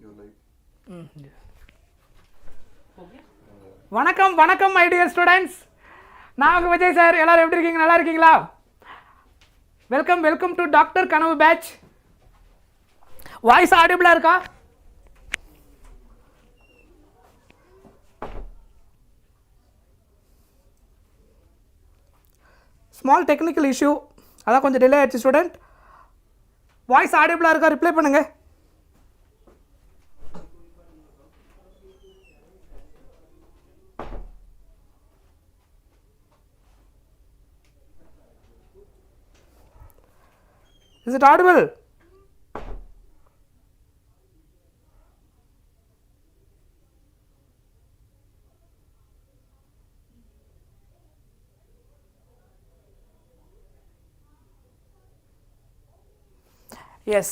your life. வணக்கம் வணக்கம் my dear students, நான் உங்கள் விஜய் சார். எல்லோரும் எப்படி இருக்கீங்க? நல்லா இருக்கீங்களா? வெல்கம் வெல்கம் டு டாக்டர் கனவு பேட்ச். வாய்ஸ் ஆடிபிளாக இருக்கா? ஸ்மால் டெக்னிக்கல் இஷ்யூ, அதான் கொஞ்சம் டிலே ஆயிடுச்சு ஸ்டூடெண்ட். வாய்ஸ் ஆடிபிளாக இருக்கா? ரிப்ளை பண்ணுங்கள். Is it audible? Yes.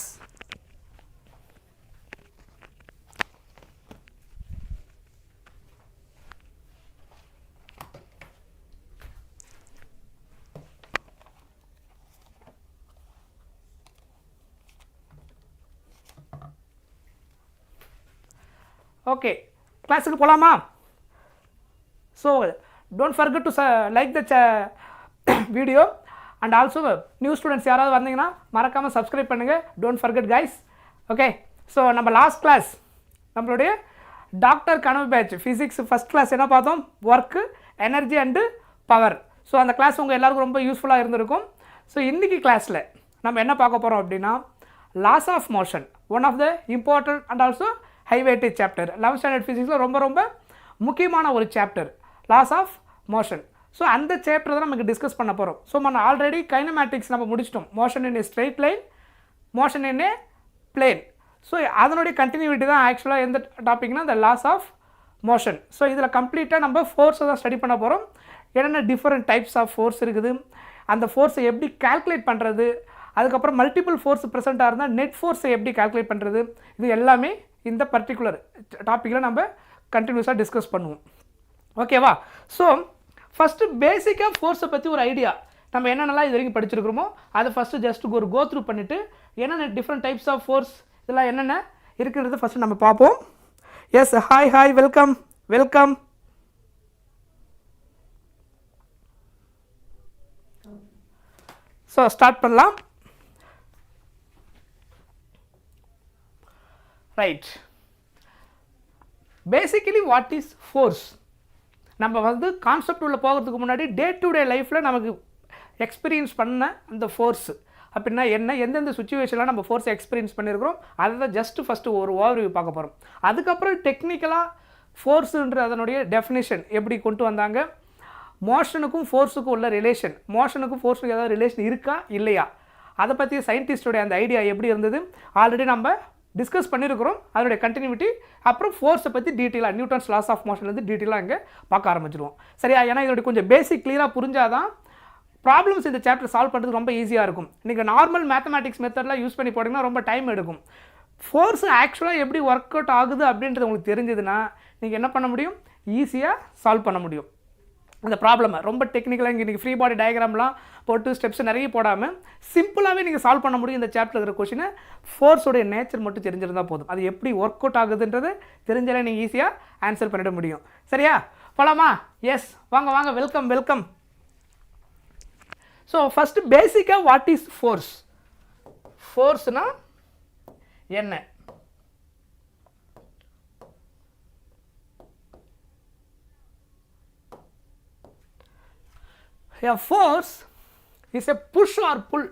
Okay, கிளாஸுக்கு போகலாமா? So don't forget to like the video and also new students யாராவது வந்தீங்கன்னா மறக்காமல் சப்ஸ்கிரைப் பண்ணுங்கள். Don't forget guys. Okay, so நம்ம லாஸ்ட் கிளாஸ் நம்மளுடைய டாக்டர் கனவு பேட்ச் ஃபிசிக்ஸ் ஃபஸ்ட் கிளாஸ் என்ன பார்த்தோம்? Work, energy and power. So அந்த கிளாஸ் உங்கள் எல்லாருக்கும் ரொம்ப யூஸ்ஃபுல்லாக இருந்திருக்கும். ஸோ இன்றைக்கி கிளாஸில் நம்ம என்ன பார்க்க போகிறோம் அப்படின்னா, laws of motion, one of the important and also high weightage chapter. 11th standard ஃபிசிக்ஸில் ரொம்ப ரொம்ப முக்கியமான ஒரு chapter laws of motion. So அந்த சாப்டர் தான் நமக்கு டிஸ்கஸ் பண்ண போகிறோம். ஸோ நம்ம ஆல்ரெடி கைனமேட்டிக்ஸ் நம்ம முடிச்சிட்டோம். Motion in a straight line, motion in A plane. So அதனுடைய கண்டினியூட்டி தான் ஆக்சுவலாக எந்த டாபிக்னா இந்த லாஸ் ஆஃப் மோஷன். ஸோ இதில் கம்ப்ளீட்டாக நம்ம ஃபோர்ஸை தான் ஸ்டடி பண்ண போகிறோம். என்னென்ன டிஃப்ரெண்ட் டைப்ஸ் ஆஃப் ஃபோர்ஸ் இருக்குது, அந்த ஃபோர்ஸை எப்படி கால்குலேட் பண்ணுறது, அதுக்கப்புறம் மல்டிபிள் ஃபோர்ஸ் ப்ரெசென்ட்டாக இருந்தால் நெட் ஃபோர்ஸை எப்படி கால்குலேட் பண்ணுறது, இது எல்லாமே இந்த பர்டிகுலர் டாப்பிக்கில் நம்ம கண்டினியூஸாக டிஸ்கஸ் பண்ணுவோம். ஓகேவா? ஸோ ஃபஸ்ட்டு பேசிக்காக ஃபோர்ஸை பற்றி ஒரு ஐடியா நம்ம என்னென்னலாம் இது வரைக்கும் படிச்சிருக்கிறோமோ அதை ஃபஸ்ட்டு ஜஸ்ட் ஒரு கோ த்ரூ பண்ணிவிட்டு என்னென்ன டிஃப்ரெண்ட் டைப்ஸ் ஆஃப் ஃபோர்ஸ் இதெல்லாம் என்னென்ன இருக்கிறது ஃபஸ்ட்டு நம்ம பார்ப்போம். Yes, hi hi, welcome welcome. So start பண்ணலாம். Right, basically what is force? நம்ம வந்து கான்செப்ட் உள்ள போகிறதுக்கு முன்னாடி டே டு டே லைஃப்பில் நமக்கு எக்ஸ்பீரியன்ஸ் பண்ண அந்த ஃபோர்ஸ் அப்படின்னா என்ன, எந்தெந்த சுச்சுவேஷனில் நம்ம ஃபோர்ஸை எக்ஸ்பீரியன்ஸ் பண்ணியிருக்கிறோம், அதை தான் ஜஸ்ட்டு ஃபஸ்ட்டு ஒரு ஓவர்வியூ பார்க்க போகிறோம். அதுக்கப்புறம் டெக்னிக்கலாக ஃபோர்ஸுன்ற அதனுடைய டெஃபினேஷன் எப்படி கொண்டு வந்தாங்க, மோஷனுக்கும் ஃபோர்ஸுக்கும் உள்ள ரிலேஷன், மோஷனுக்கும் ஃபோர்ஸுக்கும் ஏதாவது ரிலேஷன் இருக்கா இல்லையா, அதை பற்றி சயின்டிஸ்டோடைய அந்த ஐடியா எப்படி இருந்தது ஆல்ரெடி நம்ம டிஸ்கஸ் பண்ணியிருக்கிறோம். அதனுடைய கண்டினியூட்டி, அப்புறம் ஃபோர்ஸை பற்றி டீட்டெயிலாக நியூட்டன்ஸ் லாஸ் ஆஃப் மோஷன்லேருந்து டீட்டெயிலாக இங்கே பார்க்க ஆரம்பிச்சிடுவோம். சரியா? ஏன்னா இதோடைய கொஞ்சம் பேசிக் கிளியராக புரிஞ்சால் தான் ப்ராப்ளம்ஸ் இந்த சாப்டர் சால்வ் பண்ணுறது ரொம்ப ஈஸியாக இருக்கும். நீங்கள் நார்மல் மேத்தமேட்டிக்ஸ் மெத்தட்லாம் யூஸ் பண்ணி போட்டிங்கன்னா ரொம்ப டைம் எடுக்கும். ஃபோர்ஸ் ஆக்சுவலாக எப்படி ஒர்க் அவுட் ஆகுது அப்படின்றது உங்களுக்கு தெரிஞ்சதுன்னா நீங்கள் என்ன பண்ண முடியும், ஈஸியாக சால்வ் பண்ண முடியும் அந்த ப்ராப்ளமை. ரொம்ப டெக்னிக்கலாக இங்கே நீங்கள் ஃப்ரீ பாடி டயக்ராம்லாம் போட்டு ஸ்டெப்ஸ் நிறைய போடாமல் சிம்பிளாகவே நீங்கள் சால்வ் பண்ண முடியும். இந்த சாப்டர் இருக்கிற கொஷினை ஃபோர்ஸோடைய நேச்சர் மட்டும் தெரிஞ்சிருந்தால் போதும். அது எப்படி ஒர்க் அவுட் ஆகுதுன்றது தெரிஞ்சாலே நீங்கள் ஈஸியாக ஆன்சர் பண்ணிட முடியும். சரியா? போகலாமா? எஸ், வாங்க வாங்க, வெல்கம் வெல்கம். ஸோ ஃபஸ்ட்டு பேசிக்காக வாட் இஸ் ஃபோர்ஸ்? ஃபோர்ஸ்னால் என்ன? A force is a push or pull.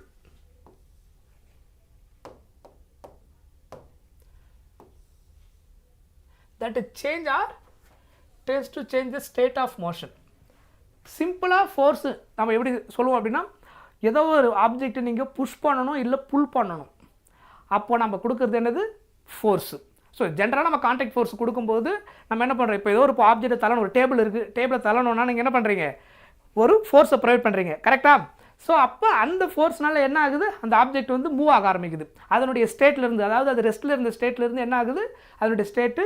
That change or tends to change the state of motion. சிம்பிளாக ஃபோர்ஸ் நம்ம எப்படி சொல்லுவோம் அப்படின்னா, ஏதோ ஒரு ஆப்ஜெக்டை நீங்கள் புஷ் பண்ணணும் இல்லை புல் பண்ணணும், அப்போது நம்ம கொடுக்குறது என்னது? ஃபோர்ஸு. ஸோ ஜென்ரலாக நம்ம கான்டாக்ட் ஃபோர்ஸ் கொடுக்கும்போது நம்ம என்ன பண்ணுறோம், இப்போ ஏதோ ஒரு ஆப்ஜெக்ட்டை தள்ளணும், ஒரு டேபிள் இருக்குது, டேபிளை தள்ளணும்னா நீங்கள் என்ன பண்ணுறீங்க, ஒரு ஃபோர்ஸை ப்ரொவைட் பண்ணுறீங்க. கரெக்டாக? ஸோ அப்போ அந்த ஃபோர்ஸ்னால என்ன ஆகுது, அந்த ஆப்ஜெக்ட் வந்து மூவ் ஆக ஆரம்பிக்குது. அதனுடைய ஸ்டேட்லேருந்து, அதாவது அது ரெஸ்ட்டில் இருந்த ஸ்டேட்லேருந்து என்ன ஆகுது, அதனுடைய ஸ்டேட்டு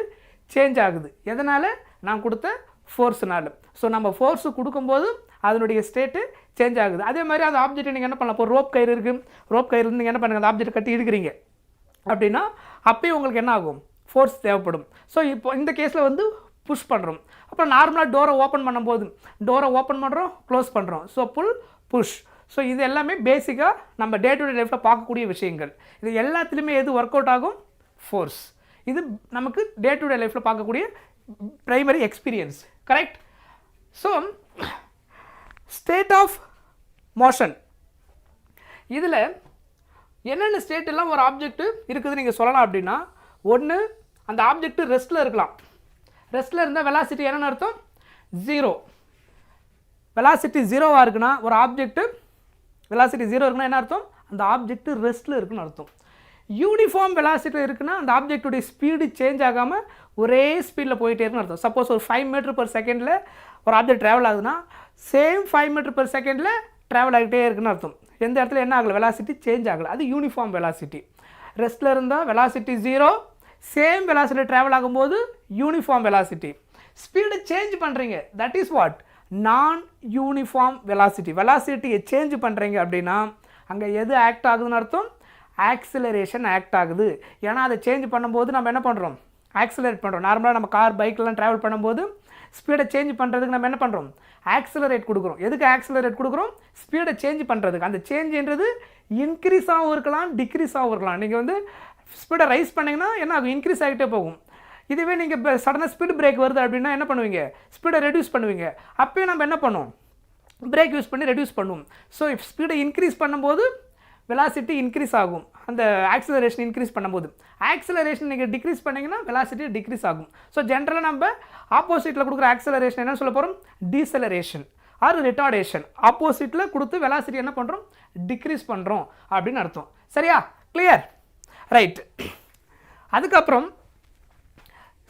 சேஞ்ச் ஆகுது. எதனால்? நான் கொடுத்த ஃபோர்ஸ்னால. ஸோ நம்ம ஃபோர்ஸு கொடுக்கும்போது அதனுடைய ஸ்டேட்டு சேஞ்ச் ஆகுது. அதே மாதிரி அந்த ஆப்ஜெக்ட்டை நீங்கள் என்ன பண்ணலாம், இப்போ ரோப் கயிறு இருக்குது, ரோப் கயிறு நீங்கள் என்ன பண்ணுங்கள், அந்த ஆப்ஜெக்ட் கட்டி இழுக்கிறீங்க அப்படின்னா அப்போயும் உங்களுக்கு என்ன ஆகும், ஃபோர்ஸ் தேவைப்படும். ஸோ இப்போ இந்த கேஸில் வந்து புஷ் பண்ணுறோம். அப்புறம் நார்மலாக டோரை ஓப்பன் பண்ணும்போது டோரை ஓப்பன் பண்ணுறோம், க்ளோஸ் பண்ணுறோம். ஸோ புல், புஷ். ஸோ இது எல்லாமே பேசிக்காக நம்ம டே டு டே லைஃப்பில் பார்க்கக்கூடிய விஷயங்கள். இது எல்லாத்துலேயுமே எது ஒர்க் அவுட் ஆகும்? ஃபோர்ஸ். இது நமக்கு டே டு டே லைஃப்பில் பார்க்கக்கூடிய primary experience. Correct? So state of motion, இதில் என்னென்ன ஸ்டேட் எல்லாம் ஒரு ஆப்ஜெக்ட் இருக்குது நீங்கள் சொல்லலாம் அப்படின்னா, ஒன்று அந்த ஆப்ஜெக்ட் ரெஸ்ட்டில் இருக்கலாம். ரெஸ்ட்டில் இருந்தால் வெலாசிட்டி என்னென்னு அர்த்தம்? 0. வெலாசிட்டி 0வாக இருக்குன்னா ஒரு ஆப்ஜெக்ட்டு வெலாசிட்டி 0 இருக்குன்னா என்ன அர்த்தம்? அந்த ஆப்ஜெக்ட் ரெஸ்ட்டில் இருக்குன்னு அர்த்தம். யூனிஃபார்ம் வெலாசிட்டியில் இருக்குன்னா அந்த ஆப்ஜெக்டுடைய ஸ்பீடு சேஞ்ச் ஆகாமல் ஒரே ஸ்பீடில் போயிட்டே இருக்குன்னு அர்த்தம். சப்போஸ் ஒரு 5 மீட்டர்/செகண்டில் ஒரு ஆப்ஜெக்ட் ட்ராவல் ஆகுதுன்னா சேம் 5 மீட்டர்/செகண்டில் ட்ராவல் ஆகிட்டே இருக்குன்னு அர்த்தம். எந்த இடத்துல என்ன ஆகலை? வெலாசிட்டி சேஞ்ச் ஆகலை. அது யூனிஃபார்ம் வெலாசிட்டி. ரெஸ்ட்டில் இருந்தால் வெலாசிட்டி 0, சேம் வெலாசிட்டி ட்ராவல் ஆகும்போது யூனிஃபார்ம் வெலாசிட்டி. ஸ்பீடை சேஞ்ச் பண்ணுறீங்க, that is what? Non uniform velocity. வெலாசிட்டியை சேஞ்ச் பண்ணுறீங்க அப்படின்னா அங்கே எது ஆக்ட் ஆகுதுன்னு அர்த்தம்? ஆக்சிலரேஷன் ஆக்ட் ஆகுது. ஏன்னா அதை சேஞ்ச் பண்ணும்போது நம்ம என்ன பண்ணுறோம்? ஆக்சிலரேட் பண்ணுறோம். நார்மலாக நம்ம கார், பைக்கெலாம் ட்ராவல் பண்ணும்போது ஸ்பீடை சேஞ்ச் பண்ணுறதுக்கு நம்ம என்ன பண்ணுறோம்? ஆக்சிலரேட் கொடுக்குறோம். எதுக்கு ஆக்சிலரேட் கொடுக்குறோம்? ஸ்பீடை சேஞ்ச் பண்ணுறதுக்கு. அந்த சேஞ்சுன்றது இன்க்ரீஸாகவும் இருக்கலாம், டிக்ரீஸாகவும் இருக்கலாம். நீங்கள் வந்து ஸ்பீடை ரைஸ் பண்ணிங்கன்னா என்ன ஆகும்? இன்க்ரீஸ் ஆகிட்டே போகும். இதுவே நீங்கள் சடனாக ஸ்பீடு பிரேக் வருது அப்படின்னா என்ன பண்ணுவீங்க? ஸ்பீடை ரெடியூஸ் பண்ணுவீங்க. அப்போயும் நம்ம என்ன பண்ணுவோம்? பிரேக் யூஸ் பண்ணி ரெடியூஸ் பண்ணுவோம். ஸோ இஃப் ஸ்பீடை இன்க்ரீஸ் பண்ணும்போது வெலாசிட்டி இன்க்ரீஸ் ஆகும். அந்த ஆக்சிலரேஷன் இன்க்ரீஸ் பண்ணும்போது. ஆக்சிலரேஷன் நீங்கள் டிக்ரீஸ் பண்ணிங்கன்னா வெலாசிட்டி டிக்ரீஸ் ஆகும். ஸோ ஜென்ரலாக நம்ம ஆப்போசிட்டில் கொடுக்குற ஆக்சிலரேஷன் என்ன சொல்ல போகிறோம்? Deceleration or retardation. ஆப்போசிட்டில் கொடுத்து வெலாசிட்டி என்ன பண்ணுறோம்? டிக்ரீஸ் பண்ணுறோம் அப்படின்னு அர்த்தம். சரியா? கிளியர்? ரைட். அதுக்கப்புறம்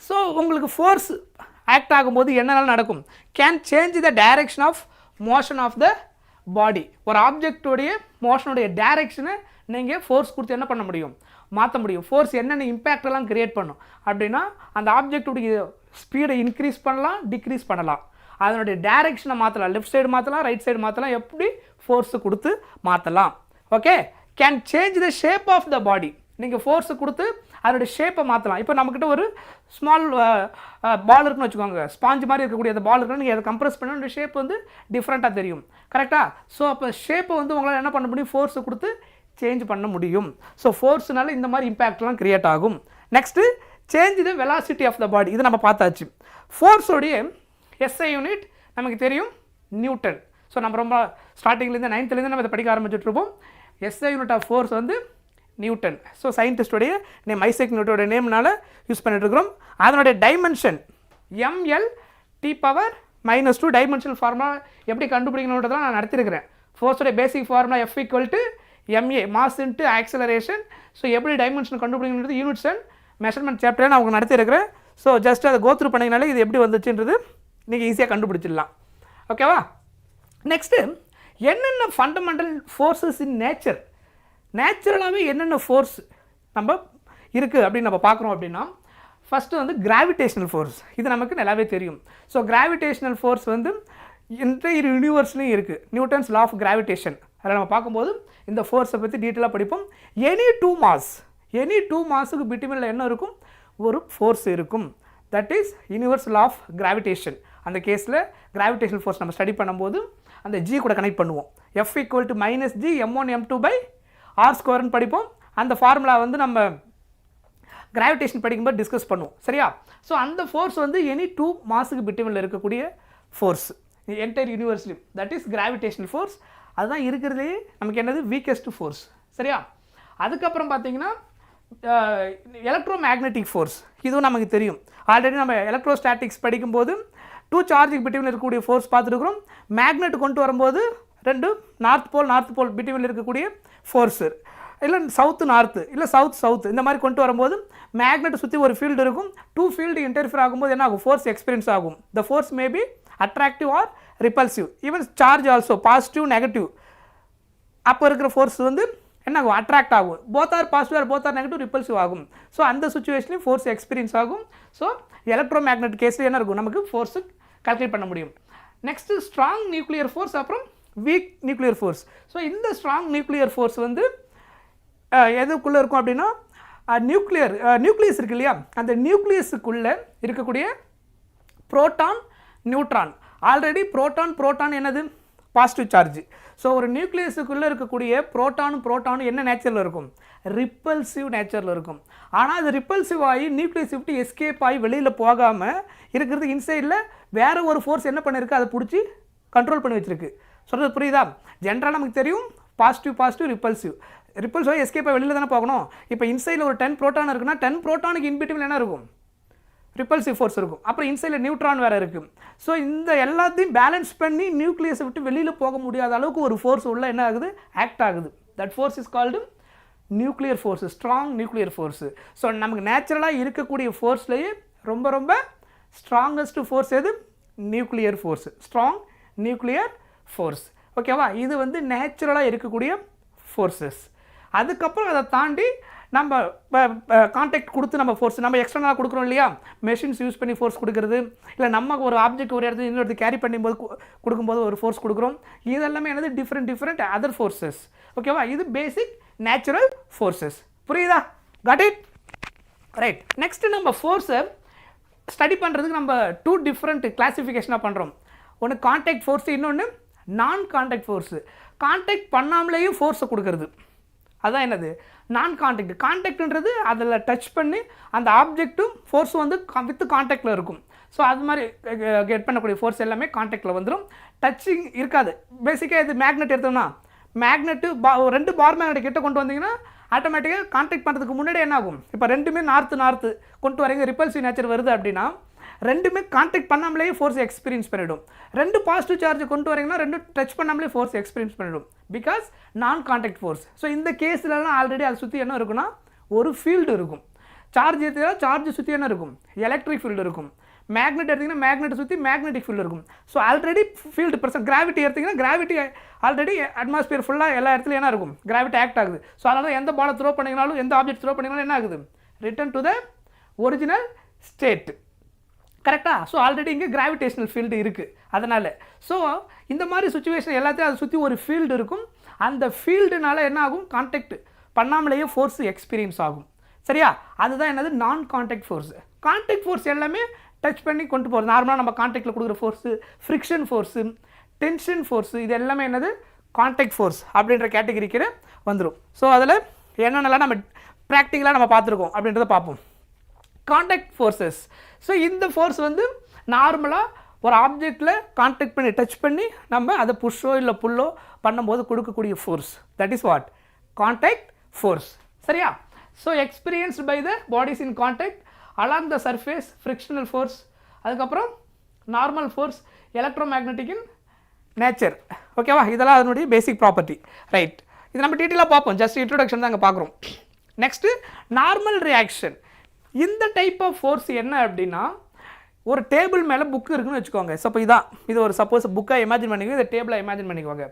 ஸோ உங்களுக்கு ஃபோர்ஸ் ஆக்ட் ஆகும்போது என்னென்ன நடக்கும்? Can change the direction of motion of the body. ஒரு ஆப்ஜெக்டோடைய மோஷனுடைய டைரக்ஷனை நீங்கள் ஃபோர்ஸ் கொடுத்து என்ன பண்ண முடியும்? மாற்ற முடியும். ஃபோர்ஸ் என்னென்ன இம்பேக்டெல்லாம் கிரியேட் பண்ணும் அப்படின்னா அந்த ஆப்ஜெக்டுடைய ஸ்பீடை இன்க்ரீஸ் பண்ணலாம், டிக்ரீஸ் பண்ணலாம். அதனுடைய டைரக்ஷனை மாற்றலாம். லெஃப்ட் சைடு மாற்றலாம், ரைட் சைடு மாற்றலாம். எப்படி ஃபோர்ஸு கொடுத்து மாற்றலாம்? Okay. Can change the shape of the body. நீங்கள் ஃபோர்ஸு கொடுத்து அதனுடைய ஷேப்பை மாற்றலாம். இப்போ நம்மக்கிட்ட ஒரு ஸ்மால் பால் இருக்குன்னு வச்சுக்கோங்க. ஸ்பாஞ்ச் மாதிரி இருக்கக்கூடிய அந்த பால் இருக்குன்னு நீங்கள் அதை கம்ப்ரெஸ் பண்ண அந்த ஷேப் வந்து டிஃப்ரெண்ட்டாக தெரியும். கரெக்டாக? ஸோ அப்போ ஷேப்பை வந்து உங்களால் என்ன பண்ண முடியும்? ஃபோர்ஸு கொடுத்து சேஞ்ச் பண்ண முடியும். ஸோ ஃபோர்ஸ்னால இந்த மாதிரி இம்பேக்ட்லாம் க்ரியேட் ஆகும். Next change the velocity of the body. இது நம்ம பார்த்தாச்சு. ஃபோர்ஸோடைய எஸ்ஐ யூனிட் நமக்கு தெரியும், நியூட்டன். ஸோ நம்ம ரொம்ப ஸ்டார்டிங்லேருந்து 9th நம்ம இதை படிக்க ஆரம்பிச்சுட்ருப்போம். எஸ்ஐ யூனிட் ஆஃப் ஃபோர்ஸ் வந்து நியூட்டன். ஸோ சயின்டிஸ்டோடைய நேம் ஐசக் நியூட்டனுடைய நேம்னால யூஸ் பண்ணிட்டுருக்கிறோம். அதனுடைய டைமென்ஷன் mL/T⁻⁻². டைமென்ஷனல் ஃபார்முலா எப்படி கண்டுபிடிக்கணுன்றதெல்லாம் நான் நடத்திருக்கிறேன். ஃபோர்ஸோடைய basic formula F = ma, mass into acceleration. So எப்படி டைமென்ஷன் கண்டுபிடிக்கணுன்றது யூனிட்ஸ் அண்ட் மெஷர்மெண்ட் சாப்டரில் நான் உங்களுக்கு நடத்திருக்கிறேன். ஸோ ஜஸ்ட் அதை கோத்ரூ பண்ணிங்கனாலே இது எப்படி வந்துச்சுன்றது நீங்கள் ஈஸியாக கண்டுபிடிச்சிடலாம். ஓகேவா? நெக்ஸ்ட்டு என்னென்ன ஃபண்டமெண்டல் ஃபோர்ஸஸ் இன் நேச்சர். நேச்சுரலாகவே என்னென்ன ஃபோர்ஸ் நம்ம இருக்குது அப்படின்னு நம்ம பார்க்குறோம் அப்படின்னா, ஃபஸ்ட்டு வந்து கிராவிடேஷனல் ஃபோர்ஸ். இது நமக்கு நல்லாவே தெரியும். ஸோ கிராவிடேஷனல் ஃபோர்ஸ் வந்து இன்றைய யூனிவர்ஸ்லையும் இருக்குது. Newton's law of gravitation. அதில் நம்ம பார்க்கும்போது இந்த ஃபோர்ஸை பற்றி டீட்டெயிலாக படிப்போம். எனி டூ மாஸுக்கு பிட்வீனில் என்ன இருக்கும்? ஒரு ஃபோர்ஸ் இருக்கும். That is universe law of gravitation. அந்த கேஸில் கிராவிடேஷனல் ஃபோர்ஸ் நம்ம ஸ்டடி பண்ணும்போது அந்த ஜி கூட கனெக்ட் பண்ணுவோம். F = -g m1m2/r² படிப்போம். அந்த ஃபார்முலா வந்து நம்ம கிராவிடேஷன் படிக்கும்போது டிஸ்கஸ் பண்ணுவோம். சரியா? ஸோ அந்த ஃபோர்ஸ் வந்து எனி 2 மாஸுக்கு பிட்வீனில் இருக்கக்கூடிய ஃபோர்ஸ் என்டையர் யூனிவர்ஸ்லையும். That is gravitational force. அதுதான் இருக்கிறதே நமக்கு என்னது? Weakest force. சரியா? அதுக்கப்புறம் பார்த்தீங்கன்னா எலக்ட்ரோ மேக்னெட்டிக் ஃபோர்ஸ். இதுவும் நமக்கு தெரியும். ஆல்ரெடி நம்ம எலக்ட்ரோஸ்டாட்டிக்ஸ் படிக்கும்போது 2 சார்ஜுக்கு பிட்வீனில் இருக்கக்கூடிய ஃபோர்ஸ் பார்த்துருக்குறோம். மேக்னெட் கொண்டு வரும்போது 2 நார்த் போல் பிட்வீனில் இருக்கக்கூடிய ஃபோர்ஸு, இல்லை சவுத்து நார்த்து, இல்லை சவுத் இந்த மாதிரி கொண்டு வரும்போது மேக்னெட்டை சுற்றி ஒரு ஃபீல்டு இருக்கும். 2 ஃபீல்டு இன்டர்ஃபியர் ஆகும்போது என்ன ஆகும்? ஃபோர்ஸ் எக்ஸ்பீரியன்ஸ் ஆகும். The force may be attractive or repulsive. Even charge also positive negative. அப்போ இருக்கிற ஃபோர்ஸ் வந்து என்ன ஆகும்? அட்ராக்ட் ஆகும். Both are positive or both are negative, repulsive ஆகும். ஸோ அந்த சுச்சுவேஷன்லையும் ஃபோர்ஸ் எக்ஸ்பீரியன்ஸ் ஆகும். ஸோ எலக்ட்ரோ மேக்னெட் கேஸில் என்ன இருக்கும்? நமக்கு ஃபோர்ஸு கால்குலேட் பண்ண முடியும். நெக்ஸ்ட்டு ஸ்ட்ராங் நியூக்ளியர் ஃபோர்ஸ், அப்புறம் வீக் நியூக்ளியர் ஃபோர்ஸ். ஸோ இந்த ஸ்ட்ராங் நியூக்ளியர் ஃபோர்ஸ் வந்து எதுக்குள்ளே இருக்கும் அப்படின்னா நியூக்ளியஸ் இருக்கு இல்லையா, அந்த நியூக்ளியஸுக்குள்ளே இருக்கக்கூடிய புரோட்டான் நியூட்ரான். ஆல்ரெடி புரோட்டான் என்னது, பாசிட்டிவ் சார்ஜ். ஸோ ஒரு நியூக்ளியஸுக்குள்ளே இருக்கக்கூடிய புரோட்டானும் என்ன நேச்சரில் இருக்கும், ரிப்பல்சிவ் நேச்சரில் இருக்கும். ஆனால் அது ரிப்பல்சிவ் ஆகி நியூக்ளியஸ் விட்டு எஸ்கேப் ஆகி வெளியில் போகாமல் இருக்கிறது இன்சைடில் வேறு ஒரு ஃபோர்ஸ் என்ன பண்ணியிருக்கு, அதை பிடிச்சி கண்ட்ரோல் பண்ணி வச்சுருக்கு. சொல்கிறது புரியுதா? ஜென்ரலாக நமக்கு தெரியும் பாசிட்டிவ் ரிப்பல்சிவ் எஸ்கேப் ஆகி வெளியில் தானே போகணும். இப்போ இன்சைடில் ஒரு 10 புரோட்டான் இருக்குன்னா 10 புரோட்டானுக்கு இன்பிட்வீன் என்ன இருக்கும், ரிப்பல்சிவ் ஃபோர்ஸ் இருக்கும். அப்புறம் இன்சைடில் நியூட்ரான் வேறு இருக்குது. ஸோ இந்த எல்லாத்தையும் பேலன்ஸ் பண்ணி நியூக்ளியஸை விட்டு வெளியில் போக முடியாத அளவுக்கு ஒரு ஃபோர்ஸ் உள்ள என்ன ஆகுது, ஆக்ட் ஆகுது. That force is called nuclear force, strong nuclear force. So நமக்கு நேச்சுரலாக இருக்கக்கூடிய ஃபோர்ஸ்லேயே ரொம்ப ஸ்ட்ராங்கஸ்ட் ஃபோர்ஸ் எது, nuclear force, strong nuclear force. ஓகேவா? இது வந்து நேச்சுரலாக இருக்கக்கூடிய ஃபோர்ஸஸ். அதுக்கப்புறம் அதை தாண்டி நம்ம கான்டாக்ட் கொடுத்து நம்ம ஃபோர்ஸ் நம்ம எக்ஸ்டர்னலாக கொடுக்குறோம் இல்லையா, மெஷின்ஸ் யூஸ் பண்ணி ஃபோர்ஸ் கொடுக்குறது, இல்லை நம்ம ஒரு ஆப்ஜெக்ட் ஒரு இடத்துல இன்னொரு கேரி பண்ணும்போது கொடுக்கும்போது ஒரு ஃபோர்ஸ் கொடுக்குறோம். இதெல்லாமே என்னது டிஃப்ரெண்ட் அதர் ஃபோர்ஸஸ். ஓகேவா? இது பேசிக் நேச்சுரல் ஃபோர்ஸஸ். புரியுதா? God it? ரைட். நெக்ஸ்ட்டு நம்ம ஃபோர்ஸை ஸ்டடி பண்ணுறதுக்கு நம்ம 2 டிஃப்ரெண்ட் கிளாஸிஃபிகேஷனாக பண்ணுறோம். ஒன்று கான்டாக்ட் ஃபோர்ஸு, இன்னொன்று நான் கான்டாக்ட் ஃபோர்ஸு. கான்டாக்ட் பண்ணாமலேயும் ஃபோர்ஸை கொடுக்குறது, அதான் என்னது நான் கான்டாக்ட். கான்டாக்ட்ன்றது அதில் டச் பண்ணி அந்த ஆப்ஜெக்ட்டும் ஃபோர்ஸும் வந்து வித் கான்டாக்டில் இருக்கும். ஸோ அது மாதிரி கெட் பண்ணக்கூடிய ஃபோர்ஸ் எல்லாமே கான்டாக்டில் வந்துடும், டச்சிங் இருக்காது. பேசிக்காக இது மேக்னெட் எடுத்தோம்னா மேக்னெட்டு 2 பார் மேக்னெட் கிட்ட கொண்டு வந்தீங்கன்னா ஆட்டோமேட்டிக்காக கான்டாக்ட் பண்ணுறதுக்கு முன்னாடி என்ன ஆகும், இப்போ ரெண்டுமே நார்த்து கொண்டு வரீங்க, ரிப்பல்சிவ் நேச்சர் வருது அப்படின்னா ரெண்டுமே கான்டாக்ட் பண்ணாமலேயே ஃபோர்ஸ் எக்ஸ்பீரியன்ஸ் பண்ணிவிடும். 2 பாசிட்டிவ் சார்ஜ் கொண்டு வரீங்கன்னா 2 டச் பண்ணாமலே ஃபோர்ஸ் எக்ஸ்பீரியன்ஸ் பண்ணிவிடும், பிகாஸ் நான் கான்டாக்ட் ஃபோர்ஸ். ஸோ இந்த கேஸ்லலாம் ஆல்ரெடி அதை சுற்றி என்ன இருக்குன்னா ஒரு ஃபீல்டு இருக்கும். சார்ஜ் ஏற்றினா சார்ஜ் சுற்றி என்ன இருக்கும், எலக்ட்ரிக் ஃபீல்டு இருக்கும். மேக்னெட் எடுத்திங்கன்னா மேக்னெட்டை சுற்றி மேக்னெட்டிக் ஃபீல்டு இருக்கும். So already field person. Gravity எடுத்திங்கன்னா கிராவிட்டி ஆல்ரெடி அட்மாஸ்பியர் ஃபுல்லாக எல்லா இடத்துலையும் என்ன இருக்கும், கிராவிட்டி ஆக்ட் ஆகுது. ஸோ அதனால் எந்த பாலை த்ரோ பண்ணிங்கனாலும் எந்த ஆப்ஜெக்ட் த்ரோ பண்ணிங்கனாலும் என்ன ஆகுது, return to the original state. கரெக்டாக? ஸோ ஆல்ரெடி இங்கே கிராவிடேஷனல் ஃபீல்டு இருக்குது. அதனால் ஸோ இந்த மாதிரி சுச்சுவேஷன் எல்லாத்தையும் அதை சுற்றி ஒரு ஃபீல்டு இருக்கும். அந்த ஃபீல்டுனால என்ன ஆகும், கான்டாக்ட் பண்ணாமலேயே ஃபோர்ஸ் எக்ஸ்பீரியன்ஸ் ஆகும். சரியா? அதுதான் என்னது நான் கான்டாக்ட் ஃபோர்ஸு. கான்டாக்ட் ஃபோர்ஸ் எல்லாமே டச் பண்ணி கொண்டு போகிறது. நார்மலாக நம்ம கான்டாக்டில் கொடுக்குற force, friction force, tension force, இது எல்லாமே என்னது கான்டாக்ட் ஃபோர்ஸ் அப்படின்ற கேட்டகரிக்கு வந்துடும். ஸோ அதில் என்னென்னலாம் நம்ம ப்ராக்டிக்கலாக நம்ம பார்த்துருக்கோம் அப்படின்றத பார்ப்போம். Contact forces. ஸோ இந்த ஃபோர்ஸ் வந்து நார்மலாக ஒரு ஆப்ஜெக்டில் கான்டாக்ட் பண்ணி டச் பண்ணி நம்ம அதை புஷ்ஷோ இல்லை புல்லோ பண்ணும்போது கொடுக்கக்கூடிய force, that is what contact force. சரியா? So experienced by the bodies in contact along the surface, frictional force, அதுக்கப்புறம் normal force, electromagnetic in nature. ஓகேவா? இதெல்லாம் அதனுடைய பேசிக் ப்ராப்பர்ட்டி. ரைட். இது நம்ம டீட்டெயிலாக பார்ப்போம், ஜஸ்ட் இன்ட்ரோடக்ஷன் தான் அங்கே பார்க்குறோம். Next normal reaction. இந்த டைப் ஆஃப் ஃபோர்ஸ் என்ன அப்படின்னா, ஒரு டேபிள் மேலே புக்கு இருக்குன்னு வச்சுக்கோங்க. ஸோ இப்போ இது ஒரு சப்போஸ் புக்காக இமேஜின் பண்ணிக்கோங்க, இந்த டேபிளை இமேஜின் பண்ணிக்கோங்க.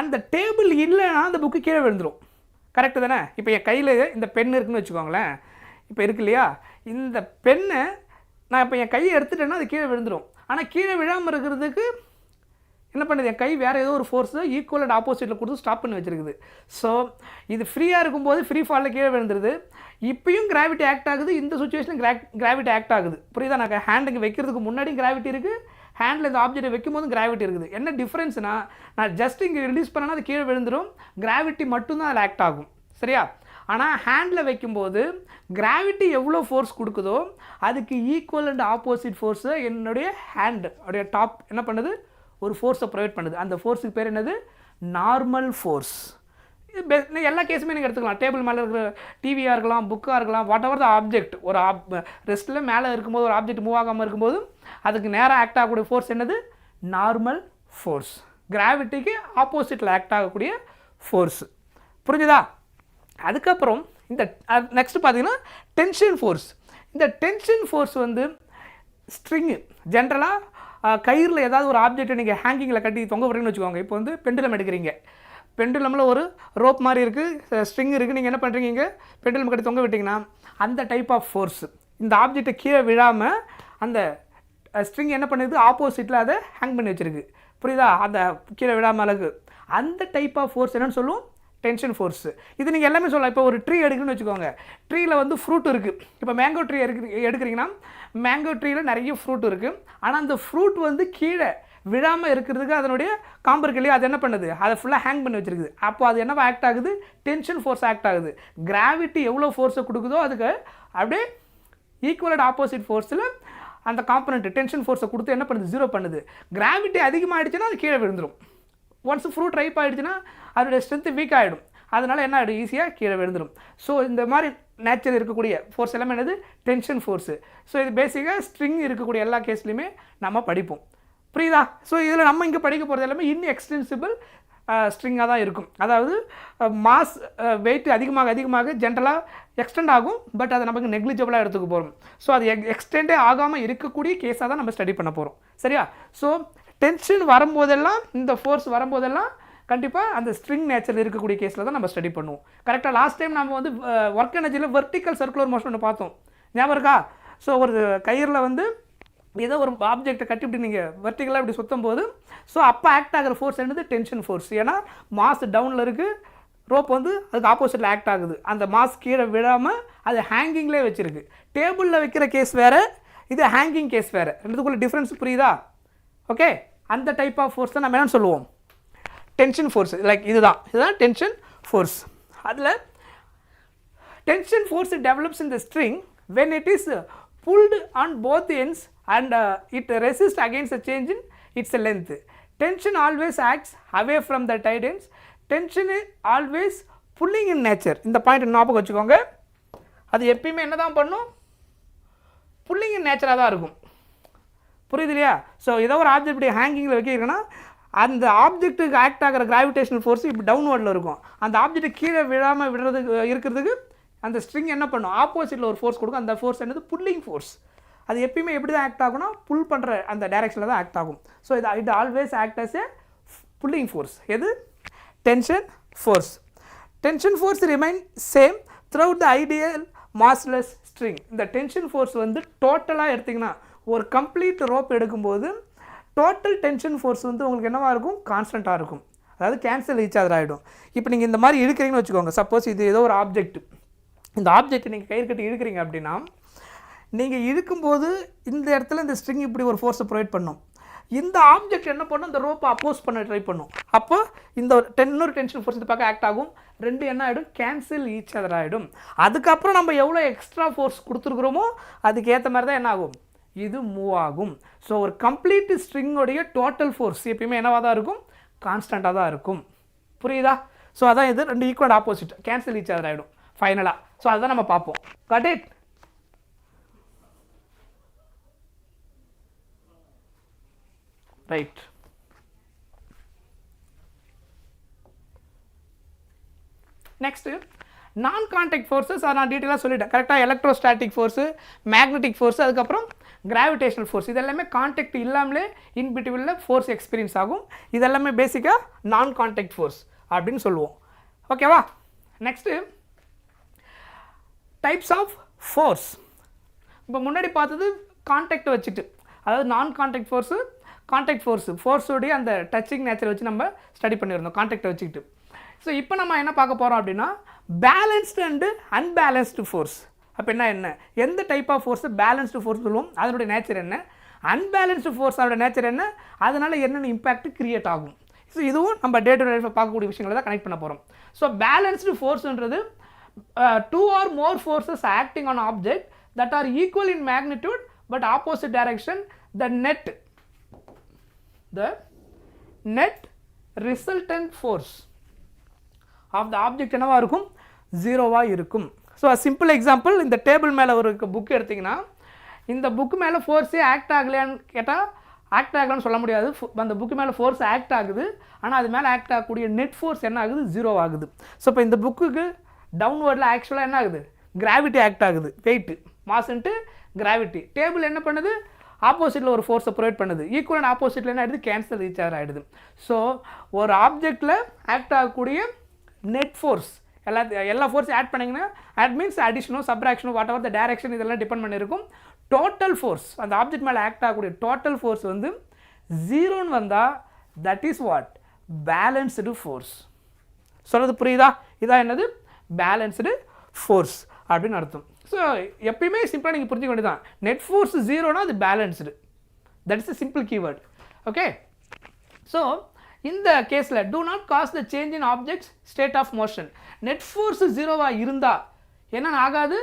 அந்த டேபிள் இல்லைன்னா அந்த புக்கு கீழே விழுந்துடும். கரெக்டு தானே? இப்போ என் கையில் இந்த பென் இருக்குன்னு வச்சுக்கோங்களேன். இப்போ இருக்கு இல்லையா, இந்த பெண்ணை நான் இப்போ என் கையை எடுத்துட்டேன்னா அது கீழே விழுந்துடும். ஆனால் கீழே விழாமல் இருக்கிறதுக்கு என்ன பண்ணுது, என் கை வேறு ஏதோ ஒரு ஃபோர்ஸு ஈக்குவல் அண்ட் ஆப்போசிட்டில் கொடுத்து ஸ்டாப் பண்ணி வச்சுருக்குது. ஸோ இது ஃப்ரீயாக இருக்கும்போது ஃப்ரீ ஃபாலில் கீழே விழுந்துருது. இப்பயும் கிராவிட்டி ஆக்ட் ஆகுது, இந்த சுச்சுவேஷன் கிராவிட்டி ஆக்ட் ஆகுது. புரியுதா? நான் ஹேண்டுக்கு வைக்கிறதுக்கு முன்னாடியும் கிராவிட்டி இருக்குது, ஹேண்டில் இந்த ஆப்ஜெக்டை வைக்கும் போதும் கிராவிட்டி இருக்குது. என்ன டிஃப்ரென்ஸ்னால், நான் ஜஸ்ட் இங்கே ரிலீஸ் பண்ணனா அது கீழே விழுந்துடும், கிராவிட்டி மட்டும்தான் அதில் ஆக்ட் ஆகும். சரியா? ஆனால் ஹேண்டில் வைக்கும்போது கிராவிட்டி எவ்வளோ ஃபோர்ஸ் கொடுக்குதோ அதுக்கு ஈக்குவல் அண்ட் ஆப்போசிட் ஃபோர்ஸை என்னுடைய ஹேண்ட் உடைய டாப் என்ன பண்ணுது, ஒரு ஃபோர்ஸை ப்ரொவைட் பண்ணுது. அந்த ஃபோர்ஸுக்கு பேர் என்னது, நார்மல் ஃபோர்ஸ். எல்லா கேஸுமே நீங்கள் எடுத்துக்கலாம். டேபிள் மேலே இருக்கிற டிவியாக இருக்கலாம், புக்காக இருக்கலாம், வாட் எவர் த ஆப்ஜெக்ட். ஒரு ரெஸ்ட்டில் மேலே இருக்கும்போது ஒரு ஆப்ஜெக்ட் மூவ் ஆகாமல் இருக்கும்போது அதுக்கு நேராக ஆக்ட் ஆகக்கூடிய ஃபோர்ஸ் என்னது, நார்மல் ஃபோர்ஸ். கிராவிட்டிக்கு ஆப்போசிட்டில் ஆக்ட் ஆகக்கூடிய ஃபோர்ஸ். புரிஞ்சுதா? அதுக்கப்புறம் இந்த நெக்ஸ்ட் பார்த்தீங்கன்னா டென்ஷன் ஃபோர்ஸ். இந்த டென்ஷன் ஃபோர்ஸ் வந்து ஸ்ட்ரிங்கு ஜென்ரலாக கயிறில் ஏதாவது ஒரு ஆப்ஜெக்ட்டை நீங்கள் ஹேங்கிங்கில் கட்டி தொங்க விடுறீங்கன்னு வச்சுக்கோங்க. இப்போ வந்து பெண்டுலம் எடுக்கிறீங்க, பெண்டுலமில் ஒரு ரோப் மாதிரி இருக்குது, ஸ்ட்ரிங் இருக்குது, நீங்கள் என்ன பண்ணுறீங்க, பெண்டுலம் கட்டி தொங்க விட்டிங்கன்னா அந்த டைப் ஆஃப் ஃபோர்ஸ். இந்த ஆப்ஜெக்டை கீழே விழாமல் அந்த ஸ்ட்ரிங் என்ன பண்ணுது, ஆப்போசிட்டில் அதை ஹேங் பண்ணி வச்சுருக்கு. புரியுதா? அந்த கீழே விழாமல் அழகு அந்த டைப் ஆஃப் ஃபோர்ஸ் என்னென்னு சொல்லுவோம், டென்ஷன் ஃபோர்ஸ். இது நீங்கள் எல்லாமே சொல்லலாம். இப்போ ஒரு ட்ரீ எடுக்குன்னு வச்சுக்கோங்க, ட்ரீயில் வந்து ஃப்ரூட் இருக்குது. இப்போ மேங்கோ ட்ரீ எடுக்கிறீங்கன்னா மேங்கோ ட்ரீயில் நிறைய ஃப்ரூட் இருக்குது. ஆனால் அந்த ஃப்ரூட் வந்து கீழே விழாமல் இருக்கிறதுக்கு அதனுடைய காம்பு இருக்கு இல்லையா, அது என்ன பண்ணுது, அதை ஃபுல்லாக ஹேங் பண்ணி வச்சுருக்குது. அப்போ அது என்னவா ஆக்ட் ஆகுது, டென்ஷன் ஃபோர்ஸ் ஆக்ட் ஆகுது. கிராவிட்டி எவ்வளோ ஃபோர்ஸை கொடுக்குதோ அதுக்கு அப்படியே ஈக்குவலட் ஆப்போசிட் ஃபோர்ஸில் அந்த காம்பனண்ட் டென்ஷன் ஃபோர்ஸை கொடுத்து என்ன பண்ணுது, ஜீரோ பண்ணுது. கிராவிட்டி அதிகமாகிடுச்சுன்னா அது கீழே விழுந்துடும். ஒன்ஸ் ஃப்ரூட் ரைப் ஆகிடுச்சுன்னா அதோடைய ஸ்ட்ரென்த்து வீக் ஆகிடும். அதனால் என்ன ஆகிடும், ஈஸியாக கீழே விழுந்துடும். ஸோ இந்த மாதிரி நேச்சர் இருக்கக்கூடிய ஃபோர்ஸ் எல்லாமே என்னது, டென்ஷன் ஃபோர்ஸு. ஸோ இது பேசிக்காக ஸ்ட்ரிங் இருக்கக்கூடிய எல்லா கேஸ்லையுமே நம்ம படிப்போம். புரியுதா? ஸோ இதில் நம்ம இங்கே படிக்க போகிறது எல்லாமே இன்எக்ஸ்டென்சிபிள் ஸ்ட்ரிங்காக தான் இருக்கும். அதாவது மாஸ் வெயிட் அதிகமாக ஜென்ரலாக எக்ஸ்டெண்ட் ஆகும், பட் அதை நமக்கு நெக்லிஜிபிளாக எடுத்துக்க போகிறோம். ஸோ அது எக்ஸ்டெண்டே ஆகாமல் இருக்கக்கூடிய கேஸாக தான் நம்ம ஸ்டடி பண்ண போகிறோம். சரியா? ஸோ டென்ஷன் வரும்போதெல்லாம், இந்த ஃபோர்ஸ் வரும்போதெல்லாம் கண்டிப்பாக அந்த ஸ்ட்ரிங் நேச்சரில் இருக்கக்கூடிய கேஸில் தான் நம்ம ஸ்டடி பண்ணுவோம். கரெக்டாக லாஸ்ட் டைம் நம்ம வந்து ஒர்க் எனர்ஜியில் வெர்டிக்கல் சர்க்குலர் மோஷன் ஒன்று பார்த்தோம், ஞாபகம் இருக்கா? ஸோ ஒரு கயிறில் வந்து ஏதோ ஒரு ஆப்ஜெக்டை கட்டி இப்படி நீங்கள் வெர்டிக்கலாக இப்படி சுற்றும் போது ஸோ அப்போ ஆக்ட் ஆகிற ஃபோர்ஸ் என்னது, டென்ஷன் ஃபோர்ஸ். ஏன்னா மாஸ் டவுனில் இருக்குது, ரோப் வந்து அதுக்கு ஆப்போசிட்டில் ஆக்ட் ஆகுது. அந்த மாஸ் கீழே விழாமல் அது ஹேங்கிங்லேயே வச்சுருக்கு. டேபிளில் வைக்கிற கேஸ் வேறு, இது ஹேங்கிங் கேஸ் வேறு. ரெண்டுக்குள்ள டிஃப்ரென்ஸ் புரியுதா? ஓகே, அந்த டைப் ஆஃப் ஃபோர்ஸ் தான் நம்ம என்னென்னு சொல்லுவோம், டென்ஷன் ஃபோர்ஸ். லைக் இதுதான் டென்ஷன் ஃபோர்ஸ். அதில் tension force develops in the string when it is pulled on both ends and it resists against the change in its length. Tension always acts away from the tight ends. Tension is always pulling in nature. இந்த point ஞாபகம் வச்சுக்கோங்க. அது எப்பயுமே என்ன தான் பண்ணும், pulling இன் நேச்சராக தான் இருக்கும். புரியுது இல்லையா? ஸோ ஏதோ ஒரு ஆப்ஜெக்ட் இப்படி ஹேங்கிங்கில் வைக்கிறீங்கன்னா அந்த ஆப்ஜெக்ட்டுக்கு ஆக்ட் ஆகிற கிராவிடேஷனல் ஃபோர்ஸ் இப்படி டவுன்வர்டில் இருக்கும். அந்த ஆப்ஜெக்ட் கீழே விழாமல் இருக்கிறதுக்கு அந்த ஸ்ட்ரிங் என்ன பண்ணும், ஆப்போசிட்டில் ஒரு ஃபோர்ஸ் கொடுக்கும். அந்த ஃபோர்ஸ் என்னது, புல்லிங் ஃபோர்ஸ். அது எப்பயுமே எப்படி தான் ஆக்ட் ஆகும்னா புல் பண்ணுற அந்த டைரெக்ஷனில் தான் ஆக்ட் ஆகும். So it always act as a pulling force. எது, tension force. Tension force remain same throughout the ideal massless string. இந்த டென்ஷன் ஃபோர்ஸ் வந்து டோட்டலாக எடுத்திங்கன்னா ஒரு கம்ப்ளீட் ரோப் எடுக்கும்போது டோட்டல் டென்ஷன் ஃபோர்ஸ் வந்து உங்களுக்கு என்னவாக இருக்கும், கான்ஸ்டண்ட்டாக இருக்கும். அதாவது கேன்சல் ஈச் அதர் ஆகிடும். இப்போ நீங்கள் இந்த மாதிரி இழுக்கிறீங்கன்னு வச்சுக்கோங்க. சப்போஸ் இது ஏதோ ஒரு ஆப்ஜெக்ட், இந்த ஆப்ஜெக்ட் நீங்கள் கயிறு கட்டி இழுக்கிறீங்க அப்படின்னா நீங்கள் இழுக்கும்போது இந்த இடத்துல இந்த ஸ்ட்ரிங் இப்படி ஒரு ஃபோர்ஸை ப்ரொவைட் பண்ணும். இந்த ஆப்ஜெக்ட் என்ன பண்ணும், இந்த ரோப்பை அப்போஸ் பண்ண ட்ரை பண்ணும். அப்போ இந்த இன்னொரு டென்ஷன் ஃபோர்ஸ் இது பக்கம் ஆக்ட் ஆகும். ரெண்டு என்ன ஆகிடும், கேன்சல் ஈச் அதர் ஆகிடும். அதுக்கப்புறம் நம்ம எவ்வளோ எக்ஸ்ட்ரா ஃபோர்ஸ் கொடுத்துருக்குறோமோ அதுக்கு ஏற்ற மாதிரி தான் என்ன ஆகும், இது மூவ் ஆகும். ஸோ ஒரு கம்ப்ளீட் ஸ்ட்ரிங்கோடைய டோட்டல் ஃபோர்ஸ் எப்பயுமே என்னவாக தான் இருக்கும், கான்ஸ்டண்ட்டாக தான் இருக்கும். புரியுதா? ஸோ அதான் இது ரெண்டு equal opposite, cancel each other ஆகிடும் ஃபைனலாக. ஸோ அதுதான் நம்ம பார்ப்போம். Cut it? ரைட். நெக்ஸ்ட்டு நான் கான்டாக்ட் ஃபோர்ஸஸ். அதை நான் டீட்டெயிலாக சொல்லிட்டேன். கரெக்டாக எலக்ட்ரோஸ்டாட்டிக் ஃபோர்ஸு, மேக்னெட்டிக் ஃபோர்ஸு, அதுக்கப்புறம் கிராவிடேஷனல் ஃபோர்ஸ். இதெல்லாமே கான்டாக்ட் இல்லாமலே இன்பிட்வீனில் ஃபோர்ஸ் எக்ஸ்பீரியன்ஸ் ஆகும். இதெல்லாமே பேசிக்காக நான் கான்டாக்ட் ஃபோர்ஸ் அப்படின்னு சொல்லுவோம். ஓகேவா? Next types of force. இப்போ முன்னாடி பார்த்தது கான்டாக்டை வச்சுட்டு, அதாவது நான் கான்டாக்ட் ஃபோர்ஸு, கான்டாக்ட் ஃபோர்ஸு, ஃபோர்ஸோடைய அந்த டச்சிங் நேச்சரை வச்சு நம்ம ஸ்டடி பண்ணியிருந்தோம் கான்டாக்டை வச்சுக்கிட்டு. ஸோ இப்போ நம்ம என்ன பார்க்க போகிறோம் அப்படின்னா பேலன்ஸ்டு அண்டு அன்பேலன்ஸ்டு ஃபோர்ஸ். அப்போ என்ன எந்த type of force balanced force சொல்லுவோம், அதனுடைய நேச்சர் என்ன, அன்பேலன்ஸ்டு ஃபோர்ஸ் அதோட நேச்சர் என்ன, அதனால் என்னென்ன இம்பேக்ட் கிரியேட் ஆகும். ஸோ இதுவும் நம்ம டே டு டே லைஃப்பில் பார்க்கக்கூடிய விஷயங்களை தான் கனெக்ட் பண்ண போகிறோம். ஸோ பேலன்ஸ்டு ஃபோர்ஸ்ன்றது two or more forces acting on object that are equal in magnitude but opposite direction. The net resultant force of the object என்னவா இருக்கும், ஜீரோவா இருக்கும். ஸோ சிம்பிள் எக்ஸாம்பிள், இந்த டேபிள் மேலே ஒரு புக் எடுத்திங்கன்னா இந்த புக்கு மேலே ஃபோர்ஸே ஆக்ட் ஆகலையான்னு கேட்டால் ஆக்ட் ஆகலான்னு சொல்ல முடியாது. அந்த புக்கு மேலே ஃபோர்ஸ் ஆக்ட் ஆகுது, ஆனால் அது மேலே ஆக்ட் ஆகக்கூடிய நெட் ஃபோர்ஸ் என்ன ஆகுது, ஜீரோ ஆகுது. ஸோ இப்போ இந்த புக்குக்கு டவுன்வர்டில் ஆக்சுவலாக என்ன ஆகுது, கிராவிட்டி ஆக்ட் ஆகுது, வெயிட்டு மாஸ்ன்ட்டு கிராவிட்டி. டேபிள் என்ன பண்ணுது, ஆப்போசிட்டில் ஒரு ஃபோர்ஸை ப்ரொவைட் பண்ணுது. ஈக்குவல் ஆப்போசிட்டில் என்ன ஆகிடுது, கேன்சல் ஈச் அதர் ஆகிடுது. ஸோ ஒரு ஆப்ஜெக்டில் ஆக்ட் ஆகக்கூடிய நெட் ஃபோர்ஸ் எல்லா ஃபோர்ஸும் ஆட் பண்ணிங்கன்னா ஆட் மீன்ஸ் அடிஷனோ சப்ராக்ஷனோ வாட் எவர் த டைரக்ஷன் இதெல்லாம் டிபெண்ட் பண்ணியிருக்கும். டோட்டல் ஃபோர்ஸ் அந்த ஆப்ஜெக்ட் மேலே ஆக்ட் ஆகக்கூடிய டோட்டல் ஃபோர்ஸ் வந்து ஜீரோன்னு வந்தால் that is what, balanced force. சொல்கிறது புரியுதா? இதான் என்னது பேலன்ஸ்டு ஃபோர்ஸ் அப்படின்னு அர்த்தம். ஸோ எப்பயுமே சிம்பிளாக நீங்கள் புரிஞ்சுக்க வேண்டியதான். நெட் ஃபோர்ஸ் ஜீரோனா அது balanced. That is a simple keyword. Okay, so இந்த கேஸில் do not cause the change in object's state of motion. Net force ஜீரோவாக இருந்தால் என்ன ஆகாது?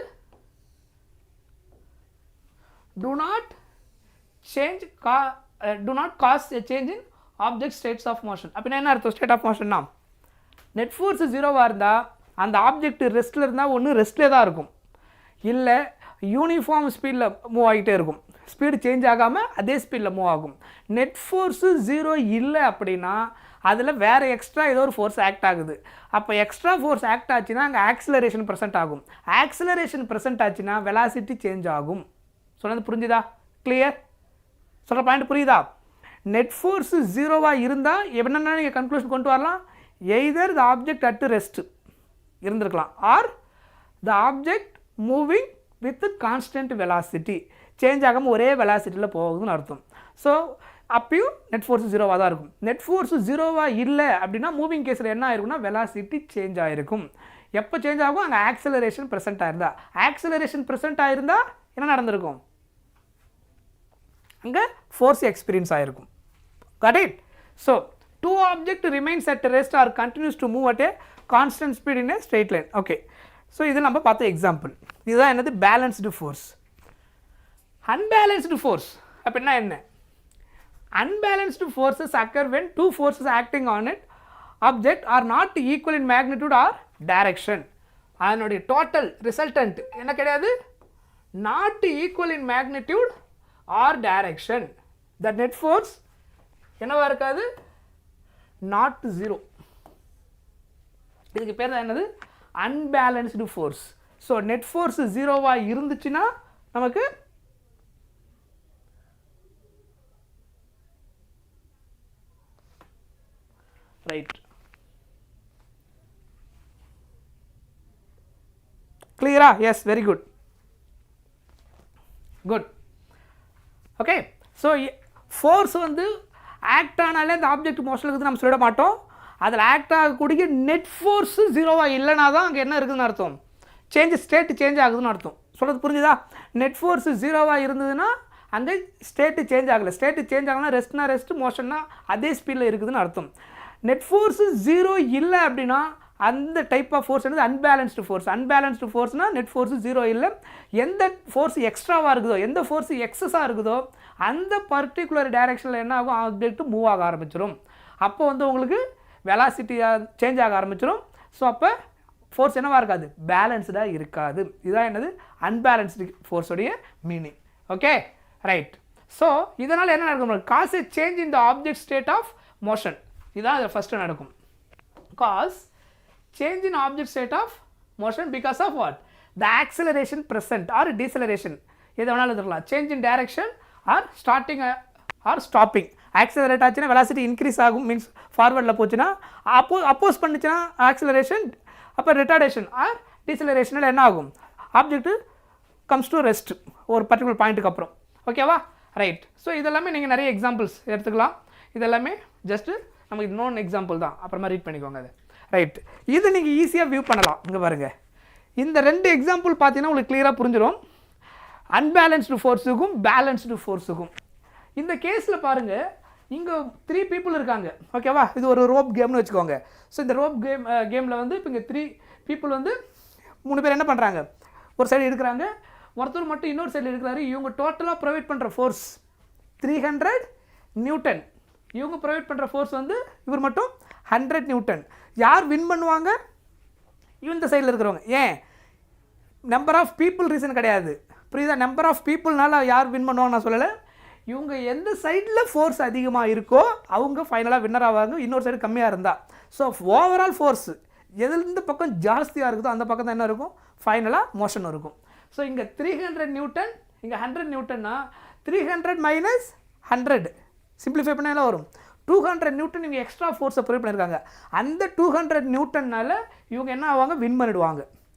do not cause a change in object states of motion. அப்படின்னா என்ன அர்த்தம்? ஸ்டேட் ஆஃப் மோஷன்னா நெட் ஃபோர்ஸ் ஜீரோவாக இருந்தால் அந்த ஆப்ஜெக்ட் ரெஸ்ட்டில் இருந்தால் ஒன்று ரெஸ்ட்லேயே தான் இருக்கும், இல்லை யூனிஃபார்ம் ஸ்பீடில் மூவ் ஆகிட்டே இருக்கும், ஸ்பீடு சேஞ்ச் ஆகாமல் அதே ஸ்பீடில் மூவ் ஆகும். நெட் ஃபோர்ஸு ஜீரோ இல்லை அப்படின்னா அதில் வேறு எக்ஸ்ட்ரா ஏதோ ஒரு ஃபோர்ஸ் ஆக்ட் ஆகுது. அப்போ எக்ஸ்ட்ரா ஃபோர்ஸ் ஆக்ட் ஆச்சுன்னா அங்கே ஆக்சிலரேஷன் ப்ரெசென்ட் ஆகும். ஆக்சிலரேஷன் ப்ரெசென்ட் ஆச்சுன்னா வெலாசிட்டி சேஞ்ச் ஆகும். சொன்னது புரிஞ்சுதா? கிளியர்? சொல்கிற பாயிண்ட் புரியுதா? நெட் ஃபோர்ஸு ஜீரோவாக இருந்தால் என்னென்னா நீங்கள் கன்க்ளூஷன் கொண்டு வரலாம். Either the object at rest இருந்திருக்கலாம், or the object moving with constant velocity, change ஆகாமல் ஒரே வெலாசிட்டியில் போகுதுன்னு அர்த்தம். ஸோ அப்பயும் நெட் ஃபோர்ஸ் ஜீரோவாக தான் இருக்கும். நெட் ஃபோர்ஸ் ஜீரோவாக இல்லை அப்படின்னா மூவிங் கேஸில் என்ன ஆயிருக்குன்னா வெலாசிட்டி சேஞ்ச் ஆகிருக்கும். எப்போ சேஞ்ச் ஆகும்? அங்கே ஆக்சிலரேஷன் ப்ரெசென்ட் ஆயிருந்தா. ஆக்சிலரேஷன் ப்ரெசென்ட் ஆயிருந்தால் என்ன நடந்திருக்கும்? அங்கே ஃபோர்ஸ் எக்ஸ்பீரியன்ஸ் ஆகிருக்கும். Got it? So to object remains at rest or continues to move at a constant speed in a straight line. Okay, so இது நம்ம பார்த்த எக்ஸாம்பிள். இதுதான் என்னது பேலன்ஸ்டு ஃபோர்ஸ். அன்பேலன்ஸ்டு ஃபோர்ஸ் அப்படின்னா என்ன? Unbalanced forces occur when two forces acting on it object are not equal in magnitude or direction. அதனுடைய total resultant என்ன கிடையாது? Not equal in magnitude or direction. The net force என்னவா இருக்காது? Not zero. இதுக்கு பேர் தான் என்னது? Unbalanced force. So net force ஜீரோவாக இருந்துச்சுன்னா நமக்கு ரைட். கிளியரா? Yes, very good. Good. Okay, so force வந்து ஆக்ட் ஆனாலே அந்த ஆப்ஜெக்ட் மோஷனில் இருக்குது நம்ம சொல்லிட மாட்டோம். அதில் ஆக்ட் ஆகக்கூடிய நெட் ஃபோர்ஸு ஜீரோவாக இல்லைனா தான் அங்கே என்ன இருக்குதுன்னு அர்த்தம்? ஸ்டேட்டு சேஞ்ச் ஆகுதுன்னு அர்த்தம். சொல்கிறது புரிஞ்சுதா? நெட் ஃபோர்ஸு ஜீரோவாக இருந்ததுன்னா அங்கே ஸ்டேட்டு சேஞ்ச் ஆகலை. ஸ்டேட்டு சேஞ்ச் ஆகலைன்னா ரெஸ்ட்னா ரெஸ்ட், மோஷன்னா அதே ஸ்பீடில் இருக்குதுன்னு அர்த்தம். நெட் ஃபோர்ஸு ஜீரோ இல்லை அப்படின்னா அந்த டைப் ஆஃப் ஃபோர்ஸ் வந்து அன்பேலன்ஸ்டு ஃபோர்ஸ். அன்பேலன்ஸ்டு ஃபோர்ஸ்னால் நெட் ஃபோர்ஸு ஜீரோ இல்லை. எந்த ஃபோர்ஸ் எக்ஸ்ட்ராவாக இருக்குதோ, எந்த ஃபோர்ஸ் எக்ஸஸாக இருக்குதோ அந்த பர்டிகுலர் டைரெக்ஷனில் என்ன ஆகும்? ஆப்ஜெக்ட் மூவ் ஆக ஆரம்பிச்சிடும். அப்போ வந்து உங்களுக்கு வெலாசிட்டியாக சேஞ்ச் ஆக ஆரம்பிச்சிடும். ஸோ அப்போ ஃபோர்ஸ் என்னவாக இருக்காது? பேலன்ஸ்டாக இருக்காது. இதுதான் என்னது? அன்பேலன்ஸ்டு ஃபோர்ஸோடைய மீனிங். Okay, right. ஸோ இதனால் என்ன நடக்கும்? Cause a change in the object state of motion. இதுதான் அதில் ஃபஸ்ட்டு நடக்கும். Cause change in object state of motion because of what? The acceleration present or deceleration, எது வேணாலும் இருக்கலாம். Change in direction or starting or stopping. Accelerate ஆச்சுன்னா velocity increase ஆகும், means ஃபார்வர்டில் போச்சுன்னா. அப்போஸ் பண்ணிச்சுன்னா ஆக்சிலரேஷன், அப்போ ரிட்டார்டேஷன் ஆர் டீசலரேஷனில் என்ன ஆகும்? ஆப்ஜெக்ட் கம்ஸ் டு ரெஸ்ட் ஒரு பர்டிகுலர் பாயிண்ட்டுக்கு அப்புறம். ஓகேவா? ரைட். ஸோ இதெல்லாமே நீங்கள் நிறைய எக்ஸாம்பிள்ஸ் எடுத்துக்கலாம். இதெல்லாமே ஜஸ்ட்டு நமக்கு இன்னொன்று எக்ஸாம்பிள் தான், அப்புறமா ரீட் பண்ணிக்கோங்க அது. ரைட். இது நீங்கள் ஈஸியாக வியூ பண்ணலாம். இங்கே பாருங்கள், இந்த ரெண்டு எக்ஸாம்பிள் பார்த்தீங்கன்னா உங்களுக்கு கிளியராக புரிஞ்சிடும். அன்பேலன்ஸ்டு ஃபோர்ஸுக்கும் பேலன்ஸ்டு ஃபோர்ஸுக்கும். இந்த கேஸில் பாருங்கள், இங்கே 3 people இருக்காங்க. ஓகேவா? இது ஒரு ரோப் கேம்னு வச்சுக்கோங்க. ஸோ இந்த ரோப் கேமில் வந்து இப்போ இங்கே 3 people வந்து 3 பேர் என்ன பண்ணுறாங்க? ஒரு சைடு எடுக்கிறாங்க, ஒருத்தர் மட்டும் இன்னொரு சைடு எடுக்கிறாரு. இவங்க டோட்டலாக ப்ரொவைட் பண்ணுற ஃபோர்ஸ் 300 நியூட்டன். இவங்க ப்ரொவைட் பண்ணுற ஃபோர்ஸ் வந்து இவர் மட்டும் 100 நியூட்டன். யார் வின் பண்ணுவாங்க? இந்த சைடில் இருக்கிறவங்க. ஏன்? நம்பர் ஆஃப் பீப்புள் ரீசன் கிடையாது. புரியுதா? நம்பர் ஆஃப் பீப்புள்னால யார் வின் பண்ணுவாங்க நான் சொல்லலை. இவங்க எந்த சைடில் ஃபோர்ஸ் அதிகமாக இருக்கோ அவங்க ஃபைனலாக வின்னர் ஆவாங்க, இன்னொரு சைடு கம்மியாக இருந்தால். ஸோ ஓவரால் ஃபோர்ஸ் எந்த பக்கம் ஜாஸ்தியாக இருக்குதோ அந்த பக்கம் தான் என்ன இருக்கும்? ஃபைனலாக மோஷன் இருக்கும். ஸோ இங்கே 300 நியூட்டன், இங்கே 100 நியூட்டன்னா 300 மைனஸ் 100 சிம்பிளிஃபை பண்ண என்ன வரும்? 200 நியூட்டன் இவங்க எக்ஸ்ட்ரா ஃபோர்ஸை ப்ரொவைட் பண்ணியிருக்காங்க. அந்த 200 நியூட்டன்னால இவங்க என்ன ஆவாங்க? வின் பண்ணிடுவாங்க.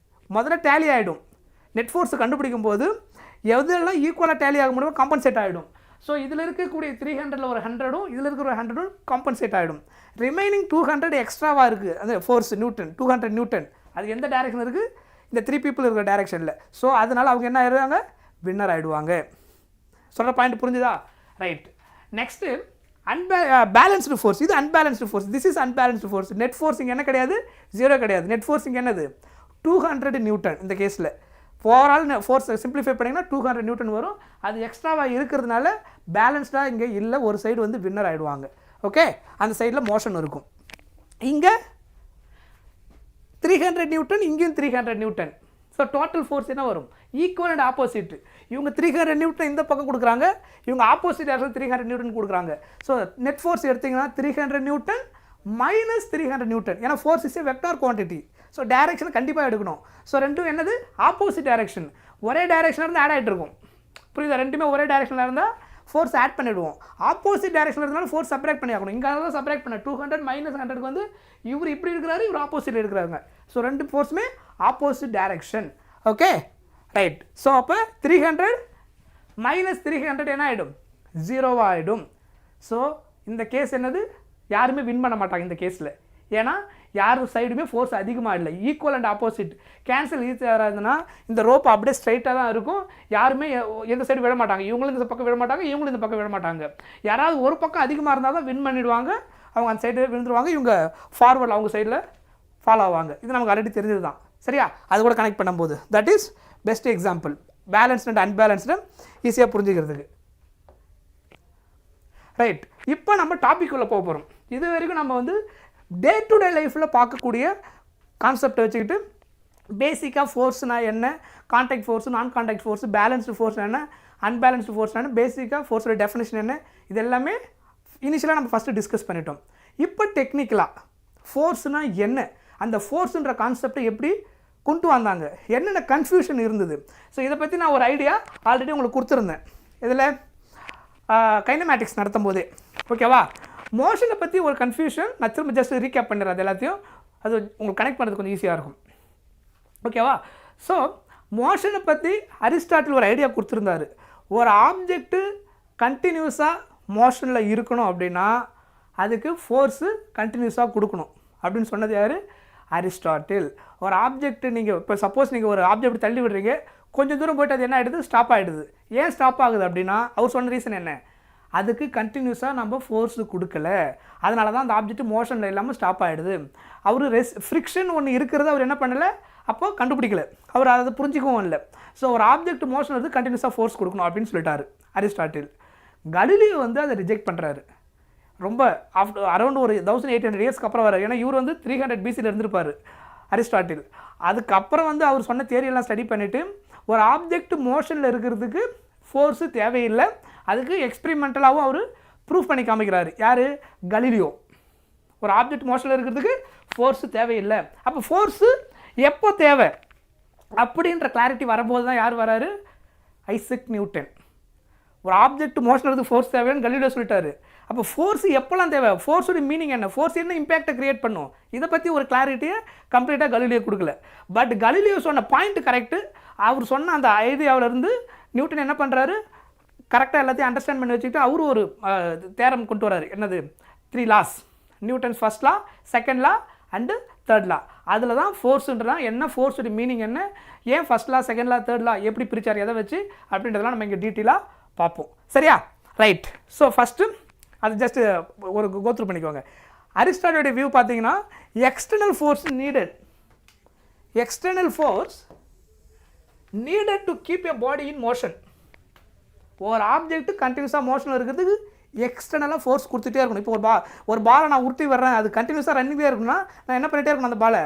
முதல்ல டேலி ஆகிடும். நெட் ஃபோர்ஸை கண்டுபிடிக்கும் போது எதெல்லாம் ஈக்குவலாக டேலி ஆக முடியுமோ காம்பன்சேட் ஆகிடும். ஸோ இதில் இருக்கக்கூடிய 300ல் ஒரு 100ம் இதில் இருக்கிற ஒரு 100ம் காம்பன்சேட் ஆகிடும். ரிமைனிங் 200 எக்ஸ்ட்ராவாக இருக்குது அந்த ஃபோர்ஸ் நியூட்டன் 200 நியூட்டன். அது எந்த டைரெக்ஷன் இருக்குது? இந்த 3 people இருக்கிற டைரெக்ஷனில். ஸோ அதனால் அவங்க என்ன ஆயிடுவாங்க? வின்னர் ஆகிடுவாங்க. சொல்கிற பாயிண்ட் புரிஞ்சுதா? ரைட். Next balanced force. இது unbalanced force. This is unbalanced force. Net forcing என்ன கிடையாது? 0 கிடையாது. நெட் ஃபோர்ஸிங் என்னது? 200 நியூட்டன். இந்த கேஸில் ஓவரால் ஃபோர்ஸ் சிம்பிளிஃபை பண்ணிங்கன்னா 200 நியூட்டன் வரும். அது எக்ஸ்ட்ராவாக இருக்கிறதுனால பேலன்ஸ்டாக இங்கே இல்லை, ஒரு சைடு வந்து வின்னர் ஆகிடுவாங்க. ஓகே, அந்த சைடில் மோஷன் இருக்கும். இங்கே 300 நியூட்டன், இங்கேயும் 300 நியூட்டன். ஸோ டோட்டல் ஃபோர்ஸ் என்ன வரும்? Equal and opposite. இவங்க 300 நியூட்டன் இந்த பக்கம் கொடுக்குறாங்க, இவங்க ஆப்போசிட் இடத்துல 300 நியூட்டன் கொடுக்குறாங்க. ஸோ நெட் ஃபோர்ஸ் எடுத்திங்கன்னா 300 நியூட்டன் மைனஸ் 300 நியூட்டன். ஏன்னா force is a vector quantity. So direction கண்டிப்பாக எடுக்கணும். ஸோ ரெண்டும் என்னது? Opposite direction. ஒரே டைரெக்ஷனில் இருந்து ஆட் ஆகிட்டு இருக்கும். புரியுதா? ரெண்டுமே ஒரே டைரெக்ஷனில் இருந்தால் ஃபோர்ஸ் ஆட் பண்ணிவிடுவோம். ஆப்போசிட் டைரெக்ஷனில் இருந்தாலும் ஃபோர்ஸ் செப்பரேட் பண்ணி ஆகணும். இங்கே தான் செப்பரேட் பண்ண 200 மைனஸ் 100க்கு வந்து இவர் இப்படி இருக்கிறாரு, இவர் ஆப்போசிட் இருக்கிறாங்க. ஸோ ரெண்டு ஃபோர்ஸுமே opposite direction. Okay, right. So அப்போ 300 மைனஸ் 300 என்ன ஆகிடும்? 0 ஆகிடும். ஸோ இந்த கேஸ் என்னது? யாருமே வின் பண்ண மாட்டாங்க இந்த கேஸில். ஏன்னா யார் சைடுமே ஃபோர்ஸ் அதிகமாக இல்லை, ஈக்குவல் அண்ட் ஆப்போசிட். கேன்சல் ஈஸியாக இருந்ததுன்னா இந்த ரோப் அப்படியே ஸ்ட்ரைட்டாக தான் இருக்கும். யாருமே எந்த சைடு விட மாட்டாங்க. இவங்களும் இந்த பக்கம் விட மாட்டாங்க, இவங்களும் இந்த பக்கம் விட மாட்டாங்க. யாராவது ஒரு பக்கம் அதிகமாக இருந்தால் தான் வின் பண்ணிவிடுவாங்க. அவங்க அந்த சைடு விழுந்துருவாங்க, இவங்க ஃபார்வர்டில் அவங்க சைடில் ஃபாலோ ஆவாங்க. இது நமக்கு ஆல்ரெடி தெரிஞ்சது தான். சரியா? அது கூட கனெக்ட் பண்ணும்போது that is best example. Balanced and unbalanced ஈஸியாக புரிஞ்சுக்கிறதுக்கு. ரைட். இப்போ நம்ம டாபிக் உள்ள போக போகிறோம். இது வரைக்கும் நம்ம வந்து டே டு டே லைஃப்பில் பார்க்கக்கூடிய கான்செப்டை வச்சுக்கிட்டு பேசிக்காக ஃபோர்ஸ்னா என்ன, கான்டாக்ட் ஃபோர்ஸு, நான் கான்டாக்ட் ஃபோர்ஸு, பேலன்ஸ்டு ஃபோர்ஸ் என்ன, அன்பேலன்ஸ்டு ஃபோர்ஸ் என்ன, பேசிக்காக ஃபோர்ஸோட டெஃபினேஷன் என்ன, இது எல்லாமே இனிஷியலாக நம்ம ஃபஸ்ட்டு டிஸ்கஸ் பண்ணிட்டோம். இப்போ டெக்னிக்கலாக ஃபோர்ஸ்னால் என்ன, அந்த ஃபோர்ஸுன்ற கான்செப்டை எப்படி கொண்டு வந்தாங்க, என்னென்ன கன்ஃபியூஷன் இருந்தது. ஸோ இதை பற்றி நான் ஒரு ஐடியா ஆல்ரெடி உங்களுக்கு கொடுத்துருந்தேன் இதில் கைனமேட்டிக்ஸ் நடத்தும் போதே. ஓகேவா? மோஷனை பற்றி ஒரு கன்ஃபியூஷன் நான் திரும்ப ஜஸ்ட் ரீகேப் பண்ணிடுறேன். அது எல்லாத்தையும் அது உங்களுக்கு கனெக்ட் பண்ணுறது கொஞ்சம் ஈஸியாக இருக்கும். ஓகேவா? ஸோ மோஷனை பற்றி அரிஸ்டாட்டில் ஒரு ஐடியா கொடுத்துருந்தாரு. ஒரு ஆப்ஜெக்ட்டு கண்டினியூஸாக மோஷனில் இருக்கணும் அப்படின்னா அதுக்கு ஃபோர்ஸு கண்டினியூஸாக கொடுக்கணும் அப்படின்னு சொன்னது யார்? அரிஸ்டாட்டில். ஒரு ஆப்ஜெக்ட் நீங்கள் இப்போ சப்போஸ் நீங்கள் ஒரு ஆப்ஜெக்ட் தள்ளி விடுறீங்க, கொஞ்சம் தூரம் போய்ட்டு அது என்ன ஆகிடுது? ஸ்டாப் ஆகிடுது. ஏன் ஸ்டாப் ஆகுது அப்படின்னா அவர் சொன்ன ரீசன் என்ன? அதுக்கு கண்டினியூஸாக நம்ம ஃபோர்ஸு கொடுக்கல, அதனால தான் அந்த ஆப்ஜெக்ட் மோஷனில் இல்லாமல் ஸ்டாப் ஆகிடுது. அவர் ஃப்ரிக்ஷன் ஒன்று இருக்கிறது அவர் என்ன பண்ணலை, அப்போ கண்டுபிடிக்கல, அவர் அதை புரிஞ்சிக்கவும் இல்லை. ஸோ ஒரு ஆப்ஜெக்ட் மோஷன் வந்து கண்டினியூஸாக ஃபோர்ஸ் கொடுக்கணும் அப்படின்னு சொல்லிட்டாரு அரிஸ்டாட்டில். கலீலியோ வந்து அதை ரிஜெக்ட் பண்ணுறாரு. ரொம்ப அரௌண்ட் ஒரு 1800 இயர்ஸ்க்கு அப்புறம் வர. ஏன்னா இவர் வந்து 300 BCயில் இருந்திருப்பார் அரிஸ்டாட்டில். அதுக்கப்புறம் வந்து அவர் சொன்ன தியரியெல்லாம் ஸ்டடி பண்ணிவிட்டு ஒரு ஆப்ஜெக்ட் மோஷனில் இருக்கிறதுக்கு ஃபோர்ஸு தேவையில்லை, அதுக்கு எக்ஸ்பெரிமெண்டலாகவும் அவர் ப்ரூஃப் பண்ணி காமிக்கிறாரு. யார்? கலீலியோ. ஒரு ஆப்ஜெக்ட் மோஷனில் இருக்கிறதுக்கு ஃபோர்ஸு தேவையில்லை, அப்போ ஃபோர்ஸு எப்போ தேவை அப்படின்ற கிளாரிட்டி வரும்போது தான் யார் வராரு? Isaac Newton. ஒரு ஆப்ஜெக்ட் மோஷன் இருக்குது, ஃபோர்ஸ் தேவைன்னு கலீலியோ சொல்லிட்டாரு. அப்போ ஃபோர்ஸ் எப்போல்லாம் தேவை, ஃபோர்ஸோட மீனிங் என்ன, ஃபோர்ஸ் என்ன இம்பேக்டை கிரியேட் பண்ணும், இதை பற்றி ஒரு கிளாரிட்டியை கம்ப்ளீட்டாக கலீலியோ கொடுக்கல. பட் கலீலியோ சொன்ன பாயிண்ட் கரெக்டு. அவர் சொன்ன அந்த ஐடியாவிலேருந்து நியூட்டன் என்ன பண்ணுறாரு, கரெக்டாக எல்லாத்தையும் அண்டர்ஸ்டாண்ட் பண்ணி வச்சுக்கிட்டு அவரு ஒரு தேரம் கொண்டு வராரு. என்னது? 3 laws. Newton's first law, second law and third law. அதில் தான் ஃபோர்ஸுன்றா என்ன, ஃபோர்ஸோட மீனிங் என்ன, ஏன் first law, second law, third law எப்படி பிரிச்சார், எதை வச்சு அப்படின்றதெல்லாம் நம்ம இங்கே டீட்டெயிலாக பார்ப்போம். சரியா? ரைட். ஸோ ஃபஸ்ட்டு அது ஜஸ்ட்டு ஒரு கோத்ரூ பண்ணிக்கோங்க. அரிஸ்டாட்டிலோட வியூ பார்த்தீங்கன்னா external force needed. External force needed to keep a body in motion. ஒரு ஆப்ஜெக்ட் கண்டினியூஸாக மோஷனில் இருக்கிறதுக்கு எக்ஸ்டர்னலாக ஃபோர்ஸ் கொடுத்துட்டே இருக்கணும். இப்போ ஒரு பாலை நான் உருட்டி வர்றேன், அது கண்டினியூஸாக ரன்னிங்கே இருக்குன்னா நான் என்ன பண்ணிகிட்டே இருக்கணும், அந்த பாலை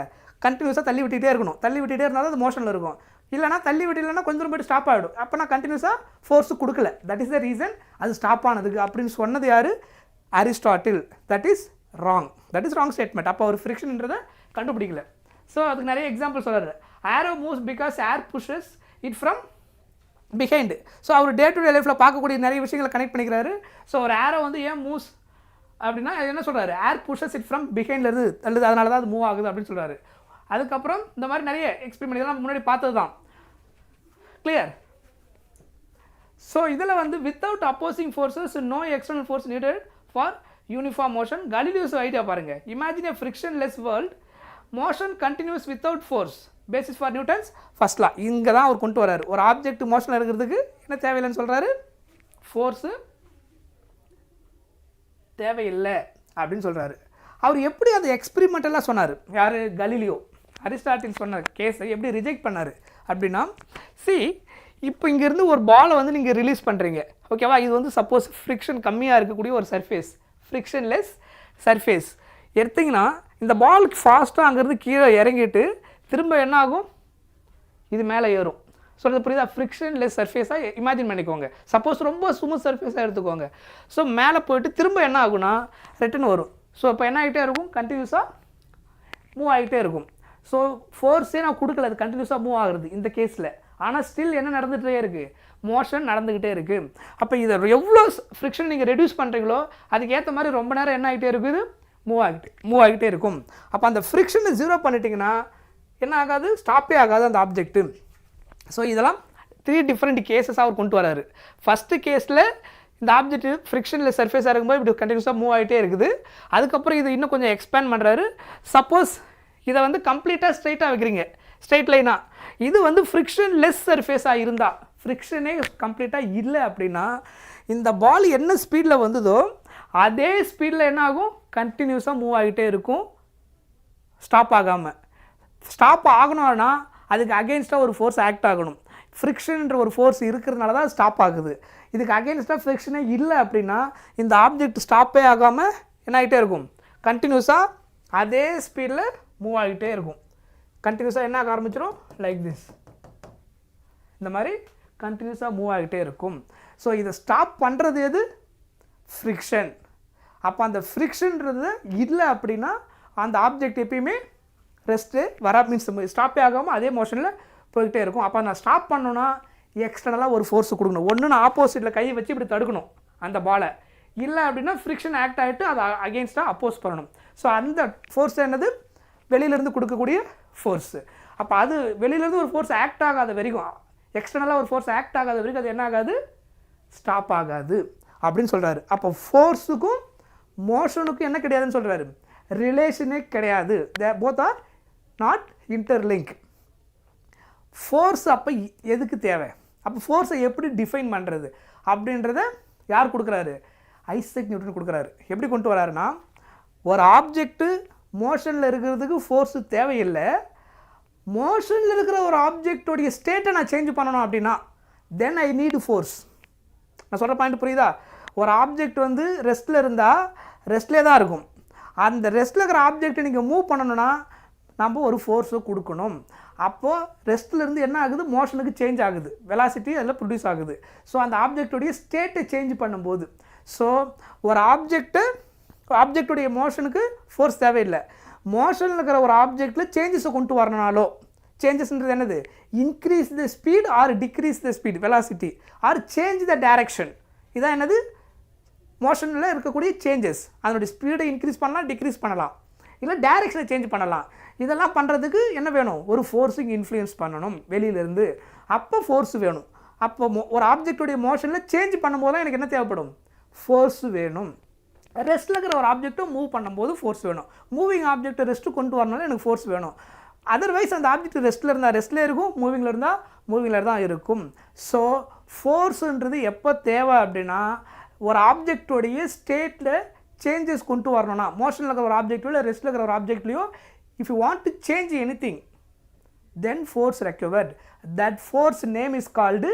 கண்டினியூஸாக தள்ளி விட்டுகிட்டே இருக்கணும். தள்ளி விட்டுகிட்டே இருந்தாலும் அது மோஷனில் இருக்கும். இல்லைனா தள்ளி விட்டுலன்னா கொஞ்சம் தூரம் போய்ட்டு ஸ்டாப் ஆகிடும். அப்போ நான் கண்டினியூஸாக ஃபோர்ஸு கொடுக்கல, தட் இஸ் த ரீசன் அது ஸ்டாப் ஆனதுக்கு அப்படின்னு சொன்னது யார்? Aristotle. That is wrong. That is wrong statement. அப்போ அவர் ஃப்ரிக்ஷன்ன்றதை கண்டுபிடிக்கல. ஸோ அதுக்கு நிறைய எக்ஸாம்பிள் சொல்கிறாரு. Arrow moves because air pushes it from behind. So அவர் டே டு டே லைஃப்பில் பார்க்கக்கூடிய நிறைய விஷயங்களை கனெக்ட் பண்ணிக்கிறாரு. ஸோ ஒரு ஏரோ வந்து ஏன் மூவ்ஸ் அப்படின்னா என்ன சொல்கிறாரு, ஏர் புஷஸ் இட் ஃப்ரம் பிஹைண்டில் இருந்து அல்லது அதனால தான் அது மூவ் ஆகுது அப்படின்னு சொல்கிறாரு. அதுக்கப்புறம் இந்த மாதிரி நிறைய எக்ஸ்பெரிமெண்ட் இதெல்லாம் முன்னாடி பார்த்தது தான். கிளியர்? ஸோ இதில் வந்து without opposing forces no external force needed for uniform motion. Galileo's idea பாருங்கள். Imagine a frictionless world, motion continues without force, basis for Newton's first law. இங்கே தான் அவர் கொண்டு வர்றாரு. ஒரு ஆப்ஜெக்ட் மோஷனில் இருக்கிறதுக்கு என்ன தேவையில்லைன்னு சொல்கிறாரு, ஃபோர்ஸு தேவையில்லை அப்படின்னு சொல்கிறாரு. அவர் எப்படி அந்த எக்ஸ்பிரிமெண்டெல்லாம் சொன்னார், யார், கலீலியோ. அரிஸ்டாட்டில் சொன்ன கேஸை எப்படி ரிஜெக்ட் பண்ணார் அப்படின்னா, இப்போ இங்கேருந்து ஒரு பாலை வந்து நீங்கள் ரிலீஸ் பண்ணுறீங்க, ஓகேவா. இது வந்து சப்போஸ் ஃப்ரிக்ஷன் கம்மியாக இருக்கக்கூடிய ஒரு சர்ஃபேஸ், ஃப்ரிக்ஷன்லெஸ் சர்ஃபேஸ் எடுத்திங்கன்னா இந்த பாலுக்கு ஃபாஸ்ட்டாக அங்கேருந்து கீழே இறங்கிட்டு திரும்ப என்ன ஆகும், இது மேலே ஏறும். சொல்கிறது புரியுதா? ஃப்ரிக்ஷன்லெஸ் சர்ஃபேஸாக இமேஜின் பண்ணிக்கோங்க. சப்போஸ் ரொம்ப ஸ்மூத் சர்ஃபேஸாக எடுத்துக்கோங்க. ஸோ மேலே போயிட்டு திரும்ப என்ன ஆகும்னா ரிட்டன் வரும். ஸோ இப்போ என்ன ஆகிட்டே இருக்கும், கண்டினியூஸாக மூவ் ஆகிட்டே இருக்கும். ஸோ ஃபோர்ஸே நான் கொடுக்கல, அது கண்டினியூஸாக மூவ் ஆகுறது இந்த கேஸில். ஆனால் ஸ்டில் என்ன நடந்துகிட்டே இருக்குது, மோஷன் நடந்துக்கிட்டே இருக்குது. அப்போ இதை எவ்வளோ ஃப்ரிக்ஷன் நீங்கள் ரெடியூஸ் பண்ணுறீங்களோ அதுக்கு ஏற்ற மாதிரி ரொம்ப நேரம் என்ன ஆகிட்டே இருக்குது, மூவ் ஆகிட்டே இருக்கும். அப்போ அந்த ஃப்ரிக்ஷனை ஜீரோ பண்ணிட்டீங்கன்னா என்ன ஆகாது, ஸ்டாப்பே ஆகாது அந்த ஆப்ஜெக்ட்டு. ஸோ இதெல்லாம் 3 டிஃப்ரெண்ட் கேஸஸ் அவர் கொண்டு வராரு. ஃபஸ்ட்டு கேஸில் இந்த ஆப்ஜெக்ட் ஃப்ரிக்ஷனில் சர்ஃபேஸாக இருக்கும்போது இப்படி கண்டினியூஸாக மூவ் ஆகிட்டே இருக்குது. அதுக்கப்புறம் இது இன்னும் கொஞ்சம் எக்ஸ்பேண்ட் பண்ணுறாரு. சப்போஸ் இதை வந்து கம்ப்ளீட்டாக ஸ்ட்ரைட்டாக வைக்கிறீங்க, ஸ்ட்ரைட் லைனாக, இது வந்து ஃப்ரிக்ஷன் லெஸ் சர்ஃபேஸாக இருந்தால், ஃப்ரிக்ஷனே கம்ப்ளீட்டாக இல்லை அப்படின்னா இந்த பால் என்ன ஸ்பீடில் வந்ததோ அதே ஸ்பீடில் என்ன ஆகும், கண்டினியூஸாக மூவ் ஆகிட்டே இருக்கும், ஸ்டாப் ஆகாமல். ஸ்டாப் ஆகணும்னா அதுக்கு அகெயின்ஸ்டாக ஒரு ஃபோர்ஸ் ஆக்ட் ஆகணும். ஃப்ரிக்ஷன்ன்ற ஒரு ஃபோர்ஸ் இருக்கிறதுனால தான் ஸ்டாப் ஆகுது. இதுக்கு அகெயின்ஸ்டாக ஃப்ரிக்ஷனே இல்லை அப்படின்னா இந்த ஆப்ஜெக்ட் ஸ்டாப்பே ஆகாமல் என்ன ஆகிட்டே இருக்கும், கண்டினியூஸாக அதே ஸ்பீடில் மூவ் ஆகிட்டே இருக்கும். கண்டினியூஸாக என்ன ஆக ஆரம்பிச்சிடும், லைக் திஸ், இந்த மாதிரி கண்டினியூஸாக மூவ் ஆகிட்டே இருக்கும். ஸோ இதை ஸ்டாப் பண்ணுறது எது, ஃப்ரிக்ஷன். அப்போ அந்த ஃப்ரிக்ஷன்றது இல்லை அப்படின்னா அந்த ஆப்ஜெக்ட் எப்பயுமே ரெஸ்ட்டு மீன்ஸ் ஸ்டாப்பே ஆகாமல் அதே மோஷனில் போய்கிட்டே இருக்கும். அப்போ நான் ஸ்டாப் பண்ணணுன்னா எக்ஸ்டர்னலாக ஒரு ஃபோர்ஸ் கொடுக்கணும். ஒன்று நான் ஆப்போசிட்டில் கையை வச்சு இப்படி தடுக்கணும் அந்த பாலை, இல்லை அப்படின்னா ஃப்ரிக்ஷன் ஆக்ட் ஆகிட்டு அதை அகெயின்ஸ்டாக அப்போஸ் பண்ணணும். ஸோ அந்த ஃபோர்ஸ் என்னது, வெளியிலேருந்து கொடுக்கக்கூடிய ஃபோர்ஸு. அப்போ அது வெளியிலேருந்து ஒரு ஃபோர்ஸ் ஆக்ட் ஆகாத வரைக்கும், எக்ஸ்டர்னலாக ஒரு ஃபோர்ஸ் ஆக்ட் ஆகாத வரைக்கும் அது என்ன ஆகாது, ஸ்டாப் ஆகாது அப்படின்னு சொல்கிறாரு. அப்போ ஃபோர்ஸுக்கும் மோஷனுக்கும் என்ன கிடையாதுன்னு சொல்கிறாரு, ரிலேஷனே கிடையாது. Both are not interlink. Force அப்போ எதுக்கு தேவை, அப்போ ஃபோர்ஸை எப்படி டிஃபைன் பண்ணுறது அப்படின்றத யார் கொடுக்குறாரு, ஐசக் நியூட்டன் கொடுக்குறாரு. எப்படி கொண்டு வராருன்னா, ஒரு ஆப்ஜெக்ட்டு மோஷனில் இருக்கிறதுக்கு ஃபோர்ஸு தேவையில்லை, மோஷனில் இருக்கிற ஒரு ஆப்ஜெக்டோடைய ஸ்டேட்டை நான் சேஞ்ச் பண்ணணும் அப்படின்னா தென் ஐ நீடு ஃபோர்ஸ். நான் சொல்கிற பாயிண்ட் புரியுதா? ஒரு ஆப்ஜெக்ட் வந்து ரெஸ்ட்டில் இருந்தால் ரெஸ்ட்லே தான் இருக்கும். அந்த ரெஸ்ட்டில் இருக்கிற ஆப்ஜெக்டை நீங்கள் மூவ் பண்ணணுன்னா நம்ம ஒரு ஃபோர்ஸை கொடுக்கணும். அப்போது ரெஸ்ட்லேருந்து என்ன ஆகுது, மோஷனுக்கு சேஞ்ச் ஆகுது, வெலாசிட்டி அதில் ப்ரொடியூஸ் ஆகுது. ஸோ அந்த ஆப்ஜெக்டோடைய ஸ்டேட்டை சேஞ்ச் பண்ணும்போது, ஸோ ஒரு ஆப்ஜெக்டுடைய மோஷனுக்கு ஃபோர்ஸ் தேவையில்லை. மோஷனில் இருக்கிற ஒரு ஆப்ஜெக்டில் சேஞ்சஸை கொண்டு வரணுனாலோ, சேஞ்சஸ்ன்றது என்னது, increase the speed R degrees the speed velocity R change the direction, இதான் என்னது மோஷனில் இருக்கக்கூடிய சேஞ்சஸ். அதனுடைய ஸ்பீடை இன்க்ரீஸ் பண்ணலாம், டிக்ரீஸ் பண்ணலாம், இல்லை டைரக்ஷனை சேஞ்ச் பண்ணலாம். இதெல்லாம் பண்ணுறதுக்கு என்ன வேணும், ஒரு ஃபோர்ஸுக்கு இன்ஃப்ளூயன்ஸ் பண்ணணும் வெளியிலேருந்து, அப்போ ஃபோர்ஸ் வேணும். அப்போ ஒரு ஆப்ஜெக்டுடைய மோஷனில் சேஞ்ச் பண்ணும்போது தான் எனக்கு என்ன தேவைப்படும், ஃபோர்ஸ் வேணும். ரெஸ்ட்டில் இருக்கிற ஒரு ஆப்ஜெக்ட்டை மூவ் பண்ணும்போது ஃபோர்ஸ் வேணும். மூவிங் ஆப்ஜெக்ட்டை ரெஸ்ட்டு கொண்டு வரனால எனக்கு ஃபோர்ஸ் வேணும். அதர்வைஸ் அந்த ஆப்ஜெக்ட் ரெஸ்ட்டில் இருந்தால் ரெஸ்ட்டில் இருக்கும், மூவிங்கில் இருந்தால் மூவிங்கில் தான் இருக்கும். ஸோ ஃபோர்ஸுன்றது எப்போ தேவை அப்படின்னா, ஒரு ஆப்ஜெக்டோடைய ஸ்டேட்டில் சேஞ்சஸ் கொண்டு வரணும்னா, மோஷனில் இருக்கிற ஒரு ஆப்ஜெக்ட்லையோ இல்லை ரெஸ்ட்டில் இருக்கிற ஒரு ஆப்ஜெக்ட்லையோ, if you want to change anything then force required. That force name is called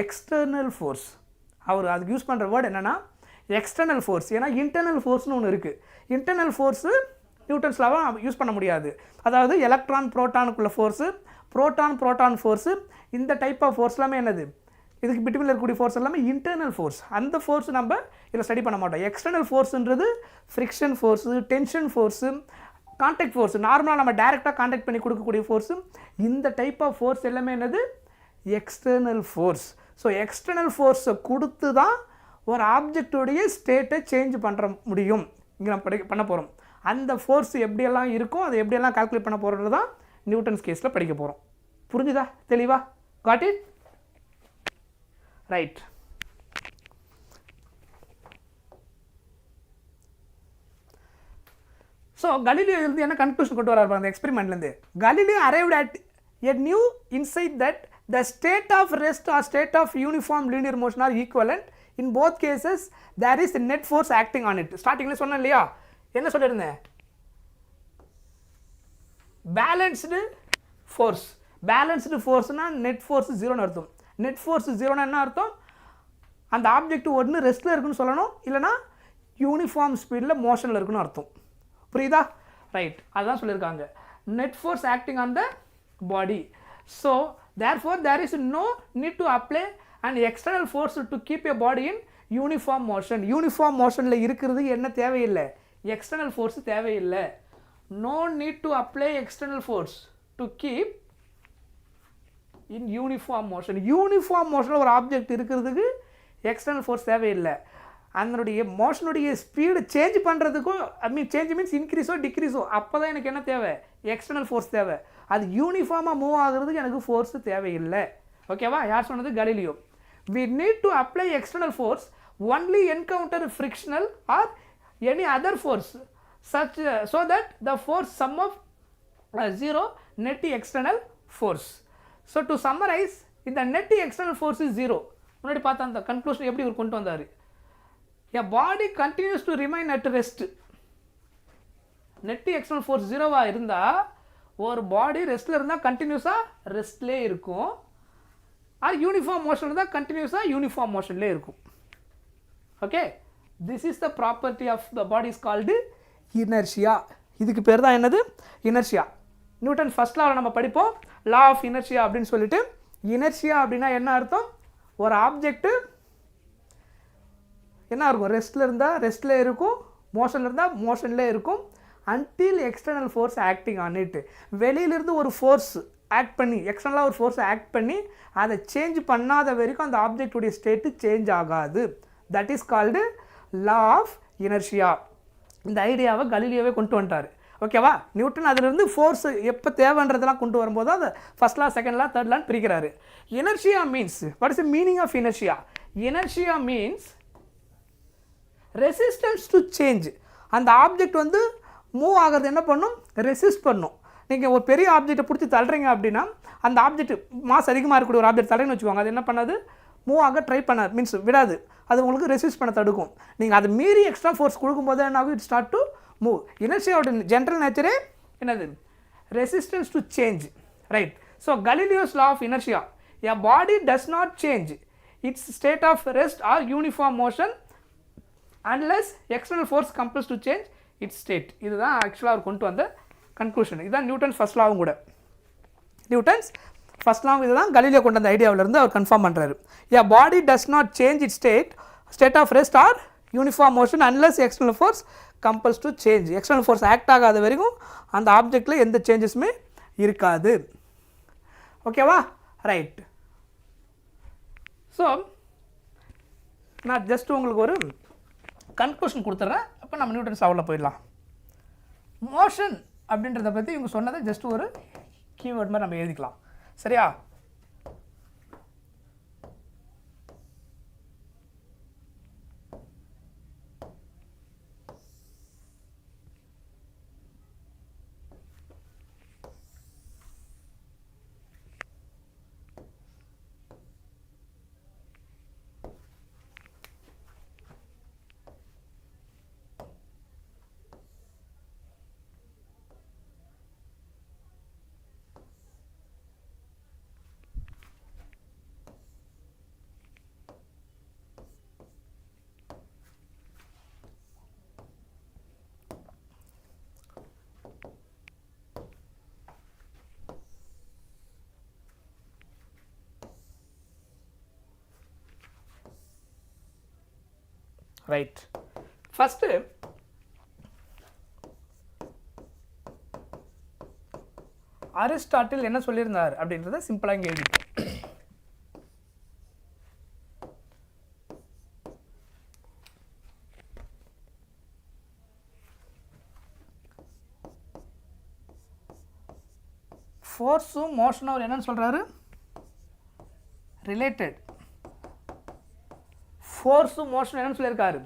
external force. அவர் அதுக்கு யூஸ் பண்ணுற வேர்டு என்னென்னா எக்ஸ்டர்னல் ஃபோர்ஸ். ஏன்னா இன்டர்னல் ஃபோர்ஸ்னு ஒன்று இருக்குது. இன்டர்னல் ஃபோர்ஸு நியூட்டன்ஸ் லாவை யூஸ் பண்ண முடியாது. அதாவது எலக்ட்ரான் ப்ரோட்டானுக்குள்ள ஃபோர்ஸு, ப்ரோட்டான் ஃபோர்ஸு, இந்த டைப் ஆஃப் ஃபோர்ஸ் எல்லாமே என்னது, இதுக்கு பிட்வீனில் இருக்கக்கூடிய ஃபோர்ஸ் எல்லாமே இன்டர்னல் ஃபோர்ஸ். அந்த ஃபோர்ஸ் நம்ம இதில் ஸ்டடி பண்ண மாட்டோம். எக்ஸ்டர்னல் ஃபோர்ஸுன்றது friction force, tension force, contact force, நார்மலாக நம்ம டைரெக்டாக கான்டாக்ட் பண்ணி கொடுக்கக்கூடிய ஃபோர்ஸு, இந்த டைப் ஆஃப் ஃபோர்ஸ் எல்லாமே என்னது எக்ஸ்டர்னல் ஃபோர்ஸ். ஸோ எக்ஸ்டர்னல் ஃபோர்ஸை கொடுத்து தான் ஒரு ஆப்ஜெக்டோடைய ஸ்டேட்டை சேஞ்ச் பண்ணுற முடியும். இங்கே நம்ம பண்ண போகிறோம். அந்த ஃபோர்ஸ் எப்படியெல்லாம் இருக்கும், அதை எப்படியெல்லாம் கால்குலேட் பண்ண போகிறது தான் நியூட்டன்ஸ் கேஸில் படிக்க போகிறோம். புரிஞ்சுதா தெளிவா? Got it right. So Galileo இருந்து என்ன கன்க்ளூஷன் கொண்டு வராரு அந்த எக்ஸ்பெரிமெண்ட்லேருந்து. Galileo arrived at a new insight that the state of rest or state of uniform linear motion or equivalent in both cases there is net force acting on it. ஸ்டார்டிங்கில் சொன்னேன் இல்லையா, என்ன சொல்லியிருந்தேன், பேலன்ஸ்டு ஃபோர்ஸ். பேலன்ஸ்டு ஃபோர்ஸ்னால் net force ஜீரோன்னு அர்த்தம். Net force ஜீரோன்னு என்ன அர்த்தம், அந்த ஆப்ஜெக்ட் ஒன்று ரெஸ்ட்டில் இருக்குன்னு சொல்லணும், இல்லைனா யூனிஃபார்ம் ஸ்பீடில் மோஷனில் இருக்குன்னு அர்த்தம். புரியுதா? ரைட், அதுதான் சொல்லியிருக்காங்க. Net force acting on the body. So therefore there is no need to apply and external force to keep a body in uniform motion. Uniform மோஷனில் இருக்கிறது என்ன தேவையில்லை, எக்ஸ்டர்னல் ஃபோர்ஸ் தேவையில்லை. No need to apply external force to keep in uniform motion. Uniform மோஷனில் ஒரு object இருக்கிறதுக்கு external force தேவையில்லை. அதனுடைய மோஷனுடைய ஸ்பீடு சேஞ்ச் பண்ணுறதுக்கும், சேஞ்ச் மீன்ஸ் இன்க்ரீஸோ டிக்ரீஸோ, அப்போ தான் எனக்கு என்ன தேவை, எக்ஸ்டர்னல் ஃபோர்ஸ் தேவை. அது யூனிஃபார்மாக மூவ் ஆகுறதுக்கு எனக்கு ஃபோர்ஸ் தேவையில்லை. ஓகேவா? யார் சொன்னது? Galileo. we need to apply external force only encounter frictional or any other force such so that the force sum of zero net external force. So to summarize, இந்த net external force is zero. முன்னாடி பார்த்தா அந்த conclusion எப்படி ஒரு கொண்டு வந்தார். a body continues to remain at rest. net external force ஜீரோவாக இருந்தால் ஒரு பாடி ரெஸ்ட்டில் இருந்தால் கண்டினியூஸாக ரெஸ்ட்லே இருக்கும். அது யூனிஃபார்ம் மோஷன் இருந்தால் கண்டினியூஸாக யூனிஃபார்ம் மோஷன்லே இருக்கும். Okay, this is the property of the body is called inertia. இதுக்கு பேர் தான் என்னது, இனர்ஷியா. நியூட்டன் ஃபர்ஸ்ட் லாவில் நம்ம படிப்போம், லா ஆஃப் இனர்ஷியா அப்படின்னு சொல்லிட்டு. இனர்ஷியா அப்படின்னா என்ன அர்த்தம், ஒரு ஆப்ஜெக்ட்டு என்ன இருக்கும், ரெஸ்ட்டில் இருந்தால் ரெஸ்ட்டில் இருக்கும், மோஷனில் இருந்தால் மோஷன்லே இருக்கும். until external force acting on it. வெளியிலிருந்து ஒரு ஃபோர்ஸ் ஆக்ட் பண்ணி, எக்ஸ்டர்னலாக ஒரு ஃபோர்ஸ் ஆக்ட் பண்ணி அதை சேஞ்ச் பண்ணாத வரைக்கும் அந்த ஆப்ஜெக்டுடைய ஸ்டேட்டு சேஞ்ச் ஆகாது. That is called law of inertia. இந்த ஐடியாவை கலீலியோவே கொண்டு வந்துட்டார். ஓகேவா? நியூட்டன் அதிலிருந்து ஃபோர்ஸ் எப்போ தேவைன்றதெல்லாம் கொண்டு வரும்போது அதை first law, second law, third லான்னு பிரிக்கிறாரு. Inertia means, what is the meaning of inertia? Inertia means resistance to change. அந்த ஆப்ஜெக்ட் வந்து மூவ் ஆகிறது என்ன பண்ணும், ரெசிஸ்ட் பண்ணும். நீங்கள் ஒரு பெரிய ஆப்ஜெக்ட்டை பிடிச்சி தள்ளுறீங்க அப்படின்னா அந்த ஆப்ஜெக்ட் மாஸ் அதிகமாக இருக்கக்கூடிய ஒரு ஆப்ஜெக்ட் தள்ளுறீங்கன்னு வச்சுக்கோங்க, அது என்ன பண்ணாது, மூவ் ஆக ட்ரை பண்ணாது, மீன்ஸ் விடாது, அது உங்களுக்கு ரெசிஸ்ட் பண்ண தடுக்கும். நீங்கள் அது மீறி எக்ஸ்ட்ரா ஃபோர்ஸ் கொடுக்கும்போது என்ன ஆகும், இட் ஸ்டார்ட் டு மூவ். இனர்ஷியாவோட ஜென்ரல் நேச்சரே என்னது, resistance to change. Right. So Galileo's law of inertia, a body does not change its state of rest or uniform motion unless external force compels to change its state. இதுதான் ஆக்சுவலாக அவர் கொண்டு வந்த conclusion. இதுதான் Newton's first லாவும் கூட. Newton's first லாவும் இதுதான் Galileo கொண்டு வந்த ஐடியாவிலேருந்து அவர் confirm பண்ணுறாரு. a body does not change its state of rest or uniform motion unless external force compels to change. External force act ஆகாத வரைக்கும் அந்த ஆப்ஜெக்டில் எந்த சேஞ்சஸுமே இருக்காது. ஓகேவா? ரைட். ஸோ நான் ஜஸ்ட் உங்களுக்கு ஒரு கன்க்ளூஷன் கொடுத்துட்றேன். அப்போ நம்ம நியூட்டன்ஸ் லாவில் போயிடலாம். மோஷன் அப்படின்றத பற்றி இவங்க சொன்னதை ஜஸ்ட் ஒரு கீவேர்ட் மாதிரி நம்ம எழுதிக்கலாம். சரியா? ரைட். ஃபஸ்ட்டு அரிஸ்டாட்டில் என்ன சொல்லியிருந்தார் அப்படின்றத சிம்பிளாக இங்கே எழுதிட்டோம். ஃபோர்ஸும் மோஷனும் அவர் என்னன்னு சொல்கிறாரு, ரிலேட்டட். ஃபோர்ஸும் மோஷன் என்னன்னு சொல்லியிருக்காரு,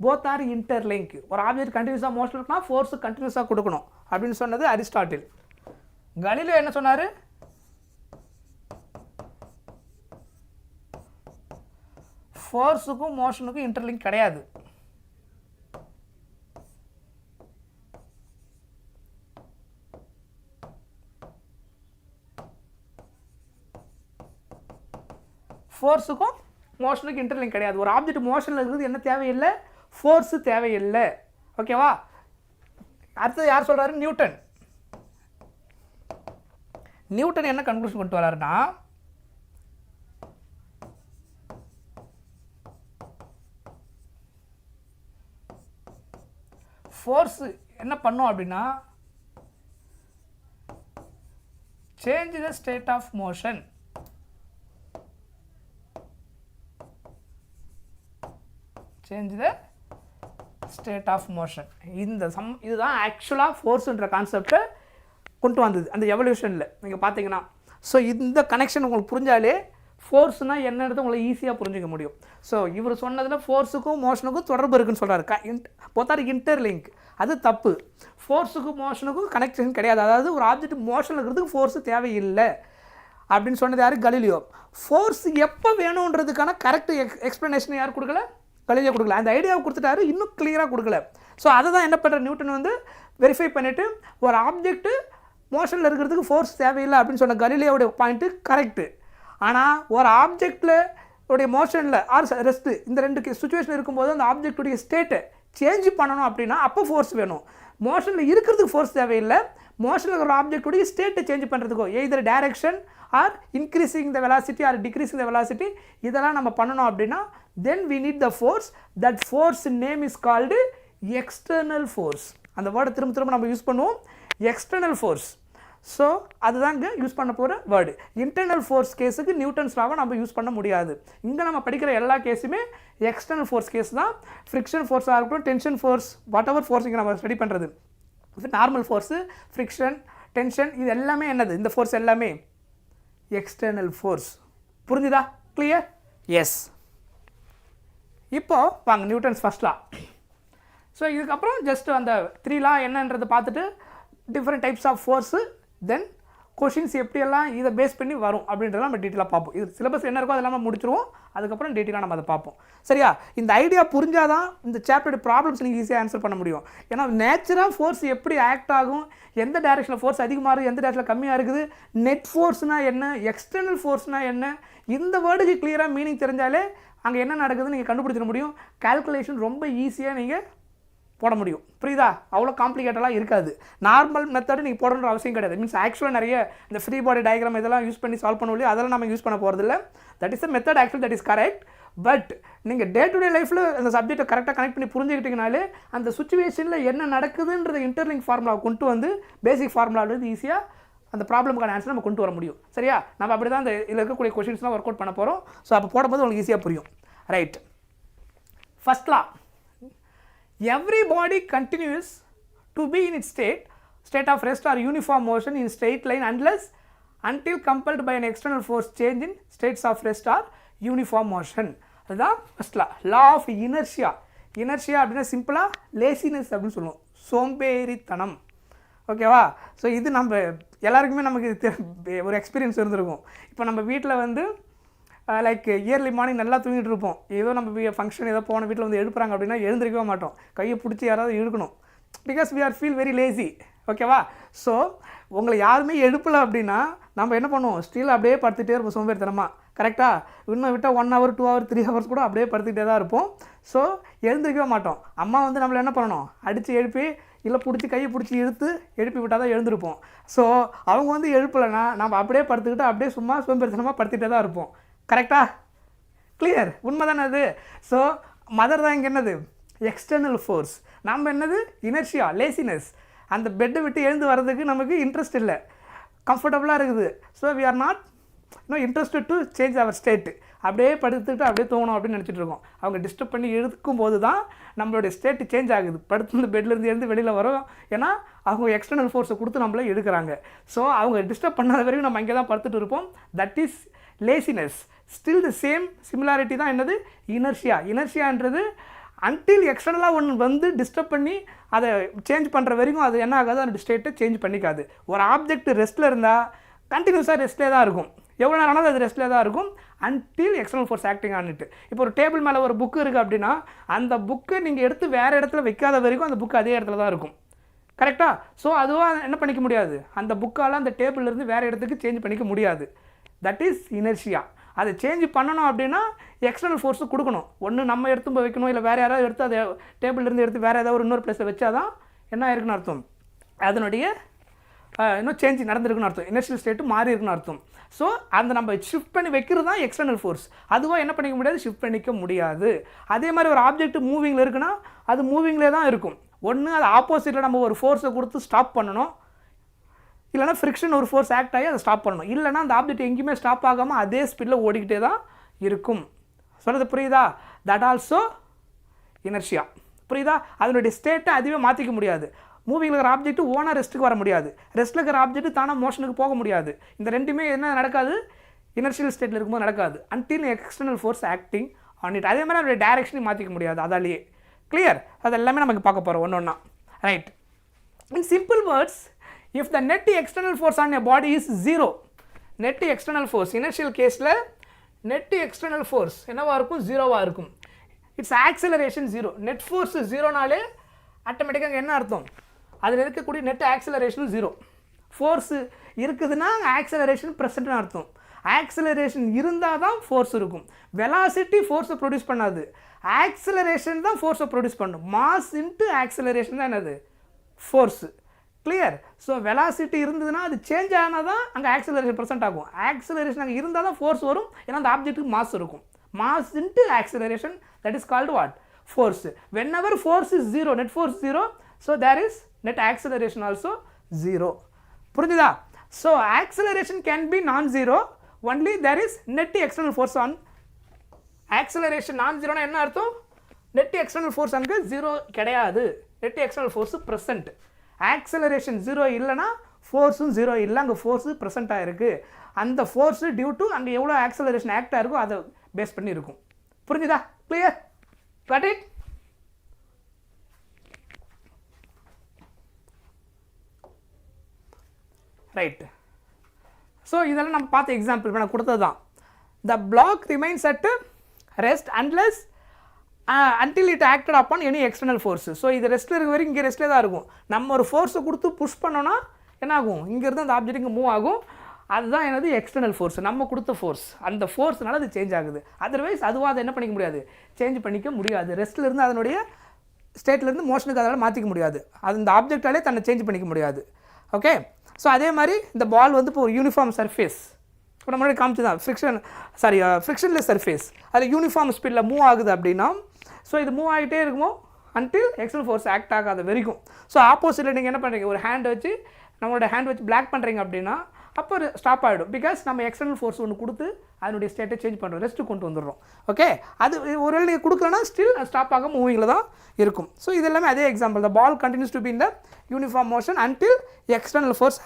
போத் ஆர் இன்டர்லிங்க். ஒரு ஆப்ஜெக்ட் கண்டினியூஸாக மோஷன் இருக்குன்னா ஃபோர்ஸு கண்டினியூஸாக கொடுக்கணும் அப்படின்னு சொன்னது அரிஸ்டாட்டில். கலீலியோ என்ன சொன்னார்? ஃபோர்ஸுக்கும் மோஷனுக்கும் இன்டர்லிங்க் கிடையாது. ஃபோர்ஸுக்கும் மோஷனுக்கு இன்டர்லிங்க் கிடையாது. ஒரு ஆப்ஜெக்ட் மோஷனில் இருக்கிறது என்ன தேவையில்லை? ஃபோர்ஸு தேவையில்லை. ஓகேவா? அடுத்தது யார் சொல்கிறாரு? நியூட்டன். நியூட்டன் என்ன கன்க்ளூஷன் கொண்டு வராருன்னா, ஃபோர்ஸ் என்ன பண்ணும் அப்படின்னா, change the state of motion. Change the state of motion. இதுதான் ஆக்சுவலாக ஃபோர்ஸுன்ற கான்செப்டை கொண்டு வந்தது அந்த எவல்யூஷனில். நீங்கள் பார்த்தீங்கன்னா, ஸோ இந்த கனெக்ஷன் உங்களுக்கு புரிஞ்சாலே ஃபோர்ஸ்னால் என்னன்றது உங்களை ஈஸியாக புரிஞ்சிக்க முடியும். ஸோ இவர் சொன்னதில் ஃபோர்ஸுக்கும் மோஷனுக்கும் தொடர்பு இருக்குன்னு சொல்கிறாரு. போத்தார் இன்டர்லிங்க். அது தப்பு. ஃபோர்ஸுக்கும் மோஷனுக்கும் கனெக்ஷன் கிடையாது. அதாவது ஒரு ஆப்ஜெக்ட் மோஷனில் இருக்கிறதுக்கு ஃபோர்ஸு தேவையில்லை அப்படின்னு சொன்னது யார்? கலீலியோ. ஃபோர்ஸ் எப்போ வேணுன்றதுக்கான கரெக்ட் எக்ஸ்ப்ளனேஷன் யார் கொடுக்கல? கலீலியோ கொடுக்கல. அந்த ஐடியாவை கொடுத்துட்டாரு, இன்னும் கிளியராக கொடுக்கல. ஸோ அதை தான் என்ன பண்ணுற நியூட்டன் வந்து வெரிஃபை பண்ணிவிட்டு ஒரு ஆப்ஜெக்ட்டு மோஷனில் இருக்கிறதுக்கு ஃபோர்ஸ் தேவையில்லை அப்படின்னு சொன்ன கலீலியோடைய பாயிண்ட்டு கரெக்டு. ஆனால் ஒரு ஆப்ஜெக்டில் உடைய மோஷனில் ஆர் ரெஸ்ட்டு இந்த ரெண்டு சுச்சுவேஷன் இருக்கும்போது அந்த ஆப்ஜெக்டுடைய ஸ்டேட்டை சேஞ்ச் பண்ணணும் அப்படின்னா அப்போ ஃபோர்ஸ் வேணும். மோஷனில் இருக்கிறதுக்கு ஃபோர்ஸ் தேவையில்லை. மோஷனில் இருக்கிற ஆப்ஜெக்டுடைய ஸ்டேட்டை சேஞ்ச் பண்ணுறதுக்கோ either direction or increasing the velocity or decreasing the velocity இதெல்லாம் நம்ம பண்ணணும் அப்படின்னா then we need the force. That force name is called external force. அந்த வேர்டை திரும்ப நம்ம யூஸ் பண்ணுவோம், எக்ஸ்டர்னல் ஃபோர்ஸ். ஸோ அதுதான் இங்கே யூஸ் பண்ண போகிற வேர்டு. இன்டர்னல் ஃபோர்ஸ் கேஸுக்கு நியூட்டன்ஸ் லாவை நம்ம யூஸ் பண்ண முடியாது. இங்கே நம்ம படிக்கிற எல்லா கேஸுமே எக்ஸ்டர்னல் ஃபோர்ஸ் கேஸ் தான். ஃப்ரிக்ஷன் ஃபோர்ஸாக இருக்கட்டும், tension force, what ever force இங்கே நம்ம ஸ்டடி பண்ணுறது. நார்மல் ஃபோர்ஸு, ஃப்ரிக்ஷன், டென்ஷன், இது எல்லாமே என்னது? இந்த ஃபோர்ஸ் எல்லாமே எக்ஸ்டர்னல் ஃபோர்ஸ். புரிஞ்சுதா? கிளியர்? எஸ். இப்போ வாங்க நியூட்டன்ஸ் ஃபர்ஸ்ட் லா. ஸோ இதுக்கப்புறம் ஜஸ்ட் அந்த 3 லா என்னன்றதை பார்த்துட்டு different types of force, then questions எப்படியெல்லாம் இதை பேஸ் பண்ணி வரும் அப்படின்றத நம்ம டீட்டெயிலாக பார்ப்போம். இது சிலபஸ் என்ன இருக்கோ அதெல்லாம் நம்ம முடிச்சிருவோம். அதுக்கப்புறம் டீட்டெயிலாக நம்ம அதை பார்ப்போம். சரியா? இந்த ஐடியா புரிஞ்சால் தான் இந்த சாப்டருடைய ப்ராப்ளம்ஸ் நீங்கள் ஈஸியாக ஆன்சர் பண்ண முடியும். ஏன்னா நேச்சுராக ஃபோர்ஸ் எப்படி ஆக்ட் ஆகும், எந்த டேரக்ஷனில் ஃபோர்ஸ் அதிகமாக இருக்குது, எந்த டேரக்ஷனில் கம்மியாக இருக்குது, நெட் ஃபோர்ஸ்னால் என்ன, எக்ஸ்டர்னல் ஃபோர்ஸ்னால் என்ன, இந்த வேர்டுக்கு கிளியராக மீனிங் தெரிஞ்சாலே அங்கே என்ன நடக்குதுன்னு நீங்கள் கண்டுபிடிச்சிட முடியும். கால்குலேஷன் ரொம்ப ஈஸியாக நீங்கள் போட முடியும். புரியுதா? அவ்வளோ காம்ப்ளிகேட்டெல்லாம் இருக்காது. நார்மல் மெத்தடு நீங்கள் போடணுன்ற அவசியம் கிடையாது. மீன்ஸ் ஆக்சுவலாக நிறைய இந்த ஃப்ரீ பாடி டயக்ராம் இதெல்லாம் யூஸ் பண்ணி சால்வ் பண்ண முடியும். அதெல்லாம் நம்ம யூஸ் பண்ண போகிறதில்ல. That is the method actual, that is correct. But நீங்கள் டே டு டே லைஃப்பில் அந்த சப்ஜெக்டை கரெக்டாக கனெக்ட் பண்ணி புரிஞ்சுக்கிட்டிங்கனாலே அந்த சுச்சுவேஷனில் என்ன நடக்குதுன்றத இன்டர்லிங்க் ஃபார்முலாவை கொண்டு வந்து பேசிக் ஃபார்முலாவிலேருந்து ஈஸியாக அந்த ப்ராப்ளமுக்கான ஆன்சர் நம்ம கொண்டு வர முடியும். சரியா? நம்ம அப்படி தான் அந்த இதில் இருக்கக்கூடிய கொஷின்ஸ்லாம் ஒர்க் அவுட் பண்ண போகிறோம். ஸோ அப்போ போடும்போது உங்களுக்கு ஈஸியாக புரியும். Right. First law, every body continues to be in its state of rest or uniform motion in straight line until compelled by an external force change in states of rest or uniform motion. அதுதான் first law. Law of inertia. Inertia அப்படின்னா சிம்பிளாக laziness அப்படின்னு சொல்லுவோம், சோம்பேறித்தனம். ஓகேவா? So இது நம்ம எல்லாருக்குமே நமக்கு ஒரு எக்ஸ்பீரியன்ஸ் இருந்திருக்கும். இப்போ நம்ம வீட்டில் வந்து லைக் இயர்லி மார்னிங் நல்லா தூங்கிட்டு இருப்போம். ஏதோ நம்ம ஃபங்க்ஷன் ஏதோ போன வீட்டில் வந்து எழுப்புறாங்க அப்படின்னா எழுந்திருக்கவே மாட்டோம். கையை பிடிச்சி யாராவது இழுக்கணும். Because we are feel very lazy. ஓகேவா? ஸோ உங்களை யாருமே எழுப்பலை அப்படின்னா நம்ம என்ன பண்ணுவோம்? ஸ்டில் அப்படியே படுத்துகிட்டே இருப்போம் சோம்பேறித்தனமாக. கரெக்டாக? இன்னும் விட்டால் 1 hour 2 hour 3 hours கூட அப்படியே படுத்துக்கிட்டே தான் இருப்போம். ஸோ எழுந்திருக்கவே மாட்டோம். அம்மா வந்து நம்மளை என்ன பண்ணணும்? அடித்து எழுப்பி இல்லை பிடிச்சி கையை பிடிச்சி இழுத்து எழுப்பி விட்டால் தான் எழுந்திருப்போம். ஸோ அவங்க வந்து எழுப்பலைன்னா நம்ம அப்படியே படுத்துக்கிட்டு அப்படியே சும்மா சோம்பேறித்தனமாக படுத்துகிட்டே தான் இருப்போம். கரெக்டா? கிளியர்? உண்மை தானே அது? ஸோ மதர் தான் இங்கே என்னது? External force. நம்ம என்னது? Inertia, laziness. அந்த பெட்டை விட்டு எழுந்து வர்றதுக்கு நமக்கு இன்ட்ரெஸ்ட் இல்லை, கம்ஃபர்டபுளாக இருக்குது. So we are not interested to change our state. அப்படியே படுத்துக்கிட்டு அப்படியே தோணும் அப்படின்னு நினச்சிட்டு இருக்கோம். அவங்க டிஸ்டர்ப் பண்ணி எடுக்கும் போது தான் நம்மளுடைய ஸ்டேட் சேஞ்ச் ஆகுது. படுத்து பெட்லேருந்து எழுந்து வெளியில் வரும். ஏன்னா அவங்க எக்ஸ்டர்னல் ஃபோர்ஸை கொடுத்து நம்மளே எடுக்கிறாங்க. ஸோ அவங்க டிஸ்டர்ப் பண்ணாத வரைக்கும் நம்ம இங்கே தான் படுத்துட்டு இருப்போம். That is laziness. Still the same similarity தான் என்னது? இனர்ஷியா. இனர்ஷியான்றது அன்டில் எக்ஸ்டர்னலாக ஒன்று வந்து டிஸ்டர்ப் பண்ணி அதை சேஞ்ச் பண்ணுற வரைக்கும் அது என்ன ஆகாது, அந்த ஸ்டேட்டை சேஞ்ச் பண்ணிக்காது. ஒரு ஆப்ஜெக்ட் ரெஸ்ட்டில் இருந்தால் கண்டினியூஸாக ரெஸ்ட்லேயே தான் இருக்கும், எவ்வளோ நேரம் ஆனாலும் அது ரெஸ்ட்லேயே தான் இருக்கும் அன்டில் எக்ஸ்டர்னல் ஃபோர்ஸ் ஆக்டிங் ஆனிட்டு. இப்போ ஒரு டேபிள் மேலே ஒரு புக்கு இருக்குது அப்படின்னா அந்த புக்கை நீங்கள் எடுத்து வேறு இடத்துல வைக்காத வரைக்கும் அந்த புக்கு அதே இடத்துல தான் இருக்கும். கரெக்டாக? ஸோ அதுவாக என்ன பண்ணிக்க முடியாது, அந்த புக்கால் அந்த டேபிள்லேருந்து வேறு இடத்துக்கு சேஞ்ச் பண்ணிக்க முடியாது. That is inertia. அதை சேஞ்ச் பண்ணணும் அப்படின்னா எக்ஸ்டர்னல் ஃபோர்ஸு கொடுக்கணும். ஒன்று நம்ம எடுத்து போய் வைக்கணும், இல்லை வேறு யாராவது எடுத்து அதை டேபிள்லேருந்து எடுத்து வேறு ஏதாவது ஒரு இன்னொரு பிளேஸில் வச்சா தான் என்ன இருக்குன்னு அர்த்தம், அதனுடைய இன்னும் சேஞ்ச் நடந்திருக்குன்னு அர்த்தம், இனர்ஷியல் ஸ்டேட்டு மாறி இருக்குன்னு அர்த்தம். ஸோ அந்த நம்ம ஷிஃப்ட் பண்ணி வைக்கிறது தான் எக்ஸ்டர்னல் ஃபோர்ஸ். அதுவாக என்ன பண்ணிக்க முடியாது, ஷிஃப்ட் பண்ணிக்க முடியாது. அதே மாதிரி ஒரு ஆப்ஜெக்ட் மூவிங்கில் இருக்குன்னா அது மூவிங்லேயே தான் இருக்கும். ஒன்று அது ஆப்போசிட்டில் நம்ம ஒரு ஃபோர்ஸை கொடுத்து ஸ்டாப் பண்ணணும், இல்லைனா ஃப்ரிக்ஷன் ஒரு ஃபோர்ஸ் ஆக்ட் ஆகி அதை ஸ்டாப் பண்ணணும். இல்லைனா அந்த ஆப்ஜெக்ட் எங்கேயுமே ஸ்டாப் ஆகாமல் அதே ஸ்பீடில் ஓடிக்கிட்டே தான் இருக்கும். சொல்கிறது புரியுதா? That also inertia. புரியுதா? அதனுடைய ஸ்டேட்டை அதுவே மாற்றிக்க முடியாது. மூவிங்கில் இருக்கிற ஆப்ஜெக்ட் ஓனாக ரெஸ்ட்டுக்கு வர முடியாது, ரெஸ்ட்டில் இருக்கிற ஆப்ஜெக்ட் தானாக மோஷனுக்கு போக முடியாது. இந்த ரெண்டுமே என்ன நடக்காது, இனர்ஷியல் ஸ்டேட்டில் இருக்கும்போது நடக்காது until external force acting on it. அதே மாதிரி அதனுடைய டைரக்ஷனையும் மாற்றிக்க முடியாது அதாலேயே. கிளியர்? அது எல்லாமே நமக்கு பார்க்க போகிறோம் ஒன்று ஒன்றா. Right. In simple words, if the net external force on a body is 0, net external force inertial கேஸில் net external force என்னவா இருக்கும், 0வா இருக்கும். It's acceleration 0. நெட் ஃபோர்ஸ் 0நாலே ஆட்டோமேட்டிக்காக என்ன அர்த்தம், அதில் இருக்கக்கூடிய நெட் ஆக்சிலரேஷனும் 0. ஃபோர்ஸு இருக்குதுன்னா ஆக்சிலரேஷன் ப்ரெசென்ட்னு அர்த்தம். ஆக்சிலரேஷன் இருந்தால் தான் ஃபோர்ஸ் இருக்கும். வெலாசிட்டி ஃபோர்ஸை ப்ரொடியூஸ் பண்ணாது, ஆக்சிலரேஷன் தான் ஃபோர்ஸை ப்ரொடியூஸ் பண்ணும். மாஸ் இன்ட்டு ஆக்சிலரேஷன் தான் என்னது, ஃபோர்ஸு. கிளியர்? ஸோ வெலாசிட்டி இருந்ததுன்னா அது சேஞ்ச் ஆனால் தான் அங்கே ஆக்சிலரேஷன் ப்ரெசென்ட் ஆகும். ஆக்சிலரேஷன் அங்கே இருந்தால் தான் ஃபோர்ஸ் வரும், ஏன்னா அந்த ஆப்ஜெக்ட்டுக்கு மாஸ் இருக்கும். Mass into acceleration, that is called what, force. Whenever force is 0, net force 0, so there is net acceleration also 0. புரிஞ்சுதா? So acceleration can be non zero, only there is net external force on acceleration. Non ஜீரோனா என்ன அர்த்தம், net external force அங்கே 0 கிடையாது, net external force present. Acceleration 0 இல்லைனா ஃபோர்ஸும் 0 இல்லை, அங்கே force present ஆகிருக்கு. அந்த ஃபோர்ஸு டியூ டு அங்கே எவ்வளோ ஆக்சிலரேஷன் ஆக்ட் ஆகிருக்கோ அதை பேஸ் பண்ணி இருக்கும். புரிஞ்சுதா? Clear? Got it? Right. So இதெல்லாம் நம்ம பார்த்த எக்ஸாம்பிள் இப்போ நான் கொடுத்தது தான். The block remains at rest unless until it acted upon any external force. So இது ரெஸ்ட்டில் இருக்க வரைக்கும் இங்கே ரெஸ்ட்டில் தான் இருக்கும். நம்ம ஒரு ஃபோர்ஸை கொடுத்து புஷ் பண்ணோன்னா என்ன ஆகும், இங்கேருந்து அந்த ஆப்ஜெக்ட் இங்கே மூவ் ஆகும். அதுதான் என்னது, எக்ஸ்டர்னல் ஃபோர்ஸ், நம்ம கொடுத்த ஃபோர்ஸ். அந்த ஃபோர்ஸ்னால அது சேஞ்ச் ஆகுது. அதர்வைஸ் அதுவாக அதை என்ன பண்ணிக்க முடியாது, சேஞ்ச் பண்ணிக்க முடியாது. ரெஸ்ட்டில் இருந்து அதனுடைய ஸ்டேட்லேருந்து மோஷனுக்கு அதனால் மாற்றிக்க முடியாது. அது இந்த ஆப்ஜெக்டாலே தன்னை சேஞ்ச் பண்ணிக்க முடியாது. ஓகே. ஸோ அதே மாதிரி இந்த பால் வந்து இப்போ ஒரு யூனிஃபார்ம் சர்ஃபேஸ், இப்போ நம்ம முன்னாடி காமிச்சு தான் ஃப்ரிக்ஷன்லெஸ் சர்ஃபேஸ், அதில் யூனிஃபார்ம் ஸ்பீடில் மூவ் ஆகுது அப்படின்னா, ஸோ இது மூவ் ஆகிட்டே இருக்குமோ அன்டில் எக்ஸ்டர்னல் ஃபோர்ஸ் ஆக்ட் ஆகாத வரைக்கும். ஸோ ஆப்போசிட்டில் நீங்கள் என்ன பண்ணுறீங்க, ஒரு ஹேண்ட் வச்சு நம்மளோட ஹேண்ட் வச்சு பிளாக் பண்ணுறீங்க அப்படின்னா அப்போ ஸ்டாப் ஆகிடும். பிகாஸ் நம்ம எக்ஸ்டர்னல் ஃபோர்ஸ் ஒன்று கொடுத்து அதனுடைய ஸ்டேட்டை சேஞ்ச் பண்ணுறோம், ரெஸ்ட்டு கொண்டு வந்துடுறோம். ஓகே. அது ஒரு நீங்கள் கொடுக்கலன்னா ஸ்டில் ஸ்டாப் ஆக மூவிங்கில் தான் இருக்கும். ஸோ இது எல்லாமே அதே example. The ball continues to be in the uniform motion until external force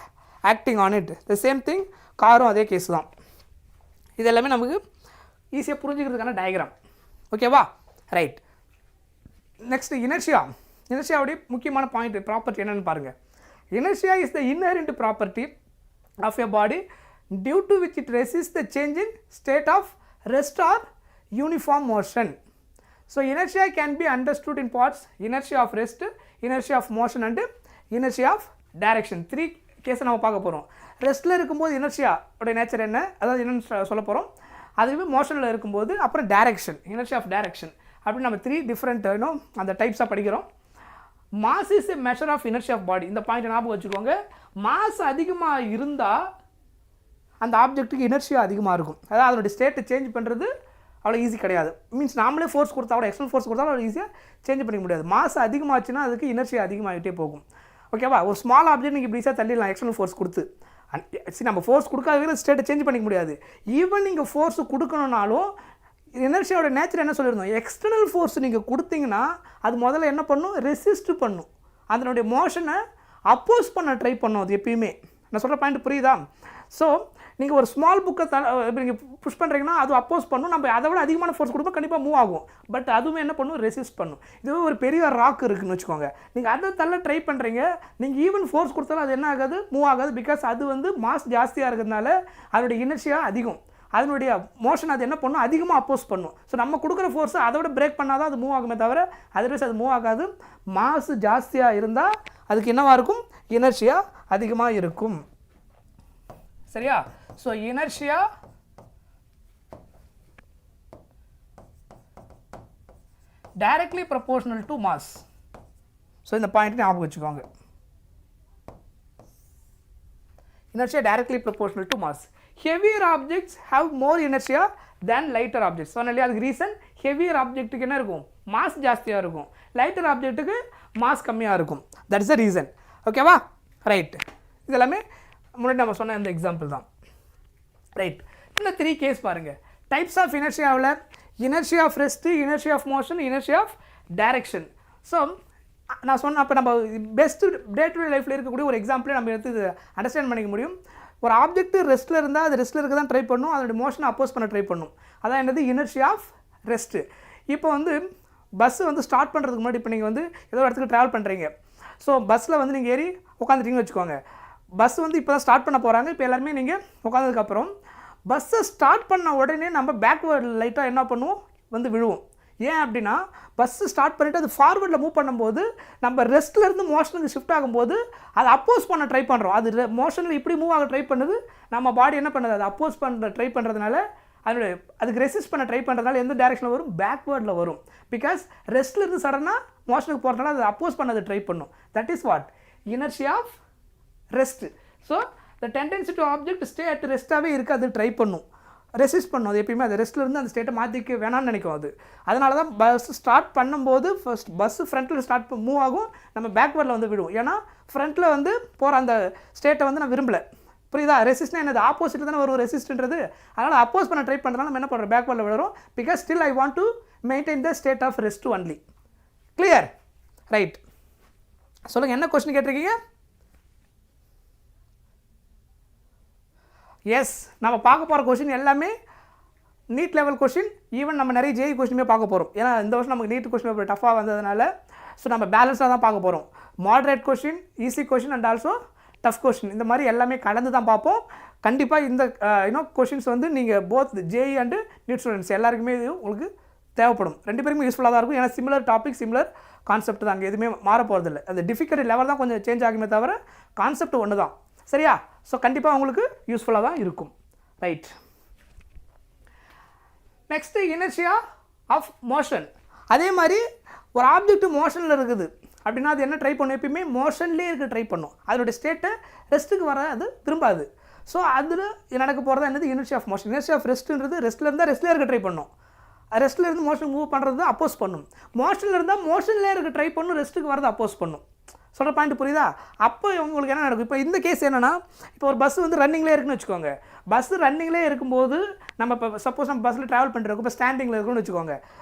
acting on it. The same thing காரும் அதே கேஸ் தான். இது எல்லாமே நமக்கு ஈஸியாக புரிஞ்சுக்கிறதுக்கான டயக்ராம். ஓகேவா? ரைட். Next inertia. இனர்ஷியாவுடைய முக்கியமான பாயிண்ட் ப்ராப்பர்ட்டி என்னென்னு பாருங்கள். Inertia is the inherent property of a body due to which it resist the change in state of rest or uniform motion. So inertia can be understood in parts: inertia of rest, inertia of motion and inertia of direction. 3 கேஸை நம்ம பார்க்க போகிறோம். ரெஸ்ட்டில் இருக்கும்போது இனர்ஷியாவுடைய nature என்ன, அதாவது என்னென்னு சொல்ல போகிறோம். அதுவே மோஷனில் இருக்கும்போது அப்புறம் டைரக்ஷன், இனர்ஷியா ஆஃப் டைரக்ஷன் அப்படின்னு நம்ம 3 டிஃப்ரெண்ட் அந்த டைப்ஸாக படிக்கிறோம். Mass is a measure of inertia of body. இந்த பாயிண்ட் ஞாபகம் வச்சுக்கோங்க. மாஸ் அதிகமாக இருந்தால் அந்த ஆப்ஜெக்ட்டுக்கு இனர்ஷியா அதிகமாக இருக்கும். அதாவது அதனுடைய ஸ்டேட்டை சேஞ்ச் பண்ணுறது அவ்வளோ ஈஸி கிடையாது. மீன்ஸ் நாமளே ஃபோர்ஸ் கொடுத்தா கூட, எக்ஸ்டர்னல் ஃபோர்ஸ் கொடுத்தாலும் அவ்வளோ ஈஸியாக சேஞ்ச் பண்ணிக்க முடியாது. மாஸ் அதிகமாச்சுன்னா அதுக்கு இனர்ஷியா அதிகமாகிட்டே போகும். ஓகேவா? ஒரு ஸ்மால் ஆப்ஜெக்ட் நீங்கள் இப்படி ஈஸியாக தள்ளிடலாம் எக்ஸ்டர்னல் ஃபோர்ஸ் கொடுத்து. சரி, நம்ம ஃபோர்ஸ் கொடுக்காத ஸ்டேட்டை சேஞ்ச் பண்ணிக்க முடியாது. ஈவன் நீங்கள் ஃபோர்ஸ் கொடுக்கணுன்னாலும் இனர்ஷியாவோட நேச்சர் என்ன சொல்லியிருந்தோம், எக்ஸ்டர்னல் ஃபோர்ஸ் நீங்கள் கொடுத்தீங்கன்னா அது முதல்ல என்ன பண்ணும், ரெசிஸ்ட் பண்ணும், அதனுடைய மோஷனை அப்போஸ் பண்ண ட்ரை பண்ணும். அது எப்பயுமே நான் சொல்கிற பாயிண்ட் புரியுதா? ஸோ நீங்கள் ஒரு ஸ்மால் புக்கை நீங்கள் புஷ் பண்ணுறீங்கன்னா அது அப்போஸ் பண்ணும், நம்ம அதை விட அதிகமான ஃபோர்ஸ் கொடுப்போம், கண்டிப்பாக மூவ் ஆகும். பட் அதுவுமே என்ன பண்ணும், ரெசிஸ்ட் பண்ணும். இதுவே ஒரு பெரிய ராக் இருக்குதுன்னு வச்சுக்கோங்க, நீங்கள் அதை தள்ள ட்ரை பண்ணுறீங்க, நீங்கள் ஈவன் ஃபோர்ஸ் கொடுத்தாலும் அது என்ன ஆகாது, மூவ் ஆகாது. பிகாஸ் அது வந்து மாஸ் ஜாஸ்தியாக இருக்கிறதுனால அதனுடைய இனர்ஷியா அதிகம், அதனுடைய மோஷன் அது என்ன பண்ணும், அதிகமாக அப்போஸ் பண்ணும். ஸோ நம்ம கொடுக்குற ஃபோர்ஸை அதை விட பிரேக் பண்ணால் தான் அது மூவ் ஆகுமே தவிர அதர்வைஸ் அது மூவ் ஆகாது. மாஸ் ஜாஸ்தியாக இருந்தால் அதுக்கு என்னவாக இருக்கும், இனர்ஷியா அதிகமாக இருக்கும். சரியா? So inertia directly proportional to mass. So இந்த பாயிண்ட் ஞாபகம் வச்சுக்கோங்க. Inertia directly proportional to mass. Heavier objects have more inertia than lighter objects. So அதுக்கு ரீசன் ஹெவியர் ஆப்ஜெக்ட்டுக்கு என்ன இருக்கும், மாஸ் ஜாஸ்தியாக இருக்கும், லைட்டர் ஆப்ஜெக்ட்டுக்கு மாஸ் கம்மியாக இருக்கும். That is the reason. ஓகேவா? ரைட். இதெல்லாமே முன்னாடி நம்ம சொன்ன இந்த எக்ஸாம்பிள் தான். ரைட். இந்த 3 கேஸ் பாருங்கள். டைப்ஸ் ஆஃப் இனர்ஷியாவில் inertia of rest, inertia of motion, inertia of direction. So நான் சொன்ன அப்போ நம்ம பெஸ்ட்டு டே டு டே லைஃப்பில் இருக்கக்கூடிய ஒரு எக்ஸாம்பிளே நம்ம எடுத்து இது அண்டர்ஸ்டாண்ட் பண்ணிக்க முடியும். ஒரு ஆப்ஜெக்ட் ரெஸ்ட்டில் இருந்தால் அது ரெஸ்ட்டில் இருக்க தான் ட்ரை பண்ணும், அதோட மோஷனை அப்போஸ் பண்ண ட்ரை பண்ணும். அதான் என்னது, இனர்ஷியா ஆஃப் ரெஸ்ட்டு. இப்போ வந்து பஸ்ஸு வந்து ஸ்டார்ட் பண்ணுறதுக்கு முன்னாடி இப்போ நீங்கள் வந்து ஏதோ ஒரு இடத்துக்கு ட்ராவல் பண்ணுறீங்க. ஸோ பஸ்ஸில் வந்து நீங்கள் ஏறி உட்காந்துட்டீங்கன்னு வச்சுக்கோங்க. பஸ் வந்து இப்போ தான் ஸ்டார்ட் பண்ண போகிறாங்க. இப்போ எல்லாருமே நீங்கள் உட்காந்ததுக்கப்புறம் பஸ்ஸை ஸ்டார்ட் பண்ண உடனே நம்ம பேக்வேர்டு லைட்டாக என்ன பண்ணுவோம், வந்து விழுவோம். ஏன் அப்படின்னா பஸ்ஸு ஸ்டார்ட் பண்ணிவிட்டு அது ஃபார்வர்டில் மூவ் பண்ணும்போது நம்ம ரெஸ்ட்லேருந்து மோஷனுக்கு ஷிஃப்ட் ஆகும்போது அதை அப்போஸ் பண்ண ட்ரை பண்ணுறோம். அது மோஷனில் இப்படி மூவ் ஆக ட்ரை பண்ணுது, நம்ம பாடி என்ன பண்ணுது, அதை அப்போஸ் பண்ண ட்ரை பண்ணுறதுனால அதுக்கு ரெசிஸ்ட் பண்ண ட்ரை பண்ணுறதுனால எந்த டேரெக்ஷனில் வரும், பேக்வேர்டில் வரும். பிகாஸ் ரெஸ்ட்லேருந்து சடனாக மோஷனுக்கு போகிறதுனால அதை அப்போஸ் பண்ணதை ட்ரை பண்ணும். That is what, inertia of rest. So the tendency to object stay at ரெஸ்ட்டாகவே இருக்குது, அது ட்ரை பண்ணும், ரெசிஸ்ட் பண்ணும். அது எப்பயுமே அது ரெஸ்ட்லேருந்து அந்த ஸ்டேட்டை மாற்றிக்க வேணாம்னு நினைக்கும். அது அதனால தான் பஸ் ஸ்டார்ட் பண்ணும்போது ஃபர்ஸ்ட் பஸ்ஸு ஃப்ரண்ட்டில் ஸ்டார்ட் மூவ் ஆகும், நம்ம பேக்வேர்டில் வந்து விடுவோம். ஏன்னா ஃப்ரண்ட்டில் வந்து போகிற அந்த ஸ்டேட்டை வந்து நான் விரும்பலை. புரியுதா? ரெசிஸ்ட்னா என்னது, ஆப்போசிட் தானே வரும் ரெசிஸ்ட்ன்றது. அதனால் அப்போஸ் பண்ண ட்ரை பண்ணுறதுனால நம்ம என்ன பண்ணுறோம், பேக்வேர்டில் விடுறோம். Because still I want to maintain the state of rest only. Clear? Right. சொல்லுங்கள், என்ன கொஸ்டின் கேட்டிருக்கீங்க? எஸ், நம்ம பார்க்க போகிற கொஷின் எல்லாமே நீட் லெவல் கொஷின். ஈவன் நம்ம நிறைய ஜேஇ கொஷினுமே பார்க்க போகிறோம். ஏன்னா இந்த வருஷம் நமக்கு நீட் கொஷின் பேப்பர் டஃபாக வந்ததுனால ஸோ நம்ம பேலன்ஸாக தான் பார்க்க போகிறோம். Moderate question, easy question and also tough question, இந்த மாதிரி எல்லாமே கலந்து தான் பார்ப்போம். கண்டிப்பாக இந்த கொஷின்ஸ் வந்து நீங்கள் both JEE and NEET students எல்லாருக்குமே இது உங்களுக்கு தேவைப்படும். 2 பேருமே யூஸ்ஃபுல்லாக தான் இருக்கும். ஏன்னா சிமிலர் டாபிக், சிமிலர் கான்செப்ட் தான், அங்கே எதுவுமே மாற போகிறதில்ல. அந்த டிஃபிகல்ட்டி லெவல் தான் கொஞ்சம் சேஞ்ச் ஆகுமே தவிர கான்செப்ட் ஒன்று தான். சரியா? ஸோ கண்டிப்பாக உங்களுக்கு யூஸ்ஃபுல்லாக தான் இருக்கும். Right. Next inertia of motion. அதே மாதிரி ஒரு ஆப்ஜெக்ட் மோஷனில் இருக்குது அப்படின்னா அது என்ன ட்ரை பண்ணும், எப்பயுமே மோஷன்லேயே இருக்க ட்ரை பண்ணும். அதோடைய ஸ்டேட்டை ரெஸ்ட்டுக்கு வர அது திரும்பாது. ஸோ அதில் நடக்க போகிறது என்னது, inertia of motion. Inertia of ரெஸ்ட்டுன்றது ரெஸ்ட்டில் இருந்தால் ரெஸ்ட்லேயே இருக்க ட்ரை பண்ணும், ரெஸ்ட்டில் இருந்து மோஷன் மூவ் பண்ணுறது அப்போஸ் பண்ணும். மோஷனில் இருந்தால் மோஷன்லேயே இருக்க ட்ரை பண்ணும், ரெஸ்ட்டுக்கு வரது அப்போஸ் பண்ணும். சொல்கிற பாயிண்ட் புரியுதா? அப்போ உங்களுக்கு என்ன நடக்கும், இப்போ இந்த கேஸ் என்னென்னா, இப்போ ஒரு பஸ் வந்து ரன்னிங்லேயே இருக்குன்னு வச்சுக்கோங்க. பஸ்ஸு ரன்னிங்லேயே இருக்கும்போது நம்ம இப்போ சப்போஸ் நம்ம பஸ்ஸில் ட்ராவல் பண்ணுறோம், இப்போ ஸ்டாண்டிங்கில் இருக்குன்னு வச்சுக்கோங்க.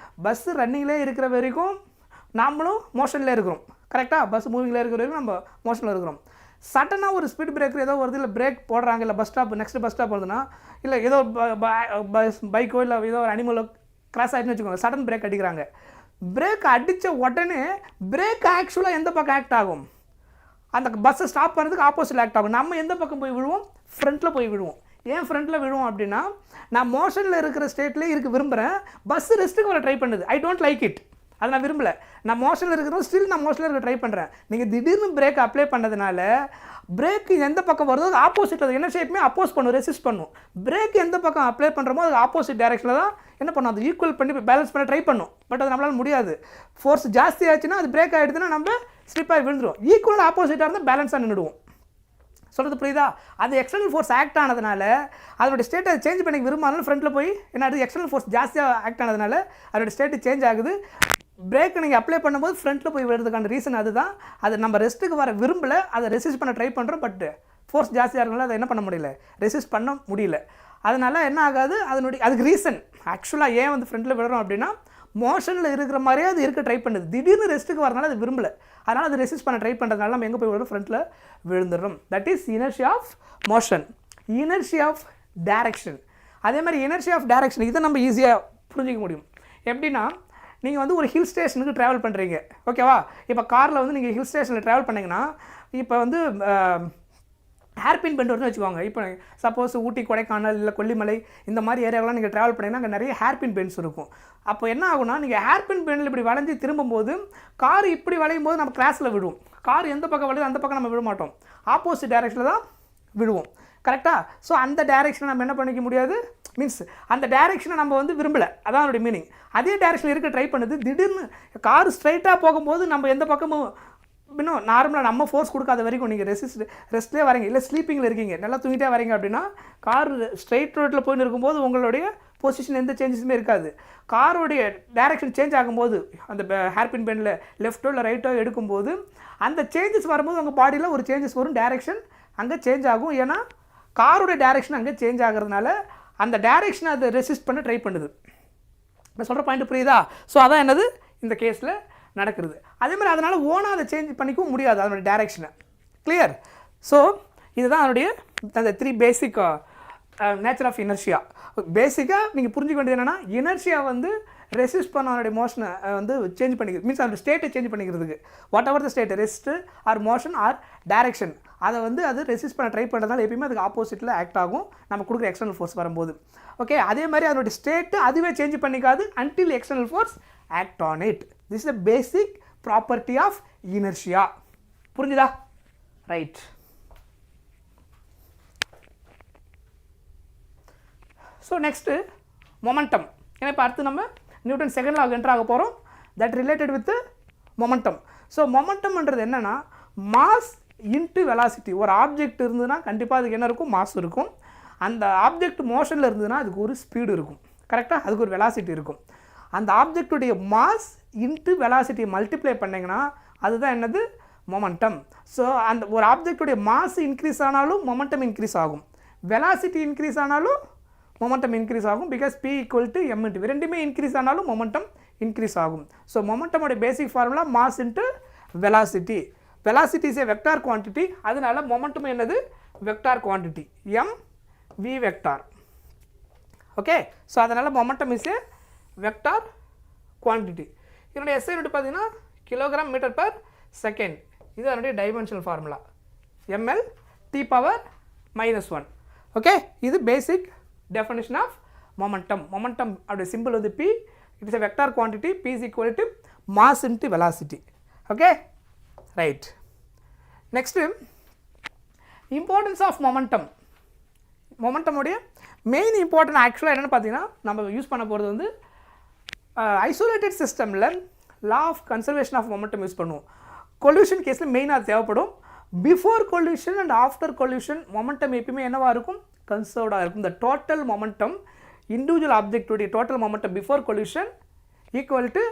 பஸ்ஸு ரன்னிங்லேயே இருக்கிற வரைக்கும் நாமளும் மோஷனில் இருக்கிறோம். கரெக்டாக? பஸ் மூவிங்கில் இருக்கிற வரைக்கும் நம்ம மோஷனில் இருக்கிறோம். சடனாக ஒரு ஸ்பீட் பிரேக்கர் ஏதோ வருது, இல்லை பிரேக் போடுறாங்க, இல்லை bus stop next bus stop வருதுன்னா, இல்லை ஏதோ பைக்கோ இல்லை ஏதோ ஒரு அனிமலோ கிராஸ் ஆகிட்டுன்னு வச்சுக்கோங்க, சடன் பிரேக் அடிக்கிறாங்க. பிரேக் அடித்த உடனே பிரேக் ஆக்சுவலாக எந்த பக்கம் ஆக்ட் ஆகும், அந்த பஸ்ஸை ஸ்டாப் பண்ணுறதுக்கு ஆப்போசிட் ஆக்ட் ஆகும். நம்ம எந்த பக்கம் போய் விழுவோம், ஃப்ரண்ட்டில் போய் விழுவோம். ஏன் ஃப்ரண்ட்டில் விழுவோம் அப்படின்னா, நான் மோஷனில் இருக்கிற ஸ்டேட்லேயே இருக்க விரும்புகிறேன், பஸ்ஸு ரெஸ்ட்டுக்கு வர ட்ரை பண்ணுது, ஐ டோன்ட் லைக் இட், அதை நான் விரும்பலை. நான் மோஷனில் இருக்கிறோம், ஸ்டில் நான் மோஷனில் இருக்க ட்ரை பண்ணுறேன். நீங்கள் திடீர்னு பிரேக் அப்ளை பண்ணதுனால பிரேக் எந்த பக்கம் வருதோ அது ஆப்போசிட், அது என்ன ஷேப்புமே அப்போஸ் பண்ணும், ரெசிஸ்ட் பண்ணும். பிரேக் எந்த பக்கம் அப்ளை பண்ணுறோமோ அது ஆப்போசிட் டைரெக்ஷனில் தான் என்ன பண்ணும், அது ஈக்குவல் பண்ணி பேலன்ஸ் பண்ண ட்ரை பண்ணும். பட் அது நம்மளால் முடியாது. ஃபோர்ஸ் ஜாஸ்தி ஆச்சுன்னா அது பிரேக் ஆகிடுதுன்னா நம்ம ஸ்லிப்பாகி விழுந்துடும். ஈக்குவல் ஆப்போசிட்டாக இருந்தால் பேலன்ஸாக நின்றுடுவோம். சொல்கிறது புரியுதா? அது எக்ஸ்டர்னல் ஃபோர்ஸ் ஆக்ட் ஆனதுனால அதோட ஸ்டேட்டை சேஞ்ச் பண்ணி விரும்பாலும் ஃப்ரண்ட்டில் போய் என்ன ஆகுது, எக்ஸ்டர்னல் ஃபோர்ஸ் ஜாஸ்தியாக ஆக்ட் ஆனதுனால அதோட ஸ்டேட்டு சேஞ்ச் ஆகுது. பிரேக் நீங்கள் அப்ளை பண்ணும்போது ஃப்ரண்ட்டில் போய் விடுறதுக்கான ரீசன் அதுதான். அது நம்ம ரெஸ்ட்டுக்கு வர விரும்பலை, அதை ரெசிஸ்ட் பண்ண ட்ரை பண்ணுறோம். பட் ஃபோர்ஸ் ஜாஸ்தியாக இருக்கனால அதை என்ன பண்ண முடியல, ரெசிஸ்ட் பண்ண முடியல. அதனால் என்ன ஆகாது, அதுக்கு ரீசன் ஆக்சுவலாக ஏன் வந்து ஃப்ரண்ட்டில் விடுறோம் அப்படின்னா, மோஷனில் இருக்கிற மாதிரியே அது இருக்க ட்ரை பண்ணுது. திடீர்னு ரெஸ்ட்டுக்கு வரனால அது விரும்பலை, அதனால் அது ரெசிஸ்ட் பண்ண ட்ரை பண்ணுறதுனால நம்ம எங்கே போய் விடுறோம், ஃப்ரண்ட்டில் விழுந்துடுறோம். That is inertia of motion. Inertia of direction. அதே மாதிரி இனர்ஷியா ஆஃப் டைரக்ஷன் இதை நம்ம ஈஸியாக புரிஞ்சிக்க முடியும். எப்படின்னா நீங்கள் வந்து ஒரு ஹில் ஸ்டேஷனுக்கு ட்ராவல் பண்ணுறீங்க, ஓகேவா? இப்போ காரில் வந்து நீங்கள் ஹில் ஸ்டேஷனில் ட்ராவல் பண்ணிங்கன்னா இப்போ வந்து ஹேர்பின் பெண்ட் வருதுன்னு வச்சுக்கோங்க. இப்போ சப்போஸ் ஊட்டி, கொடைக்கானல் இல்லை கொல்லிமலை இந்த மாதிரி ஏரியாவெலாம் நீங்கள் ட்ராவல் பண்ணிங்கன்னா அங்கே நிறைய ஹேர்பின் பெண்ட்ஸ் இருக்கும். அப்போ என்ன ஆகும்னா நீங்கள் ஹேர்பின் பெண்டில் இப்படி வளைஞ்சு திரும்பும்போது கார் இப்படி வளையும் போது நம்ம கிராஸில் விடுவோம். கார் எந்த பக்கம் வளையுது அந்த பக்கம் நம்ம விட மாட்டோம், ஆப்போசிட் டைரெக்ஷனில் தான் விடுவோம். கரெக்டாக? ஸோ அந்த டைரெக்ஷனை நம்ம என்ன பண்ணிக்க முடியாது, மீன்ஸ் அந்த டைரெக்ஷனை நம்ம வந்து விரும்பலை, அதான் அதோடைய மீனிங். அதே டைரெக்ஷனில் இருக்க ட்ரை பண்ணுது, திடீர்னு கார் ஸ்ட்ரைட்டாக போகும்போது நம்ம எந்த பக்கமும் இன்னும் நார்மலாக நம்ம ஃபோர்ஸ் கொடுக்காத வரைக்கும் நீங்கள் ரெஸ்ட்லேயே வரீங்க, இல்லை ஸ்லீப்பிங்கில் இருக்கீங்க, நல்லா தூங்கிட்டே வரீங்க அப்படின்னா கார் ஸ்ட்ரைட் ரோட்டில் போயின்னு இருக்கும்போது உங்களுடைய பொசிஷன் எந்த சேஞ்சஸுமே இருக்காது. காரோடைய டைரெக்ஷன் சேஞ்ச் ஆகும்போது அந்த ஹேர்பின் பெண்டில் லெஃப்ட்டோ இல்லை ரைட்டோ எடுக்கும்போது அந்த சேஞ்சஸ் வரும்போது உங்கள் பாடியில் ஒரு சேஞ்சஸ் வரும், டைரெக்ஷன் அங்கே சேஞ்ச் ஆகும். ஏன்னா காரோடைய டைரெக்ஷன் அங்கே சேஞ்ச் ஆகிறதுனால அந்த டைரெக்ஷனை அதை ரெசிஸ்ட் பண்ண ட்ரை பண்ணுது. நான் சொல்கிற பாயிண்ட் புரியுதா? ஸோ அதான் என்னது இந்த கேஸில் நடக்கிறது. அதே மாதிரி அதனால் ஓனாக அதை சேஞ்ச் பண்ணிக்கவும் முடியாது அதனுடைய டைரெக்ஷனை. கிளியர்? ஸோ இதுதான் அதனுடைய அந்த 3 பேசிக் நேச்சர் ஆஃப் இனர்ஷியா. பேசிக்காக நீங்கள் புரிஞ்சுக்க வேண்டியது என்னென்னா, இனர்ஷியா வந்து ரெசிஸ்ட் பண்ண அதனுடைய மோஷனை வந்து சேஞ்ச் பண்ணிக்கிறது, மீன்ஸ் அதோட ஸ்டேட்டை சேஞ்ச் பண்ணிக்கிறதுக்கு. Whatever the state, rest or motion or direction, அதை வந்து அது ரெசிஸ்ட் பண்ண ட்ரை பண்ணுறதுனால எப்பயுமே அதுக்கு ஆப்போசிட்டில் ஆக்ட் ஆகும் நம்ம கொடுக்குற எக்ஸ்டர்னல் ஃபோர்ஸ் வரும்போது. ஓகே, அதே மாதிரி அதனுடைய ஸ்டேட்டு அதுவே சேஞ்ச் பண்ணிக்காது until external force act on it. This is the basic property of inertia. புரிஞ்சுதா? ரைட். So next momentum. ஏன்னா இப்போ அடுத்து நம்ம நியூட்டன் செகண்ட் லாக்கு என்டர் ஆக போகிறோம், that related with momentum. So மொமெண்டம்ன்றது என்னென்னா மாஸ் இன்ட்டு வெலாசிட்டி. ஒரு ஆப்ஜெக்ட் இருந்ததுன்னா கண்டிப்பாக அதுக்கு என்ன இருக்கும், மாஸ் இருக்கும். அந்த ஆப்ஜெக்ட் மோஷனில் இருந்ததுன்னா அதுக்கு ஒரு ஸ்பீடு இருக்கும், கரெக்டாக? அதுக்கு ஒரு வெலாசிட்டி இருக்கும். அந்த ஆப்ஜெக்டுடைய மாஸ் இன்ட்டு வெலாசிட்டி மல்டிப்ளை பண்ணிங்கன்னா அதுதான் என்னது, மொமெண்டம். ஸோ அந்த ஒரு ஆப்ஜெக்டுடைய மாஸ் இன்க்ரீஸ் ஆனாலும் மொமெண்டம் இன்க்ரீஸ் ஆகும், வெலாசிட்டி இன்க்ரீஸ் ஆனாலும் மொமெண்டம் இன்க்ரீஸ் ஆகும். பிகாஸ் P = m × ரெண்டுமே இன்க்ரீஸ் ஆனாலும் மொமெண்டம் இன்க்ரீஸ் ஆகும். ஸோ மொமெண்டமோட basic formula mass into velocity. Velocity is a vector quantity, அதனால மொமெண்டம் என்னது, vector quantity, mv vector. Okay, so அதனால் momentum is a vector quantity. இதனுடைய SI unit பார்த்தீங்கன்னா kilogram metre per second. இது அதனுடைய dimensional formula ml T⁻⁻1. Okay, இது பேசிக் definition of momentum. Momentum of symbol of the P, it is a vector quantity, P is equal to mass into velocity. Okay, right. Next, importance of momentum. Momentum உடைய main important actually என்னன்னு பார்த்தீங்கன்னா நம்ம use பண்ண போகிறது வந்து isolated systemல law of conservation of momentum use பண்ணுவோம். collision கேஸில் மெயினாக தேவைப்படும். before collision and after collision momentum எப்பயுமே என்னவாக இருக்கும், கன்சர்வ்டாக இருக்கும். இந்த டோட்டல் மொமெண்டம் இண்டிவிஜுவல் ஆப்ஜெக்டுடைய total momentum before collision equal to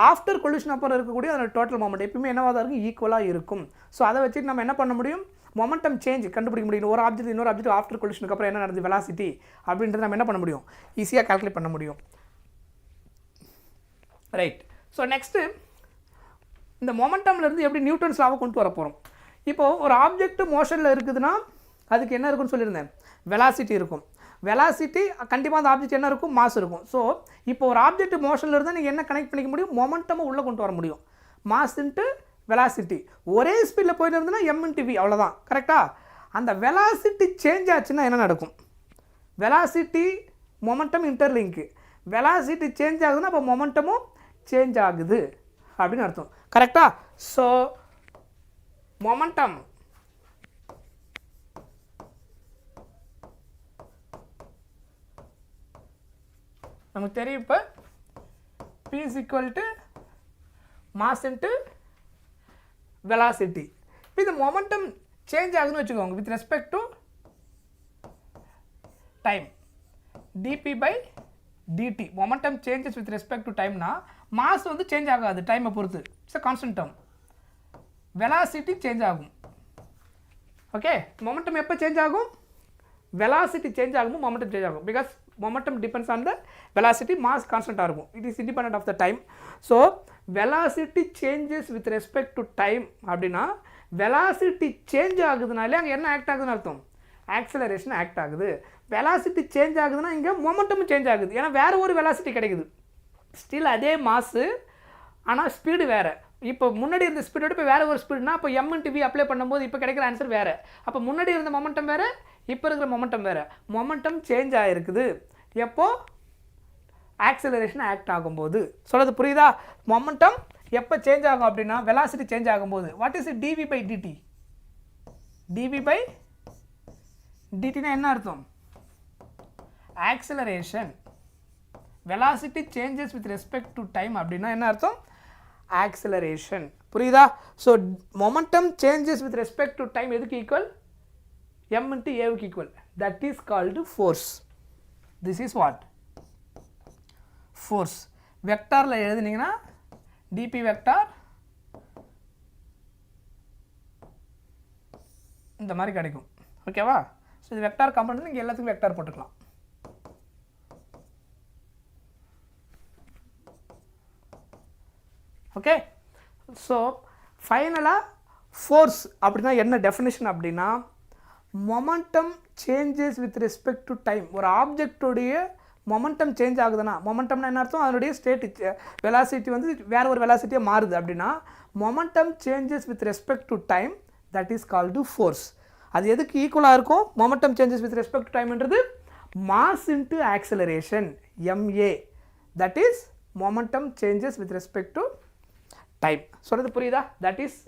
after collision அப்புறம் இருக்கக்கூடிய அதோட டோட்டல் மொமெண்ட் எப்பவுமே என்னவாக தான் இருக்கும், ஈக்குவலாக இருக்கும். ஸோ அதை வச்சுட்டு நம்ம என்ன பண்ண முடியும், மொமெண்டம் சேஞ்ச் கண்டுபிடிக்க முடியும். ஒரு ஆப்ஜெக்ட் இன்னொரு ஆப்ஜெக்ட் ஆஃப்டர் கொல்யூஷனுக்கு அப்புறம் என்ன நடந்தது, வெலாசிட்டி அப்படின்றது நம்ம என்ன பண்ண முடியும், ஈஸியாக கால்குலேட் பண்ண முடியும். ரைட். ஸோ நெக்ஸ்ட்டு இந்த மொமெண்டம்லேருந்து எப்படி நியூட்டன்ஸ் லாவை கொண்டு வர போகிறோம். இப்போது ஒரு ஆப்ஜெக்ட் மோஷனில் இருக்குதுன்னா அதுக்கு என்ன இருக்குன்னு சொல்லியிருந்தேன், வெலாசிட்டி இருக்கும். வெலாசிட்டி கண்டிப்பாக அந்த ஆப்ஜெக்ட் என்ன இருக்கும், மாஸ் இருக்கும். ஸோ இப்போ ஒரு ஆப்ஜெக்ட் மோஷனில் இருந்தால் நீங்கள் என்ன கனெக்ட் பண்ணிக்க முடியும், மொமெண்டமாக உள்ளே கொண்டு வர முடியும். மாஸ் இன்ட்டு வெலாசிட்டி ஒரே ஸ்பீடில் போயிட்டு இருந்ததுன்னா m×v அவ்வளோதான், கரெக்டாக? அந்த வெலாசிட்டி சேஞ்ச் ஆச்சுன்னா என்ன நடக்கும், வெலாசிட்டி மொமெண்டம் இன்டர்லிங்க்கு. வெலாசிட்டி சேஞ்ச் ஆகுதுன்னா அப்போ மொமெண்டமும் சேஞ்ச் ஆகுது அப்படின்னு அர்த்தம், கரெக்டாக? ஸோ மொமெண்டம் நமக்கு தெரியும். இப்போ P = மாஸ் இன்ட்டு வெலாசிட்டி. இப்போ இந்த மொமெண்டம் சேஞ்ச் ஆகுதுன்னு வச்சுக்கோங்க with respect to time, dp/dt. Momentum changes with respect to டைம்னா மாஸ் வந்து சேஞ்ச் ஆகாது டைமை பொறுத்து, it's a constant term. Velocity change ஆகும். ஓகே, மொமெண்டம் எப்போ சேஞ்ச் ஆகும், வெலாசிட்டி சேஞ்ச் ஆகும், மொமெண்டம் சேஞ்ச் ஆகும். Because momentum depends on the velocity, mass constant ஆகும். it is independent of the time. so velocity changes with respect to time அப்படின்னா velocity change ஆகுதுனாலே அங்கே என்ன act ஆகுதுன்னு அர்த்தம், ஆக்சலரேஷன் ஆக்ட் ஆகுது. வெலாசிட்டி சேஞ்ச் ஆகுதுன்னா இங்கே மொமெண்டமும் சேஞ்ச் ஆகுது, ஏன்னா வேறு ஒரு வெலாசிட்டி கிடைக்குது. ஸ்டில் அதே மாஸு, ஆனால் ஸ்பீடு வேறு. இப்போ முன்னாடி இருந்த ஸ்பீடோட இப்போ வேறு ஒரு ஸ்பீடுனா அப்போ m/v அப்ளை பண்ணும்போது இப்போ கிடைக்கிற ஆன்சர் வேறு. அப்போ முன்னாடி இருந்த மொமெண்டம் வேறு, இப்போ இருக்கிற மொமெண்டம் வேறு. மொமெண்டம் சேஞ்ச் ஆகிருக்குது எப்போ? ஆக்சலரேஷன் ஆக்ட் ஆகும்போது. சொல்கிறது புரியுதா? மொமெண்டம் எப்போ சேஞ்ச் ஆகும் அப்படின்னா வெலாசிட்டி சேஞ்ச் ஆகும்போது. What is dv/dt? dv/dtனா என்ன அர்த்தம்? Acceleration. Velocity changes with respect to time அப்படின்னா என்ன அர்த்தம்? ஆக்சலரேஷன். புரியுதா? So momentum changes with respect to time எதுக்கு ஈக்குவல்? m/aவுக்கு equal. That is called force. This is what? Force. வெக்டாரில் எழுதுனீங்கன்னா dp வெக்டார் இந்த மாதிரி கிடைக்கும். ஓகேவா? ஸோ இது வெக்டார் காம்பனண்ட், நீங்கள் எல்லாத்துக்கும் வெக்டார் போட்டுக்கலாம். ஓகே. ஸோ ஃபைனலாக ஃபோர்ஸ் அப்படின்னா என்ன டெஃபினேஷன் அப்படின்னா, momentum changes with respect to time. ஒரு ஆப்ஜெக்டோடைய மொமெண்டம் சேஞ்ச் ஆகுதுன்னா, மொமெண்டம்னா என்ன அர்த்தம்? அதனுடைய ஸ்டேட் வெலாசிட்டி வந்து வேறு ஒரு வெலாசிட்டியாக மாறுது அப்படின்னா momentum changes with respect to time, that is called force. அது எதுக்கு ஈக்குவலாக இருக்கும்? Momentum changes with respect to டைம்ன்றது mass into acceleration, ma. That is momentum changes with respect to time. சொல்கிறது புரியுதா? That is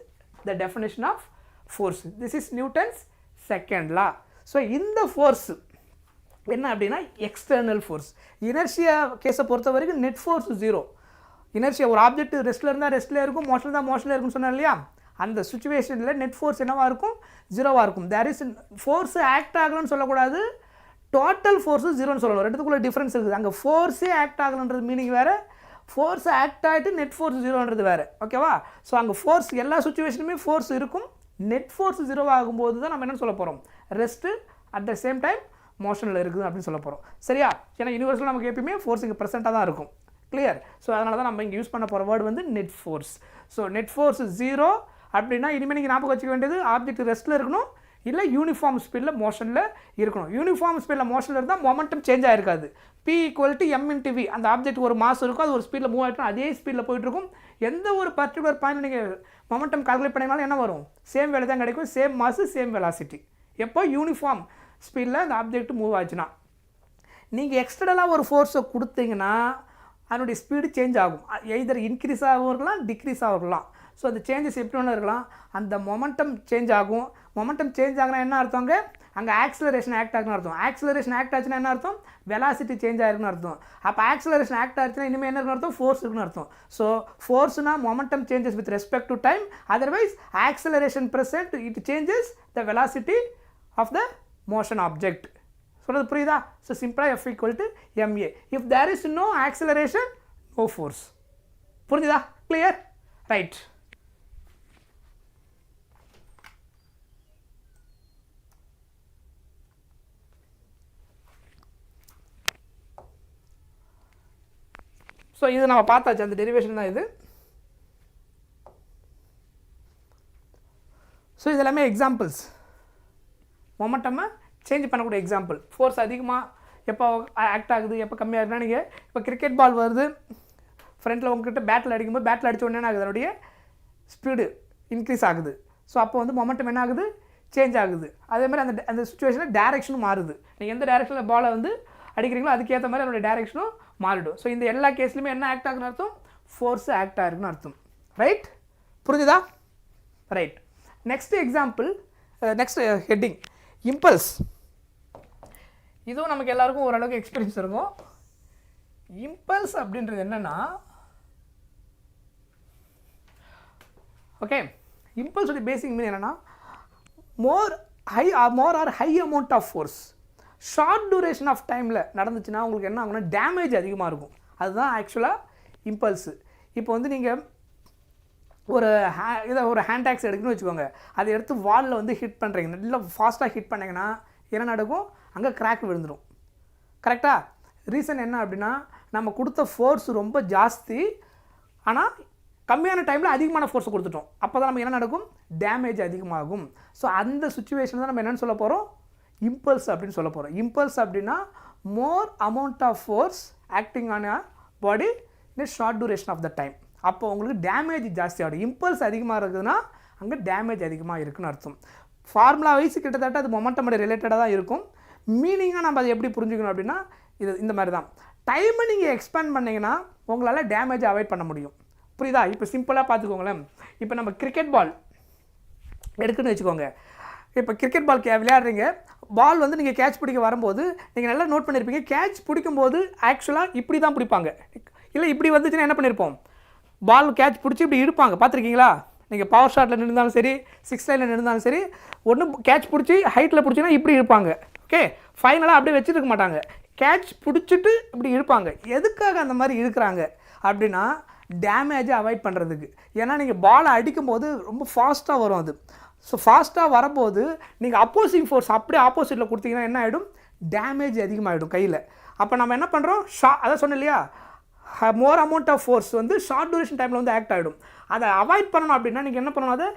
the definition of force. This is Newton's second law. So இந்த force என்ன அப்படின்னா எக்ஸ்டர்னல் ஃபோர்ஸ். இனர்ஷியா கேஸை பொறுத்த வரைக்கும் net force 0. Inertia ஒரு object ரெஸ்ட்டில் இருந்தால் ரெஸ்ட்டில் இருக்கும், மோஷனில் தான் மோஷனில் இருக்கும்னு சொன்னேன் இல்லையா? அந்த சுச்சுவேஷனில் நெட் ஃபோர்ஸ் என்னவாக இருக்கும்? 0வாக இருக்கும். தேர் இஸ் ஃபோர்ஸு ஆக்ட் ஆகலன்னு சொல்லக்கூடாது, டோட்டல் ஃபோர்ஸு 0ன்னு சொல்லணும். ரெண்டுத்துக்குள்ள டிஃப்ரென்ஸ் இருக்குது. அங்கே ஃபோர்ஸே ஆக்ட் ஆகலன்றது மீனிங் வேறு, ஃபோர்ஸ் ஆக்ட் ஆகிட்டு நெட் ஃபோர்ஸ் 0ன்றது வேறு. ஓகேவா? ஸோ அங்கே ஃபோர்ஸ் எல்லா சுச்சுவேஷனுமே ஃபோர்ஸ் இருக்கும். நெட் ஃபோர்ஸ் 0 ஆகும்போது தான் நம்ம என்ன சொல்ல போகிறோம்? Rest at the same time மோஷனில் இருக்குது அப்படின்னு சொல்ல போகிறோம். சரியா? ஏன்னா யூனிவர்ஸில் நமக்கு எப்பயுமே ஃபோர்ஸ் இங்கே ப்ரெசென்ட்டாக தான் இருக்கும். கிளியர்? ஸோ அதனால தான் நம்ம இங்கே யூஸ் பண்ண போகிற வேர்டு வந்து net force. So net force 0 அப்படின்னா இனிமேல் நீங்கள் ஞாபகம் வச்சுக்க வேண்டியது ஆப்ஜெக்ட் ரெஸ்ட்டில் இருக்கணும், இல்லை யூனிஃபார்ம் ஸ்பீடில் மோஷனில் இருக்கணும். யூனிஃபார்ம் ஸ்பீடில் மோஷனில் இருந்தால் மொமெண்டம் சேஞ்ச் ஆகிருக்காது. p = m/v. அந்த ஆப்ஜெக்ட் ஒரு மாஸ் இருக்கும், அது ஒரு ஸ்பீடில் மூவ் ஆகிட்டோம், அதே ஸ்பீடில் போயிட்டுருக்கும். எந்த ஒரு பர்டிகுலர் பாயிண்ட் நீங்கள் மொமெண்டம் கால்குலேட் பண்ணிங்கனாலும் என்ன வரும்? சேம் வேலை தான் கிடைக்கும், சேம் மாஸ் சேம் வெலாசிட்டி. எப்போ யூனிஃபார்ம் ஸ்பீடில் அந்த ஆப்ஜெக்ட் மூவ் ஆச்சுன்னா. நீங்கள் எக்ஸ்டர்னலாக ஒரு ஃபோர்ஸை கொடுத்தீங்கன்னா அதனுடைய ஸ்பீடு சேஞ்ச் ஆகும். எய்தர் இன்க்ரீஸ் ஆகவும் இருக்கலாம், டிக்ரீஸ் ஆகும் இருக்கலாம். ஸோ அந்த சேஞ்சஸ் எப்படி ஒன்று இருக்கலாம், அந்த மொமெண்டம் சேஞ்ச் ஆகும். மொமெண்டம் சேஞ்ச் ஆகினா என்ன அர்த்தங்க? அங்கே ஆக்சலரேஷன் ஆக்ட் ஆகுன்னு அர்த்தம். ஆக்சலரேஷன் ஆக்ட் ஆச்சுன்னா என்ன அர்த்தம்? வெலாசிட்டி சேஞ்ச் ஆகிருக்குன்னு அர்த்தம். அப்போ ஆக்சலரேஷன் ஆக்ட் ஆச்சுன்னா இனிமேல் என்ன இருக்குன்னு அர்த்தம்? ஃபோர்ஸ் இருக்குன்னு அர்த்தம். ஸோ ஃபோர்ஸ்னா momentum changes with respect to time, otherwise acceleration present it changes the velocity of the motion object. சொல்கிறது புரியுதா? ஸோ சிம்பிளாக F = ma. If there is no acceleration, no force. புரிஞ்சுதா? கிளியர்? ரைட். ஸோ இது நம்ம பார்த்தாச்சு, அந்த derivation தான் இது. ஸோ இது எல்லாமே எக்ஸாம்பிள்ஸ், மொமெண்டம்மை சேஞ்ச் பண்ணக்கூடிய எக்ஸாம்பிள். ஃபோர்ஸ் அதிகமாக எப்போ ஆக்ட் ஆகுது, எப்போ கம்மியாகுதுன்னா, நீங்கள் இப்போ கிரிக்கெட் பால் வருது, ஃப்ரண்ட்டில் உங்ககிட்ட பேட்டில் அடிக்கும்போது பேட்டில் அடித்த உடனே ஆகுது, அதனுடைய ஸ்பீடு இன்க்ரீஸ் ஆகுது. ஸோ அப்போ வந்து மொமெண்டம் என்ன ஆகுது? சேஞ்ச் ஆகுது. அதேமாதிரி அந்த சுச்சுவேஷனில் டேரெக்ஷனும் மாறுது. நீங்கள் எந்த டேரெக்ஷனில் பாலை வந்து அடிக்கிறீங்களோ அதுக்கேற்ற மாதிரி அதனுடைய டேரெக்ஷனும் மாறிடும். ஸோ இந்த எல்லா கேஸ்லையுமே என்ன ஆக்ட் ஆகுதுன்னு அர்த்தம்? ஃபோர்ஸ் ஆக்ட் ஆகுதுன்னு அர்த்தம். ரைட்? புரிஞ்சுதா? Right. Next example, next heading impulse. இதுவும் நமக்கு எல்லாருக்கும் ஓரளவுக்கு எக்ஸ்பீரியன்ஸ் இருக்கும். இம்பல்ஸ் அப்படின்றது என்னென்னா, ஓகே, இம்பல்ஸோட பேசிக் மீன் என்னென்னா more or high amount of force short duration of டைமில் நடந்துச்சுன்னா உங்களுக்கு என்ன ஆகும்னா டேமேஜ் அதிகமாக இருக்கும். அதுதான் ஆக்சுவலாக இம்பல்ஸு. இப்போ வந்து நீங்கள் ஒரு ஹேண்ட் டாக்ஸ் எடுக்கணும்னு வச்சுக்கோங்க, அதை எடுத்து வாலில் வந்து ஹிட் பண்ணுறீங்க, நல்லா ஃபாஸ்ட்டாக ஹிட் பண்ணிங்கன்னா என்ன நடக்கும்? அங்கே கிராக் விழுந்துடும். கரெக்டாக? ரீசன் என்ன அப்படின்னா, நம்ம கொடுத்த ஃபோர்ஸ் ரொம்ப ஜாஸ்தி, ஆனால் கம்மியான டைமில் அதிகமான ஃபோர்ஸை கொடுத்துட்டோம். அப்போ தான் நம்ம என்ன நடக்கும்? டேமேஜ் அதிகமாகும். ஸோ அந்த சுச்சுவேஷன் தான் நம்ம என்னென்னு சொல்ல போகிறோம்? இம்பல்ஸ் அப்படின்னு சொல்ல போகிறோம். இம்பல்ஸ் அப்படின்னா more amount of force acting on a body in short duration of the time. அப்போ உங்களுக்கு டேமேஜ் ஜாஸ்தி ஆகிடும். இம்பல்ஸ் அதிகமாக இருக்குதுன்னா அங்கே டேமேஜ் அதிகமாக இருக்குன்னு அர்த்தம். ஃபார்முலா வைஸ் கிட்டத்தட்ட அது மொமெண்டமோட ரிலேட்டடாக தான் இருக்கும். மீனிங்காக நம்ம அதை எப்படி புரிஞ்சுக்கணும் அப்படின்னா இது இந்த மாதிரி தான். டைமை நீங்கள் எக்ஸ்பேண்ட் பண்ணிங்கன்னா உங்களால் டேமேஜை அவாய்ட் பண்ண முடியும். புரியுதா? இப்போ சிம்பிளாக பார்த்துக்கோங்களேன். இப்போ நம்ம கிரிக்கெட் பால் எடுக்குன்னு வச்சுக்கோங்க. இப்போ கிரிக்கெட் பால் விளையாடுறீங்க. பால் வந்து நீங்கள் கேட்ச் பிடிக்க வரும்போது நீங்கள் நல்லா நோட் பண்ணியிருப்பீங்க, கேட்ச் பிடிக்கும்போது ஆக்சுவலாக இப்படி தான் பிடிப்பாங்க. இல்லை இப்படி வந்துச்சுன்னா என்ன பண்ணியிருப்போம், பால் கேட்ச் பிடிச்சி இப்படி இழுப்பாங்க. பார்த்துருக்கீங்களா? நீங்கள் பவர் ஷாட்டில் நின்றுந்தாலும் சரி, 6 லைனில் நின்றுந்தாலும் சரி, ஒன்று கேட்ச் பிடிச்சி ஹைட்டில் பிடிச்சிங்கன்னா இப்படி இழுப்பாங்க. ஓகே, ஃபைனலாக அப்படியே வச்சுருக்க மாட்டாங்க, கேட்ச் பிடிச்சிட்டு இப்படி இழுப்பாங்க. எதுக்காக அந்த மாதிரி இழுக்கிறாங்க அப்படின்னா டேமேஜை அவாய்ட் பண்ணுறதுக்கு. ஏன்னா நீங்கள் பாலை அடிக்கும்போது ரொம்ப ஃபாஸ்ட்டாக வரும் அது. ஸோ ஃபாஸ்ட்டாக வரும்போது நீங்கள் அப்போசிங் ஃபோர்ஸ் அப்படியே ஆப்போசிட்டில் கொடுத்தீங்கன்னா என்ன ஆகிடும், டேமேஜ் அதிகமாகிடும் கையில். அப்போ நம்ம என்ன பண்ணுறோம், அதான் சொன்னேன் இல்லையா, மோர் அமௌண்ட் ஆஃப் ஃபோர்ஸ் வந்து ஷார்ட் டூரேஷன் டைமில் வந்து ஆக்ட் ஆகிடும். அதை அவாய்ட் பண்ணணும் அப்படின்னா நீங்கள் என்ன பண்ணணும், அதை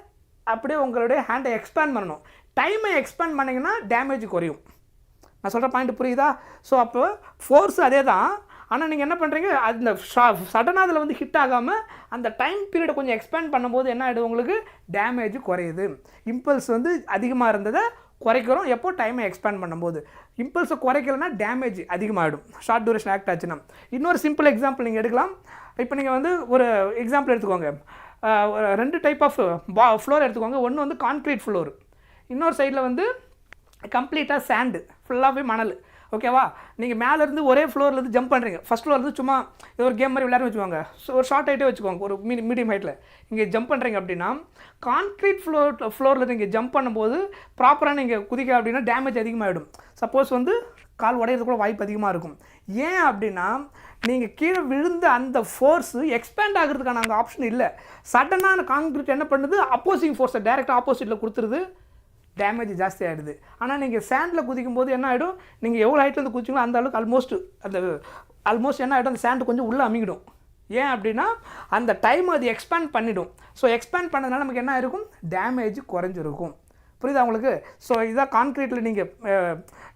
அப்படியே உங்களுடைய ஹேண்டை எக்ஸ்பேண்ட் பண்ணணும். டைமை எக்ஸ்பேண்ட் பண்ணிங்கன்னா டேமேஜ் குறையும். நான் சொல்கிற பாயிண்ட் புரியுதா? ஸோ அப்போ ஃபோர்ஸ் அதே தான், ஆனால் நீங்கள் என்ன பண்ணுறீங்க, அந்த சடனாக அதில் வந்து ஹிட் ஆகாமல் அந்த டைம் பீரியடை கொஞ்சம் எக்ஸ்பேண்ட் பண்ணும்போது என்ன ஆகிடும், உங்களுக்கு டேமேஜ் குறையுது. இம்பல்ஸ் வந்து அதிகமாக இருந்ததை குறைக்கிறோம் எப்போ, டைமை எக்ஸ்பேண்ட் பண்ணும்போது. இம்பல்ஸை குறைக்கலைன்னா டேமேஜ் அதிகமாகிடும் ஷார்ட் டூரேஷன் ஆக்ட் ஆச்சுன்னா. இன்னொரு சிம்பிள் எக்ஸாம்பிள் நீங்கள் எடுக்கலாம். இப்போ நீங்கள் வந்து ஒரு எக்ஸாம்பிள் எடுத்துக்கோங்க. 2 டைப் ஆஃப் ஃப்ளோர் எடுத்துக்கோங்க. ஒன்று வந்து கான்க்ரீட் ஃப்ளோர், இன்னொரு சைடில் வந்து கம்ப்ளீட்டாக சாண்டு, ஃபுல்லாகவே மணல். ஓகேவா? நீங்கள் மேலேருந்து ஒரே ஃப்ளோர்லேருந்து ஜம்ப் பண்ணுறீங்க. ஃபஸ்ட் ஃப்ளோர்லேருந்து சும்மா இது ஒரு கேம் மாதிரி விளையாட வச்சுக்கோங்க. ஸோ ஒரு ஷார்ட் ஹைட்டே வச்சுக்கோங்க, ஒரு மீடியம் ஹைட்டில் இங்கே ஜம்ப் பண்ணுறீங்க அப்படின்னா கான்க்ரீட் ஃப்ளோரில் நீங்கள் ஜம்ப் பண்ணும்போது ப்ராப்பராக நீங்கள் குதிக்க அப்படின்னா டேமேஜ் அதிகமாகிடும். சப்போஸ் வந்து கால் உடையிறது கூட வாய்ப்பு அதிகமாக இருக்கும். ஏன் அப்படின்னா நீங்கள் கீழே விழுந்த அந்த ஃபோர்ஸு எக்ஸ்பேண்ட் ஆகிறதுக்கான அங்கே ஆப்ஷன் இல்லை. சடனாக அந்த கான்க்ரீட் என்ன பண்ணுது, அப்போசிங் ஃபோர்ஸை டேரெக்டாக ஆப்போசிட்டில் கொடுத்துருது, டேமேஜ் ஜாஸ்தி ஆகிடுது. ஆனால் நீங்கள் சேண்டில் குதிக்கும் போது என்ன ஆகிடும், நீங்கள் எவ்வளோ ஹைட்லேருந்து குதிச்சிங்களோ அந்த அளவுக்கு ஆல்மோஸ்ட் என்ன ஆகிடும், அந்த சேண்டு கொஞ்சம் உள்ளே அமிக்கிடும். ஏன் அப்படின்னா அந்த டைம் அது எக்ஸ்பேண்ட் பண்ணிடும். ஸோ எக்ஸ்பேண்ட் பண்ணதுனால நமக்கு என்ன இருக்கும், டேமேஜ் குறைஞ்சிருக்கும். புரியுதா உங்களுக்கு? ஸோ இதுதான் கான்க்ரீட்டில் நீங்கள்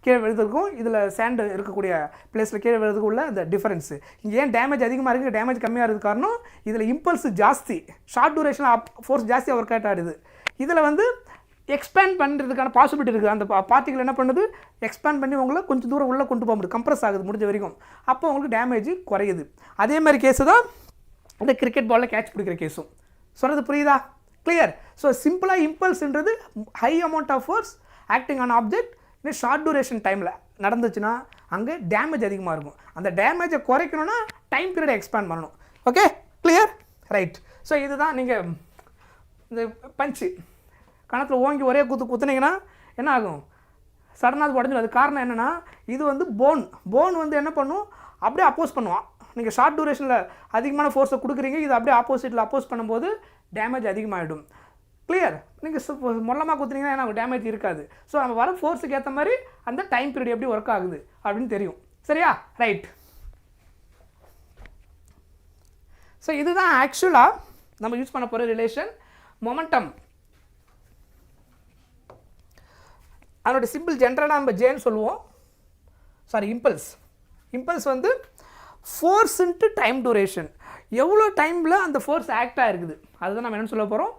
கீழே விழுதுக்கும் இதில் சேண்டு இருக்கக்கூடிய பிளேஸில் கீழே விழுதுக்கு உள்ள அந்த டிஃபரன்ஸு. இங்கே ஏன் டேமேஜ் அதிகமாக இருக்குது, டேமேஜ் கம்மியாக இருக்குது காரணம் இதில் இம்பல்ஸ் ஜாஸ்தி, ஷார்ட் டூரேஷன் ஃபோர்ஸ் ஜாஸ்தியாக ஒர்க் அவுட் ஆகிடுது. இதில் வந்து எக்ஸ்பேண்ட் பண்ணுறதுக்கான பாசிபிலிட்டி இருக்குது. அந்த பார்ட்டிகள் என்ன பண்ணுது, எக்ஸ்பேண்ட் பண்ணி உங்களை கொஞ்சம் தூரம் உள்ளே கொண்டு போக முடியும், கம்ப்ரஸ் ஆகுது முடிஞ்ச வரைக்கும். அப்போ உங்களுக்கு டேமேஜ் குறையுது. அதே மாதிரி கேஸு தான் இந்த கிரிக்கெட் பாலில் கேட்ச் பிடிக்கிற கேஸும். சொல்கிறது புரியுதா? கிளியர்? ஸோ சிம்பிளாக இம்பல்ஸ்ன்றது high amount of force acting on object இன்னும் ஷார்ட் டூரேஷன் டைமில் நடந்துச்சுன்னா அங்கே டேமேஜ் அதிகமாக இருக்கும். அந்த டேமேஜை குறைக்கணும்னா டைம் பீரியடை எக்ஸ்பேண்ட் பண்ணணும். Okay, clear? ரைட். ஸோ இதுதான் நீங்கள் இந்த பஞ்சு கணத்தில் ஓங்கி ஒரே குத்துனீங்கன்னா என்ன ஆகும், சடனாக அது உடஞ்சிடும். அது காரணம் என்னென்னா இது வந்து போன் வந்து என்ன பண்ணும், அப்படியே அப்போஸ் பண்ணுவான். நீங்கள் ஷார்ட் டூரேஷனில் அதிகமான ஃபோர்ஸை கொடுக்குறீங்க, இது அப்படியே ஆப்போசிட்டில் அப்போஸ் பண்ணும்போது டேமேஜ் அதிகமாகிடும். கிளியர்? நீங்கள் மொல்லமாக குத்துனீங்கன்னா என்ன டேமேஜ் இருக்காது. ஸோ நம்ம வர ஃபோர்ஸுக்கு ஏற்ற மாதிரி அந்த டைம் பீரியட் எப்படி ஒர்க் ஆகுது அப்படின்னு தெரியும். சரியா? ரைட். ஸோ இதுதான் ஆக்சுவலாக நம்ம யூஸ் பண்ண போகிற ரிலேஷன் மொமெண்டம். அதனுடைய சிம்பிள் ஜென்ரலாக நம்ம ஜேன்னு சொல்லுவோம். இம்பல்ஸ் வந்து ஃபோர்ஸ் இன்ட்டு டைம் டூரேஷன், எவ்வளோ டைமில் அந்த ஃபோர்ஸ் ஆக்ட் ஆகிருக்குது அதுதான் நம்ம என்ன சொல்ல போகிறோம்,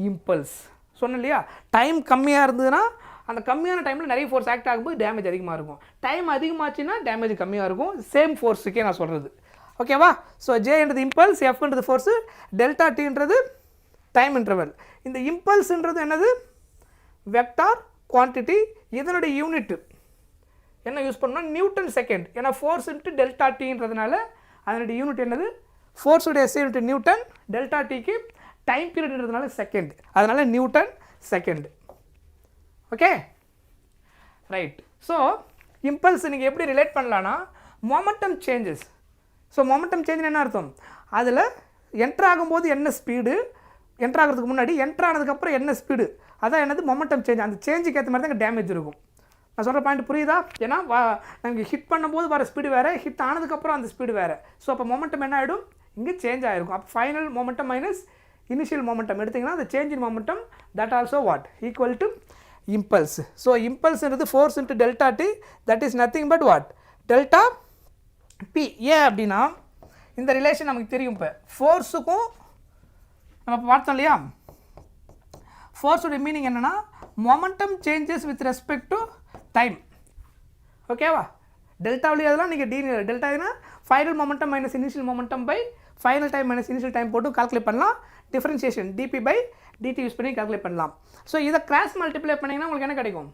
இம்பல்ஸ். சொன்னேன் இல்லையா, டைம் கம்மியாக இருந்ததுன்னா அந்த கம்மியான டைமில் நிறைய ஃபோர்ஸ் ஆக்ட் ஆகும்போது டேமேஜ் அதிகமாக இருக்கும். டைம் அதிகமாச்சுன்னா டேமேஜ் கம்மியாக இருக்கும். சேம் ஃபோர்ஸுக்கே நான் சொல்கிறது. ஓகேவா? ஸோ ஜேன்றது இம்பல்ஸ், எஃப்ன்றது ஃபோர்ஸு, டெல்டா டீன்றது டைம் இன்டர்வல். இந்த இம்பல்ஸ்ன்றது என்னது, வெக்டார் குவான்டிட்டி. இதனுடைய யூனிட் என்ன யூஸ் பண்ணணும், நியூட்டன் செகண்ட். ஏன்னா ஃபோர்ஸ் இன்ட்டு டெல்டா டீன்றதுனால அதனுடைய யூனிட் என்னது, ஃபோர்ஸுடைய எஸ்ஐ யூனிட் நியூட்டன், டெல்டா டிக்கு டைம் பீரியட்ன்றதுனால செகண்ட், அதனால் newton second. Okay, right. So impulse நீங்கள் எப்படி ரிலேட் பண்ணலான்னா மொமெண்டம் சேஞ்சஸ். ஸோ மொமெண்டம் சேஞ்சுன்னு என்ன அர்த்தம், அதில் என்ட்ரு ஆகும்போது என்ன ஸ்பீடு, என்ட்ரு ஆகிறதுக்கு முன்னாடி என்ட்ரு ஆனதுக்கப்புறம் என்ன ஸ்பீடு, அதான் என்னது மொமெண்டம் சேஞ்ச். அந்த சேஞ்சுக்கு ஏற்ற மாதிரி தான் இங்கே டேமேஜ் இருக்கும். நான் சொல்கிற பாயிண்ட் புரியுதா? ஏன்னா நமக்கு ஹிட் பண்ணும்போது வர ஸ்பீடு வேறு, ஹிட் ஆனதுக்கப்புறம் அந்த ஸ்பீடு வேறு. ஸோ அப்போ மொமெண்டம் என்ன ஆகிடும், இங்கே சேஞ்ச் ஆகிருக்கும். அப்போ final momentum minus initial momentum எடுத்திங்கன்னா அந்த change in momentum that also what equal to impulse. So impulse is force into delta t, that is nothing but what? Delta p. ஏன் அப்படின்னா இந்த ரிலேஷன் நமக்கு தெரியும். இப்போ ஃபோர்ஸுக்கும் நம்ம பார்த்தோம் இல்லையா, ஃபோர்ஸோட மீனிங் என்னென்னா momentum changes with respect to time. ஓகேவா? டெல்டாவிலேயே அதெல்லாம் நீங்கள் டெல்டானா final momentum minus initial momentum by final time minus initial time போட்டு கால்குலேட் பண்ணலாம். Differentiation DP by DT use பண்ணி கால்குலேட் பண்ணலாம். ஸோ இதை கிராஸ் மல்டிப்ளை பண்ணிங்கன்னா உங்களுக்கு என்ன கிடைக்கும்?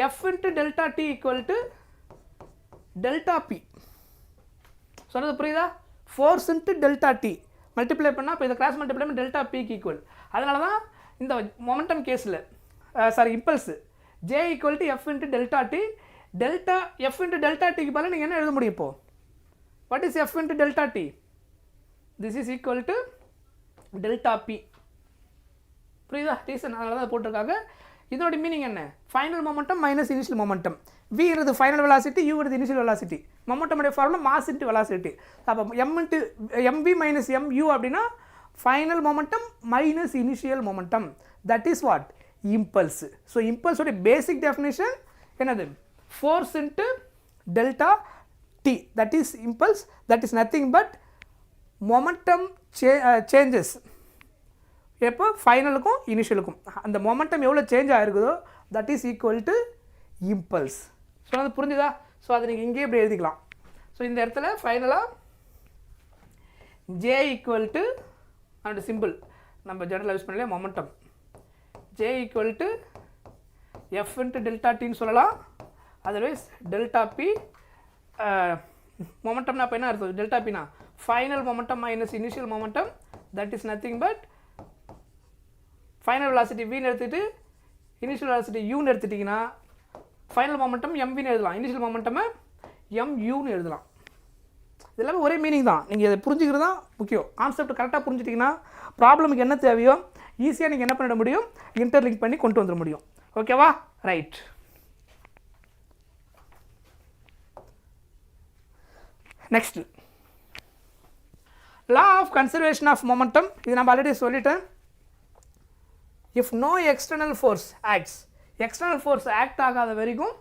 F into delta T equal to delta P. சொல்கிறது புரியுதா? Force into delta T multiply பண்ணால் இப்போ இதை கிராஸ் மல்டிப்ளை பண்ணி டெல்டா பிக்கு ஈக்குவல். அதனால தான் இந்த மொமெண்டம் கேஸில் impulse J equal to F into delta T. Delta F into delta டிக்கு பதிலாக நீங்கள் என்ன எழுத முடியும்? இப்போது what is F into delta T? This is equal to delta P. புரியுதா? ரீசன் அதனால தான் போட்டிருக்காங்க. இதோட மீனிங் என்ன? Final momentum minus initial momentum. v is final velocity, u is initial velocity. மொமெண்டமுடைய ஃபார்முலா மாஸ் இன்ட்டு வெலாசிட்டி. அப்போ m into mv minus mu அப்படின்னா final momentum minus initial momentum. That is what? Impulse. So இம்பல்ஸோடைய basic definition என்னது? Force into delta T, that is impulse. That is nothing but momentum changes எப்போ ஃபைனலுக்கும் இனிஷியலுக்கும் அந்த momentum எவ்வளோ change ஆகிருக்குதோ that is equal to impulse. So அது புரிஞ்சுதா? ஸோ அதை நீங்கள் இங்கேயே இப்படி எழுதிக்கலாம். ஸோ இந்த இடத்துல ஃபைனலாக ஜே ஈக்குவல் டு அந்த சிம்பிள் நம்ம ஜெனரல் யூஸ் பண்ணல momentum J equal to F into delta டின்னு சொல்லலாம். அதர்வைஸ் டெல்டா பி மொமெண்டம்னா இப்போ என்ன அர்த்தம்? டெல்டா பினா final momentum minus initial momentum, that is nothing but final velocity வின்னு எடுத்துகிட்டு இனிஷியல் வெலாசிட்டி யூன்னு எடுத்துட்டிங்கன்னா ஃபைனல் மொமெண்டம் எம்வின்னு எழுதலாம், இனிஷியல் மொமெண்டமை எம்யூன்னு எழுதலாம். இது எல்லாமே ஒரே மீனிங் தான். நீங்கள் இதை புரிஞ்சுக்கிறது தான் முக்கியம். கான்செப்ட் கரெக்டாக புரிஞ்சுட்டிங்கன்னா ப்ராப்ளமுக்கு என்ன தேவையோ ஈஸியாக நீங்கள் என்ன பண்ணிட முடியும்? இன்டர்லிங்க் பண்ணி கொண்டு வந்துட முடியும். ஓகேவா? Right. Next law of conservation of momentum. இது நம்ம ஆல்ரெடி சொல்லிட்டேன். if no external force acts, external force act ஆகாத வரைக்கும்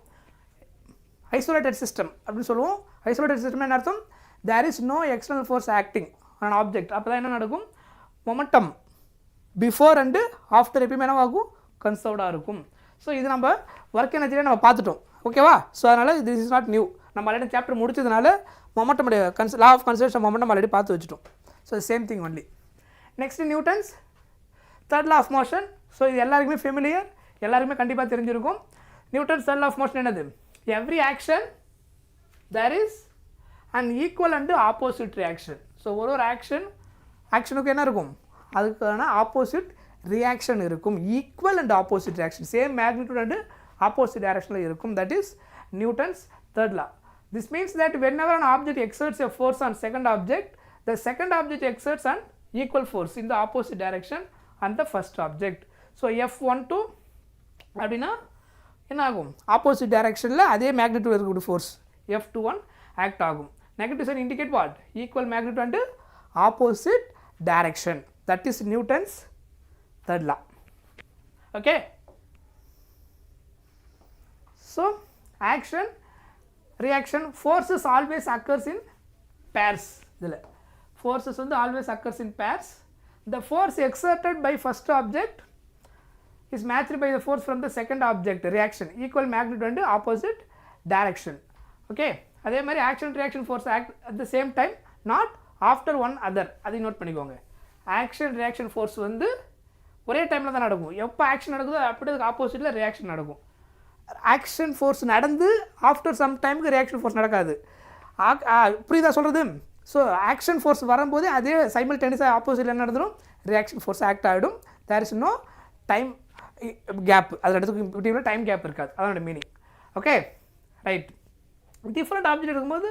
isolated system அப்படின்னு சொல்லுவோம். isolated system என்ன அர்த்தம்? there is no external force acting on an object. அப்போ தான் என்ன நடக்கும்? momentum before and after எப்பயுமே என்னவாகும்? கன்சர்வ்டாக இருக்கும். ஸோ இது நம்ம ஒர்க் எனர்ஜியில் நம்ம பார்த்துட்டோம். ஓகேவா? ஸோ அதனால் திஸ் இஸ் நாட் நியூ. நம்ம ஆல்ரெடி சாப்டர் முடிச்சதுனால momentum law of conservation momentum already பார்த்து வச்சுட்டோம். So same thing only. Next Newton's third law of motion. So இது எல்லாருக்குமே ஃபெமிலியர், எல்லாருக்குமே கண்டிப்பாக தெரிஞ்சிருக்கும். Newton's third law of motion என்னது? Every action there is and equal and opposite reaction. So ஒரு ஆக்ஷனுக்கு என்ன இருக்கும்? அதுக்கான ஆப்போசிட் ரியாக்ஷன் இருக்கும். Equal and opposite reaction, same magnitude and opposite டைரக்ஷனில் இருக்கும். That is Newton's third law. This means that whenever an object exerts a force on second object, the second object exerts an equal force in the opposite direction on the first object. So F12 அப்படின்னா என்ன ஆகும்? Opposite டைரக்ஷனில் அதே magnitude இருக்கக்கூடிய force F21 act ஆகும். Negative sign indicate what? Equal magnitude and opposite direction. That is Newton's third law. Okay. So action reaction, forces always occurs in pairs. இதில் forces வந்து always occurs in pairs. The force exerted by first object is matched by the force from the second object, reaction, equal magnitude and opposite direction. Okay. அதே மாதிரி action reaction force act at the same time, not after one other. அதை note பண்ணிக்கோங்க. action reaction force வந்து ஒரே டைமில் தான் நடக்கும். எப்போ ஆக்ஷன் நடக்குதோ அப்படி அதுக்கு ஆப்போசிட்டில் ரியாக்ஷன் நடக்கும். ஆக்ஷன் ஃபோர்ஸ் நடந்து ஆஃப்டர் சம் டைமுக்கு ரியாக்ஷன் ஃபோர்ஸ் நடக்காது. புரியுதா சொல்கிறது? ஸோ ஆக்ஷன் ஃபோர்ஸ் வரும்போது அதே சைமல்டேனியஸாக ஆப்போசிட்டில் என்ன நடந்துடும்? ரியாக்ஷன் ஃபோர்ஸ் ஆக்ட் ஆகிடும். There is no time gap. அதில் இடத்துக்கு பிட்வீனில் டைம் கேப் இருக்காது. அதோட meaning. Okay, right. Different object இருக்கும்போது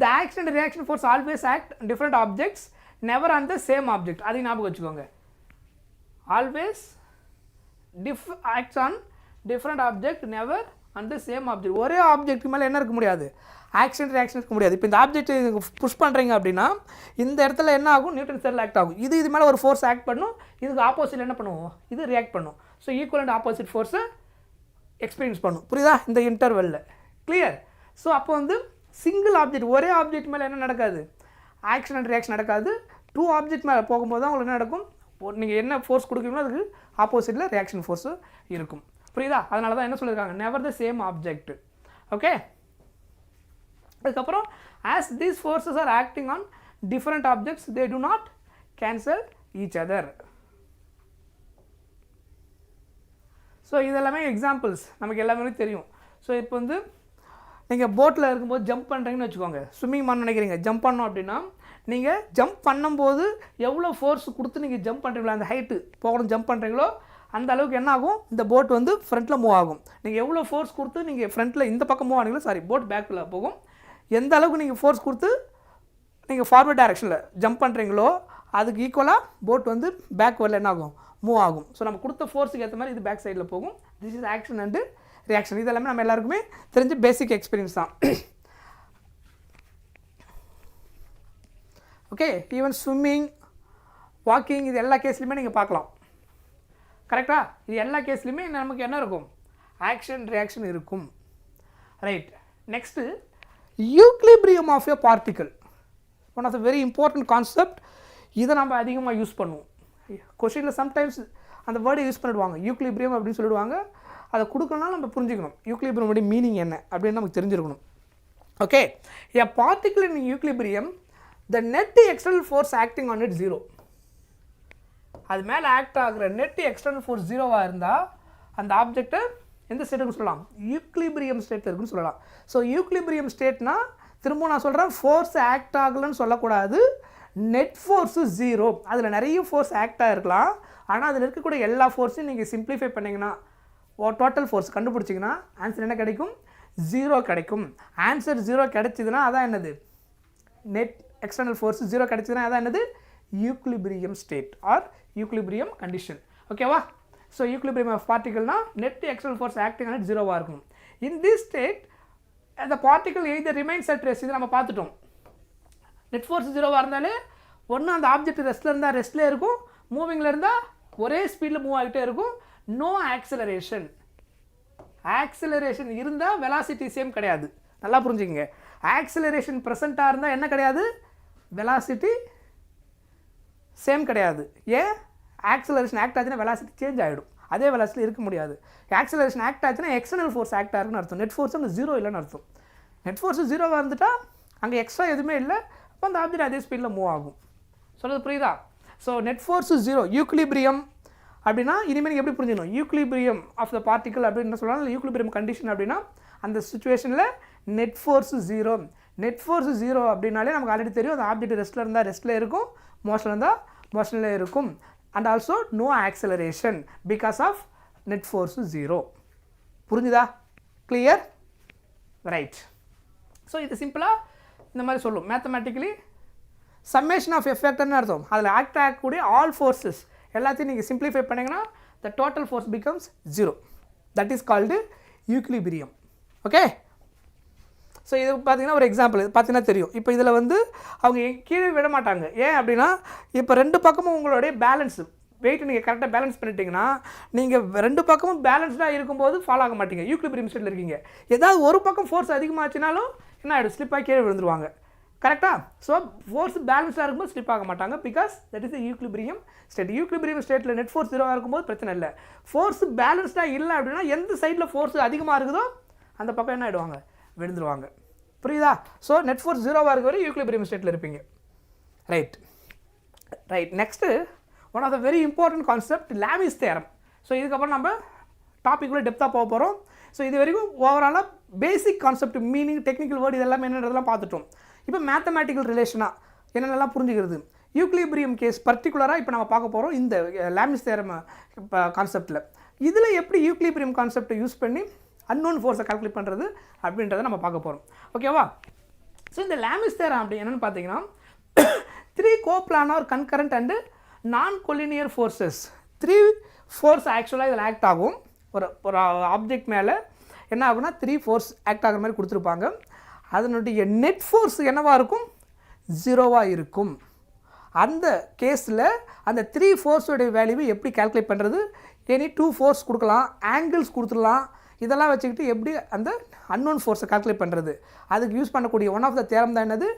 the action and reaction force always act different objects, never on the same object. அதையும் ஞாபகம் வச்சுக்கோங்க. Always acts on different object, never and the same object. ஒரே object மேலே என்ன இருக்க முடியாது? ஆக்ஷன் ரியாக்ஷன் இருக்க முடியாது. இப்போ இந்த ஆப்ஜெக்ட் புஷ் பண்ணுறீங்க அப்படின்னா இந்த இடத்துல என்ன ஆகும்? நியூட்டன் தேர்ட் ஆக்ட் ஆகும். இது மேலே ஒரு ஃபோர்ஸ் ஆக்ட் பண்ணும், இதுக்கு ஆப்போசிட்டில் என்ன பண்ணுவோம்? இது ரியாக்ட் பண்ணும். ஸோ ஈக்குவல் அண்ட் ஆப்போசிட் ஃபோர்ஸை எக்ஸ்பீரியன்ஸ் பண்ணும். புரியுதா இந்த இன்டர்வெல்லில்? கிளியர்? ஸோ அப்போ வந்து சிங்கிள் ஆப்ஜெக்ட், ஒரே ஆப்ஜெக்ட் மேலே என்ன நடக்காது, ஆக்ஷன் அண்ட் ரியாக்ஷன் நடக்காது. 2 ஆப்ஜெக்ட் மேலே போகும்போது தான் உங்களுக்கு என்ன நடக்கும், நீங்கள் என்ன ஃபோர்ஸ் கொடுக்குறீங்களோ அதுக்கு ஆப்போசிட்டில் ரியாக்ஷன் ஃபோர்ஸு இருக்கும். புரியுதா? அதனால தான் என்ன சொல்லியிருக்காங்க, நெவர் த சேம் ஆப்ஜெக்ட். ஓகே. அதுக்கப்புறம் as these forces are acting on different objects they do not cancel each other. So இதெல்லாமே எக்ஸாம்பிள்ஸ் நமக்கு எல்லாமே தெரியும். ஸோ இப்போ வந்து நீங்கள் போட்டில் இருக்கும்போது ஜம்ப் பண்ணுறீங்கன்னு வச்சுக்கோங்க, ஸ்விம்மிங் பண்ண நினைக்கிறீங்க, ஜம்ப் பண்ணோம் அப்படின்னா நீங்கள் ஜம்ப் பண்ணும்போது எவ்வளோ ஃபோர்ஸ் கொடுத்து நீங்கள் ஜம்ப் பண்ணுறீங்களோ, அந்த ஹைட்டு போகணும் ஜம்ப் பண்ணுறீங்களோ அந்த அளவுக்கு என்ன ஆகும், இந்த போட் வந்து ஃப்ரண்ட்டில் மூவ் ஆகும். நீங்கள் எவ்வளோ ஃபோர்ஸ் கொடுத்து நீங்கள் ஃப்ரண்ட்டில் இந்த பக்கம் மூவ் ஆனீங்களோ, சாரி போட் பேக்கில் போகும். எந்த அளவுக்கு நீங்கள் ஃபோர்ஸ் கொடுத்து நீங்கள் ஃபார்வர்ட் டைரெக்ஷனில் ஜம்ப் பண்ணுறீங்களோ அதுக்கு ஈக்குவலாக போட் வந்து பேக் வரல என்ன ஆகும், மூவ் ஆகும். ஸோ நம்ம கொடுத்த ஃபோர்ஸுக்கு ஏற்ற மாதிரி இது பேக் சைடில் போகும். This is action and reaction. இது எல்லாமே நம்ம எல்லாருக்குமே தெரிஞ்ச பேசிக் எக்ஸ்பீரியன்ஸ் தான். ஓகே. ஈவன் ஸ்விம்மிங், வாக்கிங், இது எல்லா கேஸ்லையுமே நீங்கள் பார்க்கலாம். கரெக்டாக? இது எல்லா கேஸ்லையுமே நமக்கு என்ன இருக்கும், ஆக்ஷன் ரியாக்ஷன் இருக்கும். Right. Next equilibrium of a particle, one of the very important concept. இதை நம்ம அதிகமாக யூஸ் பண்ணுவோம். கொஸ்டினில் சம்டைம்ஸ் அந்த வேர்டை யூஸ் பண்ணிடுவாங்க, யூக்லிபிரியம் அப்படின்னு சொல்லிடுவாங்க. அதை கொடுக்கணும்னா நம்ம புரிஞ்சுக்கணும் யூக்லிபிரியம் மீனிங் என்ன அப்படின்னு நமக்கு தெரிஞ்சிருக்கணும். Okay. A particle in equilibrium the net external force acting on it 0. அது மேலே ஆக்ட் ஆகிற நெட் எக்ஸ்டர்னல் ஃபோர்ஸ் 0வாக இருந்தால் அந்த ஆப்ஜெக்டை எந்த ஸ்டேட்டுன்னு சொல்லலாம், யூக்லிபிரியம் ஸ்டேட் இருக்குன்னு சொல்லலாம். ஸோ யூக்லிபிரியம் ஸ்டேட்னா திரும்ப நான் சொல்கிறேன், ஃபோர்ஸ் ஆக்ட் ஆகலன்னு சொல்லக்கூடாது, நெட் ஃபோர்ஸு 0. அதில் நிறைய ஃபோர்ஸ் ஆக்ட் ஆகிருக்கலாம், ஆனால் அதில் இருக்கக்கூடிய எல்லா ஃபோர்ஸையும் நீங்கள் சிம்பிளிஃபை பண்ணிங்கன்னா டோட்டல் ஃபோர்ஸ் கண்டுபிடிச்சிங்கன்னா ஆன்சர் என்ன கிடைக்கும், 0 கிடைக்கும். ஆன்சர் 0 கிடைச்சிதுன்னா அதான் என்னது, நெட் எக்ஸ்டர்னல் ஃபோர்ஸ் 0 கிடைச்சிதுன்னா அதான் என்னது, equilibrium state or equilibrium condition. ஓகேவா? ஸோ யூக்லிபிரியம் ஆஃப் பார்ட்டிகல்னா net external force acting on it 0வாக இருக்கும். இன் திஸ் ஸ்டேட் அந்த particle either remains at rest, இது நம்ம பார்த்துட்டோம். நெட் ஃபோர்ஸ் 0வாக இருந்தாலே ஒன்று அந்த ஆப்ஜெக்ட் ரெஸ்ட்டில் இருந்தால் ரெஸ்ட்லேயே இருக்கும், மூவிங்கில் இருந்தால் ஒரே ஸ்பீடில் மூவ் ஆகிட்டே இருக்கும். No acceleration. ஆக்சிலரேஷன் இருந்தால் வெலாசிட்டி சேம் கிடையாது. நல்லா புரிஞ்சுக்கங்க. ஆக்சிலரேஷன் ப்ரெசண்ட்டாக இருந்தால் என்ன கிடையாது, வெலாசிட்டி சேம் கிடையாது. ஏன், ஆக்சிலரேஷன் ஆக்ட் ஆச்சுன்னா வெலாசிட்டி சேஞ்ச் ஆகிடும், அதே வெலாசிட்டி இருக்க முடியாது. ஆக்சிலரேஷன் ஆக்ட் ஆச்சுன்னா எக்ஸ்டர்னல் ஃபோர்ஸ் ஆக்ட் ஆகுன்னு அர்த்தம். நெட் ஃபோர்ஸ் அங்கே 0 இல்லைன்னு அர்த்தம். நெட் ஃபோர்ஸ் 0வாக இருந்துட்டால் அங்கே எக்ஸ்ட்ரா எதுவுமே இல்லை, அப்போ அந்த ஆப்ஜெக்ட் அதே ஸ்பீடில் மூவ் ஆகும். சொல்கிறது புரியுதா? ஸோ நெட் ஃபோர்ஸ் 0 யூக்லிபிரியம் அப்படின்னா இனிமேல் எப்படி புரிஞ்சுக்கணும், யூக்லிபிரியம் ஆஃப் த பார்ட்டிக்கல் அப்படின்னு சொல்லலாம், இல்லை யூக்லிபிரியம் கண்டிஷன் அப்படின்னா அந்த சுச்சுவேஷனில் நெட் ஃபோர்ஸ் 0. நெட் ஃபோர்ஸ் 0 அப்படின்னாலே நமக்கு ஆல்ரெடி தெரியும், அந்த ஆப்ஜெக்ட் ரெஸ்ட்டில் இருந்தால் ரெஸ்ட்டில் இருக்கும், மோஷனில் இருந்தால் மோஷனில் இருக்கும். And also no acceleration because of net force 0. புரிஞ்சுதா? கிளியர்? ரைட். ஸோ இது சிம்பிளாக இந்த மாதிரி சொல்லும். மேத்தமேட்டிக்கலி சம்மேஷன் ஆஃப் எஃபெக்ட்னு அர்த்தம். அதில் ஆக்ட் ஆகக்கூடிய ஆல் ஃபோர்ஸஸ் எல்லாத்தையும் நீங்கள் சிம்பிளிஃபை பண்ணிங்கன்னா த total force becomes 0. That is called equilibrium. Okay. So இது பார்த்தீங்கன்னா ஒரு எக்ஸாம்பிள், இது பார்த்தீங்கன்னா தெரியும். இப்போ இதில் வந்து அவங்க கீழே விட மாட்டாங்க. ஏன் அப்படின்னா இப்போ 2 பக்கமும் உங்களுடைய பேலன்ஸு வெயிட் நீங்கள் கரெக்டாக பேலன்ஸ் பண்ணிட்டீங்கன்னா நீங்கள் 2 பக்கமும் பேலன்ஸ்டாக இருக்கும்போது ஃபாலோ ஆக மாட்டீங்க, யூக்லிபிரியம் ஸ்டேட்டில் இருக்கீங்க. ஏதாவது ஒரு பக்கம் ஃபோர்ஸ் அதிகமாச்சுனாலும் என்ன ஆகிடும், ஸ்லிப்பாக கீழே விழுந்துருவாங்க. கரெக்டாக? ஸோ ஃபோர்ஸ் பேலன்ஸாக இருக்கும்போது ஸ்லிப் ஆக மாட்டாங்க, because that is equilibrium state. Equilibrium ஸ்டேட்டில் நெட் ஃபோர்ஸ் 0வாக இருக்கும்போது பிரச்சனை இல்லை. ஃபோர்ஸ் பேலன்ஸ்டாக இல்லை அப்படின்னா எந்த சைடில் ஃபோர்ஸ் அதிகமாக இருக்குதோ அந்த பக்கம் என்ன ஆகிடுவாங்க, விழுந்துருவாங்க. புரியுதா? ஸோ நெட் ஃபோர்ஸ் 0வாக இருக்க வரை யூக்லிபிரியம் ஸ்டேட்டில் இருப்பீங்க. Right. Right. Next one of the very important concept, Lami's theorem. So இதுக்கப்புறம் நம்ம டாப்பிக்குள்ளே டெப்த்தாக போக போகிறோம். ஸோ இது வரைக்கும் ஓவராலாக basic concept, meaning, technical word இதெல்லாம் என்னன்றதெல்லாம் பார்த்துட்டோம். இப்போ மேத்தமேட்டிக்கல் ரிலேஷனாக என்னென்னலாம் புரிஞ்சுக்கிறது, யூக்லிபிரியம் கேஸ் பர்டிகுலராக இப்போ நம்ம பார்க்க போகிறோம் இந்த லாமிஸ் தேரம் கான்செப்டில். இதில் எப்படி யூக்லிபிரியம் கான்செப்டை யூஸ் பண்ணி அன்னோன் ஃபோர்ஸை கால்குலேட் பண்ணுறது அப்படின்றத நம்ம பார்க்க போகிறோம். ஓகேவா? ஸோ இந்த லாமிஸ் தேரம் அப்படி என்னென்னு பார்த்தீங்கன்னா 3 கோப்ளானார் கன்கரண்ட் அண்டு நான் கொலினியர் ஃபோர்ஸஸ். 3 ஃபோர்ஸ் ஆக்சுவலாக இதில் ஆக்ட் ஆகும். ஒரு ஆப்ஜெக்ட் மேலே என்ன ஆகும்னா 3 ஃபோர்ஸ் ஆக்ட் ஆகிற மாதிரி கொடுத்துருப்பாங்க. அதனுடைய நெட் ஃபோர்ஸ் என்னவாக இருக்கும், 0வாக இருக்கும். அந்த கேஸில் அந்த 3 ஃபோர்ஸோடைய வேல்யூவை எப்படி கால்குலேட் பண்ணுறது, எனி 2 ஃபோர்ஸ் கொடுக்கலாம், ஆங்கிள்ஸ் கொடுத்துடலாம். இதெல்லாம் வச்சுக்கிட்டு எப்படி அந்த அன்னோன் ஃபோர்ஸை கால்குலேட் பண்ணுறது, அதுக்கு யூஸ் பண்ணக்கூடிய ஒன் ஆஃப் த தேரம் தான் என்னது,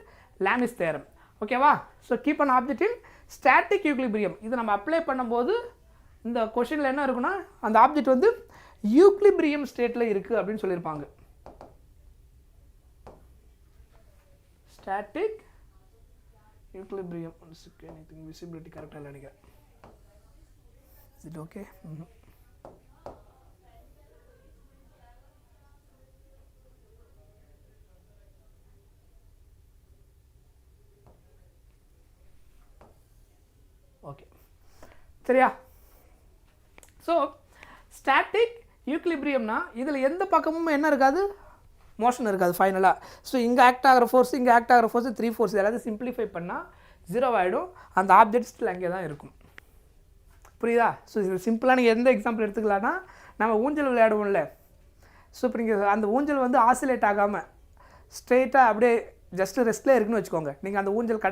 லாமிஸ் தேரம். ஓகேவா? So keep an object in static equilibrium. இது நம்ம அப்ளை பண்ணும்போது இந்த கொஷினில் என்ன இருக்குன்னா, அந்த ஆப்ஜெக்ட் வந்து யூக்லிபிரியம் ஸ்டேட்டில் இருக்குது அப்படின்னு சொல்லியிருப்பாங்க. Static equilibrium. விசிபிலிட்டி கரெக்டாக இல்லை நினைக்கிறேன். Is it okay? ஓகே, சரியா? ஸோ ஸ்டாட்டிக் யூக்லிபிரியம்னா இதில் எந்த பக்கமும் என்ன இருக்காது, மோஷன் இருக்காது ஃபைனலாக. ஸோ இங்கே ஆக்ட் ஆகிற ஃபோர்ஸ், இங்கே ஆக்ட் ஆகிற ஃபோர்ஸ், 3 ஃபோர்ஸ் எல்லாத்தையும் சிம்பிளிஃபை பண்ணால் 0 ஆகிடும். அந்த ஆப்ஜெக்ட் ஸ்டில் அங்கே தான் இருக்கும். புரியுதா? ஸோ இது சிம்பிளாக நீங்கள் எந்த எக்ஸாம்பிள் எடுத்துக்கலான்னா, நம்ம ஊஞ்சல் விளையாடுவோம்ல. ஸோ இப்போ நீங்கள் அந்த ஊஞ்சல் வந்து ஆசிலேட் ஆகாமல் ஸ்ட்ரெயிட்டாக அப்படியே ஜஸ்ட்டு ரெஸ்ட்டில் இருக்குன்னு வச்சுக்கோங்க. நீங்கள் அந்த ஊஞ்சல்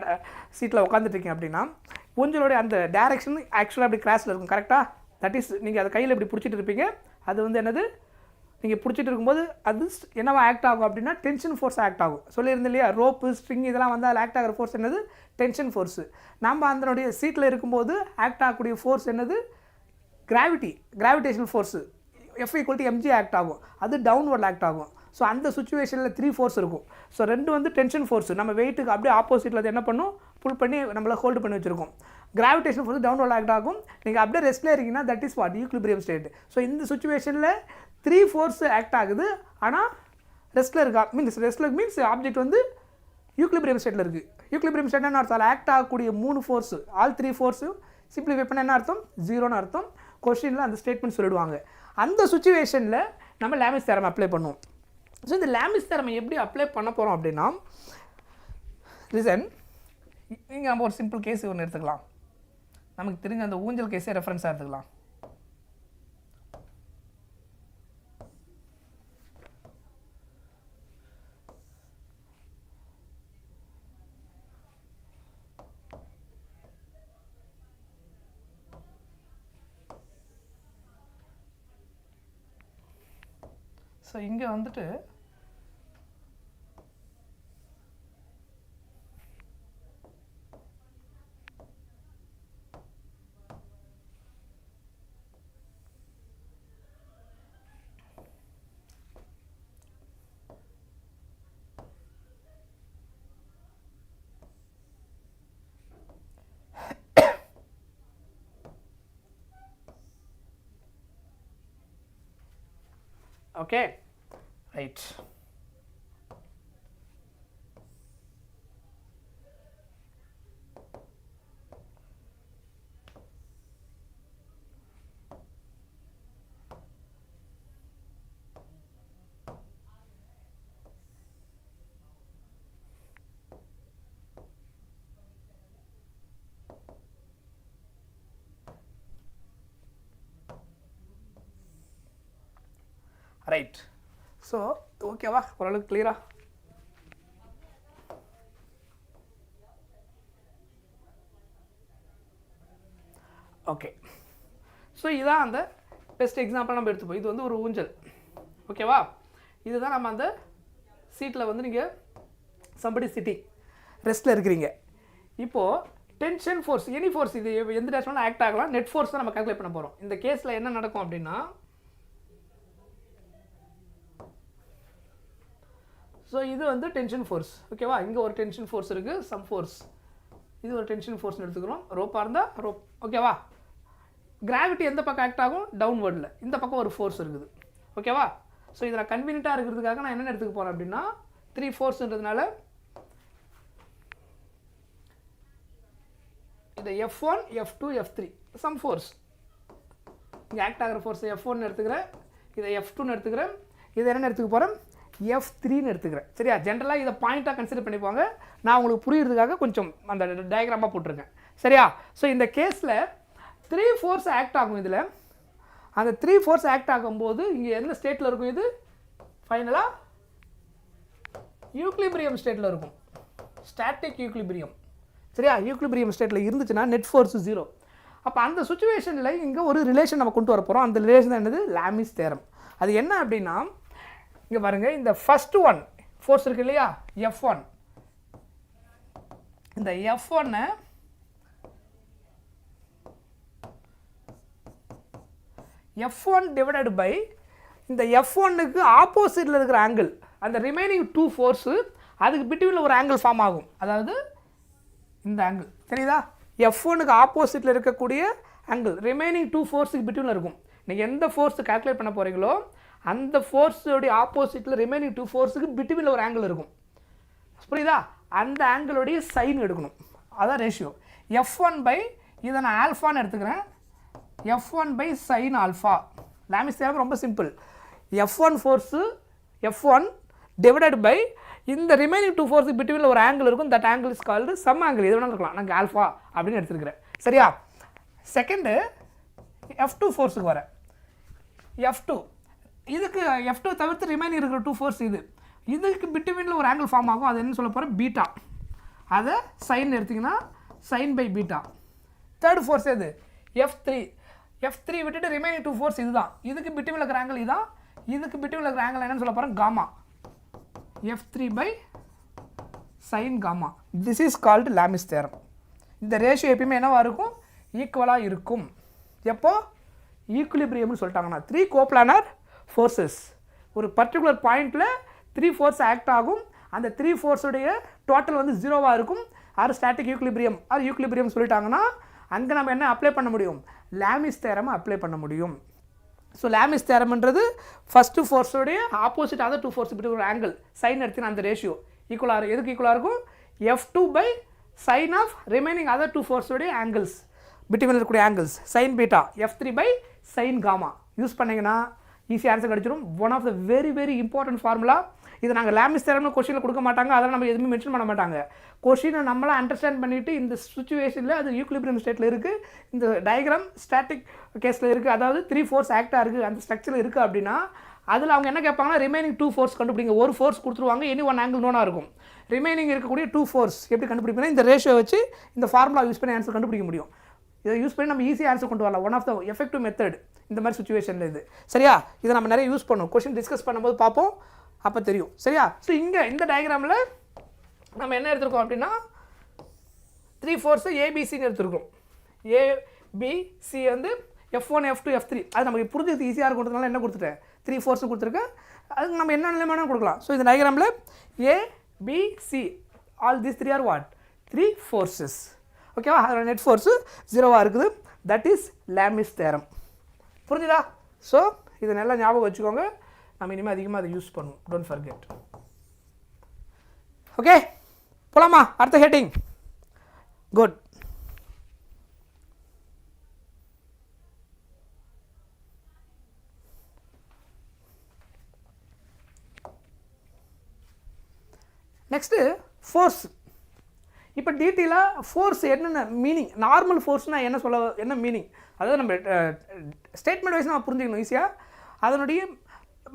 சீட்டில் உட்காந்துட்ருக்கீங்க அப்படின்னா, ஊஞ்சலோடைய அந்த டேரெக்ஷன் ஆக்சுவலாக அப்படி கிராஸில் இருக்கும். கரெக்டாக? தட் இஸ் நீங்கள் அதை கையில் இப்படி பிடிச்சிட்டு இருப்பீங்க. அது வந்து என்னது, நீங்கள் பிடிச்சிட்டு இருக்கும்போது அது என்னவா ஆக்ட் ஆகும் அப்படின்னா டென்ஷன் ஃபோர்ஸ் ஆக்ட் ஆகும். சொல்லியிருந்தேன் இல்லையா, ரோப்பு ஸ்ட்ரிங் இதெல்லாம் வந்து அதில் ஆக்ட் ஆகிற ஃபோர்ஸ் என்னது, டென்ஷன் ஃபோர்ஸு. நம்ம அதனுடைய சீட்டில் இருக்கும்போது ஆக்ட் ஆகக்கூடிய ஃபோர்ஸ் என்னது, கிராவிடேஷனல் ஃபோர்ஸு. F=mg ஆக்ட் ஆகும். அது டவுன்வர்ட் ஆக்ட் ஆகும். ஸோ அந்த சுச்சுவேஷனில் 3 ஃபோர்ஸ் இருக்கும். ஸோ 2 வந்து டென்ஷன் ஃபோர்ஸு, நம்ம வெயிட்டுக்கு அப்படியே ஆப்போசிட்டில் அது என்ன பண்ணும், புல் பண்ணி நம்மளை ஹோல்டு பண்ணி வச்சுருக்கோம். கிராவிடேஷன் ஃபோர்ஸ் டவுன்வர்ட் ஆக்ட் ஆகும். நீங்கள் அப்படியே ரெஸ்ட்டில் இருக்கீங்கன்னா that is what, equilibrium state. So இந்த சுச்சுவேஷனில் 3 ஃபோர்ஸ் ஆக்ட் ஆகுது, ஆனால் ரெஸ்ட்டில் இருக்கா, மீன்ஸ் ஆப்ஜெக்ட் வந்து யூக்லிபிரியம் ஸ்டேட்டில் இருக்குது. யூக்லிபிரியம் ஸ்டேட் என்ன அர்த்தம், ஆக்ட் ஆகக்கூடிய 3 ஃபோர்ஸு, ஆல் 3 ஃபோர்ஸும் சிம்பிளிஃபை பண்ண என்ன அர்த்தம், 0ன்னு அர்த்தம். கொஸ்டினில் அந்த ஸ்டேட்மெண்ட் சொல்லிடுவாங்க. அந்த சுச்சுவேஷனில் நம்ம லாமிஸ் தேரம் அப்ளை பண்ணுவோம். ஸோ இந்த லாமிஸ் தேரமை எப்படி அப்ளை பண்ண போகிறோம் அப்படின்னா, ரீசன் நீங்கள் நம்ம ஒரு சிம்பிள் கேஸ் ஒன்று எடுத்துக்கலாம். நமக்கு தெரிஞ்ச அந்த ஊஞ்சல் கேஸே ரெஃபரன்ஸாக எடுத்துக்கலாம். ஸோ இங்கே வந்துட்டு okay, right. ரைட். ஸோ ஓகேவா, ஓரளவுக்கு கிளியரா? ஓகே. ஸோ இதுதான் அந்த பெஸ்ட் எக்ஸாம்பிள் நம்ம எடுத்துப்போம். இது வந்து ஒரு ஊஞ்சல், ஓகேவா? இதுதான் நம்ம அந்த சீட்டில் வந்து நீங்கள் சம்படி சிட்டிங் ரெஸ்ட்டில் இருக்கிறீங்க. இப்போது டென்ஷன் ஃபோர்ஸ், எனி ஃபோர்ஸ், இது எந்த டேரக்ஷனில் ஆக்ட் ஆகலாம், நெட் ஃபோர்ஸ் தான் நம்ம கால்குலேட் பண்ண போகிறோம். இந்த கேஸில் என்ன நடக்கும் அப்படின்னா, ஸோ இது வந்து டென்ஷன் ஃபோர்ஸ், ஓகேவா? இங்கே ஒரு டென்ஷன் ஃபோர்ஸ் இருக்குது, சம் ஃபோர்ஸ், இது ஒரு டென்ஷன் ஃபோர்ஸ்னு எடுத்துக்கிறோம். ரோப்பாக இருந்தால் ரோப், ஓகேவா? கிராவிட்டி எந்த பக்கம் ஆக்ட் ஆகும், டவுன்வர்டில். இந்த பக்கம் ஒரு ஃபோர்ஸ் இருக்குது, ஓகேவா? ஸோ இதில் கன்வீனியண்ட்டாக இருக்கிறதுக்காக நான் என்ன எடுத்துக்க போகிறேன் அப்படின்னா, 3 ஃபோர்ஸ்ன்றதுனால இதை F1, F2, F3 sum force. இங்கே ஆக்ட் ஆகிற ஃபோர்ஸ் F1 எடுத்துக்கிறேன், இதை F2ன்னு எடுத்துக்கிறேன், இதை என்ன எடுத்துக்க போகிறேன், F3ன்னு எடுத்துக்கிறேன். சரியா? ஜென்ரலாக இதை பாயிண்ட்டாக கன்சிடர் பண்ணிப்பாங்க. நான் உங்களுக்கு புரியுறதுக்காக கொஞ்சம் அந்த டயக்ராமாக போட்டிருக்கேன். சரியா? ஸோ இந்த கேஸில் 3 ஃபோர்ஸ் ஆக்ட் ஆகும். இதில் அந்த 3 ஃபோர்ஸ் ஆக்ட் ஆகும்போது இங்கே எந்த ஸ்டேட்டில் இருக்கும், இது ஃபைனலாக யூக்லிபிரியம் ஸ்டேட்டில் இருக்கும், ஸ்டாட்டிக் யூக்லிபிரியம். சரியா? யூக்லிபிரியம் ஸ்டேட்டில் இருந்துச்சுன்னா நெட் ஃபோர்ஸ் 0. அப்போ அந்த சுச்சுவேஷனில் இங்கே ஒரு ரிலேஷன் நம்ம கொண்டு வர போகிறோம். அந்த ரிலேஷன் என்னது? Lami's theorem. அது என்ன அப்படின்னா, இங்கே பாருங்கள், இந்த ஃபர்ஸ்ட் ஒன் ஃபோர்ஸ் இருக்கு இல்லையா, F1. இந்த F1 F1 டிவைடட் பை இந்த F1க்கு ஆப்போசிட்டில் இருக்கிற ஆங்கிள், அந்த ரிமைனிங் 2 ஃபோர்ஸு, அதுக்கு பிட்வீனில் ஒரு ஆங்கிள் ஃபார்ம் ஆகும். அதாவது இந்த ஆங்கிள் தெரியுதா? F1க்கு ஆப்போசிட்டில் இருக்கக்கூடிய ஆங்கிள் ரிமைனிங் 2 ஃபோர்ஸுக்கு பிட்வீனில் இருக்கும். நீங்கள் எந்த ஃபோர்ஸு கால்குலேட் பண்ண போகிறீங்களோ அந்த ஃபோர்ஸோடைய ஆப்போசிட்டில் ரிமைனிங் 2 ஃபோர்ஸுக்கு பிட்வீனில் ஒரு ஆங்கிள் இருக்கும். புரியுதா? அந்த ஆங்கிளுடைய சைன் எடுக்கணும். அதான் ரேஷியோ. F1 பை இதை நான் ஆல்ஃபான்னு எடுத்துக்கிறேன். F1 by sine alpha. Lami's theorem ரொம்ப simple. F1 force F1 divided by இந்த ரிமைனிங் 2 ஃபோர்ஸுக்கு பிட்வீனில் ஒரு ஆங்கிள் இருக்கும். That angle is called some angle. எது வேணாலும் இருக்கலாம். நாங்கள் ஆல்ஃபா அப்படின்னு எடுத்துருக்கிறேன். சரியா? செகண்டு F2 ஃபோர்ஸுக்கு வர F2, இதுக்கு F2 தவிர்த்து ரிமைனிங் இருக்கிற 2 ஃபோர்ஸ் இதுக்கு பிட்வீனில் ஒரு ஆங்கிள் ஃபார்ம் ஆகும். அது என்ன சொல்ல போகிறேன்? பீட்டா. அதை சைன் எடுத்திங்கன்னா sine by beta. Third force எது? F3 விட்டுட்டு ரிமைனிங் 2 ஃபோர்ஸ் இதுதான். இதுக்கு பிட்வீனில் இருக்கிற ஆங்கிள் இதுதான். இதுக்கு பிட்வீனில் இருக்கிற ஆங்கிள் என்னன்னு சொல்ல போகிறேன்? Gamma. F3 by sine gamma. This is called Lami's theorem. இந்த ரேஷியோ எப்பயுமே என்னவாக இருக்கும்? ஈக்குவலாக இருக்கும். எப்போ? ஈக்குலிபிரியம்னு சொல்லிட்டாங்கன்னா 3 கோப்ளானர் ஃபோர்ஸஸ் ஒரு பர்டிகுலர் பாயிண்டில் 3 ஃபோர்ஸ் ஆக்ட் ஆகும். அந்த 3 ஃபோர்ஸுடைய டோட்டல் வந்து 0வாக இருக்கும். Or static equilibrium or equilibrium சொல்லிட்டாங்கன்னா அங்கே நம்ம என்ன அப்ளை பண்ண முடியும்? லாமிஸ் தேரம் அப்ளை பண்ண முடியும். So Lami's தேரம்ன்றது first ஃபோர்ஸோடைய opposite other 2 force between ஒரு ஆங்கிள் சைன் எடுத்தினா அந்த ரேஷியோ ஈக்குவலாக எதுக்கு ஈக்குவலாக இருக்கும்? F2 by sign of remaining other 2 ஃபோர்ஸோடைய angles between இருக்கக்கூடிய angles sign beta. F3 by sine gamma use பண்ணிங்கன்னா ஈஸியாக ஆன்சர் கிடச்சிடும். One of the very very important formula. இது நாங்கள் லாமிஸ் தேரம்னு கொஸ்டினில் கொடுக்க மாட்டாங்க. அதெல்லாம் நம்ம எதுவுமே மென்ஷன் பண்ண மாட்டாங்க. கொஸ்டினை நம்மளாம் அண்டர்ஸ்டாண்ட் பண்ணிவிட்டு இந்த சுச்சுவேஷனில் அது ஈக்குலிபிரியம் ஸ்டேட்டில் இருக்குது, இந்த டயக்ராம் ஸ்டாட்டிக் கேஸில் இருக்குது, அதாவது 3 ஃபோர்ஸ் ஆக்டாக இருக்குது, அந்த ஸ்ட்ரக்சரில் இருக்குது அப்படின்னா அதில் அவங்க என்ன கேட்பாங்கன்னா ரிமைனிங் 2 ஃபோர்ஸ் கண்டுபிடிங்க. ஒரு ஃபோர்ஸ் கொடுத்துருவாங்க, எனி ஒன் ஆங்கிள் நோனாக இருக்கும். ரிமைனிங் இருக்கக்கூடிய 2 ஃபோர்ஸ் எப்படி கண்டுபிடிப்பீங்கன்னா இந்த ரேஷியோ வச்சு இந்த ஃபார்முலா யூஸ் பண்ணி ஆன்சர் கண்டுபிடிக்க முடியும். இதை யூஸ் பண்ணி நம்ம ஈஸியாக ஆன்சர் கொண்டு வரலாம். One of the effective method இந்த மாதிரி சுச்சுவேஷனில் இது. சரியா? இதை நம்ம நிறைய யூஸ் பண்ணுவோம். கொஸ்டின் டிஸ்கஸ் பண்ணும்போது பார்ப்போம், அப்போ தெரியும். சரியா? ஸோ இங்கே இந்த டயக்ராமில் நம்ம என்ன எடுத்துருக்கோம் அப்படின்னா 3 ஃபோர்ஸு ஏபிசின்னு எடுத்துருக்கோம். ஏபிசி வந்து F1 F2 F3. அது நமக்கு புரிஞ்சது ஈஸியாக இருக்கிறதுனால என்ன கொடுத்துட்டேன்? 3 ஃபோர்ஸும் கொடுத்துருக்கேன். அதுக்கு நம்ம என்ன நிலைமையான கொடுக்கலாம். ஸோ இந்த டயக்ராமில் ABC all these 3 are what? 3 forces. ஓகேவா? அதோட நெட் ஃபோர்ஸு 0வாக இருக்குது. That is Lami's theorem. புரிஞ்சுதா? ஸோ இதை நல்லா ஞாபகம் வச்சுக்கோங்க. நம்ம இனிமேல் அதிகமாக அதை யூஸ் பண்ணுவோம். Don't forget. ஓகே, போலாமா? அடுத்த ஹெட்டிங். குட். Next force. இப்போ டீட்டெயிலாக ஃபோர்ஸ் என்னென்ன மீனிங், நார்மல் ஃபோர்ஸ்னால் என்ன மீனிங், அதாவது நம்ம ஸ்டேட்மெண்ட் வைஸ் நம்ம புரிஞ்சுக்கணும் ஈஸியாக. அதனுடைய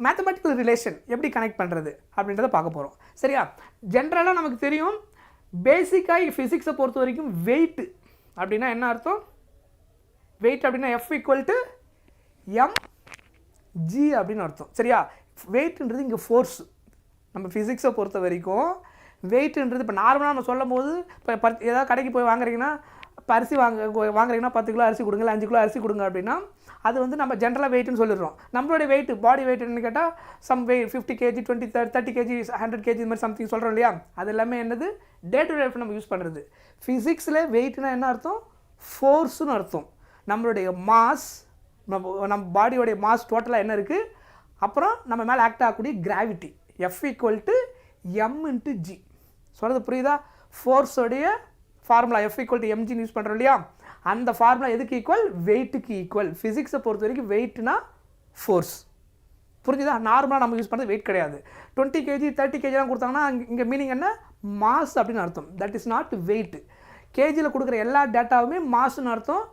மேத்தமெட்டிக்கல் ரிலேஷன் எப்படி கனெக்ட் பண்ணுறது அப்படின்றத பார்க்க போகிறோம். சரியா? ஜென்ரலாக நமக்கு தெரியும், பேசிக்காக ஃபிசிக்ஸை பொறுத்த வரைக்கும் வெயிட் அப்படின்னா என்ன அர்த்தம்? வெயிட் அப்படின்னா F = mg அப்படின்னு அர்த்தம். சரியா? வெயிட்ன்றது இங்கே ஃபோர்ஸ். நம்ம ஃபிசிக்ஸை பொறுத்த வரைக்கும் வெயிட்ன்றது இப்போ நார்மலாக நம்ம சொல்லும் போது இப்போ ஏதாவது கடைக்கு போய் வாங்குறீங்கன்னா, இப்போ அரிசி வாங்குறீங்கன்னா 10 கிலோ அரிசி கொடுங்க, 5 கிலோ அரிசி கொடுங்க அப்படின்னா அது வந்து நம்ம ஜென்ரலாக வெயிட்னு சொல்லிடுறோம். நம்மளுடைய வெயிட், பாடி வெயிட் என்னன்னு கேட்டால் some wait 50 kg 20 30 kg 100 kg இது மாதிரி சம்திங் சொல்கிறோம் இல்லையா? அது எல்லாமே என்னது? டே டு லைஃப் நம்ம யூஸ் பண்ணுறது. ஃபிசிக்ஸில் வெயிட்னா என்ன அர்த்தம்? ஃபோர்ஸுன்னு அர்த்தம். நம்மளுடைய மாஸ், நம்ம பாடியோடைய மாஸ் டோட்டலாக என்ன இருக்குது, அப்புறம் நம்ம மேலே ஆக்ட் ஆகக்கூடிய கிராவிட்டி. F = m/g. சொல்கிறது புரியுதா? ஃபோர்ஸோடைய ஃபார்முலா F = mg யூஸ் பண்ணுறோம் இல்லையா? அந்த ஃபார்முலா எதுக்கு ஈக்குவல்? வெயிட்டுக்கு ஈக்குவல். ஃபிசிக்ஸை பொறுத்த வரைக்கும் வெயிட்னா ஃபோர்ஸ். புரிஞ்சுதா? நார்மலாக நம்ம யூஸ் பண்ணுறது வெயிட் கிடையாது. 20 kg 30 kgலாம் கொடுத்தாங்கன்னா இங்கே மீனிங் என்ன? மாஸ் அப்படின்னு அர்த்தம். That is not weight. கேஜியில் கொடுக்குற எல்லா டேட்டாவுமே மாஸ்ன்னு அர்த்தம்.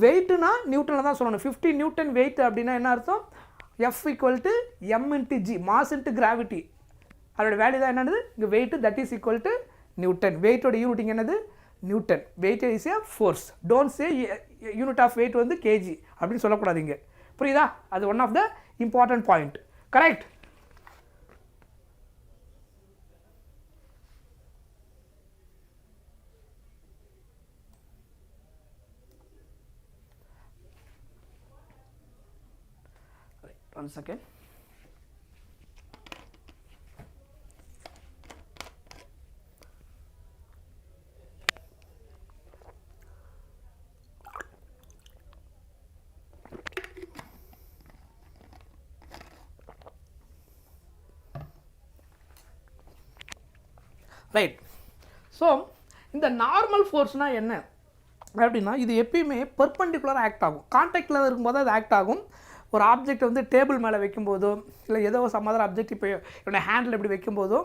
வெயிட்டுனா நியூட்டனில் தான் சொல்லணும். 50 நியூட்டன் வெயிட் அப்படின்னா என்ன அர்த்தம்? F = m/g, mass into gravity. அதோட வேல்யூ தான் என்னது? இங்கே weight, that is equal to newton. வெயிட்டோட யூனிட் என்னது? Newton. Weight is a force. Don't say unit of weight வந்து கேஜி அப்படின்னு சொல்லக்கூடாதீங்க. புரியுதா? அது one of the important point. Correct? One second. Right. So இந்த நார்மல் ஃபோர்ஸ்னால் என்ன அப்படின்னா, இது எப்பயுமே பெர்பெண்டிகுலராக ஆக்ட் ஆகும். கான்டாக்டில் இருக்கும்போது அது ஆக்ட் ஆகும். ஒரு ஆப்ஜெக்ட் வந்து டேபிள் மேலே வைக்கும்போதோ இல்லை ஏதோ சம் அதர் ஆப்ஜெக்ட் இப்போ என்னோடய ஹேண்டில் இப்படி வைக்கும்போதோ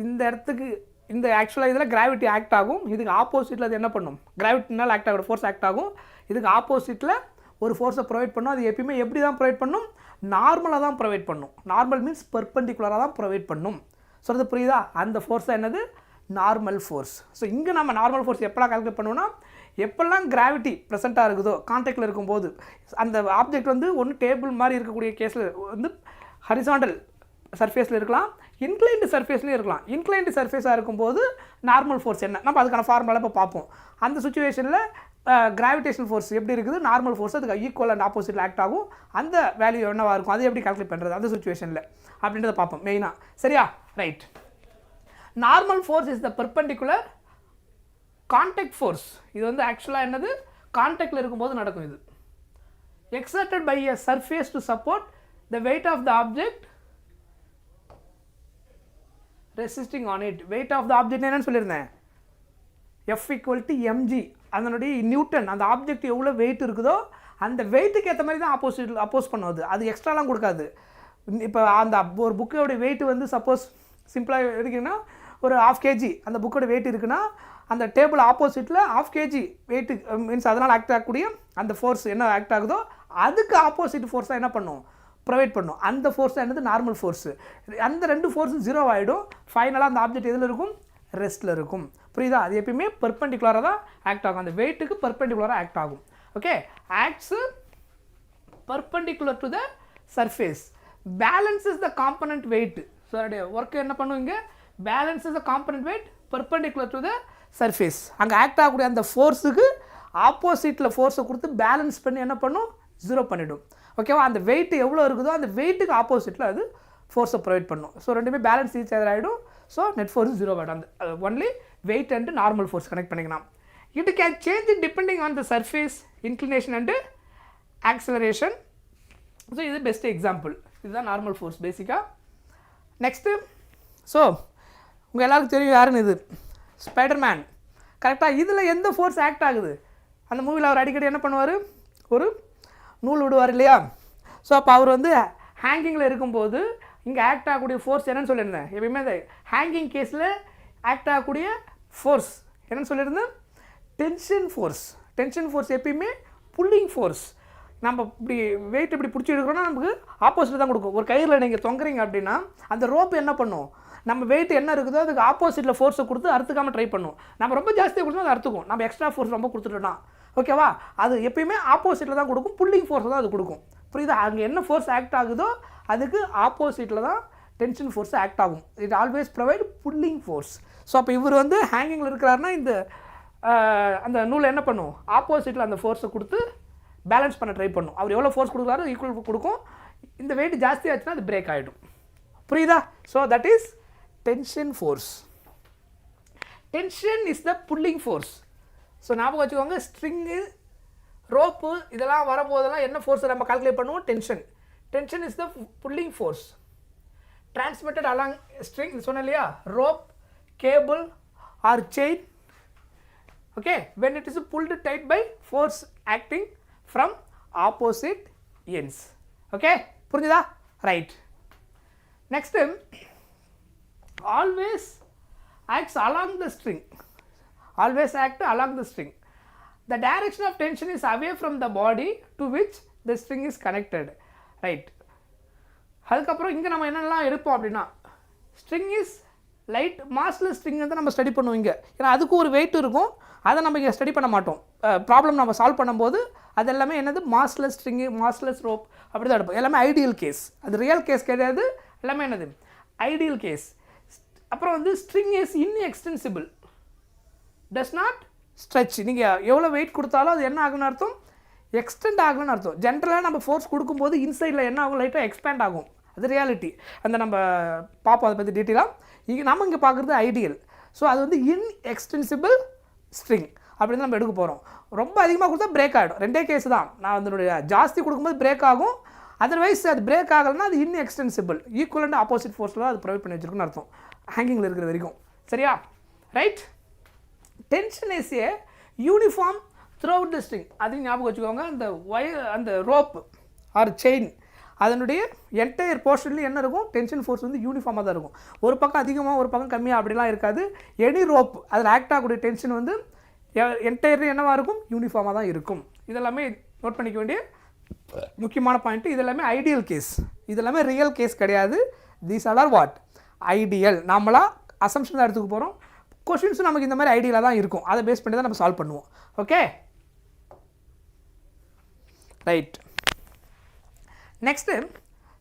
இந்த இடத்துக்கு இந்த ஆக்சுவலாக இதில் கிராவிட்டி ஆக்ட் ஆகும். இதுக்கு ஆப்போசிட்டில் அது என்ன பண்ணும்? கிராவிட்டினால் ஆக்ட் ஆகிற ஃபோர்ஸ் ஆக்ட் ஆகும். இதுக்கு ஆப்போசிட்டில் ஒரு ஃபோர்ஸை ப்ரொவைட் பண்ணும். அது எப்பயுமே எப்படி தான் ப்ரொவைட் பண்ணும்? நார்மலாக தான் ப்ரொவைட் பண்ணும். நார்மல் மீன்ஸ் பெர்பெண்டிகுலராக தான் ப்ரொவைட் பண்ணும். சொல்கிறது புரியுதா? அந்த ஃபோர்ஸ் என்னது? Normal force. ஸோ இங்கே நம்ம நார்மல் ஃபோர்ஸ் எப்போலாம் கால்குலேட் பண்ணுவோம்னா, எப்போல்லாம் கிராவிட்டி ப்ரெசென்ட்டாக இருக்குதோ கான்டாக்டில் இருக்கும்போது அந்த ஆப்ஜெக்ட் வந்து ஒன்று டேபிள் மாதிரி இருக்கக்கூடிய கேஸில் வந்து ஹரிசாண்டல் சர்ஃபேஸில் இருக்கலாம், இன்க்ளைன்டு சர்ஃபேஸ்லேயும் இருக்கலாம். இன்க்ளைன்டு சர்ஃபேஸாக இருக்கும்போது நார்மல் ஃபோர்ஸ் என்ன, நம்ம அதுக்கான ஃபார்முலா இப்போ பார்ப்போம். அந்த சுச்சுவேஷனில் கிராவிடேஷனல் ஃபோர்ஸ் எப்படி இருக்குது, நார்மல் ஃபோர்ஸ் அதுக்கு ஈக்குவல் அண்ட் ஆப்போசிட்டில் ஆக்ட் ஆகும். அந்த வேல்யூ என்னவாக இருக்கும், அதை எப்படி கால்குலேட் பண்ணுறது அந்த சுச்சுவேஷனில் அப்படின்றத பார்ப்போம் மெயினாக. சரியா? Right. Normal force is the perpendicular contact force. இது வந்து ஆக்சுவலாக என்னது? கான்டாக்டில் இருக்கும்போது நடக்கும். இது exerted by a surface to support the weight of the object resisting on it. Weight of the object என்னன்னு சொல்லியிருந்தேன்? F = mg. அதனுடைய நியூட்டன். அந்த ஆப்ஜெக்ட் எவ்வளோ வெயிட் இருக்குதோ அந்த வெயிட்டுக்கு ஏற்ற மாதிரி தான் அப்போஸ் பண்ணுவது. அது எக்ஸ்ட்ராலாம் கொடுக்காது. இப்போ அந்த ஒரு புக்கோடைய வெயிட் வந்து சப்போஸ் சிம்பிளாக எடுக்கிங்கன்னா ஒரு 1/2 kg அந்த புக்கோட வெயிட் இருக்குன்னா அந்த டேபிள் ஆப்போசிட்டில் 1/2 kg வெயிட்டு மீன்ஸ் அதனால் ஆக்ட் ஆகக்கூடிய அந்த ஃபோர்ஸ் என்ன ஆக்ட் ஆகுதோ அதுக்கு ஆப்போசிட் ஃபோர்ஸாக என்ன பண்ணும்? ப்ரொவைட் பண்ணும். அந்த ஃபோர்ஸ் என்னது? Normal force. அந்த ரெண்டு ஃபோர்ஸும் 0 ஆகிடும். ஃபைனலாக அந்த ஆப்ஜெக்ட் எதில் இருக்கும்? ரெஸ்ட்டில் இருக்கும். புரியுதா? அது எப்பயுமே பெர்பெண்டிகுலராக தான் ஆக்ட் ஆகும். அந்த வெயிட்டுக்கு பெர்பெண்டிகுலராக ஆக்ட் ஆகும். Okay. Acts perpendicular to the surface. Balances the component weight. So அதோடைய ஒர்க்கு என்ன பண்ணுவீங்க? Balances the component weight perpendicular to the surface. அங்கே ஆக்ட் ஆகக்கூடிய அந்த ஃபோர்ஸுக்கு ஆப்போசிட்டில் ஃபோர்ஸை கொடுத்து பேலன்ஸ் பண்ணி என்ன பண்ணும்? 0 பண்ணிவிடும். ஓகேவா? அந்த வெயிட் எவ்வளோ இருக்குதோ அந்த வெயிட்டுக்கு ஆப்போசிட்டில் அது ஃபோர்ஸை ப்ரொவைட் பண்ணும். ஸோ ரெண்டுமே பேலன்ஸ் ஈச் அதர் ஆகிடும். ஸோ நெட் ஃபோர்ஸ் 0 ஆகிடும். அந்த only weight and normal force connect பண்ணிக்கலாம். It can change it depending on the surface inclination and acceleration. So இது பெஸ்ட் எக்ஸாம்பிள். இதுதான் நார்மல் ஃபோர்ஸ் பேசிக்காக. நெக்ஸ்ட்டு, ஸோ உங்கள் எல்லாருக்கும் தெரியும் யாருன்னு, இது ஸ்பைடர்மேன். கரெக்டாக? இதில் எந்த ஃபோர்ஸ் ஆக்ட் ஆகுது? அந்த மூவியில் அவர் அடிக்கடி என்ன பண்ணுவார்? ஒரு நூல் விடுவார் இல்லையா? ஸோ அப்போ அவர் வந்து ஹேங்கிங்கில் இருக்கும்போது இங்கே ஆக்ட் ஆகக்கூடிய ஃபோர்ஸ் என்னன்னு சொல்லியிருந்தேன்? எப்பயுமே அந்த ஹேங்கிங் கேஸில் ஆக்ட் ஆகக்கூடிய ஃபோர்ஸ் என்னன்னு சொல்லியிருந்தேன்? Tension force. டென்ஷன் ஃபோர்ஸ் எப்பயுமே புல்லிங் ஃபோர்ஸ். நம்ம இப்படி வெயிட் இப்படி பிடிச்சி எடுக்கிறோன்னா நமக்கு ஆப்போசிட் தான் கொடுக்கும். ஒரு கயிறில் நீங்கள் தொங்குறீங்க அப்படின்னா அந்த ரோப்பு என்ன பண்ணும்? நம்ம வெயிட் என்ன இருக்குதோ அதுக்கு ஆப்போசிட்டில் ஃபோர்ஸை கொடுத்து அறுத்துக்காமல் ட்ரை பண்ணும். நம்ம ரொம்ப ஜாஸ்தியாக கொடுத்தா அது அறுத்துக்கும். நம்ம எக்ஸ்ட்ரா ஃபோர்ஸ் ரொம்ப கொடுத்துட்டோம்னா ஓகேவா? அது எப்பயுமே ஆப்போசிட்டில் தான் கொடுக்கும். புல்லிங் ஃபோர்ஸ் தான் அது கொடுக்கும். புரியுதா? அங்கே என்ன ஃபோர்ஸ் ஆக்ட் ஆகுதோ அதுக்கு ஆப்போசிட்டில் தான் டென்ஷன் ஃபோர்ஸ் ஆக்ட் ஆகும். It always provide pulling force. So அப்போ இவர் வந்து ஹேங்கிங்கில் இருக்கிறாருன்னா இந்த அந்த நூலை என்ன பண்ணும்? ஆப்போசிட்டில் அந்த ஃபோர்ஸை கொடுத்து பேலன்ஸ் பண்ண ட்ரை பண்ணும். அவர் எவ்வளோ ஃபோர்ஸ் கொடுக்குறாரோ ஈக்குவல் கொடுக்கும். இந்த வெயிட் ஜாஸ்தி ஆச்சுன்னா அது பிரேக் ஆகிடும். புரியுதா? So that is tension force. Tension is the pulling force. So ஞாபகம் வச்சுக்கோங்க, ஸ்ட்ரிங்கு, ரோப்பு இதெல்லாம் வரும்போதெல்லாம் என்ன ஃபோர்ஸை நம்ம கால்குலேட் பண்ணுவோம்? Tension. Tension is the pulling force transmitted along string. சொன்னேன் இல்லையா? rope, cable or chain. Okay, when it is pulled tight by force acting from opposite ends. Okay, புரிஞ்சுதா? Right. Next, always acts along the string. Always act along the string. The direction of tension is away from the body to which the string is connected. Right. அதுக்கப்புறம் இங்கே நம்ம என்னெல்லாம் எடுப்போம் அப்படின்னா, string is light massless string வந்து நம்ம study பண்ணுவோம் இங்கே. ஏன்னா அதுக்கு ஒரு வெயிட் இருக்கும், அதை நம்ம இங்கே ஸ்டடி பண்ண மாட்டோம். ப்ராப்ளம் நம்ம சால்வ் பண்ணும்போது அது எல்லாமே என்னது மாஸ்லெஸ் ஸ்ட்ரிங்கு, மாஸ்லெஸ் ரோப் அப்படி தான் எடுப்போம். எல்லாமே ஐடியல் கேஸ், அது ரியல் கேஸ் கிடையாது. எல்லாமே என்னது ஐடியல் கேஸ். அப்புறம் வந்து string is inextensible, does not stretch. நீங்கள் எவ்வளோ வெயிட் கொடுத்தாலும் அது என்ன ஆகுன்னு அர்த்தம், எக்ஸ்டெண்ட் ஆகணும்னு அர்த்தம். ஜென்ரலாக நம்ம ஃபோர்ஸ் கொடுக்கும்போது இன்சைடில் என்ன ஆகும், லைட்டாக எக்ஸ்பேண்ட் ஆகும். அது ரியாலிட்டி. அந்த நம்ம பார்ப்போம் அதை பற்றி டீட்டெயிலாக. இங்கே நம்ம இங்கே பார்க்குறது ஐடியல். ஸோ அது வந்து இன்எக்ஸ்டென்சிபிள் ஸ்ட்ரிங் அப்படின்னு நம்ம எடுக்க போகிறோம். ரொம்ப அதிகமாக கொடுத்தா பிரேக் ஆகிடும். ரெண்டே கேஸ் தான். நான் அதனுடைய ஜாஸ்தி கொடுக்கும்போது பிரேக் ஆகும், அதர்வைஸ் அது பிரேக் ஆகலைன்னா அது இன்எக்ஸ்டென்சிபிள், ஈக்குவல் அண்ட் ஆப்போசிட் ஃபோர்ஸில் அது ப்ரொவைட் பண்ணி வச்சிருக்குன்னு அர்த்தம், ஹேங்கிங்கில் இருக்கிற வரைக்கும். சரியா? Right. Tension is a uniform through out the string. அதையும் ஞாபகம் வச்சுக்கோங்க. அந்த அந்த ரோப் ஆர் செயின் அதனுடைய என்டையர் போர்ஷன்லேயும் என்ன இருக்கும், டென்ஷன் ஃபோர்ஸ் வந்து யூனிஃபார்மாக தான் இருக்கும். ஒரு பக்கம் அதிகமாக ஒரு பக்கம் கம்மியாக அப்படிலாம் இருக்காது. எனி ரோப் அதில் ஆக்ட் ஆகக்கூடிய டென்ஷன் வந்து என்டையர்லி என்னவாக இருக்கும், யூனிஃபார்மாக தான் இருக்கும். இதெல்லாமே நோட் பண்ணிக்க வேண்டிய முக்கியமான பாயிண்ட்டு. இதெல்லாமே ஐடியல் கேஸ், இதெல்லாமே ரியல் கேஸ் கிடையாது. These are what, ideal. நம்மளாக அசம்ஷன் தான் எடுத்துக்க போகிறோம். கொஷின்ஸும் நமக்கு இந்த மாதிரி ஐடியலாக தான் இருக்கும். அதை பேஸ் பண்ணி தான் நம்ம சால்வ் பண்ணுவோம். Okay, right. Next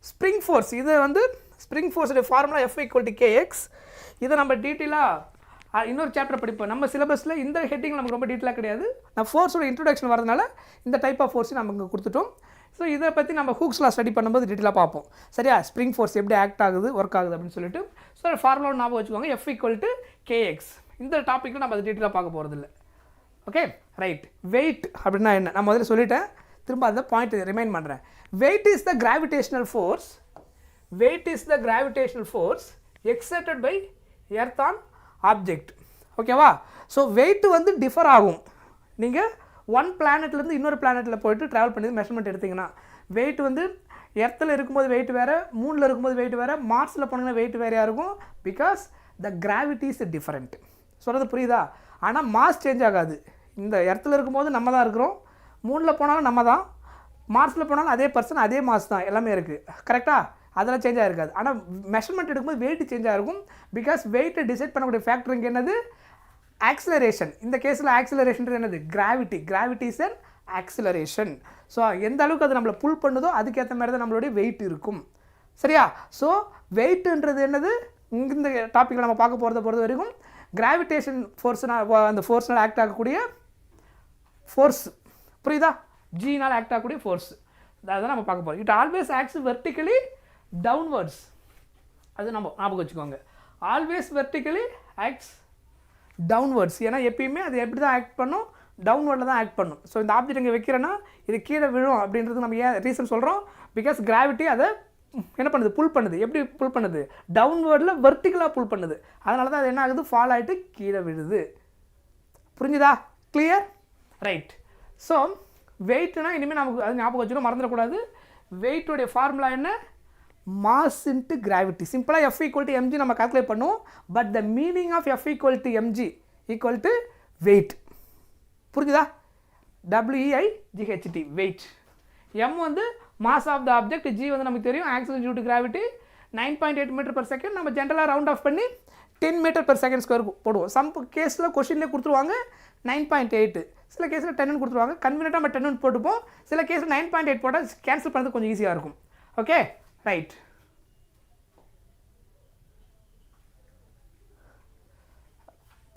spring force. இது வந்து ஸ்ப்ரிங் ஃபோர்ஸுடைய ஃபார்முலா F=kx. இதை நம்ம டீட்டெயிலாக இன்னொரு சாப்டர் படிப்போம். நம்ம சிலபஸில் இந்த ஹெட்டிங் நமக்கு ரொம்ப டீட்டெயிலாக கிடையாது. நான் ஃபோர்ஸோட இன்ட்ரொடக்ஷன் வரதுனால இந்த டைப் ஆஃப் ஃபோர்ஸையும் நம்ம இங்கே கொடுத்துட்டோம். ஸோ இதை பற்றி நம்ம ஹூக்ஸ்லாம் ஸ்டடி பண்ணும்போது டீட்டெயிலாக பார்ப்போம். சரியா? ஸ்ப்ரிங் ஃபோர்ஸ் எப்படி ஆக்ட் ஆகுது, ஒர்க் ஆகுது அப்படின்னு சொல்லிட்டு. ஸோ ஃபார்முலா ஞாபகம் வச்சுக்கோங்க, F=kx. இந்த டாப்பிக்கில் நம்ம அதை டீட்டெயிலாக பார்க்க போகிறதில்ல. Okay, right. வெயிட் அப்படின்னா என்ன நான் முதல்ல சொல்லிட்டேன், திரும்ப அந்த பாயிண்ட் ரிமைண்ட் பண்ணுறேன். Weight is the gravitational force. Weight is the gravitational force exerted by earth on object. ஓகேவா? ஸோ வெயிட் வந்து டிஃபர் ஆகும். நீங்கள் ஒன் பிளானட்லேருந்து இன்னொரு பிளானட்டில் போய்ட்டு ட்ராவல் பண்ணி மெஷர்மெண்ட் எடுத்திங்கன்னா வெயிட் வந்து எர்த்தில் இருக்கும்போது வெயிட் வேறு, மூணில் இருக்கும்போது வெயிட் வேறு, மார்ஸில் போனீங்கன்னா வெயிட் வேறையாக இருக்கும். Because the gravity is different. சொல்கிறது புரியுதா? ஆனால் மாஸ் சேஞ்ச் ஆகாது. இந்த எர்த்தில் இருக்கும்போது நம்ம தான் இருக்கிறோம், மூணில் போனாலும் நம்ம தான், மார்ஸில் போனாலும் அதே பர்சன் அதே மாஸ் தான், எல்லாமே இருக்குது. கரெக்டாக? அதெல்லாம் சேஞ்ச் ஆகிருக்காது. ஆனால் மெஷர்மெண்ட் எடுக்கும்போது வெயிட் சேஞ்ச் ஆகிருக்கும். பிகாஸ் வெயிட்டை டிசைட் பண்ணக்கூடிய ஃபேக்டர் இங்கே என்னது, ஆக்சிலரேஷன். இந்த கேஸில் ஆக்சிலரேஷன் என்னது, gravity. Gravity is an acceleration. So எந்த அளவுக்கு அது நம்மளை புல் பண்ணுதோ அதுக்கேற்ற மாதிரி தான் நம்மளுடைய வெயிட் இருக்கும். சரியா? ஸோ வெயிட்டுன்றது என்னது, இந்த டாப்பிக்கில் நம்ம பார்க்க பொறுத்த வரைக்கும் கிராவிடேஷன் ஃபோர்ஸ்னால் அந்த ஃபோர்ஸ்னால் ஆக்ட் ஆகக்கூடிய ஃபோர்ஸ். புரியுதா? ஜினால் ஆக்ட் ஆகக்கூடிய ஃபோர்ஸ் அதான் நம்ம பார்க்க போகிறோம். It always acts vertically downwards. அது நம்ம ஞாபகம் வச்சுக்கோங்க. Always vertically acts downwards. ஏன்னா எப்பயுமே அது எப்படி தான் ஆக்ட் பண்ணும், டவுன்வர்டில் தான் ஆக்ட் பண்ணும். ஸோ இந்த ஆப்ஜெக்ட் இங்கே வைக்கிறேன்னா இது கீழே விழும் அப்படின்றது நம்ம ஏன் ரீசன் சொல்கிறோம், பிகாஸ் கிராவிட்டி அதை என்ன பண்ணுது, புல் பண்ணுது. எப்படி புல் பண்ணுது, டவுன்வர்டில் வெர்டிக்கலாக புல் பண்ணுது. அதனால தான் அது என்ன ஆகுது, ஃபால் ஆகிட்டு கீழே விழுது. புரிஞ்சுதா? கிளியர்? ரைட். ஸோ வெயிட்னா இனிமேல் நமக்கு அது ஞாபகம் வச்சுக்கணும், மறந்துடக்கூடாது. வெயிட்டோடைய ஃபார்முலா என்ன, மாஸ் இன்ட்டு கிராவிட்டி. சிம்பிளாக F=mg நம்ம கால்குலேட் பண்ணுவோம். But the meaning of F=mg equal to weight. புரிஞ்சுதா? WEIGHT weight. M வந்து mass of the object, G வந்து நமக்கு தெரியும் acceleration due to gravity. 9.8 metre second. நம்ம ஜென்ரலாக ரவுண்ட் ஆஃப் பண்ணி 10 மீட்டர்/செகண்ட் போடுவோம். சம் கேஸில் கொஷின்லேயே கொடுத்துருவாங்க 9.8, சில கேஸில் 10 கொடுத்துருவாங்க. கன்வீனியன்ட்டாக நம்ம 10 போட்டுப்போம். சில கேஸில் 9.8 போட்டால் கேன்சல் பண்ணுறது கொஞ்சம் ஈஸியாக இருக்கும். Okay, right.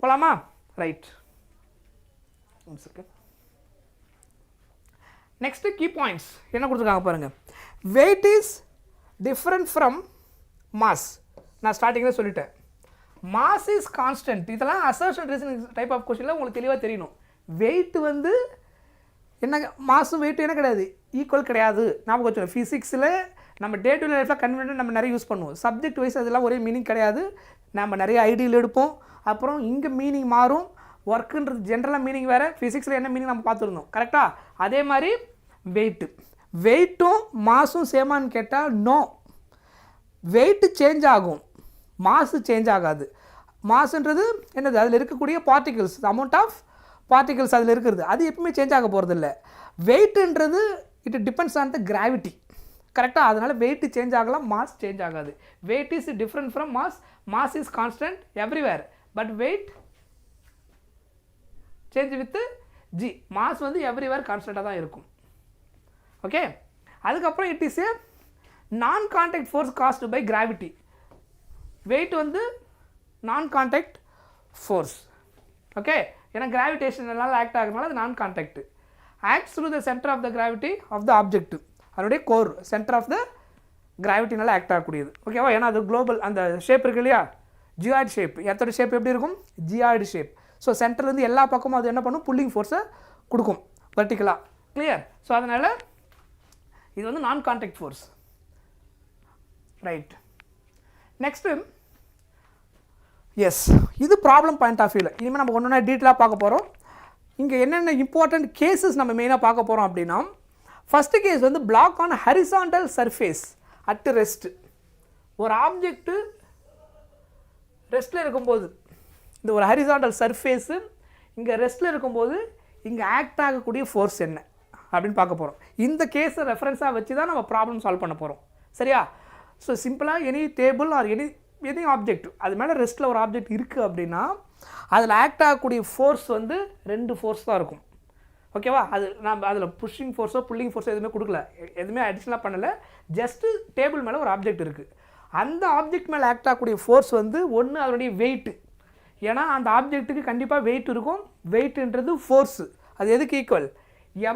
போகலாமா? ரைட். நெக்ஸ்ட்டு கீ பாயிண்ட்ஸ் என்ன கொடுத்துருக்காங்க பாருங்கள். Weight is different from mass. நான் ஸ்டார்டிங்கில் சொல்லிட்டேன். Mass is constant. இதெல்லாம் அசர்ஷன் ரீசனிங் டைப் ஆஃப் கொஸ்டினில் உங்களுக்கு தெளிவாக தெரியணும். வெயிட் வந்து என்ன, மாஸும் வெயிட்டும் என்ன கிடையாது, ஈக்குவல் கிடையாது. ஞாபகம் வச்சுக்கணும். ஃபிசிக்ஸில் நம்ம டே டு டே லைஃப்பில் கன்வீனியன்ட் நம்ம நிறைய யூஸ் பண்ணுவோம். சப்ஜெக்ட் வைஸ் அதெல்லாம் ஒரே மீனிங் கிடையாது. நம்ம நிறைய ஐடியில் எடுப்போம். அப்புறம் இங்கே மீனிங் மாறும். ஒர்க்குன்றது ஜென்ரலாக மீனிங் வேறு, ஃபிசிக்ஸில் என்ன மீனிங் நம்ம பார்த்துருந்தோம். கரெக்டாக? அதே மாதிரி வெயிட்டும் மாஸும் சேமான்னு கேட்டால் நோ. வெயிட்டு சேஞ்ச் ஆகும், மாசு சேஞ்ச் ஆகாது. மாசுன்றது என்னது, அதில் இருக்கக்கூடிய பார்ட்டிகிள்ஸ், அமௌண்ட் ஆஃப் பார்ட்டிகிள்ஸ் அதில் இருக்கிறது, அது எப்பவுமே சேஞ்ச் ஆக போகிறதில்ல. வெயிட்டுன்றது it depends on the gravity. கரெக்டாக? அதனால் வெயிட்டு சேஞ்ச் ஆகலாம், மாஸ் சேஞ்ச் ஆகாது. Weight is different from mass. Mass is constant everywhere, but weight change with G. Mass வந்து எவ்ரிவேர் கான்ஸ்டண்ட்டாக தான் இருக்கும். ஓகே, அதுக்கப்புறம் it is a non contact force caused by gravity. Weight வந்து non contact force. Okay, ஏன்னா gravitation எல்லாம் act ஆகுறதுனால அது non contact. Acts through the centre of the gravity of the object. அதனுடைய கோர் சென்டர் ஆஃப் த கிராவிட்டினால act ஆகக்கூடியது. ஓகேவா, ஏன்னா அது குளோபல் அந்த ஷேப் இருக்கு இல்லையா, ஜியாய்டு ஷேப். எர்த்தோட ஷேப் எப்படி இருக்கும், ஜியாய்டு ஷேப். ஸோ சென்டர்லேருந்து எல்லா பக்கமும் அது என்ன பண்ணும், புல்லிங் ஃபோர்ஸை கொடுக்கும் வெர்டிக்கலாக. கிளியர். ஸோ அதனால் இது வந்து non contact force. Right. Next yes, இது ப்ராப்ளம் பாயிண்ட் ஆஃப் வியூவில் இனிமேல் நம்ம ஒன்று டீட்டெயிலாக பார்க்க போகிறோம். இங்கே என்னென்ன இம்பார்ட்டண்ட் கேசஸ் நம்ம மெயினாக பார்க்க போகிறோம் அப்படின்னா, ஃபஸ்ட்டு கேஸ் வந்து block on horizontal surface at rest. ஒரு ஆப்ஜெக்ட்டு ரெஸ்ட்டில் இருக்கும்போது, இந்த ஒரு ஹரிசாண்டல் சர்ஃபேஸு இங்கே ரெஸ்ட்டில் இருக்கும்போது இங்கே ஆக்ட் ஆகக்கூடிய ஃபோர்ஸ் என்ன அப்படின்னு பார்க்க போகிறோம். இந்த கேஸை ரெஃபரன்ஸாக வச்சு தான் நம்ம ப்ராப்ளம் சால்வ் பண்ண போகிறோம். சரியா? ஸோ சிம்பிளாக any table or any object, அது மேலே ரெஸ்ட்டில் ஒரு ஆப்ஜெக்ட் இருக்குது அப்படின்னா அதில் ஆக்ட் ஆகக்கூடிய ஃபோர்ஸ் வந்து 2 ஃபோர்ஸ் தான் இருக்கும். ஓகேவா, அது நம்ம அதில் புஷ்ஷிங் ஃபோர்ஸோ புல்லிங் ஃபோர்ஸோ எதுவுமே கொடுக்கல, எதுவுமே அடிஷ்னலாக பண்ணலை. ஜஸ்ட்டு டேபிள் மேலே ஒரு ஆப்ஜெக்ட் இருக்குது. அந்த ஆப்ஜெக்ட் மேலே ஆக்ட் ஆகக்கூடிய ஃபோர்ஸ் வந்து ஒன்று அதனுடைய வெயிட்டு. ஏன்னா அந்த ஆப்ஜெக்ட்டுக்கு கண்டிப்பாக வெயிட் இருக்கும். வெயிட்டுன்றது ஃபோர்ஸு. அது எதுக்கு equal,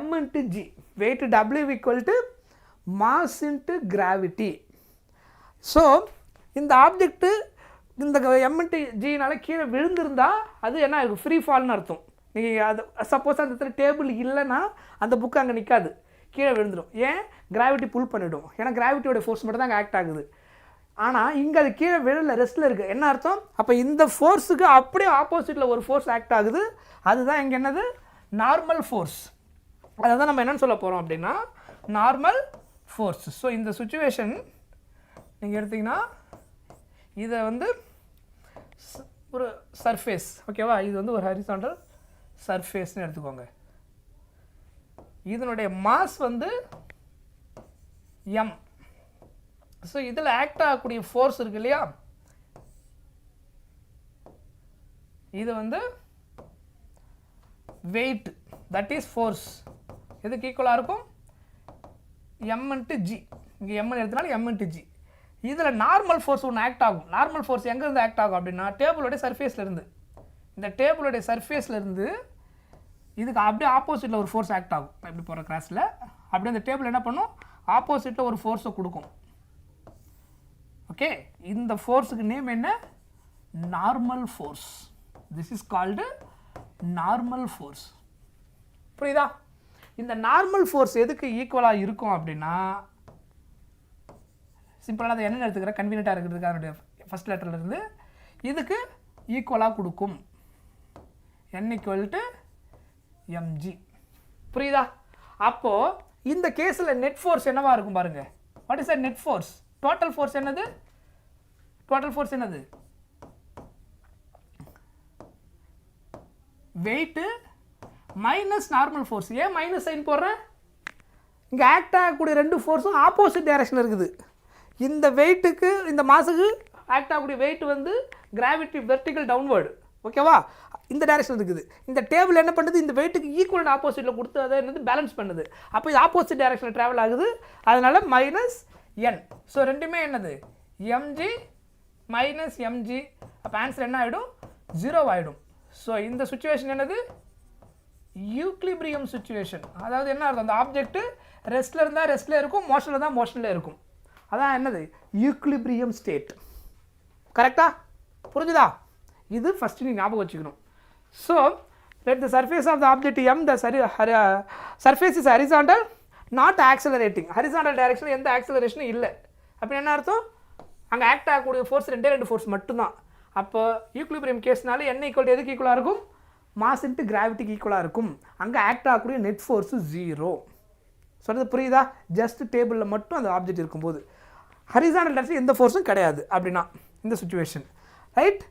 m × g. Weight W equal to mass × gravity. So இந்த ஆப்ஜெக்ட்டு இந்த m × gனால கீழே விழுந்திருந்தால் அது என்ன ஆகும், ஃப்ரீ ஃபால்னு அர்த்தம். நீங்கள் அது சப்போஸ் அந்த இடத்துல டேபிள் இல்லைன்னா அந்த புக்கு அங்கே நிற்காது, கீழே விழுந்துடும். ஏன், கிராவிட்டி புல் பண்ணிவிடும். ஏன்னா கிராவிட்டியோட ஃபோர்ஸ் மட்டும் தான் அங்கே ஆக்ட் ஆகுது. ஆனால் இங்கே அது கீழே விழல, ரெஸ்ட்டில் இருக்குது. என்ன அர்த்தம், அப்போ இந்த ஃபோர்ஸுக்கு அப்படியே ஆப்போசிட்டில் ஒரு ஃபோர்ஸ் ஆக்ட் ஆகுது. அதுதான் இங்கே என்னது, நார்மல் ஃபோர்ஸ். அதை தான் நம்ம என்னென்னு சொல்ல போகிறோம் அப்படின்னா நார்மல் ஃபோர்ஸ். ஸோ இந்த சுச்சுவேஷன் நீங்கள் எடுத்திங்கன்னா இதை வந்து ஒரு சர்ஃபேஸ், ஓகேவா, இது வந்து ஒரு ஹரிசாண்டல் சர்ஃபேஸ்னு எடுத்துக்கோங்க. இதனுடைய மாஸ் வந்து m. ஸோ இதில் ஆக்ட் ஆகக்கூடிய ஃபோர்ஸ் இருக்கு இல்லையா, இது வந்து வெயிட், தட் இஸ் ஃபோர்ஸ். எதுக்கு ஈக்குவலாக இருக்கும், m × g. இங்கே m எடுத்தனால m × g. இதில் நார்மல் ஃபோர்ஸ் ஒன்று ஆக்ட் ஆகும். நார்மல் ஃபோர்ஸ் எங்கேருந்து ஆக்ட் ஆகும் அப்படின்னா டேபிளோடைய சர்ஃபேஸ்லேருந்து. இந்த டேபிளோடைய சர்ஃபேஸ்லேருந்து இதுக்கு அப்படியே ஆப்போசிட்டில் ஒரு ஃபோர்ஸ் ஆக்ட் ஆகும். இப்படி போகிற கிராஸில் அப்படியே அந்த டேபிள் என்ன பண்ணும், ஆப்போசிட்டில் ஒரு ஃபோர்ஸை கொடுக்கும். ஓகே, இந்த ஃபோர்ஸுக்கு நேம் என்ன, normal force. This is called normal force. புரியுதா? இந்த நார்மல் ஃபோர்ஸ் எதுக்கு ஈக்குவலாக இருக்கும் அப்படின்னா, சிம்பிளாக அதை என்ன எடுத்துக்கிறேன், கன்வீனியண்ட்டாக இருக்கிறதுக்கு அதனுடைய ஃபஸ்ட் லெட்டர்லேருந்து இதுக்கு ஈக்குவலாக கொடுக்கும். n = mg. புரியுதா? அப்போது இந்த கேஸில் நெட் ஃபோர்ஸ் என்னவாக இருக்கும் பாருங்கள். What is the net force? Total force என்னது, டோட்டல் ஃபோர்ஸ் என்னது, வெயிட்டு மைனஸ் நார்மல் ஃபோர்ஸ். ஏன் மைனஸ் சைன் போடுறேன், இங்கே ஆக்ட் ஆகக்கூடிய 2 ஃபோர்ஸும் ஆப்போசிட் டைரக்ஷன் இருக்குது. இந்த வெயிட்டுக்கு இந்த மாஸுக்கு ஆக்ட் ஆகக்கூடிய வெயிட் வந்து கிராவிட்டி வெர்டிக்கல் டவுன்வர்டு. ஓகேவா, இந்த டைரக்ஷன் இருக்குது. இந்த டேபிள் என்ன பண்ணுது, இந்த வெயிட்டுக்கு ஈக்குவல் ஆப்போசிட்டில் கொடுத்து அதை என்னது பேலன்ஸ் பண்ணுது. அப்போ இது ஆப்போசிட் டைரக்ஷனில் ட்ராவல் ஆகுது. அதனால் -n. ஸோ ரெண்டுமே என்னது, mg - mg. அப்போ ஆன்சர் என்ன ஆகிடும், 0 ஆகிடும். ஸோ இந்த சுச்சுவேஷன் என்னது, யூக்லிபிரியம் சுச்சுவேஷன். அதாவது என்ன அர்த்தம், அந்த ஆப்ஜெக்ட்டு ரெஸ்ட்டில் இருந்தால் ரெஸ்ட்டில் இருக்கும், மோஷனில் இருந்தால் மோஷனில் இருக்கும். அதான் என்னது, யூக்லிபிரியம் ஸ்டேட். கரெக்டாக புரிஞ்சுதா? இது ஃபஸ்ட்டு நீங்கள் ஞாபகம் வச்சுக்கணும். So let the surface of the object m, the surface is horizontal not accelerating. Horizontal டைரக்ஷனில் எந்த ஆக்சலரேஷனும் இல்லை. அப்போ என்ன அர்த்தம், அங்கே ஆக்ட் ஆகக்கூடிய ஃபோர்ஸ் 2 ஃபோர்ஸ் மட்டும்தான். அப்போ யூக்லிபிரியம் கேஸ்னால n = எதுக்கு ஈக்குவலாக இருக்கும், மாஸ் × கிராவிட்டிக்கு ஈக்குவலாக இருக்கும். அங்கே ஆக்ட் ஆகக்கூடிய நெட் ஃபோர்ஸு 0. சொல்கிறது புரியுதா? ஜஸ்ட் டேபிளில் மட்டும் அந்த ஆப்ஜெக்ட் இருக்கும்போது ஹரிசாண்டல் டைரக்ஷன் எந்த ஃபோர்ஸும் கிடையாது அப்படின்னா இந்த சுச்சுவேஷன். Right.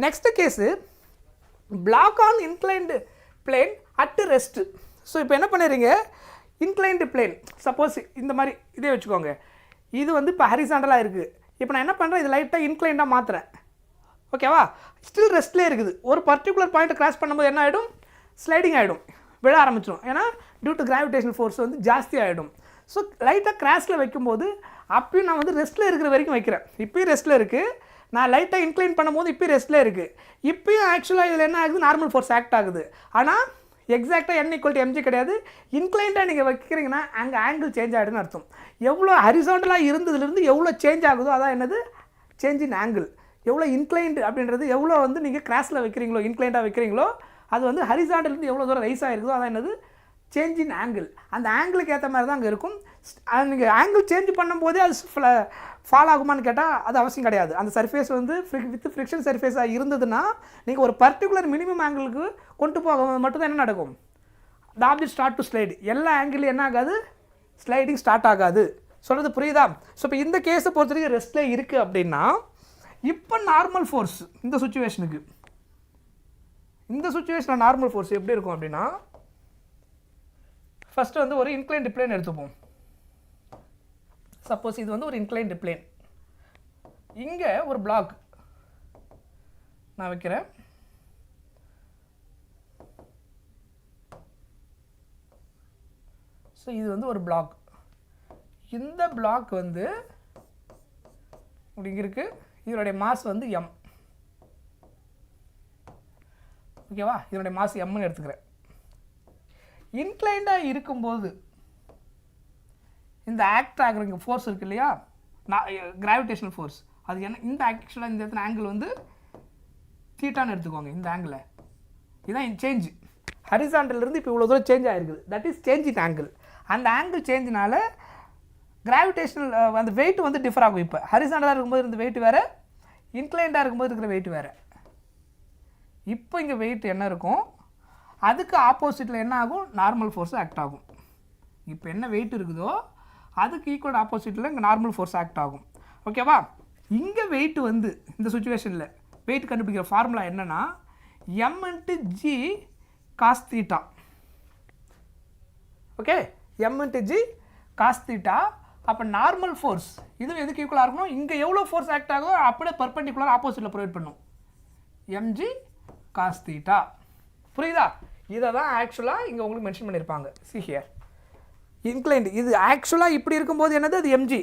Next case block on inclined plane at rest. So இப்போ என்ன பண்ணிடுறீங்க, இன்க்ளைன்டு பிளேன் சப்போஸ் இந்த மாதிரி இதே வச்சுக்கோங்க. இது வந்து இப்போ ஹரிசாண்டலாக இருக்குது. இப்போ நான் என்ன பண்ணுறேன், இது லைட்டாக இன்க்ளைண்டாக மாற்றுறேன். ஓகேவா, ஸ்டில் ரெஸ்ட்லேயே இருக்குது. ஒரு பர்டிகுலர் பாயிண்ட்டை கிராஸ் பண்ணும்போது என்ன ஆகிடும், ஸ்லைடிங் ஆகிடும், விழ ஆரம்பிச்சிடும். ஏன்னா டியூ டு கிராவிடேஷனல் ஃபோர்ஸ் வந்து ஜாஸ்தி ஆகிடும். ஸோ லைட்டாக கிராஷில் வைக்கும்போது அப்பயும் நான் வந்து ரெஸ்ட்டில் இருக்கிற வரைக்கும் வைக்கிறேன். இப்போயும் ரெஸ்ட்டில் இருக்குது, நான் லைட்டாக இன்க்ளைன் பண்ணும்போது இப்போயும் ரெஸ்ட்டில் இருக்குது. இப்போயும் ஆக்சுவலாக இதில் என்ன ஆகுது, நார்மல் ஃபோர்ஸ் ஆக்ட் ஆகுது. ஆனால் எக்ஸாக்டாக n = mg கிடையாது. இன்க்ளைண்டாக நீங்கள் வைக்கிறீங்கன்னா அங்கே ஆங்கிள் சேஞ்ச் ஆகிடுன்னு அர்த்தம். எவ்வளோ ஹரிசாண்டலாக இருந்ததுலேருந்து எவ்வளோ சேஞ்ச் ஆகுதோ அதான் என்னது சேஞ்ச் இன் ஆங்கிள். எவ்வளோ இன்க்ளைண்ட் அப்படின்றது எவ்வளோ வந்து நீங்கள் கிராஸில் வைக்கிறீங்களோ, இன்க்ளைண்டாக வைக்கிறீங்களோ, அது வந்து ஹரிசாண்டலேருந்து எவ்வளோ தூரம் ரைஸ் ஆகிருக்குதோ அதான் என்னது சேஞ்ச் இன் ஆங்கிள். அந்த ஆங்கிளுக்கு ஏற்ற மாதிரி தான் அங்கே இருக்கும். நீங்கள் ஆங்கிள் சேஞ்ச் பண்ணும்போதே அது ஃபால் ஆகுமான்னு கேட்டால் அது அவசியம் கிடையாது. அந்த சர்ஃபேஸ் வந்து வித் ஃப்ரிக்ஷன் சர்ஃபேஸாக இருந்ததுன்னா நீங்கள் ஒரு பர்டிகுலர் மினிமம் ஆங்கிளுக்கு கொண்டு போகும்போது மட்டும்தான் என்ன நடக்கும், the object start to slide. எல்லா ஆங்கிளும் என்ன ஆகாது, ஸ்லைடிங் ஸ்டார்ட் ஆகாது. சொல்கிறது புரியுதா? ஸோ இப்போ இந்த கேஸை பொறுத்த வரைக்கும் ரெஸ்ட்டில் இருக்குது அப்படின்னா இப்போ நார்மல் ஃபோர்ஸ் இந்த சுச்சுவேஷனில் நார்மல் ஃபோர்ஸ் எப்படி இருக்கும் அப்படின்னா, ஃபஸ்ட்டு வந்து ஒரு இன்க்ளைன்டு பிளேன் எடுத்துப்போம். சப்போஸ் இது வந்து ஒரு இன்க்ளைன்டு பிளேன், இங்கே ஒரு பிளாக் நான் வைக்கிறேன். ஸோ இது வந்து ஒரு பிளாக். இந்த பிளாக் வந்து இப்படி இருக்குது, இதனுடைய மாஸ் வந்து m. ஓகேவா? இதனுடைய மாஸ் mன்னு எடுத்துக்கிறேன். இன்க்ளைண்டாக இருக்கும்போது இந்த ஆக்ட் ஆகிற ஃபோர்ஸ் இருக்குது இல்லையா, கிராவிடேஷனல் ஃபோர்ஸ், அது என்ன, இந்த ஆக்சுவலாக இந்த இடத்துல ஆங்கிள் வந்து தீட்டான்னு எடுத்துக்கோங்க. இந்த ஆங்கிளை இதுதான் சேஞ்சு, ஹரிசாண்டலிருந்து இப்போ இவ்வளோ தூரம் சேஞ்ச் ஆகிருக்குது, that is change in angle. அந்த ஆங்கிள் சேஞ்சினால கிராவிடேஷனல் அந்த வெயிட் வந்து டிஃபர் ஆகும். இப்போ ஹரிசாண்டலாக இருக்கும்போது இருந்த வெயிட் வேறு, இன்க்ளைண்டாக இருக்கும்போது இருக்கிற வெயிட் வேறு. இப்போ இங்கே வெயிட் என்ன இருக்கும், அதுக்கு ஆப்போசிட்டில் என்ன ஆகும், நார்மல் ஃபோர்ஸ் ஆக்ட் ஆகும். இப்போ என்ன வெயிட் இருக்குதோ அதுக்கு ஈக்குவல் ஆப்போசிட்டில் இங்கே நார்மல் ஃபோர்ஸ் ஆக்ட் ஆகும். ஓகேவா? இங்கே வெயிட் வந்து இந்த சுச்சுவேஷனில் வெயிட் கண்டுபிடிக்கிற ஃபார்முலா என்னென்னா m × g cos θ. Okay, m × g cos θ. அப்போ நார்மல் ஃபோர்ஸ் இதுவும் எதுக்கு ஈக்குவலாக இருக்கணும், இங்கே எவ்வளோ ஃபோர்ஸ் ஆக்ட் ஆகும் அப்படியே பர்பெண்டிகுலர் ஆப்போசிட்டில் ப்ரொவைட் பண்ணும், mg cos θ. புரியுதா? இதை தான் ஆக்சுவலாக இங்கே உங்களுக்கு மென்ஷன் பண்ணியிருப்பாங்க. சி ஹியர் இன்க்ளைண்ட், இது ஆக்சுவலாக இப்படி இருக்கும்போது என்னது, அது mg.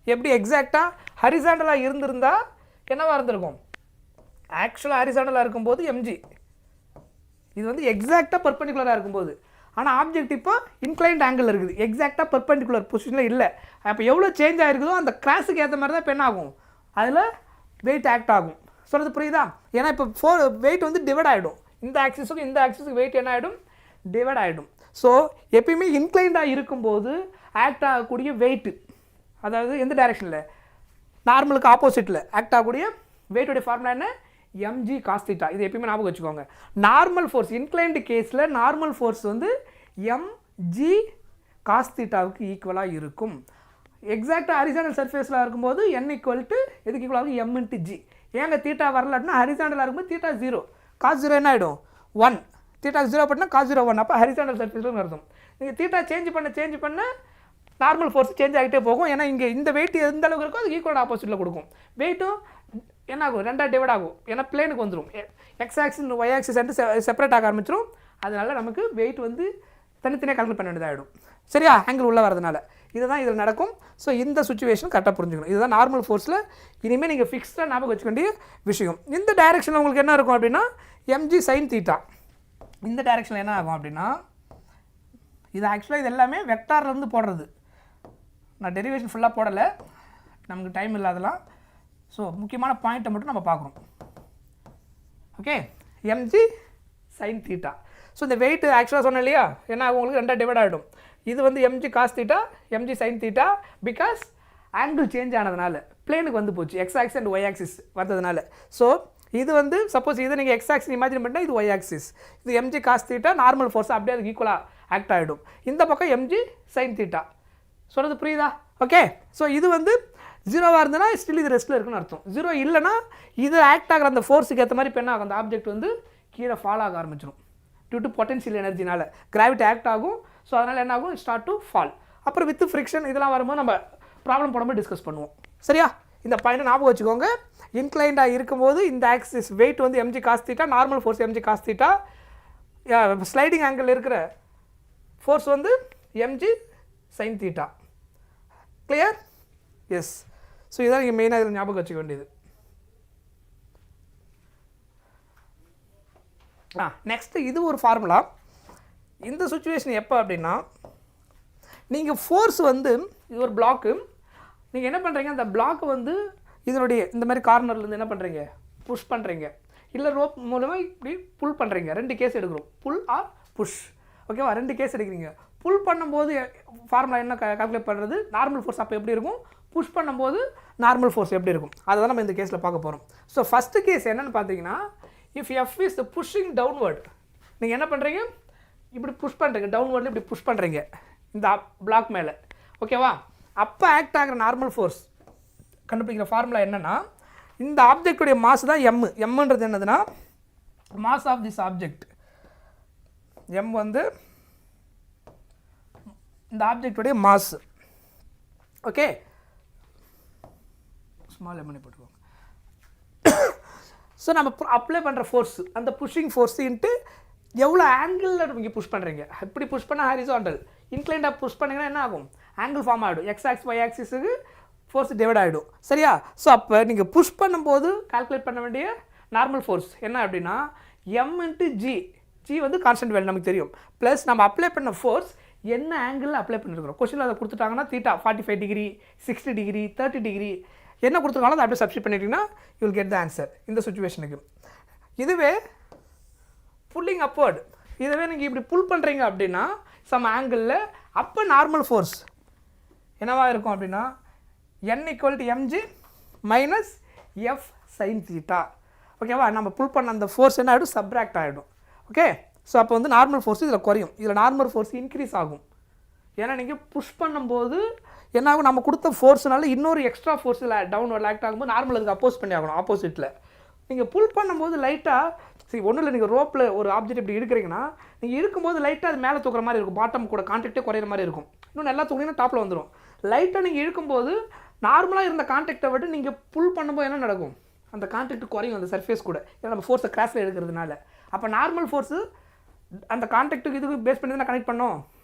எப்படி எக்ஸாக்டாக ஹரிசாண்டலாக இருந்திருந்தால் என்னவாக இருந்திருக்கும், ஆக்சுவலாக ஹரிசாண்டலாக இருக்கும்போது mg. இது வந்து எக்ஸாக்டாக பர்பெண்டிகுலராக இருக்கும்போது. ஆனால் ஆப்ஜெக்ட் இப்போ இன்க்ளைண்ட் ஆங்கிள் இருக்குது, எக்ஸாக்டாக பர்பெண்டிகுலர் பொசிஷனில் இல்லை. அப்போ எவ்வளோ சேஞ்ச் ஆகிருக்குதோ அந்த கிராஸுக்கு ஏற்ற மாதிரி தான் இப்போ என்ன ஆகும், அதில் வெயிட் ஆக்ட் ஆகும். சொல்கிறது புரியுதா? ஏன்னா இப்போ வெயிட் வந்து டிவைட் ஆகிடும், இந்த ஆக்சிஸுக்கும் இந்த ஆக்சிஸுக்கு வெயிட் என்ன ஆகிடும், டிவைட் ஆகிடும். ஸோ எப்பயுமே இன்க்ளைண்டாக இருக்கும்போது ஆக்ட் ஆகக்கூடிய வெயிட்டு, அதாவது எந்த டைரெக்ஷனில், நார்மலுக்கு ஆப்போசிட்டில் ஆக்ட் ஆகக்கூடிய வெயிட்டுடைய ஃபார்முலா என்ன, mg cos θ. இது எப்பயுமே ஞாபகம் வச்சுக்கோங்க. நார்மல் ஃபோர்ஸ் இன்க்ளைன்டு கேஸில் நார்மல் ஃபோர்ஸ் வந்து mg cos θவுக்கு ஈக்குவலாக இருக்கும். எக்ஸாக்டாக ஹரிசாண்டல் சர்ஃபேஸில் இருக்கும்போது n = எதுக்கு ஈக்குவலாக இருக்கும், m × g. ஏங்க தீட்டா வரலாட்டினா ஹரிசாண்டலாக இருக்கும்போது தீட்டா 0, cos 0 என்ன ஆகிடும் 1, தீட்டா 0 பண்ணால் cos 0 1. அப்போ ஹரிசாண்டல் சர்ஃபேஸில் அர்த்தம். நீங்கள் தீட்டா சேஞ்ச் பண்ண நார்மல் ஃபோர்ஸ் சேஞ்ச் ஆகிட்டே போகும். ஏன்னா இங்கே இந்த வெயிட் எந்த அளவுக்கு இருக்கோ அதுக்கு ஈக்குவல் ஆப்போசிட்டில் கொடுக்கும். வெயிட்டும் என்ன ஆகும், ரெண்டாக டிவைட் ஆகும். ஏன்னா பிளேனுக்கு வந்துடும், X axis Y axis separate ஆக ஆரம்பிச்சிடும். அதனால் நமக்கு வெயிட் வந்து தனித்தனியாக கால்குலேட் பண்ண வேண்டியதாகிடும். சரியா, ஆங்கிள் உள்ளே வரதுனால இதுதான் இதில் நடக்கும். ஸோ இந்த சுச்சுவேஷன் கரெக்டாக புரிஞ்சுக்கணும். இதுதான் நார்மல் ஃபோர்ஸில் இனிமேல் நீங்கள் ஃபிக்ஸ்டாக ஞாபகம் வச்சுக்க வேண்டிய விஷயம். இந்த டைரெக்ஷனில் உங்களுக்கு என்ன இருக்கும் அப்படின்னா mg sin θ. இந்த டைரெக்ஷனில் என்ன ஆகும் அப்படின்னா, இது ஆக்சுவலாக இது எல்லாமே வெக்டார்லேருந்து போடுறது. நான் டெரிவேஷன் ஃபுல்லாக போடலை, நமக்கு டைம் இல்லாதலாம். ஸோ முக்கியமான பாயிண்ட்டை மட்டும் நம்ம பார்க்குறோம். Okay, mg sin θ. ஸோ இந்த வெயிட் ஆக்சுவலாக சொன்னேன் இல்லையா, ஏன்னா உங்களுக்கு ரெண்டாக டிவைட் ஆகிடும். இது வந்து mg cos θ, mg sin θ. Because angle change ஆனதுனால பிளேனுக்கு வந்து போச்சு, X axis and Y axis வந்ததுனால. ஸோ இது வந்து சப்போஸ் இதை நீங்கள் எக்ஸ் ஆக்சிஸ் இமேஜின் பண்ணால் இது ஒய் ஆக்சிஸ், இது mg cos θ நார்மல் ஃபோர்ஸ் அப்படியே அதுக்கு ஈக்குவலாக ஆக்ட் ஆகிடும். இந்த பக்கம் mg sin θ. சொல்கிறது புரியுதா? ஓகே, ஸோ இது வந்து 0வாக இருந்ததுன்னா ஸ்டில் இது ரெஸ்ட்டில் இருக்குன்னு அர்த்தம். 0 இல்லைனா இது ஆக்ட் ஆகிற அந்த ஃபோர்ஸுக்கு ஏற்ற மாதிரி இப்போ என்ன ஆகும், அந்த ஆப்ஜெக்ட் வந்து கீழே ஃபால் ஆக ஆரம்பிச்சிடும். டியூ டு பொட்டன்ஷியல் எனர்ஜினால கிராவிட்டி ஆக்ட் ஆகும். ஸோ அதனால் என்ன ஆகும், ஸ்டார்ட் டு ஃபால். அப்புறம் வித் ஃப்ரிக்ஷன் இதெல்லாம் வரும்போது நம்ம ப்ராப்ளம் போடும்போது டிஸ்கஸ் பண்ணுவோம். சரியா, இந்த பாயிண்ட்டை ஞாபகம் வச்சுக்கோங்க. இன்க்ளைண்டாக இருக்கும்போது இந்த ஆக்சிஸ் வெயிட் வந்து mg cos θ, normal force mg cos θ. Sliding angle இருக்கிற ஃபோர்ஸ் வந்து mg sin theta. Clear? Yes. So இதான் நீங்கள் மெயினாக இதில் ஞாபகம் வச்சுக்க வேண்டியது. நெக்ஸ்ட்டு இது ஒரு ஃபார்முலா. இந்த சுச்சுவேஷன் எப்போ அப்படின்னா, நீங்கள் ஃபோர்ஸ் வந்து இது ஒரு பிளாக்கு, நீங்கள் என்ன பண்ணுறீங்க, அந்த பிளாக்கை வந்து இதனுடைய இந்த மாதிரி கார்னர்லேருந்து என்ன பண்ணுறீங்க, புஷ் பண்ணுறீங்க, இல்லை ரோப் மூலமாக இப்படி புல் பண்ணுறீங்க. 2 கேஸ் எடுக்கிறோம், புல் ஆர் புஷ். ஓகேவா? 2 கேஸ் எடுக்கிறீங்க. புல் பண்ணும்போது ஃபார்முலா என்ன கால்குலேட் பண்ணுறது, நார்மல் ஃபோர்ஸ் அப்போ எப்படி இருக்கும், புஷ் பண்ணும்போது நார்மல் ஃபோர்ஸ் எப்படி இருக்கும், அதை தான் நம்ம இந்த கேஸில் பார்க்க போகிறோம். ஸோ ஃபஸ்ட்டு கேஸ் என்னென்னு பார்த்தீங்கன்னா, if F is pushing downward, நீங்கள் என்ன பண்ணுறீங்க, இப்படி புஷ் பண்ணுறீங்க, டவுன்வர்டில் இப்படி புஷ் பண்ணுறீங்க இந்த பிளாக் மேலே. ஓகேவா? அப்போ ஆக்ட் ஆகிற நார்மல் ஃபோர்ஸ் கண்டுபிடிக்கிற ஃபார்முலா என்னென்னா, இந்த ஆப்ஜெக்டுடைய மாஸ் தான் எம். எம்ன்றது என்னதுன்னா mass of this object. M வந்து இந்த ஆப்ஜெக்டுடைய மாஸ். ஓகே, ஸ்மால் எம்னு போட்டுக்கோங்க. ஸோ நம்ம அப்ளை பண்ணுற ஃபோர்ஸ், அந்த புஷ்ஷிங் ஃபோர்ஸ் இன்ட்டு எவ்வளோ ஆங்கிளில் நீங்கள் புஷ் பண்ணுறீங்க. இப்படி புஷ் பண்ணால் ஹாரிசான்டல், இன்க்ளைண்டாக புஷ் பண்ணிங்கன்னா என்ன ஆகும், ஆங்கிள் ஃபார்ம் ஆகிடும். எக்ஸ் ஆக்ஸ் ஒய் ஆக்சிஸுக்கு ஃபோர்ஸ் டிவைட் ஆகிடும். சரியா? ஸோ அப்போ நீங்கள் புஷ் பண்ணும்போது கால்குலேட் பண்ண வேண்டிய நார்மல் ஃபோர்ஸ் என்ன அப்படின்னா எம் இன்ட்டு ஜி. ஜி வந்து கான்ஸ்டன்ட் வேல்யூ நமக்கு தெரியும். ப்ளஸ் நம்ம அப்ளை பண்ண ஃபோர்ஸ் என்ன ஆங்கிளில் அப்ளை பண்ணிருக்கிறோம். கொஸ்டினில் அதை கொடுத்துட்டாங்கன்னா தீட்டா 45 டிகிரி, 60 டிகிரி, 30 டிகிரி என்ன கொடுத்துருக்காங்களோ அதை அப்படியே சப்ஸ்டிட் பண்ணிட்டீங்கன்னா you will get the answer இந்த சுச்சுவேஷனுக்கு. இதுவே புல்லிங் அப்வர்ட், இதுவே நீங்கள் இப்படி புல் பண்ணுறீங்க அப்படின்னா சம் ஆங்கிளில், அப்போ நார்மல் ஃபோர்ஸ் என்னவா இருக்கும் அப்படின்னா n = mg minus f sin theta. ஓகேவா? நம்ம புல் பண்ண அந்த ஃபோர்ஸ் என்ன ஆகிடும், சப்ராக்ட் ஆகிடும். ஓகே, ஸோ அப்போ வந்து நார்மல் ஃபோர்ஸ் இதில் குறையும், இதில் நார்மல் ஃபோர்ஸ் இன்க்ரீஸ் ஆகும். ஏன்னா நீங்கள் புஷ் பண்ணும்போது என்ன ஆகும், நம்ம கொடுத்த ஃபோர்ஸ்னால இன்னொரு எக்ஸ்ட்ரா ஃபோர்ஸ் இதில் டவுன்வர்ட் ஆக்ட் ஆகும்போது நார்மல் அதுக்கு அப்போஸ் பண்ணி ஆகணும். ஆப்போசிட்டில் நீங்கள் புல் பண்ணும்போது லைட்டாக சரி ஒன்றும் இல்லை, நீங்கள் ரோப்பில் ஒரு ஆப்ஜெக்ட் இப்படி எடுக்கிறீங்கன்னா நீங்கள் இருக்கும்போது லைட்டாக அது மேலே தூக்குற மாதிரி இருக்கும், பாட்டம் கூட கான்டாக்டே குறையிற மாதிரி இருக்கும். இன்னும் நல்லா தூக்கினீங்கன்னா டாப்பில் வந்துடும். லைட்டாக நீங்கள் இழுக்கும்போது நார்மலாக இருந்த கான்டாக்டை விட்டு நீங்கள் புல் பண்ணும்போது என்ன நடக்கும், அந்த கான்டாக்ட் குறையும் அந்த சர்ஃபேஸ் கூட, ஏன்னா நம்ம ஃபோர்ஸை கிராஸில் எடுக்கிறதுனால. அப்போ நார்மல் ஃபோர்ஸு அந்த கான்டாக்ட்டுக்கு இதுக்கு பேஸ் பண்ணி தான் கனெக்ட் பண்ணோம்,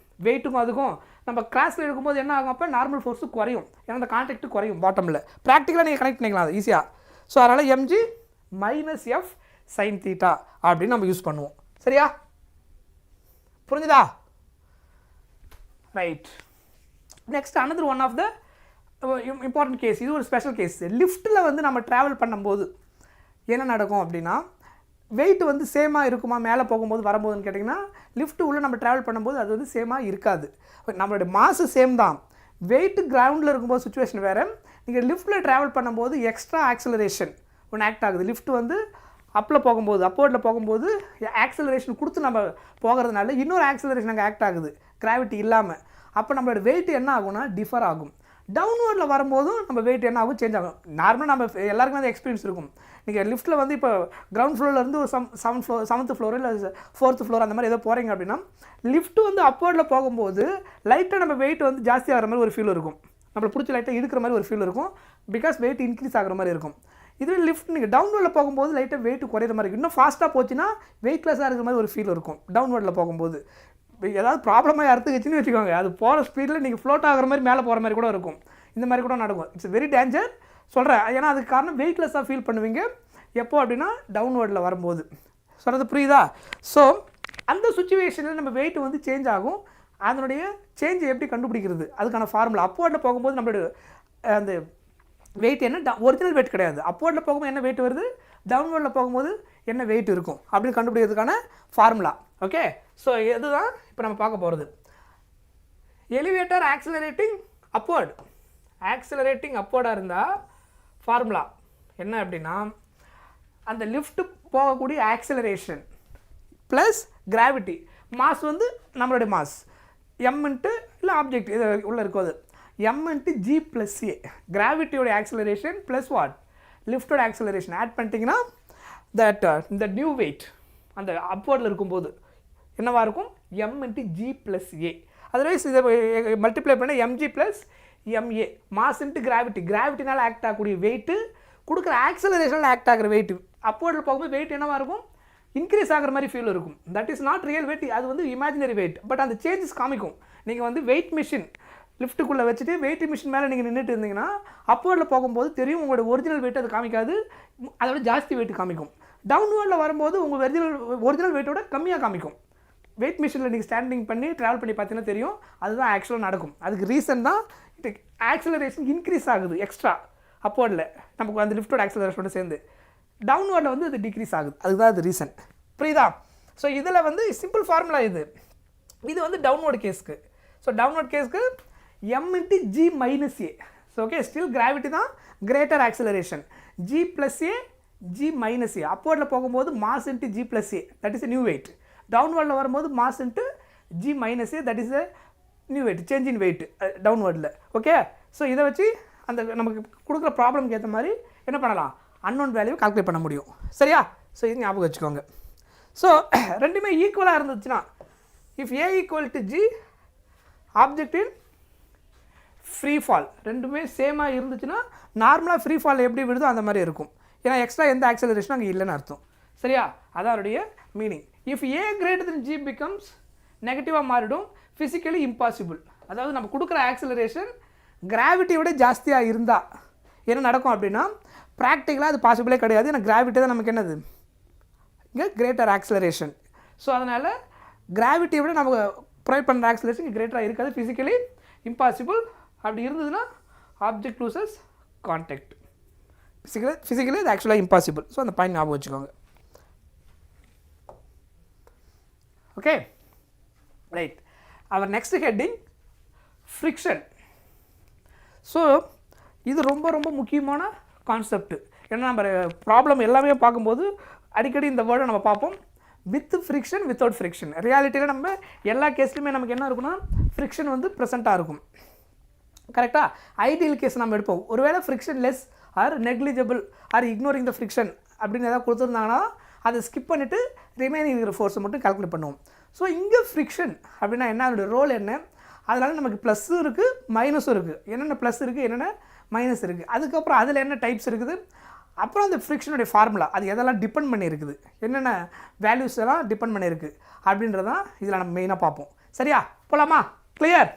வெயிட்டுக்கும் அதுக்கும் நம்ம கிராஸில் எடுக்கும்போது என்ன ஆகும், அப்போ நார்மல் ஃபோர்ஸு குறையும், ஏன்னா அந்த கான்டாக்ட் குறையும் பாட்டமில். ப்ராக்டிக்கலாக நீங்கள் கனெக்ட் பண்ணிக்கலாம் அது ஈஸியாக. ஸோ அதனால் MG minus F sine theta அப்படின்னு நம்ம யூஸ் பண்ணுவோம். சரியா? புரிஞ்சுதா? Right. Next another one of the important case, இது ஒரு ஸ்பெஷல் கேஸ். லிஃப்ட்டில் வந்து நம்ம ட்ராவல் பண்ணும்போது என்ன நடக்கும் அப்படின்னா, வெயிட் வந்து சேமாக இருக்குமா மேலே போகும்போது வரும்போதுன்னு கேட்டிங்கன்னா, லிஃப்ட்டு உள்ளே நம்ம ட்ராவல் பண்ணும்போது அது வந்து சேமாக இருக்காது. நம்மளுடைய மாசு சேம் தான், வெயிட்டு கிரவுண்டில் இருக்கும்போது சுச்சுவேஷன் வேறு. நீங்கள் லிஃப்ட்டில் ட்ராவல் பண்ணும்போது எக்ஸ்ட்ரா ஆக்சலரேஷன் ஒன்று ஆக்ட் ஆகுது. லிஃப்ட் வந்து அப்பில் போகும்போது, அப்போர்டில் போகும்போது ஆக்சலரேஷன் கொடுத்து நம்ம போகிறதுனால இன்னொரு ஆக்சலரேஷன் அங்கே ஆக்ட் ஆகுது கிராவிட்டி இல்லாமல். அப்போ நம்மளோட வெயிட் என்ன ஆகும்னா டிஃபர் ஆகும். டவுன்வர்டில் வரும்போதும் நம்ம வெயிட் என்ன ஆகும், சேஞ்ச் ஆகும். நார்மலாக நம்ம எல்லாருக்குமே அந்த எக்ஸ்பீரியன்ஸ் இருக்கும். நீங்கள் லிஃப்ட்டில் வந்து இப்போ கிரவுண்ட் ஃப்ளோர்லேருந்து ஒரு செவன்த் ஃப்ளோர் இல்லை 4th ஃப்ளோர் அந்த மாதிரி ஏதோ போகிறீங்க அப்படின்னா, லிஃப்ட்டு வந்து அப்போர்டில் போகும்போது லைட்டாக நம்ம வெயிட் வந்து ஜாஸ்தி ஆகிற மாதிரி ஒரு ஃபீல் இருக்கும், நம்மளை பிடிச்சி லைட்டாக இழுக்கிற மாதிரி ஒரு ஃபீல் இருக்கும், பிகாஸ் வெயிட் இன்க்ரீஸ் ஆகிற மாதிரி இருக்கும். இதுவே லிஃப்ட் நீங்கள் டவுன்வர்டில் போகும்போது லைட்டாக வெயிட் குறையிற மாதிரி இருக்கும். இன்னும் ஃபாஸ்ட்டாக போச்சுன்னா வெயிட்லெஸ்ஸாக இருக்கிற மாதிரி ஒரு ஃபீல் இருக்கும் டவுன்வர்டில் போகும்போது. ஏதாவது ப்ராப்ளமாக யாருத்துக்குச்சுன்னு வச்சுக்கோங்க, அது போகிற ஸ்பீடில் நீங்கள் ஃப்ளோட் ஆகிற மாதிரி மேலே போகிற மாதிரி கூட இருக்கும். இந்த மாதிரி கூட நடக்கும். இட்ஸ் வெரி டேஞ்சர் சொல்கிறேன். ஏன்னா அதுக்கு காரணம் வெயிட்லெஸ்ஸாக ஃபீல் பண்ணுவீங்க எப்போ அப்படின்னா டவுன்வர்டில் வரும்போது. சொல்கிறது புரியுதா? ஸோ அந்த சுச்சுவேஷனில் நம்ம வெயிட் வந்து சேஞ்ச் ஆகும். அதனுடைய சேஞ்சை எப்படி கண்டுபிடிக்கிறது, அதுக்கான ஃபார்முலா. அப்போர்டில் போகும்போது நம்மளோட அந்த வெயிட் என்ன ஒரிஜினல் வெயிட் கிடையாது. அப்போர்டில் போகும்போது என்ன வெயிட் வருது, டவுன்வர்டில் போகும்போது என்ன வெயிட் இருக்கும் அப்படின்னு கண்டுபிடிக்கிறதுக்கான ஃபார்முலா. ஓகே, ஸோ இதுதான் இப்போ நம்ம பார்க்க போகிறது. Elevator accelerating upward. ஆக்சிலரேட்டிங் அப்வர்டாக இருந்தால் ஃபார்முலா என்ன அப்படின்னா, அந்த லிஃப்ட்டு போகக்கூடிய ஆக்சிலரேஷன் ப்ளஸ் கிராவிட்டி. மாஸ் வந்து நம்மளுடைய மாஸ் எம் இன்ட்டு இல்லை ஆப்ஜெக்ட் இது உள்ளே இருக்குது M into G plus A. கிராவிட்டியோட ஆக்சிலரேஷன் ப்ளஸ் வாட், லிஃப்டோட ஆக்சிலரேஷன் ஆட் பண்ணிட்டீங்கன்னா தட் இந்த நியூ வெயிட் அந்த அப்வர்டில் இருக்கும்போது என்னவாக இருக்கும், M into G plus A. Otherwise இதை மல்டிப்ளை பண்ண MG plus MA. Mass into gravity, கிராவிட்டினால் ஆக்ட் ஆகக்கூடிய வெயிட்டு கொடுக்குற ஆக்சிலரேஷனில் ஆக்ட் ஆகிற வெயிட்டு. அப்போர்டில் போகும்போது வெயிட் என்னவாக இருக்கும், இன்க்ரீஸ் ஆகிற மாதிரி ஃபீல் இருக்கும். That is not real weight, அது வந்து இமேஜினரி வெயிட். பட் அந்த சேஞ்சஸ் காமிக்கும். நீங்கள் வந்து வெயிட் மிஷின் லிஃப்ட்டுக்குள்ளே வச்சுட்டு வெயிட் மிஷின் மேலே நீங்கள் நின்றுட்டு இருந்தீங்கன்னா அப்வர்டில் போகும்போது தெரியும் உங்களோட ஒரிஜினல் வெயிட் அது காமிக்காது, அதோட ஜாஸ்தி வெயிட் காமிக்கும். டவுன்வர்டில் வரும்போது உங்கள் ஒரிஜினல் வெயிட்டோட கம்மியாக காமிக்கும். வெயிட் மிஷினில் நீங்கள் ஸ்டாண்டிங் பண்ணி ட்ராவல் பண்ணி பார்த்தீங்கன்னா தெரியும், அதுதான் ஆக்சுவலாக நடக்கும். அதுக்கு ரீசன் தான் ஆக்சலரேஷன் இன்க்ரீஸ் ஆகுது எக்ஸ்ட்ரா அப்வர்டில், நமக்கு அந்த லிஃப்டோட ஆக்சலரேஷனோட சேர்ந்து. டவுன்வர்டில் வந்து அது டிக்ரீஸ் ஆகுது, அதுதான் அது ரீசன். புரியுதா? ஸோ இதில் வந்து சிம்பிள் ஃபார்முலா இது வந்து டவுன்வர்ட் கேஸ்க்கு. ஸோ டவுன்வர்ட் கேஸ்க்கு m/g - a. So okay, still gravity தான் greater acceleration. g + a g - a. அப்வர்டில் போகும்போது mass × g + a, that is a new weight. டவுன்வர்டில் வரும்போது mass × g - a, that is a new weight, change in weight டவுன்வர்டில். Okay, so இதை வச்சு அந்த நமக்கு கொடுக்குற ப்ராப்ளம்க்கு ஏற்ற மாதிரி என்ன பண்ணலாம், அன்னோன் வேல்யூ கால்குலேட் பண்ண முடியும். சரியா? ஸோ இது ஞாபகம் வச்சுக்கோங்க. ஸோ ரெண்டுமே ஈக்குவலாக இருந்துச்சுன்னா, if a = g, object in free fall, ரெண்டுமே சேமாக இருந்துச்சுன்னா நார்மலாக ஃப்ரீ ஃபால் எப்படி விடுதோ அந்த மாதிரி இருக்கும். ஏன்னா எக்ஸ்ட்ரா எந்த ஆக்சலரேஷனும் அங்கே இல்லைன்னு அர்த்தம். சரியா? அதான் அவருடைய meaning. If a > g becomes நெகட்டிவாக மாறிடும், ஃபிசிக்கலி இம்பாசிபிள். அதாவது நம்ம கொடுக்குற ஆக்சலரேஷன் கிராவிட்டியோட ஜாஸ்தியாக இருந்தால் என்ன நடக்கும் அப்படின்னா, ப்ராக்டிக்கலாக அது பாசிபிளே கிடையாது. ஏன்னா கிராவிட்டி தான் நமக்கு என்னது, இங்கே கிரேட்டர் ஆக்சலரேஷன். ஸோ அதனால் கிராவிட்டியை விட நமக்கு ப்ரொவைட் பண்ணுற ஆக்சலரேஷன் இங்கே கிரேட்டராக இருக்காது, ஃபிசிக்கலி இம்பாசிபிள். அப்படி இருந்ததுன்னா ஆப்ஜெக்ட் லூசஸ் கான்டாக்ட். ஃபிசிக்கலி அது ஆக்சுவலாக இம்பாசிபிள். ஸோ அந்த பாயிண்ட் ஞாபகம் வச்சுக்கோங்க. Okay, right. Our next heading friction. So இது ரொம்ப ரொம்ப முக்கியமான கான்செப்ட். ஏன்னா நம்ம ப்ராப்ளம் எல்லாமே பார்க்கும்போது அடிக்கடி இந்த வேர்டை நம்ம பார்ப்போம், வித் ஃப்ரிக்ஷன் வித்தவுட் ஃப்ரிக்ஷன். ரியாலிட்டியில் நம்ம எல்லா கேஸ்லையுமே நமக்கு என்ன இருக்குன்னா, ஃப்ரிக்ஷன் வந்து ப்ரெசென்ட்டாக இருக்கும். கரெக்டாக? ஐடியல் கேஸ் நம்ம எடுப்போம். ஒருவேளை frictionless or negligible or ignoring the friction அப்படின்னு ஏதாவது கொடுத்துருந்தாங்கன்னா அதை ஸ்கிப் பண்ணிவிட்டு ரிமைனிங் இருக்கிற ஃபோர்ஸை மட்டும் கால்குலேட் பண்ணுவோம். ஸோ இங்கே ஃப்ரிக்ஷன் அப்படின்னா என்ன, அதோட ரோல் என்ன, அதனால் நமக்கு ப்ளஸ்ஸும் இருக்குது மைனஸும் இருக்குது. என்னென்ன ப்ளஸ் இருக்குது, என்னென்ன மைனஸ் இருக்குது, அதுக்கப்புறம் அதில் என்ன டைப்ஸ் இருக்குது, அப்புறம் அந்த ஃப்ரிக்ஷனுடைய ஃபார்முலா அது எதெல்லாம் டிபெண்ட் பண்ணியிருக்குது, என்னென்ன வேல்யூஸ் எல்லாம் டிபெண்ட் பண்ணியிருக்கு அப்படின்றதான் இதில் நம்ம மெயினாக பார்ப்போம். சரியா? போகலாமா? Clear?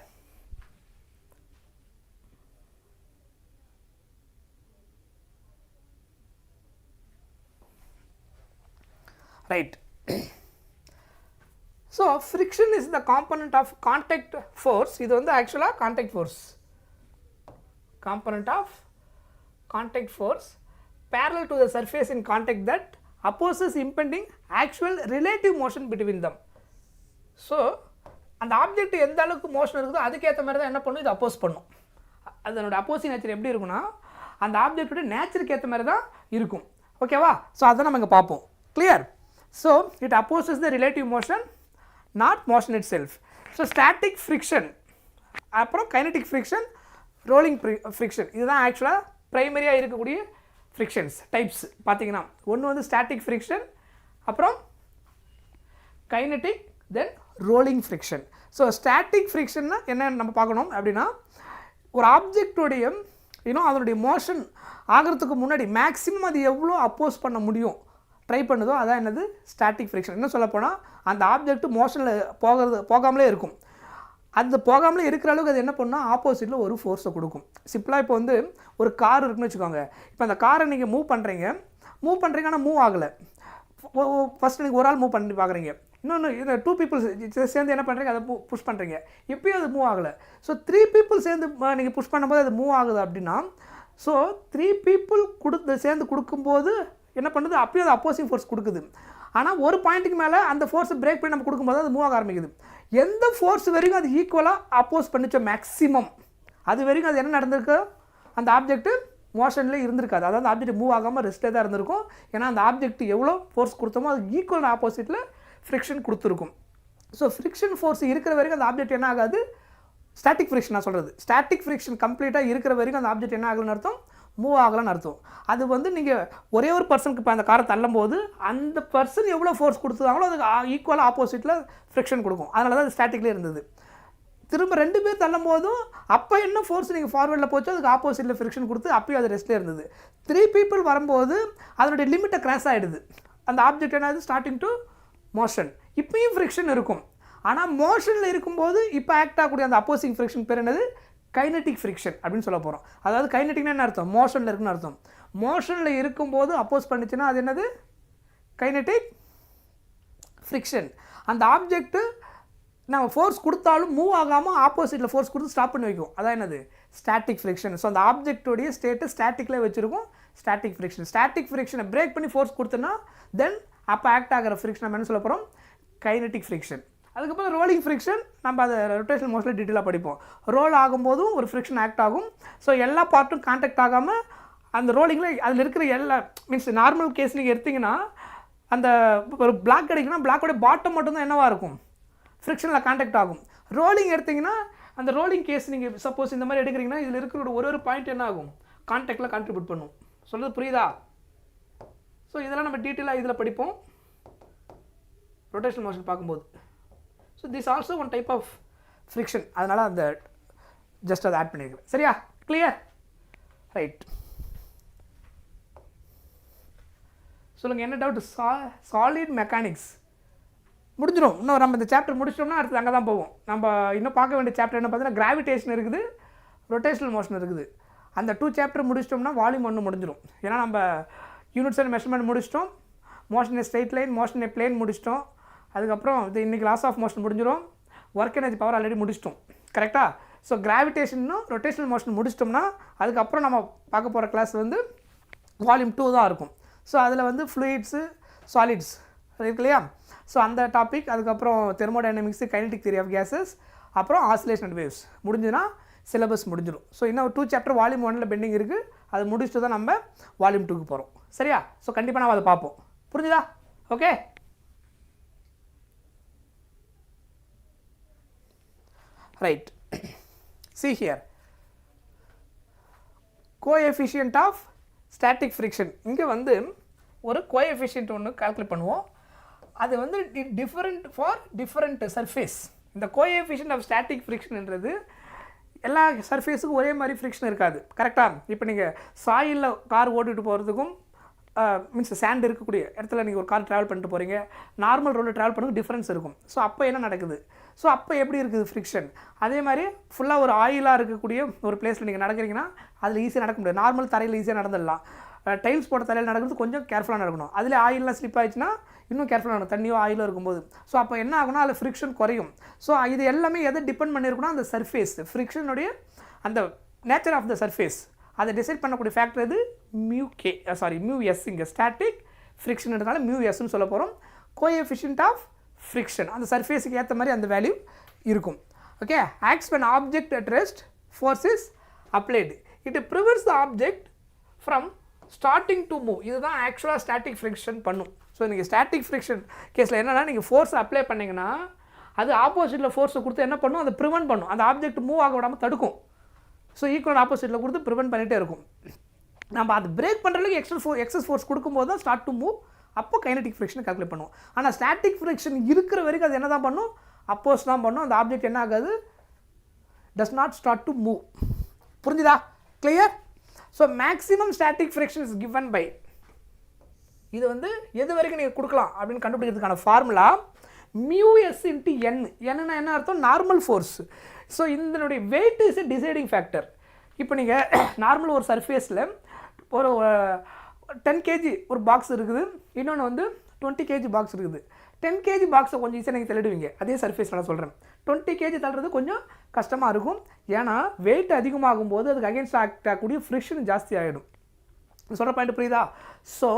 Right. So friction is the component of contact force. இது வந்து ஆக்சுவலாக contact force, component of contact force parallel to the surface in contact that opposes impending actual relative motion between them. So அந்த object எந்த அளவுக்கு motion இருக்குதோ அதுக்கேற்ற மாதிரி தான் என்ன பண்ணும், இது அப்போஸ் பண்ணும். அதனோட அப்போசிங் நேச்சர் எப்படி இருக்குன்னா, அந்த ஆப்ஜெக்டோட நேச்சருக்கு ஏற்ற மாதிரி தான் இருக்கும். ஓகேவா? ஸோ அதை நம்ம இங்கே பார்ப்போம். Clear? So it opposes the relative motion, not motion it self. So static friction, அப்புறம் கைனடிக் ஃப்ரிக்ஷன், ரோலிங் ஃப்ரிக்ஷன், இதுதான் ஆக்சுவலாக ப்ரைமரியாக இருக்கக்கூடிய ஃப்ரிக்ஷன்ஸ் டைப்ஸ். பார்த்தீங்கன்னா ஒன்று வந்து ஸ்டாட்டிக் ஃப்ரிக்ஷன், அப்புறம் கைனடிக், தென் ரோலிங் ஃப்ரிக்ஷன். ஸோ ஸ்டாட்டிக் ஃப்ரிக்ஷன்னா என்னென்னு நம்ம பார்க்கணும் அப்படின்னா, ஒரு ஆப்ஜெக்டோடைய அதனுடைய மோஷன் ஆகிறதுக்கு முன்னாடி மேக்ஸிமம் அது எவ்வளோ அப்போஸ் பண்ண முடியும் ட்ரை பண்ணுதோ அதான் என்னது, ஸ்டாட்டிக் ஃப்ரிக்ஷன். இன்னும் சொல்லப்போனால் அந்த ஆப்ஜெக்ட் மோஷனில் போகாமலே இருக்கும். அந்த போகாமலே இருக்கிற அளவுக்கு அது என்ன பண்ணால் ஆப்போசிட்டில் ஒரு ஃபோர்ஸை கொடுக்கும். சிம்பிளாக இப்போ வந்து ஒரு கார் இருக்குன்னு வச்சுக்கோங்க. இப்போ அந்த காரை நீங்கள் மூவ் பண்ணுறீங்க ஆனால் மூவ் ஆகலை. ஃபஸ்ட்டு நீங்கள் ஒரு ஆள் மூவ் பண்ணி பார்க்குறீங்க, இன்னொன்று இந்த 2 பீப்புள்ஸ் சேர்ந்து என்ன பண்ணுறீங்க, அதை புஷ் பண்ணுறீங்க, இப்போயும் அது மூவ் ஆகலை. ஸோ 3 பீப்புள் சேர்ந்து நீங்கள் புஷ் பண்ணும்போது அது மூவ் ஆகுது அப்படின்னா, ஸோ 3 பீப்புள் சேர்ந்து கொடுக்கும்போது என்ன பண்ணுது, அப்பயும் அது அப்போசிங் ஃபோர்ஸ் கொடுக்குது. ஆனால் ஒரு பாயிண்ட்டுக்கு மேலே அந்த ஃபோர்ஸை பிரேக் பண்ணி நம்ம கொடுக்கும்போது அது மூவ் ஆக ஆரம்பிக்குது. எந்த ஃபோர்ஸ் வரைக்கும் அது ஈக்குவலாக அப்போஸ் பண்ணிச்சோ மேக்ஸிமம், அது வரைக்கும் அது என்ன நடந்திருக்கு, அந்த ஆப்ஜெக்ட் மோஷன்லேயே இருந்திருக்காது. அதாவது ஆப்ஜெக்ட் மூவ் ஆகாமல் ரெஸ்ட்லே தான் இருந்திருக்கும். ஏன்னா அந்த ஆப்ஜெக்ட் எவ்வளோ ஃபோர்ஸ் கொடுத்தோமோ அதுக்கு ஈக்குவல் ஆப்போசிட்டில் ஃப்ரிக்ஷன் கொடுத்துருக்கும். ஸோ ஃப்ரிக்ஷன் ஃபோர்ஸ் இருக்கிற வரைக்கும் அந்த ஆப்ஜெக்ட் என்ன ஆகாது, ஸ்டாட்டிக் ஃப்ரிக்ஷன் நான் சொல்கிறது, ஸ்டாட்டிக் ஃப்ரிக்ஷன் கம்ப்ளீட்டாக இருக்கிற வரைக்கும் அந்த ஆப்ஜெக்ட் என்ன ஆகலன்னு அர்த்தம், மூவ் ஆகலன்னு அர்த்தம். அது வந்து நீங்கள் ஒரே ஒரு பர்சனுக்கு இப்போ அந்த காரை தள்ளும் போது அந்த பர்சன் எவ்வளோ ஃபோர்ஸ் கொடுத்துருக்காங்களோ அதுக்கு ஈக்குவலாக ஆப்போசிட்டில் ஃப்ரிக்ஷன் கொடுக்கும். அதனால தான் அது ஸ்டாட்டிக்லேயே இருந்தது. திரும்ப 2 பேர் தள்ளும் போதும் அப்போ என்ன ஃபோர்ஸ் நீங்கள் ஃபார்வர்டில் போச்சோ அதுக்கு ஆப்போசிட்டில் ஃப்ரிக்ஷன் கொடுத்து அப்பயும் அது ரெஸ்ட்லேயே இருந்தது. 3 பீப்புள் வரும்போது அதனுடைய லிமிட்டை கிராஸ் ஆகிடுது. அந்த ஆப்ஜெக்ட் என்னது ஸ்டார்டிங் டு மோஷன். இப்பயும் ஃப்ரிக்ஷன் இருக்கும். ஆனால் மோஷனில் இருக்கும்போது இப்போ ஆக்ட் ஆகக்கூடிய அந்த அப்போசிங் ஃப்ரிக்ஷன் பேர் என்னது கைனட்டிக் ஃப்ரிக்ஷன் அப்படின்னு சொல்ல போகிறோம். அதாவது கைனட்டிக்னா என்ன அர்த்தம், மோஷனில் இருக்குன்னு அர்த்தம். மோஷனில் இருக்கும்போது அப்போஸ் பண்ணிச்சுன்னா அது என்னது கைனட்டிக் ஃப்ரிக்ஷன். அந்த ஆப்ஜெக்ட்டு நம்ம ஃபோர்ஸ் கொடுத்தாலும் மூவ் ஆகாமல் ஆப்போசிட்டில் ஃபோர்ஸ் கொடுத்து ஸ்டாப் பண்ணி வைக்கும். அதான் என்னது ஸ்டாட்டிக் ஃப்ரிக்ஷன். ஸோ அந்த ஆப்ஜெக்டோடைய ஸ்டேட்டு ஸ்டாட்டிக்கில் வச்சுருக்கும் ஸ்டாட்டிக் ஃப்ரிக்ஷன். ஸ்டாட்டிக் ஃப்ரிக்ஷனை பிரேக் பண்ணி ஃபோர்ஸ் கொடுத்தோன்னா தென் அப்போ ஆக்ட் ஆகிற ஃப்ரிக்ஷன் நம்ம என்ன சொல்ல போகிறோம் கைனட்டிக் ஃப்ரிக்ஷன். அதுக்கப்புறம் ரோலிங் ஃப்ரிக்ஷன் நம்ம அதை ரொட்டேஷனல் மோஷனில் டீட்டெயிலாக படிப்போம். ரோல் ஆகும்போதும் ஒரு ஃப்ரிக்ஷன் ஆக்ட் ஆகும். ஸோ எல்லா பார்ட்டும் கான்டாக்ட் ஆகாமல் அந்த ரோலிங்கில் அதில் இருக்கிற எல்லா மீன்ஸ் நார்மல் கேஸ் நீங்கள் எடுத்திங்கன்னா அந்த ஒரு பிளாக் கிடைக்குன்னா பிளாக்கோடைய பாட்டம் மட்டும்தான் என்னவாக இருக்கும் ஃப்ரிக்ஷனில் கான்டாக்ட் ஆகும். ரோலிங் எடுத்திங்கன்னா அந்த ரோலிங் கேஸ் நீங்கள் சப்போஸ் இந்த மாதிரி எடுக்கிறீங்கன்னா இதில் இருக்கிற ஒரு பாயிண்ட் என்ன ஆகும் கான்டாக்டில் கான்ட்ரிபியூட் பண்ணும். சொல்கிறது புரியுதா? ஸோ இதெல்லாம் நம்ம டீட்டெயிலாக இதில் படிப்போம் ரொட்டேஷனல் மோஷன் பார்க்கும்போது. So this also one type of friction. அதனால் அந்த ஜஸ்ட் அதை ஆட் பண்ணியிருக்கிறேன். சரியா? கிளியர்? ரைட். சொல்லுங்கள், என்ன டவுட்? சாலிட் மெக்கானிக்ஸ் முடிஞ்சிடும். இன்னும் நம்ம இந்த சாப்டர் முடிச்சிட்டோம்னா அடுத்து அங்கே தான் போவோம். நம்ம இன்னும் பார்க்க வேண்டிய சாப்டர் என்ன பார்த்தீங்கன்னா கிராவிடேஷன் இருக்குது, ரொட்டேஷனல் மோஷன் இருக்குது. அந்த 2 சாப்டர் முடிச்சிட்டோம்னா வால்யூம் 1 முடிஞ்சிடும். ஏன்னா நம்ம யூனிட்ஸ் அண்ட் மெஷர்மெண்ட் முடிச்சிட்டோம், மோஷன் ஏ ஸ்ட்ரெயிட் லைன், மோஷன் ஏ பிளேன் முடிச்சிட்டோம். அதுக்கப்புறம் இது இன்றைக்கி லாஸ் ஆஃப் மோஷன் முடிஞ்சிடும், ஒர்க் எனர்ஜி பவர் ஆல்ரெடி முடிச்சிட்டோம். கரெக்டாக? ஸோ கிராவிடேஷனும் ரொட்டேஷனல் மோஷன் முடிச்சிட்டோம்னா அதுக்கப்புறம் நம்ம பார்க்க போகிற கிளாஸ் வந்து வால்யூம் 2 தான் இருக்கும். ஸோ அதில் வந்து ஃப்ளூயிட்ஸு சாலிட்ஸ் இருக்கு இல்லையா? ஸோ அந்த டாபிக், அதுக்கப்புறம் thermodynamics, kinetic theory of gases, அப்புறம் ஆசிலேஷன் அண்ட் வேவ்ஸ் முடிஞ்சுன்னா சிலபஸ் முடிஞ்சிடும். ஸோ இன்னும் 2 சாப்டர் வால்யூம் 1 பெண்டிங் இருக்குது. அது முடிச்சுட்டு தான் நம்ம வால்யூம் 2க்கு போகிறோம். சரியா? ஸோ கண்டிப்பாக நம்ம அதை பார்ப்போம். புரிஞ்சுதா? Okay. Right. See here. Coefficient of static friction. இங்கே வந்து ஒரு கோஎஃபிஷியன்ட் ஒன்று கால்குலேட் பண்ணுவோம். அது வந்து டிஃபரெண்ட் ஃபார் டிஃபரெண்ட் சர்ஃபேஸ். இந்த கோஎஃபிஷியன்ட் ஆஃப் ஸ்டாட்டிக் ஃப்ரிக்ஷன்ன்றது எல்லா சர்ஃபேஸுக்கும் ஒரே மாதிரி ஃப்ரிக்ஷன் இருக்காது. கரெக்டாக? இப்போ நீங்கள் சாயிலில் கார் ஓட்டிகிட்டு போகிறதுக்கும் மீன்ஸ் சேண்ட் இருக்கக்கூடிய இடத்துல நீங்கள் ஒரு கார் ட்ராவல் பண்ணிட்டு போகிறீங்க, நார்மல் ரோடில் ட்ராவல் பண்ணுறது டிஃப்ரென்ஸ் இருக்கும். ஸோ அப்போ என்ன நடக்குது? ஸோ அப்போ எப்படி இருக்குது ஃப்ரிக்ஷன்? அதே மாதிரி ஃபுல்லாக ஒரு ஆயிலாக இருக்கக்கூடிய ஒரு பிளேஸில் நீங்கள் நடக்கிறீங்கன்னா அதில் ஈஸியாக நடக்க முடியாது. நார்மல் தரையில் ஈஸியாக நடந்துடலாம். டைல்ஸ் போட்ட தரையில் நடக்கிறது கொஞ்சம் கேர்ஃபுல்லாக நடக்கணும். அதில் ஆயிலெலாம் ஸ்லிப் ஆயிடுச்சுன்னா இன்னும் கேர்ஃபுல்லாக நடக்கும், தண்ணியோ ஆயிலோ இருக்கும்போது. ஸோ அப்போ என்ன ஆகுனா அதில் ஃப்ரிக்ஷன் குறையும். ஸோ இது எல்லாமே எதை டிபெண்ட் பண்ணியிருக்குன்னா அந்த சர்ஃபேஸ் ஃப்ரிக்ஷனுடைய அந்த நேச்சர் ஆஃப் த சர்ஃபேஸ் அதை டிசைட் பண்ணக்கூடிய ஃபேக்டர் இது மியூ எஸ். இங்கே ஸ்டாட்டிக் ஃப்ரிக்ஷன்றதுனால மியூ எஸ்ன்னு சொல்ல போகிறோம். கோஎஃபிஷியன்ட் ஆஃப் ஃப்ரிக்ஷன் அந்த சர்ஃபேஸுக்கு ஏற்ற மாதிரி அந்த வேல்யூ இருக்கும். Okay. Acts when object at rest, force is applied. It prevents the object from starting to move. இதுதான் ஆக்சுவலாக ஸ்டாட்டிக் ஃப்ரிக்ஷன் பண்ணும். ஸோ நீங்கள் ஸ்டாட்டிக் ஃப்ரிக்ஷன் கேஸில் என்னென்னா நீங்கள் ஃபோர்ஸை அப்ளை பண்ணிங்கன்னா அது ஆப்போசிட்டில் ஃபோர்ஸை கொடுத்து என்ன பண்ணும், அதை ப்ரிவென்ட் பண்ணும். அந்த ஆப்ஜெக்ட் மூவ் ஆக விடாமல் தடுக்கும். ஸோ ஈக்குவல் ஆப்போசிட்டில் கொடுத்து ப்ரிவென்ட் பண்ணிகிட்டே இருக்கும். நம்ம அது பிரேக் பண்ணுறதுக்கு எக்ஸஸ் ஃபோர்ஸ் கொடுக்கும்போது தான் ஸ்டார்ட் டு மூவ். அப்போ கைனடிக் ஃப்ரிக்ஷனை கால்குலேட் பண்ணுவோம். ஆனால் ஸ்டாட்டிக் ஃப்ரிக்ஷன் இருக்கிற வரைக்கும் அது என்ன தான் பண்ணும், அப்போஸ் தான் பண்ணும். அந்த ஆப்ஜெக்ட் என்ன ஆகாது, does not start to move. புரிஞ்சுதா? Clear? So maximum static friction is given by, இது வந்து எது வரைக்கும் நீங்கள் கொடுக்கலாம் அப்படின்னு கண்டுபிடிக்கிறதுக்கான ஃபார்முலா மியூஎஸ் இன்ட்டு என். என்னன்னா என்ன அர்த்தம், நார்மல் ஃபோர்ஸ். ஸோ இதனுடைய weight is a deciding factor. இப்போ நீங்கள் நார்மல் ஒரு சர்ஃபேஸில் ஒரு 10 kg ஒரு பாக்ஸ் இருக்குது, இன்னொன்று வந்து 20 kg பாக்ஸ் இருக்குது. 10 kg பாக்ஸை கொஞ்சம் ஈஸியாக நீங்கள் தள்ளிடுவீங்க. அதே சர்ஃபேஸ் நான் சொல்கிறேன். 20 kg தள்ளுறது கொஞ்சம் கஷ்டமாக இருக்கும். ஏன்னா வெயிட் அதிகமாகும் போது அதுக்கு அகேன்ஸ்ட் ஆக்ட் ஆகக்கூடிய ஃப்ரிக்ஷன் ஜாஸ்தி ஆகிடும். சொல்கிற பாயிண்ட் புரியுதா? ஸோ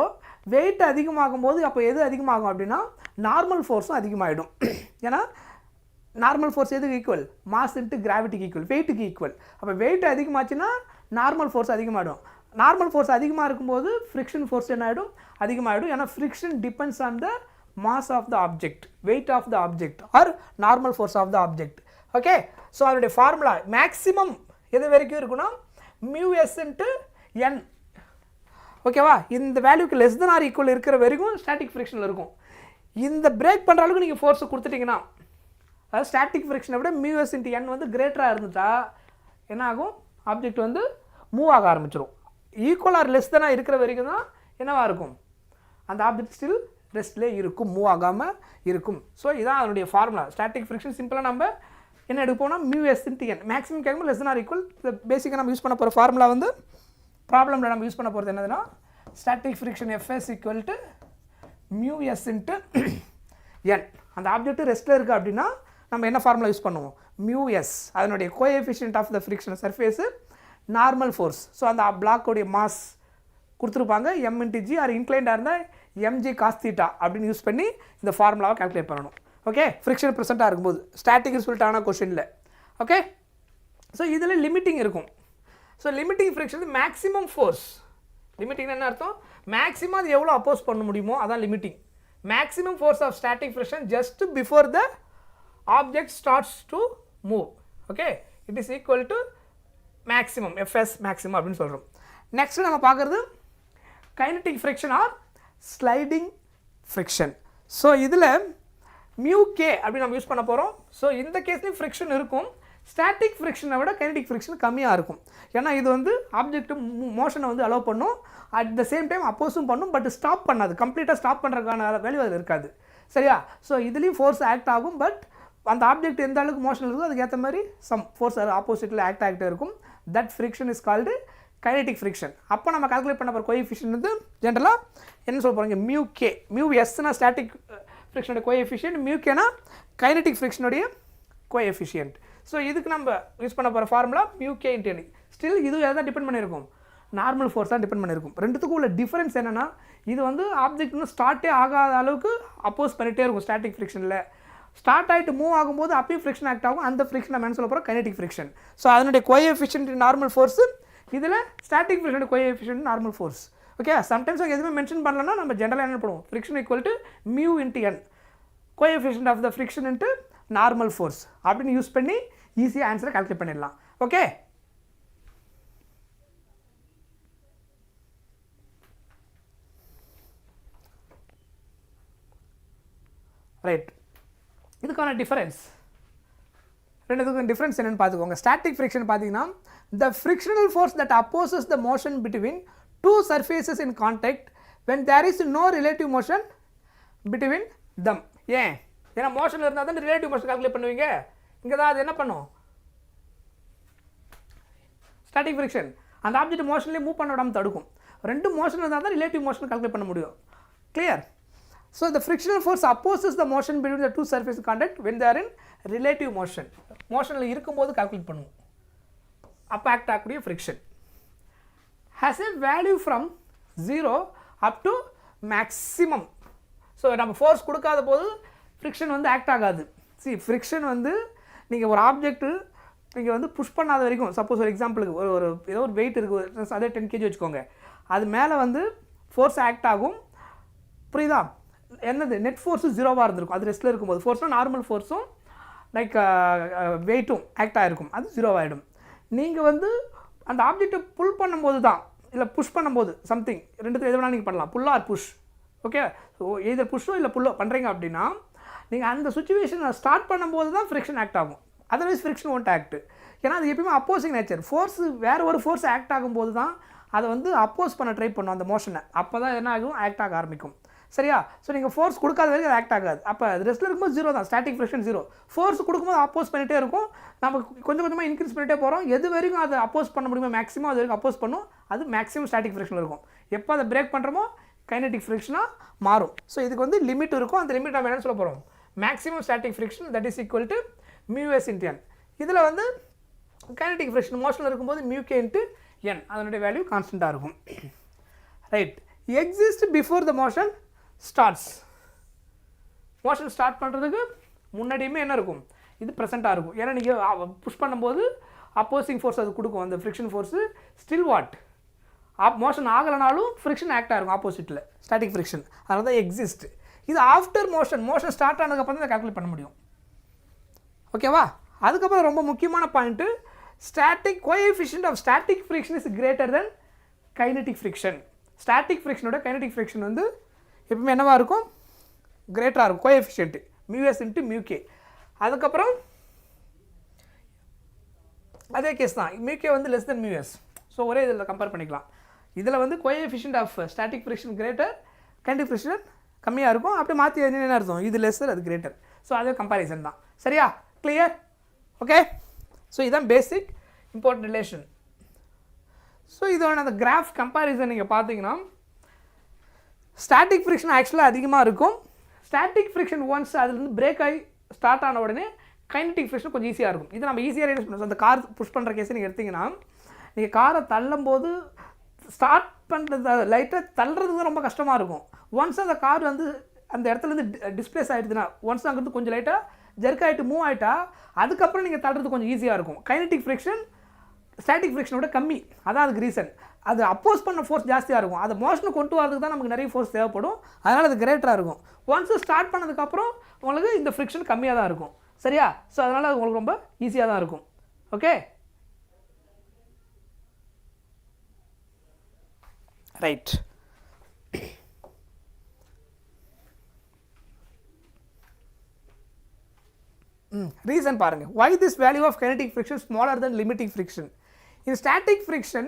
வெயிட் அதிகமாகும் போது அப்போ எது அதிகமாகும் அப்படின்னா நார்மல் ஃபோர்ஸும் அதிகமாகிடும். ஏன்னா நார்மல் ஃபோர்ஸ் எதுக்கு ஈக்குவல், மாஸ் இன்ட்டு கிராவிட்டிக்கு ஈக்குவல், வெயிட்டுக்கு ஈக்குவல். அப்போ வெயிட் அதிகமாச்சுன்னா நார்மல் ஃபோர்ஸ் அதிகமாகிடும். நார்மல் ஃபோர்ஸ் அதிகமாக இருக்கும்போது ஃப்ரிக்ஷன் ஃபோர்ஸ் என்ன ஆகிடும், அதிகமாகிடும். ஏன்னா friction depends on the mass of the object, weight of the object or normal force of the object. Okay. So அதனுடைய ஃபார்முலா மேக்ஸிமம் எது வரைக்கும் இருக்குன்னா மியூஎஸ் இன்ட்டு என். ஓகேவா? இந்த வேல்யூக்கு லெஸ் தென் ஆர் ஈக்குவல் இருக்கிற வரைக்கும் ஸ்டாட்டிக் ஃப்ரிக்ஷனில் இருக்கும். இந்த பிரேக் பண்ணுற அளவுக்கு நீங்கள் ஃபோர்ஸை கொடுத்துட்டிங்கன்னா, அதாவது ஸ்டாட்டிக் ஃப்ரிக்ஷனை விட மியூஎஸ் இன்ட்டு என் வந்து கிரேட்டராக இருந்துட்டா என்ன ஆகும், ஆப்ஜெக்ட் வந்து மூவ் ஆக ஆரம்பிச்சிடும். ஈக்குவல் ஆர் லெஸ் தெனாக இருக்கிற வரைக்கும் தான் என்னவாக இருக்கும், அந்த ஆப்ஜெக்ட் ஸ்டில் ரெஸ்ட்லேயே இருக்கும், மூவ் ஆகாமல் இருக்கும். ஸோ இதான் அதனுடைய ஃபார்முலா. ஸ்டாட்டிக் ஃப்ரிக்ஷன் சிம்பிளாக நம்ம என்ன எடுப்போம்னா μs/n. மேக்ஸிமம் கேட்கும் லெஸ் ஆர் ஈக்குவல். பேசிக்காக நம்ம யூஸ் பண்ண போகிற ஃபார்முலா வந்து ப்ராப்ளமில் நம்ம யூஸ் பண்ண போகிறது என்னதுன்னா static friction Fs equal to μs/n. அந்த ஆப்ஜெக்ட் ரெஸ்ட்டில் இருக்குது அப்படின்னா நம்ம என்ன ஃபார்முலா யூஸ் பண்ணுவோம், μs, அதனுடைய coefficient of the friction surface normal force. So அந்த பிளாக்கோடைய மாஸ் கொடுத்துருப்பாங்க m/g, ஆர் இன்க்ளைண்டாக இருந்தால் mg cos θ அப்படின்னு யூஸ் பண்ணி இந்த ஃபார்முலாவை கால்குலேட் பண்ணணும். ஓகே, ஃப்ரிக்ஷன் ப்ரெசென்ட்டாக இருக்கும்போது ஸ்டாட்டிக் ரிசல்ட் ஆனால் கொஷினில். ஓகே, ஸோ இதில் லிமிட்டிங் இருக்கும். So limiting friction maximum force. Limiting என்ன அர்த்தம், மேக்ஸிமம் அது எவ்வளோ அப்போஸ் பண்ண முடியுமோ அதான் limiting. Maximum force of static friction just before the object starts to move. Okay, it is equal to maximum, Fs maximum அப்படின்னு சொல்கிறோம். நெக்ஸ்ட் நம்ம பார்க்குறது kinetic friction or sliding friction. So இதில் μk அப்படின்னு நம்ம யூஸ் பண்ண போகிறோம். ஸோ இந்த கேஸ்லேயும் ஃப்ரிக்ஷன் இருக்கும். ஸ்டாட்டிக் ஃப்ரிக்ஷனை விட கைனடிக் ஃப்ரிக்ஷன் கம்மியாக இருக்கும். ஏன்னா இது வந்து ஆப்ஜெக்ட் மோஷனை வந்து அலோவ் பண்ணும், அட் த சேம் டைம் அப்போஸும் பண்ணும், பட் ஸ்டாப் பண்ணாது. கம்ப்ளீட்டாக ஸ்டாப் பண்ணுறதுக்கான வேல்யூ அதில் இருக்காது. சரியா? ஸோ இதுலேயும் ஃபோர்ஸ் ஆக்ட் ஆகும், பட் அந்த ஆப்ஜெக்ட் எந்த அளவுக்கு மோஷன் இருக்கோ அதுக்கு ஏற்ற மாதிரி சம் ஃபோர்ஸ் ஆப்போசிட்டில் ஆக்ட் ஆகிட்டே இருக்கும். That friction is called kinetic friction. அப்போ நம்ம கால்குலேட் பண்ண போகிற கோஎஃபிஷியன்ட் வந்து ஜென்ரலாக என்ன சொல்ல போகிறீங்க, μk. μsனா ஸ்டாட்டிக் ஃப்ரிக்ஷனுடைய கோஎஃபிஷியன்ட், μkனா கைனடிக் ஃப்ரிக்ஷனுடைய கோஎஃபிஷியன்ட். ஸோ இதுக்கு நம்ம யூஸ் பண்ண போகிற ஃபார்முலா μk/n. ஸ்டில் இது எதை தான் டிபெண்ட் பண்ணியிருக்கும், நார்மல் ஃபோர்ஸ் தான் டிபெண்ட் பண்ணியிருக்கும். ரெண்டுத்துக்கும் உள்ள டிஃபரன்ஸ் என்னென்னா, இது வந்து ஆப்ஜெக்ட் இன்னும் ஸ்டார்ட்டே ஆகாத அளவுக்கு அப்போஸ் பண்ணிகிட்டே இருக்கும் ஸ்டாட்டிக் ஃப்ரிக்ஷனில். ஸ்டார்ட் ஆகிட்டு மூவ் ஆகும்போது அப்பயும் ஃப்ரிக்ஷன் ஆக்ட் ஆகும். அந்த ஃப்ரிக்ஷன் நம்ம என்ன சொல்ல போகிறோம், கைனடிக் ஃப்ரிக்ஷன். ஸோ அதனுடைய கோஎஃபிஷியன்ட் நார்மல் ஃபோர்ஸு, இதில் ஸ்டாட்டிக் ஃப்ரிக்ஷனுடைய coefficient normal force. Okay, sometimes அவங்க எதுவுமே மென்ஷன் பண்ணலன்னா நம்ம ஜென்ரலாக என்ன பண்ணுவோம், friction equal to μ/n, coefficient of the friction into normal force அப்படின்னு யூஸ் பண்ணி ஈஸியாக ஆன்சரை கால்குலேட் பண்ணிடலாம். Okay, right. இதுக்கான டிஃபரன்ஸ், ரெண்டுத்துக்கும் டிஃபரன்ஸ் என்னென்னு பார்த்துக்கோங்க. ஸ்டாட்டிக் ஃப்ரிக்ஷன் பார்த்தீங்கன்னா the frictional force that opposes the motion between two surfaces in contact when there is no relative motion between them. ஏன்னா மோஷனில் இருந்தால் தான் ரிலேட்டிவ் மோஷன் கால்குலேட் பண்ணுவீங்க. இங்கே தான் அது என்ன பண்ணும், ஸ்டாட்டிக் ஃப்ரிக்ஷன் அந்த ஆப்ஜெக்ட் மோஷன்லேயே மூவ் பண்ண விடாமல் தடுக்கும். ரெண்டு மோஷன் இருந்தால் தான் ரிலேட்டிவ் மோஷன் கால்குலேட் பண்ண முடியும். Clear? So the frictional force opposes the motion between the two surfaces in contact when they are in relative motion. மோஷனில் இருக்கும்போது கால்குலேட் பண்ணுவோம். அப்போ ஆக்ட் ஆகக்கூடிய friction has a value from 0 up to maximum. So நம்ம force கொடுக்காத போது friction வந்து act ஆகாது. ஃப்ரிக்ஷன் வந்து நீங்கள் ஒரு ஆப்ஜெக்ட்டு நீங்கள் வந்து புஷ் பண்ணாத வரைக்கும், சப்போஸ் ஒரு எக்ஸாம்பிளுக்கு ஒரு ஏதோ ஒரு வெயிட் இருக்குது, அதே 10 kg வச்சுக்கோங்க, அது மேலே வந்து ஃபோர்ஸ் ஆக்ட் ஆகும். புரியுதா? என்னது நெட் ஃபோர்ஸு 0வாக இருந்திருக்கும் அது ரெஸ்ட்டில் இருக்கும்போது. ஃபோர்ஸ்னால் நார்மல் ஃபோர்ஸும் லைக் வெயிட்டும் ஆக்ட் ஆகிருக்கும், அது 0 நீங்கள் வந்து அந்த ஆப்ஜெக்டை புல் பண்ணும்போது தான், இல்லை புஷ் பண்ணும்போது சம்திங், ரெண்டுத்துக்கு எது வேணாலும் நீங்கள் பண்ணலாம், pull or push. Okay, so either புஷ்ஷோ இல்லை புல்லோ பண்ணுறீங்க அப்படின்னா நீங்கள் அந்த சுச்சுவேஷனை ஸ்டார்ட் பண்ணும்போது தான் ஃப்ரிக்ஷன் ஆக்ட் ஆகும். Otherwise friction won't act. ஏன்னா அது எப்பயுமே அப்போசிங் நேச்சர். ஃபோர்ஸ் வேறு ஒரு ஃபோர்ஸ் ஆக்ட் ஆகும்போது தான் அதை வந்து அப்போஸ் பண்ண ட்ரை பண்ணும் அந்த மோஷனை. அப்போ தான் என்ன ஆகும், ஆக்ட் ஆக ஆரம்பிக்கும். சரியா? ஸோ நீங்கள் ஃபோர்ஸ் கொடுக்காத வரைக்கும் அது ஆக்ட் ஆகாது. அப்போ அது ரெஸ்ட்டில் இருக்கும்போது 0 தான், ஸ்டாட்டிக் ஃப்ரிக்ஷன் 0. ஃபோர்ஸ் கொடுக்கும்போது அப்போஸ் பண்ணிகிட்டே இருக்கும். நம்ம கொஞ்சம் கொஞ்சமாக இன்க்ரீஸ் பண்ணிகிட்டே போகிறோம். எது வரைக்கும் அதை அப்போஸ் பண்ண முடியுமோ மேக்ஸிமம் அது வரைக்கும் அப்போஸ் பண்ணும். அது மேக்ஸிமம் ஸ்டாட்டிக் ஃப்ரிக்ஷன் இருக்கும். எப்போ அதை பிரேக் பண்ணுறோமோ கைனடிக் ஃப்ரிக்ஷனாக மாறும். ஸோ இதுக்கு வந்து லிமிட் இருக்கும். அந்த லிமிட் நம்ம என்ன சொல்ல போகிறோம், maximum static friction that is equal to μs/n. இதில் வந்து கைனடிக் ஃப்ரிக்ஷன் மோஷனில் இருக்கும்போது μk/n, அதனுடைய வேல்யூ கான்ஸ்டண்ட்டாக இருக்கும். Right. Exist before the motion starts. Motion start பண்ணுறதுக்கு முன்னாடியுமே என்ன இருக்கும், இது ப்ரெசென்ட்டாக இருக்கும். ஏன்னா நீங்கள் புஷ் பண்ணும்போது அப்போசிங் ஃபோர்ஸ் அது கொடுக்கும், அந்த friction force. Still what, motion ஆகலைனாலும் ஃப்ரிக்ஷன் ஆக்ட் ஆகிருக்கும் ஆப்போசிட்டில், ஸ்டாட்டிக் ஃப்ரிக்ஷன். அதனால தான் எக்ஸிஸ்ட். இது ஆஃப்டர் மோஷன் ஸ்டார்ட் ஆனதுக்கப்புறம் தான் கால்குலேட் பண்ண முடியும். ஓகேவா? அதுக்கப்புறம் ரொம்ப முக்கியமான point, static coefficient of static friction is greater than kinetic friction. Static ஃப்ரிக்ஷனோட கைனடிக் ஃப்ரிக்ஷன் வந்து எப்பவுமே என்னவாக இருக்கும், கிரேட்டராக இருக்கும் கோஎஃபிஷியன்ட் μs/μk. அதுக்கப்புறம் அதே கேஸ் தான், μk வந்து லெஸ் தென் μs. ஸோ ஒரே இதில் கம்பேர் பண்ணிக்கலாம். இதில் வந்து coefficient of static friction greater, kinetic friction கம்மியாக இருக்கும். அப்படி மாற்றி என்ன அர்த்தம், இது லெஸ்ஸர் அது கிரேட்டர். ஸோ அது கம்பேரிசன் தான். சரியா, கிளியர்? ஓகே. ஸோ இதுதான் பேசிக் இம்பார்ட்டன்ட் ரிலேஷன். ஸோ இதோட அந்த கிராஃப் கம்பேரிசன் நீங்கள் பார்த்தீங்கன்னா ஸ்டாட்டிக் ஃப்ரிக்ஷன் ஆக்சுவலாக அதிகமாக இருக்கும். ஸ்டாட்டிக் ஃப்ரிக்ஷன் ஒன்ஸ் அதுலேருந்து பிரேக் ஆகி ஸ்டார்ட் ஆன உடனே கைனடிக் ஃப்ரிக்ஷன் கொஞ்சம் ஈஸியாக இருக்கும். இது நம்ம ஈஸியாக ரியலைஸ் பண்ணுவோம். அந்த கார் புஷ் பண்ணுற கேஸை நீங்கள் எடுத்திங்கன்னா, நீங்கள் காரை தள்ளும் போது ஸ்டார்ட் பண்ணுறது லைட்டாக தள்ளுறதுக்கு தான் ரொம்ப கஷ்டமாக இருக்கும். ஒன்ஸ் அந்த கார் வந்து அந்த இடத்துலேருந்து டிஸ்பிளேஸ் ஆகிடுதுன்னா, ஒன்ஸ் அங்கேருந்து கொஞ்சம் லைட்டாக ஜெர்க் ஆகிட்டு மூவ் ஆகிட்டா அதுக்கப்புறம் நீங்கள் தள்ளுறது கொஞ்சம் ஈஸியாக இருக்கும். கைனடிக் ஃப்ரிக்ஷன் ஸ்டாட்டிக் ஃப்ரிக்ஷனோட கம்மி. அதான் அதுக்கு ரீசன். அது அப்போஸ் பண்ண ஃபோர்ஸ் ஜாஸ்தியாக இருக்கும். அதை மோஷனை கொண்டு வரதுக்கு தான் நமக்கு நிறைய ஃபோர்ஸ் தேவைப்படும். அதனால் அது கிரேட்டராக இருக்கும். ஒன்ஸ் ஸ்டார்ட் பண்ணதுக்கப்புறம் உங்களுக்கு இந்த ஃப்ரிக்ஷன் கம்மியாக தான் இருக்கும். சரியா? ஸோ அதனால் அது உங்களுக்கு ரொம்ப ஈஸியாக தான் இருக்கும். Okay, right. ரீசன் பாருங்கள். why this value of kinetic friction smaller than limiting friction? In static friction,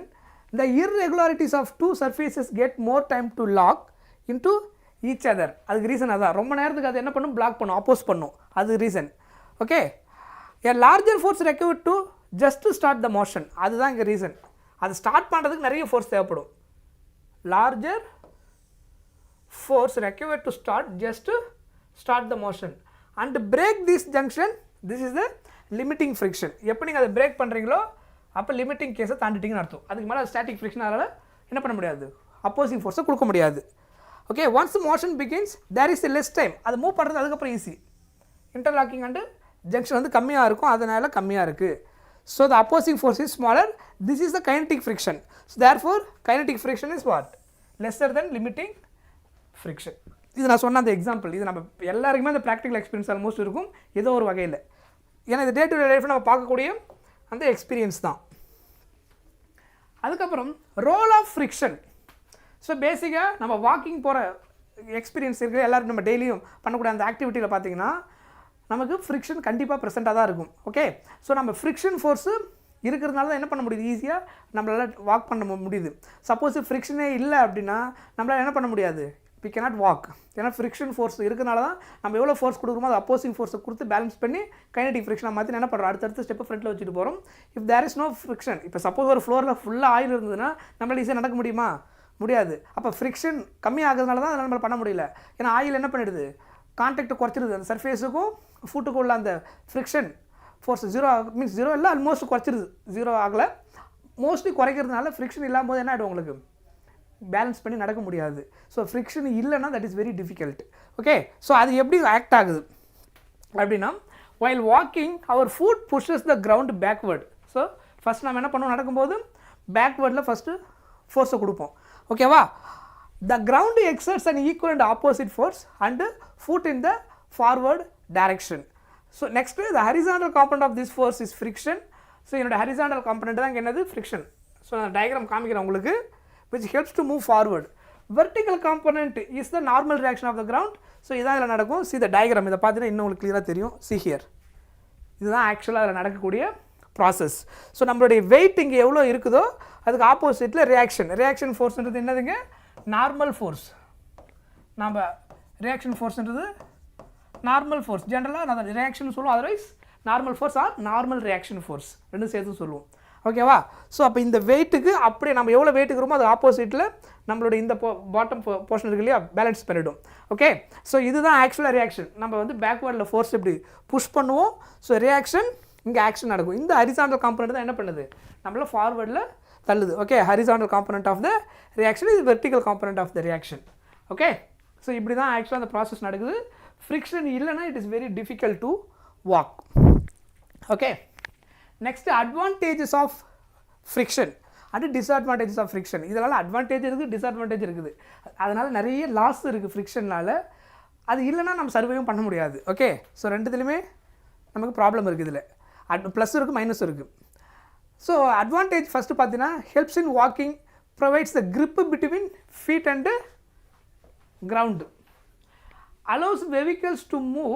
the irregularities of two surfaces get more time to lock into each other. அதுக்கு ரீசன் அதான். ரொம்ப நேரத்துக்கு அது என்ன பண்ணும், பிளாக் பண்ணும், அப்போஸ் பண்ணும். அது reason. Okay, a larger force required to just to start the motion. அதுதான் இங்கே ரீசன். அது ஸ்டார்ட் பண்ணுறதுக்கு நிறைய ஃபோர்ஸ் தேவைப்படும். larger force required to start just to start the motion and break this junction. This is the limiting friction. எப்போ நீங்கள் அதை break பண்ணுறீங்களோ அப்போ லிமிட்டிங் கேஸை தாண்டிட்டிங்கன்னு அர்த்தம். அதுக்கு மேலே ஸ்டாட்டிக் ஃப்ரிக்ஷன் அதனால் என்ன பண்ண முடியாது, அப்போசிங் ஃபோர்ஸை கொடுக்க முடியாது. Okay, once motion begins there is a less time. அது மூவ் பண்ணுறது அதுக்கப்புறம் ஈஸி. இன்டர்லாக்கிங் அண்டு ஜங்ஷன் வந்து கம்மியாக இருக்கும், அதனால் கம்மியாக இருக்குது. So the opposing force is smaller. This is the kinetic friction. So therefore kinetic friction is what, lesser then limiting friction. இது நான் சொன்ன அந்த எக்ஸாம்பிள். இது நம்ம எல்லாருக்குமே அந்த ப்ராக்டிக்கல் எக்ஸ்பீரியன்ஸ் ஆல்மோஸ்ட் இருக்கும் ஏதோ ஒரு வகையில். ஏன்னா இது டே டு டே லைஃப்பில் நம்ம பார்க்கக்கூடிய அந்த எக்ஸ்பீரியன்ஸ் தான். அதுக்கப்புறம் ரோல் ஆஃப் ஃப்ரிக்ஷன். ஸோ பேசிக்காக நம்ம வாக்கிங் போகிற எக்ஸ்பீரியன்ஸ் இருக்குது எல்லோரும். நம்ம டெய்லியும் பண்ணக்கூடிய அந்த ஆக்டிவிட்டியில் பார்த்திங்கன்னா நமக்கு ஃப்ரிக்ஷன் கண்டிப்பாக ப்ரெசென்ட்டாக தான் இருக்கும். ஓகே, ஸோ நம்ம ஃப்ரிக்ஷன் ஃபோர்ஸு இருக்கிறதுனால தான் என்ன பண்ண முடியுது, ஈஸியாக நம்மளால் வாக் பண்ண முடியுது. சப்போஸ் ஃப்ரிக்ஷனே இல்லை அப்படின்னா நம்மளால் என்ன பண்ண முடியாது, we cannot walk. ஏன்னா ஃப்ரிக்ஷன் ஃபோர்ஸ் இருக்கிறனால தான் நம்ம எவ்வளோ ஃபோர்ஸ் கொடுக்குறோமோ அது அப்போசிங் ஃபோர்ஸை கொடுத்து பேலன்ஸ் பண்ணி கைனடிக் ஃப்ரிக்ஷனை மாற்றி என்ன பண்ணுறோம், அடுத்தடுத்து ஸ்டெப்பை ஃப்ரண்ட்டில் வச்சுட்டு போகிறோம். If there is no friction, இப்போ சப்போஸ் ஒரு ஃப்ளோரில் ஃபுல்லாக ஆயில் இருந்ததுன்னா நம்மளால் ஈஸியாக நடக்க முடியுமா, முடியாது. அப்போ ஃப்ரிக்ஷன் கம்மி ஆகிறதுனால தான் அதை நம்ம பண்ண முடியல. ஏன்னா ஆயில் என்ன பண்ணிடுது, கான்டாக்டை குறைச்சிருது. அந்த சர்ஃபேஸுக்கும் ஃபுட்டுக்கும் உள்ள அந்த friction force zero means zero இல்லை, ஆல்மோஸ்ட் குறைச்சிருது. ஜீரோ ஆகலை, மோஸ்ட்லி குறைக்கிறதுனால ஃப்ரிக்ஷன் இல்லாமல் போது என்ன ஆகிடும், உங்களுக்கு பேலன்ஸ் பண்ணி நடக்க முடியாது. ஸோ ஃப்ரிக்ஷன் இல்லைன்னா that is very difficult. Okay, so அது எப்படி ஆக்ட் ஆகுது அப்படின்னா, while walking our foot pushes the ground backward. So first நம்ம என்ன பண்ணுவோம், நடக்கும்போது பேக்வேர்டில் ஃபஸ்ட்டு ஃபோர்ஸை கொடுப்போம். ஓகேவா, the ground exerts an equal and opposite force and foot in the forward direction. So next the horizontal component of this force is friction. So என்னோட horizontal component தான் என்னது, ஃப்ரிக்ஷன். ஸோ நான் டயக்ராம் காமிக்கிறேன் உங்களுக்கு, which helps to move forward. Vertical component is the normal reaction of the ground. So இதான் இதில் நடக்கும். see the diagram, இதை பார்த்தீங்கன்னா இன்னும் உங்களுக்கு கிளியராக தெரியும். see here, இதுதான் ஆக்சுவலாக அதில் நடக்கக்கூடிய ப்ராசஸ். ஸோ நம்மளுடைய வெயிட் இங்கே எவ்வளோ இருக்குதோ அதுக்கு ஆப்போசிட்டில் ரியாக்ஷன் ஃபோர்ஸ்ன்றது என்னதுங்க, நார்மல் ஃபோர்ஸ். நம்ம ரியாக்ஷன் ஃபோர்ஸ்ன்றது நார்மல் ஃபோர்ஸ். ஜென்ரலாக நான் ரியாக்ஷன் சொல்லுவோம், otherwise normal fours are normal reaction force ரெண்டும் சேர்த்து சொல்லுவோம். ஓகேவா, ஸோ அப்போ இந்த வெயிட்டுக்கு அப்படியே நம்ம எவ்வளோ வெயிட் இருக்கிறோமோ அது ஆப்போசிட்டில் நம்மளோட இந்த பாட்டம் போர்ஷன் இருக்கு இல்லையா, பேலன்ஸ் பண்ணிவிடும். ஓகே, ஸோ இதுதான் ஆக்சுவலாக ரியாக்ஷன். நம்ம வந்து பேக்வேர்டில் ஃபோர்ஸ் இப்படி புஷ் பண்ணுவோம். ஸோ ரியாக்ஷன் இங்கே ஆக்ஷன் நடக்கும். இந்த ஹரிசாண்டல் காம்பனண்ட் தான் என்ன பண்ணுது, நம்மள ஃபார்வர்டில் தள்ளுது. Okay, horizontal component of the reaction, இது vertical component of the reaction. Okay, so இப்படி தான் ஆக்சுவலாக அந்த ப்ராசஸ் நடக்குது. ஃப்ரிக்ஷன் இல்லைன்னா it is very difficult to walk. Okay, next advantages of friction and disadvantages of friction. இதனால் அட்வான்டேஜ் இருக்குது, disadvantage இருக்குது. அதனால் நிறைய லாஸ் இருக்குது ஃப்ரிக்ஷனால். அது இல்லைன்னா நம்ம சர்வையும் பண்ண முடியாது. ஓகே, ஸோ ரெண்டுத்துலையுமே நமக்கு ப்ராப்ளம் இருக்குது. இதில் ப்ளஸ் இருக்குது, மைனஸ் இருக்குது. ஸோ அட்வான்டேஜ் ஃபஸ்ட்டு பார்த்தீங்கன்னா helps in walking, provides the grip between feet and ground, allows vehicles to move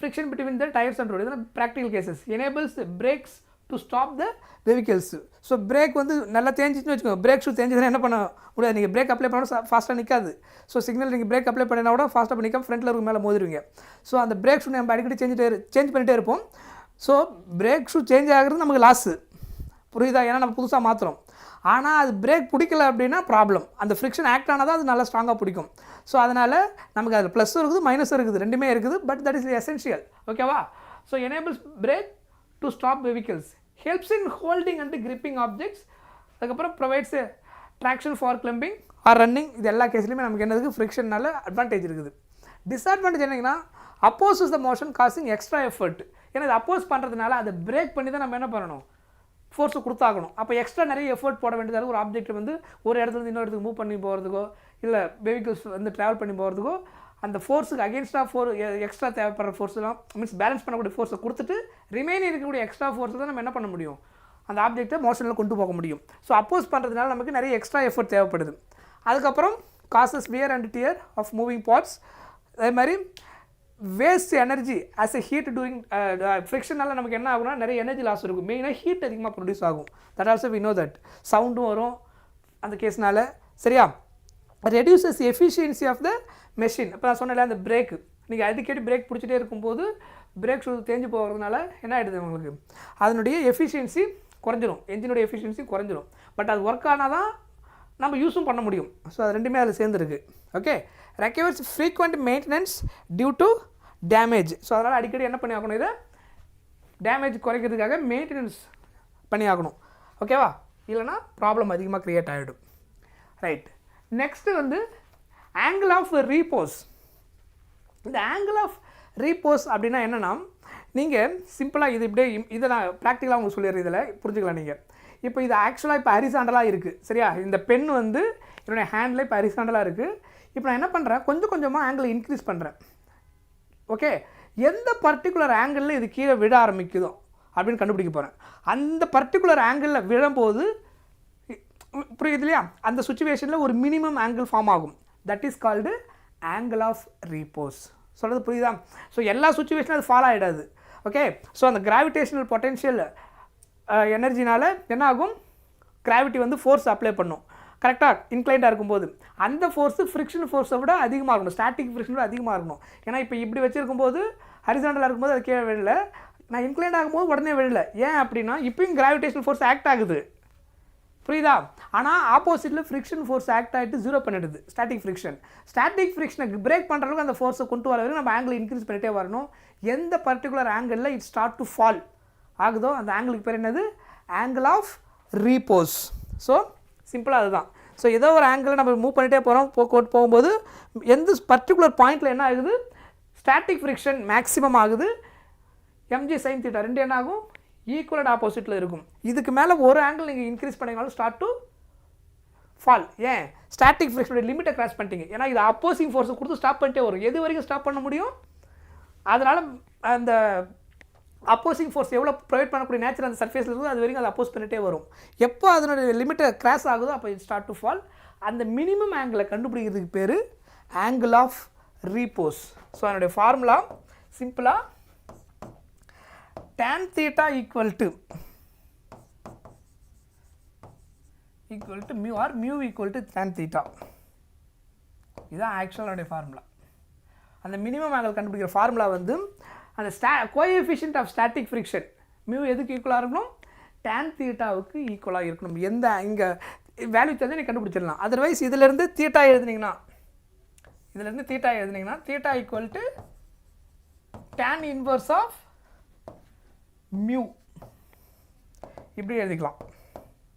friction between the tires and road. இதெல்லாம் practical cases. enables the brakes to stop the vehicles. So break வந்து நல்லா தேஞ்சிச்சுன்னு வச்சுக்கோங்க, brake shoe தேஞ்சதுன்னா என்ன பண்ண முடியாது, நீங்கள் break apply பண்ணால் ஃபாஸ்ட்டாக நிற்காது. ஸோ சிக்னல் நீங்கள் பிரேக் அப்ளை பண்ணினா கூட ஃபாஸ்ட்டாக பண்ணி நிற்காம ஃப்ரண்ட்டில் இருக்க மேலே மோதிடுவீங்க. ஸோ அந்த பிரேக் ஷூ நம்ம அடிக்கடி சேஞ்ச் பண்ணிகிட்டே இருப்போம். ஸோ பிரேக் ஷூ சேஞ்ச் ஆகிறது நமக்கு லாஸு, புரியுதா? ஏன்னா நம்ம புதுசாக மாற்றுறோம். ஆனால் அது பிரேக் பிடிக்கல அப்படின்னா ப்ராப்ளம். அந்த ஃப்ரிக்ஷன் ஆக்ட் ஆனால் தான் அது நல்லா ஸ்ட்ராங்காக பிடிக்கும். ஸோ அதனால் நமக்கு அதில் ப்ளஸ்ஸும் இருக்குது மைனஸும் இருக்குது, ரெண்டுமே இருக்குது. But that is essential. ஓகேவா? So enables brake to stop vehicles, helps in holding and gripping objects. அதுக்கப்புறம் provides traction for climbing or running. இது எல்லா கேஸ்லையுமே நமக்கு என்னது ஃப்ரிக்ஷன்னால அட்வான்டேஜ் இருக்குது. டிஸ்அட்வான்டேஜ் என்னங்கன்னா opposes the motion causing extra effort. ஏன்னா இது அப்போஸ் பண்ணுறதுனால அதை பிரேக் பண்ணி தான் நம்ம என்ன பண்ணணும், ஃபோர்ஸை கொடுத்தாகணும். அப்போ எக்ஸ்ட்ரா நிறைய எஃபர்ட் போட வேண்டியதாக ஒரு ஆப்ஜெக்ட் வந்து ஒரு இடத்துல இன்னொரு இடத்துக்கு மூவ் பண்ணி போகிறதுக்கோ இல்லை வெஹிக்கிள்ஸ் வந்து ட்ராவல் பண்ணி போகிறதுக்கோ அந்த ஃபோர்ஸுக்கு அகேன்ஸ்டாக எக்ஸ்ட்ரா தேவைப்படுற ஃபோர்ஸ்லாம் மீன்ஸ் பேலன்ஸ் பண்ணக்கூடிய ஃபோர்ஸை கொடுத்துட்டு ரிமைனிங் இருக்கக்கூடிய எக்ஸ்ட்ரா ஃபோர்ஸை தான் நம்ம என்ன பண்ண முடியும், அந்த ஆப்ஜெக்ட்டை மோஷனில் கொண்டு போக முடியும். ஸோ அப்போஸ் பண்ணுறதுனால நமக்கு நிறைய எக்ஸ்ட்ரா எஃபர்ட் தேவைப்படுது. அதுக்கப்புறம் causes wear and tear of moving parts. அதே மாதிரி waste energy as a heat during ஃப்ரிக்ஷனால் நமக்கு என்ன ஆகும்னா நிறைய எனர்ஜி லாஸ் இருக்கும். மெயினாக ஹீட் அதிகமாக ப்ரொடியூஸ் ஆகும். That also we know that. சவுண்டும் வரும் அந்த கேஸ்னால. சரியா? Reduces efficiency of the machine. இப்போ நான் சொன்னேன் அந்த பிரேக்கு, நீங்கள் அடிக்கடி பிரேக் பிடிச்சிட்டே இருக்கும்போது பிரேக் ஷூ தேஞ்சு போகிறதுனால என்ன ஆகிடுது உங்களுக்கு, அதனுடைய எஃபிஷியன்சி குறைஞ்சிரும், என்ஜினுடைய எஃபிஷியன்சி குறைஞ்சிரும். பட் அது ஒர்க் ஆனால் தான் நம்ம யூஸும் பண்ண முடியும். ஸோ அது ரெண்டுமே அதில் சேர்ந்துருக்கு. Okay. Requires frequent maintenance due to damage. So அதனால் அடிக்கடி என்ன பண்ணி ஆகணும், இதை டேமேஜ் குறைக்கிறதுக்காக மெயின்டெனன்ஸ் பண்ணி ஆகணும். ஓகேவா? இல்லைனா ப்ராப்ளம் அதிகமாக க்ரியேட் ஆகிடும். ரைட். நெக்ஸ்ட்டு வந்து ஆங்கிள் ஆஃப் ரீபோஸ். இந்த ஆங்கிள் ஆஃப் ரீபோஸ் அப்படின்னா என்னென்னா, நீங்கள் சிம்பிளாக இது இப்படியே இதை நான் ப்ராக்டிக்கலாக உங்களுக்கு சொல்லிடுறேன், இதில் புரிஞ்சுக்கலாம் நீங்கள். இப்போ இது ஆக்சுவலாக இப்போ ஹரிசாண்டலாக இருக்குது. சரியா? இந்த பென் வந்து என்னுடைய ஹேண்டில் இப்போ ஹரிசாண்டலாக இருக்குது. இப்போ நான் என்ன பண்ணுறேன், கொஞ்சம் கொஞ்சமாக ஆங்கிளை இன்க்ரீஸ் பண்ணுறேன். ஓகே. எந்த பர்டிகுலர் ஆங்கிளில் இது கீழே விழ ஆரம்பிக்குதோ அப்படின்னு கண்டுபிடிக்க போகிறேன். அந்த பர்டிகுலர் ஆங்கிளில் விழும்போது புரியுது இல்லையா, அந்த சுச்சுவேஷனில் ஒரு மினிமம் ஆங்கிள் ஃபார்ம் ஆகும். That is called angle of repose. சொல்கிறது புரியுதா? ஸோ எல்லா சுச்சுவேஷனும் அது ஃபாலோ ஆகிடாது. ஓகே. ஸோ அந்த கிராவிடேஷனல் பொட்டென்ஷியல் எனர்ஜினால் என்ன ஆகும், கிராவிட்டி வந்து ஃபோர்ஸ் அப்ளை பண்ணும். கரெக்டாக இன்க்ளைண்டாக இருக்கும்போது அந்த ஃபோர்ஸு ஃப்ரிக்ஷன் ஃபோர்ஸை விட அதிகமாக இருக்கணும், ஸ்டாட்டிக் ஃப்ரிக்ஷன் விட அதிகமாக இருக்கணும். ஏன்னா இப்போ இப்படி வச்சுருக்கும்போது ஹரிசாண்டலாக இருக்கும்போது அது கீழே விழல, நான் இன்க்ளைண்ட் ஆகும்போது உடனே விழல. ஏன் அப்படின்னா இப்போயும் கிராவிடேஷனல் ஃபோர்ஸ் ஆக்ட் ஆகுது, புரியுதா? ஆனால் ஆப்போசிட்டில் ஃப்ரிக்ஷன் ஃபோர்ஸ் ஆக்ட் ஆகிட்டு ஜீரோ பண்ணிடுது ஸ்டாட்டிக் ஃப்ரிக்ஷன். ஸ்டாட்டிக் ஃப்ரிக்ஷனை பிரேக் பண்ணுறதுக்கு அந்த ஃபோர்ஸை கொண்டு வர வரைக்கும் நம்ம ஆங்கிள் இன்க்ரீஸ் பண்ணிகிட்டே வரணும். எந்த பர்டிகுலர் ஆங்கிளில் இட் ஸ்டார்ட் டு ஃபால் ஆகுதோ அந்த ஆங்கிளுக்கு பேர் என்னது, ஆங்கிள் ஆஃப் ரீபோஸ். ஸோ சிம்பிளாக அதுதான். ஸோ ஏதோ ஒரு ஆங்கிளில் நம்ம மூவ் பண்ணிகிட்டே போகிறோம், போகும்போது எந்த பர்டிகுலர் பாயிண்டில் என்ன ஆகுது, ஸ்டாட்டிக் ஃப்ரிக்ஷன் மேக்ஸிமம் ஆகுது. எம்ஜி சைன் தீட்டா ரெண்டு என்ன ஆகும், ஈக்குவல் அண்ட் ஆப்போசிட்டில் இருக்கும். இதுக்கு மேலே ஒரு ஆங்கிள் நீங்கள் இன்க்ரீஸ் பண்ணிங்கனாலும் ஸ்டார்ட் டு ஃபால். ஏன், ஸ்டாட்டிக் ஃப்ரிக்ஷனுடைய லிமிட்டை கிராஸ் பண்ணிட்டீங்க. ஏன்னா இது அப்போசிங் ஃபோர்ஸை கொடுத்து ஸ்டாப் பண்ணிட்டே வரும். எது வரைக்கும் ஸ்டாப் பண்ண முடியும், அதனால் அந்த அப்போசிங் ஃபோர்ஸ் எவ்வளோ ப்ரொவைட் பண்ணக்கூடிய நேச்சர் அந்த சர்ஃபேஸில் இருக்குதோ அது வரைக்கும் அதை அப்போஸ் பண்ணிட்டே வரும். எப்போ அதனுடைய லிமிட்டை கிராஸ் ஆகுதோ அப்போ இது ஸ்டார்ட் டு ஃபால். அந்த மினிமம் ஆங்கிளை கண்டுபிடிக்கிறதுக்கு பேர் ஆங்கிள் ஆஃப் ரீபோஸ். ஸோ அதனுடைய ஃபார்முலா சிம்பிளாக tan theta equal to mu or mu equal to tan theta. இதுதான் ஆக்சுவலாக ஃபார்முலா. அந்த மினிமம் ஆங்கிள் கண்டுபிடிக்கிற ஃபார்முலா வந்து அந்த coefficient of static friction mu எதுக்கு ஈக்குவலாக இருக்கணும், tan தீட்டாவுக்கு ஈக்குவலாக இருக்கணும். எந்த இங்கே வேல்யூ தெரிஞ்சு நீ கண்டுபிடிச்சிடலாம். அதர்வைஸ் இதிலேருந்து தீட்டா எழுதுனீங்கன்னா theta equal to tan inverse of mu இப்படி எழுதிக்கலாம்.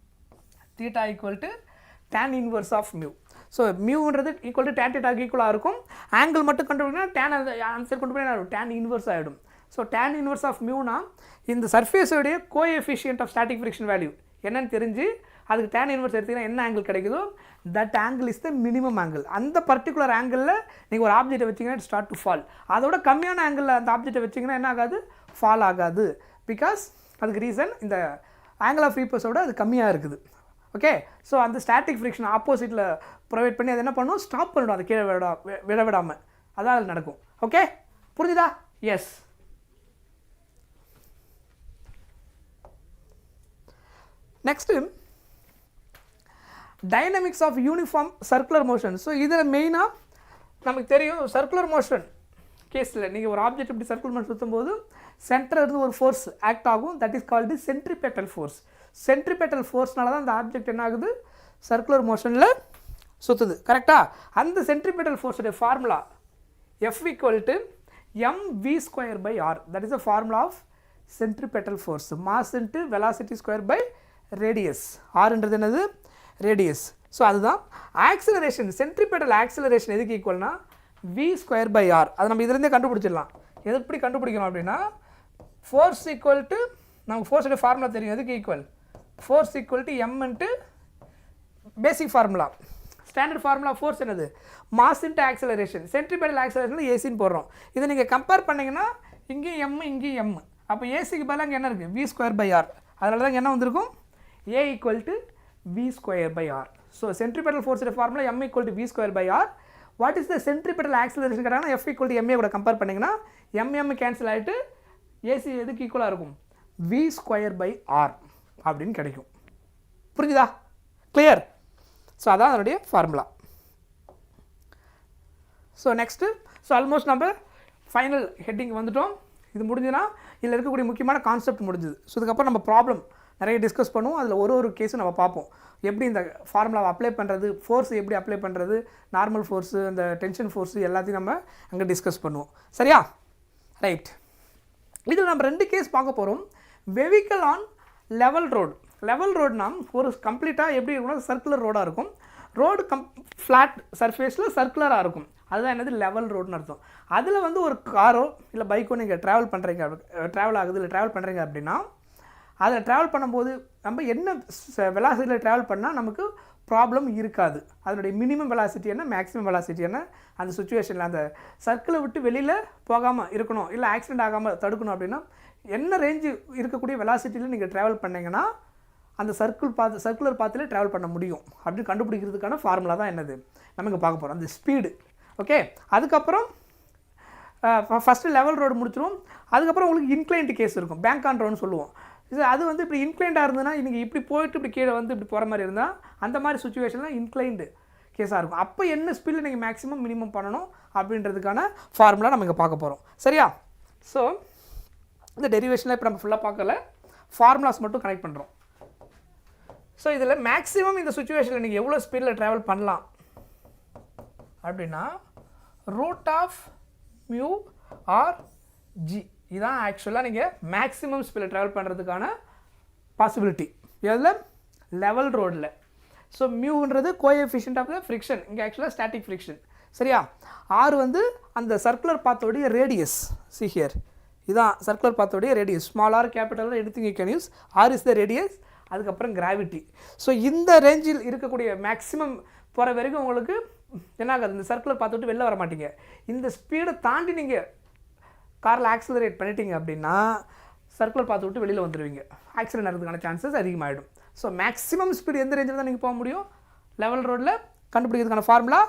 Theta equal to tan inverse of mu. So மியூன்றது ஈக்குவல் டு tan தீட்டாக்கு ஈக்குவலாக இருக்கும். ஆங்கிள் மட்டும் கண்டுபிடினா tan ஆன்சர் கொண்டு போய் tan இன்வர்ஸ் ஆகிடும். ஸோ tan இன்வர்ஸ் ஆஃப் மியூனா இந்த சர்ஃபேஸோடைய coefficient of static friction value என்னன்னு தெரிஞ்சு அதுக்கு tan இன்வர்ஸ் எடுத்திங்கன்னா என்ன ஆங்கிள் கிடைக்குதோ that angle is the minimum angle. அந்த பர்டிகுலர் ஆங்கிளில் நீங்கள் ஒரு ஆப்ஜெக்டை வச்சிங்கன்னா இட் ஸ்டார்ட் டு ஃபால். அதோட கம்மியான ஆங்கிளில் அந்த ஆப்ஜெக்டை வச்சிங்கன்னா என்ன ஆகாது, ஃபால் ஆகாது. பிகாஸ் அதுக்கு ரீசன் இந்த ஆங்கிள் ஆஃப் ரீபோஸோட அது கம்மியாக இருக்குது. ஓகே. ஸோ அந்த ஸ்டாட்டிக் ஃப்ரிக்ஷன் ஆப்போசிட்டில் ப்ரொவைட் பண்ணி அது என்ன பண்ணும், ஸ்டாப் பண்ணிடும், அதை கீழே விட விடாமல். அதான் அது நடக்கும். ஓகே, புரிஞ்சுதா? Yes. Next dynamics of uniform circular motion. So இதில் மெயினாக நமக்கு தெரியும் சர்க்குலர் மோஷன் கேஸில் நீங்கள் ஒரு ஆப்ஜெக்ட் இப்படி சர்க்குலர் மோஷன் சுற்றும்போது சென்டர் இருந்து ஒரு ஃபோர்ஸ் ஆக்ட் ஆகும், that is called centripetal force. Centripetal ஃபோர்ஸ்னால தான் அந்த ஆப்ஜெக்ட் என்ன ஆகுது, சர்க்குலர் மோஷனில் சுற்றுது. கரெக்டாக? அந்த centripetal ஃபோர்ஸுடைய formula F = mv²/r. that is the formula of centripetal force. mass into velocity square by radius. r என்றது என்னது, radius. ஸோ அதுதான் ஆக்சிலரேஷன். சென்ட்ரிபெட்டல் ஆக்சிலரேஷன் எதுக்கு ஈக்குவல்னா v²/r. அதை நம்ம இதுலேருந்தே கண்டுபிடிச்சிடலாம். எப்படி கண்டுபிடிக்கணும் அப்படின்னா ஃபோர்ஸ் ஈக்குவல் டு, நமக்கு ஃபோர்ஸோட ஃபார்முலா தெரியும். எதுக்கு equal, force equal to m into basic formula. Standard formula force என்னது, mass into acceleration. Centripetal acceleration ஏசின்னு போடுறோம். இதை நீங்கள் கம்பேர் பண்ணிங்கன்னா இங்கேயும் எம் இங்கேயும் எம். அப்போ ஏசிக்கு பதிலாக அங்கே என்ன இருக்குது, v²/r. அதனால தான் என்ன வந்திருக்கும், a = v²/r. ஸோ சென்ட்ரிபெட்டல் ஃபோர்ஸோட formula m = v²/r. What is the centripetal acceleration கேட்டாங்கன்னா F = ma கூட கம்பேர் பண்ணிங்கன்னா mm கேன்சல் ஆகிட்டு ஏசி எதுக்கு ஈக்குவலாக இருக்கும், v²/r அப்படின்னு கிடைக்கும். புரிஞ்சுதா, கிளியர்? ஸோ அதான் அதனுடைய formula. So next, so almost நம்ம ஃபைனல் ஹெட்டிங் வந்துட்டோம். இது முடிஞ்சுன்னா இதில் இருக்கக்கூடிய முக்கியமான கான்செப்ட் முடிஞ்சுது. ஸோ இதுக்கப்புறம் நம்ம ப்ராப்ளம் நிறைய டிஸ்கஸ் பண்ணுவோம். அதில் ஒரு கேஸும் நம்ம பார்ப்போம், எப்படி இந்த ஃபார்முலாவை அப்ளை பண்ணுறது, ஃபோர்ஸ் எப்படி அப்ளை பண்ணுறது, நார்மல் ஃபோர்ஸு, அந்த டென்ஷன் ஃபோர்ஸு எல்லாத்தையும் நம்ம அங்கே டிஸ்கஸ் பண்ணுவோம். சரியா? ரைட். இதில் நம்ம 2 கேஸ் பார்க்க போகிறோம். Vehicle on level road. Level ரோடுனா ஒரு கம்ப்ளீட்டாக எப்படி இருக்கும்னா சர்க்குலர் ரோடாக இருக்கும். ரோடு ஃப்ளாட் சர்ஃபேஸில் சர்க்குலராக இருக்கும். அதுதான் என்னது, லெவல் ரோடுன்னு அர்த்தம். அதில் வந்து ஒரு காரோ இல்லை பைக்கோ நீங்கள் ட்ராவல் ஆகுது இல்லை ட்ராவல் பண்ணுறீங்க அப்படின்னா அதில் ட்ராவல் பண்ணும்போது நம்ம என்ன வெலாசிட்டியில் ட்ராவல் பண்ணால் நமக்கு ப்ராப்ளம் இருக்காது, அதனுடைய மினிமம் வெலாசிட்டி என்ன, மேக்ஸிமம் வெலாசிட்டி என்ன, அந்த சுச்சுவேஷனில் அந்த சர்க்கிளை விட்டு வெளியில் போகாமல் இருக்கணும், இல்லை ஆக்சிடென்ட் ஆகாமல் தடுக்கணும் அப்படின்னா என்ன ரேஞ்சு இருக்கக்கூடிய வெலாசிட்டியில் நீங்கள் ட்ராவல் பண்ணிங்கன்னா அந்த சர்க்குலர் பாத்தில் ட்ராவல் பண்ண முடியும் அப்படின்னு கண்டுபிடிக்கிறதுக்கான ஃபார்முலா தான் என்னது நமக்கு பார்க்க போகிறோம், அந்த ஸ்பீடு. ஓகே, அதுக்கப்புறம் ஃபஸ்ட்டு லெவல் ரோடு முடிச்சிடும். அதுக்கப்புறம் உங்களுக்கு இன்க்ளைன்டு கேஸ் இருக்கும், பேங்க் ஆன் ரோடுன்னு சொல்லுவோம். இது அது வந்து இப்படி இன்க்ளைண்டாக இருந்ததுன்னா நீங்கள் இப்படி போயிட்டு இப்படி கீழே வந்து இப்படி போகிற மாதிரி இருந்தால் அந்த மாதிரி சுச்சுவேஷனில் இன்க்ளைண்டு கேஸாக இருக்கும். அப்போ என்ன ஸ்பீடில் நீங்கள் மேக்ஸிமம் மினிமம் பண்ணணும் அப்படின்றதுக்கான ஃபார்முலா நம்ம இங்கே பார்க்க போகிறோம். சரியா? ஸோ இந்த டெரிவேஷனில் இப்போ நம்ம ஃபுல்லாக பார்க்கல, ஃபார்முலாஸ் மட்டும் கனெக்ட் பண்ணுறோம். ஸோ இதில் மேக்ஸிமம் இந்த சுச்சுவேஷனில் நீங்கள் எவ்வளோ ஸ்பீடில் ட்ராவல் பண்ணலாம் அப்படின்னா root of mu R G, இதுதான் ஆக்சுவலாக நீங்கள் மேக்ஸிமம் ஸ்பீடில் ட்ராவல் பண்ணுறதுக்கான பாசிபிலிட்டி. எதில், லெவல் ரோடில். ஸோ மியூன்றது கோஎஃபிஷியன்ட் ஆஃப் த ஃப்ரிக்ஷன், இங்கே ஆக்சுவலாக ஸ்டாட்டிக் ஃப்ரிக்ஷன். சரியா? ஆர் வந்து அந்த சர்க்குலர் பாத்தோடைய ரேடியஸ். சி ஹியர், இதுதான் சர்க்குலர் பாத்தோடைய radius. Small R capital anything you can use. R is the radius. அதுக்கப்புறம் கிராவிட்டி. ஸோ இந்த ரேஞ்சில் இருக்கக்கூடிய மேக்ஸிமம் போகிற வரைக்கும் உங்களுக்கு என்ன ஆகாது, இந்த சர்க்குலர் பார்த்து விட்டு வெளில வர மாட்டீங்க. இந்த ஸ்பீடை தாண்டி நீங்கள் காரில் ஆக்சிலரேட் பண்ணிட்டீங்க அப்படின்னா சர்க்குலர் பார்த்து விட்டு வெளியில் வந்துடுவீங்க, ஆக்சிடென்ட் ஆகிறதுக்கான சான்சஸ் அதிகமாகிடும். ஸோ மேக்ஸிமம் ஸ்பீடு எந்த ரேஞ்சில் தான் நீங்கள் போக முடியும், லெவல் ரோடில் கண்டுபிடிக்கிறதுக்கான formula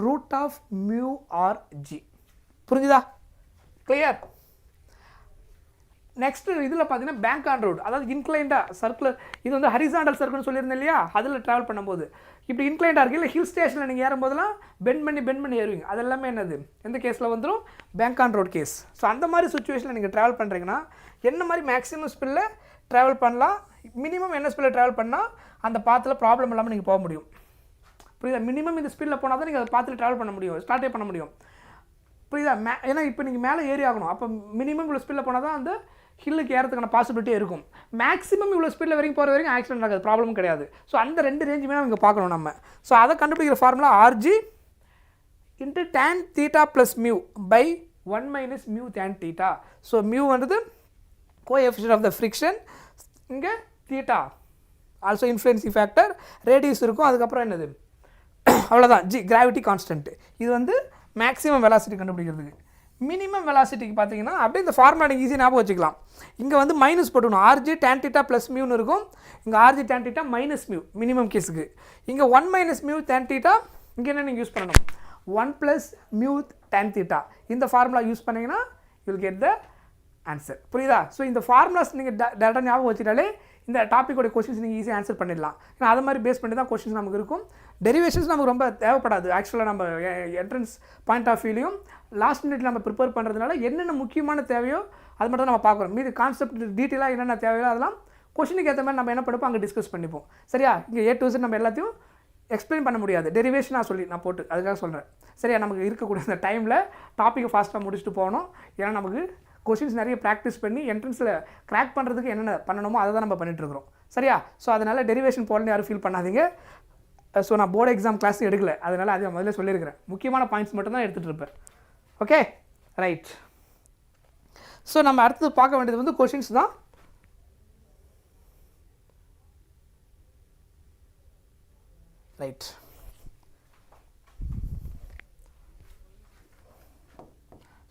root of mu R G. புரிஞ்சுதா? கிளியர்? நெக்ஸ்ட் இதில் பார்த்தீங்கன்னா பேங்க் ஆன் ரோடு, அதாவது இன்க்ளைண்டாக சர்க்குலர், இது வந்து ஹரிசாண்டல் சர்க்குல்னு சொல்லியிருந்தேன் இல்லையா, அதில் ட்ராவல் பண்ணும்போது இப்படி இன்க்ளைண்டாக இருக்குது. இல்லை ஹில் ஸ்டேஷனில் நீங்கள் ஏறும்போதெல்லாம் பெண்ட் பண்ணி ஏறுவீங்க. அது எல்லாமே என்னது, எந்த கேஸில் வந்துடும், bank on road case. So அந்த மாதிரி சுச்சுவேஷனில் நீங்கள் ட்ராவல் பண்ணுறீங்கன்னா என்ன மாதிரி மேக்ஸிமம் ஸ்பீடில் ட்ராவல் பண்ணலாம், மினிமம் என்ன ஸ்பீடில் ட்ராவல் பண்ணால் அந்த பாத்தில் ப்ராப்ளம் இல்லாமல் நீங்கள் போக முடியும். புரியுதா? மினிமம் இந்த ஸ்பீடில் போனால் தான் நீங்கள் அதை பாத்தில் ட்ராவல் பண்ண முடியும், ஸ்டார்ட்டே பண்ண முடியும். புரியுதா? ஏன்னா இப்போ நீங்கள் மேலே ஏறி ஆகணும், அப்போ மினிமம் இவ்வளோ ஸ்பீடில் போனால் தான் அந்த ஹில்லுக்கு ஏறதுக்கான பாசிபிலிட்டியே இருக்கும். மேக்ஸிமம் இவ்வளோ ஸ்பீடில் வரைக்கும் போகிற வரைக்கும் ஆக்சிடென்ட் ஆகாது, ப்ராப்ளம் கிடையாது. ஸோ அந்த 2 ரேஞ்சுமே இங்கே பார்க்கணும் நம்ம. ஸோ அதை கண்டுபிடிக்கிற formula RG into tan θ plus mu by 1 minus mu tan θ. So mu வந்து கோஎஃபிஷியன்ட் ஆஃப் த ஃப்ரிக்ஷன், இங்கே theta also influencing factor, radius இருக்கும். அதுக்கப்புறம் என்னது, அவ்வளோதான், ஜி கிராவிட்டி கான்ஸ்டன்ட். இது வந்து மேக்ஸிமம் வெலாசிட்டி கண்டுபிடிக்கிறதுக்கு. மினிமம் வெலாசிட்டிக்கு பார்த்தீங்கன்னா அப்படியே இந்த ஃபார்முலா நீங்கள் ஈஸியாக ஞாபகம் வச்சுக்கலாம். இங்கே வந்து மைனஸ் போட்டுக்கணும், ஆர்ஜி tan θ ப்ளஸ் மியூன்னு இருக்கும். இங்கே RG tan θ minus mu minimum கேஸுக்கு. இங்கே 1 மைனஸ் மியூ tan θ, இங்கே என்ன நீங்கள் யூஸ் பண்ணணும், 1 ப்ளஸ் மியூ tan θ. இந்த ஃபார்முலா யூஸ் பண்ணிங்கன்னா you will get the answer. புரியுதா? ஸோ இந்த ஃபார்முலாஸ் நீங்கள் டேரெக்டாக ஞாபகம் வச்சுட்டாலே இந்த டாப்பிக்கோட கொஸ்டின்ஸ் நீங்கள் ஈஸியாக ஆன்சர் பண்ணிடலாம். ஏன்னா அது மாதிரி பேஸ் பண்ணி தான் கொஸ்டின்ஸ் நமக்கு இருக்கும். டெரிவேஷன்ஸ் நமக்கு ரொம்ப தேவைப்படாது. ஆக்சுவலாக நம்ம என்ட்ரன்ஸ் பாயிண்ட் ஆஃப் வியூலையும் லாஸ்ட் மினிட் நம்ம ப்ரிப்பேர் பண்ணுறதுனால என்னென்ன முக்கியமான தேவையோ அது மட்டும் தான் நம்ம பார்க்குறோம். மீது கான்செப்ட் டீட்டெயிலாக என்னென்ன தேவையோ அதெல்லாம் கொஸ்டினுக்கு ஏற்ற மாதிரி நம்ம என்ன படிப்போம் அங்கே டிஸ்கஸ் பண்ணிப்போம். சரியா? இங்கே A to Z நம்ம எல்லாத்தையும் எக்ஸ்பிளைன் பண்ண முடியாது. டெரிவேஷனாக சொல்லி நான் போட்டு அதுக்காக சொல்கிறேன். சரியா? நமக்கு இருக்கக்கூடிய அந்த டைமில் டாப்பிக்கை ஃபாஸ்ட்டாக முடிச்சுட்டு போகணும். ஏன்னா நமக்கு கொஸ்டின்ஸ் நிறைய ப்ராக்டிஸ் பண்ணி என்ட்ரன்ஸில் கிராக் பண்ணுறதுக்கு என்னென்ன பண்ணணுமோ அதை தான் நம்ம பண்ணிகிட்ருக்குறோம். சரியா? ஸோ அதனால் டெரிவேஷன் போடணும்னு யாரும் ஃபீல் பண்ணாதீங்க. ஸோ நான் போர்டு எக்ஸாம் கிளாஸ் எடுக்கல, அதனால் அதை முதல்ல சொல்லியிருக்கிறேன். முக்கியமான பாயிண்ட்ஸ் மட்டும் தான் எடுத்துகிட்டு இருப்பேன். Okay right. ஸோ நம்ம அடுத்தது பார்க்க வேண்டியது வந்து கொஷின்ஸ் தான். ரைட்.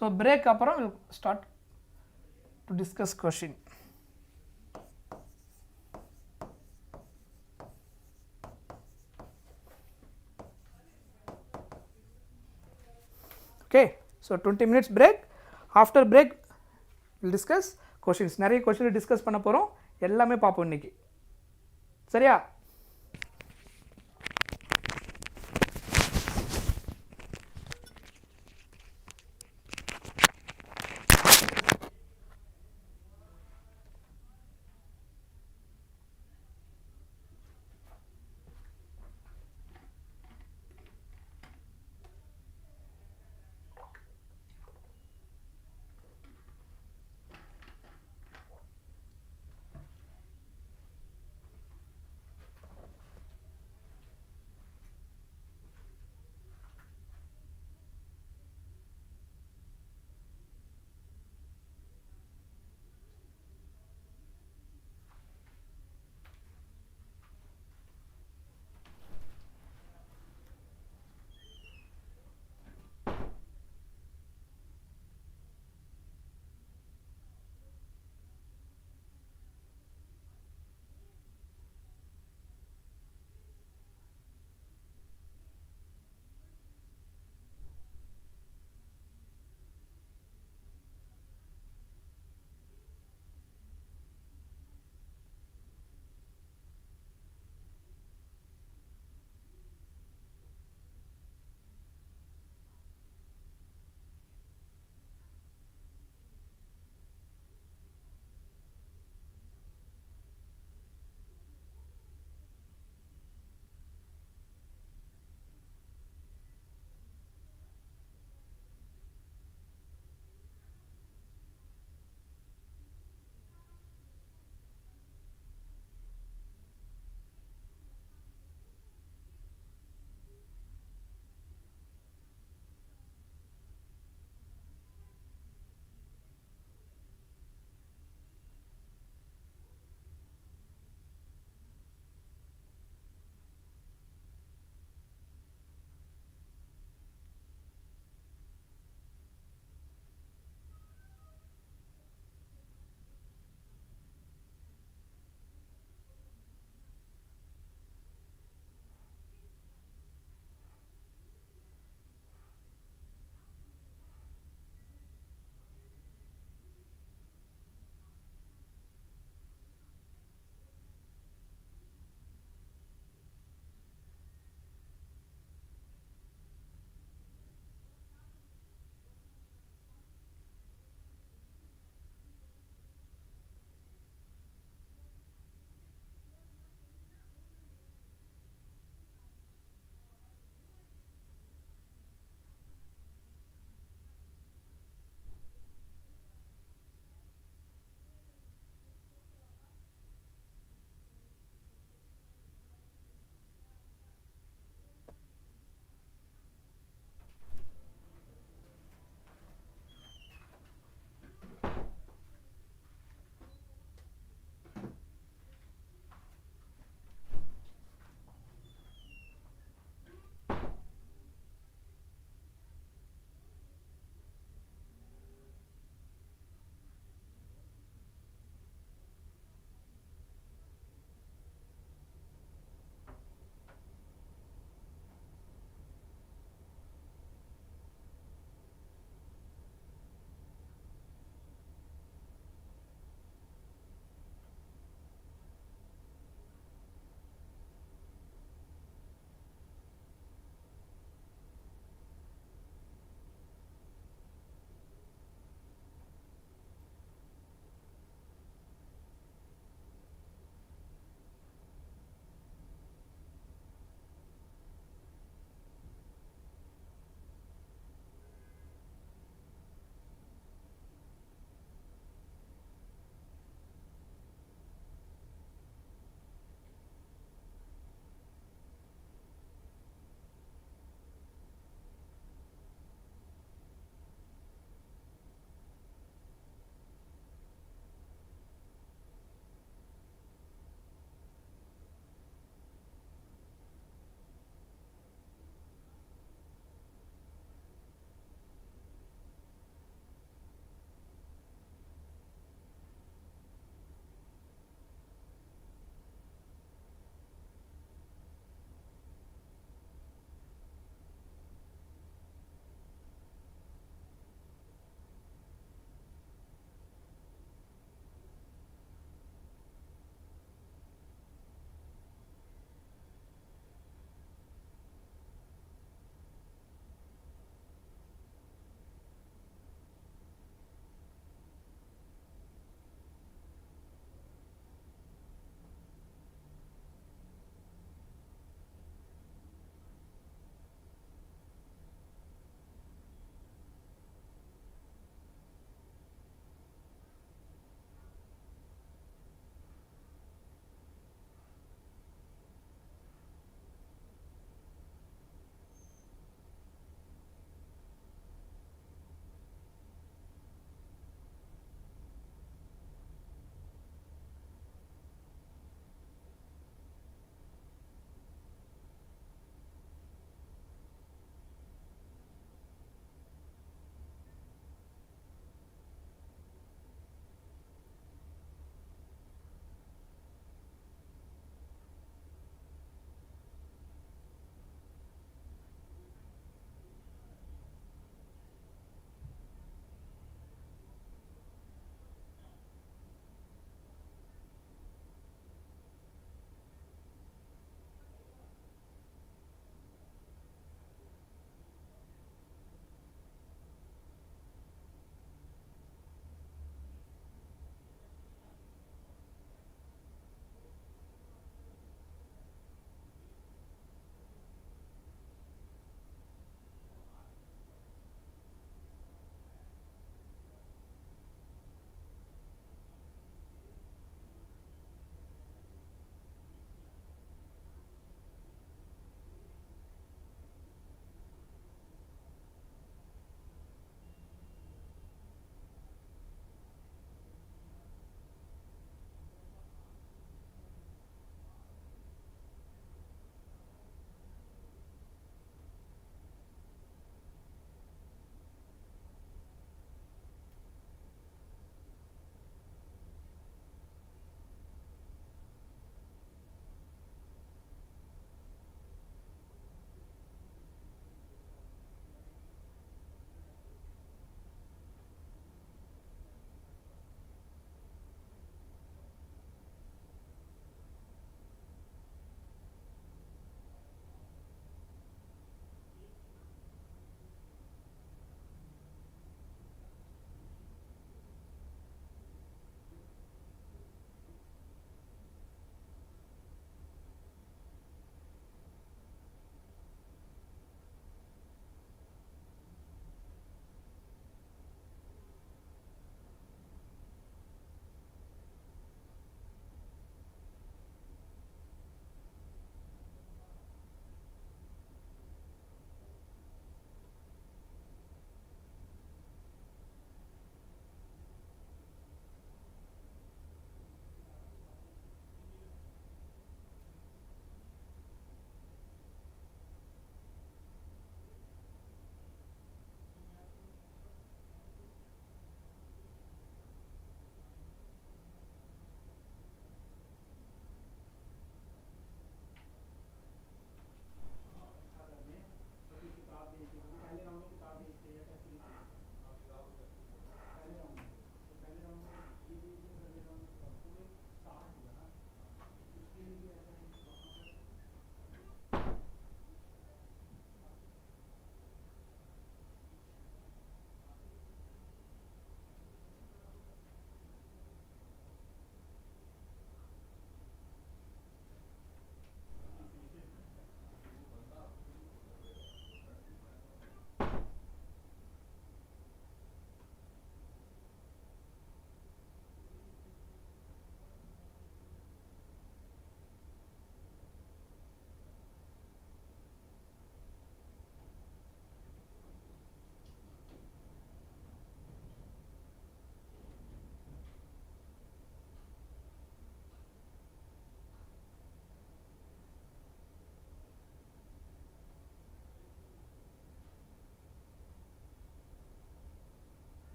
ஸோ பிரேக் அப்புறம் will start to discuss question. Okay, so 20 minutes break. After break we'll discuss questions. நிறைய கொஷின் டிஸ்கஸ் பண்ண போகிறோம், எல்லாமே பார்ப்போம் இன்னைக்கு. சரியா?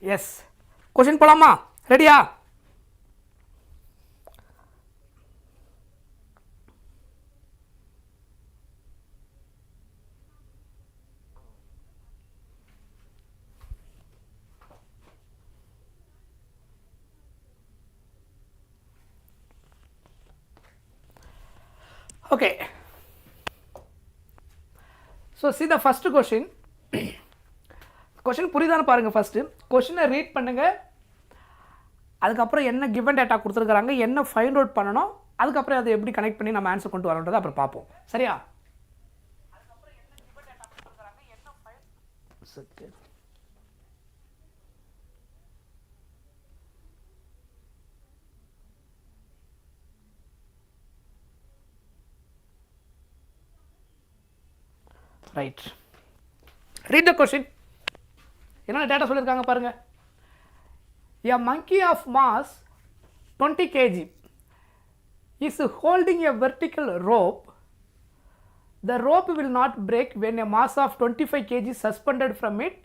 எஸ், கொஷின் போலாமா? ரெடியா? Okay, so see the first question. Question புரியுதான்னு பாருங்கள். ஃபஸ்ட்டு கொஷினை ரீட் பண்ணுங்கள், அதுக்கப்புறம் என்ன கிவன் டேட்டா கொடுத்துருக்குறாங்க, என்ன ஃபைண்ட் அவுட் பண்ணணும், அதுக்கப்புறம் அதை எப்படி கனெக்ட் பண்ணி நம்ம ஆன்சர் கொண்டு வரோன்றதை அப்புறம் பார்ப்போம். சரியா? Right, read the question. என்ன டேட்டா சொல்லியிருக்காங்க பாருங்க. A monkey of mass 20 kg is holding a vertical rope. The rope will not break when a mass of 25 kg is suspended from it,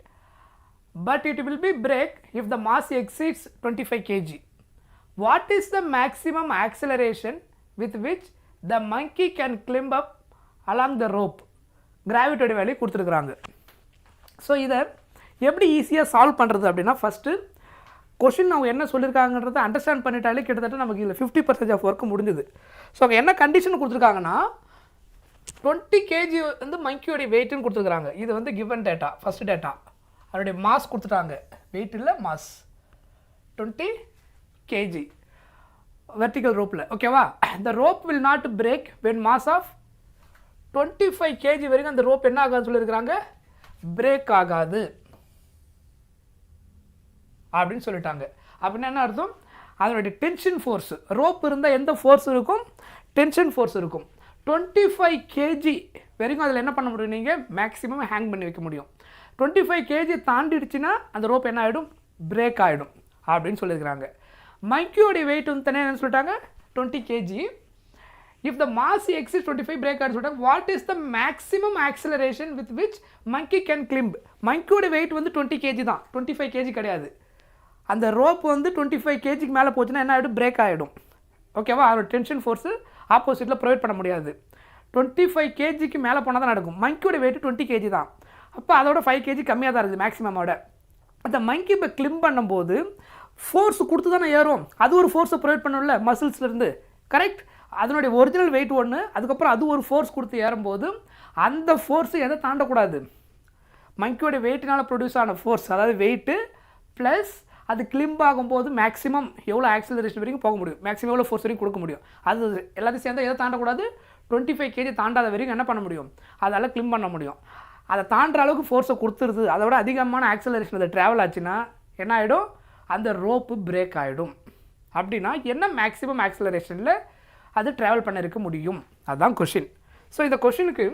but it will be break if the mass exceeds 25 kg. What is the maximum acceleration with which the monkey can climb up along the rope? கிராவிட்டியோட value கொடுத்துருக்குறாங்க. So இதை எப்படி ஈஸியாக solve பண்ணுறது அப்படின்னா, first question அவங்க என்ன சொல்லியிருக்காங்கன்றதை understand பண்ணிட்டாலே கிட்டத்தட்ட நமக்கு இதில் 50% ஆஃப் ஒர்க்கு முடிஞ்சுது. ஸோ அவங்க என்ன கண்டிஷன் கொடுத்துருக்காங்கன்னா 20 kg வந்து மங்கியோடைய வெயிட்டுன்னு கொடுத்துருக்குறாங்க. இது வந்து கிவன் டேட்டா, ஃபஸ்ட் டேட்டா. அதோடைய மாஸ் கொடுத்துட்டாங்க, வெயிட் இல்லை மாஸ் 20 kg வெர்டிக்கல் ரோப்பில். ஓகேவா? the rope will not break when mass of 25 kg வரைக்கும் அந்த ரோப் என்ன ஆகாதுன்னு சொல்லியிருக்கிறாங்க, பிரேக் ஆகாது அப்படின்னு சொல்லிட்டாங்க. அப்படின்னா என்ன அர்த்தம்? அதனுடைய டென்ஷன் ஃபோர்ஸ், ரோப் இருந்தால் எந்த ஃபோர்ஸ் இருக்கும், டென்ஷன் ஃபோர்ஸ் இருக்கும். 25 kg வரைக்கும் அதில் என்ன பண்ண முடியும், நீங்கள் மேக்ஸிமம் ஹேங் பண்ணி வைக்க முடியும். 25 kg தாண்டிடுச்சுன்னா அந்த ரோப் என்ன ஆகிடும், பிரேக் ஆகிடும் அப்படின்னு சொல்லியிருக்கிறாங்க. மங்கியோடைய வெயிட் வந்து தனியாக என்ன சொல்லிட்டாங்க, 20 kg. If the mass exceeds 25 break ஆகிடும் சொல்லிட்டாங்க. What is the maximum acceleration with which monkey can climb? மங்கியோட வெயிட் வந்து 20 kg தான், 25 kg கிடையாது. அந்த ரோப் வந்து 25 kgக்கு மேலே போச்சுன்னா என்ன ஆகிடும், பிரேக் ஆகிடும். ஓகேவா? அதோட டென்ஷன் ஃபோர்ஸு ஆப்போசிட்டில் ப்ரொவைட் பண்ண முடியாது. 25 kgக்கு மேலே போனால் தான் நடக்கும். மங்கியோட வெயிட் 20 kg தான், அப்போ அதோட 5 kg கம்மியாக தான் இருக்குது மேக்ஸிமமோட. அந்த மங்கி இப்போ கிளிம் பண்ணும்போது ஃபோர்ஸ் கொடுத்து தானே ஏறும், அது ஒரு ஃபோர்ஸை ப்ரொவைட் பண்ணல மசில்ஸ்லேருந்து. கரெக்ட்? அதனுடைய ஒரிஜினல் வெயிட் ஒன்று, அதுக்கப்புறம் அது ஒரு ஃபோர்ஸ் கொடுத்து ஏறும்போது அந்த ஃபோர்ஸு எதை தாண்டக்கூடாது, மங்கியோட வெயிட்டினால் ப்ரொடியூஸ் ஆன ஃபோர்ஸ், அதாவது வெயிட்டு ப்ளஸ் அது கிளிம்ப் ஆகும்போது மேக்ஸிமம் எவ்வளோ ஆக்சிலரேஷன் வரைக்கும் போக முடியும், மேக்ஸிமம் எவ்வளோ ஃபோர்ஸ் வரைக்கும் கொடுக்க முடியும், அது எல்லாத்தையும் சேர்ந்தால் எதை தாண்டக்கூடாது, 25 kg தாண்டாத வரைக்கும் என்ன பண்ண முடியும், அதால் கிளிம் பண்ண முடியும். அதை தாண்டுற அளவுக்கு ஃபோர்ஸை கொடுத்துருது, அதை விட அதிகமான ஆக்சிலரேஷன் அதை ட்ராவல் ஆச்சுன்னா என்ன ஆகிடும், அந்த ரோப்பு பிரேக் ஆகிடும். அப்படின்னா என்ன மேக்ஸிமம் ஆக்சிலரேஷனில் அது ட்ராவல் பண்ண இருக்க முடியும், அதுதான் கொஷின். ஸோ இந்த கொஷினுக்கு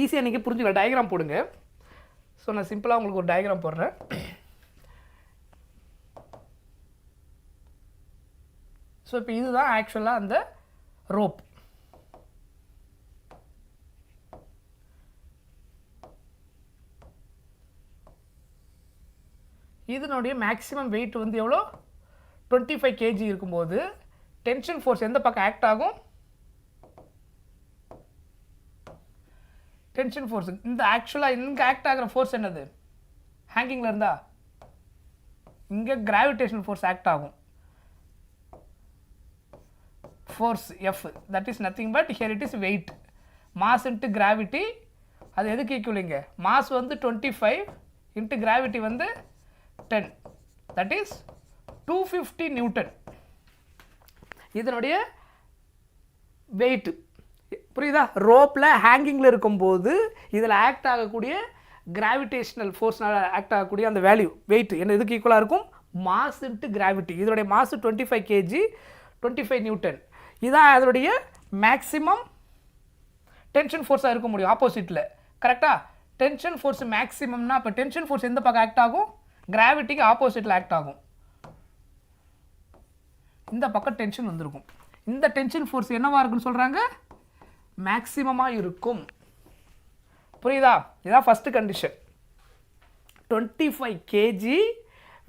ஈஸியாக நீங்கள் புரிஞ்சுக்கலாம், டயக்ராம் போடுங்க. ஸோ நான் சிம்பிளாக உங்களுக்கு ஒரு டயக்ராம் போடுறேன். ஸோ இப்போ இதுதான் ஆக்சுவலாக அந்த ரோப். இதனுடைய மேக்ஸிமம் வெயிட் வந்து எவ்வளோ, 25 kg இருக்கும்போது டென்ஷன் ஃபோர்ஸ் எந்த பக்கம் ஆக்ட் ஆகும், டென்ஷன் ஃபோர்ஸ் இந்த ஆக்சுவலாக இங்கே ஆக்ட் ஆகிற ஃபோர்ஸ் என்னது, ஹேங்கிங்கில் இருந்தால் இங்கே கிராவிடேஷன் ஃபோர்ஸ் ஆக்ட் ஆகும். Force F, that is nothing but here it is weight, mass into gravity. அது எதுக்கு ஈக்குவலிங்க, மாஸ் வந்து 25 இன்ட்டு கிராவிட்டி வந்து 10, தட் இஸ் 250 நியூட்டன். இதனுடைய வெயிட்டு புரியுதா, ரோப்பில் ஹேங்கிங்கில் இருக்கும்போது இதில் ஆக்ட் ஆகக்கூடிய கிராவிடேஷனல் ஃபோர்ஸ்னால் ஆக்ட் ஆகக்கூடிய அந்த வேல்யூ வெயிட் என்ன இதுக்கு ஈக்குவலாக இருக்கும், மாஸ் இன்ட்டு கிராவிட்டி. இதனுடைய மாஸ் 25 kg, 25 நியூட்டன். இதான் அதனுடைய மேக்ஸிமம் டென்ஷன் ஃபோர்ஸாக இருக்க முடியும் ஆப்போசிட்டில். கரெக்டாக? டென்ஷன் ஃபோர்ஸ் மேக்ஸிமம்னா அப்போ டென்ஷன் ஃபோர்ஸ் எந்த பக்கம் ஆக்ட் ஆகும், கிராவிட்டிக்கு ஆப்போசிட்டில் ஆக்ட் ஆகும். இந்த பக்கம் டென்ஷன் வந்திருக்கும். இந்த டென்ஷன் ஃபோர்ஸ் என்னவா இருக்குன்னு சொல்கிறாங்க, மேக்ஸிமமாக இருக்கும். புரியுதா? இதுதான் ஃபஸ்ட்டு கண்டிஷன். 25 kg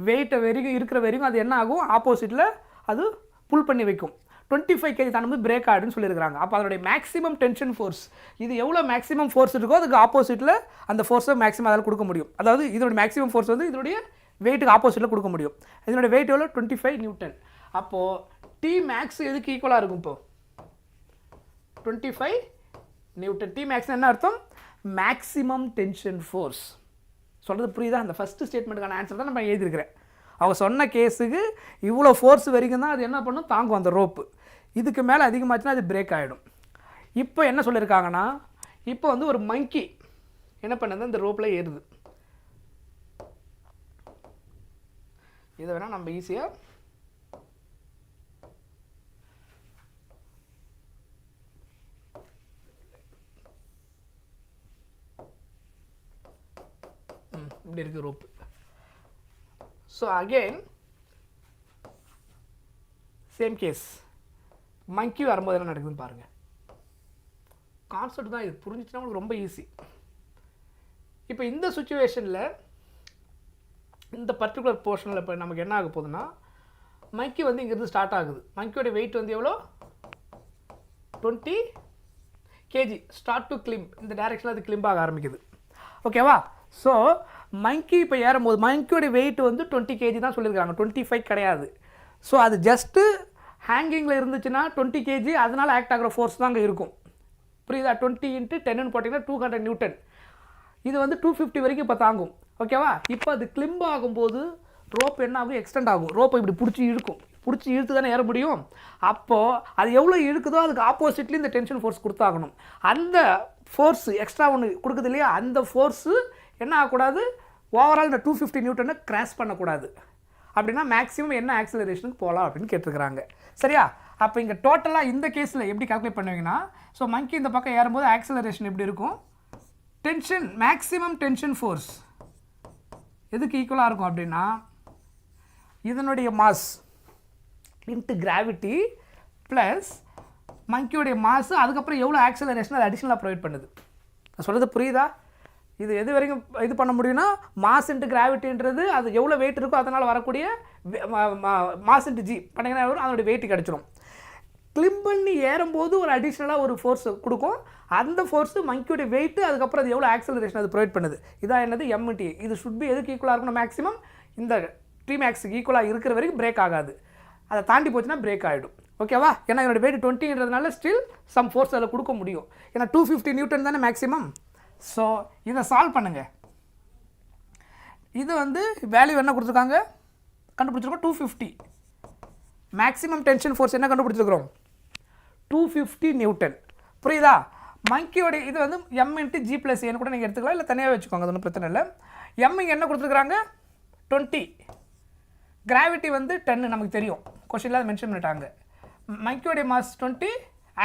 வெயிட்டை இருக்கிற வரைக்கும் அது என்ன ஆகும், ஆப்போசிட்டில் அது புல் பண்ணி வைக்கும். 25 kg தாண்டும்போது பிரேக் ஆகிடுன்னு சொல்லியிருக்காங்க. அப்போ அதனுடைய மேக்ஸிமம் டென்ஷன் ஃபோர்ஸ், இது எவ்வளோ மேக்ஸிமம் ஃபோர்ஸ் இருக்கோ அதுக்கு ஆப்போசிட்டில் அந்த ஃபோர்ஸை மேக்ஸிமம் அதில் கொடுக்க முடியும். அதாவது இதோட மேக்ஸிமம் ஃபோர்ஸ் வந்து இதனுடைய வெயிட்டுக்கு ஆப்போசிட்டில் கொடுக்க முடியும். இதனுடைய வெயிட் எவ்வளோ 25 நியூட்டன். அப்போது டி மேக்ஸ் எதுக்கு ஈக்குவலாக இருக்கும்? இப்போது 25 நியூட்டன். டி மேக்ஸ் என்ன அர்த்தம்? Maximum tension force. சொல்கிறது புரியுதா? அந்த ஃபஸ்ட்டு ஸ்டேட்மெண்ட்டுக்கான ஆன்சர் தான் நம்ம எழுதியிருக்கிறேன். அவங்க சொன்ன கேஸுக்கு இவ்வளோ ஃபோர்ஸ் வரைக்கும் தான் அது என்ன பண்ணும், தாங்கும் அந்த ரோப்பு. இதுக்கு மேலே அதிகமாச்சுன்னா அது பிரேக் ஆகிடும். இப்போ என்ன சொல்லியிருக்காங்கன்னா, இப்போ வந்து ஒரு மங்கி என்ன பண்ணுது, இந்த ரோப்பில் ஏறுது. இதை வேணால் நம்ம ஈஸியாக இப்படி இருக்குது rope. So again same case, monkey வரும்போது என்ன நடக்குதுன்னு பாருங்கள். கான்செப்ட் தான் இது, புரிஞ்சிச்சுன்னா உங்களுக்கு ரொம்ப ஈஸி. இப்போ இந்த சுச்சுவேஷனில் இந்த பர்டிகுலர் போர்ஷனில் இப்போ நமக்கு என்ன ஆக போகுதுன்னா, மங்கி வந்து இங்கேருந்து ஸ்டார்ட் ஆகுது. மங்கியோட வெயிட் வந்து எவ்வளோ 20 kg. ஸ்டார்ட் டு கிளிம்ப், இந்த டைரெக்ஷனில் அது கிளிம்ப் ஆக ஆரம்பிக்குது. ஓகேவா? ஸோ மங்கி இப்போ ஏறும்போது மங்கியோட வெயிட் வந்து 20 kg தான் சொல்லியிருக்காங்க, 25 கிடையாது. ஸோ அது ஜஸ்ட்டு ஹேங்கிங்கில் இருந்துச்சுன்னா 20 kg, அதனால் ஆக்ட் ஆகிற ஃபோர்ஸ் தான் அங்கே இருக்கும். புரியுதா? 20 × 10ன்னு போட்டிங்கன்னா 200 நியூட்டன். இது வந்து 250 வரைக்கும் இப்போ தாங்கும். ஓகேவா? இப்போ அது கிளிம்ப் ஆகும்போது ரோப் என்ன ஆகும், எக்ஸ்டெண்ட் ஆகும். ரோப்பை இப்படி பிடிச்சி இழுக்கும். பிடிச்சி இழுத்து தானே ஏற முடியும். அப்போது அது எவ்வளோ இழுக்குதோ அதுக்கு ஆப்போசிட்லி இந்த டென்ஷன் ஃபோர்ஸ் கொடுத்தாகணும். அந்த ஃபோர்ஸு எக்ஸ்ட்ரா ஒன்று கொடுக்குது இல்லையா, அந்த ஃபோர்ஸு என்ன ஆகக்கூடாது, ஓவரால் இந்த 250 நியூட்டனை கிராஸ் பண்ணக்கூடாது. அப்படின்னா மேக்ஸிமம் என்ன ஆக்சிலரேஷனுக்கு போகலாம் அப்படின்னு கேட்டிருக்கிறாங்க. சரியா? அப்போ இங்கே டோட்டலாக இந்த கேஸில் எப்படி கால்குலேட் பண்ணுவீங்கன்னா, ஸோ மங்கி இந்த பக்கம் ஏறும்போது ஆக்சிலரேஷன் எப்படி இருக்கும், டென்ஷன் மேக்ஸிமம் டென்ஷன் ஃபோர்ஸ் எதுக்கு ஈக்குவலாக இருக்கும் அப்படின்னா, இதனுடைய மாஸ் இன்ட்டு கிராவிட்டி ப்ளஸ் மங்கியோடைய மாசு, அதுக்கப்புறம் எவ்வளோ ஆக்சிலரேஷன் அது அடிஷ்னலாக ப்ரொவைட் பண்ணுது. நான் சொல்கிறது புரியுதா? இது எது வரைக்கும் இது பண்ண முடியும்னா, மாஸ் இன்ட்டு கிராவிட்டின்றது அது எவ்வளோ வெயிட் இருக்கோ அதனால் வரக்கூடிய மாஸ் இன்ட்டு ஜி பண்ணிங்கன்னா அதனுடைய வெயிட் கிடச்சிடும். கிளிம் பண்ணி ஏறும்போது ஒரு அடிஷ்னலாக ஒரு ஃபோர்ஸ் கொடுக்கும். அந்த ஃபோர்ஸு மங்கியோடைய வெயிட்டு, அதுக்கப்புறம் அது எவ்வளோ ஆக்சிலரேஷன் அது ப்ரொவைட் பண்ணுது. இதான் என்னது எம்டி. இது ஷுட் பி எதுக்கு ஈக்குவலாக இருக்கணும், மேக்ஸிமம் இந்த டி மேக்ஸுக்கு ஈக்குவலாக இருக்கிற வரைக்கும் பிரேக் ஆகாது. அதை தாண்டி போச்சுன்னா பிரேக் ஆகிடும். ஓகேவா? ஏன்னா என்னோட வெயிட் 20ன்றதுனால ஸ்டில் சம் ஃபோர்ஸ் அதில் கொடுக்க முடியும். ஏன்னா 250 நியூட்டன் தானே மேக்ஸிமம். ஸோ இதை சால்வ் பண்ணுங்கள். இது வந்து வேல்யூ என்ன கொடுத்துருக்காங்க, கண்டுபிடிச்சிருக்கோம் 250. மேக்ஸிமம் டென்ஷன் ஃபோர்ஸ் என்ன கண்டுபிடிச்சிருக்கிறோம், 250 நியூட்டன். புரியுதா? மங்கியோடைய இது வந்து m × g + a கூட நீங்கள் எடுத்துக்கலாம், இல்லை தனியாக வச்சுக்கோங்க, அது ஒன்றும் பிரச்சனை இல்லை. m இங்கே என்ன கொடுத்துருக்குறாங்க 20, கிராவிட்டி வந்து 10 நமக்கு தெரியும், கொஷினில் அதை மென்ஷன் பண்ணிட்டாங்க. மங்கியோடைய மாஸ் 20,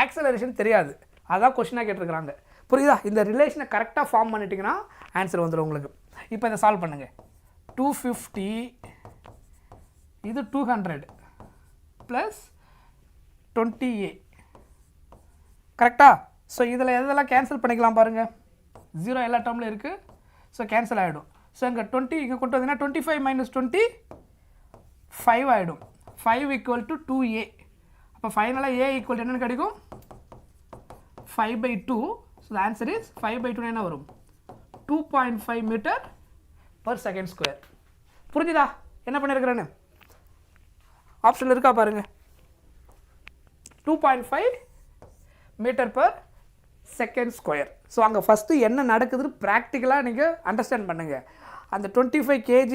ஆக்சலரேஷன் தெரியாது, அதான் கொஷினாக கேட்டிருக்கிறாங்க. புரியுதா? இந்த ரிலேஷனை கரெக்டாக ஃபார்ம் பண்ணிட்டீங்கன்னா ஆன்சர் வந்துடும் உங்களுக்கு. இப்போ இதை சால்வ் பண்ணுங்கள். 250 இது 200 ப்ளஸ் 20a கரெக்டா? ஸோ இதில் எதெல்லாம் கேன்சல் பண்ணிக்கலாம் பாருங்கள், 0 எல்லா டேர்மில் இருக்குது. ஸோ கேன்சல் ஆகிடும். ஸோ இங்கே 20 இங்கே கொண்டு வந்தீங்கன்னா 25 - 20 5 ஆகிடும். 5 = 2a. அப்போ ஃபைனலாக a = என்னென்னு கிடைக்கும் 5/2. ஸோ த ஆன்சர் இஸ் 5/2 என்ன வரும் 2.5 m/s². புரிஞ்சுதா என்ன பண்ணியிருக்கிறேன்னு? ஆப்ஷனில் இருக்கா பாருங்கள், 2.5 m/s². ஸோ அங்கே ஃபஸ்ட்டு என்ன நடக்குதுன்னு ப்ராக்டிக்கலாக நீங்கள் அண்டர்ஸ்டாண்ட் பண்ணுங்கள். அந்த 25 kg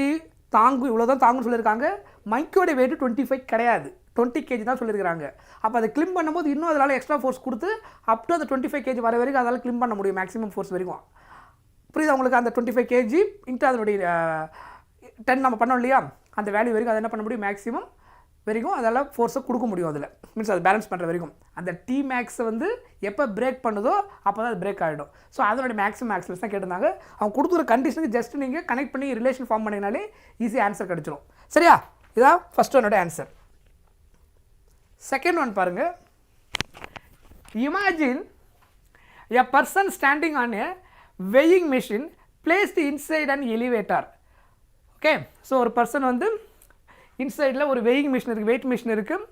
தாங்கும், இவ்வளோ தான் தாங்குன்னு சொல்லியிருக்காங்க. மங்கியோட வெயிட் 25 கிடையாது, 20 kg தான் சொல்லியிருக்காங்க. அப்போ அதை கிளிம் பண்ணும்போது இன்னும் அதனால் எக்ஸ்ட்ரா ஃபோர்ஸ் கொடுத்து அப் டு அந்த 25 kg வர வரைக்கும் அதால் கிளிம் பண்ண முடியும், மேக்ஸிமம் ஃபோர்ஸ் வரைக்கும். புரியுது உங்களுக்கு? அந்த 25 kg இன்ட்டு அதனுடைய 10 நம்ம பண்ணோம் இல்லையா, அந்த வேல்யூ வரைக்கும் அதை என்ன பண்ண முடியும், மேக்ஸிமம் வரைக்கும் அதெல்லாம் ஃபோர்ஸை கொடுக்க முடியும். அதில் மீன்ஸ் அதை பேலன்ஸ் பண்ணுற வரைக்கும். அந்த டி மேக்ஸை வந்து எப்போ பிரேக் பண்ணுதோ அப்போ தான் அது பிரேக் ஆகிடும். ஸோ அதனுடைய மேக்ஸிமம் ஆக்சிலரேஷன் தான் கேட்டிருந்தாங்க. அவங்க கொடுக்குற கண்டிஷனுக்கு ஜஸ்ட் நீங்கள் கனெக்ட் பண்ணி ரிலேஷன் ஃபார்ம் பண்ணிங்கனாலே ஈஸியாக ஆன்சர் கிடச்சிடும். சரியா? இதான் ஃபஸ்ட் ஒன்னோட ஆன்சர். செகண்ட் ஒன் பாருங்கள். Imagine a person standing on a weighing machine placed inside an elevator. Okay. So ஒரு பர்சன் வந்து இன்சைடில் ஒரு வெயிங் மிஷின் இருக்குது, வெயிட் மிஷின் இருக்குது,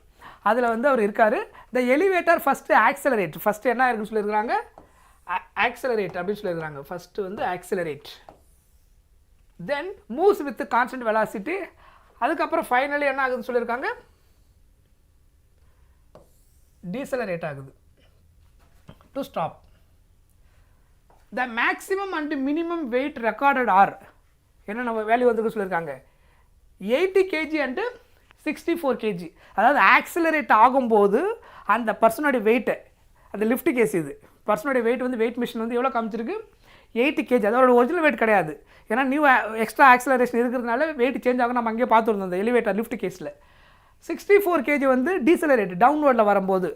அதில் வந்து அவர் இருக்கார். இந்த எலிவேட்டர் ஃபஸ்ட்டு ஆக்சலரேட், ஃபஸ்ட்டு என்ன இருக்குன்னு சொல்லியிருக்கிறாங்க, ஆக்சலரேட் அப்படின்னு சொல்லியிருக்கிறாங்க. ஃபஸ்ட்டு வந்து accelerate, then moves with constant velocity. அதுக்கப்புறம் ஃபைனலி என்ன ஆகுதுன்னு சொல்லியிருக்காங்க, டீசலரேட் ஆகுது to stop. The maximum and minimum weight recorded are என்னென்ன வேல்யூ வந்துருக்கு சொல்லியிருக்காங்க, 80 kg அண்டு 64 kg. அதாவது ஆக்சிலரேட் ஆகும்போது அந்த பர்சனுடைய வெயிட்டை, அந்த லிஃப்ட் கேஸ் இது, பர்சனுடைய வெயிட் வந்து வெயிட் மிஷின் வந்து எவ்வளோ காமிச்சிருக்கு, 80 kg. அதோட ஒரிஜினல் வெயிட் கிடையாது, ஏன்னா நியூ எக்ஸ்ட்ரா ஆக்சிலரேஷன் இருக்கிறதுனால வெயிட் சேஞ்ச் ஆகும். நம்ம அங்கேயே பார்த்துருந்தோம் அந்த எலிவேட்டர் லிஃப்ட் கேஸில். 64 kg வந்து டீசலரேட் டவுன்வர்டில் வரும்போது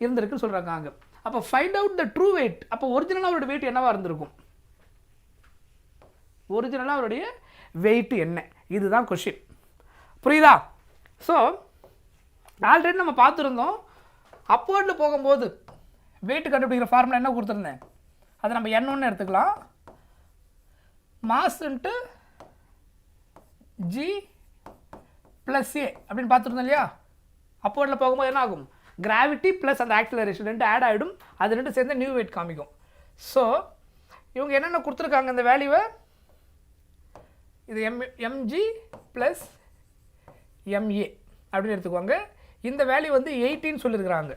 இருந்திருக்குன்னு சொல்கிறாங்க. அப்போ find out the true weight. அப்போ ஒரிஜினலாக அவருடைய வெயிட் என்னவாக இருந்திருக்கும், ஒரிஜினலாக அவருடைய வெயிட் என்ன, இதுதான் கொஷின். புரியுதா? ஸோ ஆல்ரெடி நம்ம பார்த்துருந்தோம், அப்வர்டில் போகும்போது வெயிட் கண்டுபிடிக்கிற ஃபார்முலா என்ன கொடுத்துருந்தேன், அதை நம்ம n1 எடுத்துக்கலாம், mass into g plus a அப்படின்னு பார்த்துருந்தோம் இல்லையா. அப்வர்டில் போகும்போது என்ன ஆகும், கிராவிட்டி ப்ளஸ் அந்த ஆக்சிலரேஷன் ரெண்டு ஆட் ஆகிடும், அது ரெண்டு சேர்ந்து நியூ வெயிட் காமிக்கும். ஸோ இவங்க என்னென்ன கொடுத்துருக்காங்க இந்த வேல்யூவை, இது mg ப்ளஸ் ma அப்படின்னு எடுத்துக்குவாங்க. இந்த வேல்யூ வந்து 18 சொல்லியிருக்கிறாங்க,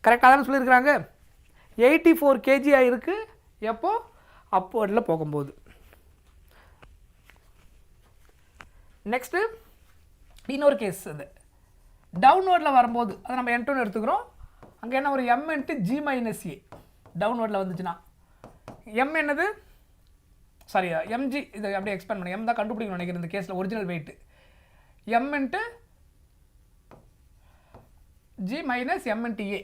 கரெக்டாக தானே சொல்லியிருக்கிறாங்க. 84 kg இருக்குது எப்போ, அப்வர்டில் போகும்போது. நெக்ஸ்ட்டு இன்னொரு கேஸ், அது டவுன்வர்டில் வரும்போது அதை நம்ம n2 எடுத்துக்கிறோம். அங்கே என்ன ஒரு m into g minus a டவுன்வர்டில் வந்துச்சுன்னா, m என்னது, சாரி mg, இதை அப்படியே எக்ஸ்பேண்ட் பண்ணி m தான் கண்டுபிடிக்கணும் நினைக்கிறேன் இந்த கேஸில் original weight, m into g minus m into a.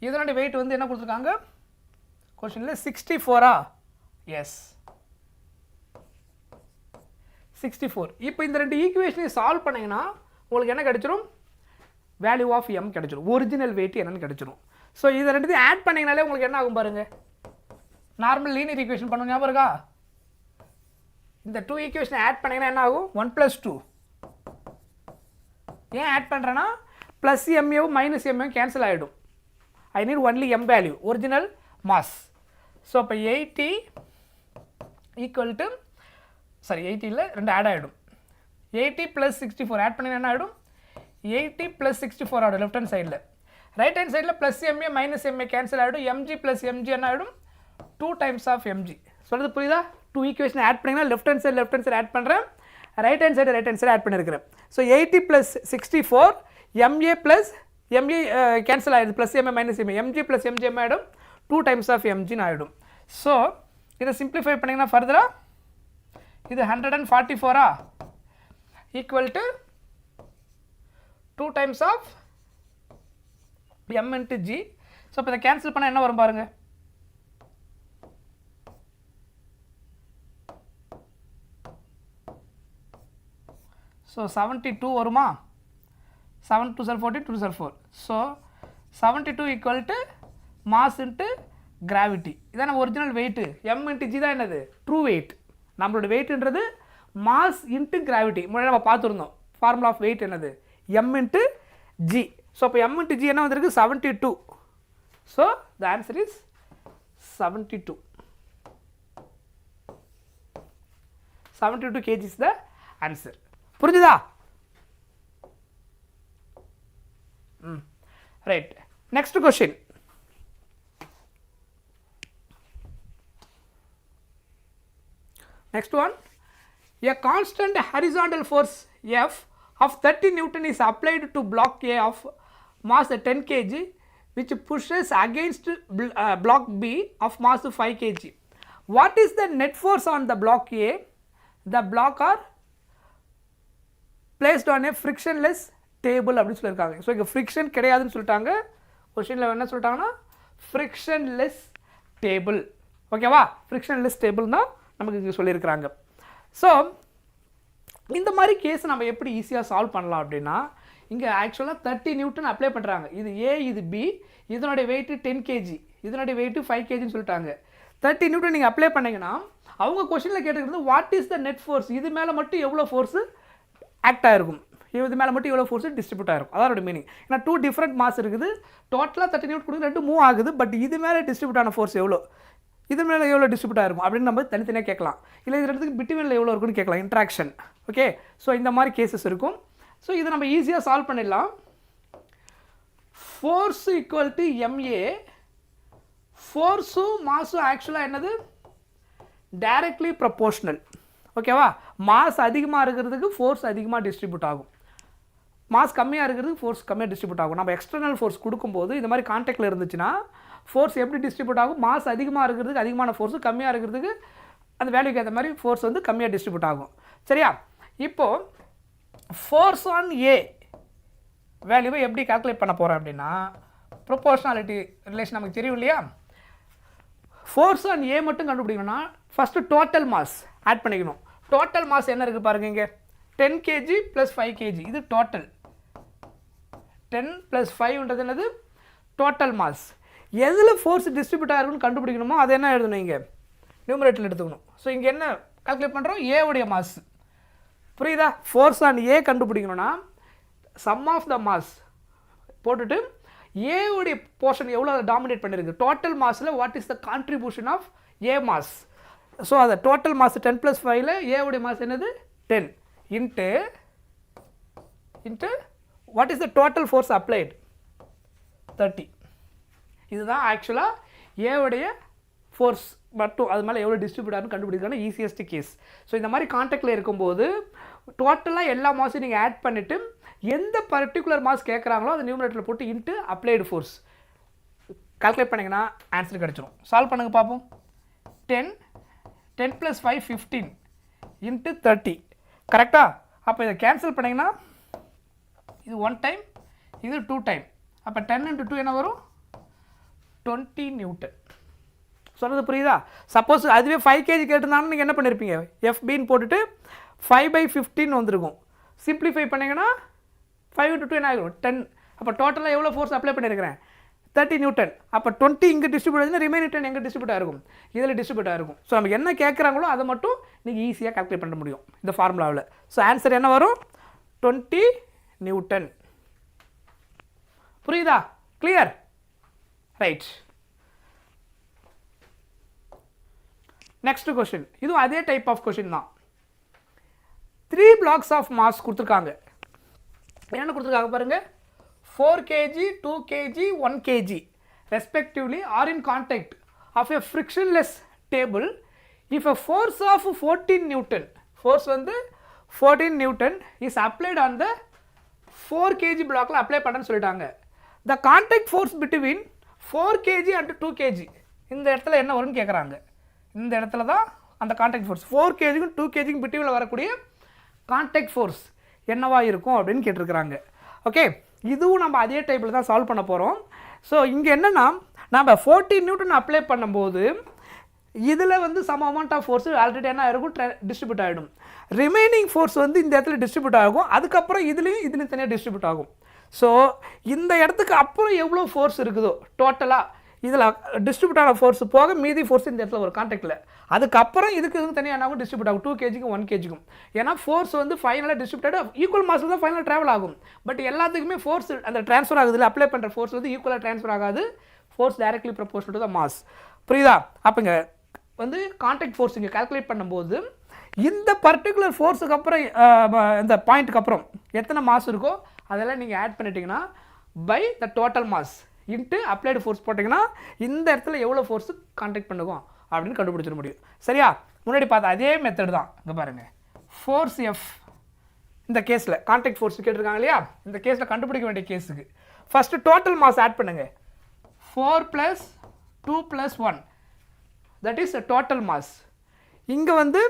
இதனுடைய வெயிட் வந்து என்ன கொடுத்துருக்காங்க கொஷனில், 64. எஸ் 64. இப்போ இந்த ரெண்டு ஈக்குவேஷனையும் சால்வ் பண்ணிங்கன்னா உங்களுக்கு என்ன கிடைச்சிரும், வேல்யூ ஆஃப் m கிடைச்சிரும், ஒரிஜினல் வெயிட் என்னன்னு கிடைச்சிரும். ஸோ இதை ரெண்டுத்தையும் ஆட் பண்ணிங்கனாலே உங்களுக்கு என்ன ஆகும் பாருங்கள், நார்மல் லீனியர் ஈக்குவேஷன் பண்ணுவோம் ஞாபகம் இருக்கா. இந்த 2 ஈக்குவேஷனை ஆட் பண்ணிங்கன்னா என்ன ஆகும், 1 + 2. ஏன் ஆட் பண்ணுறேன்னா ப்ளஸ் எம்ஏவும் மைனஸ் எம்ஏவும் கேன்சல் ஆகிடும். I need only m value, original mass. So அப்போ 80 ஈக்குவல் டு, சாரி 80 இல்லை, ரெண்டு ஆட் ஆகிடும். 80 + 64 ஆட் பண்ணிங்கன்னா என்ன ஆகிடும், 80 + 64 ஆகிடும் லெஃப்ட் ஹேண்ட் சைடில். ரைட் ஹேண்ட் சைடில் plus MA minus MA cancel ஆகிடும், mg + mg என்ன ஆகிடும், 2 டைம்ஸ் ஆஃப் mg. சொல்கிறது புரியுதா? 2 ஈக்குவேஷன் ஆட் பண்ணிங்கன்னா லெஃப்ட் ஹேண்ட் சைடு ஆட் பண்ணுறேன், ரைட் ஹேண்ட் சைடு ஆட் பண்ணியிருக்கிறேன். So 80 + 64 ma plus ma cancel ஆகிடுது, plus ma minus ma, mg + mg என்ன ஆகிடும், 2 டைம்ஸ் ஆஃப் mgன்னு ஆகிடும். ஸோ இதை சிம்பிளிஃபை பண்ணிங்கன்னா ஃபர்தராக இது 144 equal to 2 times of m into g. So இப்போ இதை கேன்சல் பண்ணால் என்ன வரும் பாருங்கள், ஸோ 72 வருமா, 7 2 sir 40, 2 sir 4. So 72 equal to mass into gravity. இதான் நம்ம original weight, m into g தான் என்னது, ட்ரூ வெயிட். நம்மளோட வெயிட்ன்றது மாஸ் இன்ட்டு கிராவிட்டி. முன்னாடி நம்ம பார்த்துருந்தோம் ஃபார்முலா ஆஃப் வெயிட் என்னது, m இன்ட்டு g. ஸோ அப்போ m இன்ட்டு g என்ன வந்திருக்கு, 72. So the answer is 72. 72 kg is the answer. புரிஞ்சுதா? Right. Next question. Next one, a constant horizontal force F of 30 Newton is applied to block A of mass 10 kg which pushes against block B of mass 5 kg. What is the net force on the block A? The block are placed on a frictionless table அப்படின்னு சொல்லியிருக்காங்க. So இங்கே friction கிடையாதுன்னு சொல்லிட்டாங்க. கொஸ்டினில் என்ன சொல்லிட்டாங்கன்னா frictionless table. ஓகேவா? Frictionless table தான் நமக்கு இங்கே சொல்லியிருக்கிறாங்க. ஸோ இந்த மாதிரி கேஸ் நம்ம எப்படி ஈஸியாக சால்வ் பண்ணலாம் அப்படின்னா, இங்கே ஆக்சுவலாக 30 நியூட்டன் அப்ளை பண்ணுறாங்க. இது ஏ, இது பி, இதனுடைய வெயிட்டு 10 kg, இதனுடைய வெயிட்டு 5 kgன்னு சொல்லிட்டாங்க. 30 நியூட்டன் நீங்கள் அப்ளை பண்ணிங்கன்னா அவங்க கொஷினில் கேட்டுக்கிறது what is the net force, இது மேலே மட்டும் எவ்வளோ ஃபோர்ஸு ஆக்ட் ஆகிருக்கும், இது மேலே மட்டும் எவ்வளோ ஃபோர்ஸு டிஸ்ட்ரிபியூட் ஆகிருக்கும். அதோட மீனிங். ஏன்னா 2 டிஃப்ரெண்ட் மாஸ் இருக்குது, டோட்டலாக 30 நியூட்டன் கொடுத்து 2 மூவ் ஆகுது, பட் இது மேலே டிஸ்ட்ரிபியூட் ஆன ஃபோர்ஸ் எவ்வளோ, இது மேலே எவ்வளோ டிஸ்ட்ரிபியூட் ஆகிருக்கும் அப்படின்னு நம்ம தனித்தனியாக கேட்கலாம். இல்லை இது ரெண்டுத்துக்கு பிட்வீனில் எவ்வளோ இருக்குன்னு கேட்கலாம், இன்ட்ராக்ஷன். ஓகே, ஸோ இந்த மாதிரி கேசஸ் இருக்கும். ஸோ இதை நம்ம ஈஸியாக சால்வ் பண்ணிடலாம். ஃபோர்ஸ் ஈக்குவல் டு MA, ஃபோர்ஸும் மாஸும் ஆக்சுவலாக என்னது டைரக்ட்லி ப்ரொபோர்ஷனல். ஓகேவா, மாஸ் அதிகமாக இருக்கிறதுக்கு ஃபோர்ஸ் அதிகமாக டிஸ்ட்ரிபியூட் ஆகும், மாஸ் கம்மியாக இருக்கிறதுக்கு ஃபோர்ஸ் கம்மியாக டிஸ்ட்ரிபியூட் ஆகும். நம்ம எக்ஸ்டர்னல் ஃபோர்ஸ் கொடுக்கும்போது இந்த மாதிரி கான்டாக்டில் இருந்துச்சுன்னா ஃபோர்ஸ் எப்படி டிஸ்ட்ரிபியூட் ஆகும், மாஸ் அதிகமாக இருக்கிறதுக்கு அதிகமான ஃபோர்ஸு, கம்மியாக இருக்கிறதுக்கு அந்த வேல்யூக்கு ஏற்ற மாதிரி ஃபோர்ஸ் வந்து கம்மியாக டிஸ்ட்ரிபியூட் ஆகும். சரியா, இப்போது ஃபோர்ஸ் ஆன் ஏ வேல்யூவை எப்படி கால்குலேட் பண்ண போகிறோம் அப்படின்னா ப்ரொபோர்ஷனாலிட்டி ரிலேஷன் நமக்கு தெரியும் இல்லையா. ஃபோர்ஸ் ஆன் ஏ மட்டும் கண்டுபிடிக்கணும்னா ஃபஸ்ட்டு டோட்டல் மாஸ் ஆட் பண்ணிக்கணும். டோட்டல் மாஸ் என்ன இருக்குது பாருங்கள், இங்கே 10 kg + 5 kg, இது டோட்டல். 10 + 5ன்றது என்னது டோட்டல் மாஸ். எதில் ஃபோர்ஸ் டிஸ்ட்ரிபியூட் ஆகிருக்குன்னு கண்டுபிடிக்கணுமோ அது என்ன எழுதணும், இங்கே நியூமரேட்டரில் எடுத்துக்கணும். ஸோ இங்கே என்ன கால்குலேட் பண்ணுறோம், ஏவுடைய மாஸ். புரியுதா, ஃபோர்ஸ் ஆன் ஏ கண்டுபிடிக்கணும்னா சம் ஆஃப் த மாஸ் போட்டுட்டு ஏவுடைய போர்ஷன் எவ்வளோ டாமினேட் பண்ணியிருக்கு, டோட்டல் மாஸில் what is the contribution of A mass. So அதை டோட்டல் மாஸ் 10 + 5ல் ஏவுடைய மாஸ் என்னது 10 into what is the total force applied 30. இதுதான் ஆக்சுவலாக ஏவுடைய ஃபோர்ஸ் மட்டும் அது மேலே எவ்வளோ டிஸ்ட்ரிபியூட் ஆகுன்னு கண்டுபிடிக்கிறாங்க ஈஸியஸ்ட் கேஸ். ஸோ இந்த மாதிரி கான்டாக்டில் இருக்கும்போது டோட்டலாக எல்லா மாஸையும் நீங்கள் ஆட் பண்ணிவிட்டு எந்த பர்டிகுலர் மாஸ் கேட்குறாங்களோ அதை நியூமரேட்டரில் போட்டு இன்ட்டு அப்ளைடு ஃபோர்ஸ் கால்குலேட் பண்ணிங்கன்னா ஆன்சர் கிடச்சிரும். சால்வ் பண்ணுங்கள் பார்ப்போம். 10 + 5 15 இன்ட்டு 30 கரெக்டாக. அப்போ இதை கேன்சல் பண்ணிங்கன்னா இது 1 டைம், இது 2 டைம். அப்போ 10 × 2 என்ன வரும் 20 நியூட்டன். சொன்னது புரியுதா. சப்போஸ் அதுவே 5 kg கேட்டிருந்தாங்கன்னா நீங்கள் என்ன பண்ணியிருப்பீங்க, FBன்னு போட்டுட்டு 5/15 வந்திருக்கும். சிம்பிளிஃபை பண்ணிங்கன்னா 5 × 2 என்ன ஆகிடும் 10. அப்போ டோட்டலாக எவ்வளோ ஃபோர்ஸ் அப்ளை பண்ணியிருக்கிறேன் 30 நியூட்டன். அப்போ 20 இங்கே டிஸ்ட்ரிபியூட் ஆகுதுன்னா ரிமைனிங் 10 எங்கே டிஸ்ட்ரிபியூட் ஆகிருக்கும், இதில் டிஸ்ட்ரிபியூட் ஆகிருக்கும். ஸோ நமக்கு என்ன கேட்குறாங்களோ அதை மட்டும் நீங்கள் ஈஸியாக கால்குலேட் பண்ண முடியும் இந்த ஃபார்முலாவில். ஸோ ஆன்சர் என்ன வரும் 20 நியூட்டன். புரியுதா, கிளியர், ரைட். நெக்ஸ்ட் கொஸ்டின், இதுவும் அதே டைப் ஆஃப் கொஸ்டின் தான். 3 blocks ஆஃப் மாஸ் கொடுத்துருக்காங்க. என்னென்ன கொடுத்துருக்காங்க பாருங்கள், 4 kg, 2 kg, 1 kg respectively are in contact of a frictionless table if a force of 14 Newton, force வந்து 14 Newton is applied on the 4 kg blockல apply பண்ணன்னு சொல்லிட்டாங்க. The contact force between 4 kg and 2 kg இந்த இடத்துல என்ன வரும்னு கேட்குறாங்க. இந்த இடத்துல தான் அந்த கான்டாக்ட் ஃபோர்ஸ் 4 kgக்கும் 2 kgக்கும் பிட்வீனில் வரக்கூடிய கான்டாக்ட் ஃபோர்ஸ் என்னவா இருக்கும் அப்படின்னு கேட்டிருக்கிறாங்க. ஓகே, இதுவும் நம்ம அதே டைப்பில் தான் சால்வ் பண்ண போகிறோம். ஸோ இங்கே என்னென்னா நம்ம 14 நியூட்டன் அப்ளை பண்ணும்போது இதில் வந்து some amount of force already என்ன ஆகிருக்கும் டிஸ்ட்ரிபியூட் ஆகிடும். ரிமைனிங் ஃபோர்ஸ் வந்து இந்த இடத்துல டிஸ்ட்ரிபியூட் ஆகும், அதுக்கப்புறம் இதுலேயும் தனியாக டிஸ்ட்ரிபியூட் ஆகும். ஸோ இந்த இடத்துக்கு அப்புறம் எவ்வளோ ஃபோர்ஸ் இருக்குதோ டோட்டலாக இதில் டிஸ்ட்ரிபியூட் ஆன ஃபோர்ஸ் போக மீதி ஃபோர்ஸ் இந்த இடத்துல ஒரு கான்டாக்டில், அதுக்கப்புறம் இதுக்கு தனியாக என்னாகும் டிஸ்ட்ரிபியூட் ஆகும் 2 kgக்கும் 1 kgக்கும். ஏன்னா ஃபோர்ஸ் வந்து ஃபைனலாக டிஸ்ட்ரிபியூட் ஈக்குவல் மாஸில் தான் ஃபைனலாக ட்ராவல் ஆகும். பட் எல்லாத்துக்குமே ஃபோர்ஸ் அந்த ட்ரான்ஸ்ஃபர் ஆகுது இல்லை, அப்ளை பண்ணுற ஃபோர்ஸ் வந்து ஈக்குவலாக ட்ரான்ஸ்ஃபர் ஆகாது, force directly proportional to the mass. புரியுதா. அப்போ இங்கே வந்து கான்டாக்ட் ஃபோர்ஸ் இங்கே கால்குலேட் பண்ணும்போது இந்த பர்டிகுலர் ஃபோர்ஸுக்கு அப்புறம் இந்த பாயிண்ட்டுக்கு அப்புறம் எத்தனை மாஸ் இருக்கோ அதெல்லாம் நீங்கள் ஆட் பண்ணிட்டீங்கன்னா by the total mass into applied force போட்டிங்கன்னா இந்த இடத்துல எவ்வளோ ஃபோர்ஸு கான்டாக்ட் பண்ணுவோம் அப்படின்னு கண்டுபிடிச்சிட முடியும். சரியா, முன்னாடி பார்த்தா அதே மெத்தட் தான். இங்கே பாருங்கள், ஃபோர்ஸ் F இந்த கேஸில் கான்டாக்ட் ஃபோர்ஸ் கேட்டிருக்காங்க இல்லையா, இந்த கேஸில் கண்டுபிடிக்க வேண்டிய கேஸுக்கு ஃபஸ்ட்டு டோட்டல் மாஸ் ஆட் பண்ணுங்கள். 4 + 2 + 1 தட் இஸ் டோட்டல் மாஸ். இங்கே வந்து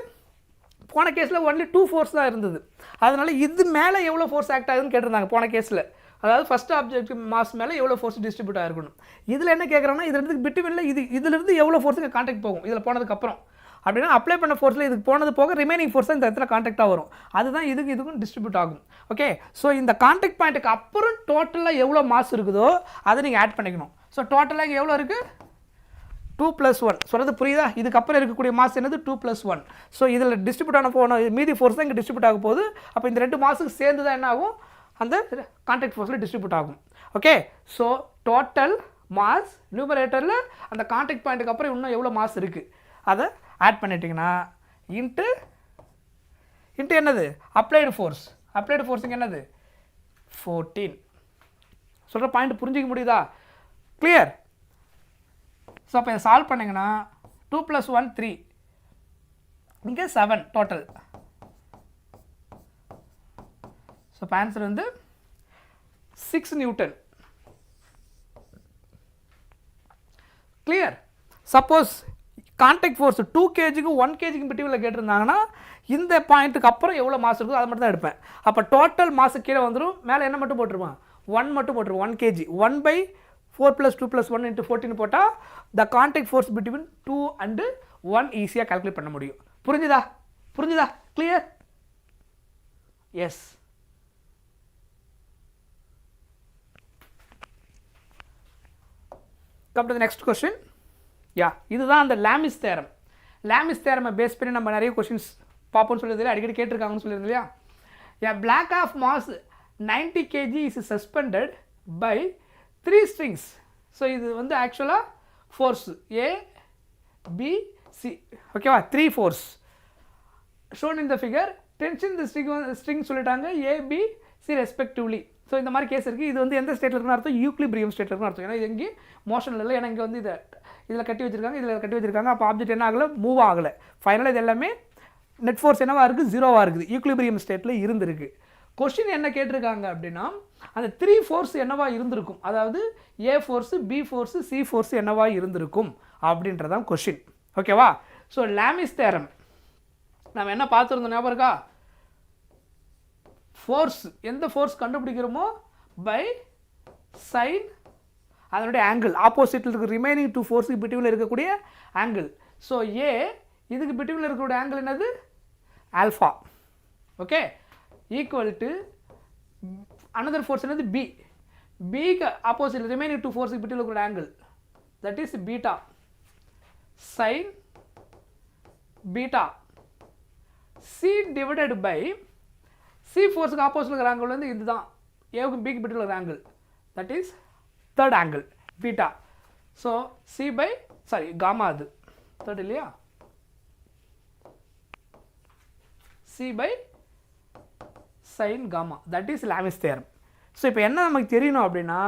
போன கேஸில் ஒன்லி 2 ஃபோர்ஸ் தான் இருந்தது, அதனால் இது மேலே எவ்வளோ ஃபோர்ஸ் ஆக்ட் ஆகுதுன்னு கேட்டிருந்தாங்க போன கேஸில். அதாவது ஃபஸ்ட் ஆப்ஜெக்ட் மாஸ் மேலே எவ்வளோ ஃபோர்ஸ் டிஸ்ட்ரிபியூட் ஆகிருக்கணும். இதில் என்ன கேட்குறாங்கன்னா இது ரெண்டுக்கு பிட்வீனில் இதிலிருந்து எவ்வளோ ஃபோர்ஸுக்கு கான்டாக்ட் போகும் இதில் போனதுக்கப்புறம் அப்படின்னா அப்ளை பண்ண ஃபோர்ஸில் இதுக்கு போனது போக ரிமைனிங் ஃபோர்ஸ் இந்த இடத்துல கான்டாக்டாக வரும், அதுதான் இதுக்கும் டிஸ்ட்ரிபியூட் ஆகும். ஓகே, ஸோ இந்த கான்டாக்ட் பாயிண்ட்டுக்கு அப்புறம் டோட்டலாக எவ்வளோ மாஸ் இருக்குதோ அதை நீங்கள் ஆட் பண்ணிக்கணும். ஸோ டோட்டலாக எவ்வளோ இருக்குது 2 + 1 சொல்கிறது புரியுதா? இதுக்கப்புறம் இருக்கக்கூடிய மாஸ் என்னது 2 + 1. ஸோ இதில் டிஸ்ட்ரிபியூட் ஆன போன மீதி ஃபோர்ஸ் தான் இங்கே டிஸ்ட்ரிபியூட் ஆக போகுது. அப்போ இந்த 2 மாஸுக்கு சேர்ந்து தான் என்ன ஆகும், அந்த கான்டாக்ட் ஃபோர்ஸில் டிஸ்ட்ரிபியூட் ஆகும். ஓகே, ஸோ டோட்டல் மாஸ் நியூமரேட்டரில் அந்த கான்டாக்ட் பாயிண்ட்டுக்கு அப்புறம் இன்னும் எவ்வளோ மாஸ் இருக்குது அதை ஆட் பண்ணிட்டீங்கன்னா இன்ட்டு என்னது அப்ளைடு ஃபோர்ஸுங்க என்னது 14. சொல்கிற பாயிண்ட் புரிஞ்சிக்க முடியுதா? கிளியர்? ஸோ அப்போ இதை சால்வ் பண்ணிங்கன்னா 2 + 1 3, இங்கே 7 டோட்டல். ஸோ இப்போ ஆன்சர் வந்து 6 Newton. Clear? Suppose contact force 2 kgக்கு 1 kgக்கு பிட்வீனில் கேட்டிருந்தாங்கன்னா இந்த பாயிண்ட்டுக்கு அப்புறம் எவ்வளோ மாஸ் இருக்குதோ அதை மட்டும் தான் எடுப்பேன். அப்போ டோட்டல் மாசு கீழே வந்துடும், மேலே என்ன மட்டும் போட்டுருவான் 1 மட்டும் போட்டுருவோம். 1 kg 1/4 + 2 + 1 × 14 போட்டால் the contact force between 2 and 1 ஈஸியாக கால்குலேட் பண்ண முடியும். புரிஞ்சுதா? Clear? Yes. Come to the next question. இதுதான் அந்த லாமிஸ் தேரம். லாமிஸ் தேரமை பேஸ் பண்ணி நம்ம நிறைய கொஸ்டின்ஸ் பார்ப்போம்னு சொல்லியிருந்தேன், அடிக்கடி கேட்டிருக்காங்கன்னு சொல்லியிருந்தேன் இல்லையா? Block of mass 90 kg is suspended by 3 strings. So இது வந்து ஆக்சுவலாக ஃபோர்ஸ் A, B, C. ஓகேவா? 3 force shown in the figure. Tension இந்த ஸ்ட்ரிங் சொல்லிட்டாங்க A, B, C respectively. So இந்த மாதிரி கேஸ் இருக்குது. இது வந்து எந்த ஸ்டேட்டில் இருக்குன்னு அர்த்தம், யூக்லிபிரியம் ஸ்டேட்டில் இருக்குன்னு அர்த்தம். ஏன்னா இது எங்கேயும் மோஷனில் இல்லை, ஏன்னா இங்கே வந்து இதில் கட்டி வச்சிருக்காங்க. அப்போ ஆப்ஜெக்ட் என்ன ஆகலை, மூவ் ஆகலை. ஃபைனலாக இது எல்லாமே நெட் ஃபோர்ஸ் என்னவாக இருக்குது, 0வாக இருக்குது, யூக்லிபிரியம் ஸ்டேட்டில் இருந்திருக்கு. கொஸ்டின் என்ன கேட்டிருக்காங்க அப்படின்னா அந்த 3 ஃபோர்ஸ் என்னவா இருந்திருக்கும், அதாவது A force, B force, C force என்னவா இருந்திருக்கும் அப்படின்றதான் கொஸ்டின். ஓகேவா? ஸோ லாமிஸ் தேரம் நம்ம என்ன பார்த்துருந்தோம் ஞாபகம் இருக்கா? ஃபோர்ஸ், எந்த ஃபோர்ஸ் கண்டுபிடிக்கிறோமோ பை சைன் அதனுடைய ஆங்கிள், ஆப்போசிட்டில் இருக்க ரிமைனிங் 2 ஃபோர்ஸுக்கு பிட்வீனில் இருக்கக்கூடிய ஆங்கிள். ஸோ A இதுக்கு பிட்வீனில் இருக்கக்கூடிய ஆங்கிள் என்னது, alpha. Okay, equal to another force என்னது B. Bக்கு ஆப்போசிட் ரிமைனிங் 2 ஃபோர்ஸுக்கு பிட்வீனில் இருக்கக்கூடிய angle that is beta. Sine beta C divided by C ஃபோர்ஸுக்கு ஆப்போசிட் இருக்கிற ஆங்கிள் வந்து இதுதான் ஏவுக்கு பிக்கு பிட்வீனில் இருக்கிற angle that is third angle beta. So gamma, அது தேர்ட் இல்லையா, C by sin gamma, that is Lami's theorem. So இப்போ என்ன நமக்கு தெரியணும் அப்படின்னா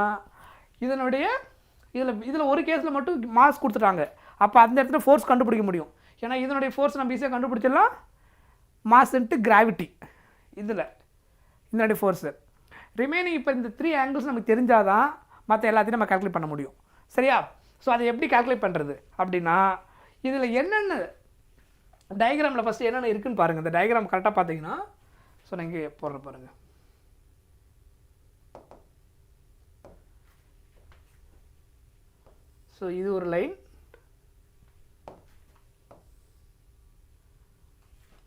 இதில் ஒரு கேஸில் மட்டும் மாஸ் கொடுத்துட்டாங்க. அப்போ அந்த இடத்துல ஃபோர்ஸ் கண்டுபிடிக்க முடியும். ஏன்னா இதனுடைய ஃபோர்ஸ் நம்ம ஈஸியாக கண்டுபிடிச்சிடலாம், மாஸ் இன்ட்டு கிராவிட்டி. இதனுடைய ஃபோர்ஸு ரிமைனிங் இப்போ இந்த 3 ஆங்கிள்ஸ் நமக்கு தெரிஞ்சால் தான் மற்ற எல்லாத்தையும் நம்ம கால்குலேட் பண்ண முடியும். சரியா? ஸோ அதை எப்படி கால்குலேட் பண்ணுறது அப்படின்னா இதில் என்னென்ன டயக்ராமில் ஃபஸ்ட்டு என்னென்ன இருக்குதுன்னு பாருங்கள். இந்த டயக்ராம் கரெக்டாக பார்த்தீங்கன்னா ஸோ நான் இங்கே போடுற பாருங்கள். ஸோ இது ஒரு லைன்,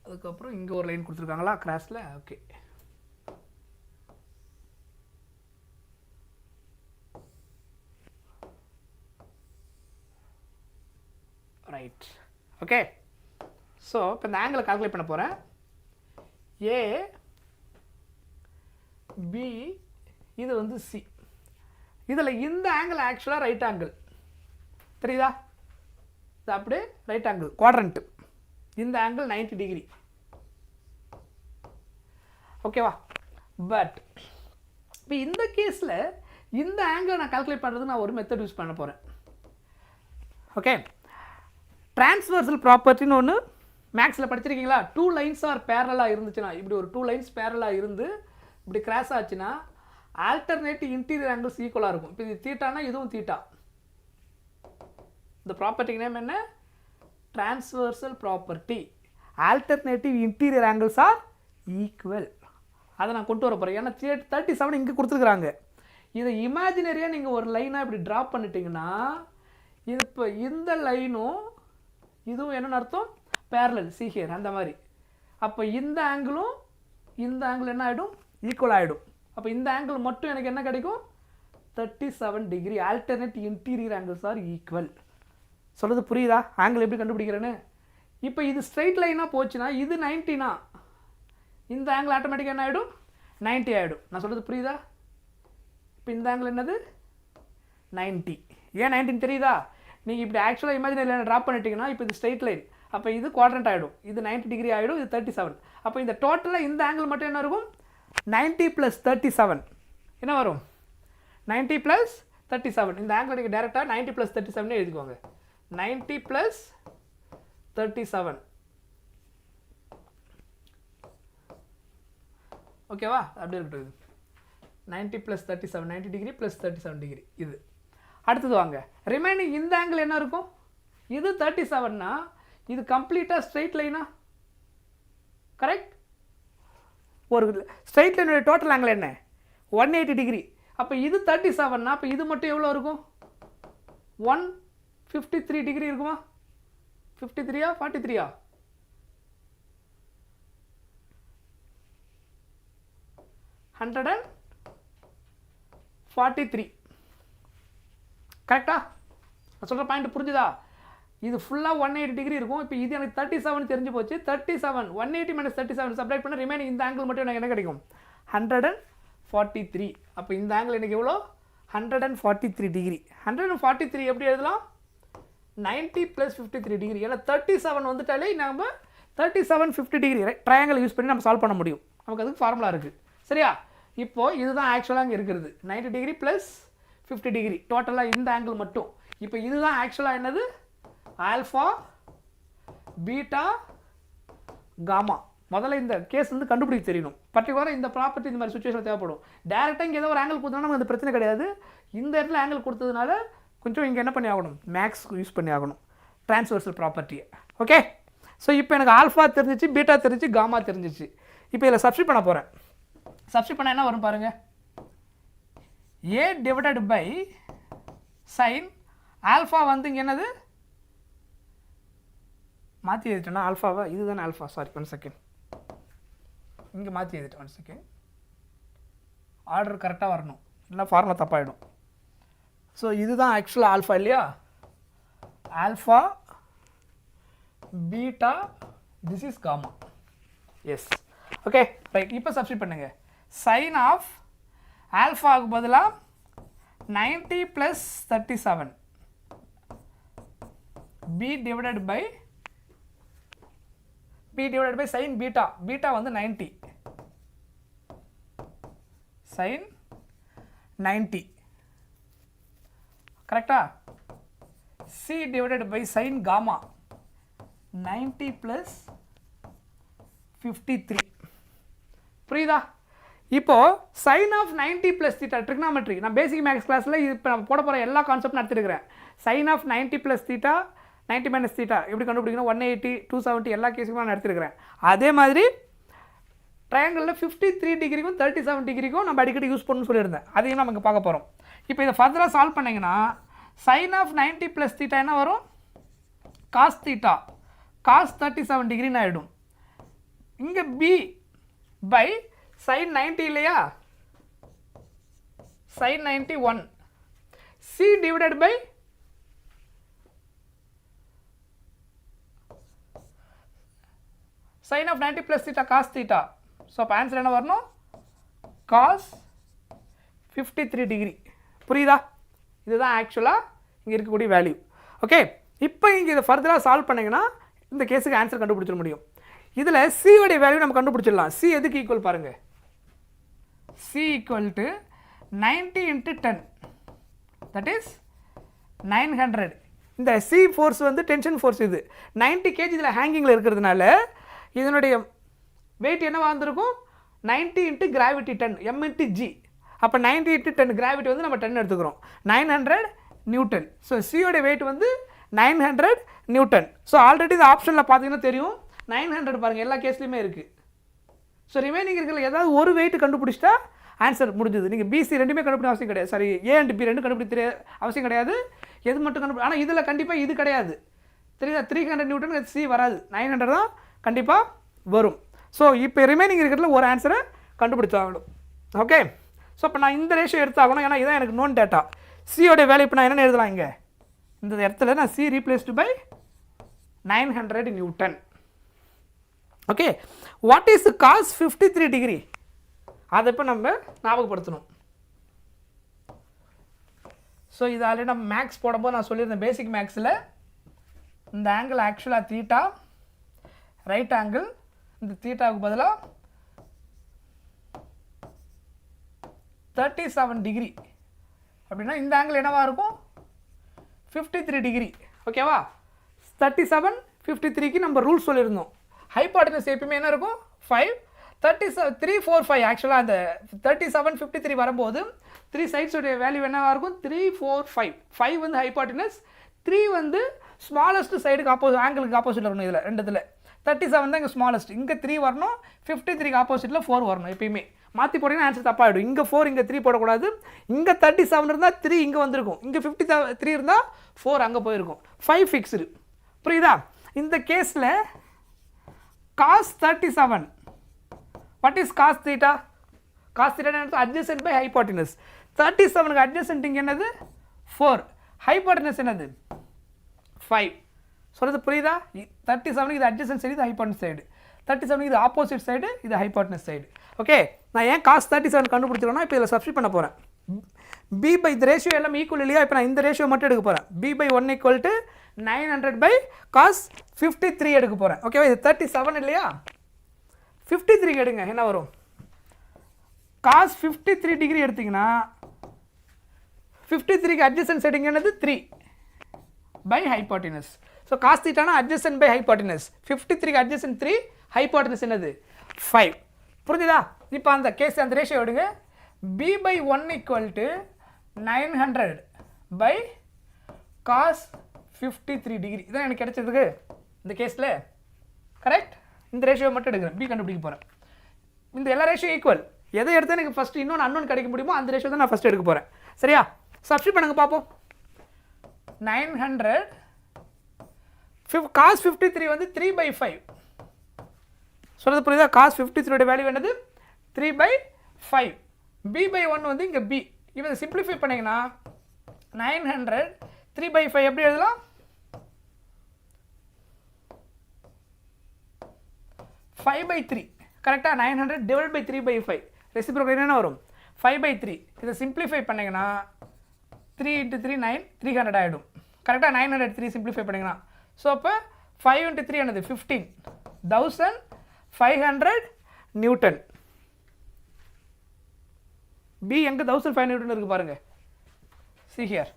அதுக்கப்புறம் இங்கே ஒரு லைன் கொடுத்துருக்காங்களா கிராஸில். Okay, right. ஓகே, ஸோ இப்போ இந்த ஆங்கிளை கால்குலேட் பண்ண போகிறேன். A, B, இது வந்து C. இதில் இந்த ஆங்கிள் ஆக்சுவலாக ரைட் ஆங்கிள் தெரியுதா, இது அப்படியே ரைட் ஆங்கிள் குவாட்ரண்ட். இந்த ஆங்கிள் 90 டிகிரி. ஓகேவா? பட் இப்போ இந்த கேஸில் இந்த ஆங்கிளை நான் கால்குலேட் பண்ணுறது நான் ஒரு மெத்தட் யூஸ் பண்ண போகிறேன். ஓகே, டிரான்ஸ்வர்சல் ப்ராப்பர்ட்டின்னு ஒன்று மேக்ஸில் படிச்சிருக்கீங்களா? 2 லைன்ஸ் ஆர் பேரலாக இருந்துச்சுன்னா, இப்படி ஒரு 2 லைன்ஸ் பேரலாக இருந்து இப்படி கிராஸ் ஆச்சுன்னா ஆல்டர்னேட்டிவ் இன்டீரியர் ஆங்கிள்ஸ் ஈக்குவலாக இருக்கும். இப்போ இது தீட்டானா இதுவும் தீட்டா. இந்த ப்ராப்பர்ட்டிக்கு நேம் என்ன? Transversal property. Alternative interior angles R equal. அதை நான் கொண்டு வர போகிறேன். ஏன்னா 37 இங்கே கொடுத்துருக்குறாங்க. இதை இமேஜினரியாக நீங்கள் ஒரு லைனாக இப்படி ட்ராப் பண்ணிட்டீங்கன்னா இது இப்போ இந்த லைனும் இதுவும் என்னென்னு அர்த்தம், பேரலல், சி ஹியர், அந்த மாதிரி. அப்போ இந்த ஆங்கிளும் இந்த ஆங்கிள் என்ன ஆகிடும், ஈக்குவல் ஆகிடும். அப்போ இந்த ஆங்கிள் மட்டும் எனக்கு என்ன கிடைக்கும், 37 degree. Alternate interior angles R equal. சொல்கிறது புரியுதா? ஆங்கிள் எப்படி கண்டுபிடிக்கிறேன்னு. இப்போ இது ஸ்ட்ரைட் லைனாக போச்சுன்னா இது 90னா இந்த ஆங்கிள் ஆட்டோமேட்டிக்காக என்ன ஆகிடும்? 90 ஆகிடும். நான் சொல்கிறது புரியுதா? இப்போ இந்த ஆங்கிள் என்னது? 90. ஏன் 90 தெரியுதா? நீங்கள் இப்படி ஆக்சுவலாக இமேஜினரி லைனை ட்ராப் பண்ணிட்டீங்கன்னா இப்போ இது ஸ்ட்ரைட் லைன், அப்போ இது குவாட்ரண்ட் ஆகிடும், இது 90 டிகிரி ஆகிடும், இது 37. அப்போ இந்த டோட்டலாக இந்த ஆங்கிள் மட்டும் என்ன இருக்கும்? 90 + 37 என்ன வரும்? 90 + 37. இந்த ஆங்கிள் நீங்கள் டேரெக்டாக 90 + 37 எழுதிக்கோங்க. 90 + 37. ஓகேவா? அப்படி இருக்கட்டும். இது 90 + 37, 90 டிகிரி + 37 டிகிரி. இது அடுத்தது வாங்க. ரிமைனிங் இந்த ஆங்கிள் என்ன இருக்கும்? இது 37னா இது கம்ப்ளீட்டாக ஸ்ட்ரெயிட் லைனா? கரெக்ட். ஒரு ஸ்ட்ரெயிட் லைனுடைய டோட்டல் ஆங்கிள் என்ன? 180 டிகிரி. அப்போ இது 37னா அப்போ இது மட்டும் எவ்வளோ இருக்கும்? 153 டிகிரி இருக்குமா? 53ஆ 43ஆ? 143. கரெக்டா? நான் சொல்கிற பாயிண்ட் புரிஞ்சுதா? இது ஃபுல்லாக 180 டிகிரி இருக்கும். இப்போ இது எனக்கு 37 தெரிஞ்சு போச்சு. 37 180 - 37 சப்ட்ராக்ட் பண்ண ரிமைனிங் இந்த ஆங்கிள் மட்டும் எனக்கு என்ன கிடைக்கும்? 143. அப்போ இந்த ஆங்கிள் எனக்கு எவ்வளோ? 143 டிகிரி. 143 எப்படி எழுதலாம்? 90 + 53 டிகிரி. ஏன்னா 37 வந்துட்டாலே நம்ம 37 50 டிகிரி ட்ரையாங்கிள் யூஸ் பண்ணி நம்ம சால்வ் பண்ண முடியும். நமக்கு அதுக்கு ஃபார்முலா இருக்குது. சரியா? இப்போது இதுதான் ஆக்சுவலாக இங்கே இருக்கிறது. 90 டிகிரி + 50 டிகிரி டோட்டலாக இந்த ஆங்கிள் மட்டும். இப்போ இதுதான் ஆக்சுவலாக என்னது? Alpha, beta, gamma. முதல்ல இந்த கேஸ் வந்து கண்டுபிடிக்க தெரியணும். பர்டிகுலராக இந்த ப்ராப்பர்ட்டி இந்த மாதிரி சுச்சுவேஷன் தேவைப்படும். டேரெக்டாக இங்கே ஏதோ ஒரு ஆங்கிள் கொடுத்தோம்னா நமக்கு அந்த பிரச்சனை கிடையாது. இந்த இடத்துல ஆங்கிள் கொடுத்ததுனால கொஞ்சம் இங்கே என்ன பண்ணி ஆகணும்? மேக்ஸ் யூஸ் பண்ணி ஆகணும், ட்ரான்ஸ்வர்சல் ப்ராப்பர்ட்டியை. ஓகே. ஸோ இப்போ எனக்கு ஆல்ஃபா தெரிஞ்சிச்சு, பீட்டா தெரிஞ்சிச்சு, காமா தெரிஞ்சிச்சு. இப்போ இதில் சப்ஸ்டிட் பண்ண போகிறேன். சப்ஸ்டிட் பண்ண என்ன வரும் பாருங்கள்? A divided by sin alpha வந்து இங்கே என்னது? மாற்றி எழுதிட்டேன்னா ஆல்ஃபாவா? இதுதானே ஆல்ஃபா. Sorry, 1 second. இங்கே மாற்றி எழுதிட்டேன். 1 செகண்ட். ஆர்டர் கரெக்டாக வரணும், இல்லை ஃபார்முலா தப்பாயிடும். ஸோ இதுதான் ஆக்சுவலாக ஆல்ஃபா இல்லையா? Alpha, beta, this is gamma. Yes. Okay right. இப்போ சப்ஸ்டிட் பண்ணுங்க. சைன் ஆஃப் ஆல்ஃபாவுக்கு பதிலாக 90 + 37 b divided by sin beta. Beta வந்து 90, sin 90. கரெக்டா? c divided by sin gamma 90 + 53. புரியுதா? இப்போ sin of 90 + theta ட்ரிக்னாமெட்ரி நான் பேசிக் மேக்ஸ் கிளாஸில் இப்போ நான் போட போகிற எல்லா concept நடத்திருக்கிறேன். sin of 90 + theta 90 - theta எப்படி கண்டுபிடிக்கணும்? 180 270 எல்லா கேஸுக்கும் நான் நடத்திருக்கிறேன். அதே மாதிரி ட்ரையாங்கிளில் 53 டிகிரிக்கும் 37 டிகிரிக்கும் நம்ம அடிக்கடி யூஸ் பண்ணணும்னு சொல்லியிருந்தேன். அதையும் நம்ம இங்கே பார்க்க போகிறோம். இப்போ இதை ஃபர்தராக சால்வ் பண்ணிங்கன்னா sin of 90 + theta என்ன வரும்? cos theta cos 37 டிகிரின்னு ஆகிடும். இங்கே b by sin 90 இல்லையா? sin 91 c divided by sin of 90 + theta cos theta. So அப்போ ஆன்சர் என்ன வரணும்? cos 53 degree. புரியுதா? இதுதான் ஆக்சுவலாக இங்கே இருக்கக்கூடிய வேல்யூ. ஓகே. இப்போ இங்கே இதை ஃபர்தராக சால்வ் பண்ணிங்கன்னா இந்த கேஸுக்கு ஆன்சர் கண்டுபிடிச்சிட முடியும். இதில் c உடைய வேல்யூ நம்ம கண்டுபிடிச்சிடலாம். c எதுக்கு ஈக்குவல் பாருங்கள்? c equal to 90 × 10, that is 900. இந்த c ஃபோர்ஸ் வந்து டென்ஷன் ஃபோர்ஸ். இது 90 kg இதில் ஹேங்கிங்கில் இருக்கிறதுனால இதனுடைய வெயிட் என்னவா இருந்திருக்கும்? 90 × கிராவிட்டி 10 m × g. அப்போ 90 × 10 கிராவிட்டி வந்து நம்ம 10 எடுத்துக்கிறோம், 900 நியூட்டன். ஸோ சியோட வெயிட் வந்து 900 நியூட்டன். ஸோ ஆல்ரெடி இந்த ஆப்ஷனில் பார்த்தீங்கன்னா தெரியும் 900 பாருங்கள், எல்லா கேஸ்லையுமே இருக்குது. ஸோ ரிமைனிங் இருக்கிற ஏதாவது ஒரு வெயிட் கண்டுபிடிச்சிட்டா ஆன்சர் முடிஞ்சது. நீங்கள் பிசி ரெண்டுமே கண்டுபிடிக்க அவசியம் கிடையாது. சாரி, ஏ அண்ட் பி ரெண்டு கண்டுபிடிக்க அவசியம் கிடையாது. எது மட்டும் கண்டுபிடி, ஆனால் இதில் கண்டிப்பாக இது கிடையாது. தெரியுதா? 300 நியூட்டன் சி வராது, 900 தான் கண்டிப்பாக வரும். ஸோ இப்போ ரிமைனிங் இருக்கிறதுல ஒரு ஆன்சரை கண்டுபிடிச்சாகணும். ஓகே. ஸோ இப்போ நான் இந்த ரேஷியோ எடுத்தாகணும், ஏன்னா இதான் எனக்கு நோன் டேட்டா. சியோடைய வேல்யூ இப்போ நான் என்ன எழுதலாம்? இங்கே இந்த இடத்துல நான் C replaced by 900 Newton. Okay, what is cos 53 degree? அதை இப்போ நம்ம ஞாபகப்படுத்தணும். ஸோ இது ஆல்ரெடி நம்ம மேக்ஸ் போடும்போது நான் சொல்லியிருந்தேன், பேசிக் மேக்ஸில் இந்த ஆங்கிள் ஆக்சுவலாக தீட்டா, ரைட் ஆங்கிள், இந்த தீட்டாவுக்கு பதிலாக 37 டிகிரி அப்படின்னா இந்த ஆங்கிள் என்னவாக இருக்கும்? 53 டிகிரி. ஓகேவா? 37 53க்கு நம்ம ரூல்ஸ் சொல்லியிருந்தோம். ஹைபாட்டனஸ் எப்பயுமே என்ன இருக்கும்? 5 37 3 4 5. ஆக்சுவலாக அந்த 37 53 வரும்போது 3 சைட்ஸோடைய வேல்யூ என்னவாக இருக்கும்? 3 4 5. 5 வந்து ஹைபாட்டனஸ், 3 வந்து ஸ்மாலஸ்ட் சைடுக்கு ஆங்கிளுக்கு ஆப்போசிட்டில் வரணும். இதில் ரெண்டுத்தில் 37 தான் இங்கே ஸ்மாலஸ்ட், இங்கே 3 வரணும், 53க்கு ஆப்போசிட்டில் 4 வரணும். எப்பயுமே மாற்றி போட்டிங்கன்னா ஆன்சர் தப்பாகிடும். இங்கே 4 இங்கே 3 போடக்கூடாது. இங்கே 37 இருந்தால் 3 இங்கே வந்திருக்கும், இங்கே 53 இருந்தால் 4 அங்கே போயிருக்கும். 5 ஃபிக்ஸ்டு. புரியுதா? இந்த கேஸில் cos 37, what is cos theta? Cos theta is adjacent by hypotenuse. 37க்கு adjacent இங்கே என்னது? 4. hypotenuse என்னது? 5. சொல்கிறது புரியுதா? 37க்கு இது adjacent சைடு, இது hypotenuse சைடு. 37க்கு இது ஆப்போசிட் சைடு, இது hypotenuse சைடு. ஓகே, நான் ஏன் cos 37 கண்டுபிடிச்சிருக்கேன்னா இப்போ இதில் சப்ஸ்டிட் பண்ண போகிறேன். b பை இந்த ரேஷியோ எல்லாம் ஈக்குவல் இல்லையா? இப்போ நான் இந்த ரேஷியோ மட்டும் எடுக்க போகிறேன். b by 1 equal to 900 by cos 53 எடுக்க போகிறேன். ஓகேவா? இது 37 இல்லையா? 53 எடுங்க, என்ன வரும்? cos 53 டிகிரி எடுத்திங்கன்னா 53க்கு adjacent சைடு என்னது? 3 பை hypotenuse. ஸோ cos தீட்டானா adjacent by hypotenuse. 53க்கு adjacent 3, hypotenuse என்னது? 5. புரிஞ்சுதா? இப்போ அந்த கேஸ் அந்த ரேஷியோ எடுங்க. b by 1 equal to 900 by cos 53 degree. இதான் எனக்கு கிடைச்சதுக்கு இந்த கேஸில். கரெக்ட்? இந்த ரேஷியோ மட்டும் எடுக்கிறேன், b கண்டுபிடிக்க போகிறேன். இந்த எல்லா ரேஷியோ ஈக்குவல். எதை எடுத்தால் எனக்கு ஃபஸ்ட்டு இன்னொன்று அன்னோன் கிடைக்க முடியுமோ அந்த ரேஷியோ தான் நான் ஃபஸ்ட்டு எடுக்க போகிறேன். சரியா? சப்ஸ்டிட் பண்ணுங்க பார்ப்போம். 900 cos 53 வந்து 3 பை 5. சொல்கிறது புரியுதா? cos 53 வேல்யூ என்னது? 3 பை 5. b பை 1 வந்து இங்கே b. இப்போ இதை சிம்பிளிஃபை பண்ணிங்கன்னா 900 3 பை 5 எப்படி எழுதலாம்? 5 பை 3. கரெக்டாக? 900 டிவைட் பை 3 பை 5. ரெசிப்ரோக்கல் என்ன வரும்? 5 பை 3. இதை சிம்பிளிஃபை பண்ணிங்கன்னா 3 × 3 9 300 ஆகிடும். கரெக்டாக? 900 3 சிம்பிளிஃபை பண்ணிங்கன்னா ஸோ அப்போ 5 × 3 என்னது? 15,500 நியூட்டன். b எங்கே 1500 நியூட்டன் இருக்குது பாருங்கள். see here.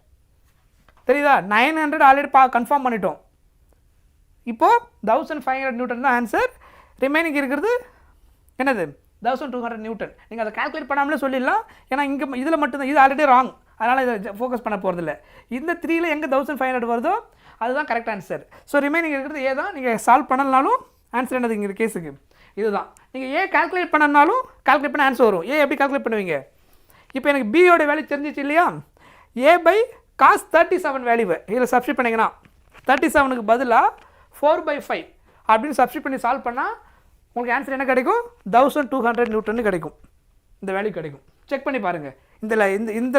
தெரியுதா? 900 ஆல்ரெடி கன்ஃபார்ம் பண்ணிட்டோம். இப்போது 1500 நியூட்டன் தான் ஆன்சர். ரிமைனிங் இருக்கிறது என்னது? 1200 நியூட்டன். நீங்கள் அதை கால்குலேட் பண்ணாமலே சொல்லிடலாம். ஏன்னா இங்கே இதில் மட்டும்தான், இது ஆல்ரெடி ராங், அதனால் இதை ஃபோக்கஸ் பண்ண போகிறதில்ல. இந்த 3ல் எங்கே 1500 வருதோ அதுதான் கரெக்ட் ஆன்சர். ஸோ ரிமைனிங் இருக்கிறது ஏ தான். நீங்கள் சால்வ் பண்ணலனாலும் ஆன்சர் என்னது இங்கே கேஸுக்கு? இதுதான். நீங்கள் ஏ கால்குலேட் பண்ணனாலும் கால்குலேட் பண்ண ஆன்சர் வரும். ஏ எப்படி கால்குலேட் பண்ணுவீங்க? இப்போ எனக்கு பியோட வேல்யூ தெரிஞ்சிச்சு இல்லையா? ஏ பை cos 37 வேல்யூவை இதில் சப்ஸ்டிட் பண்ணிங்கன்னா 37க்கு பதிலாக 4 பை 5 அப்படின்னு சப்ஸ்டிட் பண்ணி சால்வ் பண்ணால் உங்களுக்கு ஆன்சர் என்ன கிடைக்கும்? 1200 நியூட்டன் கிடைக்கும். இந்த வேல்யூ கிடைக்கும். செக் பண்ணி பாருங்கள். இந்த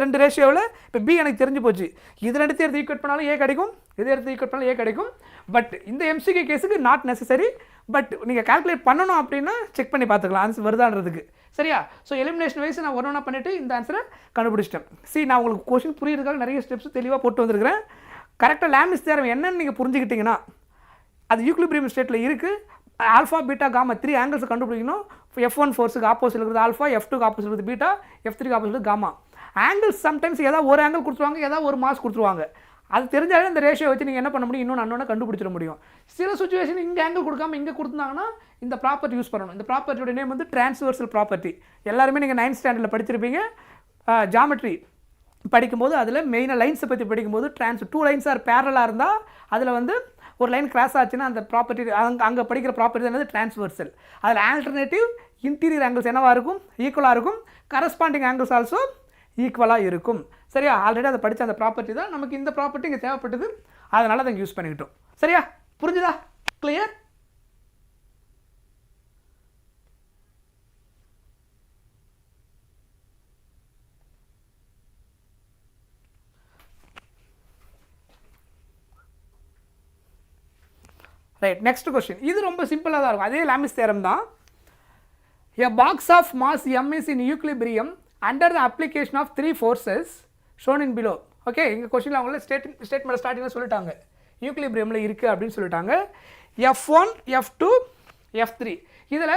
ரெண்டு ரேஷியோவில் இப்போ பி எனக்கு தெரிஞ்சு போச்சு. இது ரெண்டுத்தையும் எடுத்து ஈக்குவேட் பண்ணாலும் ஏ கிடைக்கும், இதை எடுத்து ஈக்குவேட் பண்ணாலும் ஏ கிடைக்கும். பட் இந்த எம்சிகே கேஸுக்கு நாட் நெசசரி. பட் நீங்கள் கால்குலேட் பண்ணணும் அப்படின்னா செக் பண்ணி பார்த்துக்கலாம் ஆன்சர் வருதான்றதுக்கு. சரியா? ஸோ எலிமினேஷன் வைஸ் நான் ஒன்று ஒன்றா பண்ணிவிட்டு இந்த ஆன்சரை கண்டுபிடிச்சிட்டேன். நான் உங்களுக்கு கொஸ்டின் புரியுறதுக்காக நிறைய ஸ்டெப்ஸ் தெளிவாக போட்டு வந்திருக்கிறேன். கரெக்டாக லேமிஸ் தேரம் என்னன்னு நீங்கள் புரிஞ்சுக்கிட்டிங்கன்னா அது ஈக்குலிபிரியம் ஸ்டேட்டில் இருக்குது. ஆல்ஃபா பீட்டா காமா 3 ஆங்கிள்ஸை கண்டுபிடிக்கணும். F1 ஃபோர்ஸுக்கு ஆப்போசிட் இருக்கிறது ஆல்ஃபா, F2க்கு ஆப்போசிட் இருக்கிறது பீட்டா, F3க்கு ஆப்போசிட் காமா. ஆங்கிள்ஸ் சம்டைம்ஸ் ஏதாவது ஒரு ஆங்கிள் கொடுத்துருவாங்க, ஏதாவது ஒரு மாஸ் கொடுத்துருவாங்க. அது தெரிஞ்சாலே இந்த ரேஷியோ வச்சு நீங்கள் என்ன பண்ண முடியும்? இன்னொன்று அன்னோன்னு கண்டுபிடிச்சிட முடியும். சில சுச்சுவேஷன் இங்கே ஆங்கிள் கொடுக்காம இங்கே கொடுத்தாங்கன்னா இந்த ப்ராப்பர்ட்டி யூஸ் பண்ணணும். இந்த ப்ராப்பர்ட்டியோட நேம் வந்து டிரான்ஸ்வர்சல் ப்ராப்பர்ட்டி. எல்லாருமே நீங்கள் 9th ஸ்டாண்டர்டில் படிச்சிருப்பீங்க. ஜாமெட்ரி படிக்கும்போது அதில் மெயினாக லைன்ஸை பற்றி படிக்கும்போது 2 லைன்ஸ் ஆர் பேரலாக இருந்தால் அதில் வந்து ஒரு லைன் கிராஸ் ஆச்சுன்னா அந்த ப்ராப்பர்ட்டி அங்கே படிக்கிற ப்ராப்பர்ட்டி என்னது? டிரான்ஸ்வர்சல். அதில் ஆல்டர்னேட்டிவ் இன்டீரியர் ஆங்கிள்ஸ் என்னவாக இருக்கும்? ஈக்குவலாக இருக்கும். கரஸ்பாண்டிங் ஆங்கிள்ஸ் ஆல்சோ ஈக்குவலாக இருக்கும். சரியா? ஆல்ரெடி அதை படித்த அந்த ப்ராப்பர்ட்டி தான் நமக்கு இந்த ப்ராப்பர்ட்டி இங்கே தேவைப்பட்டது. அதனால் அதை யூஸ் பண்ணிக்கிட்டோம். சரியா? புரிஞ்சுதா? கிளியர்? Right, next question. இது ரொம்ப சிம்பிளாக தான் இருக்கும், அதே லாமிஸ் தேரம் தான். A box of mass m is in equilibrium under the application of 3 forces shown in below. Okay, எங்கள் கொஸ்டினில் அவங்கள ஸ்டேட்மெண்ட் ஸ்டார்டிங்கில் சொல்லிட்டாங்க ஈக்குலிபிரியமில் இருக்குது அப்படின்னு சொல்லிட்டாங்க. F1 F2 F3 இதில்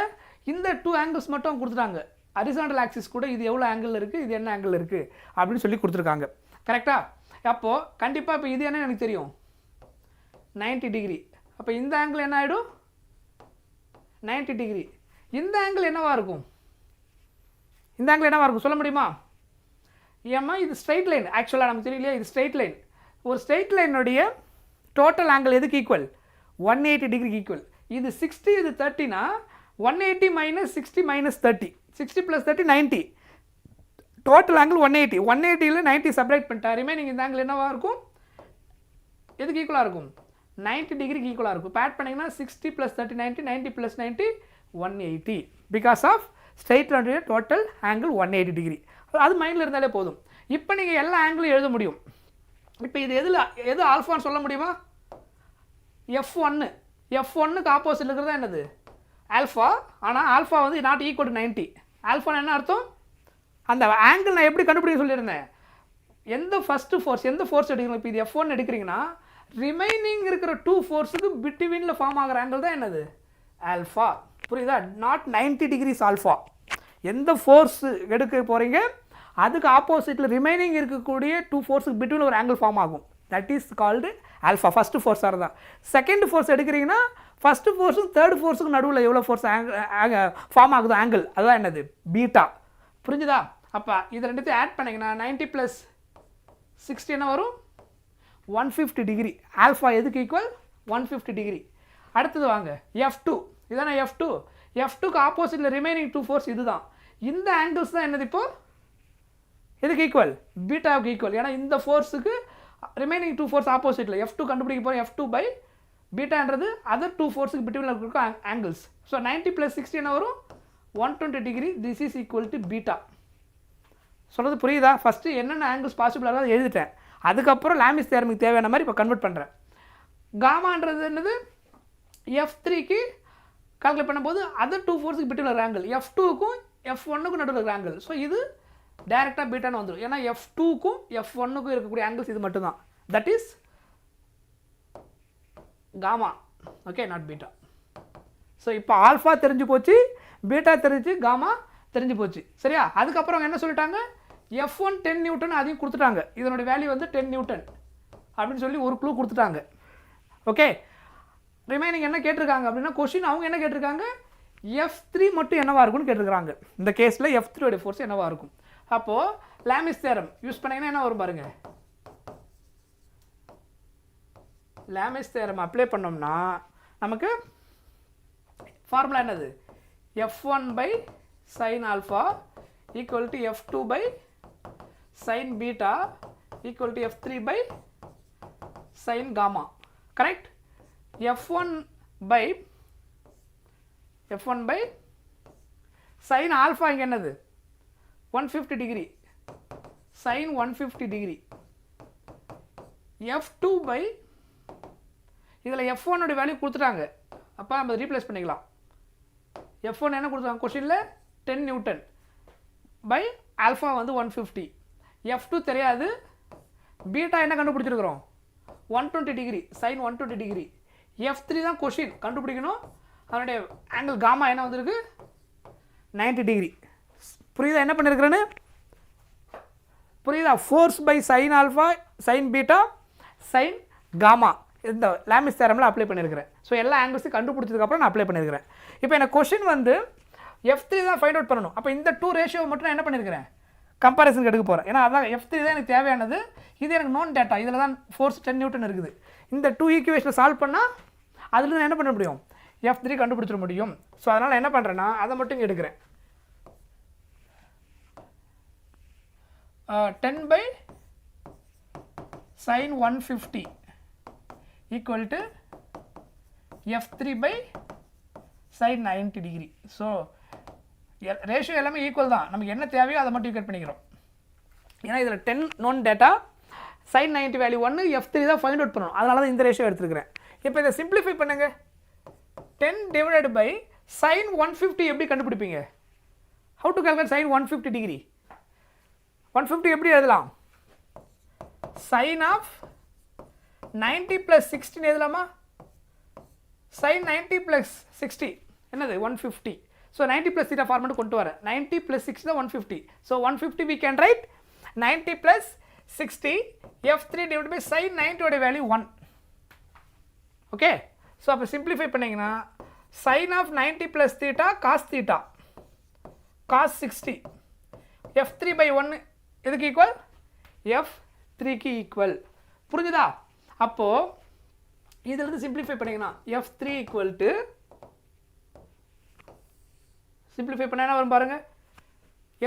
இந்த 2 ஆங்கிள்ஸ் மட்டும் கொடுத்துட்டாங்க. ஹரிசாண்டல் ஆக்சிஸ் கூட இது எவ்வளோ ஆங்கிள் இருக்குது, இது என்ன ஆங்கிள் இருக்குது அப்படின்னு சொல்லி கொடுத்துருக்காங்க. கரெக்டாக? அப்போது கண்டிப்பாக இப்போ இது என்ன எனக்கு தெரியும், 90 டிகிரி. அப்போ இந்த ஆங்கிள் என்ன ஆகிடும், 90 டிகிரி. இந்த ஆங்கிள் என்னவாக இருக்கும், இந்த ஆங்கிள் என்னவாக இருக்கும் சொல்ல முடியுமா? ஏம்மா இது ஸ்ட்ரைட் லைன், ஆக்சுவலாக நமக்கு தெரியலையா, இது ஸ்ட்ரைட் லைன். ஒரு ஸ்ட்ரைட் லைனுடைய டோட்டல் ஆங்கிள் எதுக்கு ஈக்குவல், 180 டிகிரிக்கு ஈக்குவல். இது 60, இது 30னா 180 minus 60 minus 30, 60 + 30 90. Total angle 180. 180ல் 90 subtract பண்ணிட்டா ரிமைனிங் இந்த ஆங்கிள் என்னவாக இருக்கும், எதுக்கு ஈக்குவலாக இருக்கும், 90 டிகிரிக்கு ஈக்குவலாக இருக்கும். இப்போ ஆட் பண்ணிங்கன்னா 60 + 30 90, 90 + 90 180. பிகாஸ் ஆஃப் ஸ்ட்ரைட் லைனுடைய டோட்டல் ஆங்கிள் 180 டிகிரி. அது மைண்டில் இருந்தாலே போதும். இப்போ நீங்கள் எல்லா ஆங்கிளும் எழுத முடியும். இப்போ இது எது ஆல்ஃபான்னு சொல்ல முடியுமா, F1. F1க்கு ஆப்போசிட் இருக்கிறதா என்னது, ஆல்ஃபா. ஆனால் ஆல்ஃபா வந்து நாட் ஈக்குவல் டு 90. ஆல்ஃபான்னு என்ன அர்த்தம், அந்த ஆங்கிள் நான் எப்படி கண்டுபிடிக்க சொல்லியிருந்தேன், எந்த ஃபஸ்ட்டு ஃபோர்ஸ் எந்த ஃபோர்ஸ் எடுக்கணும். இப்போ இது F1 எடுக்கிறீங்கன்னா ரிமைனிங் இருக்கிற 2 ஃபோர்ஸுக்கு பிட்வீனில் ஃபார்ம் ஆகிற ஆங்கிள் தான் என்னது, ஆல்ஃபா. புரியுதா? Not 90 degrees alpha. எந்த ஃபோர்ஸ் எடுக்க போகிறீங்க அதுக்கு ஆப்போசிட்டில் ரிமைனிங் இருக்கக்கூடிய 2 ஃபோர்ஸுக்கு பிட்வீனில் ஒரு ஆங்கிள் ஃபார்ம் ஆகும். That is called alpha. First ஃபோர்ஸாக தான். செகண்ட் ஃபோர்ஸ் எடுக்கிறீங்கன்னா ஃபஸ்ட்டு ஃபோர்ஸும் தேர்ட் ஃபோர்ஸுக்கு நடுவில் எவ்வளோ ஃபோர்ஸ் ஃபார்ம் ஆகுது ஆங்கிள், அதுதான் என்னது, பீட்டா. புரிஞ்சுதா? அப்போ இதை ரெண்டுத்தையும் ஆட் பண்ணிங்கன்னா 90 + 60 என்ன வரும், 150 டிகிரி. ஆல்ஃபா எதுக்கு ஈக்குவல், 150 டிகிரி. அடுத்தது வாங்க F2. இதானே F2. F2க்கு ஆப்போசிட்டில் ரிமைனிங் 2 ஃபோர்ஸ் இதுதான். இந்த ஆங்கிள்ஸ் தான் என்னது, இப்போ எதுக்கு ஈக்குவல், பீட்டாவுக்கு ஈக்குவல். ஏன்னா இந்த ஃபோர்ஸுக்கு ரிமைனிங் 2 ஃபோர்ஸ் ஆப்போசிட்டில் F2 கண்டுபிடிக்க போகிறோம். F2 பை பீட்டான்றது அதர் 2 ஃபோர்ஸுக்கு பிட்வீனில் இருக்க ஆங்கிள்ஸ். ஸோ 90 + 60 என்ன வரும், 120 degree. This is equal to beta. சொல்கிறது புரியுதா? ஃபஸ்ட்டு என்னென்ன ஆங்கிள்ஸ் பாசிபிளாக அதை எழுதிட்டேன். அதுக்கப்புறம் லாமிஸ் தேரமுக்கு தேவையான மாதிரி இப்போ கன்வெர்ட் பண்ணுறேன். காமான்றது என்னது, F3க்கு கால்குலேட் பண்ணும்போது அதர் 2 ஃபோர்ஸுக்கு பிட்வீனில் இருக்கிற ஆங்கிள், F2க்கும் F1க்கும் நடுவில் இருக்கிற ஆங்கிள். ஸோ இது டைரெக்டாக பீட்டான்னு வந்துடும். ஏன்னா F2க்கும் F1க்கும் இருக்கக்கூடிய ஆங்கிள்ஸ் இது மட்டும்தான். That is gamma. Okay, not beta. So இப்போ ஆல்ஃபா தெரிஞ்சு போச்சு, பீட்டா தெரிஞ்சு, காமா தெரிஞ்சு போச்சு. சரியா? அதுக்கப்புறம் என்ன சொல்லிட்டாங்க, F1 10 நியூட்டன் அதையும் கொடுத்துட்டாங்க. இதனுடைய வேல்யூ வந்து 10 நியூட்டன் அப்படின்னு சொல்லி ஒரு க்ளூ கொடுத்துட்டாங்க. ஓகே, ரிமைனிங் என்ன கேட்டிருக்காங்க அப்படின்னா கொஸ்டின் அவங்க என்ன கேட்டிருக்காங்க, F3 மட்டும் என்னவாக இருக்கும்னு கேட்டிருக்காங்க. இந்த கேஸில் F3 உடைய ஃபோர்ஸ் என்னவாக இருக்கும். அப்போது லாமிஸ் தேரம் யூஸ் பண்ணிங்கன்னா என்ன வரும் பாருங்க, லாமிஸ் தேரம் அப்ளை பண்ணோம்னா நமக்கு ஃபார்முலா என்னது, F1 by sin alpha equal to F2 by sin beta equal to F3 by sin gamma. Correct? F1 by sin alpha இங்கே என்னது, 150 degree, sin 150 degree. F2 by இதில் F1 உடைய value கொடுத்துட்டாங்க. அப்போ நம்ம ரீப்ளேஸ் பண்ணிக்கலாம். F1 என்ன கொடுத்தாங்க கொஸ்டினில், 10 நியூட்டன் பை ஆல்ஃபா வந்து 150. F2 தெரியாது, பீட்டா என்ன கண்டுபிடிச்சிருக்கிறோம், 120 டிகிரி, sin 120 டிகிரி. F3 தான் கொஸ்டின் கண்டுபிடிக்கணும். அதனுடைய ஆங்கிள் காமா என்ன வந்திருக்கு, 90 டிகிரி. புரியுதா என்ன பண்ணியிருக்கிறேன்னு, புரியுதா? Force by sine alpha, sine beta, sine gamma இந்த லாமிஸ் தேரமில் அப்ளை பண்ணியிருக்கிறேன். ஸோ எல்லா ஆங்கிள்ஸும் கண்டுபிடிச்சதுக்கப்புறம் நான் அப்ளை பண்ணியிருக்கிறேன். இப்போ எனக்கு கொஸ்டின் வந்து F3 தான் ஃபைண்ட் அவுட் பண்ணணும். அப்போ இந்த 2 ரேஷியோ மட்டும் நான் என்ன பண்ணியிருக்கிறேன், கம்பேரிசனுக்கு எடுக்க போகிறேன். ஏன்னா அதான் F3 தான் எனக்கு தேவையானது. இது எனக்கு நோன் டேட்டா. இதில் தான் ஃபோர்ஸ் 10 நியூட்டன் இருக்குது. இந்த 2 ஈக்குவேஷனை சால்வ் பண்ணால் அதில் நான் என்ன பண்ண முடியும், F3 கண்டுபிடிச்சிட முடியும். ஸோ அதனால் என்ன பண்ணுறேன்னா அதை மட்டும் எடுக்கிறேன். 10 by sin 150 equal to F3 by sin 90 degree. So ratio எல்லாமே ஈக்குவல் தான். நமக்கு என்ன தேவையோ அதை மட்டும் ஈக்குவேட் பண்ணிக்கிறோம். ஏன்னா இதில் 10 known data, sin 90 value 1, F3 தான் ஃபைண்ட் அவுட் பண்ணணும். அதனால தான் இந்த ரேஷியோ எடுத்துருக்கிறேன். இப்போ இதை சிம்பிளிஃபை பண்ணுங்க. 10 divided by sin 150 எப்படி கண்டுபிடிப்பீங்க? How to calculate sin 150 degree? 150 எப்படி எழுதலாம்? sin of 90 plus 16 எழுதலாமா? sin 90 plus 60 என்னது 150. So 90 plus theta format கொண்டு வர 90 plus 6 தான் 150. So 150 we can write 90 plus 60 f3 divided by sin 90 ஓட வேல்யூ 1. ஓகே, ஸோ அப்போ சிம்பிளிஃபை பண்ணிங்கன்னா sin of 90 plus theta cos theta cos 60 f3 by 1 எதுக்கு equal? f3க்கு equal. புரிஞ்சுதா? அப்போது இதிலிருந்து சிம்பிளிஃபை பண்ணிங்கன்னா f3 ஈக்குவல் டு சிம்பிளிஃபை பண்ண என்ன வரும் பாருங்கள்,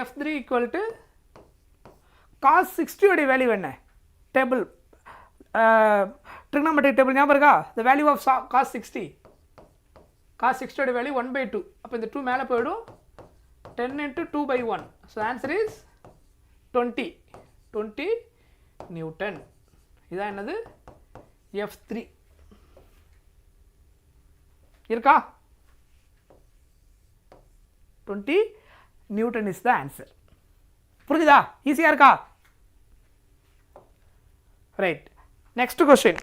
f3 ஈக்குவல் டு cos 60 உடைய வேல்யூ என்ன? டேபிள் trigonometric டேபிள் ஞாபகம் இருக்கா? the value of cos 60 உடைய வேல்யூ 1/2. அப்போ இந்த 2 மேலே போயிடும், 10 into 2 by 1. so answer is 20 Newton. இதான் என்னது? f3 இருக்கா? 20 நியூட்டன் is the answer. புரிஞ்சுதா? ஈஸியாக இருக்கா? Right, next question.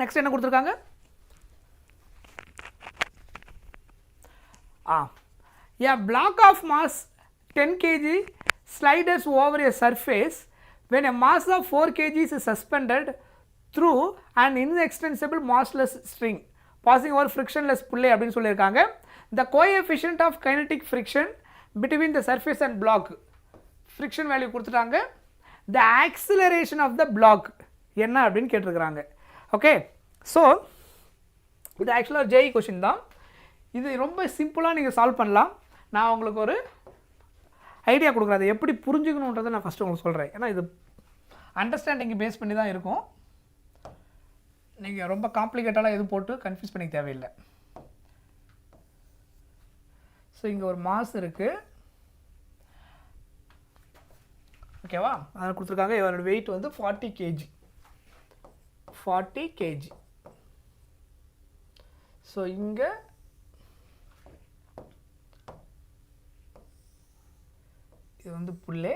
நெக்ஸ்ட் என்ன கொடுத்துருக்காங்க? A block of mass 10 kg slides over a surface when a mass of 4 kg is suspended through an inextensible massless string passing over frictionless pulley அப்படின்னு சொல்லியிருக்காங்க. The coefficient of kinetic friction between the surface and block friction value கொடுத்துட்டாங்க. The acceleration of the block என்ன அப்படின்னு கேட்டிருக்கிறாங்க. Okay, so இது ஆக்சுவலாக JE question தான். இது ரொம்ப சிம்பிளாக நீங்கள் சால்வ் பண்ணலாம். நான் உங்களுக்கு ஒரு ஐடியா கொடுக்குறேன், அதை எப்படி புரிஞ்சுக்கணுன்றதை நான் ஃபஸ்ட்டு உங்களுக்கு சொல்கிறேன். ஏன்னா இது அண்டர்ஸ்டாண்டிங்கை பேஸ் பண்ணி தான் இருக்கும். நீங்கள் ரொம்ப காம்ப்ளிகேட்டடாக எதுவும் போட்டு கன்ஃபியூஸ் பண்ணிக்க தேவையில்லை. ஸோ இங்கே ஒரு மாஸ் இருக்குது, ஓகேவா? அதில் கொடுத்துருக்காங்க இவரோட வெயிட் வந்து 40 kg. ஸோ இங்கே இது வந்து புல்லே,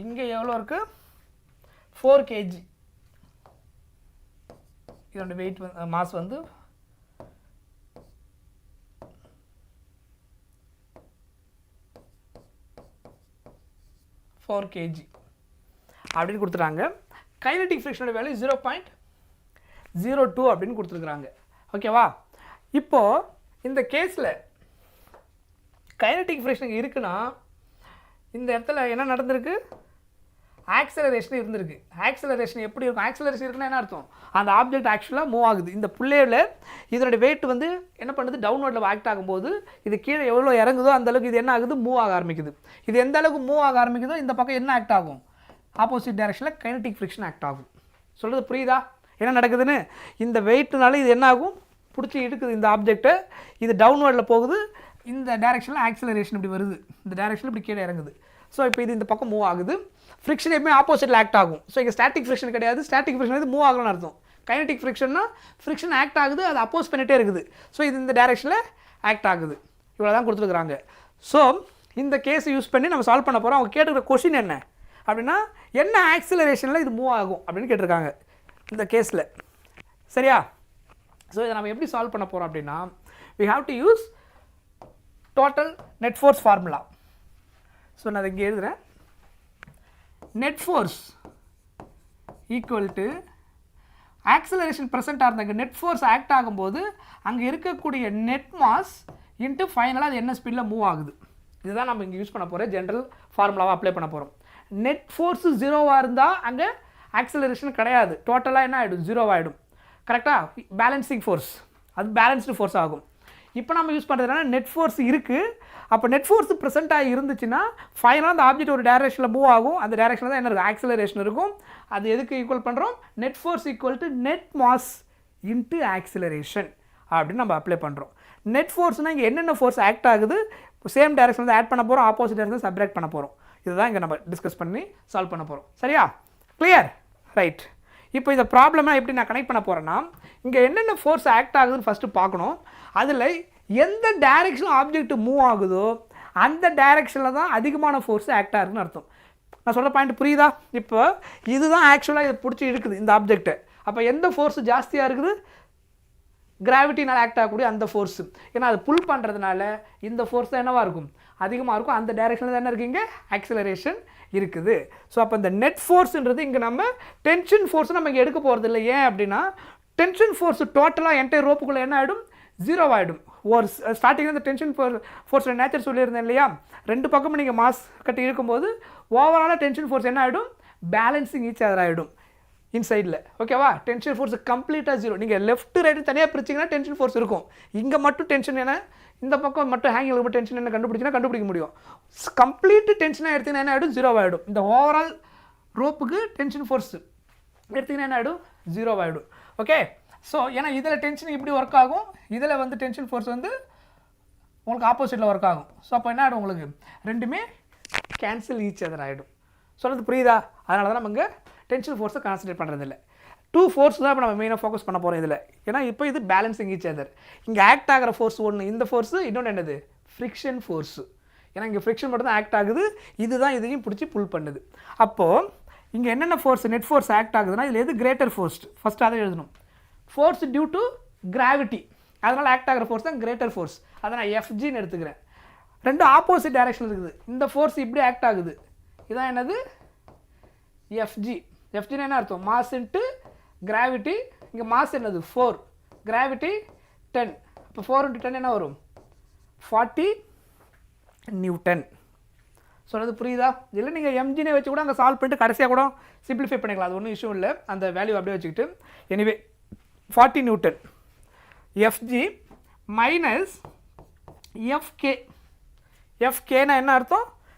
இங்கே எவ்வளோ இருக்குது? 4 kg. இதோட வெயிட் வந்து மாஸ் வந்து 4 kg அப்படின்னு கொடுத்துட்டாங்க. கைனடிக் ஃப்ரிக்ஷனோட வேல்யூ 0.02 அப்படின்னு கொடுத்துருக்குறாங்க. ஓகேவா? இப்போது இந்த கேஸில் கைனடிக் ஃப்ரிக்ஷன் இருக்குன்னா இந்த இடத்துல என்ன நடந்திருக்கு? ஆக்சலரேஷன் இருந்திருக்கு. ஆக்சலரேஷன் எப்படி இருக்கும்? ஆக்சலரேஷன் இருக்குன்னா என்ன அர்த்தம்? அந்த ஆப்ஜெக்ட் ஆக்சுவலாக மூவ் ஆகுது. இந்த புள்ளையில் இதனுடைய வெயிட் வந்து என்ன பண்ணுது? டவுன்வர்டில் ஆக்ட் ஆகும்போது இது கீழே எவ்வளோ இறங்குதோ அந்தளவுக்கு இது என்ன ஆகுது? மூவ் ஆக ஆரம்பிக்குது. இது எந்த அளவுக்கு மூவ் ஆக ஆரம்பிக்குதோ இந்த பக்கம் என்ன ஆக்ட் ஆகும்? ஆப்போசிட் டைரக்ஷனில் கைனடிக் ஃப்ரிக்ஷன் ஆக்ட் ஆகும். சொல்கிறது புரியுதா என்ன நடக்குதுன்னு? இந்த வெயிட்னால இது என்ன ஆகும்? பிடிச்சி எடுக்குது இந்த ஆப்ஜெக்டை, இது டவுன்வர்டில் போகுது, இந்த டைரக்ஷனில் ஆக்சலரேஷன் இப்படி வருது, இந்த டைரக்ஷனில் இப்படி கீழே இறங்குது. ஸோ இப்போ இது இந்த பக்கம் மூவ் ஆகுது. ஃப்ரிக்ஷன் எப்பவுமே ஆப்போசிட்டில் ஆக்ட் ஆகும். ஸோ இங்கே ஸ்டாட்டிக் ஃப்ரிக்ஷன் கிடையாது. ஸ்டாட்டிக் ஃப்ரிக்ஷன் வந்து மூவ் ஆகணும்னு அர்த்தம். கைனடிக் ஃப்ரிக்ஷன்னா ஃப்ரிக்ஷன் ஆக்ட் ஆகுது, அது அப்போஸ் பண்ணிகிட்டே இருக்குது. ஸோ இது இந்த டைரக்ஷனில் ஆக்ட் ஆகுது. இவ்வளோ தான் கொடுத்துருக்குறாங்க. ஸோ இந்த கேஸை யூஸ் பண்ணி நம்ம சால்வ் பண்ண போகிறோம். அவங்க கேட்டுக்கிற கொஷின் என்ன அப்படின்னா, என்ன ஆக்சிலரேஷனில் இது மூவ் ஆகும் அப்படின்னு கேட்டிருக்காங்க இந்த கேஸில். சரியா? ஸோ இதை நம்ம எப்படி சால்வ் பண்ண போகிறோம் அப்படின்னா, we have to use total net force formula. So நான் அதை இங்கே எழுதுகிறேன். Net force equal to acceleration ப்ரெசென்ட்டாக இருந்தாங்க. நெட் ஃபோர்ஸ் ஆக்ட் ஆகும்போது அங்கே இருக்கக்கூடிய நெட் மாஸ் இன்ட்டு ஃபைனலாக அது என்ன ஸ்பீடில் மூவ் ஆகுது. இதுதான் நம்ம இங்கே யூஸ் பண்ண போகிறோம். ஜென்ரல் ஃபார்முலாவாக அப்ளை பண்ண போகிறோம். நெட் ஃபோர்ஸு 0வாக இருந்தால் அங்கே ஆக்சலரேஷன் கிடையாது, டோட்டலாக என்ன ஆகிடும்? 0 ஆகிடும். கரெக்டாக? பேலன்சிங் ஃபோர்ஸ், அது பேலன்ஸ்டு ஃபோர்ஸ் ஆகும். இப்போ நம்ம யூஸ் பண்ணுறதுனா நெட் ஃபோர்ஸ் இருக்குது. அப்போ நெட் ஃபோர்ஸ் ப்ரெசென்ட்டாக இருந்துச்சுன்னா ஃபைனலாக அந்த ஆப்ஜெக்ட் ஒரு டைரக்ஷனில் மூவ் ஆகும். அந்த டைரக்ஷனில் தான் என்ன இருக்கும்? ஆக்சலரேஷன் இருக்கும். அது எதுக்கு ஈக்குவல் பண்ணுறோம்? Net force equal to net mass into acceleration அப்படின்னு நம்ம அப்ளை பண்ணுறோம். நெட் ஃபோர்ஸ்னால் இங்கே என்னென்ன ஃபோர்ஸ் ஆக்ட் ஆகுது, சேம் டைரக்ஷனில் ஆட் பண்ண போகிறோம், ஆப்போசிட் டைரக்ஷனில் சப்ராக்ட் பண்ண போகிறோம். இதுதான் இங்கே நம்ம டிஸ்கஸ் பண்ணி சால்வ் பண்ண போகிறோம். சரியா? கிளியர்? ரைட். இப்போ இந்த ப்ராப்ளமாக எப்படி நான் கனெக்ட் பண்ண போகிறேன்னா இங்கே என்னென்ன ஃபோர்ஸ் ஆக்ட் ஆகுதுன்னு ஃபஸ்ட்டு பார்க்கணும். அதில் எந்த டைரெக்ஷன் ஆப்ஜெக்ட் மூவ் ஆகுதோ அந்த டைரெக்ஷனில் தான் அதிகமான ஃபோர்ஸ் ஆக்ட் ஆகுதுன்னு அர்த்தம். நான் சொல்கிற பாயிண்ட் புரியுதா? இப்போ இதுதான் ஆக்சுவலாக இதை பிடிச்சி இருக்குது இந்த ஆப்ஜெக்டை. அப்போ எந்த ஃபோர்ஸ் ஜாஸ்தியாக இருக்குது? கிராவிட்டினால் ஆக்ட் ஆகக்கூடிய அந்த ஃபோர்ஸு. ஏன்னா அது புல் பண்ணுறதுனால இந்த ஃபோர்ஸ் தான் என்னவாக இருக்கும்? அதிகமாக இருக்கும். அந்த டைரெக்ஷனில் தான் என்ன இருக்குங்க? ஆக்சிலரேஷன் இருக்குது. ஸோ அப்போ இந்த நெட் ஃபோர்ஸுன்றது இங்கே நம்ம டென்ஷன் ஃபோர்ஸ் நம்ம இங்கே எடுக்க போகிறது இல்லை. ஏன் அப்படின்னா டென்ஷன் ஃபோர்ஸ் டோட்டலாக என்டையர் ரோப்புக்குள்ளே என்ன ஆகிடும்? 0 ஆகிடும். ஒரு ஸ்டார்டிங்கில் இந்த டென்ஷன் ஃபோர்ஸோட நேச்சர் சொல்லியிருந்தேன் இல்லையா? ரெண்டு பக்கமும் நீங்கள் மாஸ் கட்டி இருக்கும்போது ஓவராலாக டென்ஷன் ஃபோர்ஸ் என்ன ஆகிடும்? பேலன்சிங் ஈச் அதர் ஆகிடும் இன்சைடில். ஓகேவா? டென்ஷன் ஃபோர்ஸ் கம்ப்ளீட்டாக 0. நீங்கள் லெஃப்ட் ரைட்டு தனியாக பிரிச்சிங்கன்னா டென்ஷன் ஃபோர்ஸ் இருக்கும். இங்கே மட்டும் டென்ஷன் என்ன? இந்த பக்கம் மட்டும் ஹேங்கில் இருக்கும் டென்ஷன் என்ன கண்டுபிடிக்க முடியும். கம்ப்ளீட் டென்ஷனாக எடுத்திங்கன்னா என்ன ஆகிடும்? 0 ஆகிடும். இந்த ஓவரால் ரோப்புக்கு டென்ஷன் ஃபோர்ஸ் எடுத்திங்கன்னா என்ன ஆகிடும்? 0 ஆகிடும். ஓகே. ஸோ ஏன்னா இதில் டென்ஷன் இப்படி ஒர்க் ஆகும், இதில் வந்து டென்ஷன் ஃபோர்ஸ் வந்து உங்களுக்கு ஆப்போசிட்டில் ஒர்க் ஆகும். ஸோ அப்போ என்ன ஆகிடும்? உங்களுக்கு ரெண்டுமே கேன்சல் ஈச் அதர் ஆகிடும். சொல்கிறது புரியுதா? அதனால தான் நம்ம இங்கே டென்ஷன் ஃபோர்ஸை கான்சன்ட்ரேட் பண்ணுறதில்ல. 2 ஃபோர்ஸ் தான் இப்போ நம்ம மெயினாக ஃபோக்கஸ் பண்ண போகிறோம் இதில். ஏன்னா இப்போ இது பேலன்சிங் ஈச் அதர். இங்கே ஆக்ட் ஆகிற ஃபோர்ஸ் ஒன்று இந்த ஃபோர்ஸு, இன்னொன்று என்னது? Friction force. ஏன்னா இங்கே ஃப்ரிக்ஷன் மட்டும் தான் ஆக்ட் ஆகுது, இதுதான் இதையும் பிடிச்சி புல் பண்ணுது. அப்போது இங்கே என்னென்ன ஃபோர்ஸ் நெட் ஃபோர்ஸ் ஆக்ட் ஆகுதுன்னா இதில் எது கிரேட்டர் ஃபோர்ஸ்? ஃபஸ்ட்டு அதை எழுதணும். ஃபோர்ஸ் டியூ டு கிராவிட்டி, அதனால் ஆக்ட் ஆகிற ஃபோர்ஸ் தான் கிரேட்டர் ஃபோர்ஸ். அதை நான் எஃப்ஜின்னு எடுத்துக்கிறேன். ரெண்டு ஆப்போசிட் டைரக்ஷன் இருக்குது. இந்த ஃபோர்ஸ் இப்படி ஆக்ட் ஆகுது, இதான் என்னது? எஃப்ஜி. எஃப்ஜின்னு என்ன அர்த்தம்? Mass into gravity. இங்கே மாஸ் என்னது? 4, கிராவிட்டி 10. இப்போ 4 × 10 என்ன வரும்? 40 நியூட்டன். சொல்கிறது புரியுதா? இல்லை நீங்கள் எம்ஜினை வச்சு கூட அங்கே சால்வ் பண்ணிட்டு கடைசியாக கூட சிம்பிளிஃபை பண்ணிக்கலாம், அது ஒன்றும் இஷ்யூ இல்லை. அந்த வேல்யூ அப்படியே வச்சுக்கிட்டு anyway 40 newton FG minus FK. எஃப்கேனா என்ன அர்த்தம்?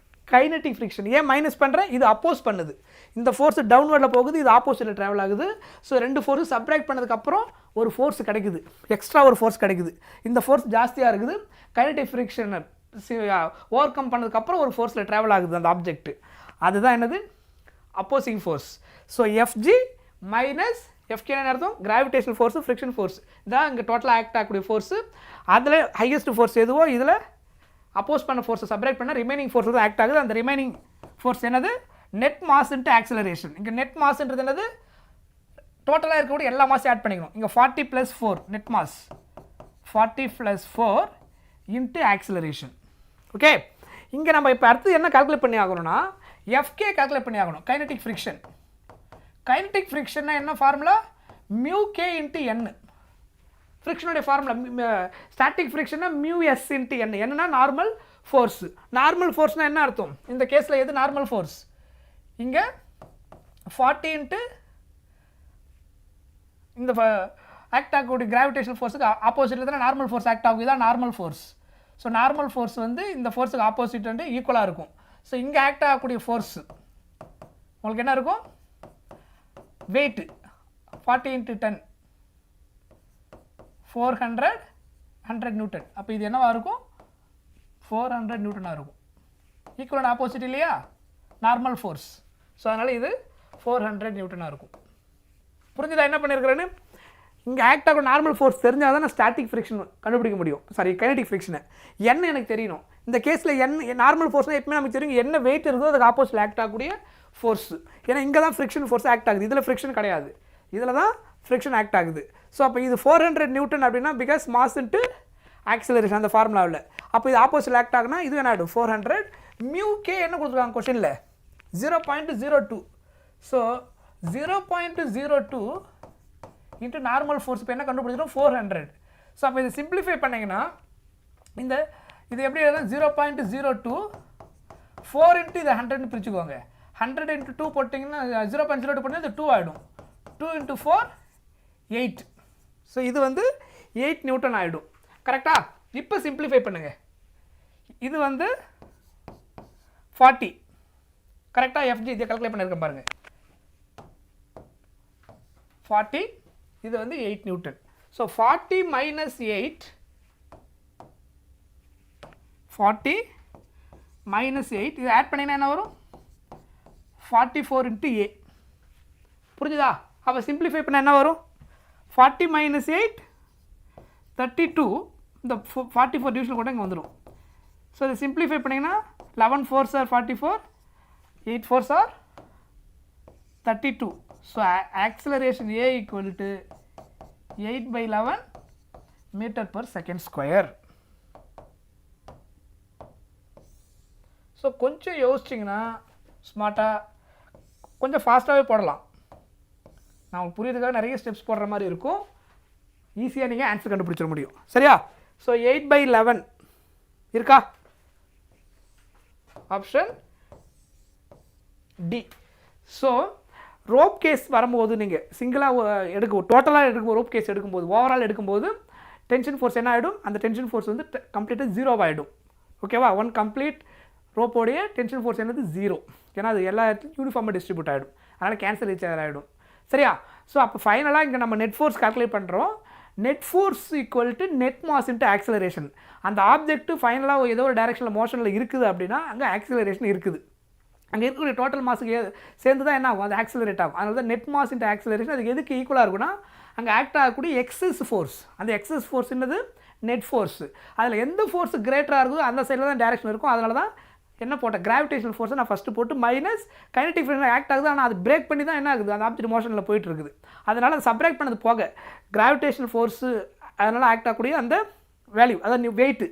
Kinetic friction. ஏன் மைனஸ் பண்ணுறேன்? இது அப்போஸ் பண்ணுது. இந்த ஃபோர்ஸ் டவுன்வர்டில் போகுது, இது ஆப்போசிட்டில் ட்ராவல் ஆகுது. ஸோ ரெண்டு ஃபோர்ஸும் சப்ராக்ட் பண்ணதுக்கப்புறம் ஒரு ஃபோர்ஸ் கிடைக்குது, எக்ஸ்ட்ரா ஒரு ஃபோர்ஸ் கிடைக்குது. இந்த ஃபோர்ஸ் ஜாஸ்தியாக இருக்குது. கைனட்டிக் ஃப்ரிக்ஷனை ஓவர் கம் பண்ணதுக்கப்புறம் ஒரு ஃபோர்ஸில் ட்ராவல் ஆகுது அந்த ஆப்ஜெக்ட். அதுதான் என்னது? Opposing force. So FG minus FK என்ன அர்த்தம்? Gravitational force, friction force. இதான் இங்கே டோட்டலாக ஆக்ட் ஆகக்கூடிய ஃபோர்ஸு. அதில் ஹையஸ்ட் ஃபோர்ஸ் எதுவோ இதில் அப்போஸ் பண்ண ஃபோர்ஸை சப்ராக்ட் பண்ண ரிமைனிங் ஃபோர்ஸ் தான் ஆக்ட் ஆகுது. அந்த ரிமைனிங் ஃபோர்ஸ் என்னது? Net mass into acceleration. இங்கே நெட் மாஸ்ன்றது என்னது? டோட்டலாக இருக்கக்கூடிய எல்லா மாஸையும் ஆட் பண்ணிக்கணும். இங்கே 40 + 4 net mass, 40 + 4 into acceleration. Okay. இங்கே நம்ம இப்போ அடுத்து என்ன கால்குலேட் பண்ணி ஆகணும்னா எஃப்கே கால்குலேட் பண்ணி ஆகணும். Kinetic friction. கைனட்டிக் ஃப்ரிக்ஷன்னா என்ன ஃபார்முலா? μk × n. ஃப்ரிக்ஷனுடைய ஃபார்முலா ஸ்டாட்டிக் ஃப்ரிக்ஷன்னா μs × n. என்னன்னா நார்மல் ஃபோர்ஸ். நார்மல் ஃபோர்ஸ்னால் என்ன அர்த்தம்? இந்த கேஸில் எது நார்மல் ஃபோர்ஸ்? இங்கே 40 × இந்த ஆக்ட் ஆகக்கூடிய கிராவிடேஷனல் ஃபோர்ஸுக்கு ஆப்போசிட்டில் தானே நார்மல் ஃபோர்ஸ் ஆக்ட் ஆகும். இதுதான் normal force. So normal force வந்து இந்த ஃபோர்ஸுக்கு ஆப்போசிட் வந்து ஈக்குவலாக இருக்கும். ஸோ இங்கே ஆக்ட் ஆகக்கூடிய ஃபோர்ஸ் உங்களுக்கு என்ன இருக்கும்? Weight 40 × 10 400 100 newton. அப்போ இது என்னவாக இருக்கும்? 400 நியூட்டனாக இருக்கும். ஈக்குவல் ஆப்போசிட் இல்லையா? Normal force. ஸோ அதனால் இது 400 நியூட்டனாக இருக்கும். புரிஞ்சுதா என்ன பண்ணியிருக்கிறேன்னு? இங்கே ஆக்ட் ஆகும் நார்மல் ஃபோர்ஸ் தெரிஞ்சால் தான் நான் ஸ்டாட்டிக் ஃப்ரிக்ஷன் கண்டுபிடிக்க முடியும். சாரி, கைனட்டிக் ஃப்ரிக்ஷனை. என்ன எனக்கு தெரியணும். இந்த கேஸில் நார்மல் ஃபோர்ஸ்னால் எப்பவுமே நமக்கு தெரியும் என்ன வெயிட் இருக்கோ அதுக்கு ஆப்போசிட்டில் ஆக்ட் ஆகக்கூடிய ஃபோர்ஸ். ஏன்னா இங்கே தான் ஃப்ரிக்ஷன் ஃபோர்ஸ் ஆக்ட் ஆகுது, இதில் ஃப்ரிக்ஷன் கிடையாது, இதில் தான் ஃப்ரிக்ஷன் ஆக்ட் ஆகுது. ஸோ அப்போ இது 400 நியூட்டன் அப்படின்னா பிகாஸ் மாஸ் இன்ட்டு ஆக்சிலரேஷன் அந்த ஃபார்முலாவில். அப்போ இது ஆப்போசிட் ஆக்ட் ஆகுனா இது என்ன ஆகிடும்? 400. μk என்ன கொடுத்துருக்காங்க கொஸ்டினில்? 0.02. ஸோ 0.02 இன்ட்டு நார்மல் ஃபோர்ஸ் இப்போ என்ன கண்டுபிடிச்சிடும்? 400. ஸோ அப்போ இதை சிம்பிளிஃபை பண்ணிங்கன்னா இந்த இது எப்படி எழுதுனா 0.02 4 இன்ட்டு இதை 100ன்னு பிரிச்சுக்கோங்க. 100 × 2 போட்டிங்கன்னா 0.02 போட்டிங்கன்னா இது 2 ஆகிடும். 2 × 4 8. ஸோ இது வந்து 8 நியூட்டன் ஆகிடும். கரெக்டா? இப்போ சிம்பிளிஃபை பண்ணுங்கள். இது வந்து 40. கரெக்டாக? எஃப்ஜி இதை கால்குலேட் பண்ணியிருக்கேன் பாருங்கள். 40, இது வந்து 8 நியூட்டன். ஸோ 40 - 8, 40 - 8 இது ஆட் பண்ணிங்கன்னா என்ன வரும்? 44 × A. புரிஞ்சுதா? அப்போ சிம்பிளிஃபை பண்ண என்ன வரும் 40 minus 8 32 இந்த 44 டிவிஷன் கூட இங்கே வந்துடும் ஸோ இதை சிம்பிளிஃபை பண்ணிங்கன்னா 11 4s are 44 8 4s are 32 so acceleration A equal to 8/11 meter per second square. So கொஞ்சம் யோசிச்சிங்கன்னா ஸ்மார்ட்டாக கொஞ்சம் ஃபாஸ்ட்டாகவே போடலாம். நான் உங்களுக்கு புரியுறதுக்காக நிறைய ஸ்டெப்ஸ் போடுற மாதிரி இருக்கும். ஈஸியாக நீங்கள் ஆன்சர் கண்டுபிடிச்சிட முடியும். சரியா? ஸோ 8/11 இருக்கா? Option D. So rope case வரும்போது நீங்கள் சிங்கிளாக டோட்டலாக எடுக்கும்போது ரோப் கேஸ் எடுக்கும்போது ஓவரால் எடுக்கும்போது டென்ஷன் ஃபோர்ஸ் என்ன ஆகிடும்? அந்த டென்ஷன் ஃபோர்ஸ் வந்து கம்ப்ளீட்டாக 0 ஆகிடும். ஓகேவா? ஒன் கம்ப்ளீட் ரோப்போடைய டென்ஷன் ஃபோர்ஸ் என்னது 0. ஏன்னா அது எல்லா இடத்துலையும் யூனிஃபார்மாக டிஸ்ட்ரிபியூட் ஆகிடும். அதனால் கேன்சல் ரீச் ஆகிடும். சரியா? ஸோ அப்போ ஃபைனலாக இங்கே நம்ம நெட் ஃபோர்ஸ் கால்குலேட் பண்ணுறோம். Net force equal to net mass into acceleration. அந்த ஆப்ஜெக்ட்டு ஃபைனலாக ஏதோ ஒரு டைரெக்ஷனில் மோஷனில் இருக்குது அப்படின்னா அங்கே ஆக்சிலரேஷன் இருக்குது. அங்கே இருக்கக்கூடிய டோட்டல் மாஸுக்கு சேர்ந்து தான் என்ன ஆகும்? அது ஆக்சிலரேட் ஆகும். அதனால தான் நெட் மாஸ் இன்ட்டு ஆக்சிலரேஷன் அதுக்கு எதுக்கு ஈக்குவலாக இருக்குன்னா அங்கே ஆக்ட் ஆகக்கூடிய எக்ஸஸ் ஃபோர்ஸ். அந்த எக்ஸஸ் ஃபோர்ஸ் என்னது? Net force. அதில் எந்த ஃபோர்ஸ் கிரேட்டராக இருக்குதோ அந்த சைடில் தான் டேரெக்ஷன் இருக்கும். அதனால தான் என்ன போட்டேன்? கிராவிடேஷனல் ஃபோர்ஸை நான் ஃபஸ்ட்டு போட்டு மைனஸ் கைனடிக் ஃபோர்ஸ் ஆக்ட் ஆகுது. ஆனால் அது பிரேக் பண்ணி தான் என்ன ஆகுது? அந்த ஆப்ஜெக்ட் மோஷனில் போயிட்டு இருக்குது. அதனால் அது சப்ராக்ட் பண்ணது போக கிராவிடேஷனல் ஃபோர்ஸு அதனால் ஆக்ட் ஆகக்கூடிய அந்த வேல்யூ அதாவது வெயிட்டு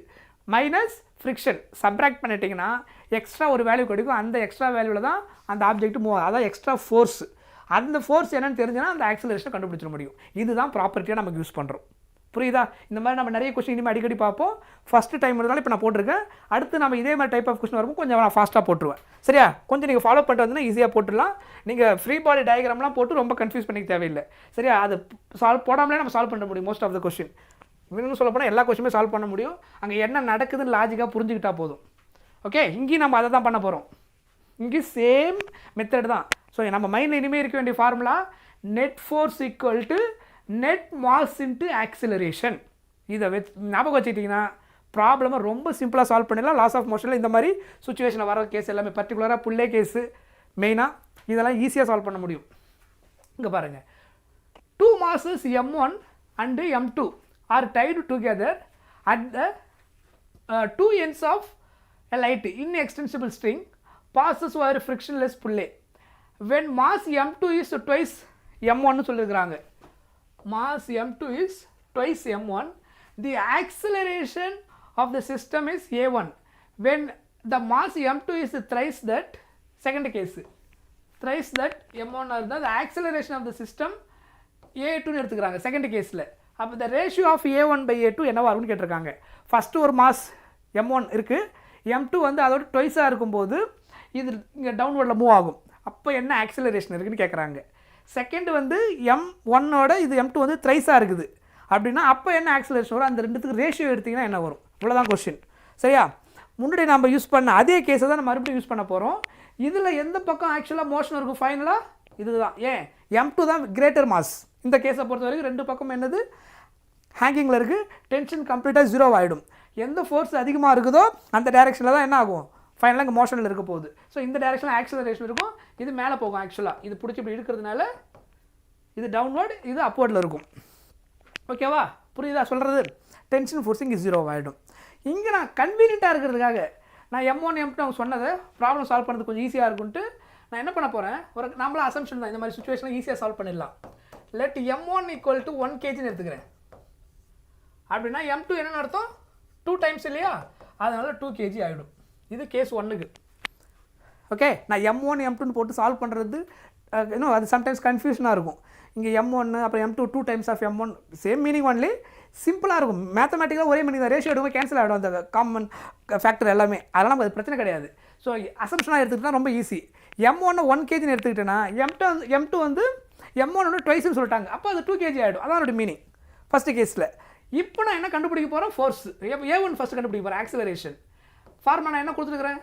மைனஸ் ஃப்ரிக்ஷன் சப்ராக்ட் பண்ணிட்டீங்கன்னா எக்ஸ்ட்ரா ஒரு வேல்யூ கிடைக்கும். அந்த எக்ஸ்ட்ரா வேல்யூவில் தான் அந்த ஆப்ஜெக்ட் மூவ் ஆகும். அதான் எக்ஸ்ட்ரா ஃபோர்ஸ். அந்த ஃபோர்ஸ் என்னென்னு தெரிஞ்சுன்னா அந்த ஆக்சிலரேஷனை கண்டுபிடிச்சிட முடியும். இதுதான் ப்ராப்பர்ட்டியாக நமக்கு யூஸ் பண்ணுறோம். புரியுதா? இந்த மாதிரி நம்ம நிறைய கொஸ்டின் இனிமேல் அடிக்கடி பார்ப்போம். ஃபஸ்ட்டு டைம் இருந்தாலும் இப்போ நான் போட்டிருக்கேன். அடுத்து நம்ம இதே மாதிரி டைப் ஆஃப் கொஸ்டின் வரும்போது கொஞ்சம் நான் ஃபாஸ்ட்டாக போட்டுருவேன். சரியா? கொஞ்சம் நீங்கள் ஃபாலோ பண்ணிட்டு வந்தீங்கன்னா ஈஸியாக போட்டுடலாம். நீங்கள் ஃப்ரீ பாடி டயக்ராம்லாம் போட்டு ரொம்ப கன்ஃபியூஸ் பண்ணிக்க தேவையில்லை. சரியா? அது போடாமலே நம்ம சால்வ் பண்ண முடியும் மோஸ்ட் ஆஃப் த கொஸ்டின். இன்னும் சொல்ல போனால் எல்லா கொஸ்டினுமே சால்வ் பண்ண முடியும். அங்கே என்ன நடக்குதுன்னு லாஜிக்காக புரிஞ்சுக்கிட்டா போதும். ஓகே, இங்கேயும் நம்ம அதை தான் பண்ண போகிறோம். இங்கே சேம் மெத்தட் தான். ஸோ நம்ம மைண்டில் இனிமேல் இருக்க வேண்டிய formula net force equal to net mass into acceleration. இதை ஞாபகம் வச்சுக்கிட்டிங்கன்னா ப்ராப்ளமை ரொம்ப சிம்பிளாக சால்வ் பண்ணிடலாம். லாஸ் ஆஃப் மோஷனில் இந்த மாதிரி சுச்சுவேஷனில் வர கேஸ் எல்லாமே பர்டிகுலராக புல்லே கேஸு மெயினாக இதெல்லாம் ஈஸியாக சால்வ் பண்ண முடியும். இங்கே பாருங்கள், 2 masses M1 and M2 are tied together at the 2 ends of a light inextensible string passes over frictionless pulley. When mass M2 is twice M1 சொல்லியிருக்கிறாங்க. Mass M2 is twice M1. The acceleration of the system is A1. When the mass M2 is thrice that, second case, thrice that M1 are the acceleration of the system A2 எடுத்துக்கிறாங்க second கேஸில். அப்போ the ratio of A1/A2 என்னவா இருக்குன்னு கேட்டிருக்காங்க. First ஒரு mass M1 இருக்குது, M2 வந்து அதோட ட்வைஸாக இருக்கும்போது இது இங்கே டவுன்வர்டில் மூவ் ஆகும். அப்போ என்ன ஆக்சிலரேஷன் இருக்குதுன்னு கேட்குறாங்க. செகண்ட் வந்து M1ஓட இது M2 வந்து த்ரைஸாக இருக்குது அப்படின்னா அப்போ என்ன ஆக்சிலரேஷன் வரும்? அந்த ரெண்டுத்துக்கு ரேஷியோ எடுத்திங்கன்னா என்ன வரும்? இவ்வளோதான் கொஸ்டின். சரியா? முன்னாடி நம்ம யூஸ் பண்ண அதே கேஸை தான் நம்ம மறுபடியும் யூஸ் பண்ண போகிறோம். இதில் எந்த பக்கம் ஆக்சுவலாக மோஷன் இருக்கும் ஃபைனலாக? இதுதான். ஏன்? M2 தான் கிரேட்டர் மாஸ். இந்த கேஸை பொறுத்த வரைக்கும் ரெண்டு பக்கம் என்னது? ஹேங்கிங்கில் இருக்குது. டென்ஷன் கம்ப்ளீட்டாக 0 ஆகிடும். எந்த ஃபோர்ஸ் அதிகமாக இருக்குதோ அந்த டைரெக்ஷனில் தான் என்ன ஆகும்? ஃபைனலாக இங்கே மோஷனில் இருக்க போகுது. ஸோ இந்த டைரெக்ஷனில் ஆக்சிலரேஷன் இருக்கும். இது மேலே போகும். ஆக்சுவலாக இது பிடிச்சி இப்படி இருக்கிறதுனால இது டவுன்வர்டு, இது அப்வர்டில் இருக்கும். ஓகேவா? புரியுதா சொல்கிறது? டென்ஷன் ஃபோர்ஸ் இங்கே 0 ஆகிடும். இங்கே நான் கன்வீனியண்ட்டாக இருக்கிறதுக்காக நான் M1 M2 அவங்க சொன்னதை ப்ராப்ளம் சால்வ் பண்ணுறது கொஞ்சம் ஈஸியாக இருக்குன்ட்டு நான் என்ன பண்ண போகிறேன்? ஒரு நம்மள அசம்ஷன் தான். இந்த மாதிரி சுச்சுவேஷனில் ஈஸியாக சால்வ் பண்ணிடலாம். Let M1 equal to 1 kg எடுத்துக்கிறேன். அப்படின்னா M2 என்னென்னு அர்த்தம்? 2 times இல்லையா? அதனால 2 kg ஆகிடும். இது கேஸ் 1க்கு. ஓகே, நான் M1 M2 போட்டு சால்வ் பண்ணுறது இன்னும் அது சம்டைம்ஸ் கன்ஃபியூஷனாக இருக்கும். இங்கே M1 அப்புறம் M2 2 times of M1 same meaning only, சிம்பிளாக இருக்கும். மேத்தமெட்டிக்கலாக ஒரே மீனிங் தான். ரேஷியோ எடுக்கும் கேன்சல் ஆகிடும் அந்த காமன் ஃபேக்டர் எல்லாமே. அதெல்லாம் நமக்கு அது பிரச்சனை கிடையாது. ஸோ அசம்ஷனாக எடுத்துக்கிட்டால் ரொம்ப ஈஸி. M1 1 kg எடுத்துக்கிட்டேன்னா M2 வந்து M1 வந்து ட்வைஸ்ன்னு சொல்லிட்டாங்க. அப்போ அது 2 kg ஆகிடும். அதான் அதோட மீனிங் ஃபஸ்ட்டு கேஸில். இப்போ நான் என்ன கண்டுபிடிக்க போகிறேன்? ஃபோர்ஸ். A1 ஃபஸ்ட்டு கண்டுபிடிக்க போகிறேன். ஆக்சிலரேஷன் ஃபார்முலா நான் என்ன கொடுத்துருக்குறேன்?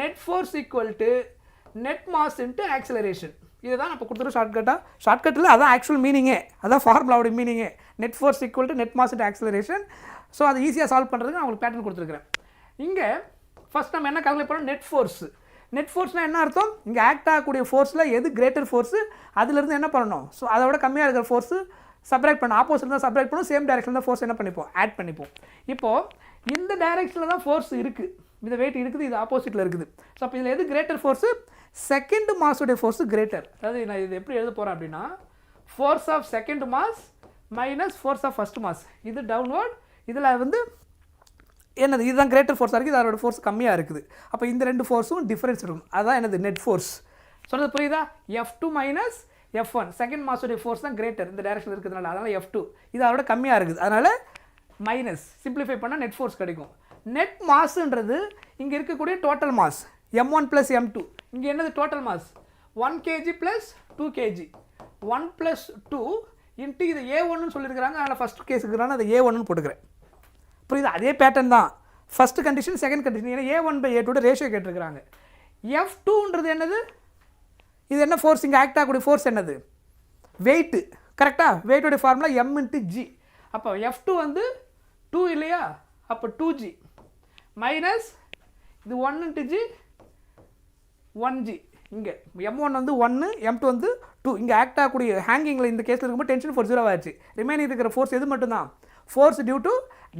Net force equal to net mass into acceleration. இதுதான் இப்போ கொடுத்துருக்க ஷார்ட்கட்டில் அதான் ஆக்சுவல் மீனிங்கே, அதான் ஃபார்முலாவோட மீனிங்கே. Net force equal to net mass into acceleration. So அது ஈஸியாக சால்வ் பண்ணுறதுக்கு நான் உங்களுக்கு பேட்டர்ன் கொடுத்துருக்குறேன். இங்கே ஃபஸ்ட் நம்ம என்ன கால்குலேட் பண்ணோம்? Net force. நெட் ஃபோர்ஸ்னால் என்ன அர்த்தம், இங்கே ஆக்ட் ஆகக்கூடிய ஃபோர்ஸில் எது கிரேட்டர் ஃபோர்ஸு அதிலிருந்து என்ன பண்ணணும், ஸோ அதோட கம்மியாக இருக்கிற ஃபோர்ஸு சப்ராக்ட் பண்ணணும், ஆப்போசிட் தான் சப்ராக்ட் பண்ணணும், சேம் டைரக்ஷன் தான் ஃபோர்ஸ் என்ன பண்ணிப்போம் ஆட் பண்ணிப்போம். இப்போது இந்த டைரக்ஷனில் தான் ஃபோர்ஸ் இருக்குது, இந்த வெயிட் இருக்குது, இது ஆப்போசிட்டில் இருக்குது. ஸோ அப்போ இதில் எது கிரேட்டர் ஃபோர்ஸு, செகண்ட் மாஸுடைய ஃபோர்ஸு கிரேட்டர். அதாவது நான் இது எப்படி எழுத போகிறேன் அப்படின்னா force of second mass minus force of first mass, இது டவுன்வர்ட், இதில் வந்து என்னது இதுதான் கிரேட்டர் ஃபோர்ஸாக இருக்குது, இது அதோட ஃபோர்ஸ் கம்மியாக இருக்குது. அப்போ இந்த ரெண்டு ஃபோர்ஸும் டிஃபரன்ஸ் இருக்கும், அதுதான் என்னது நெட் ஃபோர்ஸ். சொல்கிறது புரியுதா, F2 மைனஸ் F1 செகண்ட் மாஸுடைய ஃபோர்ஸ் தான் கிரேட்டர் இந்த டைரக்ஷன் இருக்கிறதுனால, அதனால் F2 இது அதோட கம்மியாக இருக்குது, அதனால் மைனஸ் சிம்பிளிஃபை பண்ணால் நெட் ஃபோர்ஸ் கிடைக்கும். நெட் மாஸுன்றது இங்கே இருக்கக்கூடிய டோட்டல் மாஸ் M1 + M2, இங்கே என்னது total mass 1 kg + 2 kg, 1 + 2 into இது A1ன்னு சொல்லியிருக்கிறாங்க, அதனால் ஃபஸ்ட் கேஸுக்குறான அதை A1ன்னு போட்டுக்கிறேன். புரியுது, அதே பேட்டர்ன் தான் ஃபஸ்ட்டு கண்டிஷன் செகண்ட் கண்டிஷன், ஏன்னா A1/A2 ரேஷியோ கேட்டிருக்கிறாங்க. F2ன்றது என்னது, இது என்ன ஃபோர்ஸ், இங்கே ஆக்ட் ஆகக்கூடிய ஃபோர்ஸ் என்னது வெயிட்டு, கரெக்டாக, வெயிட்டோடைய ஃபார்முலா M × G. அப்போ F2 வந்து 2 இல்லையா, அப்போ 2G மைனஸ் இது 1 × G 1G, இங்கே M1 வந்து 1, M2 வந்து 2, இங்கே ஆக்ட் ஆகக்கூடிய ஹேங்கிங்கில் இந்த கேஸில் இருக்கும்போது டென்ஷன் ஃபோர்ஸ் 0 ஆச்சு, ரிமைனிங் இருக்கிற ஃபோர்ஸ் எது மட்டும்தான் ஃபோர்ஸ் டியூ டு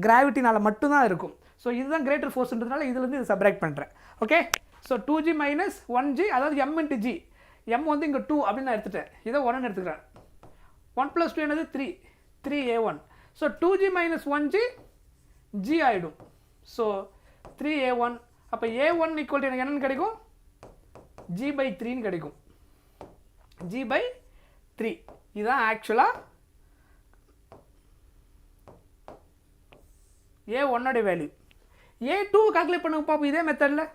கிராவிட்டினால் மட்டும்தான் இருக்கும். ஸோ இதுதான் கிரேட்டர் ஃபோர்ஸ்ன்றதுனால இதுலேருந்து இது சப்ராக்ட் பண்ணுறேன். Okay, so 2G minus 1G, அதாவது M × G, M வந்து இங்கே 2 அப்படின்னு நான் எடுத்துட்டேன், இதை 1 எடுத்துக்கிறேன். 1 + 2 என்னது 3, 3A1. So 2G minus 1G G ஆகிடும், ஸோ 3A1. அப்போ A1 ஈக்குவல் டு எனக்கு என்னென்னு கிடைக்கும், G/3ன்னு கிடைக்கும், G/3. இதுதான் ஆக்சுவலாக A1 வேல்யூ. A2 கால்குலேட் பண்ணுங்க பார்ப்போம், இதே மெத்தடில்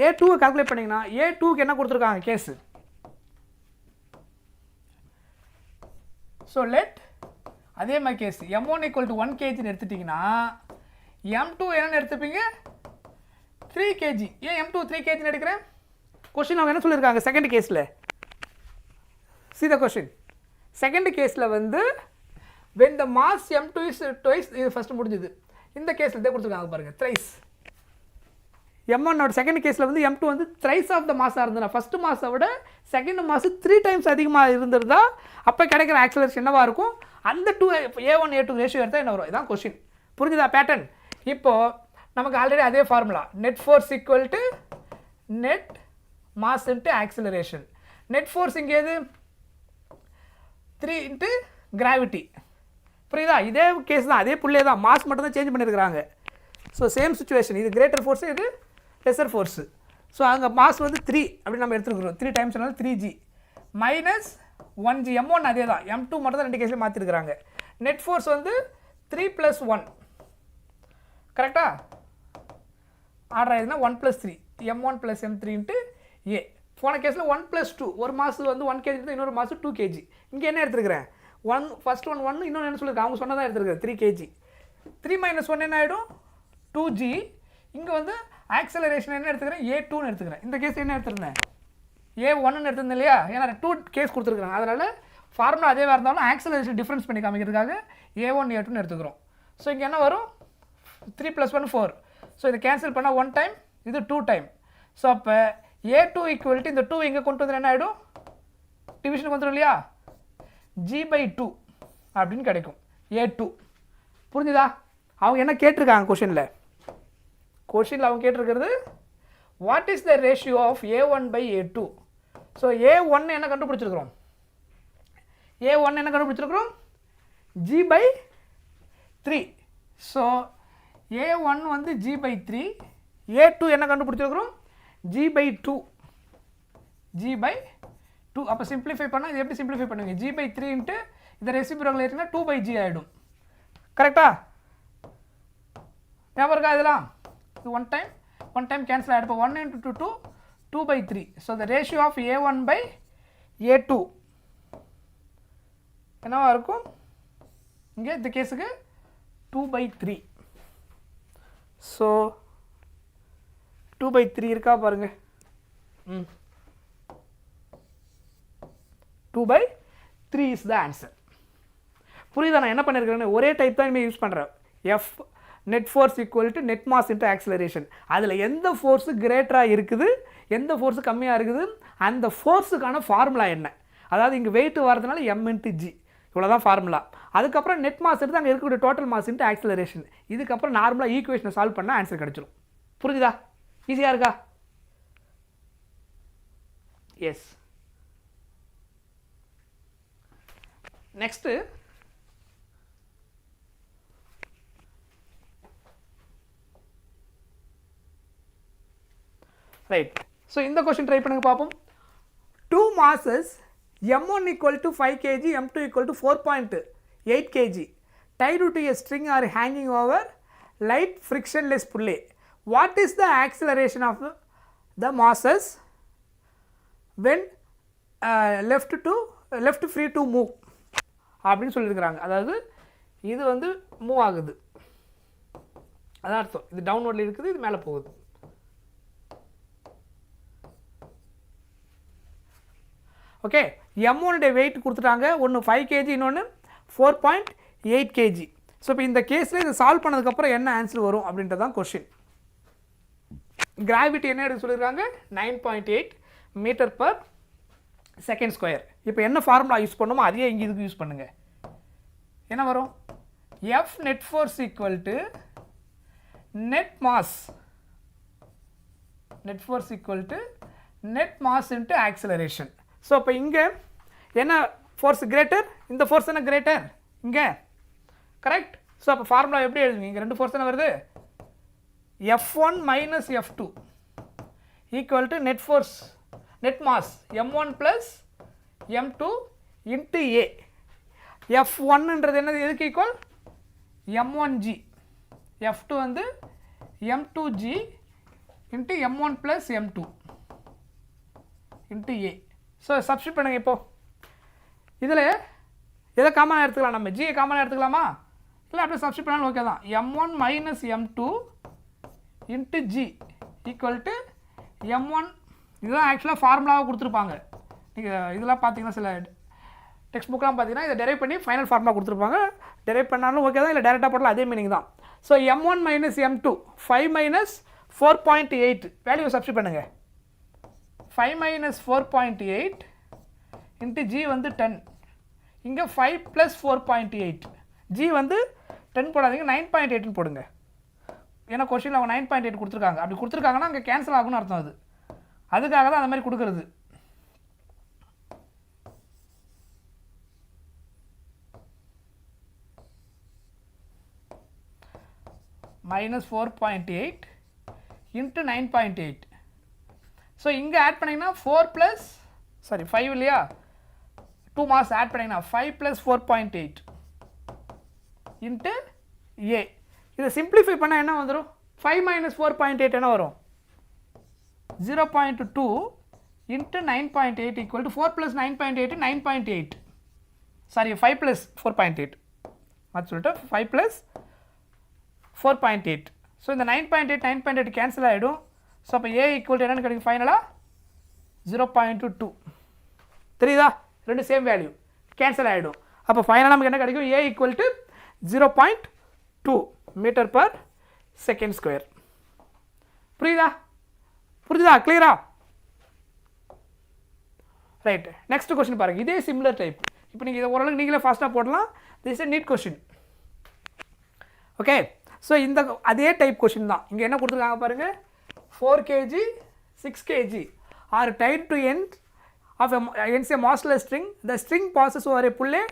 A2 கால்குலேட் பண்ணிங்கன்னா A2க்கு என்ன கொடுத்துருக்காங்க கேஸு. ஸோ லெட் அதே மாதிரி கேஸ் M1 = 1 kgன்னு எடுத்துட்டிங்கன்னா M2 என்னென்னு எடுத்துப்பீங்க 3 kg. ஏன் M2 3 kgன்னு எடுக்கிறேன், கொஷின் அவங்க என்ன சொல்லியிருக்காங்க செகண்ட் கேஸில், see the question. செகண்ட் கேஸில் வந்து when the mass M2 is twice, இது ஃபஸ்ட்டு முடிஞ்சுது, இந்த கேஸில் இதே கொடுத்துருக்காங்க பாருங்கள் thrice. M1 செகண்ட் கேஸில் வந்து M2 வந்து thrice ஆஃப் த மாஸாக இருந்ததுனா, ஃபஸ்ட்டு மாஸை விட செகண்ட் மாஸ் 3 times அதிகமாக இருந்திருந்தா அப்போ கிடைக்கிற ஆக்சலரேஷன் என்னவாக இருக்கும், அந்த A1 A2 ரேஷியோ எடுத்தால் என்ன வரும், இதான் கொஷின். புரிஞ்சுதா பேட்டர்ன். இப்போது நமக்கு ஆல்ரெடி அதே formula, net force equal to net mass into acceleration. Net force இங்கே எது 3 × கிராவிட்டி. புரியுதா, இதே கேஸ் தான், அதே புள்ளியே தான், மாஸ் மட்டும் தான் சேஞ்ச் பண்ணியிருக்கிறாங்க. ஸோ சேம் சுச்சுவேஷன், இது கிரேட்டர் ஃபோர்ஸு, இது லெஸர் ஃபோர்ஸு. ஸோ அங்கே மாஸ் வந்து 3 அப்படின்னு நம்ம எடுத்துருக்குறோம், 3 டைம்ஸ்னால 3G மைனஸ் 1G. M1 அதே தான், M2 மட்டும் தான் ரெண்டு கேஸ்லேயும் மாற்றிருக்கிறாங்க. நெட் ஃபோர்ஸ் வந்து 3 + 1, கரெக்டாக ஆர்டர் ஆகுதுன்னா 1 + 3, M1 + M3 × A. போன கேஸில் 1 + 2, ஒரு மாதம் வந்து 1 kg, இன்னொரு மாதம் 2 kg. இங்கே என்ன எடுத்துருக்கிறேன், ஃபர்ஸ்ட் ஒன் 1, இன்னொன்று என்ன சொல்லியிருக்கேன் அவங்க சொன்னதான் எடுத்துருக்கேன் 3 kg. 3 - 1 என்ன ஆகிடும் 2G. இங்கே வந்து ஆக்சலரேஷன் என்ன எடுத்துக்கிறேன் A2ன்னு எடுத்துக்கிறேன். இந்த கேஸ் என்ன எடுத்துருந்தேன் A1ன்னு எடுத்திருந்தேன் இல்லையா, ஏன்னா 2 கேஸ் கொடுத்துருக்குறாங்க, அதனால் ஃபார்முலா அதேவாக இருந்தாலும் ஆக்சலரேஷன் டிஃப்ரென்ஸ் பண்ணி காமிக்கிறதுக்காக A1 A2ன்னு எடுத்துக்கிறோம். ஸோ இங்கே என்ன வரும் 3 + 1 4. ஸோ இதை கேன்சல் பண்ணால் 1 டைம், இது 2 டைம். ஸோ அப்போ A2 ஈக்குவல் டு இந்த 2 இங்கே கொண்டு வந்து என்ன ஆகிடும் டிவிஷனுக்கு வந்துடும் இல்லையா, G/2 அப்படின்னு கிடைக்கும் A2. புரிஞ்சுதா, அவங்க என்ன கேட்டிருக்காங்க கொஷினில் அவங்க கேட்டிருக்கிறது what is the ratio of A1/A2. So A1 என்ன கண்டுபிடிச்சிருக்கிறோம், A1 என்ன கண்டுபிடிச்சிருக்கிறோம் G/3. ஸோ A1 வந்து G/3, A2 என்ன கண்டுபிடிச்சிருக்கிறோம் G/2. அப்போ சிம்பிளிஃபை பண்ணால் இது எப்படி சிம்பிளிஃபை பண்ணுவீங்க, G/3 இன்ட்டு இந்த ரெசிபிரோக்கில் ஏற்றினா 2/G ஆகிடும், கரெக்டா ஞாபகம் இருக்கா இதெல்லாம். இது 1 டைம் கேன்சல் ஆகிடும். இப்போ 1 × 2 2/3. So the ratio of A1/A2 என்னவா இருக்கும், இங்கே இந்த கேஸுக்கு 2/3. ஸோ 2/3 இருக்கா பாருங்க, 2/3 இஸ் த ஆன்சர். புரியுதா நான் என்ன பண்ணியிருக்கிறேன்னு, ஒரே டைப் தான் இனிமேல் யூஸ் பண்ணுறேன். Net force equal to net mass into acceleration. அதில் எந்த ஃபோர்ஸு கிரேட்டராக இருக்குது, எந்த ஃபோர்ஸு கம்மியாக இருக்குது, அந்த ஃபோர்ஸுக்கான ஃபார்முலா என்ன? அதாவது இங்கே வெயிட் வரதுனால m இன்ட்டு g, இவ்வளோ தான் ஃபார்முலா. அதுக்கப்புறம் நெட் மாஸ் எடுத்து அங்கே இருக்கக்கூடிய டோட்டல் மாஸ் இன்ட்டு ஆக்சிலரேஷன். இதுக்கப்புறம் நார்மலாக ஈக்குவேஷனை சால்வ் பண்ணால் ஆன்சர் கிடச்சிரும். புரிஞ்சுதா? ஈஸியாக இருக்கா? எஸ். Next right. ஸோ இந்த கொஸ்டின் ட்ரை பண்ணுங்க பார்ப்போம். 2 masses m1 equal to 5 kg, m2 equal to 4.8 kg tied to a string are hanging over light frictionless pulley. What is the acceleration of the masses when left free to move அப்படின்னு சொல்லியிருக்கிறாங்க. அதாவது இது வந்து move ஆகுது, அதான் அர்த்தம். இது டவுன்வர்டில் இருக்குது, இது மேலே போகுது. ஓகே, m1 வெயிட் கொடுத்துட்டாங்க, ஒன்று 5 kg, இன்னொன்று 4.8 kg. ஸோ இப்போ இந்த கேஸில் இதை சால்வ் பண்ணதுக்கப்புறம் என்ன ஆன்சர் வரும் அப்படின்றது தான் கொஸ்டின். கிராவிட்டி என்ன எடுக்க சொல்லியிருக்காங்க? 9.8 மீட்டர் பர் செகண்ட் ஸ்கொயர். இப்போ என்ன ஃபார்முலா யூஸ் பண்ணுமோ அதையே இங்கே இதுக்கு யூஸ் பண்ணுங்கள். என்ன வரும்? F net force equal to net mass, net force equal to net mass into acceleration. So இப்போ இங்கே என்ன ஃபோர்ஸ் கிரேட்டர்? இந்த ஃபோர்ஸ் என்ன கிரேட்டர் இங்கே, கரெக்ட்? ஸோ அப்போ ஃபார்முலா எப்படி எழுதுங்க? இங்கே ரெண்டு ஃபோர்ஸ் தானே வருது. F1 minus F2 equal to net force, net mass m1 plus m2 into a. F1 என்றது என்னது, எதுக்கு ஈக்குவல்? m1g. F2 வந்து m2g into m1 plus m2 into a. So substitute பண்ணுங்க. இப்போ இதில் எதை காமனாக எடுத்துக்கலாம்? நம்ம ஜியை காமனாக எடுத்துக்கலாமா? இல்லை அப்படியே சப்ஸ்டிட் பண்ணாலும் ஓகே தான். m1 minus m2 into G equal to m1. இதுதான் ஆக்சுவலாக ஃபார்முலாவாக கொடுத்துருப்பாங்க. நீங்கள் இதெல்லாம் பார்த்தீங்கன்னா சில டெக்ஸ்ட் புக்கெலாம் பார்த்தீங்கன்னா இதை டெரைவ் பண்ணி ஃபைனல் ஃபார்முலா கொடுத்துருப்பாங்க. டெரைவ் பண்ணாலும் ஓகே தான், இல்லை டேரெக்டாக போடலாம், அதே மீனிங் தான். So m1 minus m2 5 minus 4.8 value substitute பண்ணுங்கள். 5 minus 4.8 இன்ட்டு ஜி வந்து 10. இங்கே 5 plus 4.8, ஜி வந்து 10 போடாதீங்க, 9.8 போடுங்க. ஏன்னா கொஸ்டினில் அவங்க 9.8 கொடுத்துருக்காங்க. அப்படி கொடுத்துருக்காங்கன்னா அங்கே கேன்சல் ஆகும்னு அர்த்தம். அது அதுக்காக தான் அந்த மாதிரி கொடுக்குறது. minus 4.8 into 9.8. ஸோ இங்கே ஆட் பண்ணிங்கன்னா 4 ப்ளஸ் 5 இல்லையா, 2 மாஸ் ஆட் பண்ணிங்கன்னா 5 + 4.8 இன்ட்டு ஏ. இதை சிம்பிளிஃபை பண்ணால் என்ன வந்துடும்? 5 - 4.8 என்ன வரும்? 0.2 இன்ட்டு 9.8 ஈக்குவல் டு 4 + 9.8 9.8. சாரி 5 + 4.8 அது சொல்லிட்டு 5 + 4.8. ஸோ இந்த 9.8 கேன்சல் ஆகிடும். ஸோ அப்போ ஏ ஈக்குவல் டு என்னென்னு கிடைக்கும் ஃபைனலாக? 0.2. தெரியுதா? ரெண்டு சேம் வேல்யூ கேன்சல் ஆகிடும். அப்போ ஃபைனலாக நமக்கு என்ன கிடைக்கும்? A equal to 0.2 metre per second square. புரியுதா? புரியுதா? கிளியரா? ரைட். நெக்ஸ்ட் கொஸ்டின் பாருங்கள். இதே சிமிலர் டைப். இப்போ நீங்கள் இதை ஓரளவுக்கு நீங்களே ஃபாஸ்ட்டாக போடலாம். This is NEET question. Okay, so இந்த அதே டைப் கொஸ்டின் தான். இங்கே என்ன கொடுத்துருக்காங்க பாருங்கள். 4 kg 6 kg are tied to end of a massless string. The string passes over a pulley.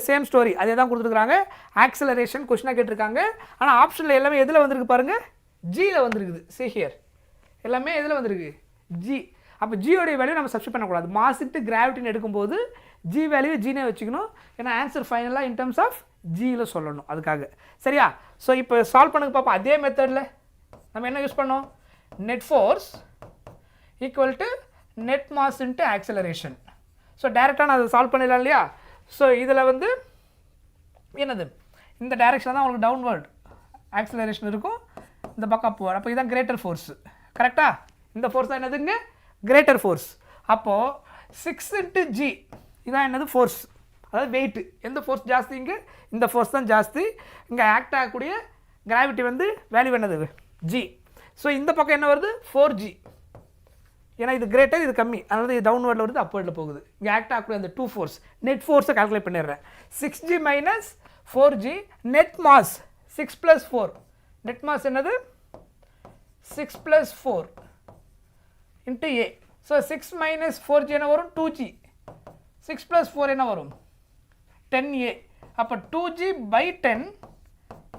Same story அதே தான் கொடுத்துருக்காங்க. ஆக்சலரேஷன் கொஸ்டினாக கேட்டிருக்காங்க. ஆனால் ஆப்ஷனில் எல்லாமே எதில் வந்திருக்கு பாருங்கள்? ஜியில் வந்திருக்குது. see here எல்லாமே எதில் வந்திருக்கு? ஜி. அப்போ ஜியோடைய வேல்யூ நம்ம சப்ஸ்டிட் பண்ணக்கூடாது. மாஸ் இன்ட்டு கிராவிட்டின்னு எடுக்கும்போது ஜி வேல்யூ ஜினே வச்சுக்கணும். ஏன்னா ஆன்சர் ஃபைனலாக இன் டர்ம்ஸ் ஆஃப் ஜியில் சொல்லணும். அதுக்காக சரியா? ஸோ இப்போ சால்வ் பண்ணுங்க பார்ப்போம். அதே மெத்தடில் நம்ம என்ன யூஸ் பண்ணோம்? Net force equal to net mass into acceleration. So டேரெக்டாக நான் அதை சால்வ் பண்ணிடலாம் இல்லையா? ஸோ இதில் வந்து என்னது, இந்த டைரெக்ஷனில் தான் உங்களுக்கு டவுன்வர்ட் ஆக்சலரேஷன் இருக்கும், இந்த பக்கம் அப்வர்ட். அப்போ இதுதான் கிரேட்டர் ஃபோர்ஸ். கரெக்டாக? இந்த ஃபோர்ஸ் தான் என்னதுங்க? Greater force. அப்போது 6 இன்ட்டு ஜி இதான் என்னது? ஃபோர்ஸ், அதாவது வெயிட்டு. எந்த ஃபோர்ஸ் ஜாஸ்தி? இங்கே இந்த ஃபோர்ஸ் தான் ஜாஸ்தி. இங்கே ஆக்ட் ஆகக்கூடிய கிராவிட்டி வந்து வேல்யூ என்னது g. ஸோ இந்த பக்கம் என்ன வருது 4g. ஏன்னா இது கிரேட்டர் இது கம்மி, அதனால இது டவுன்வர்டில் வருது அப்வர்டில் போகுது. இங்கே ஆக்ட் ஆகக்கூடிய அந்த 2 ஃபோர்ஸ் நெட் ஃபோர்ஸை கால்குலேட் பண்ணிடுறேன். 6g minus 4g net mass 6 + 4. Net mass என்னது 6 + 4 into a. So 6 minus 4g என்ன வரும் 2g. 6 + 4 என்ன வரும் 10a. அப்போ 2g/10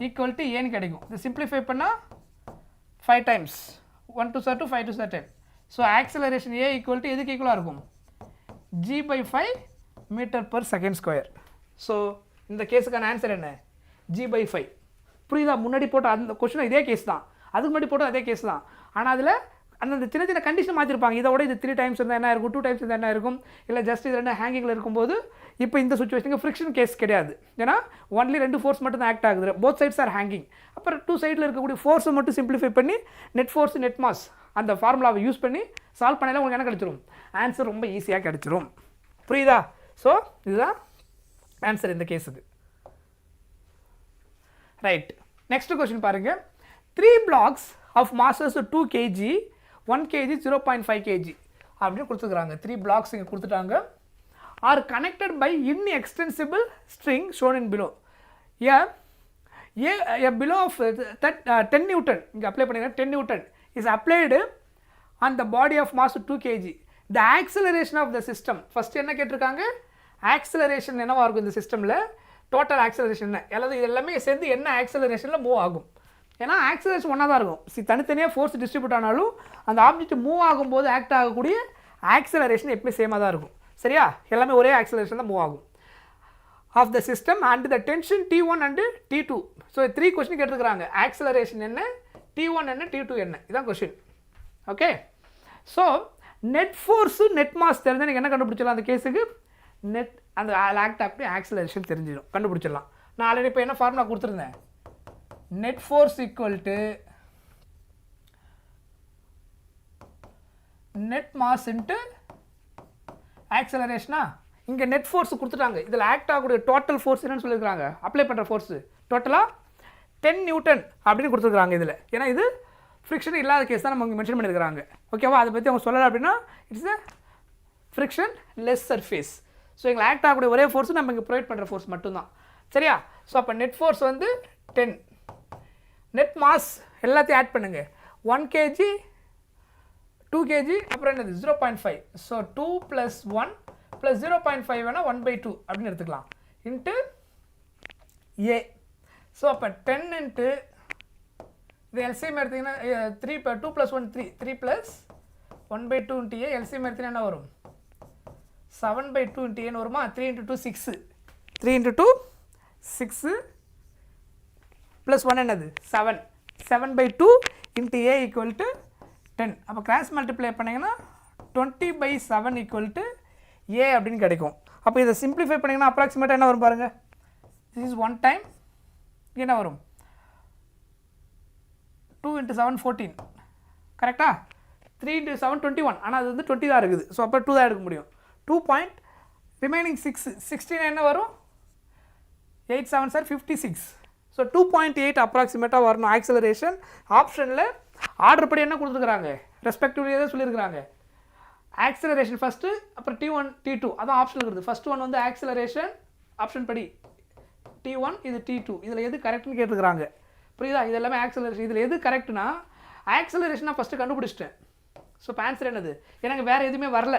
ஈக்குவல் டு ஏன்னு கிடைக்கும். இது சிம்பிளிஃபை பண்ணால் 5 times 1 2 2 5 2 10. So acceleration a equal to எதுக்கு ஈக்குவலாக இருக்கும் g/5 m/s². ஸோ இந்த கேஸுக்கான ஆன்சர் என்ன g/5. புரியுதா? முன்னாடி போட்ட அந்த கொஸ்டின் இதே கேஸ் தான், அதுக்கு முன்னாடி போட்ட அதே கேஸ் தான். ஆனால் அதில் அந்த சின்ன சின்ன கண்டிஷன் மாற்றிருப்பாங்க. இதோட இது 3 டைம்ஸ் இருந்தால் என்ன இருக்கும், 2 டைம்ஸ் இருந்தால் என்ன இருக்கும், இல்லை ஜஸ்ட் இது ரெண்டு ஹேங்கிங்கில் இருக்கும்போது. இப்போ இந்த சுச்சுவேஷனுக்கு ஃப்ரிக்ஷன் கேஸ் கிடையாது. ஏன்னா ஒன்லி 2 ஃபோர்ஸ் மட்டும் தான் ஆக்ட் ஆகுது, போத் சைட்ஸ் ஆர் ஹேங்கிங். அப்புறம் 2 சைடில் இருக்கக்கூடிய ஃபோர்ஸை மட்டும் சிம்பிளிஃபை பண்ணி நெட் ஃபோர்ஸ் நெட் மாஸ் அந்த ஃபார்முலாவை யூஸ் பண்ணி சால்வ் பண்ணாலே உங்களுக்கு என்ன கிடச்சிரும் ஆன்சர் ரொம்ப ஈஸியாக கிடச்சிரும். புரியுதா? ஸோ இதுதான் ஆன்சர் இந்த கேஸுக்கு. ரைட், நெக்ஸ்ட் கொஸ்டின் பாருங்கள். 3 blocks of masses 2 kg 1 kg 0.5 kg அப்படின்னு கொடுத்துருக்குறாங்க. 3 blocks இங்கே கொடுத்துட்டாங்க. Are connected by inextensible string shown in below. A below of 10 Newton இங்கே அப்ளை பண்ணிங்கன்னா 10 Newton is applied on the body of mass 2 kg. The acceleration of the system. First என்ன கேட்டிருக்காங்க, acceleration என்னவா இருக்கும் இந்த சிஸ்டமில், டோட்டல் ஆக்சலரேஷன் என்ன, அல்லது இது எல்லாமே சேர்ந்து என்ன ஆக்சலரேஷனில் மூவ் ஆகும். ஏன்னா ஆக்சலரேஷன் ஒன்றா தான் இருக்கும். தனித்தனியாக ஃபோர்ஸ் டிஸ்ட்ரிபியூட் ஆனாலும் அந்த ஆப்ஜெக்ட் மூவ் ஆகும்போது ஆக்ட் ஆகக்கூடிய ஆக்சலரேஷன் எப்பவுமே சேமாக தான் இருக்கும். சரியா? எல்லாமே ஒரே ஆக்சலரேஷன் தான் மூவ் ஆகும் of the system and the tension T1 and T2. So 3 question கேட்டிருக்கிறாங்க. ஆக்சலரேஷன் என்ன, T1 என்ன, T2 என்ன, இதான் question. Okay, so net force net mass தெரிஞ்சால் நீங்கள் என்ன கண்டுபிடிச்சிடலாம் அந்த கேஸுக்கு, நெட் அந்த ஆக்ட் ஆகக்கூடிய ஆக்சலரேஷன் தெரிஞ்சிடும், கண்டுபிடிச்சிடலாம். நான் ஆல்ரெடி இப்போ என்ன ஃபார்முலா கொடுத்துருந்தேன், net force equal to net mass into acceleration. இங்கே நெட் ஃபோர்ஸ் கொடுத்துட்டாங்க. இதில் ஆக்ட் ஆகக்கூடிய டோட்டல் ஃபோர்ஸ் என்னன்னு சொல்லியிருக்காங்க, அப்ளை பண்ணுற ஃபோர்ஸு டோட்டலாக 10 Newton அப்படின்னு கொடுத்துருக்காங்க இதில். ஏன்னா இது ஃப்ரிக்ஷன் இல்லாத கேஸ் தான் நம்ம இங்கே மென்ஷன் பண்ணியிருக்காங்க. ஓகேவா? அதை பற்றி அவங்க சொல்லலை அப்படின்னா it's a friction less surface. So எங்களை ஆக்ட் ஆகக்கூடிய ஒரே ஃபோர்ஸ் நம்ம இங்கே ப்ரொவைட் பண்ணுற ஃபோர்ஸ் மட்டும்தான். சரியா? ஸோ அப்போ நெட் ஃபோர்ஸ் வந்து 10. நெட் மாஸ் எல்லாத்தையும் ஆட் பண்ணுங்க, 1 kg 2 kg அப்புறம் என்னது 0.5. ஸோ 2 + 1 + 0.5 வேணால் 1/2 அப்படின்னு எடுத்துக்கலாம் இன்ட்டு ஏ. ஸோ அப்போ 10 இன்ட்டு இது எல்சிஎம் எடுத்திங்கன்னா 3 2 + 1 3 3 + 1/2 இன்ட்டு ஏ. எல்சிஎம் எடுத்திங்கன்னா என்ன வரும் 7/2 இன்ட்டு ஏன்னு வருமா. 3 × 2 6, 3 × 2 6 ப்ளஸ் 1 என்னது 7, 7/2 இன்ட்டு ஏ ஈக்குவல் டு 10. அப்போ கிராஸ் மல்டிப்ளை பண்ணிங்கன்னா 20/7 ஈக்குவல் டு ஏ அப்படின்னு கிடைக்கும். அப்போ இதை சிம்பிளிஃபை பண்ணிங்கன்னா அப்ராக்சிமேட்டாக என்ன வரும் பாருங்கள், திஸ் இஸ் 1 டைம் என்ன வரும் 2 × 7 14 கரெக்டாக, 3 × 7 21. ஆனால் அது வந்து 20 தான் இருக்குது. ஸோ அப்போ 2 தான் எடுக்க முடியும். 2 பாயிண்ட் ரிமைனிங் 6 16 என்ன வரும் 8 7 சார் 56. ஸோ 2.8 அப்ராக்சிமேட்டாக வரணும் ஆக்சலரேஷன். ஆப்ஷனில் ஆர்டர் படி என்ன கொடுத்துருக்குறாங்க, ரெஸ்பெக்டிவ்லி எதாவது சொல்லியிருக்கிறாங்க. ஆக்சலரேஷன் ஃபஸ்ட்டு, அப்புறம் T1 T2 அதான் ஆப்ஷன் இருக்குது. ஃபஸ்ட்டு ஒன் வந்து ஆக்சலரேஷன் ஆப்ஷன் படி T1, இது T2. இதில் எது கரெக்ட்னு கேட்டுருக்குறாங்க. புரியுதா? இது எல்லாமே ஆக்சலரேஷன். இதில் எது கரெக்ட்னா ஆக்சலரேஷனாக ஃபஸ்ட்டு கண்டுபிடிச்சிட்டேன். ஸோ இப்போ ஆன்சர் என்னது, எனக்கு வேறு எதுவுமே வரல.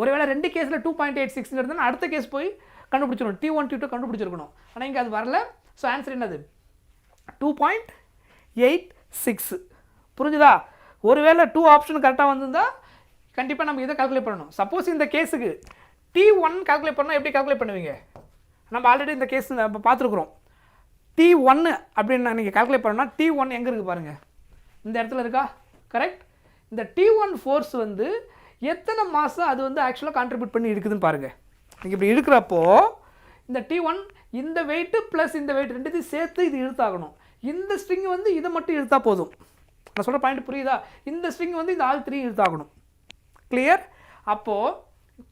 ஒருவேளை 2 கேஸில் 2.86 இருந்தால் அடுத்த கேஸ் போய் கண்டுபிடிச்சிடணும், T1 T2 கண்டுபிடிச்சிருக்கணும். ஆனால் இங்கே அது வரல. ஸோ ஆன்சர் என்னது 2.86. புரிஞ்சுதா? ஒருவேளை 2 ஆப்ஷன் கரெக்டாக வந்திருந்தால் கண்டிப்பாக நம்ம இதை கால்குலேட் பண்ணணும். சப்போஸ் இந்த கேஸுக்கு T1 கால்குலேட் பண்ணால் எப்படி கால்குலேட் பண்ணுவீங்க, நம்ம ஆல்ரெடி இந்த கேஸ் நம்ம பார்த்துருக்குறோம். T1 அப்படின்னு நீங்கள் கால்குலேட் பண்ணணும்னா T1 எங்கே இருக்குது பாருங்கள், இந்த இடத்துல இருக்கா, கரெக்ட். இந்த T1 ஃபோர்ஸ் வந்து எத்தனை மாதம் அது வந்து ஆக்சுவலாக கான்ட்ரிபியூட் பண்ணி இருக்குதுன்னு பாருங்கள். நீங்கள் இப்படி இருக்கிறப்போ இந்த T1 இந்த வெயிட்டு ப்ளஸ் இந்த வெயிட் ரெண்டுத்தையும் சேர்த்து இது இழுத்தாகணும். இந்த ஸ்ட்ரிங் வந்து இதை மட்டும் இழுத்தா போதும். நான் சொல்கிற பாயிண்ட் புரியுதா? இந்த ஸ்ட்ரிங் வந்து இந்த ஆல் 3 இழுத்தாகணும். கிளியர்? அப்போது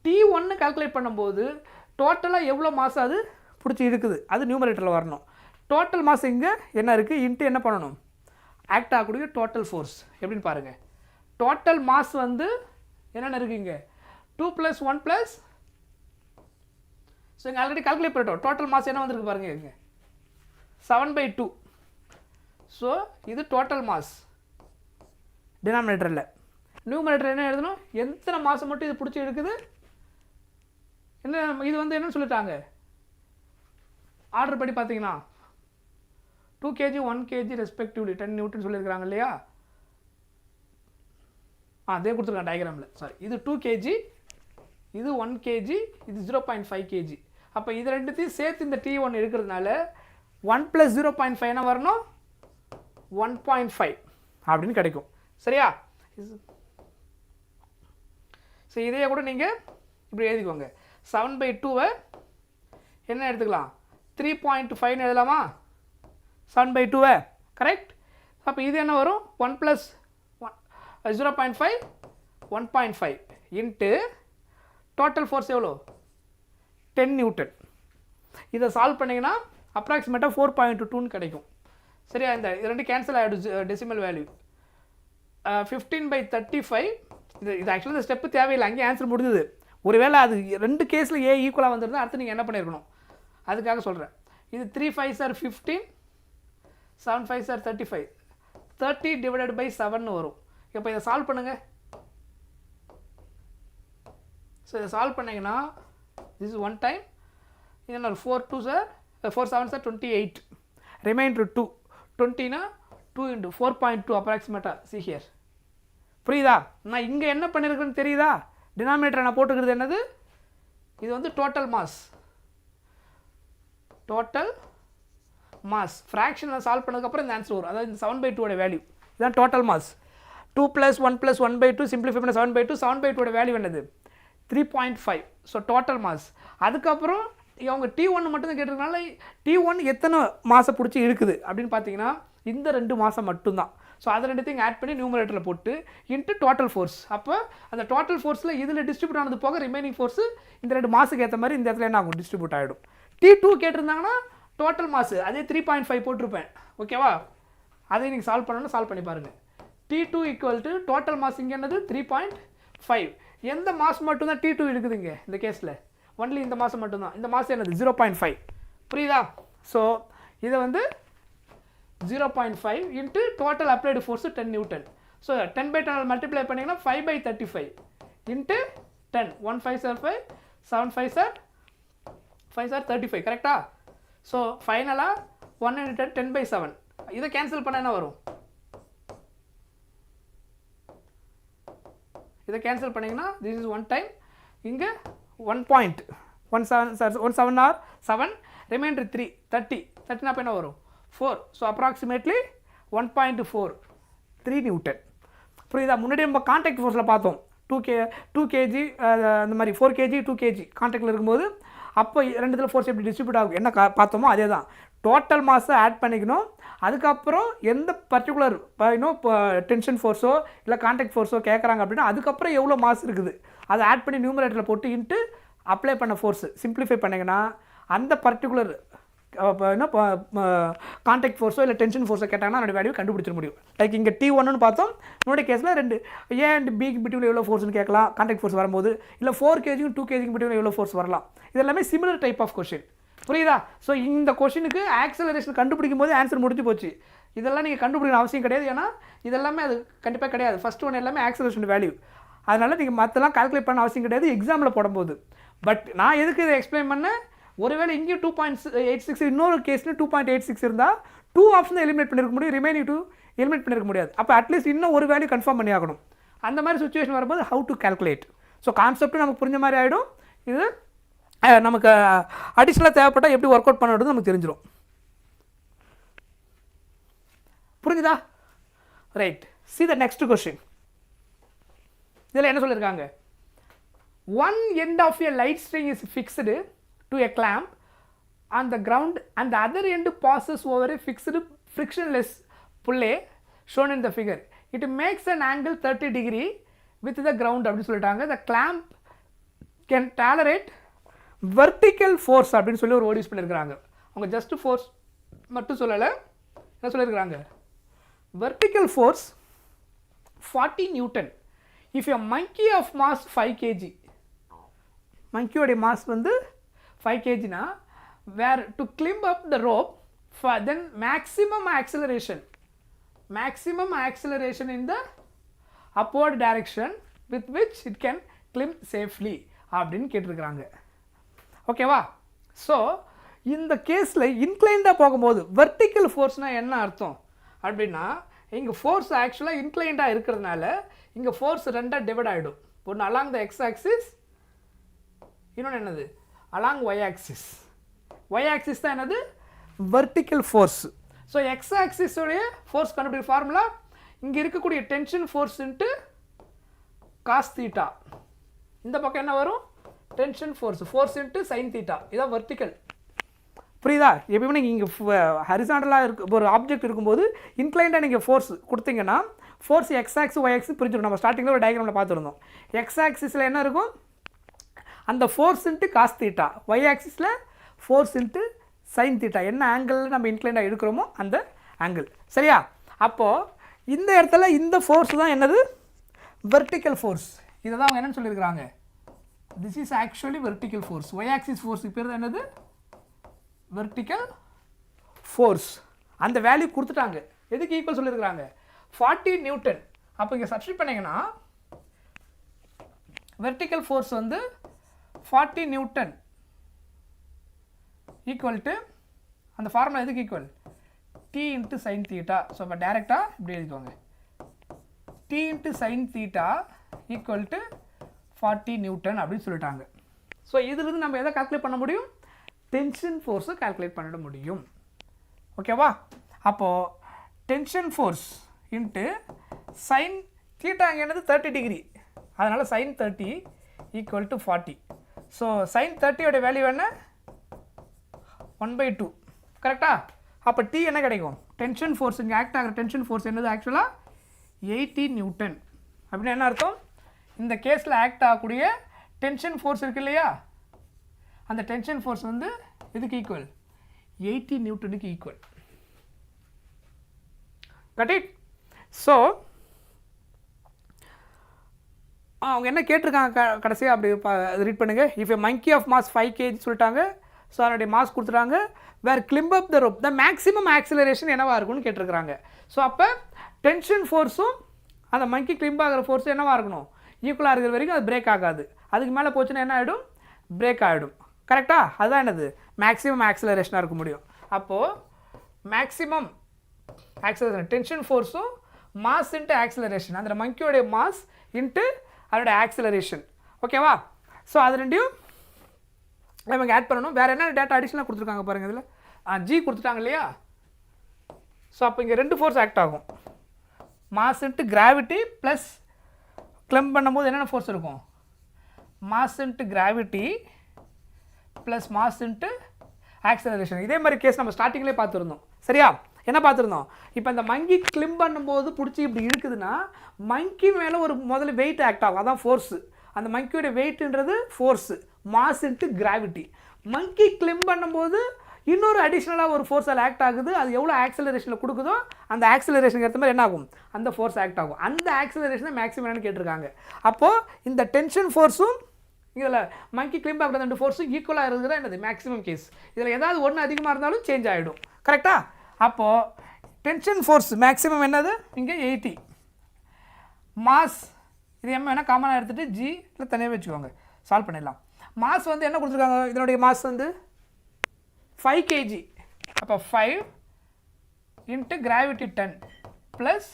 T1 கால்குலேட் பண்ணும்போது டோட்டலாக எவ்வளோ மாதம் அது பிடிச்சி இருக்குது அது நியூமரேட்டரில் வரணும். டோட்டல் மாஸ் இங்கே என்ன இருக்குது இன்ட்டு என்ன பண்ணணும் ஆக்ட் ஆகக்கூடிய டோட்டல் ஃபோர்ஸ் எப்படின்னு பாருங்கள். டோட்டல் மாஸ் வந்து என்னென்ன இருக்குது இங்கே 2 + 1 + ஸோ இங்கே ஆல்ரெடி கால்குலேட் பண்ணிட்டோம். டோட்டல் மாஸ் என்ன வந்திருக்கு பாருங்கள் இங்கே 7/2. ஸோ இது டோட்டல் மாஸ் டினாமினேட்டரில். நியூமரேட்டர் என்ன எழுதணும் எத்தனை மாதம் மட்டும் இது பிடிச்சி எடுக்குது என்ன இது வந்து என்னன்னு சொல்லிட்டாங்க ஆர்டர் படி பார்த்தீங்கன்னா 2 kg 1 kg ரெஸ்பெக்டிவ்லி 10 நியூட்டன் சொல்லியிருக்காங்க இல்லையா. அதே கொடுத்துருக்காங்க டயக்ராமில். சாரி இது 2 kg இது 1 kg இது 0.5 kg. அப்போ இது ரெண்டுத்தையும் சேர்த்து இந்த T1 இருக்கிறதுனால 1 + 0.5 என்ன வரணும் 1.5 அப்படின்னு கிடைக்கும். சரியா? ஸோ இதையே கூட நீங்கள் இப்படி எழுதிக்கோங்க. 7/2 என்ன எடுத்துக்கலாம் 3.5 எழுதலாமா 7/2 கரெக்ட். அப்போ இது என்ன வரும் 1 + 0.5 1.5 இன்ட்டு டோட்டல் ஃபோர்ஸ் எவ்வளோ 10 நியூட்டன். இதை சால்வ் பண்ணிங்கன்னா அப்ராக்சிமேட்டாக 4.2ன்னு கிடைக்கும். சரியா? இந்த ரெண்டு கேன்சல் ஆகிடும் டெசிமல் வேல்யூ 15/35. இது ஆக்சுவலாக இந்த ஸ்டெப்பு தேவையில்லை, அங்கேயே ஆன்சர் முடிஞ்சது. ஒருவேளை அது ரெண்டு கேஸில் ஏ ஈக்குவலாக வந்துருந்தா அடுத்து நீங்கள் என்ன பண்ணியிருக்கணும் அதுக்காக சொல்கிறேன். இது 3 5s are 15 7 5s are 35 30 / 7 வரும். இப்போ இதை சால்வ் பண்ணுங்கள். ஸோ இதை சால்வ் பண்ணிங்கன்னா திஸ் இஸ் 1 டைம் இது என்ன 4 2s are 4 7s are 28 reminder 2 20னா 2 × 4.2 அப்ராக்சிமேட்டாக சி ஹியர். புரியுதா? நான் இங்கே என்ன பண்ணியிருக்கேன்னு தெரியுதா? டினாமினேட்டர் நான் போட்டுக்கிறது என்னது இது வந்து டோட்டல் மாஸ் ஃப்ராக்ஷனை சால்வ் பண்ணதுக்கப்புறம் இந்த ஆன்சர் வரும். அதாவது இந்த 7/2 வேல்யூ இதுதான் டோட்டல் மாஸ். 2 + 1 + 1/2 சிம்பிளிஃபை பண்ண 7/2 7/2 வேல்யூ என்னது 3.5. So total mass. அதுக்கப்புறம் அவங்க T1 மட்டும்தான் கேட்டிருக்கனால T1 எத்தனை மாதம் பிடிச்சி இருக்குது அப்படின்னு பார்த்தீங்கன்னா இந்த 2 மாதம் மட்டும்தான். ஸோ அதை ரெண்டுத்தையும் ஆட் பண்ணி நியூமரேட்டரில் போட்டு இன்ட்டு டோட்டல் ஃபோர்ஸ். அப்போ அந்த டோட்டல் ஃபோர்ஸில் இதில் டிஸ்ட்ரிபியூட் ஆனது போக ரிமைனிங் ஃபோர்ஸு இந்த 2 மாதத்துக்கு ஏற்ற மாதிரி இந்த இடத்துல என்ன ஆகும் டிஸ்ட்ரிபியூட் ஆகிடும். T2 கேட்டிருந்தாங்கன்னா டோட்டல் மாசு அதே 3.5 போட்டிருப்பேன். ஓகேவா? அதை நீங்கள் சால்வ் பண்ணணும், சால்வ் பண்ணி பாருங்கள். T2 = டோட்டல் மாஸ் இங்கே என்னது 3.5. எந்த மாஸ் மட்டும்தான் T2 இருக்குதுங்க இந்த கேஸில் ஒன்லி இந்த மாதம் மட்டும்தான். இந்த மாதம் என்னது 0.5. புரியுதா? ஸோ இதை வந்து 0.5 into total applied force 10 Newton. So 10/10 multiply பண்ணிங்கன்னா 5/35 into 10 1 5s are 5 7 5s are 35 கரெக்டா? ஸோ ஃபைனலாக 1 × 10 10/7 இதை கேன்சல் பண்ண என்ன வரும் இதை கேன்சல் பண்ணிங்கன்னா திஸ் இஸ் 1 டைம் இங்கே 1.17 ஆர் 7 ரிமைண்டர் 3 30 அப்போ என்ன வரும் 4. So approximately 1.4 3 Newton. புரியுதா? முன்னாடி நம்ம கான்டாக்ட் ஃபோர்ஸில் பார்த்தோம் 2 kg அந்த மாதிரி 4 kg 2 kg கான்டாக்டில் இருக்கும்போது அப்போ ரெண்டுத்தில் ஃபோர்ஸ் எப்படி டிஸ்ட்ரிபியூட் ஆகும் என்ன பார்த்தோமோ அதே தான். டோட்டல் மாஸை ஆட் பண்ணிக்கணும். அதுக்கப்புறம் எந்த பர்டிகுலர் இன்னும் இப்போ டென்ஷன் ஃபோர்ஸோ இல்லை கான்டாக்ட் ஃபோர்ஸோ கேட்குறாங்க அப்படின்னா அதுக்கப்புறம் எவ்வளோ மாஸ் இருக்குது அதை ஆட் பண்ணி நியூமரேட்டரில் போட்டு இன்ட்டு அப்ளை பண்ண ஃபோர்ஸு சிம்பிளிஃபை பண்ணிங்கன்னா அந்த பர்டிகுலர் என்ன கான்டாக்ட் ஃபோர்ஸோ இல்லை டென்ஷன் ஃபோர்ஸோ கேட்டாங்கன்னா அதோட வேல்யூ கண்டுபிடிச்சிட முடியும். லைக் இங்கே T1ன்னு பார்த்தோம். என்னுடைய கேஸில் 2 A and B பிட்வீன் எவ்வளோ ஃபோர்ஸ்னு கேட்கலாம் கான்டாக்ட் ஃபோர்ஸ் வரும்போது. இல்லை 4 kg 2 kg பிட்வீன் எவ்வளோ ஃபோர்ஸ் வரலாம். இது எல்லாமே சிமிலர் டைப் ஆஃப் கொஷின். புரியுதா? ஸோ இந்த கொஷினுக்கு ஆக்சலரேஷன் கண்டுபிடிக்கும் போது ஆன்சர் முடிஞ்சு போச்சு. இதெல்லாம் நீங்கள் கண்டுபிடிக்கணும் அவசியம் கிடையாது. ஏன்னா இதெல்லாமே அது கண்டிப்பாக கிடையாது. ஃபஸ்ட் ஒன் எல்லாமே ஆக்சலரேஷன் வேல்யூ. அதனால் நீங்கள் மற்றெல்லாம் கால்குலேட் பண்ண அவசியம் கிடையாது எக்ஸாமில் போடும்போது. பட் நான் எதுக்கு இதை எக்ஸ்பிளைன் பண்ணேன் ஒருவேளை இங்கேயும் 2.86 இன்னொரு கேஸில் 2.86 இருந்தால் 2 ஆப்ஷன் எலிமினேட் பண்ணியிருக்க முடியும் ரிமைனிங் 2 எலிமினேட் பண்ணியிருக்க முடியாது. அப்போ அட்லீஸ்ட் இன்னும் ஒரு வேல்யூ கன்ஃபார்ம் பண்ணி ஆகணும். அந்த மாதிரி சுச்சுவேஷன் வரும்போது ஹவு டு கால்குலேட். ஸோ கான்செப்ட்டும் நமக்கு புரிஞ்ச மாதிரி ஆகிடும். இது நமக்கு அடிஷ்னலாக தேவைப்பட்டால் எப்படி ஒர்க் அவுட் பண்ணுறது நமக்கு தெரிஞ்சிடும். புரிஞ்சுதா? Right. see the next question. இதில் என்ன சொல்லியிருக்காங்க one end of a light string is fixed to a clamp on the ground and the other end passes over a fixed frictionless pulley shown in the figure. It makes an angle 30 degree with the ground அப்படின்னு சொல்லிட்டாங்க. The clamp can tolerate vertical force அப்படின்னு சொல்லி ஒரு word use பண்ணியிருக்கிறாங்க. அவங்க just force மட்டும் சொல்லலை, என்ன சொல்லியிருக்கிறாங்க, vertical force 40 Newton if a monkey of mass 5 kg, monkey mass வந்து 5 kg னா where to climb up the rope for then maximum acceleration in the upward direction with which it can climb safely அப்படின்னு கேட்டிருக்கிறாங்க. ஓகேவா? So இந்த கேஸில் இன்க்ளைண்டாக போகும்போது vertical ஃபோர்ஸ்னால் என்ன அர்த்தம் அப்படின்னா, இங்கே ஃபோர்ஸ் ஆக்சுவலாக இன்க்ளைண்டாக இருக்கிறதுனால இங்கே ஃபோர்ஸ் ரெண்டாக டிவைட் ஆகிடும். ஒன்று அலாங் த எக்ஸ் ஆக்சிஸ், இன்னொன்று என்னது along Y axis. Y axis தான் என்னது வெர்டிக்கல் ஃபோர்ஸ். ஸோ எக்ஸ் ஆக்சிஸோடைய ஃபோர்ஸ் கண்டுபிடிக்கிற ஃபார்முலா இங்கே இருக்கக்கூடிய tension force into cos theta. இந்த பக்கம் என்ன வரும், tension force into sine theta. இதான் வெர்டிக்கல். புரியுதா? எப்பயுமே நீங்கள் இங்கே ஹரிசாண்டலாக இருக்க ஒரு ஆப்ஜெக்ட் இருக்கும்போது இன்க்ளைண்டாக நீங்கள் ஃபோர்ஸ் கொடுத்தீங்கன்னா force X axis Y axis பிரிஞ்சிடும். நம்ம ஸ்டார்டிங்கில் ஒரு டயக்ராமில் பார்த்துருந்தோம். எக்ஸ் ஆக்சிஸில் என்ன இருக்கும், அந்த force into cos theta. Y ஆக்சிஸில் ஃபோர்ஸ் இன்ட்டு சைன் தீட்டா. என்ன ஆங்கிளில் நம்ம இன்க்ளைண்டாக எடுக்கிறோமோ அந்த ஆங்கிள். சரியா? அப்போது இந்த இடத்துல இந்த ஃபோர்ஸ் தான் என்னது வெர்டிக்கல் ஃபோர்ஸ். இதை தான் அவங்க என்னென்னு சொல்லியிருக்கிறாங்க, this is actually vertical force. Y axis ஃபோர்ஸுக்கு பேர் தான் என்னது வெர்டிக்கல் ஃபோர்ஸ். அந்த வேல்யூ கொடுத்துட்டாங்க. எதுக்கு ஈக்குவல் சொல்லியிருக்கிறாங்க, 40 நியூட்டன். அப்போ இங்கே சப்ஸ்டிட் பண்ணிங்கன்னா வெர்டிக்கல் ஃபோர்ஸ் வந்து 40 நியூட்டன் ஈக்குவல் டு அந்த ஃபார்முலா எதுக்கு equal, T into sine theta. So இப்போ டேரெக்டாக இப்படி எழுதிக்கோங்க, T into sine theta equal to 40 newton அப்படின்னு சொல்லிட்டாங்க. ஸோ இதிலிருந்து நம்ம எதை கால்குலேட் பண்ண முடியும், டென்ஷன் ஃபோர்ஸை கால்குலேட் பண்ணிட முடியும். ஓகேவா? அப்போது tension force into sine theta அங்கே என்னது 30 டிகிரி, அதனால் sine 30 equal to 40. So sine 30யோட வேல்யூ என்ன 1/2. கரெக்டா? அப்போ டி என்ன கிடைக்கும், டென்ஷன் ஃபோர்ஸ் இங்கே ஆக்ட் ஆகிற டென்ஷன் ஃபோர்ஸ் என்னது ஆக்சுவலாக 80 நியூட்டன். அப்படின்னு என்ன அர்த்தம், இந்த கேஸில் ஆக்ட் ஆகக்கூடிய டென்ஷன் ஃபோர்ஸ் இருக்கு இல்லையா, அந்த டென்ஷன் ஃபோர்ஸ் வந்து இதுக்கு ஈக்குவல் 80 நியூட்டனுக்கு ஈக்குவல். Got it? ஸோ அவங்க என்ன கேட்டிருக்காங்க கடைசியாக அப்படி ரீட் பண்ணுங்கள். If a monkey of mass 5 kg சொல்லிட்டாங்க. ஸோ அதனுடைய மாஸ் கொடுத்துட்டாங்க. Where climb up the rope the maximum acceleration என்னவாக இருக்கும்னு கேட்டிருக்கிறாங்க. ஸோ அப்போ டென்ஷன் ஃபோர்ஸும் அந்த மங்கி கிளிம்ப் ஆகிற ஃபோர்ஸும் என்னவாக இருக்கணும், ஈக்குவலாக இருக்கிற வரைக்கும் அது பிரேக் ஆகாது. அதுக்கு மேலே போச்சுன்னா என்ன ஆகிடும், பிரேக் ஆகிடும். கரெக்டாக? அதுதான் என்னது மேக்ஸிமம் ஆக்சிலரேஷனாக இருக்க முடியும். அப்போது மேக்ஸிமம் ஆக்சிலரேஷன் டென்ஷன் ஃபோர்ஸும் மாஸ் இன்ட்டு ஆக்சிலரேஷன், அந்த மங்கியோடைய மாஸ் இன்ட்டு அதோட ஆக்சிலரேஷன். ஓகேவா? ஸோ அது ரெண்டையும் நமக்கு ஆட் பண்ணணும். வேறு என்ன டேட்டா அடிஷனலாக கொடுத்துருக்காங்க பாருங்கள். இதில் ஜி கொடுத்துட்டாங்க இல்லையா. ஸோ அப்போ இங்கே 2 ஃபோர்ஸ் ஆக்ட் ஆகும், மாஸ் இன்ட்டு கிராவிட்டி ப்ளஸ் கிளம்ப் பண்ணும்போது என்னென்ன ஃபோர்ஸ் இருக்கும், mass into gravity plus mass into acceleration. இதே மாதிரி கேஸ் நம்ம ஸ்டார்டிங்லேயே பார்த்துருந்தோம். சரியா? என்ன பார்த்துருந்தோம், இப்போ இந்த மங்கி கிளிம்ப் பண்ணும்போது பிடிச்சி இப்படி இருக்குதுன்னா மங்கி மேலே ஒரு முதல்ல வெயிட் ஆக்ட் ஆகும், அதான் ஃபோர்ஸு. அந்த மங்கியோட வெயிட்ன்றது ஃபோர்ஸு, மாஸ் இன்ட்டு கிராவிட்டி. மங்கி கிளிம்ப் பண்ணும்போது இன்னொரு அடிஷ்னலாக ஒரு ஃபோர்ஸ் அதில் ஆக்ட் ஆகுது. அது எவ்வளோ ஆக்சிலரேஷனில் கொடுக்குதோ அந்த ஆக்சிலரேஷனுக்கு ஏற்ற மாதிரி என்ன ஆகும், அந்த ஃபோர்ஸ் ஆக்ட் ஆகும். அந்த ஆக்சிலரேஷனை மேக்ஸிமம் என்னன்னு கேட்டிருக்காங்க. அப்போது இந்த டென்ஷன் ஃபோர்ஸும் இதில் மங்கி கிளிம்ப் ஆகிற 2 ஃபோர்ஸும் ஈக்குவலாக இருக்கிறது என்னது மேக்ஸிமம் கேஸ். இதில் ஏதாவது ஒன்று அதிகமாக இருந்தாலும் சேஞ்ச் ஆகிடும். கரெக்டாக? அப்போது டென்ஷன் ஃபோர்ஸ் மேக்ஸிமம் என்னது இங்கே 80. மாஸ் இது எம் வேணால் காமனாக எடுத்துகிட்டு ஜி இல்லை தனியாக வச்சுக்கோங்க, சால்வ் பண்ணிடலாம். மாஸ் வந்து என்ன கொடுத்துருக்காங்க, இதனுடைய மாஸ் வந்து 5 kg. அப்போ 5 இன்ட்டு கிராவிட்டி 10 ப்ளஸ்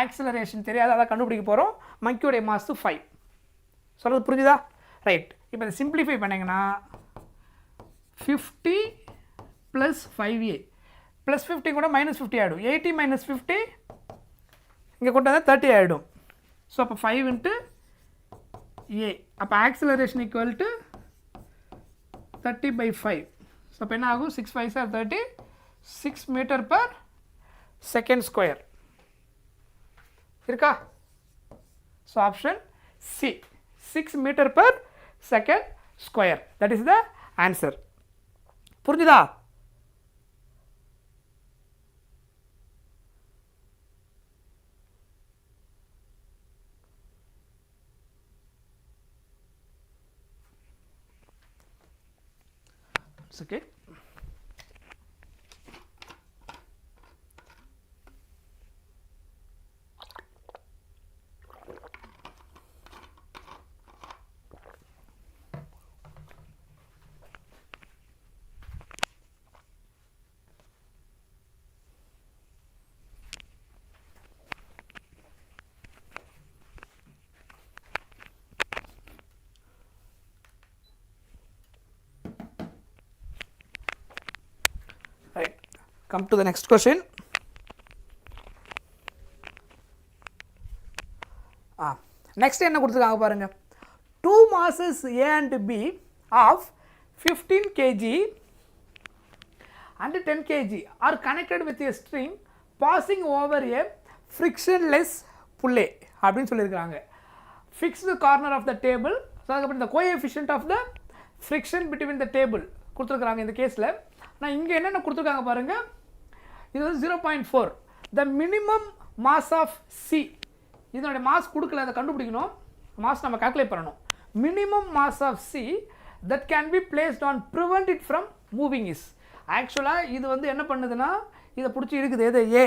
ஆக்சிலரேஷன் தெரியாது, அதை கண்டுபிடிக்க போகிறோம். மங்கியோடைய மாஸ் 5. சொல்கிறது புரிஞ்சுதா? ரைட். இப்போ இதை சிம்பிளிஃபை பண்ணிங்கன்னா 50 ப்ளஸ் 5a ப்ளஸ் 50 கூட -50 ஆகிடும். 80 - 50 இங்கே கொண்டு வந்தால் 30 ஆகிடும். ஸோ அப்போ 5 இன்ட்டு a. அப்போ ஆக்சிலரேஷன் ஈக்குவல் டு 30/5. ஸோ அப்போ என்ன ஆகும், 6 5 are 30, 6 m/s² இருக்கா? So option C 6 m/s². That is the answer. புரிஞ்சுதா? okay. Right. Come to the next question. Next என்ன கொடுத்துருக்காங்க பாருங்க. 2 masses A and B of 15 kg and 10 kg are connected with a string passing over a frictionless pulley அப்படின்னு சொல்லியிருக்காங்க. Fix the corner of the table. So அதுக்கப்புறம் இந்த coefficient of the friction between the table கொடுத்துருக்குறாங்க இந்த கேஸில். நான் இங்கே என்னென்ன கொடுத்துருக்காங்க பாருங்கள். இது வந்து 0.4. The minimum mass of C, இதனுடைய மாஸ் கொடுக்கல, அதை கண்டுபிடிக்கணும். மாஸ் நம்ம கால்குலேட் பண்ணணும். Minimum mass of C that can be placed on prevent it from moving is. ஆக்சுவலாக இது வந்து என்ன பண்ணுதுன்னா, இதை பிடிச்சி இருக்குது எது ஏ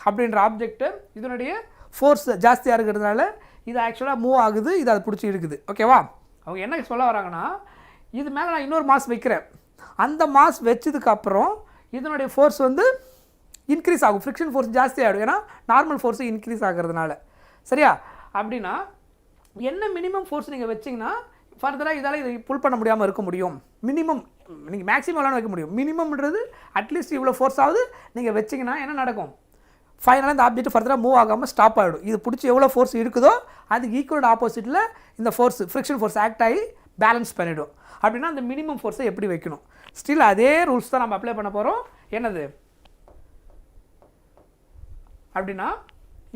அப்படின்ற ஆப்ஜெக்ட்டு, இதனுடைய ஃபோர்ஸ் ஜாஸ்தியாக இருக்கிறதுனால இது ஆக்சுவலாக மூவ் ஆகுது, இது அதை பிடிச்சி இருக்குது. ஓகேவா? அவங்க என்ன சொல்ல வராங்கன்னா, இது மேலே நான் இன்னொரு மாஸ் வைக்கிறேன், அந்த மாஸ் வச்சதுக்கப்புறம் இதனுடைய ஃபோர்ஸ் வந்து இன்க்ரீஸ் ஆகும், ஃப்ரிக்ஷன் ஃபோர்ஸ் ஜாஸ்தி ஆகிடும், ஏன்னா நார்மல் ஃபோர்ஸு இன்க்ரீஸ் ஆகிறதுனால. சரியா? அப்படின்னா என்ன மினிமம் ஃபோர்ஸ் நீங்கள் வச்சிங்கன்னா ஃபர்தராக இதால் இதை புல் பண்ண முடியாமல் இருக்க முடியும். மினிமம் நீங்கள் மேக்ஸிமம் எல்லாம் வைக்க முடியும். மினிமம்ன்றது அட்லீஸ்ட் இவ்வளோ ஃபோர்ஸாவது நீங்கள் வச்சிங்கன்னா என்ன நடக்கும், ஃபைனலாக இந்த ஆப்ஜெக்ட் ஃபர்தராக மூவ் ஆகாமல் ஸ்டாப் ஆகிடும். இது பிடிச்சி எவ்வளோ ஃபோர்ஸ் இருக்குதோ அதுக்கு ஈக்குவல் ஆப்போசிட்டில் இந்த ஃபோர்ஸ் ஃப்ரிக்ஷன் ஃபோர்ஸ் ஆக்ட் ஆகி பேலன்ஸ் பண்ணிவிடும். அப்படின்னா அந்த மினிமம் ஃபோர்ஸை எப்படி வைக்கணும், ஸ்டில் அதே ரூல்ஸ் தான் நம்ம அப்ளை பண்ண போகிறோம். என்னது அப்படின்னா,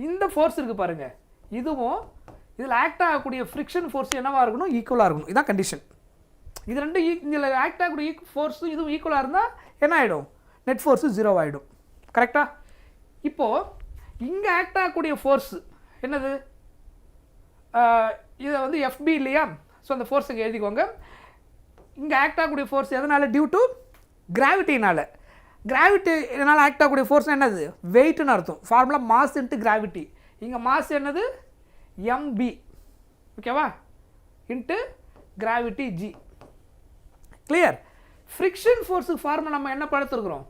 இந்த ஃபோர்ஸ் இருக்குது பாருங்கள், இதுவும் இதில் ஆக்ட் ஆகக்கூடிய ஃப்ரிக்ஷன் ஃபோர்ஸ் என்னவாக இருக்கணும், ஈக்குவலாக இருக்கணும். இதுதான் கண்டிஷன். இது ரெண்டு இதில் ஆக்ட் ஆகக்கூடிய ஃபோர்ஸும் இதுவும் ஈக்குவலாக இருந்தால் என்ன ஆகிடும், நெட் ஃபோர்ஸு 0 ஆகிடும். கரெக்டாக? இப்போது இங்கே ஆக்ட் ஆகக்கூடிய ஃபோர்ஸு என்னது, இதை வந்து எஃப்பி இல்லையா? ஸோ அந்த ஃபோர்ஸ் இங்கே எழுதிக்கோங்க. இங்கே ஆக்ட் ஆகக்கூடிய ஃபோர்ஸ் எதனால், டியூ டு கிராவிட்டினால். கிராவிட்டினால் ஆக்ட் ஆகக்கூடிய ஃபோர்ஸ் என்னது, வெயிட்னு அர்த்தம். Formula mass into gravity. இங்கே மாஸ் என்னது, எம்பி. ஓகேவா? Into gravity G. Clear? Friction ஃபோர்ஸுக்கு ஃபார்முலா நம்ம என்ன படுத்துருக்குறோம்,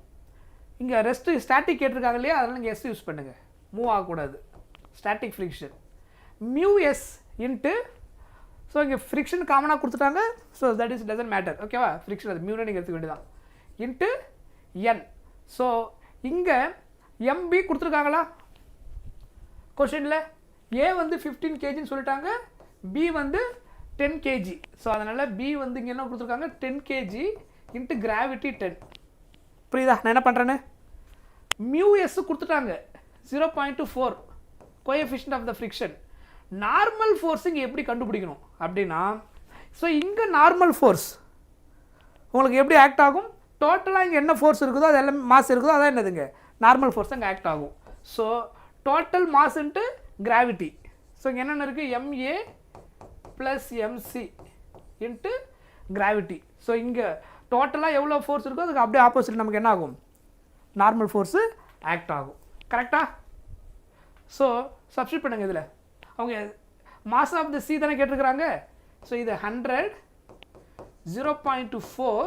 இங்கே ரெஸ்ட்டு ஸ்டாட்டிக் கேட்டிருக்காங்க இல்லையா, அதனால் நீங்கள் எஸ் யூஸ் பண்ணுங்கள், மூவ் ஆகக்கூடாது. Static friction mu S into, so இங்கே ஃப்ரிக்ஷன் காமனாக கொடுத்துட்டாங்க, so that is doesn't matter. ஓகேவா? ஃப்ரிக்ஷன் அது மியூனே நீங்கள் எடுத்துக்க வேண்டியதான். Into N. ஸோ இங்கே எம்பி கொடுத்துருக்காங்களா கொஷினில், ஏ வந்து 15 kgன்னு சொல்லிட்டாங்க, பி வந்து 10 kg. ஸோ அதனால் பி வந்து இங்கே என்ன கொடுத்துருக்காங்க, 10 kg இன்ட்டு கிராவிட்டி 10. புரியுதா நான் என்ன பண்ணுறேன்னு? மியூ எஸ் கொடுத்துட்டாங்க 0.24 coefficient of the friction. Normal force இங்கே எப்படி கண்டுபிடிக்கணும் அப்படின்னா, ஸோ இங்கே நார்மல் ஃபோர்ஸ் உங்களுக்கு எப்படி ஆக்ட் ஆகும், டோட்டலாக இங்கே என்ன ஃபோர்ஸ் இருக்குதோ அது எல்லாம் மாஸ் இருக்குதோ அதான் என்னதுங்க, நார்மல் ஃபோர்ஸ் அங்கே ஆக்ட் ஆகும். So total mass into gravity. So இங்கே என்னென்ன இருக்குது, MA plus m C into gravity. So இங்கே டோட்டலாக எவ்வளோ ஃபோர்ஸ் இருக்கோ அதுக்கு அப்படியே ஆப்போசிட் நமக்கு என்ன ஆகும், நார்மல் ஃபோர்ஸு ஆக்ட் ஆகும். கரெக்டாக? ஸோ சப்ஸ்டிட் பண்ணுங்கள். இதில் அவங்க மாஸ் ஆஃப் த சி தானே கேட்டிருக்கிறாங்க. ஸோ இது 100, 0.24.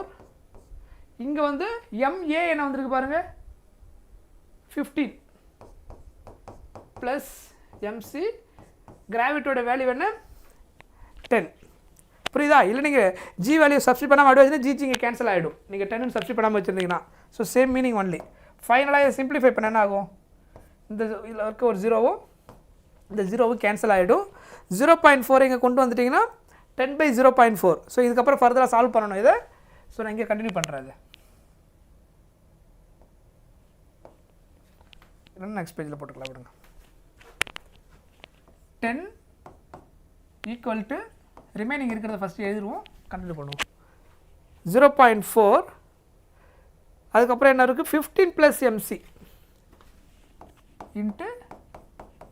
இங்கே வந்து எம்ஏ என்ன வந்திருக்கு பாருங்கள், 15 ப்ளஸ் எம்சி, கிராவிட்டியோட வேல்யூ என்ன 10. புரியுதா? இல்லை நீங்கள் ஜி வேல்யூ சப்ஸ்டிட் பண்ணாமல் அப்படி வச்சுன்னா ஜி இங்கே கேன்சல் ஆகிடும், நீங்கள் 10 சப்ஸ்டிட் பண்ணாமல் வச்சுருந்தீங்கன்னா. So same meaning only. ஃபைனலாக சிம்பிளிஃபை பண்ண என்ன ஆகும், இந்த இதில் இருக்க ஒரு ஜீரோவும் இந்த ஜீரோவும் கேன்சல் ஆகிடும். 0.4 இங்கே கொண்டு வந்துட்டிங்கன்னா 10/0.4. ஸோ இதுக்கப்புறம் ஃபர்தராக சால்வ் பண்ணணும் இதை. ஸோ நான் இங்கே கண்டினியூ பண்ணுறேன். இது நெக்ஸ்ட் பேஜில் போட்டுக்கலாம் விடுங்க. 10 ஈக்குவல் டு ரிமைனிங் இருக்கிறத ஃபஸ்ட்டு எழுதிடுவோம், கண்டினியூ பண்ணுவோம். 0.4 அதுக்கப்புறம் என்ன இருக்குது, 15 plus m C into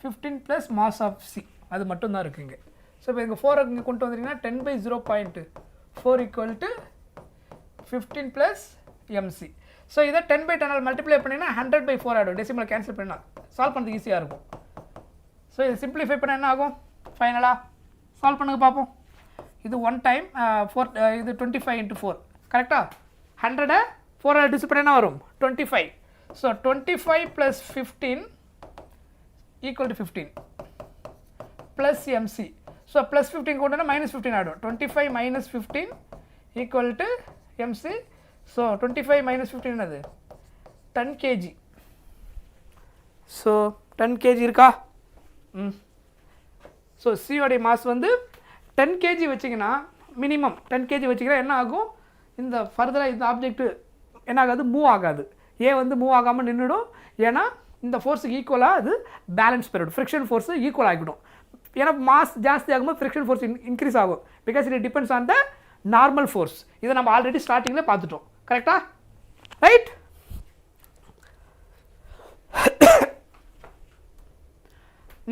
15 plus mass of C, அது மட்டும்தான் இருக்குங்க. ஸோ இப்போ இங்கே 4 இங்கே கொண்டு வந்துட்டிங்கன்னா 10/0.4 equal to 15 plus mc. So இதை 10/10 மல்டிப்ளை பண்ணிங்கன்னா 100/4 ஆகிடும். டெசிமலை கேன்சல் பண்ணால் சால்வ் பண்ணுறதுக்கு ஈஸியாக இருக்கும். ஸோ இது சிம்பிளிஃபை பண்ணால் என்ன ஆகும்? ஃபைனலாக சால்வ் பண்ணுங்க பார்ப்போம். இது 1 டைம் 4 இது 25 × 4 கரெக்டாக? 100 4 டிவைட் பண்ண என்ன வரும்? 25. So 25 + 15 = 15 plus mc. So plus 15 கூட்டினா -15 ஆகிடும். 25 - 15 = mc. ஸோ 25 - 15 என்னது? 10 kg. ஸோ 10 kg இருக்கா? ஸோ சியோடைய மாஸ் வந்து 10 kg வச்சிங்கன்னா மினிமம் 10 kg வச்சிங்கன்னா என்ன ஆகும்? இந்த ஃபர்தராக இந்த ஆப்ஜெக்ட் என்ன ஆகாது? மூவ் ஆகாது. ஏ வந்து மூவ் ஆகாமல் நின்றுடும். ஏன்னா இந்த ஃபோர்ஸுக்கு ஈக்குவலாக அது பேலன்ஸ் பெரிடும். ஃப்ரிக்ஷன் ஃபோர்ஸு ஈக்குவல் ஆகிடும். ஏன்னா மாஸ் ஜாஸ்தி ஆகும்போது ஃப்ரிக்ஷன் ஃபோர்ஸ் இன்க்ரீஸ் ஆகும். Because it depends on the normal force. இதை நம்ம ஆல்ரெடி ஸ்டார்டிங்கில் பார்த்துட்டோம். கரெக்டா? ரைட்.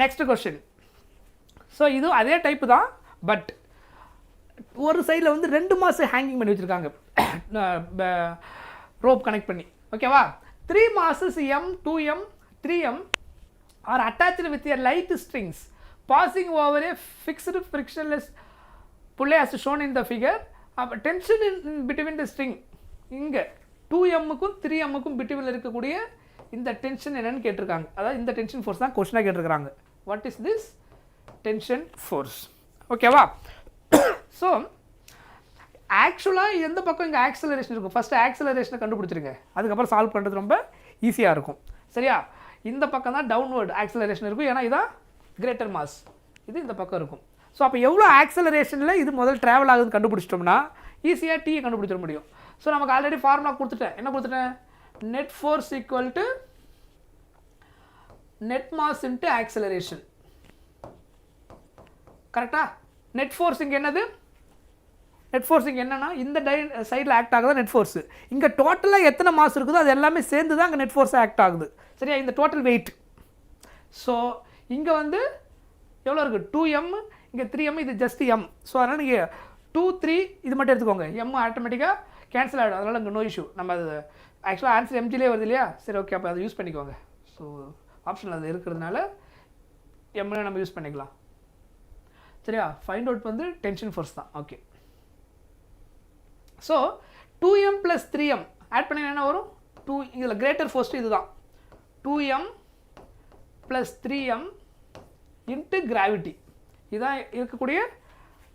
Next question. ஸோ இது அதே டைப்பு தான். பட் ஒரு சைடில் வந்து 2 மாஸ் ஹேங்கிங் பண்ணி வச்சுருக்காங்க ரோப் கனெக்ட் பண்ணி. ஓகேவா? 3 masses m, 2m, 3m are attached with a light strings passing over a fixed frictionless pulley as shown in the figure. Tension in between the string இங்கே 2mக்கும் 3mக்கும் பிட்வீனில் இருக்கக்கூடிய இந்த டென்ஷன் என்னன்னு கேட்டிருக்காங்க. அதாவது இந்த டென்ஷன் ஃபோர்ஸ் தான் கொஸ்டினாக கேட்டிருக்காங்க. What is this tension force? ஓகேவா? ஸோ ஆக்சுவலாக எந்த பக்கம் இங்கே ஆக்சலரேஷன் இருக்கும்? ஃபஸ்ட்டு ஆக்சலரேஷனை கண்டுபிடிச்சிருங்க. அதுக்கப்புறம் சால்வ் பண்ணுறது ரொம்ப ஈஸியாக இருக்கும். சரியா? இந்த பக்கம் தான் டவுன்வர்ட் ஆக்சலரேஷன் இருக்கும். ஏன்னா இதான் கிரேட்டர் மாஸ். இது இந்த பக்கம் இருக்கும். ஸோ அப்போ எவ்வளோ ஆக்சலரேஷனில் இது முதல் ட்ராவல் ஆகுதுன்னு கண்டுபிடிச்சிட்டோம்னா ஈஸியாக டீயை கண்டுபிடிச்சிட முடியும். ஸோ நமக்கு ஆல்ரெடி ஃபார்முலா கொடுத்துட்டேன். என்ன கொடுத்துட்டேன்? Net force equal to net mass into acceleration. கரெக்டா? நெட் ஃபோர்ஸ் இங்கே என்னது? நெட் ஃபோர்ஸ் இங்கே என்னன்னா இந்த சைடில் ஆக்ட் ஆகுது நெட் ஃபோர்ஸு. இங்கே டோட்டலாக எத்தனை மாஸ் இருக்குதோ அது எல்லாமே சேர்ந்து தான் அங்கே நெட் ஃபோர்ஸ் ஆக்ட் ஆகுது. சரியா? இந்த டோட்டல் வெயிட். ஸோ இங்கே வந்து எவ்வளோ இருக்குது? 2m, இங்கே 3m, இது ஜஸ்ட் m. ஸோ அதனால் நீங்கள் 2, 3 இது மட்டும் எடுத்துக்கோங்க. m ஆட்டோமேட்டிக்காக கேன்சல் ஆகிடும். அதனால் இங்கே நோ இஷ்யூ. நம்ம அது ஆக்சுவலாக ஆன்சர் mgலே வருது இல்லையா? சரி, ஓகே. அப்போ அதை யூஸ் பண்ணிக்கோங்க. ஸோ ஆப்ஷன் அது இருக்கிறதுனால mல நம்ம யூஸ் பண்ணிக்கலாம். சரியா? ஃபைண்ட் அவுட் வந்து டென்ஷன் ஃபோர்ஸ் தான். Okay. So 2m + 3m add பண்ணி என்ன வரும்? 2 இதில் கிரேட்டர் ஃபோர்ஸ் இது தான். 2m + 3m into gravity. இதுதான் இருக்கக்கூடிய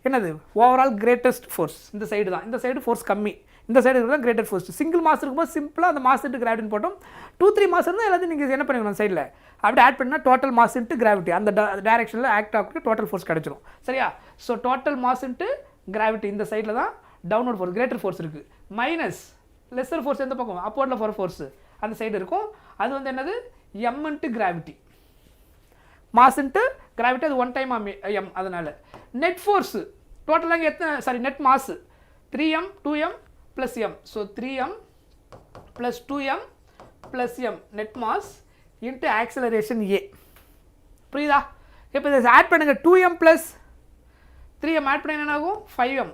என்னது ஓவரால் கிரேட்டஸ்ட் ஃபோர்ஸ். இந்த சைடு தான். இந்த சைடு ஃபோர்ஸ் கம்மி. இந்த சைடு இருக்கிறது தான் கிரேட்டர் ஃபோர்ஸ். சிங்கிள் மாஸ் இருக்கும்போது சிம்பிளாக அந்த மாஸ் இன்ட்டு கிராவிட்டின்னு போட்டோம். 2, 3 மாஸ் இருந்தால் எல்லாத்தையும் நீங்கள் என்ன பண்ணிக்கணும் சைடில் அப்படி ஆட் பண்ணால் டோட்டல் மாஸ் இன்ட்டு கிராவிட்டி அந்த டைரெக்ஷனில் ஆக்ட் ஆகக்கூடிய டோட்டல் ஃபோர்ஸ் கிடச்சிரும். சரியா? So total mass into gravity இந்த சைடில் தான் டவுன்வர்ட் ஃபோர்ஸ் கிரேட்டர் ஃபோர்ஸ் இருக்குது. மைனஸ் லெஸர் ஃபோர்ஸ் எந்த பக்கம்? அப்போர்டில் போகிற ஃபோர்ஸ் அந்த சைடு இருக்கும். அது வந்து என்னது? m into gravity. Mass into gravity அது 1 டைம் m. அதனால் நெட் ஃபோர்ஸு டோட்டலாக எத்தனை? Sorry, net mass 3m, 2m + m. So 3m + 2m + m net mass into acceleration a. புரியுதா? இப்போ இதை ஆட் பண்ணுங்கள். 2m + 3m ஆட் பண்ணி என்ன ஆகும்? 5m.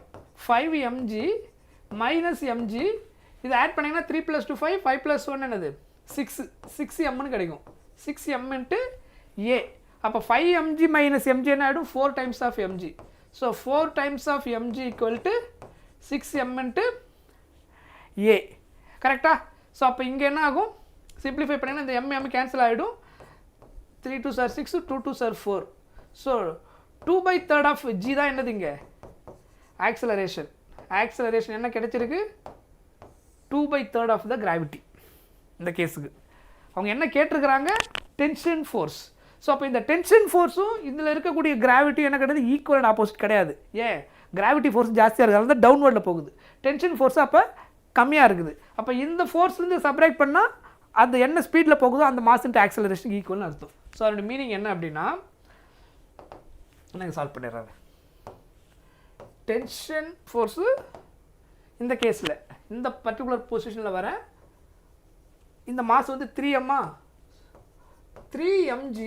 5mg minus mg. இதை ஆட் பண்ணிங்கன்னா 3 + 2 5, 5 + 1 என்னது? 6mன்னு கிடைக்கும். 6m into a. அப்போ 5mg - mg என்ன ஆகிடும்? 4 times of mg. So 4 times of mg = 6m into a. கரெக்டா? ஸோ அப்போ இங்கே என்ன ஆகும்? சிம்பிளிஃபை பண்ணிங்கன்னா இந்த m கேன்சல் ஆகிடும். 3 2s are 6, 2 2s are 4. So 2/3 of g தான் என்னது இங்கே? ஆக்சலரேஷன். ஆக்சலரேஷன் என்ன கிடைச்சிருக்கு? 2/3 ஆஃப் த கிராவிட்டி. இந்த கேஸுக்கு அவங்க என்ன கேட்டிருக்கிறாங்க? Tension force. ஸோ அப்போ இந்த டென்ஷன் ஃபோர்ஸும் இதில் இருக்கக்கூடிய கிராவிட்டி என்ன கிடையாது? ஈக்குவல் அண்ட் ஆப்போசிட் கிடையாது. ஏன்? கிராவிட்டி ஃபோர்ஸ் ஜாஸ்தியாக இருக்குது, அதனால தான் டவுன்வர்டில் போகுது. டென்ஷன் ஃபோர்ஸ் அப்போ கம்மியாக இருக்குது. அப்போ இந்த ஃபோர்ஸ்லேருந்து சப்ராக்ட் பண்ணால் அந்த என்ன ஸ்பீடில் போகுதோ அந்த மாஸ் இன்ட்டு ஆக்சலரேஷன் ஈக்குவல்னு அர்த்தம். ஸோ அதோட மீனிங் என்ன அப்படின்னா நாங்கள் சால்வ் பண்ணிடுறாங்க. டென்ஷன் ஃபோர்ஸு இந்த கேஸில் இந்த பர்டிகுலர் பொசிஷனில் வர இந்த மாஸ் வந்து 3m 3mg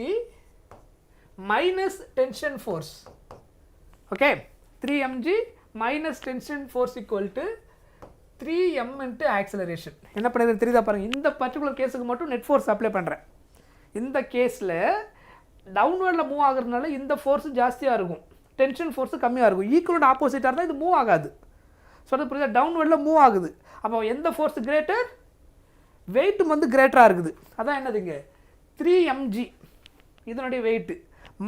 minus tension force. Okay, 3mg minus tension force equal to 3m into acceleration. என்ன பண்ணுறது தெரியுதா பாருங்கள், இந்த பர்டிகுலர் கேஸுக்கு மட்டும் நெட் ஃபோர்ஸ் அப்ளை பண்ணுறேன். இந்த கேஸில் டவுன்வர்டில் மூவ் ஆகுறதுனால இந்த ஃபோர்ஸு ஜாஸ்தியாக இருக்கும், டென்ஷன் ஃபோர்ஸு கம்மியாக இருக்கும். ஈக்குவலோட ஆப்போசிட்டாக இருந்தால் இது மூவ் ஆகாது. ஸோ அது புரியுதா, டவுன்வர்டில் மூவ் ஆகுது. அப்போ எந்த ஃபோர்ஸ் கிரேட்டர், வெயிட்டும் வந்து கிரேட்டராக இருக்குது. அதான் என்னதுங்க 3mg இதனுடைய வெயிட்டு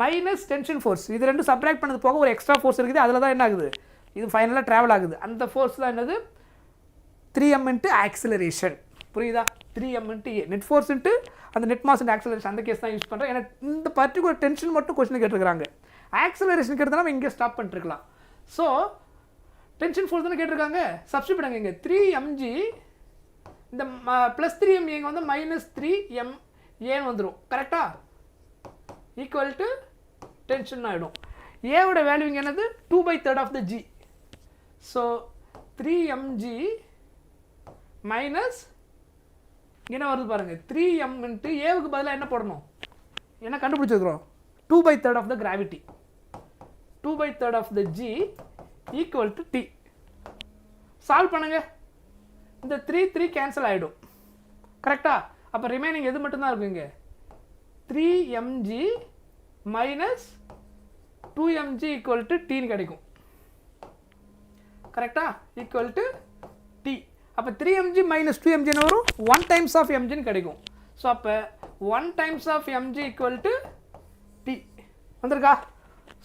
மைனஸ் டென்ஷன் ஃபோர்ஸ், இது ரெண்டும் சப்ராக்ட் பண்ணது போக ஒரு எக்ஸ்ட்ரா ஃபோர்ஸ் இருக்குது, அதில் தான் என்ன ஆகுது, இது ஃபைனலாக ட்ராவல் ஆகுது. அந்த ஃபோர்ஸ் தான் என்னது 3m into ஆக்சிலரேஷன். புரியுதா, 3m into a net force into அந்த நெட் மாஸ் இன்ட்டு ஆக்சிலரேஷன். அந்த கேஸ் தான் யூஸ் பண்ணுறேன். ஏன்னா இந்த பர்டிகுலர் டென்ஷன் மட்டும் கொஸ்டின் கேட்டிருக்காங்க. ஆக்சிலரேஷன் கேட்டதுனா நம்ம இங்கே ஸ்டாப் பண்ணிருக்கலாம். ஸோ டென்ஷன் ஃபோர்ஸ் தானே கேட்டிருக்காங்க, சப்ஸ்டிட் பண்ணுங்க. இங்கே 3mg இந்த ப்ளஸ் 3m இங்கே வந்து மைனஸ் 3m ஏன்னு வந்துடும். கரெக்டாக ஈக்குவல் டு டென்ஷன் ஆகிடும். ஏவோட வேல்யூ இங்கே என்னது 2/3 of the g. So 3mg minus என்ன வருது பாருங்கள் 3m into ஏவுக்கு பதிலாக என்ன போடணும், என்ன கண்டுபிடிச்சிருக்கிறோம் 2/3 of the gravity. 2/3 of the g equal to t. Solve பண்ணுங்க, இந்த 3 கேன்சல் ஆகிடும். கரெக்டா, அப்போ ரிமைனிங் எது மட்டும்தான் இருக்கும் இங்கே 3mg minus 2mg equal to டீன்னு கிடைக்கும். கரெக்டா, ஈக்குவல் டு டி. அப்போ 3mg மைனஸ் 2mg என்ன வரும், 1 times of mgன்னு கிடைக்கும். ஸோ அப்போ 1 times of mg equal to T வந்திருக்கா.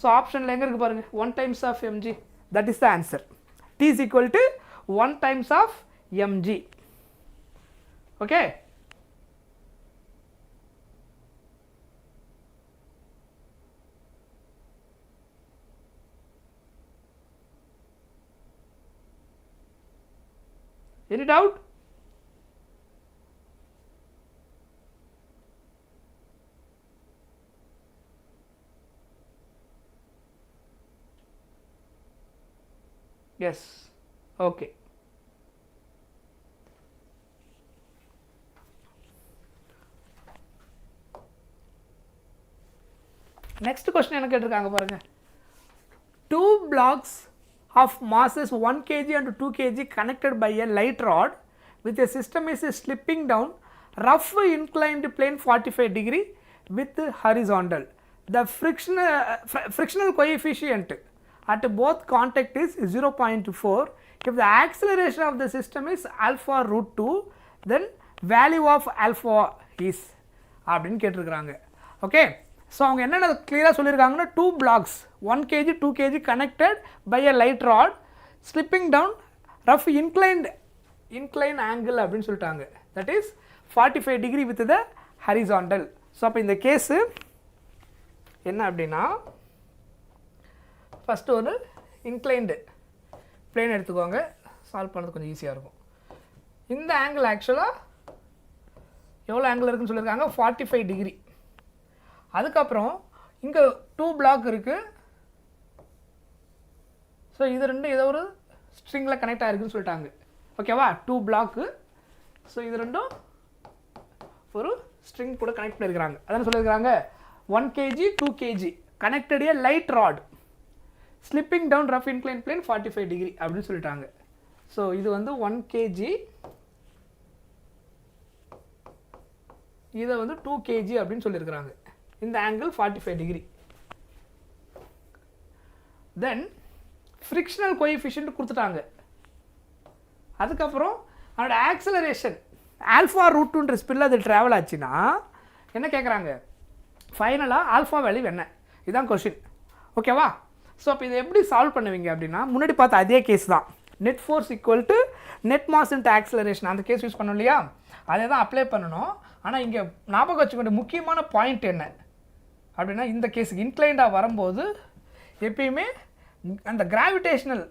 ஸோ ஆப்ஷனில் எங்கே இருக்குது பாருங்கள் 1 times of mg, that is the answer. T is equal to 1 times of mg. Okay. Any doubt? Yes. Okay. Next question என்ன கேட்டிருக்காங்க பாருங்க. 2 blocks of masses 1 kg and 2 kg connected by a light rod with a system is slipping down rough inclined plane 45 degree with horizontal. The frictional coefficient at both contact is 0.4. If the acceleration of the system is alpha root 2, then value of alpha is அப்படின்னு கேட்டிருக்கிறாங்க. Okay, so அவங்க என்னென்ன கிளியராக சொல்லியிருக்காங்கன்னா 2 blocks 1 kg 2 kg connected by a light rod slipping down rough inclined angle அப்படின்னு சொல்லிட்டாங்க. that is 45 degree with the horizontal. So அப்போ இந்த கேஸு என்ன அப்படின்னா ஃபஸ்ட்டு ஒரு இன்க்ளைன்டு பிளேன் எடுத்துக்கோங்க, சால்வ் பண்ணுறது கொஞ்சம் ஈஸியாக இருக்கும். இந்த ஆங்கிள் ஆக்சுவலாக எவ்வளோ ஆங்கிள் இருக்குன்னு சொல்லியிருக்காங்க 45 டிகிரி. அதுக்கப்புறம் இங்கே 2 பிளாக் இருக்குது. ஸோ இது ரெண்டும் ஏதோ ஒரு ஸ்ட்ரிங்கில் கனெக்ட் ஆகிருக்குன்னு சொல்லிட்டாங்க. ஓகேவா, 2 பிளாக்கு. ஸோ இது ரெண்டும் ஒரு ஸ்ட்ரிங் கூட கனெக்ட் பண்ணியிருக்கிறாங்க. அதான் சொல்லியிருக்கிறாங்க 1 kg 2 kg connected a light rod slipping down rough inclined plane 45 degree அப்படின்னு சொல்லிட்டாங்க. ஸோ இது வந்து 1 kg, இதை வந்து 2 kg அப்படின்னு சொல்லியிருக்கிறாங்க. இந்த ஆங்கிள் 45 டிகிரி. தென் ஃப்ரிக்ஷனல் கோஎஃபிஷியன்ட் கொடுத்துட்டாங்க. அதுக்கப்புறம் அதோட ஆக்சலரேஷன் ஆல்ஃபா ரூட் 2ன்ற ஸ்பீடில் அது ட்ராவல் ஆச்சுன்னா என்ன கேட்குறாங்க, ஃபைனலாக ஆல்ஃபா வேல்யூ என்ன, இதுதான் கொஷின். ஓகேவா. ஸோ அப்போ இதை எப்படி சால்வ் பண்ணுவீங்க அப்படின்னா முன்னாடி பார்த்த அதே கேஸ் தான், net force equal to net mass into acceleration. அந்த கேஸ் யூஸ் பண்ணோம் இல்லையா, அதை தான் அப்ளை பண்ணணும். ஆனால் இங்கே ஞாபகம் வச்சுக்கொண்ட முக்கியமான பாயிண்ட் என்ன அப்படின்னா, இந்த கேஸுக்கு இன்க்ளைண்டாக வரும்போது எப்பயுமே அந்த கிராவிடேஷனல்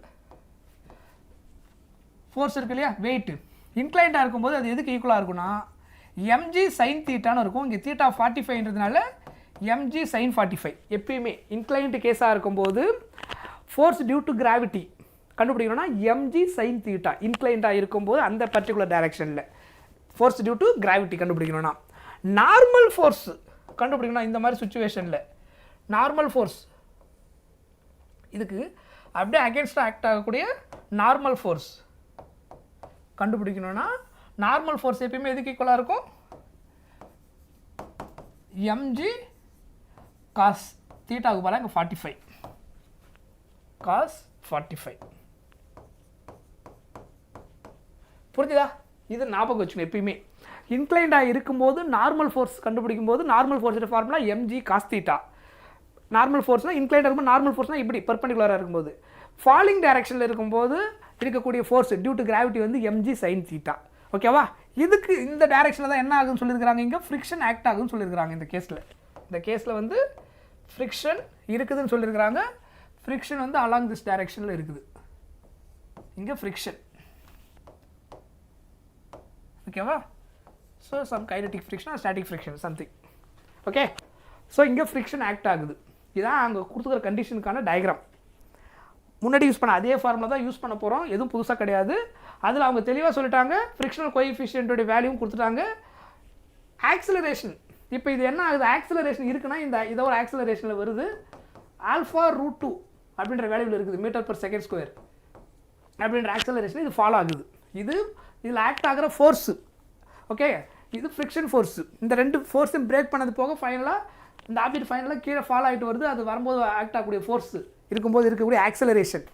ஃபோர்ஸ் இருக்கு இல்லையா, வெயிட்டு இன்க்ளைண்டாக இருக்கும்போது அது எதுக்கு ஈக்குவலாக இருக்குன்னா mg sin தீட்டான்னு இருக்கும். இங்கே தீட்டா 45ன்றதுனால mg sin 45. எப்பயுமே இன்க்ளைன்டு கேஸாக இருக்கும்போது ஃபோர்ஸ் டியூ டு கிராவிட்டி கண்டுபிடிக்கணும்னா mg sin தீட்டா இன்க்ளைண்டாக இருக்கும்போது அந்த பர்டிகுலர் டைரக்ஷனில் ஃபோர்ஸ் டியூ டு கிராவிட்டி கண்டுபிடிக்கணும்னா, நார்மல் ஃபோர்ஸ் கண்டுபிடிக்கணும். இந்த மாதிரி சுச்சுவேஷனில் நார்மல் ஃபோர்ஸ் இதுக்கு அப்படியே அகேன்ஸ்டாக ஆக்ட் ஆகக்கூடிய நார்மல் ஃபோர்ஸ் கண்டுபிடிக்கணும்னா நார்மல் ஃபோர்ஸ் எப்பயுமே எதுக்கு ஈக்குவலாக இருக்கும் mg cos தீட்டாவுக்கு பதிலாக இங்கே 45 cos 45 புரிஞ்சுதா? இது ஞாபகம் வச்சுக்கணும். எப்பயுமே இன்க்ளைண்டாக இருக்கும்போது நார்மல் ஃபோர்ஸ் கண்டுபிடிக்கும் போது நார்மல் ஃபோர்ஸோட formula mg cos theta. Normal ஃபோர்ஸ்னால் இன்க்ளைண்டாக இருக்கும்போது நார்மல் ஃபோர்ஸ்னால் இப்படி பர்பண்டிகுலராக இருக்கும்போது, ஃபாலிங் டைரக்ஷனில் இருக்கும்போது இருக்கக்கூடிய ஃபோர்ஸ் டியூ டு கிராவிட்டி வந்து mg sin தீட்டா. ஓகேவா? இதுக்கு இந்த டைரக்ஷனில் தான் என்ன ஆகுதுன்னு சொல்லியிருக்கிறாங்க, இங்கே ஃப்ரிக்ஷன் ஆக்ட் ஆகுதுன்னு சொல்லியிருக்கிறாங்க. இந்த கேஸில் வந்து ஃப்ரிக்ஷன் இருக்குதுன்னு சொல்லியிருக்கிறாங்க. ஃப்ரிக்ஷன் வந்து அலாங் திஸ் டைரக்ஷனில் இருக்குது. இங்கே ஃப்ரிக்ஷன். ஓகேவா? So some kinetic friction or static friction something. Okay, so இங்கே ஃப்ரிக்ஷன் ஆக்ட் ஆகுது. இதான் அங்கே கொடுத்துக்கிற கண்டிஷனுக்கான டயக்ராம். முன்னாடி யூஸ் பண்ண அதே ஃபார்முலா தான் யூஸ் பண்ண போகிறோம், எதுவும் புதுசாக கிடையாது. அதில் அவங்க தெளிவாக சொல்லிட்டாங்க, ஃப்ரிக்ஷனல் கோஎஃபிஷியன்ட்டோட வேல்யூவும் கொடுத்துட்டாங்க. ஆக்சிலரேஷன் இப்போ இது என்ன ஆகுது, ஆக்சிலரேஷன் இருக்குன்னா இதை ஒரு ஆக்சிலரேஷனில் வருது, α√2 அப்படின்ற வேல்யூவில் இருக்குது, m/s² அப்படின்ற ஆக்சிலரேஷன் இது ஃபாலோ ஆகுது. இதில் ஆக்ட் ஆகிற ஃபோர்ஸு. ஓகே, இது ஃப்ரிக்ஷன் ஃபோர்ஸு. இந்த ரெண்டு ஃபோர்ஸும் பிரேக் பண்ணது போக ஃபைனலாக இந்த ஆப்ஜெக்ட் ஃபைனலாக கீழே ஃபாலோ ஆகிட்டு வருது. அது வரும்போது ஆக்ட் ஆகக்கூடிய ஃபோர்ஸு இருக்கும்போது இருக்கக்கூடிய ஆக்சலரேஷன்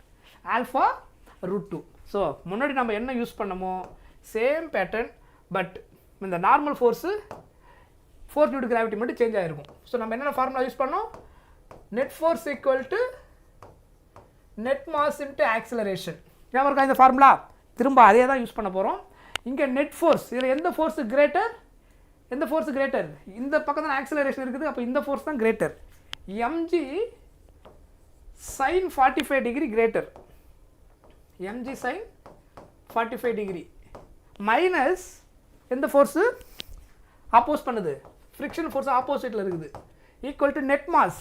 α√2. ஸோ முன்னாடி நம்ம என்ன யூஸ் பண்ணமோ சேம் பேட்டர்ன், பட் இந்த normal force force due to gravity மட்டும் சேஞ்ச் ஆகிருக்கும். ஸோ நம்ம என்னென்ன ஃபார்முலா யூஸ் பண்ணோம், net force equal to net mass into acceleration. ஞாபகம் இருக்கா இந்த ஃபார்முலா? திரும்ப அதே தான் யூஸ் பண்ண போகிறோம். இங்கே நெட் ஃபோர்ஸ், இதில் எந்த ஃபோர்ஸு கிரேட்டர், இந்த பக்கம் தான் ஆக்சலரேஷன் இருக்குது, அப்போ இந்த ஃபோர்ஸ் தான் greater. mg sin 45 degree greater, mg sin 45 degree minus எந்த ஃபோர்ஸு ஆப்போஸ் பண்ணுது, ஃப்ரிக்ஷன் ஃபோர்ஸ் ஆப்போசிட்டில் இருக்குது, equal to net mass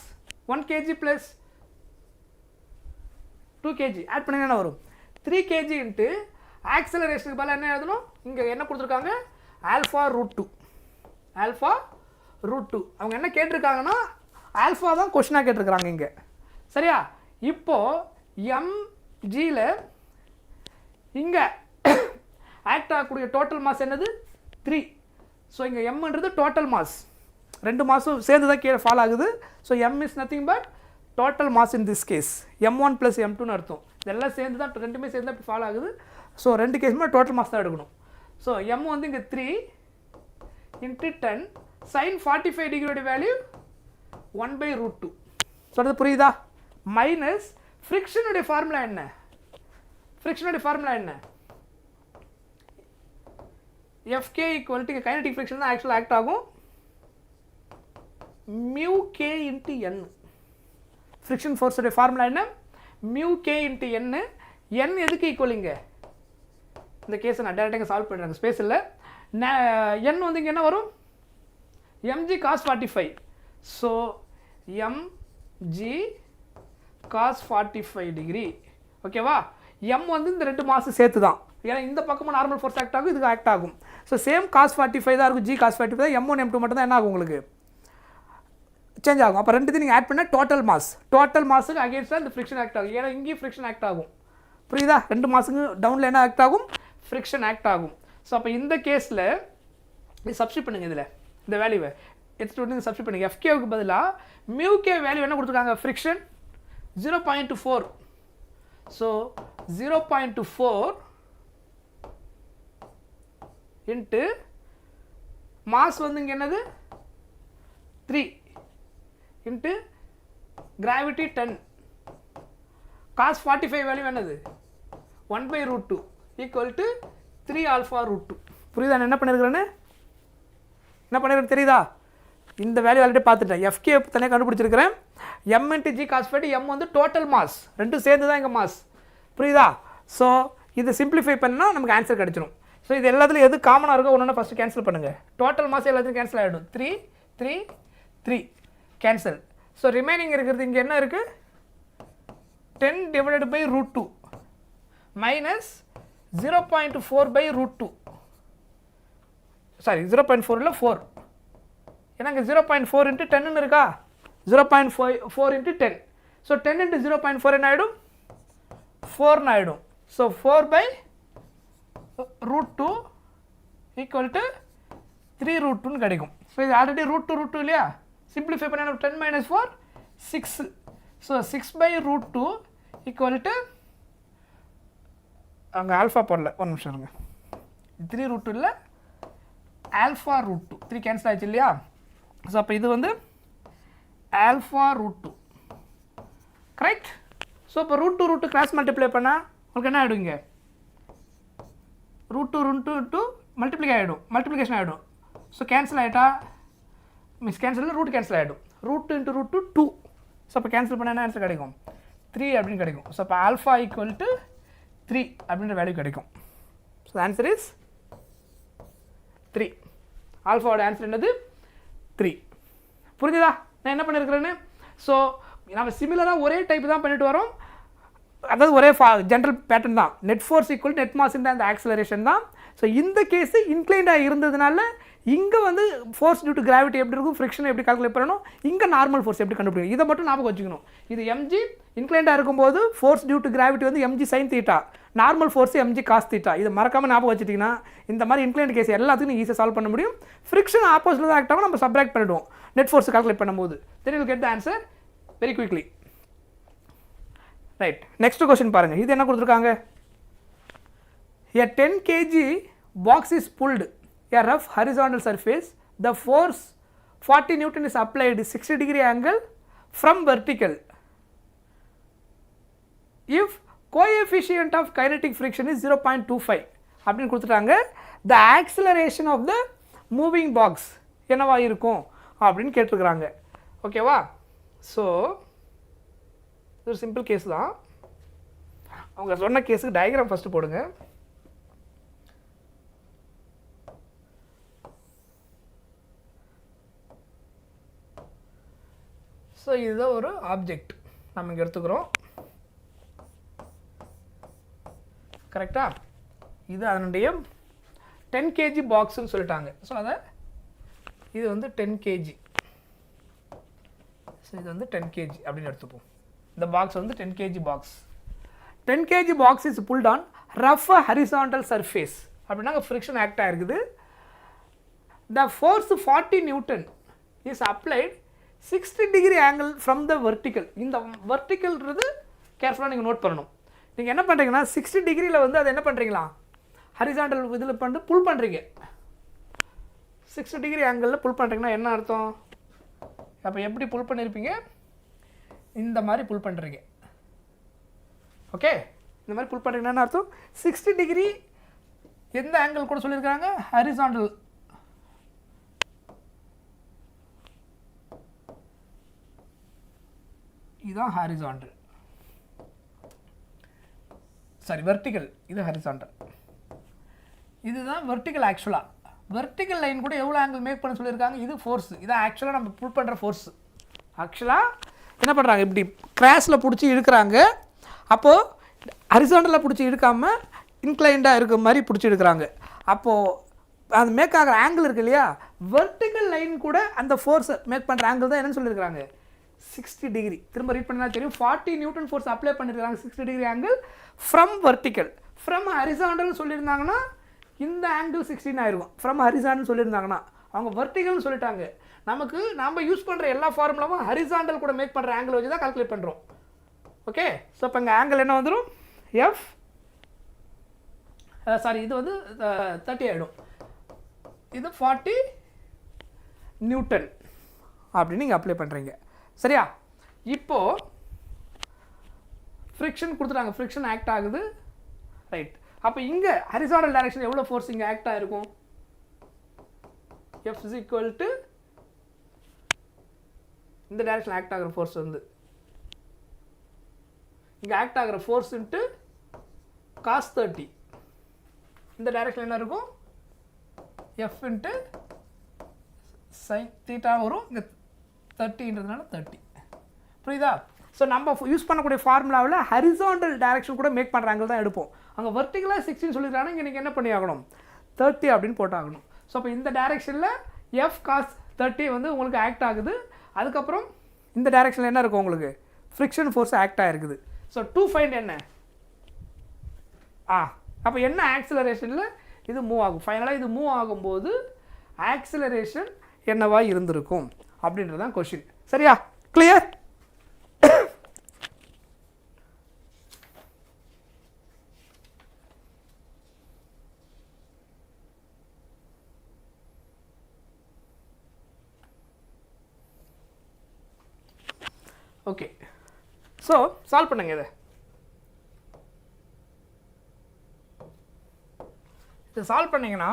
1 kg plus 2 kg add பண்ணிங்கன்னா என்ன வரும், 3 kg இன்ட்டு ஆக்சலரேஷனுக்கு பதிலாக என்ன எழுதணும், இங்கே என்ன கொடுத்துருக்காங்க α√2. அவங்க என்ன கேட்டிருக்காங்கன்னா ஆல்ஃபா தான் கொஸ்டினாக கேட்டிருக்கிறாங்க இங்கே. சரியா? இப்போது mgயில் இங்கே ஆக்ட் ஆகக்கூடிய டோட்டல் மாஸ் என்னது 3. ஸோ இங்கே mன்றது டோட்டல் மாஸ், ரெண்டு மாஸும் சேர்ந்து தான் கீழே ஃபால் ஆகுது. So m is nothing but total mass in this case, m1 + m2ன்னு அர்த்தம். இதெல்லாம் சேர்ந்து தான், ரெண்டுமே சேர்ந்து தான் இப்படி ஃபால் ஆகுது. ஸோ ரெண்டு கேஸுமே டோட்டல் மாஸ் தான் எடுக்கணும். ஸோ m வந்து இங்கே 3 × 10 sin 45 டிகிரியோட வேல்யூ 1/√2. சொல்கிறது புரியுதா? மைனஸ் ஃப்ரிக்ஷனுடைய ஃபார்முலா என்ன, FK equal to kinetic friction தான் ஆக்சுவலாக ஆக்ட் ஆகும், μk × n. ஃப்ரிக்ஷன் ஃபோர்ஸுடைய ஃபார்முலா என்ன, μk × n. n எதுக்கு ஈக்குவல், இங்கே இந்த கேஸை நான் டேரெக்டாக சால்வ் பண்ணுறேன், ஸ்பேஸ் இல்லை. n வந்து இங்கே என்ன வரும், mg cos 45. So mg cos 45 degree. ஓகேவா? m வந்து இந்த ரெண்டு மாசு சேர்த்து தான், ஏன்னா இந்த பக்கமும் நார்மல் ஃபோர்ஸ் ஆக்ட் ஆகும், இதுக்கு ஆக்ட் ஆகும். ஸோ சேம் cos 45 தான் இருக்கும், g cos 45 தான். m1 m2 மட்டும் தான் என்ன ஆகும், உங்களுக்கு சேஞ்ச் ஆகும். அப்போ ரெண்டுத்தையும் நீங்கள் ஆட் பண்ண டோட்டல் மாஸுக்கு அகேன்ஸ்டாக இந்த ஃப்ரிக்ஷன் ஆக்ட் ஆகும், ஏன்னா இங்கேயும் ஃப்ரிக்ஷன் ஆக்ட் ஆகும். புரியுதா? ரெண்டு மாசுக்கு டவுனில் என்ன ஆக்ட் ஆகும், ஃப்ரிக்ஷன் ஆக்ட் ஆகும். ஸோ அப்போ இந்த கேஸில் இது சப்ஸ்டிட் பண்ணுங்க, இதில் இந்த வேல்யூவை எடுத்துகிட்டு வந்து சப்ஸ்டிட் பண்ணுங்க. FKவுக்கு பதிலாக μk வேல்யூ என்ன கொடுத்துருக்காங்க, ஃப்ரிக்ஷன் 0.24. ஸோ 0.24 இன்ட்டு மாஸ் வந்து இங்கே என்னது 3 இன்ட்டு கிராவிட்டி 10. cos 45 வேல்யூ என்னது 1/√2 ஈக்குவல் டு 3α√2. புரியுதா நான் என்ன பண்ணியிருக்கிறேன்னு, தெரியுதா? இந்த வேல்யூ ஆல்ரெடி பார்த்துட்டேன், FK தனியாக கண்டுபிடிச்சிருக்கிறேன். m × g cos 45, m வந்து டோட்டல் மாஸ், ரெண்டும் சேர்ந்து தான் இங்கே மாஸ். புரியுதா? ஸோ இதை சிம்பிளிஃபை பண்ணால் நமக்கு ஆன்சர் கிடச்சிடும். ஸோ இது எல்லாத்துலையும் எது காமனாக இருக்கோ ஒன்று ஃபஸ்ட்டு கேன்சல் பண்ணுங்கள். டோட்டல் மாஸ் எல்லாத்தையும் கேன்சல் ஆகிடும், 3 3 3 கேன்சல். ஸோ ரிமைனிங் இருக்கிறது இங்கே என்ன இருக்குது, 10/√2 மைனஸ் 0.4/√2. சாரி 0.4 இல்லை 4, ஏன்னா இங்கே 0.4 × 10ன்னு இருக்கா, 0.4 × 10. ஸோ 10 × 0.4 என்ன ஆகிடும், 4ன்னு ஆகிடும். ஸோ 4/√2 √2 ஈக்குவல் டு 3√2ன்னு கிடைக்கும். ஸோ இது ஆல்ரெடி √2 இல்லையா, சிம்பிளிஃபை பண்ண 10 - 4 6. ஸோ 6/√2 ஈக்குவல் டு அங்கே ஆல்ஃபா போடல, ஒரு நிமிஷம் இருங்க, 3√2 இல்லை α√2, 3 கேன்சல் ஆகிடுச்சு இல்லையா. ஸோ அப்போ இது வந்து α√2 கரெக்ட். ஸோ இப்போ √2 கிராஸ் மல்டிப்ளை பண்ணால் உங்களுக்கு என்ன ஆகிடுங்க, √2 மல்டிப்ளிகை ஆகிடும், மல்டிப்ளிகேஷன் ஆகிடும். ஸோ கேன்சல் ஆகிட்டா கேன்சல் ரூட் கேன்சல் ஆகிடும், √2 × √2 2. ஸோ அப்போ கேன்சல் பண்ணால் என்ன ஆன்சர் கிடைக்கும், 3 அப்படின்னு கிடைக்கும். ஸோ அப்போ ஆல்ஃபா ஈக்குவல் டு 3 அப்படின்ற வேல்யூ கிடைக்கும். So answer is 3. ஆல்ஃபாவோட ஆன்சர் என்னது 3. புரிஞ்சுதா நான் என்ன பண்ணியிருக்கிறேன்னு. ஸோ நம்ம சிமிலராக ஒரே டைப் தான் பண்ணிட்டு வரோம், அதாவது ஒரே ஜென்ரல் பேட்டர்ன் தான். Net force equal net mass இந்த அந்த ஆக்சலரேஷன் தான். ஸோ இந்த கேஸு இன்க்ளைண்டாக இருந்ததுனால இங்கே வந்து ஃபோர்ஸ் டியூ டு கிராவிட்டி எப்படி இருக்கும், ஃப்ரிக்ஷன் எப்படி கால்குலேட் பண்ணணும், இங்கே நார்மல் ஃபோர்ஸ் எப்படி கண்டுபிடிக்கும், இதை மட்டும் ஞாபகம் வச்சுக்கணும். இது mg இன்க்ளைண்டாக இருக்கும்போது ஃபோர்ஸ் டியூ டு கிராவிட்டி வந்து mg sin θ, normal force mg cos θ. இதை மறக்காமல் ஞாபகம் வச்சுட்டிங்கன்னா இந்த மாதிரி இன்க்ளைண்ட் கேஸ் எல்லாத்துக்கும் ஈஸியாக சால்வ் பண்ண முடியும். ஃப்ரிக்ஷன் ஆப்போசிட்டில் தான் ஆக்ட் ஆகும், நம்ம சப்ராக்ட் பண்ணிவிடுவோம் நெட் ஃபோர்ஸ் கால்குலேட் பண்ணும்போது. Then you get the answer very quickly. Right, next question பாருங்கள். இது என்ன கொடுத்துருக்காங்க, a 10 kg box is pulled a rough horizontal surface, the force 40 Newton is applied 60° angle from vertical. If coefficient of kinetic friction is 0.25 அப்படின்னு கொடுத்துட்டாங்க, the acceleration of the moving box என்னவா இருக்கும் அப்படின்னு கேட்டிருக்கிறாங்க. ஓகேவா. ஸோ இது ஒரு சிம்பிள் கேஸ் தான். அவங்க சொன்ன கேஸுக்கு டயக்ராம் ஃபஸ்ட்டு போடுங்க. ஸோ இதுதான் ஒரு ஆப்ஜெக்ட் நம்ம இங்கே எடுத்துக்கிறோம், கரெக்டாக. இது அதனுடைய 10 kg பாக்ஸுன்னு சொல்லிட்டாங்க. ஸோ அதை இது வந்து 10 kg, ஸோ இது வந்து 10 kg அப்படின்னு எடுத்துப்போம். இந்த பாக்ஸ் வந்து 10 kg box. 10 kg box is pulled on rough horizontal surface அப்படின்னா ஃப்ரிக்ஷன் ஆக்ட் ஆகிருக்குது. The force 40 Newton is applied 60° angle from the vertical. இந்த வெர்டிக்கல்ன்றது கேர்ஃபுல்லாக நீங்கள் நோட் பண்ணணும். நீங்கள் என்ன பண்ணுறீங்கன்னா 60° வந்து அதை என்ன பண்ணுறீங்களா, ஹரிசாண்டல் இதில் பண்ணிட்டு புல் பண்ணுறீங்க. 60° ஆங்கிளில் புல் பண்ணுறீங்கன்னா என்ன அர்த்தம், அப்போ எப்படி புல் பண்ணியிருப்பீங்க, இந்த மாதிரி புல் பண்ணுறீங்க. ஓகே, இந்த மாதிரி புல் பண்ணுறீங்கன்னா என்ன அர்த்தம், 60° எந்த ஆங்கிள் கூட சொல்லியிருக்காங்க, ஹரிசாண்டல். இதுதான் ஹாரிசாண்டல், சாரி வெர்டிக்கல், இது ஹாரிசாண்டல், இதுதான் வெர்டிக்கல். ஆக்சுவலாக வெர்டிக்கல் லைன் கூட எவ்வளோ ஆங்கிள் மேக் பண்ண சொல்லியிருக்காங்க, இது ஃபோர்ஸ். இதான் ஆக்சுவலாக நம்ம புல் பண்ணுற ஃபோர்ஸ். ஆக்சுவலாக என்ன பண்ணுறாங்க, இப்படி கிராஸில் பிடிச்சி இழுக்கிறாங்க. அப்போது ஹரிசாண்டலில் பிடிச்சி இழுக்காமல் இன்க்ளைண்டாக இருக்க மாதிரி பிடிச்சி எடுக்கிறாங்க. அப்போது அது மேக் ஆகிற ஆங்கிள் இருக்குது இல்லையா, வெர்டிக்கல் லைன் கூட அந்த ஃபோர்ஸை மேக் பண்ணுற ஆங்கிள் தான் என்னென்னு சொல்லியிருக்காங்க, 60°. திரும்ப ரீட் பண்ணால் தெரியும், 40 Newton ஃபோர்ஸ் அப்ளை பண்ணியிருக்காங்க 60° angle from vertical. From horizontal சொல்லியிருந்தாங்கன்னா இந்த ஆங்கிள் 16 ஆயிருக்கும். ஃப்ரம் ஹரிசாண்டல் சொல்லியிருந்தாங்கன்னா அவங்க வெர்டிக்கல்னு சொல்லிட்டாங்க. நமக்கு நம்ம யூஸ் பண்ணுற எல்லா ஃபார்முலாவும் ஹரிசாண்டல் கூட மேக் பண்ணுற ஆங்கிள் வச்சு தான் கால்குலேட் பண்ணுறோம். ஓகே, ஸோ இப்போ இங்கே ஆங்கிள் என்ன வந்துடும், எஃப் சாரி இது வந்து 30 ஆகிடும், இது 40 Newton அப்படின்னு நீங்கள் அப்ளை பண்ணுறீங்க. சரியா, இப்போது ஃப்ரிக்ஷன் கொடுத்துட்டாங்க, ஃப்ரிக்ஷன் ஆக்ட் ஆகுது. ரைட், அப்போ இங்கே ஹரிசாண்டல் டைரக்ஷன் எவ்வளோ ஃபோர்ஸ் இங்கே ஆக்ட் ஆகிருக்கும், எஃப் இஸ் ஈக்குவல் டு இந்த டைரக்ஷன் ஆக்ட் ஆகிற ஃபோர்ஸ் வந்து இங்கே ஆக்ட் ஆகிற ஃபோர்ஸ் இன்ட்டு காஸ் 30. இந்த டைரக்ஷன் என்ன இருக்கும், எஃப் இன்ட்டு சைன் தீட்டா வரும். இங்கே 30ன்றதுனால 30. புரியுதா. ஸோ நம்ம யூஸ் பண்ணக்கூடிய ஃபார்முலாவில் ஹரிசாண்டல் டைரக்ஷன் கூட மேக் பண்ணுறாங்க தான் எடுப்போம். அங்கே வெர்டிகலாக 16 சொல்லிடுறாங்க, இங்கே நீங்கள் என்ன பண்ணி ஆகணும், 30 அப்படின்னு போட்டாகணும். ஸோ அப்போ இந்த டைரக்ஷனில் எஃப் காஸ் 30 வந்து உங்களுக்கு ஆக்ட் ஆகுது. அதுக்கப்புறம் இந்த டைரக்ஷனில் என்ன இருக்கும், உங்களுக்கு ஃப்ரிக்ஷன் ஃபோர்ஸ் ஆக்ட் ஆகிருக்குது. ஸோ 2 ஃபைண்ட் என்ன, அப்போ என்ன ஆக்சிலரேஷனில் இது மூவ் ஆகும். ஃபைனலாக இது மூவ் ஆகும்போது ஆக்சிலரேஷன் என்னவா இருந்திருக்கும் அப்படின்றது தான் கொஷின். சரியா? கிளியர்? ஓகே, ஸோ சால்வ் பண்ணுங்க. இது சால்வ் பண்ணிங்கன்னா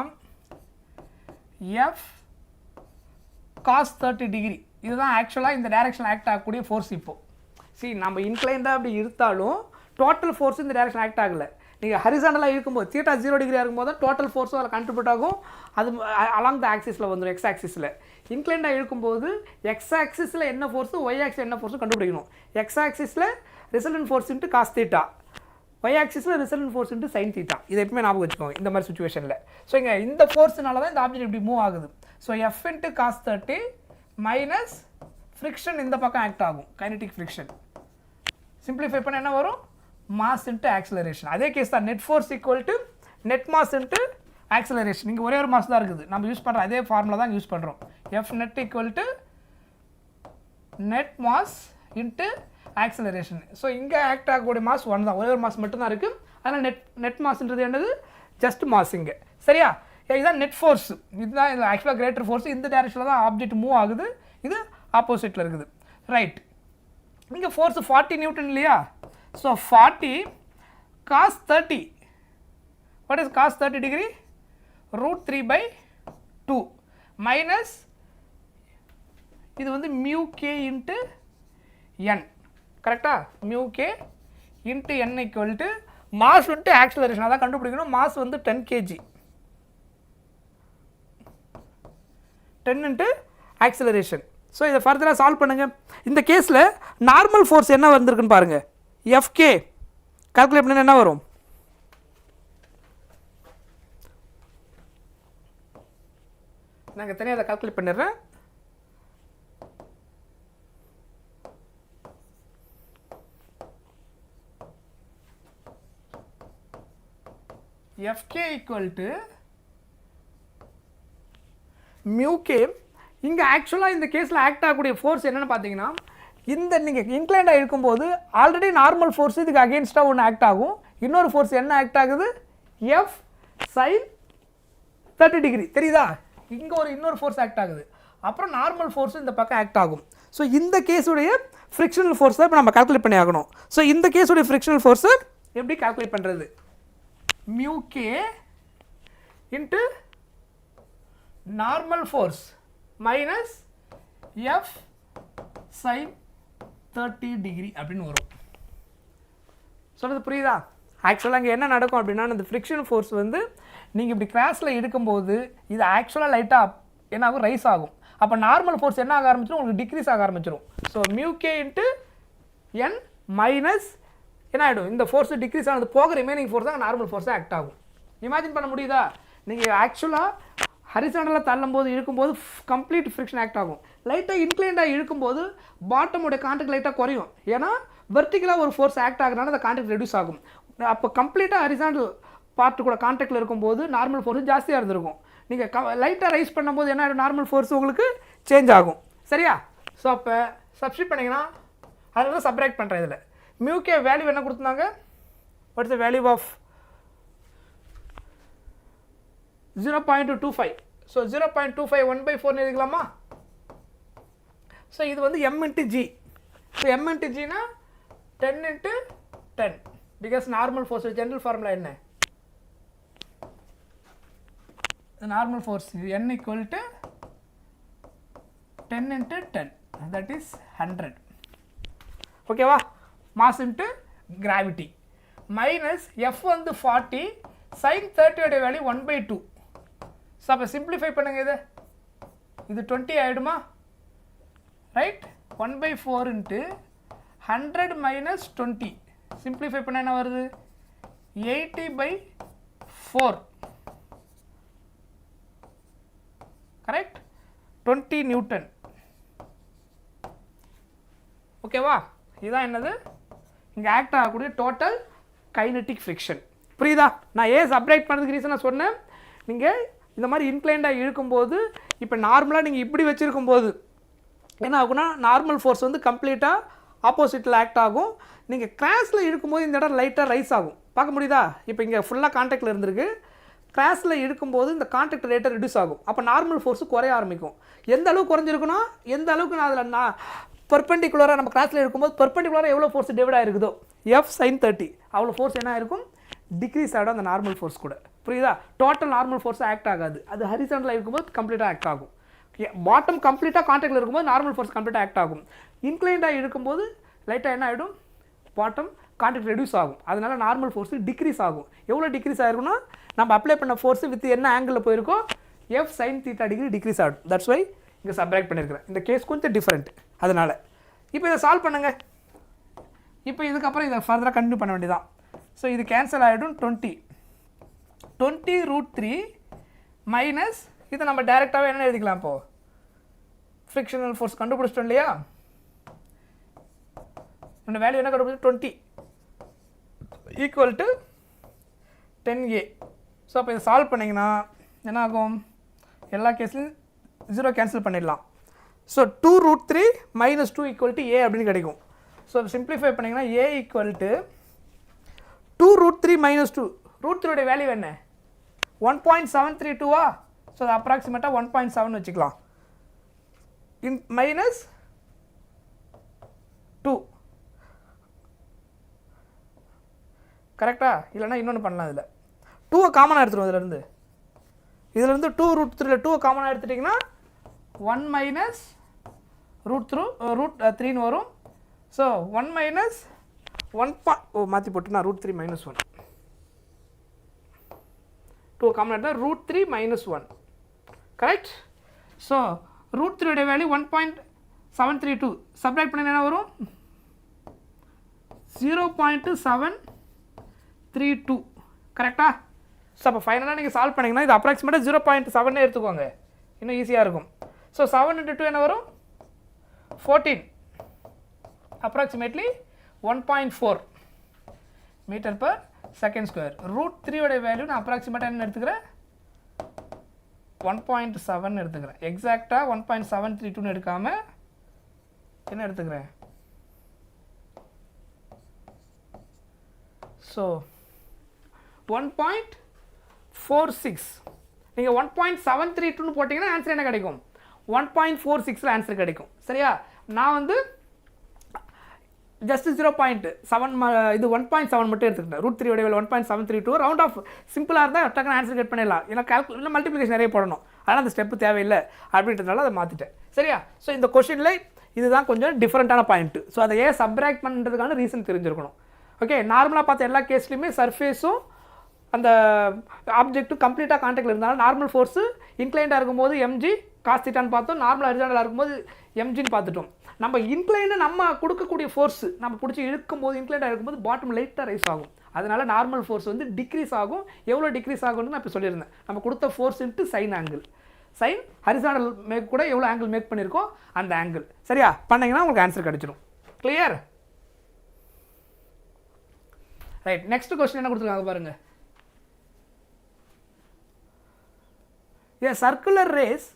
எஃப் காஸ் 30 டிகிரி இதுதான் ஆக்சுவலாக இந்த டைரக்ஷன் ஆக்ட் ஆகக்கூடிய ஃபோர்ஸ். இப்போது நம்ம இன்க்ளைண்டாக அப்படி இருந்தாலும் டோட்டல் ஃபோர்ஸ் இந்த டைரக்ஷன் ஆக்ட் ஆகலை. நீங்கள் ஹரிசாண்டலாக இருக்கும்போது தீட்டா 0 டிகிரியாக இருக்கும்போது தான் டோட்டல் ஃபோர்ஸும் அதில் கண்ட்ரிபியூட் ஆகும். அது அலாங் த ஆக்சிஸில் வந்துடும், எக்ஸ் ஆக்சிஸில். இன்க்ளைண்டாக இருக்கும்போது எக்ஸ் ஆக்சிஸில் என்ன ஃபோர்ஸு, ஒய் ஆக்சிஸ் என்ன ஃபோர்ஸும் கண்டுபிடிக்கணும். எக்ஸ் ஆக்சிஸில் resultant force into cos theta, Y ஆக்சிஸில் resultant force into sine theta. இதை எப்பவுமே ஞாபகம் வச்சுக்கோங்க இந்த மாதிரி சுச்சுவேஷனில். ஸோ இங்கே இந்த ஃபோர்ஸ்னால தான் இந்த ஆப்ஜெக்ட் இப்படி மூவ் ஆகுது. So F into cos 30 minus friction இந்த பக்கம் ஆக்ட் ஆகும், கைனடிக் ஃப்ரிக்ஷன். சிம்பிளிஃபை பண்ண என்ன வரும், மாஸ் இன்ட்டு ஆக்சிலரேஷன். அதே கேஸ் தான், net force equal to net mass into acceleration. இங்கே ஒரே ஒரு மாஸ் தான் இருக்குது, நம்ம யூஸ் பண்ணுற அதே ஃபார்முலா தான் யூஸ் பண்ணுறோம். F net equal to net mass into acceleration. So இங்கே ஆக்ட் ஆகக்கூடிய மாஸ் 1 தான், ஒரே ஒரு மாஸ் மட்டும்தான் இருக்குது. அதனால் நெட் மாஸ்ன்றது என்னது, ஜஸ்ட் மாஸ் இங்கே. சரியா? இதுதான் நெட் ஃபோர்ஸ். இதுதான் இது ஆக்சுவலாக கிரேட்டர் ஃபோர்ஸ். இந்த டைரக்ஷனில் தான் ஆப்ஜெக்ட் மூவ் ஆகுது, இது ஆப்போசிட்டில் இருக்குது. ரைட், இங்கே ஃபோர்ஸ் 40 நியூட்டன் இல்லையா? So 40 cos 30, what is cos 30 degree? √3/2 minus இது வந்து மியூ கே இன்ட்டு என். கரெக்டாக? Mu K into n equal to mass வந்துட்டு ஆக்சிலரேஷன். அதான் கண்டுபிடிக்கணும். மாஸ் வந்து 10 kg, 10 இன்ட்டு ஆக்சிலரேஷன். ஸோ இதை ஃபர்தராக சால்வ் பண்ணுங்கள். இந்த கேஸில் நார்மல் ஃபோர்ஸ் என்ன வந்திருக்குன்னு பாருங்கள். எஃப்கே கால்குலேட் பண்ண என்ன வரும், நாங்கள் தனியாக அதை கால்குலேட் பண்ணிடுறேன். FK equal to mu K. இங்கே ஆக்சுவலாக இந்த கேஸில் ஆக்ட் ஆகக்கூடிய ஃபோர்ஸ் என்னென்னு பார்த்தீங்கன்னா, இந்த நீங்கள் இன்க்ளைண்டாக இருக்கும்போது ஆல்ரெடி நார்மல் ஃபோர்ஸ் இதுக்கு அகேன்ஸ்டாக ஒன்று ஆக்ட் ஆகும். இன்னொரு ஃபோர்ஸ் என்ன ஆக்ட் ஆகுது, எஃப் சைன் 30 டிகிரி. தெரியுதா? இங்கே ஒரு இன்னொரு ஃபோர்ஸ் ஆக்ட் ஆகுது. அப்புறம் நார்மல் ஃபோர்ஸ் இந்த பக்கம் ஆக்ட் ஆகும். ஸோ இந்த கேஸுடைய ஃப்ரிக்ஷனல் ஃபோர்ஸை இப்போ நம்ம கால்குலேட் பண்ணி ஆகணும். ஸோ இந்த கேஸுடைய ஃப்ரிக்ஷனல் ஃபோர்ஸை எப்படி கால்குலேட் பண்ணுறது, mu K into normal force minus F sine 30 degree அப்படின்னு வரும். சொல்கிறது புரியுதா? ஆக்சுவலாக அங்கே என்ன நடக்கும் அப்படின்னா, அந்த ஃப்ரிக்ஷன் ஃபோர்ஸ் வந்து நீங்கள் இப்படி கிராஸில் எடுக்கும்போது இது ஆக்சுவலாக லைட்டாக என்ன ஆகும், ரைஸ் ஆகும். அப்போ நார்மல் ஃபோர்ஸ் என்ன ஆக ஆரம்பிச்சிடும், உங்களுக்கு டிக்ரீஸ் ஆக ஆரம்பிச்சிடும். So mu K into n minus என்ன ஆகிடும், இந்த ஃபோர்ஸ் டிக்ரீஸ் ஆனது போக ரிமைனிங் ஃபோர்ஸ் தான் நார்மல் ஃபோர்ஸாக ஆக்ட் ஆகும். இமேஜின் பண்ண முடியுதா? நீங்கள் ஆக்சுவலாக ஹரிசாண்டலாக தள்ளும்போது இழுக்கும்போது கம்ப்ளீட் ஃப்ரிக்ஷன் ஆக்ட் ஆகும். லைட்டாக இன்க்ளைண்டாக இழுக்கும்போது பாட்டமுடைய கான்டாக்ட் லைட்டாக குறையும். ஏன்னா வெர்டிகலாக ஒரு ஃபோர்ஸ் ஆக்ட் ஆகுறதுனால அந்த கான்டாக்ட் ரெடியூஸ் ஆகும். அப்போ கம்ப்ளீட்டாக ஹரிசாண்டல் பார்ட்டு கூட கான்டாக்டில் இருக்கும்போது நார்மல் ஃபோர்ஸ் ஜாஸ்தியாக இருந்திருக்கும். நீங்கள் லைட்டாக ரைஸ் பண்ணும்போது என்ன நார்மல் ஃபோர்ஸ் உங்களுக்கு சேஞ்ச் ஆகும். சரியா? ஸோ அப்போ சப்ஸ்டிட் பண்ணிங்கன்னா அதில் தான் சப்ராக்ட் பண்ணுறேன். இதில் மியூகே வேல்யூ என்ன கொடுத்துருந்தாங்க, what's the value of 0.25. So 0.25 1/4 எழுதிக்கலாமா? ஸோ இது வந்து m into g. So m into ஜினா 10 into 10 because normal force general formula என்ன, normal force n equal to 10 into 10 that is 100. ஓகேவா? Mass into gravity minus F வந்து 40 sin 30 உடைய value 1/2. So அப்போ simplify பண்ணுங்க. இது 20 ஆகிடுமா? ரைட்? 1/4 இன்ட்டு 100 மைனஸ் 20 சிம்பிளிஃபை பண்ண என்ன வருது, 80/4. கரெக்ட்? 20 நியூட்டன். ஓகேவா? இதுதான் என்னது, இங்கே ஆக்ட் ஆகக்கூடிய டோட்டல் கைனெட்டிக் ஃப்ரிக்ஷன். புரியுதா? நான் ஏன் சப்ராக்ட் பண்ணுறதுக்கு ரீசனாக சொன்னேன், நீங்கள் இந்த மாதிரி இன்க்ளைண்டாக இழுக்கும்போது இப்போ நார்மலாக நீங்கள் இப்படி வச்சுருக்கும்போது என்ன ஆகும்னா நார்மல் ஃபோர்ஸ் வந்து கம்ப்ளீட்டாக ஆப்போசிட்டில் ஆக்ட் ஆகும். நீங்கள் கிராஸில் இழுக்கும்போது இந்த இடம் லைட்டாக ரைஸ் ஆகும். பார்க்க முடியுதா? இப்போ இங்கே ஃபுல்லாக கான்டாக்டில் இருந்திருக்கு. கிராஸில் இழுக்கும்போது இந்த கான்டாக்ட் ரேட்டை ரெடியூஸ் ஆகும். அப்போ நார்மல் ஃபோர்ஸு குறைய ஆரம்பிக்கும். எந்த அளவுக்கு குறைஞ்சிருக்குன்னா எந்த அளவுக்கு நான் அதில் பெர்பெண்டிகுலராக நம்ம கிராஸில் இருக்கும்போது பெர்பெண்டிகுலராக எவ்வளோ ஃபோர்ஸ் டிவைட் ஆகிருக்குதோ F sin 30 அவ்வளோ ஃபோர்ஸ் என்ன ஆயிருக்கும், டிக்ரீஸ் ஆகிடும் அந்த நார்மல் ஃபோர்ஸ் கூட. புரியுதா? டோட்டல் நார்மல் ஃபோர்ஸ் ஆக்ட் ஆகாது. அது ஹரிசாண்டலாக இருக்கும்போது கம்ப்ளீட்டாக ஆக்ட் ஆகும். பாட்டம் கம்ப்ளீட்டாக கான்டாக்டில் இருக்கும்போது நார்மல் ஃபோர்ஸ் கம்ப்ளீட்டாக ஆக்ட் ஆகும். இன்க்ளைண்டாக இருக்கும்போது லைட்டாக என்ன ஆகிடும், பாட்டம் கான்டாக்ட் ரெடியூஸ் ஆகும். அதனால நார்மல் ஃபோர்ஸ் டிக்ரீஸ் ஆகும். எவ்வளோ டிக்ரீஸ் ஆகிருக்குன்னா நம்ம அப்ளை பண்ண ஃபோர்ஸ் வித் என்ன ஆங்கிளில் போயிருக்கோ F sin θ டிகிரி டிக்ரீஸ் ஆகும். தட்ஸ் வை இங்கே சப்ராக்ட் பண்ணியிருக்கிறேன். இந்த கேஸ் கொஞ்சம் டிஃப்ரெண்ட். அதனால் இப்போ இதை சால்வ் பண்ணுங்கள். இப்போ இதுக்கப்புறம் இதை ஃபர்தராக கண்டினியூ பண்ண வேண்டியதான். ஸோ இது கேன்சல் ஆகிடும். 20 √3 மைனஸ் இதை நம்ம டைரெக்டாகவே என்ன எழுதிக்கலாம், இப்போது ஃப்ரிக்ஷனல் ஃபோர்ஸ் கண்டுபிடிச்சிட்டோம் இல்லையா? இந்த வேல்யூ என்ன கண்டுபிடிச்சோம், 20 ஈக்குவல் டு 10A. ஸோ அப்போ இதை சால்வ் பண்ணிங்கன்னா என்ன ஆகும், எல்லா கேஸ்லையும் 0 கேன்சல் பண்ணிடலாம். So 2 √3 minus 2 equal to A அப்படின்னு கிடைக்கும். ஸோ சிம்பிளிஃபை பண்ணிங்கன்னா A equal to 2 √3 minus 2. √3 value என்ன, 1.732வா? ஸோ அது அப்ராக்சிமேட்டாக 1.7 வச்சுக்கலாம். மைனஸ் 2 கரெக்டா? இல்லைனா இன்னொன்று பண்ணலாம். இதில் 2 காமனாக எடுத்துருவோம். இதிலேருந்து 2 √3 2 காமனாக எடுத்துட்டிங்கன்னா 1 மைனஸ் √3 வரும். ஸோ 1 மைனஸ் 1 மாற்றி போட்டுனா √3 மைனஸ் 1 2 காமன் எடுத்தால் √3 minus 1 correct. So √3 value 1.732 subtract பண்ணி என்ன வரும், 0.732 கரெக்டா? ஸோ அப்போ ஃபைனலாக நீங்கள் சால்வ் பண்ணிங்கன்னா இது அப்ராக்சிமேட்டாக 0.7 எடுத்துக்கோங்க, இன்னும் ஈஸியாக இருக்கும். ஸோ 7 × 2 என்ன வரும், 14 approximately 1.4 meter per second square. √3 உடைய வேல்யூ நான் அப்ராக்சிமேட்டாக என்ன எடுத்துக்கிறேன், 1.7 எடுத்துக்கிறேன். எக்ஸாக்டாக 1.732 எடுக்காமல் என்ன எடுத்துக்கிறேன், ஸோ 1.46. நீங்கள் 1.732 போட்டிங்கன்னா ஆன்சர் என்ன கிடைக்கும், 1.46 ஆன்சர் கிடைக்கும். சரியா? நான் வந்து ஜஸ்ட் 0.7 இது 1.7 மட்டும் எடுத்துக்கிட்டேன். √3 உடைய 1.732 ரவுண்ட் ஆஃப் சிம்பிளாக இருந்தால் டக்குன்னு ஆன்சர் கட் பண்ணிடலாம். ஏன்னா இல்லை மல்டிப்ளிகேஷன் நிறைய போடணும், அதனால் அந்த ஸ்டெப்பு தேவையில்லை அப்படின்றதுனால அதை மாற்றிட்டேன். சரியா? ஸோ இந்த கொஷினில் இதுதான் கொஞ்சம் டிஃப்ரெண்ட்டான பாயிண்ட்டு. ஸோ அதை ஏன் சப்ராக்ட் பண்ணுறதுக்கான ரீசன் தெரிஞ்சிருக்கணும். ஓகே, நார்மலாக பார்த்த எல்லா கேஸ்லையுமே சர்ஃபேஸும் அந்த ஆப்ஜெக்ட்டும் கம்ப்ளீட்டாக கான்டாக்டில் இருந்தாலும் நார்மல் ஃபோர்ஸு இன்க்ளைண்டாக இருக்கும்போது mg cos θ பார்த்தோம், நார்மல் ஹரிசாண்டலாக இருக்கும்போது mgன்னு பார்த்துட்டோம். நம்ம இன்க்ளைண்டை நம்ம கொடுக்கக்கூடிய ஃபோர்ஸு நம்ம பிடிச்சி இழுக்கும்போது இன்க்ளைண்டாக இருக்கும்போது பாட்டம் லைட்டாக ரைஸ் ஆகும். அதனால் நார்மல் ஃபோர்ஸ் வந்து டிக்ரீஸ் ஆகும். எவ்வளோ டிக்ரீஸ் ஆகும்னு நான் இப்போ சொல்லியிருந்தேன். நம்ம கொடுத்த force into sine angle, sine horizontal make கூட எவ்வளோ ஆங்கிள் மேக் பண்ணியிருக்கோம் அந்த ஆங்கிள். சரியா? பண்ணிங்கன்னா உங்களுக்கு ஆன்சர் கிடச்சிடும். கிளியர்? ரைட், நெக்ஸ்ட் கொஸ்டின் என்ன கொடுத்துருக்காங்க பாருங்க. A circular race,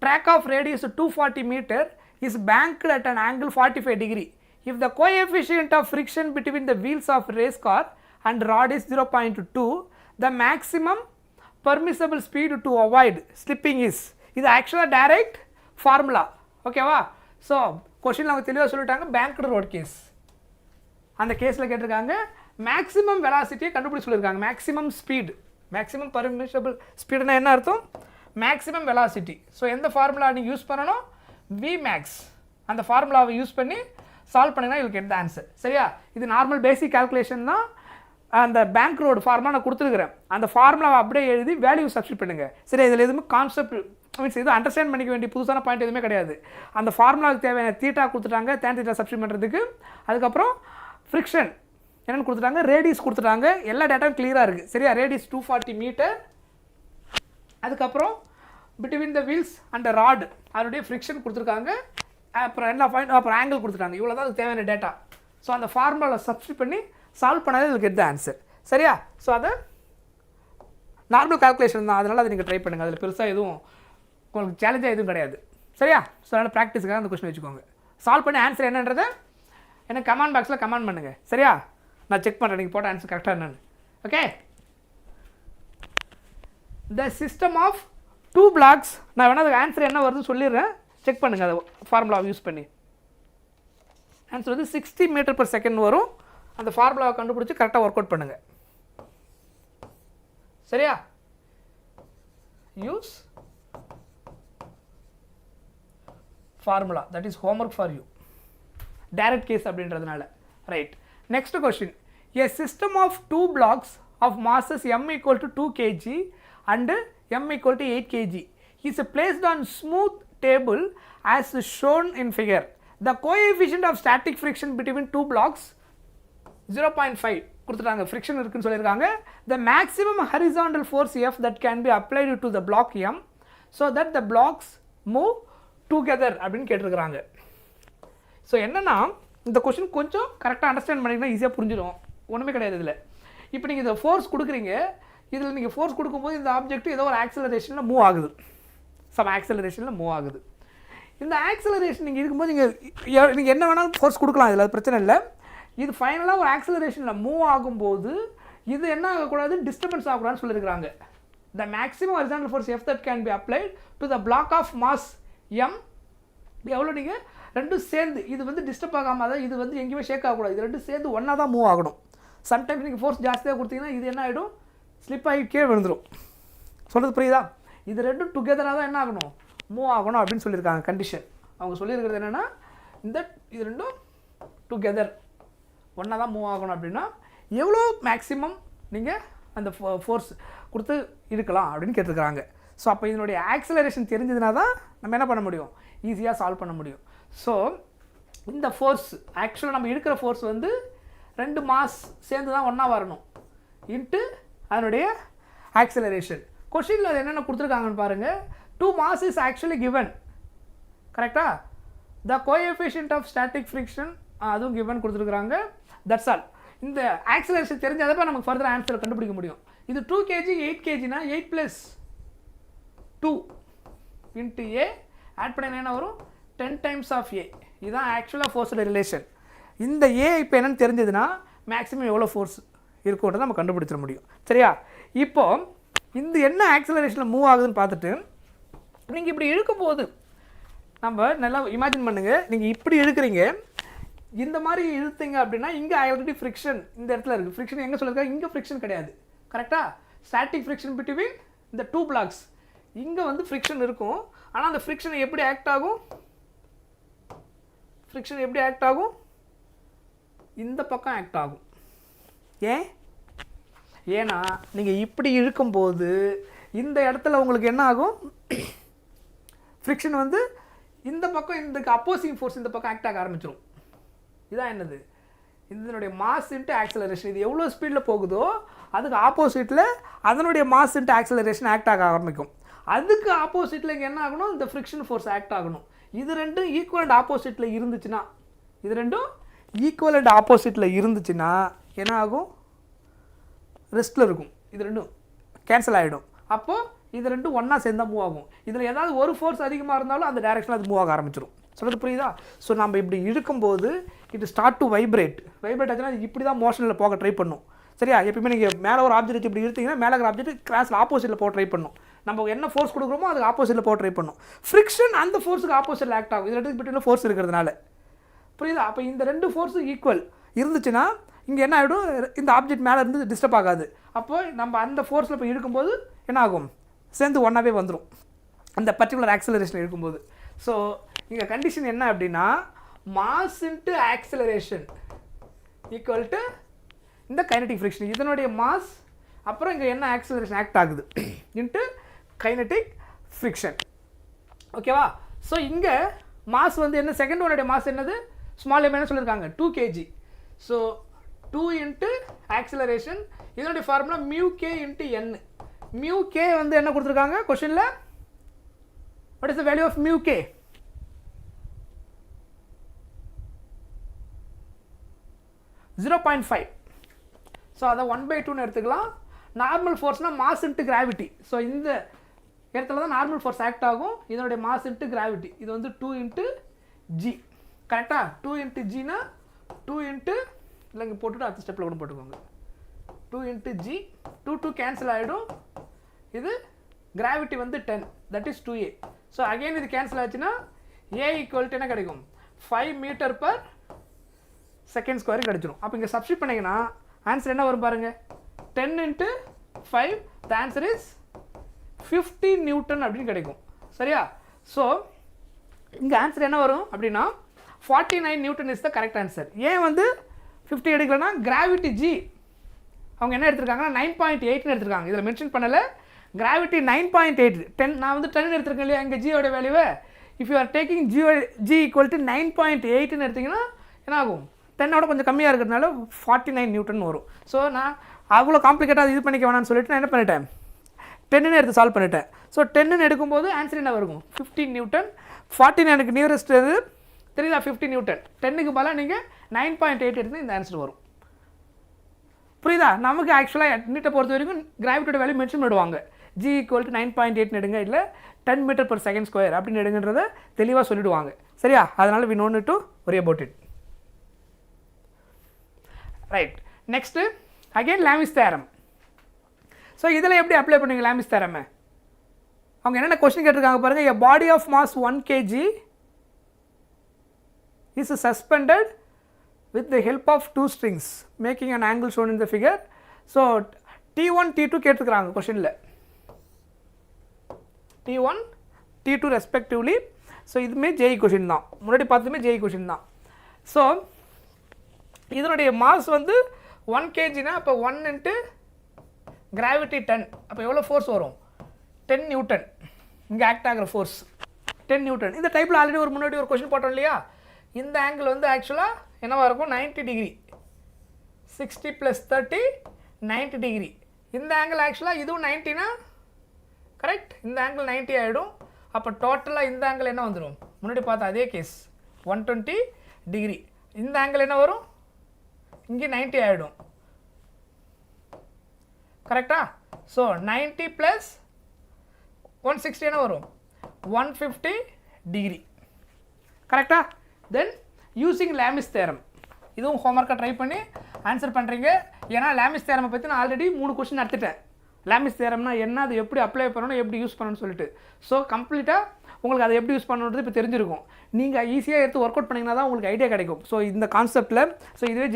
track of radius 240 meter is banked at an angle 45 degree. If the coefficient of friction between the wheels of race car and rod is 0.2, the maximum permissible speed to avoid slipping is. இது ஆக்சுவலாக direct formula. ஓகேவா? So question அவங்க தெளிவாக சொல்லிட்டாங்க. Banged road case, அந்த கேஸில் கேட்டிருக்காங்க maximum வெலாசிட்டியை கண்டுபிடிச்சி சொல்லியிருக்காங்க. மேக்ஸிமம் ஸ்பீடு, மேக்ஸிமம் பர்மிஷபிள் ஸ்பீடுனா என்ன அர்த்தம், மேக்ஸிமம் வெலாசிட்டி. ஸோ எந்த ஃபார்முலா நீங்கள் யூஸ் பண்ணணும், Vmax. அந்த ஃபார்முலாவை யூஸ் பண்ணி சால்வ் பண்ணிங்கன்னா யூ கெட் த ஆன்சர். சரியா? இது நார்மல் பேசிக் கால்குலேஷன் தான். அந்த பேங்க் ரோடு ஃபார்முலா நான் கொடுத்துருக்குறேன். அந்த ஃபார்முலாவை அப்படியே எழுதி வேல்யூ சப்ஸ்டிட் பண்ணுங்கள். சரி, இதில் எதுவுமே கான்செப்ட் மீன்ஸ் எதுவும் அண்டர்ஸ்டாண்ட் பண்ணிக்க வேண்டிய புதுசான பாயிண்ட் எதுவுமே கிடையாது. அந்த ஃபார்முலாவுக்கு தேவையான தீட்டா கொடுத்துட்டாங்க, tan θ சப்ஸ்டிட் பண்ணுறதுக்கு. அதுக்கப்புறம் ஃப்ரிக்ஷன் என்னென்னு கொடுத்துட்டாங்க, ரேடியஸ் கொடுத்துட்டாங்க. எல்லா டேட்டாவும் கிளியராக இருக்குது. சரியா? Radius 240 metre. அதுக்கப்புறம் between the wheels and rod அதனுடைய ஃப்ரிக்ஷன் கொடுத்துருக்காங்க. அப்புறம் என்ன பாயிண்ட், அப்புறம் ஆங்கிள் கொடுத்துட்டாங்க. இவ்வளோ தான் அதுக்கு தேவையான டேட்டா. ஸோ அந்த ஃபார்முலாவில் சப்ஸ்டிட் பண்ணி சால்வ் பண்ணாலே இதுக்கு கெட் த ஆன்சர். சரியா? ஸோ அதை நார்மல் கால்குலேஷன் தான், அதனால் அதை நீங்கள் ட்ரை பண்ணுங்கள். அதில் பெருசாக எதுவும் உங்களுக்கு சேலஞ்சாக எதுவும் கிடையாது. சரியா? ஸோ அதனால் ப்ராக்டிஸுக்காக அந்த கொஸ்டின் வச்சுக்கோங்க. சால்வ் பண்ணி ஆன்சர் என்னன்றதை எனக்கு கமெண்ட் பாக்ஸில் கமெண்ட் பண்ணுங்கள். சரியா? நான் செக் பண்ணுறேன் நீங்கள் போட்ட ஆன்சர் கரெக்டாக என்னன்னு. Okay, the system of 2 blocks, நான் வேணால் அதுக்கு ஆன்சர் என்ன வருதுன்னு சொல்லிடுறேன், செக் பண்ணுங்கள் அதை ஃபார்முலாவை யூஸ் பண்ணி. ஆன்சர் வந்து 60 m/s வரும். அந்த ஃபார்முலாவை கண்டுபிடிச்சி கரெக்டாக ஒர்க் அவுட் பண்ணுங்கள். சரியா? Use formula, that is homework for you, direct case அப்படின்றதுனால. Right, next question. A system of 2 blocks of masses m equal to 2 kg and m equal to 8 kg is placed on smooth table as shown in figure. The coefficient of static friction between 2 blocks 0.5 கொடுத்துட்டாங்க, friction இருக்குன்னு சொல்லியிருக்காங்க. The maximum horizontal force F that can be applied to the block M so that the blocks move together அப்படின்னு கேட்டிருக்கிறாங்க. So என்னன்னா, இந்த question கொஞ்சம் கரெக்டாக understand பண்ணிங்கன்னா ஈஸியாக புரிஞ்சிடும். ஒன்றுமே கிடையாது இதில். இப்போ நீங்கள் இதை ஃபோர்ஸ் கொடுக்குறீங்க, இதில் நீங்கள் ஃபோர்ஸ் கொடுக்கும்போது இந்த ஆப்ஜெக்ட் ஏதோ ஒரு ஆக்சலரேஷனில் மூவ் ஆகுது, சம் ஆக்சலரேஷனில் மூவ் ஆகுது. இந்த ஆக்சலரேஷன் நீங்கள் இருக்கும்போது நீங்கள் என்ன வேணாலும் ஃபோர்ஸ் கொடுக்கலாம், இதில் பிரச்சனை இல்லை. இது ஃபைனலாக ஒரு ஆக்சலரேஷனில் மூவ் ஆகும்போது இது என்ன ஆகக்கூடாது, டிஸ்டர்பன்ஸ் ஆகக்கூடாதுன்னு சொல்லியிருக்கிறாங்க. The maximum horizontal force F that can be applied to the block of mass M எவ்வளோ, நீங்கள் ரெண்டும் சேர்ந்து, இது வந்து டிஸ்டர்ப் ஆகாமல், அதாவது இது வந்து எங்கேயுமே ஷேக் ஆகக்கூடாது, இது ரெண்டும் சேர்ந்து ஒன்றா தான் மூவ் ஆகணும். சம்டைம்ஸ் நீங்கள் ஃபோர்ஸ் ஜாஸ்தியாக கொடுத்தீங்கன்னா இது என்ன ஆகிடும், ஸ்லிப் ஆகி கீழே விழுந்துடும். சொல்கிறது புரியுதா? இது ரெண்டும் டுகெதராக தான் என்ன ஆகணும், மூவ் ஆகணும் அப்படின்னு சொல்லியிருக்காங்க கண்டிஷன். அவங்க சொல்லியிருக்கிறது என்னென்னா, இது ரெண்டும் டுகெதர் ஒன்றா தான் மூவ் ஆகணும். அப்படின்னா எவ்வளோ மேக்ஸிமம் நீங்கள் அந்த ஃபோர்ஸ் கொடுத்து இருக்கலாம் அப்படின்னு கேட்டிருக்கிறாங்க. ஸோ அப்போ இதனுடைய ஆக்சலரேஷன் தெரிஞ்சதுனா தான் நம்ம என்ன பண்ண முடியும், ஈஸியாக சால்வ் பண்ண முடியும். ஸோ இந்த ஃபோர்ஸ் ஆக்சுவலாக நம்ம இருக்கிற ஃபோர்ஸ் வந்து 2 மாஸ் சேர்ந்து தான் ஒன்றா வரணும் இன்ட்டு அதனுடைய ஆக்சலரேஷன். கொஷினில் அது என்னென்ன கொடுத்துருக்காங்கன்னு பாருங்கள். 2 மாஸ் இஸ் ஆக்சுவலி கிவன், கரெக்டாக. The coefficient of static friction அதுவும் கிவன் கொடுத்துருக்குறாங்க. That's all. இந்த ஆக்சலரேஷன் தெரிஞ்சால் தான் நமக்கு ஃபர்தர் ஆன்சர் கண்டுபிடிக்க முடியும். இது 2 kg 8 kgனா 8 + 2 இன்ட்டு ஏ ஆட் பண்ண என்ன வரும், 10 டைம்ஸ் ஆஃப் ஏ. இதுதான் ஆக்சுவலாக ஃபோர்ஸோட ரிலேஷன். இந்த ஏ இப்போ என்னென்னு தெரிஞ்சதுன்னா மேக்ஸிமம் எவ்வளோ ஃபோர்ஸ் இருக்குன்றதை நம்ம கண்டுபிடிச்சிட முடியும். சரியா? இப்போ இந்த என்ன ஆக்சலரேஷனில் மூவ் ஆகுதுன்னு பார்த்துட்டு நீங்கள் இப்படி இழுக்கும்போது நம்ம நல்லா இமேஜின் பண்ணுங்கள். நீங்கள் இப்படி இழுக்கிறீங்க, இந்த மாதிரி இழுத்தீங்க அப்படின்னா இங்கே ஆல்ரெடி ஃப்ரிக்ஷன் இந்த இடத்துல இருக்குது. ஃப்ரிக்ஷன் எங்கே சொல்லியிருக்காங்க, இங்கே ஃப்ரிக்ஷன் கிடையாது, கரெக்டாக. ஸ்டாட்டிக் ஃப்ரிக்ஷன் பிட்வீன் இந்த 2 blocks, இங்கே வந்து ஃப்ரிக்ஷன் இருக்கும். ஆனால் அந்த ஃப்ரிக்ஷன் எப்படி ஆக்ட் ஆகும், ஃப்ரிக்ஷன் எப்படி ஆக்ட் ஆகும், இந்த பக்கம் ஆக்ட் ஆகும். ஏன்னா நீங்கள் இப்படி இழுக்கும்போது இந்த இடத்துல உங்களுக்கு என்ன ஆகும், ஃப்ரிக்ஷன் வந்து இந்த பக்கம், இந்த அப்போசிங் ஃபோர்ஸ் இந்த பக்கம் ஆக்ட் ஆக ஆரம்பிச்சிடும். இதான் என்னது, இதனுடைய மாஸ் இன்ட்டு ஆக்சலரேஷன். இது எவ்வளோ ஸ்பீடில் போகுதோ அதுக்கு ஆப்போசிட்டில் அதனுடைய மாஸ் இன்ட்டு ஆக்சலரேஷன் ஆக்ட் ஆக ஆரம்பிக்கும். அதுக்கு ஆப்போசிட்டில் இங்கே என்ன ஆகணும், இந்த ஃப்ரிக்ஷன் ஃபோர்ஸ் ஆக்ட் ஆகணும். இது ரெண்டும் ஈக்குவல் அண்ட் ஆப்போசிட்டில் இருந்துச்சுன்னா, இது ரெண்டும் ஈக்குவல் அண்ட் ஆப்போசிட்டில் இருந்துச்சுன்னா என்ன ஆகும், ரெஸ்ட்டில் இருக்கும். இது ரெண்டும் கேன்சல் ஆகிடும். அப்போது இது ரெண்டும் ஒன்றா சேர்ந்தால் மூவ் ஆகும். இதில் ஏதாவது ஒரு ஃபோர்ஸ் அதிகமாக இருந்தாலும் அந்த டைரெக்ஷனில் அது மூவ் ஆக ஆரம்பிச்சிடும். சொல்கிறது புரியுதா? ஸோ நம்ம இப்படி இழுக்கும்போது இட் ஸ்டார்ட் டு வைப்ரேட் ஆச்சுன்னா இப்படி தான் மோஷனில் போக ட்ரை பண்ணும். சரியா? எப்பயுமே நீங்கள் மேலே ஒரு ஆப்ஜெக்ட் இப்படி இழுத்தீங்கன்னா மேலே இருக்கிற ஆப்ஜெக்ட் கிராஸில் ஆப்போசிட்டில் போக ட்ரை பண்ணும். நம்ம என்ன ஃபோர்ஸ் கொடுக்குறோமோ அதுக்கு ஆப்போசிட்டில் போக ட்ரை பண்ணும். ஃப்ரிக்ஷன் அந்த ஃபோர்ஸுக்கு ஆப்போசிட்டில் ஆக்ட் ஆகும். இது ரெண்டுக்கு பிட்வீன் ஃபோர்ஸ் இருக்கிறதுனால. புரியுதா? அப்போ இந்த 2 ஃபோர்ஸும் ஈக்குவல் இருந்துச்சுன்னா இங்கே என்ன ஆகிடும், இந்த ஆப்ஜெக்ட் மேலே இருந்து டிஸ்டர்ப் ஆகாது. அப்போது நம்ம அந்த ஃபோர்ஸில் போய் இழுக்கும்போது என்ன ஆகும், சேர்ந்து ஒன்றாவே வந்துடும் அந்த பர்டிகுலர் ஆக்சலரேஷன் இருக்கும்போது. ஸோ இங்கே கண்டிஷன் என்ன அப்படின்னா, mass into acceleration equal to இந்த கைனடிக் ஃப்ரிக்ஷன். இதனுடைய மாஸ் அப்புறம் இங்கே என்ன ஆக்சலரேஷன் ஆக்ட் ஆகுது இன்ட்டு கைனடிக் ஃப்ரிக்ஷன். ஓகேவா? ஸோ இங்கே மாஸ் வந்து என்ன, செகண்ட் ஒனுடைய மாஸ் என்னது, ஸ்மால் எம் என்ன சொல்லியிருக்காங்க, 2 kg. So 2 into acceleration. இதனுடைய formula μk into n. μk வந்து என்ன கொடுத்துருக்காங்க கொஷனில், what is the value of μk? 0.5. So அதை 1/2ன்னு எடுத்துக்கலாம். நார்மல் ஃபோர்ஸ்னால் மாஸ் இன்ட்டு கிராவிட்டி. ஸோ இந்த இடத்துல தான் நார்மல் ஃபோர்ஸ் ஆக்ட் ஆகும். இதனுடைய மாஸ் இன்ட்டு கிராவிட்டி இது வந்து 2 இன்ட்டு ஜி. கரெக்டாக 2 இன்ட்டு ஜினா 2 இன்ட்டு இல்லை இங்கே போட்டுட்டு அடுத்த ஸ்டெப்பில் கூட போட்டுக்கோங்க. 2 இன்ட்டு ஜி 2 கேன்சல் ஆகிடும். இது கிராவிட்டி வந்து 10 that is 2a. So again இது கேன்சல் ஆச்சுன்னா a ஈக்குவல் என்ன கிடைக்கும் 5 மீட்டர் பர் செகண்ட் ஸ்கொயர் கிடச்சிடும். அப்போ இங்கே சப்ஸ்டிட் பண்ணிங்கன்னா ஆன்சர் என்ன வரும் பாருங்கள். 10 into 5 the answer is 50 Newton அப்படின்னு கிடைக்கும். சரியா? ஸோ இங்கே ஆன்சர் என்ன வரும் அப்படின்னா 49 Newton is the correct answer. ஏன் வந்து 50 எடுக்கலன்னா கிராவிட்டி ஜி அவங்க என்ன எடுத்திருக்காங்கன்னா 9.8ன்னு எடுத்திருக்காங்க. இதில் மென்ஷன் பண்ணலை. கிராவிட்டி 9.8 10 நான் வந்து 10 எடுத்திருக்கேன் இல்லையா இங்கே ஜியோட வேல்யூவை. If you are taking g equal to 9.8ன்னு எடுத்திங்கன்னா என்ன ஆகும் 10ஓட கொஞ்சம் கம்மியாக இருக்கிறதுனால 49 நியூட்டன் வரும். ஸோ நான் அவ்வளோ காம்ப்ளிகேட்டாக இது பண்ணிக்க வேணாம்னு சொல்லிட்டு நான் என்ன பண்ணிட்டேன் 10ன்னு எடுத்து சால்வ் பண்ணிட்டேன். ஸோ 10ன்னு எடுக்கும்போது ஆன்சர் என்ன வரும் 15 நியூட்டன். 49க்கு நியரஸ்ட் இது தெரியுதா 50 நியூட்டன். 10க்கு பதிலாக நீங்கள் 9.8 எடுத்து இந்த ஆன்சர் வரும். புரியுதா? நமக்கு ஆக்சுவலாக நீட்டை பொறுத்த வரைக்கும் கிராவிட்டியோட வேல்யூ மென்ஷன் பண்ணிடுவாங்க. ஜி ஈக்குவல் டு 9.8 எடுங்க இல்லை 10 மீட்டர் பர் செகண்ட் ஸ்கொயர் அப்படின்னு எடுங்கன்றதை தெளிவாக சொல்லிவிடுவாங்க. சரியா? அதனால் we not to worry about it. Right. Next again Lami's theorem. So இதில் எப்படி அப்ளை பண்ணுவீங்க லாமிஸ் தேரமை? அவங்க என்னென்ன கொஸ்டின் கேட்டிருக்காங்க பாருங்கள். A body of mass 1 kg is suspended with the help of 2 strings making an angle shown in the figure. So T1 T2 கேட்டிருக்காங்க கொஸ்டினில். T1 T2 respectively. So இதுவுமே ஜேஇ கொஷின் தான். முன்னாடி பார்த்ததுமே ஜேஇ கொஷின் தான். So இதனுடைய mass வந்து 1 kgனா அப்போ 1 இன்ட்டு கிராவிட்டி 10 அப்போ எவ்வளோ ஃபோர்ஸ் வரும் 10 நியூட்டன். இங்கே ஆக்ட் ஆகிற ஃபோர்ஸ் 10 நியூட்டன். இந்த டைப்பில் ஆல்ரெடி முன்னாடி ஒரு கொஷின் போட்டோம் இல்லையா. இந்த ஆங்கிள் வந்து ஆக்சுவலாக என்னவாக இருக்கும் 90 டிகிரி. 60 + 30 90 டிகிரி. இந்த ஆங்கிள் ஆக்சுவலாக இதுவும் 90னா கரெக்ட். இந்த ஆங்கிள் 90 ஆகிடும். அப்போ டோட்டலாக இந்த ஆங்கிள் என்ன வந்துடும் முன்னாடி பார்த்தா அதே கேஸ் 120 டிகிரி. இந்த ஆங்கிள் என்ன வரும் இங்கே 90 ஆகிடும். கரெக்டா? ஸோ 90 + 160 என்ன வரும் 150 டிகிரி. கரெக்டா? தென் யூஸிங் லாமிஸ் தேரம். இதுவும் ஹோம்ஒர்க்காக ட்ரை பண்ணி ஆன்சர் பண்ணுறீங்க. ஏன்னா லாமிஸ் தேரமை பற்றி நான் ஆல்ரெடி 3 கொஸ்டின் எடுத்துட்டேன். லாமிஸ் தேரம்னா என்ன, அது எப்படி அப்ளை பண்ணணும், எப்படி யூஸ் பண்ணணும்னு சொல்லிட்டு. ஸோ கம்ப்ளீட்டாக உங்களுக்கு அதை எப்படி யூஸ் பண்ணணுன்றது இப்போ தெரிஞ்சிருக்கும். நீங்கள் ஈஸியாக எடுத்து ஒர்க் அவுட் பண்ணிங்கன்னா தான் உங்களுக்கு ஐடியா கிடைக்கும். ஸோ இந்த கான்செப்ட்டில் ஸோ இதுவே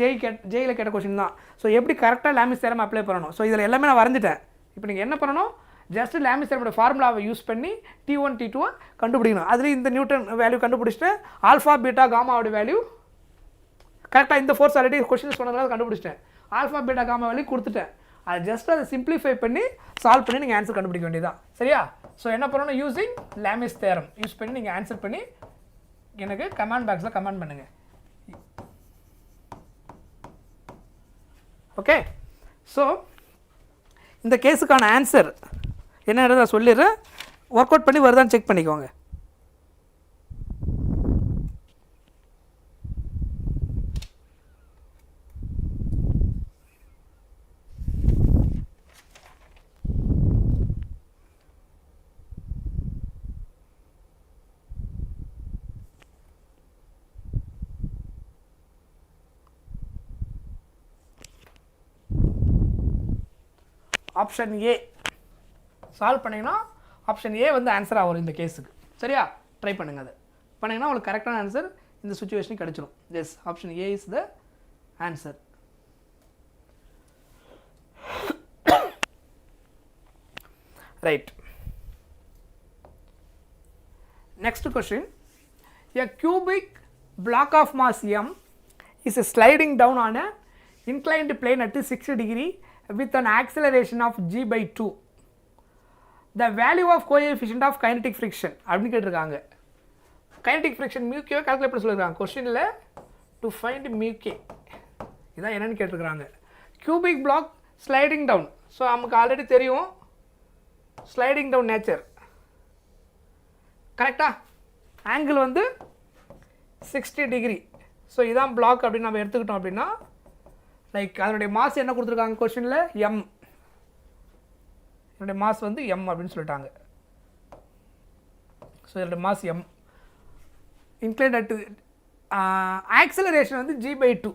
ஜேயில் கேட்ட கொஸ்டின் தான். ஸோ எப்படி கரெக்டாக லாமிஸ் தேரம் அப்ளை பண்ணணும். ஸோ இதில் எல்லாமே நான் வரைஞ்சிட்டேன். இப்போ நீங்கள் என்ன பண்ணணும் ஜஸ்ட் லாமிஸ் தேரமோட ஃபார்முலாவை யூஸ் பண்ணி T1 T2 கண்டுபிடிக்கணும். அதில் இந்த நியூட்டன் வேல்யூ கண்டுபிடிச்சிட்டு ஆல்ஃபா பீட்டா காமாவோட வேல்யூ கரெக்டாக இந்த ஃபோர்ஸ் ஆல்ரெடி கொஸ்டின் சொன்னதுனால கண்டுபிடிச்சிட்டேன். ஆல்ஃபா பீட்டா காமா வேல்யூ கொடுத்துட்டேன். அது ஜஸ்ட் அதை சிம்பிளிஃபை பண்ணி சால்வ் பண்ணி நீங்கள் ஆன்சர் கண்டுபிடிக்க வேண்டியதான். சரியா? ஸோ என்ன பண்ணணும் யூஸிங் லாமிஸ் தேரம் யூஸ் பண்ணி நீங்கள் ஆன்சர் பண்ணி எனக்கு கமெண்ட் பாக்ஸில் கமெண்ட் பண்ணுங்கள். ஓகே. ஸோ இந்த கேஸுக்கான ஆன்சர் என்னன்றதை நான் சொல்லிடுறேன். ஒர்க் அவுட் பண்ணி வருதான்னு செக் பண்ணிக்கோங்க. ஆப்ஷன் ஏ சால்வ் பண்ணிங்கன்னா ஆப்ஷன் ஏ வந்து ஆன்சராக வரும் இந்த கேஸுக்கு. சரியா? ட்ரை பண்ணுங்கள். அதை பண்ணிங்கன்னா உங்களுக்கு கரெக்டான ஆன்சர் இந்த சுச்சுவேஷனுக்கு கிடச்சிடும். Yes, option A is the answer. Right. Next question. A cubic block of mass m is sliding down on a inclined plane at 60 degree with an acceleration of g/2. The value of coefficient of kinetic friction அப்படின்னு கேட்டிருக்காங்க. Kinetic friction mu K calculate பண்ண சொல்லியிருக்காங்க கொஸ்டினில். To find mu K இதான் என்னென்னு கேட்டிருக்கிறாங்க. Cubic block sliding down. So நமக்கு already தெரியும் ஸ்லைடிங் டவுன் நேச்சர். கரெக்டாக? ஆங்கிள் வந்து 60 டிகிரி. ஸோ இதான் பிளாக் அப்படின்னு நம்ம எடுத்துக்கிட்டோம் அப்படின்னா லைக் அதனுடைய மாஸ் என்ன கொடுத்துருக்காங்க கொஸ்டினில் எம், என்னுடைய மாஸ் வந்து எம் அப்படின்னு சொல்லிட்டாங்க. ஸோ இதோட mass M. Inclined at acceleration வந்து g/2.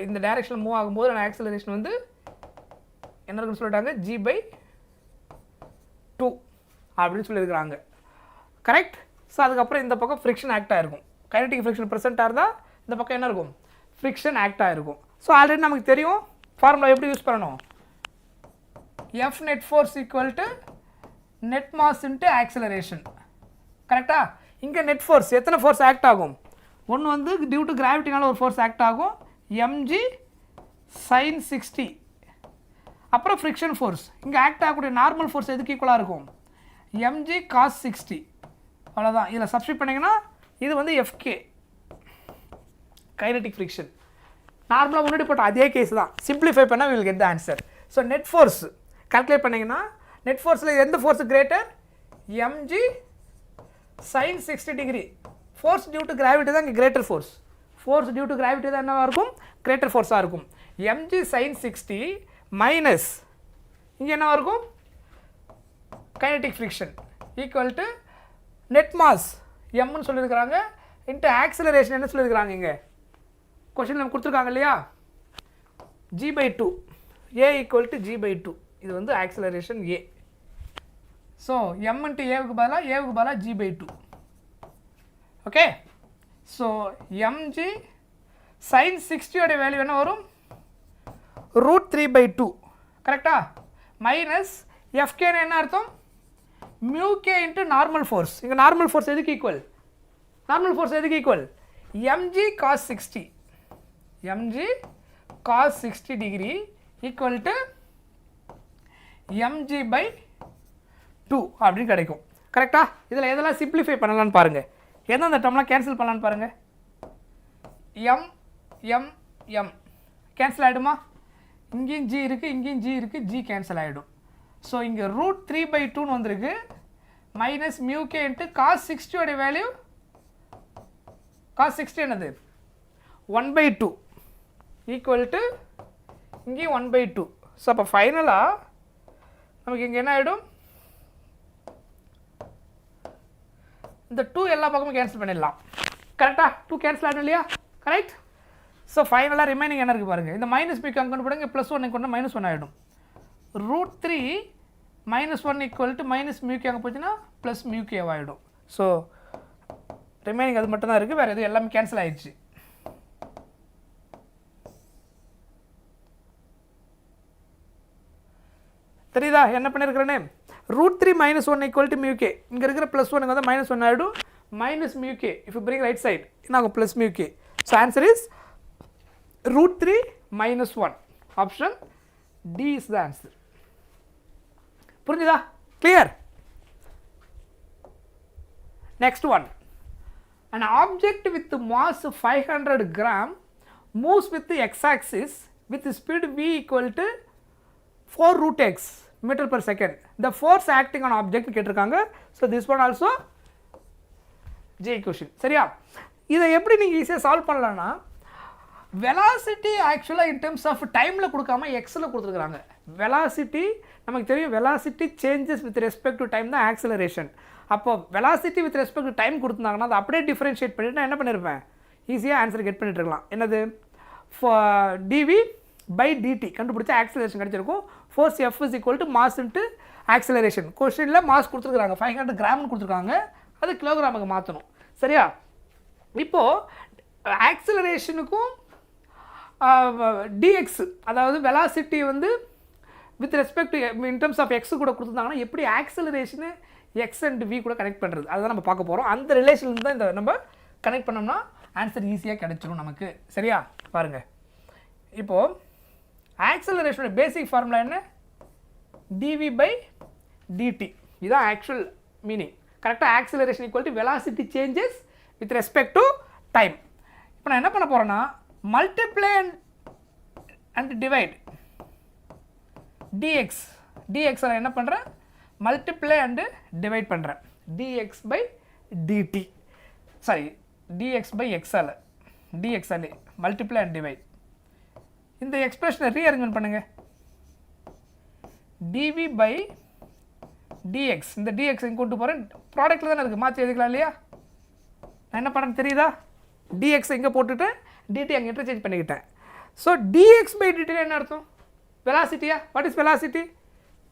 இந்த டைரக்ஷனில் மூவ் ஆகும்போது நான் ஆக்சலரேஷன் வந்து என்ன இருக்குன்னு சொல்லிட்டாங்க g/2 அப்படின்னு சொல்லியிருக்கிறாங்க. கரெக்ட். ஸோ அதுக்கப்புறம் இந்த பக்கம் ஃப்ரிக்ஷன் ஆக்ட் ஆகிருக்கும். கைனடிக் ஃப்ரிக்ஷன் ப்ரெசென்ட்டாக இருந்தால் இந்த பக்கம் என்ன இருக்கும், ஃப்ரிக்ஷன் ஆக்ட் ஆகிருக்கும். ஸோ ஆல்ரெடி நமக்கு தெரியும் ஃபார்முலா எப்படி யூஸ் பண்ணணும், F net force equal to net mass into acceleration. கரெக்டா? இங்கே நெட் ஃபோர்ஸ் எத்தனை ஃபோர்ஸ் ஆக்ட் ஆகும், ஒன்று வந்து டியூ டு கிராவிட்டினால ஒரு ஃபோர்ஸ் ஆக்ட் ஆகும் mg sin 60. அப்புறம் ஃப்ரிக்ஷன் ஃபோர்ஸ் இங்கே ஆக்ட் ஆகக்கூடிய நார்மல் ஃபோர்ஸ் எதுக்கு ஈக்குவலாக இருக்கும், mg cos 60. அவ்வளோதான். இதில் சப்ஸ்டிட் பண்ணிங்கன்னா இது வந்து FK கைனடிக் ஃப்ரிக்ஷன். நார்மலாக முன்னாடி போட்ட அதே கேஸ் தான், சிம்பிளிஃபை பண்ணால் we will get the answer. So net force calculate பண்ணிங்கன்னா நெட் ஃபோர்ஸில் எந்த force greater, mg sin 60 degree. Force due to gravity தான் இங்கே greater force. Force due to gravity தான் என்னவாக இருக்கும், கிரேட்டர் ஃபோர்ஸாக இருக்கும். mg sin 60 மைனஸ் இங்கே என்னவாக இருக்கும், kinetic friction equal to net mass எம்னு சொல்லியிருக்கிறாங்க இன்ட்டு ஆக்சலரேஷன் என்ன சொல்லியிருக்கிறாங்க, இங்கே கொஸ்டின் நம்ம கொடுத்துருக்காங்க இல்லையா, g/2, a equal to g/2. இது வந்து acceleration a. So m into ஏவுக்கு பதிலாக g/2. Okay. So mg sin 60 value என்ன வரும், √3/2. கரெக்டா? மைனஸ் fk என்ன அர்த்தம், μk இன்ட்டு நார்மல் ஃபோர்ஸ். இங்கே நார்மல் ஃபோர்ஸ் எதுக்கு equal, mg cos 60. mg cos 60 degree equal to mg/2 அப்படின்னு கிடைக்கும். கரெக்டா? இதில் எதெல்லாம் சிம்பிளிஃபை பண்ணலான்னு பாருங்கள், எந்தெந்த டேர்ம்லாம் கேன்சல் பண்ணலான்னு பாருங்கள். m கேன்சல் ஆகிடுமா, இங்கேயும் g இருக்குது, இங்கேயும் g இருக்குது, g கேன்சல் ஆகிடும். ஸோ இங்கே √3/2 வந்திருக்கு minus μk into cos 60 value, cos 60 என்னது 1/2 ஈக்குவல் டு இங்கேயும் 1/2. ஸோ அப்போ ஃபைனலாக நமக்கு இங்கே என்ன ஆகிடும், இந்த 2 எல்லா பக்கமும் கேன்சல் பண்ணிடலாம். கரெக்டாக? 2 கேன்சல் ஆகிடும் இல்லையா, கரெக்ட். ஸோ ஃபைனலாக ரிமைனிங் என்ன இருக்குது பாருங்கள், இந்த மைனஸ் பிக்கு அங்கே கொண்டு போடுங்க, +1 கொண்டு -1 ஆகிடும். √3 -1 ஈக்குவல் டு மைனஸ் μk அங்கே போச்சுன்னா ப்ளஸ் μk ஆகிடும். ஸோ ரிமைனிங் அது மட்டும் தான் இருக்குது, வேறு எதுவும் எல்லாமே கேன்சல் ஆகிடுச்சு. தெரியுதா என்ன பண்ணியிருக்கிறேன்னு, √3 -1 ஈக்குவல் டு μk. இங்கே இருக்கிற +1 வந்து -1 ஆகிடும், minus μk. If you bring right side, என்ன ஆகும், plus μk. So answer is √3 - 1. Option D is the answer. புரிஞ்சுதா? Clear? Next one. An object with mass 500 gram moves with the x-axis with speed v equal to 4√x meter per second. The force acting on object கேட்டிருக்காங்க. So this one also J question. சரியா? இதை எப்படி நீங்கள் ஈஸியாக solve பண்ணலான்னா, velocity ஆக்சுவலாக in terms of டைமில் கொடுக்காம எக்ஸில் கொடுத்துருக்குறாங்க. வெலாசிட்டி நமக்கு தெரியும், velocity changes with respect to time தான் ஆக்சலரேஷன். அப்போ velocity with respect to time கொடுத்துருந்தாங்கன்னா அதை அப்படியே டிஃப்ரென்ஷியேட் பண்ணிவிட்டு நான் என்ன பண்ணியிருப்பேன், ஈஸியாக ஆன்சர் கெட் பண்ணிட்டு இருக்கலாம். என்னது, dv/dt கண்டுபிடிச்சா ஆக்சலரேஷன் கிடச்சிருக்கும். Force F is equal to mass into acceleration. கொஸ்டினில் மாஸ் கொடுத்துருக்குறாங்க, 500 கிராம்னு கொடுத்துருக்காங்க, அது கிலோகிராமுக்கு மாற்றணும். சரியா? இப்போது ஆக்சலரேஷனுக்கும் dx, அதாவது வெலாசிட்டி வந்து with respect in terms of X கூட கொடுத்துருந்தாங்கன்னா எப்படி ஆக்சலரேஷனு எக்ஸ் அண்ட் வி கூட கனெக்ட் பண்ணுறது, அதுதான் நம்ம பார்க்க போகிறோம். அந்த ரிலேஷன் தான் இந்த நம்ம கனெக்ட் பண்ணோம்னா ஆன்சர் ஈஸியாக கிடைச்சிரும் நமக்கு. சரியா? பாருங்கள், இப்போது ஆக்சலரேஷனோட பேசிக் ஃபார்முலா என்ன, dv/dt. இதுதான் ஆக்சுவல் மீனிங். கரெக்டாக acceleration equal to velocity changes with respect to time. இப்போ நான் என்ன பண்ண போகிறேன்னா, மல்டிப்ளை அண்ட் டிவைட் dx நான் என்ன பண்ணுறேன், மல்டிப்ளை அண்டு டிவைட் பண்ணுறேன். dx/dt, சாரி dx/x ஆல், mல்டிப்ளை அண்ட் டிவைட். இந்த எக்ஸ்பிரஷனை ரீஅரேஞ்ச்மெண்ட் பண்ணுங்கள். dv by dx, இந்த dx இங்கே கொண்டு போகிறேன், ப்ராடக்ட்டில் தானே இருக்குது, மாற்றி எழுதிக்கலாம் இல்லையா? நான் என்ன பண்ணுறேன் தெரியுதா? dx இங்கே போட்டுட்டு dt அங்கே இன்டர்சேஞ்ச் பண்ணிக்கிட்டேன். ஸோ dx by dt என்ன அர்த்தம்? வெலாசிட்டியா? What is velocity?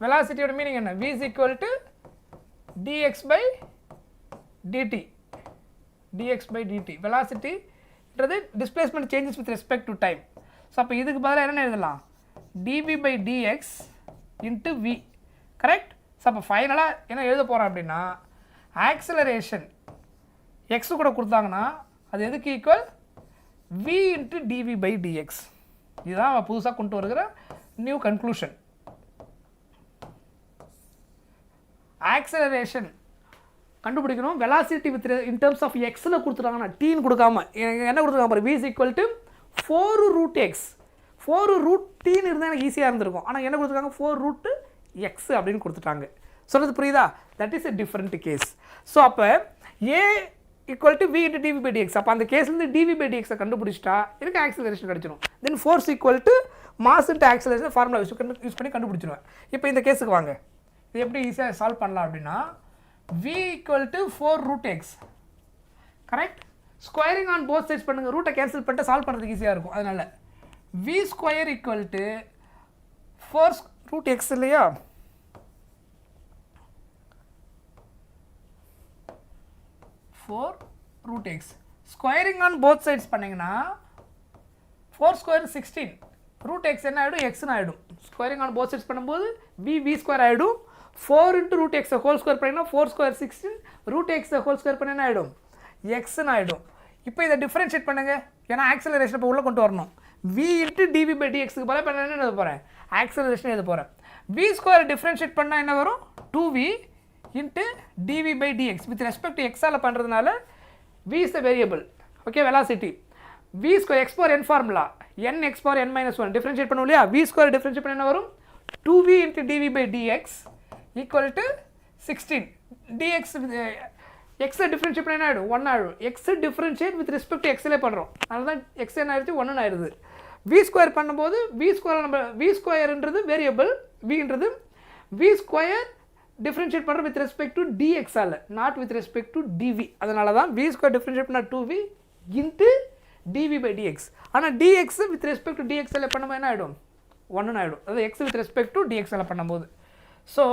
வெலாசிட்டியோட மீனிங் என்ன? v is equal to dx by dt. dx by dt வெலாசிட்டின்றது displacement changes with respect to time. So அப்போ இதுக்கு பதிலாக என்ன எழுதலாம்? dv by dx into v. Correct? So அப்போ ஃபைனலாக என்ன எழுத போகிறோம் அப்படின்னா, ஆக்சிலரேஷன் எக்ஸு கூட கொடுத்தாங்கன்னா அது எதுக்கு ஈக்குவல்? v into dv by dx. இதுதான் புதுசாக கொண்டு வருகிற நியூ கன்க்ளூஷன். ஆக்சிலரேஷன் கண்டுபிடிக்கணும், velocity with in terms of எக்ஸில் கொடுத்துட்டாங்கன்னா, டீன்னு கொடுக்காம என்ன கொடுத்துருக்காங்க பாரு, v is equal to 4 root x. 4 root டீன்னு இருந்தால் எனக்கு ஈஸியாக இருந்திருக்கும். ஆனால் என்ன கொடுத்துருக்காங்க? 4 root x அப்படின்னு கொடுத்துட்டாங்க. சொல்கிறது புரியுதா? That is a different case. So அப்போ a equal to v into dv by dx. அப்போ அந்த கேஸ்லேருந்து dv by dx கண்டுபிடிச்சிட்டா எனக்கு ஆக்சிலரேஷன் கிடச்சிடும். Then force equal to mass into acceleration formula use பண்ணி கண்டுபிடிச்சிடுவேன். இப்போ இந்த கேஸுக்கு வாங்க, இது எப்படி ஈஸியாக சால்வ் பண்ணலாம் அப்படின்னா, v equal to 4 root x. Correct? Squaring on both sides பண்ணுங்கள், ரூட்டை கேன்சல் பண்ணிட்டு சால்வ் பண்ணுறதுக்கு ஈஸியாக இருக்கும். அதனால் v square equal to 4 root x இல்லையா? root x squaring on both sides பண்ணிங்கன்னா 4 ஸ்கொயர் 16, ரூட் x என்ன ஆகிடும்? எக்ஸ்னு ஆகிடும். ஸ்கொயரிங் ஆன் போத் சைட்ஸ் பண்ணும்போது v ஸ்கொயர் ஆகிடும். 4 into root x whole square பண்ணிங்கன்னா 4 square 16, root x whole square பண்ணி என்ன ஆகிடும்? எக்ஸ்னு ஆகிடும். இப்போ இதை டிஃபரன்ஷியேட் பண்ணுங்கள், ஏன்னா ஆக்சிலரேஷன் இப்போ உள்ளே கொண்டு வரணும். v into dv by dxக்கு பதிலாக இப்போ என்ன எழுத போகிறேன்? ஆக்சிலரேஷன் எழுத போகிறேன். v ஸ்கொயர் டிஃபரன்ஷியேட் பண்ணால் என்ன வரும்? 2v into dv by dx. With respect to எக்ஸால் பண்ணுறதுனால v is the variable. Okay, velocity v square x power n formula, n x power n minus 1 differentiate பண்ணுவோம் இல்லையா? v ஸ்கொயர் டிஃபரன்ஷியேட் பண்ண என்ன வரும்? 2v into dv by dx equal to 16. dx x differentiate பண்ண என்ன ஆகிடும்? 1 ஆகிடும். x differentiate with respect to எக்ஸிலே பண்ணுறோம், அதனால தான் x என்ன ஆயிடுச்சு? 1 ஆயிடுது. v ஸ்கொயர் பண்ணும்போது v ஸ்கொயர் நம்ம v ஸ்கொயர்ன்றது வேரியபிள், vன்றது v ஸ்கொயர் டிஃபரன்ஷியேட் பண்ணுற வித் ரெஸ்பெக்ட் டு dx ஆல், not with respect to dv. அதனால தான் v ஸ்கொயர் டிஃபரன்ஷியேட் பண்ணால் 2v into dv by dx. ஆனால் dx with respect to dx ஆல் பண்ணும்போது என்ன ஆகிடும்? 1 ஆகிடும். அதாவது x with respect to dx ஆல் பண்ணும்போது. ஸோ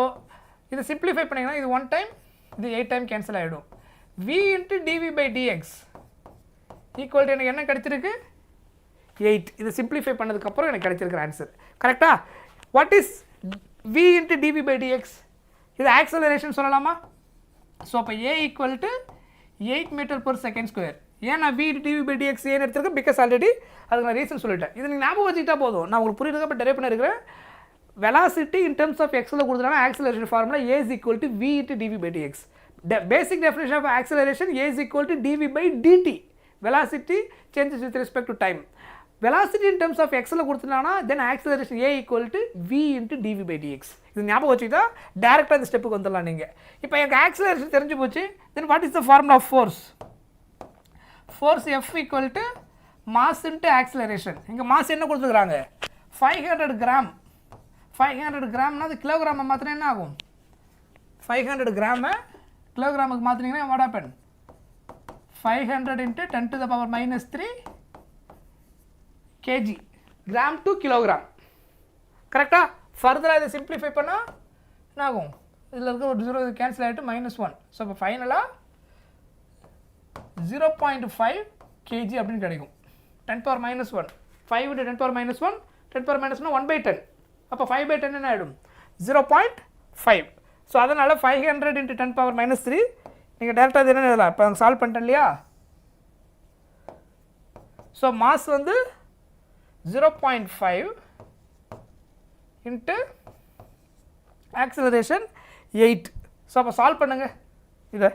இதை சிம்பிளிஃபை பண்ணிங்கன்னா இது 1 டைம், இது 8 டைம் கேன்சல் ஆகிடும். v into dv by dx equal to எனக்கு என்ன கிடச்சிருக்கு? 8. இதை சிம்பிளிஃபை பண்ணதுக்கப்புறம் எனக்கு கிடைச்சிருக்கிற ஆன்சர். கரெக்டா? What is v into dv by dx? இது ஆக்சலரேஷன் சொல்லலாமா? ஸோ அப்போ a equal to 8 metre per second square. ஏன் நான் v dv by dx ஏன்னு எடுத்திருக்கேன்? பிகாஸ் ஆல்ரெடி அதுக்கு நான் ரீசன் சொல்லிட்டேன். இது நீங்கள் ஞாபகம் வச்சுக்கிட்டா போதும். நான் உங்களுக்கு புரியுதுக்கு அப்போ டெரைவ் பண்ணியிருக்கிறேன். வெலாசிட்டி இன் டர்ம்ஸ் ஆஃப் எக்ஸில் கொடுத்துட்டாங்கன்னா acceleration formula a is equal to v into dv by dx. Basic definition of acceleration, a is equal to dv by dt. Velocity changes with respect to time. Velocity in terms of x ல கொடுத்துட்டாங்கன்னா then acceleration a equal to v into dv by dx. இது ஞாபகம் வச்சுக்கிட்டா டைரக்டாக இந்த ஸ்டெப்புக்கு வந்துடலாம் நீங்கள். இப்போ எனக்கு ஆக்சிலரேஷன் தெரிஞ்சு போச்சு. then what is the formula of force? Force F equal to mass into acceleration. இங்கே மாஸ் என்ன கொடுத்துருக்குறாங்க? 500 கிராம். 500 கிராம்னா அது கிலோகிராமை மாற்றினா என்ன ஆகும்? 500 கிராமை கிலோகிராமுக்கு மாற்றினீங்கன்னா what happen? 500 into 10 to the power minus 3 kg. Gram to kilogram. கரெக்டாக? ஃபர்தராக இதை சிம்பிளிஃபை பண்ணால் என்ன ஆகும்? இதில் இருக்க ஒரு 0 கேன்சல் ஆகிட்டு -1. ஸோ இப்போ ஃபைனலாக 0.5 kg அப்படின்னு கிடைக்கும். 10 power minus 1. 5 into 10 power minus 1. 10 power minus 1 1/10. அப்போ 5/10 என்ன ஆகிடும்? 0.5. ஸோ அதனால் 500 into 10 power minus 3 நீங்கள் டேரெக்டாக இது என்ன எழுதலாம்? இப்போ சால்வ் பண்ணிட்டேன் இல்லையா? ஸோ மாஸ் வந்து 0.5 into acceleration 8. ஸோ அப்போ சால்வ் பண்ணுங்கள் இதை.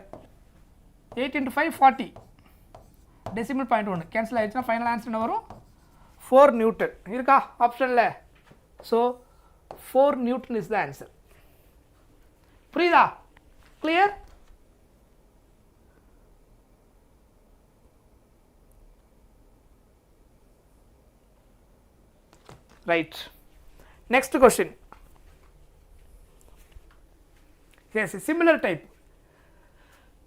8 into 5 40. டெசிமல் பாயிண்ட் 1 கேன்சல் ஆகிடுச்சுன்னா ஃபைனல் ஆன்சர் என்ன வரும்? 4 நியூட்டன் இருக்கா ஆப்ஷனில்? So 4 newton is the answer. புரியுதா? Clear? Right. Next question. Yes, similar type.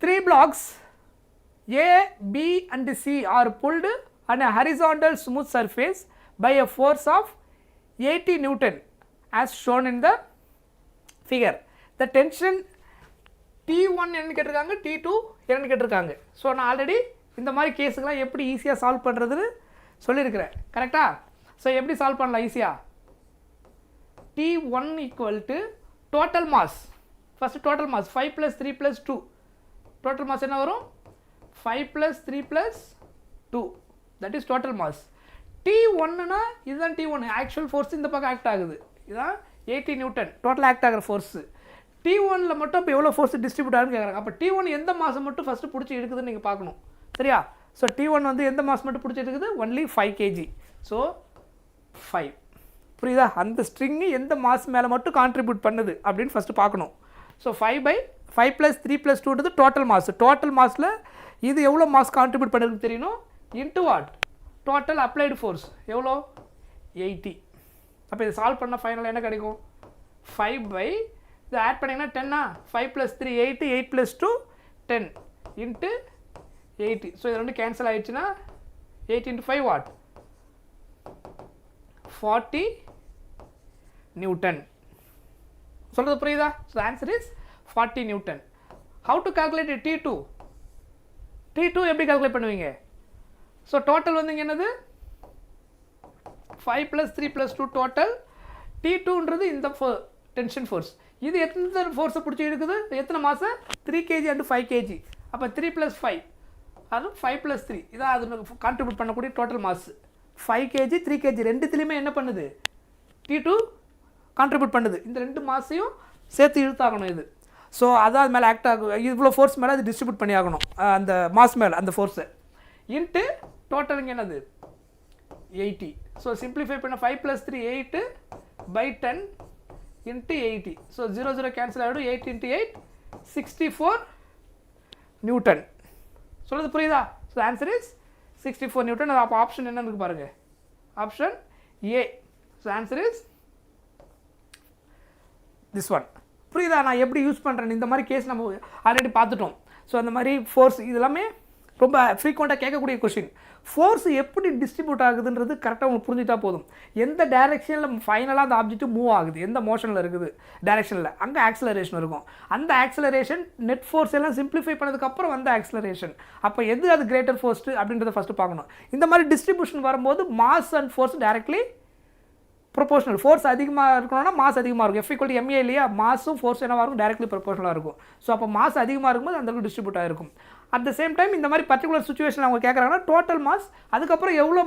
3 blocks A, B and C are pulled on a horizontal smooth surface by a force of 80 Newton as shown in the figure. The tension T1 என்னன்னு கேட்டிருக்காங்க, T2 என்னன்னு கேட்டிருக்காங்க. So நான் already இந்த மாதிரி கேஸுக்கெலாம் எப்படி ஈஸியாக solve பண்ணுறதுன்னு சொல்லியிருக்கிறேன். கரெக்டாக? ஸோ எப்படி சால்வ் பண்ணலாம் ஈஸியாக? T1 equal to total mass. First total mass 5 plus 3 plus 2. Total mass என்ன வரும்? 5 plus 3 plus 2. That is total mass. T1 னா இதுதான் T1. ஆக்சுவல் ஃபோர்ஸ் இந்த பக்கம் ஆக்ட் ஆகுது. இதுதான் 80 நியூட்டன் டோட்டல் ஆக்ட் ஆகிற ஃபோர்ஸு. T1ல மட்டும் இப்போ எவ்வளோ ஃபோர்ஸ் டிஸ்ட்ரிபியூட் ஆகுதுன்னு கேட்குறாங்க. அப்போ T1 எந்த மாதம் மட்டும் ஃபஸ்ட்டு பிடிச்சி எடுக்குதுன்னு நீங்கள் பார்க்கணும். சரியா? ஸோ T1 வந்து எந்த மாதம் மட்டும் பிடிச்சி எடுக்குது? Only 5 kg. ஸோ 5. புரியுதா? அந்த ஸ்ட்ரிங்கு எந்த மாஸ் மேலே மட்டும் கான்ட்ரிபியூட் பண்ணுது அப்படின்னு ஃபஸ்ட்டு பார்க்கணும். So 5/5 + 3 + 2 total mass. டோட்டல் மாஸில் இது எவ்வளோ மாஸ் கான்ட்ரிபியூட் பண்ணுறதுன்னு தெரியணும். Into what? Total applied force எவ்வளோ? 80. அப்போ இதை சால்வ் பண்ண ஃபைனல் என்ன கிடைக்கும்? 5 இதை ஆட் பண்ணிங்கன்னா 10 5 + 3 8 8 + 2 10 இன்ட்டு 80. ஸோ இது ரெண்டு கேன்சல் ஆகிடுச்சுன்னா 8 × 5 வாட்? 40 நியூட்டன். சொல்கிறது புரியுதா? So answer is 40 Newton. How to calculate T2? T2 எப்படி கால்குலேட் பண்ணுவீங்க? ஸோ டோட்டல் வந்து இங்கே என்னது? 5 + 3 + 2 டோட்டல். T2ன்றது இந்த டென்ஷன் ஃபோர்ஸ். இது எத்தனை ஃபோர்ஸை பிடிச்சி எடுக்குது? எத்தனை மாதம்? 3 kg and 5 kg. அப்போ 3 + 5 அது 5 + 3 இதான் அது கான்ட்ரிபியூட் பண்ணக்கூடிய டோட்டல் மாஸ். 5 kg 3 kg ரெண்டுத்துலேயுமே என்ன பண்ணுது? T2 கான்ட்ரிபியூட் பண்ணுது. இந்த ரெண்டு மாசையும் சேர்த்து இழுத்தாகணும் இது. ஸோ அதான் அது மேலே ஆக்ட் ஆகும். இவ்வளோ ஃபோர்ஸ் மேலே அது டிஸ்ட்ரிபியூட் பண்ணி ஆகணும் அந்த மாஸ் மேலே அந்த ஃபோர்ஸை. இன்ட்டு டோட்டல் இங்கே என்னது? 80. ஸோ சிம்பிளிஃபை பண்ண 5 + 3 8/10 இன்ட்டு 80. ஸோ 0 0 கேன்சல் ஆகிடும். 8 × 8 64 நியூட்டன். சொல்கிறது புரியுதா? So answer is 64 Newton. அது அப்போ ஆப்ஷன் என்னன்னு இருக்கு பாருங்கள். Option A. So answer is this one. புரியுதா நான் எப்படி யூஸ் பண்ணுறேன்? இந்த மாதிரி கேஸ் நம்ம ஆல்ரெடி பார்த்துட்டோம். ஸோ அந்த மாதிரி ஃபோர்ஸ் இது எல்லாமே ரொம்ப ஃப்ரீக்வெண்ட்டாக கேட்கக்கூடிய கொஷின். ஃபோர்ஸ் எப்படி டிஸ்ட்ரிபியூட் ஆகுதுன்றது கரெக்டாக உங்களுக்கு புரிஞ்சுட்டா போதும். எந்த டைரெக்ஷனில் ஃபைனலாக அந்த ஆப்ஜெக்ட் மூவ் ஆகுது, எந்த மோஷனில் இருக்குது டைரெக்ஷனில், அங்கே ஆக்சலரேஷன் இருக்கும். அந்த ஆக்சலரேஷன் நெட் ஃபோர்ஸ் எல்லாம் சிம்பிளிஃபை பண்ணதுக்கப்புறம் வந்த ஆக்சலரேஷன். அப்போ எது அது கிரேட்டர் ஃபோர்ஸ் அப்படின்றத ஃபஸ்ட்டு பார்க்கணும். இந்த மாதிரி டிஸ்ட்ரிபியூஷன் வரும்போது mass and force directly proportional. Force அதிகமாக இருக்கணும்னா மாஸ் அதிகமாக இருக்கும். F = ma இல்லையா? மாஸும் ஃபோர்ஸ் என்னவாக இருக்கும்? டைரக்ட்லி ப்ரொபோஷனலாக இருக்கும். ஸோ அப்போ மாஸ் அதிகமாக இருக்கும்போது அந்த அளவுக்கு டிஸ்ட்ரிபியூட் ஆகிருக்கும். அட் த சேம் டைம் இந்த மாதிரி பர்டிகுலர் சுச்சுவேஷன் அவங்க கேட்குறாங்கன்னா டோட்டல் மாஸ் அதுக்கப்புறம் எவ்வளோ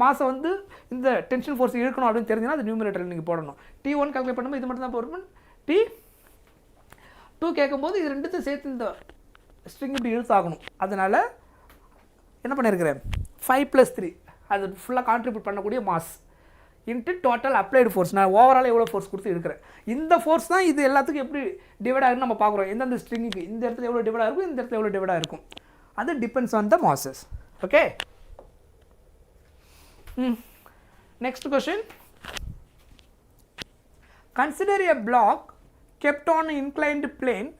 மாஸை வந்து இந்த டென்ஷன் ஃபோர்ஸ் இழுக்கணும் அப்படின்னு தெரிஞ்சுன்னா அது நியூமரேட்டரில் நீங்கள் போடணும். T1 கால்குலேட் பண்ணும்போது இது மட்டும் தான் போடணும். T2 கேட்கும்போது இது ரெண்டுத்தையும் சேர்த்து இந்த ஸ்ட்ரிங் இப்படி இழுத்தாகணும். அதனால் என்ன பண்ணியிருக்கிறேன்? 5 + 3 அது ஃபுல்லாக கான்ட்ரிபியூட் பண்ணக்கூடிய mass into total applied force. நான் ஓவரால் எவ்வளோ ஃபோர்ஸ் கொடுத்து இருக்கிறேன். இந்த ஃபோர்ஸ் தான் இது எல்லாத்துக்கும் எப்படி டிவைட் ஆகுதுன்னு நம்ம பார்க்குறோம். எந்தெந்த ஸ்ட்ரிங்குக்கு இந்த இடத்துல எவ்வளோ டிவைட் ஆகும், இந்த இடத்துல எவ்வளோ டிவைட் ஆகிருக்கும். அது depends on the masses. Okay. Next question. Consider a block kept on inclined plane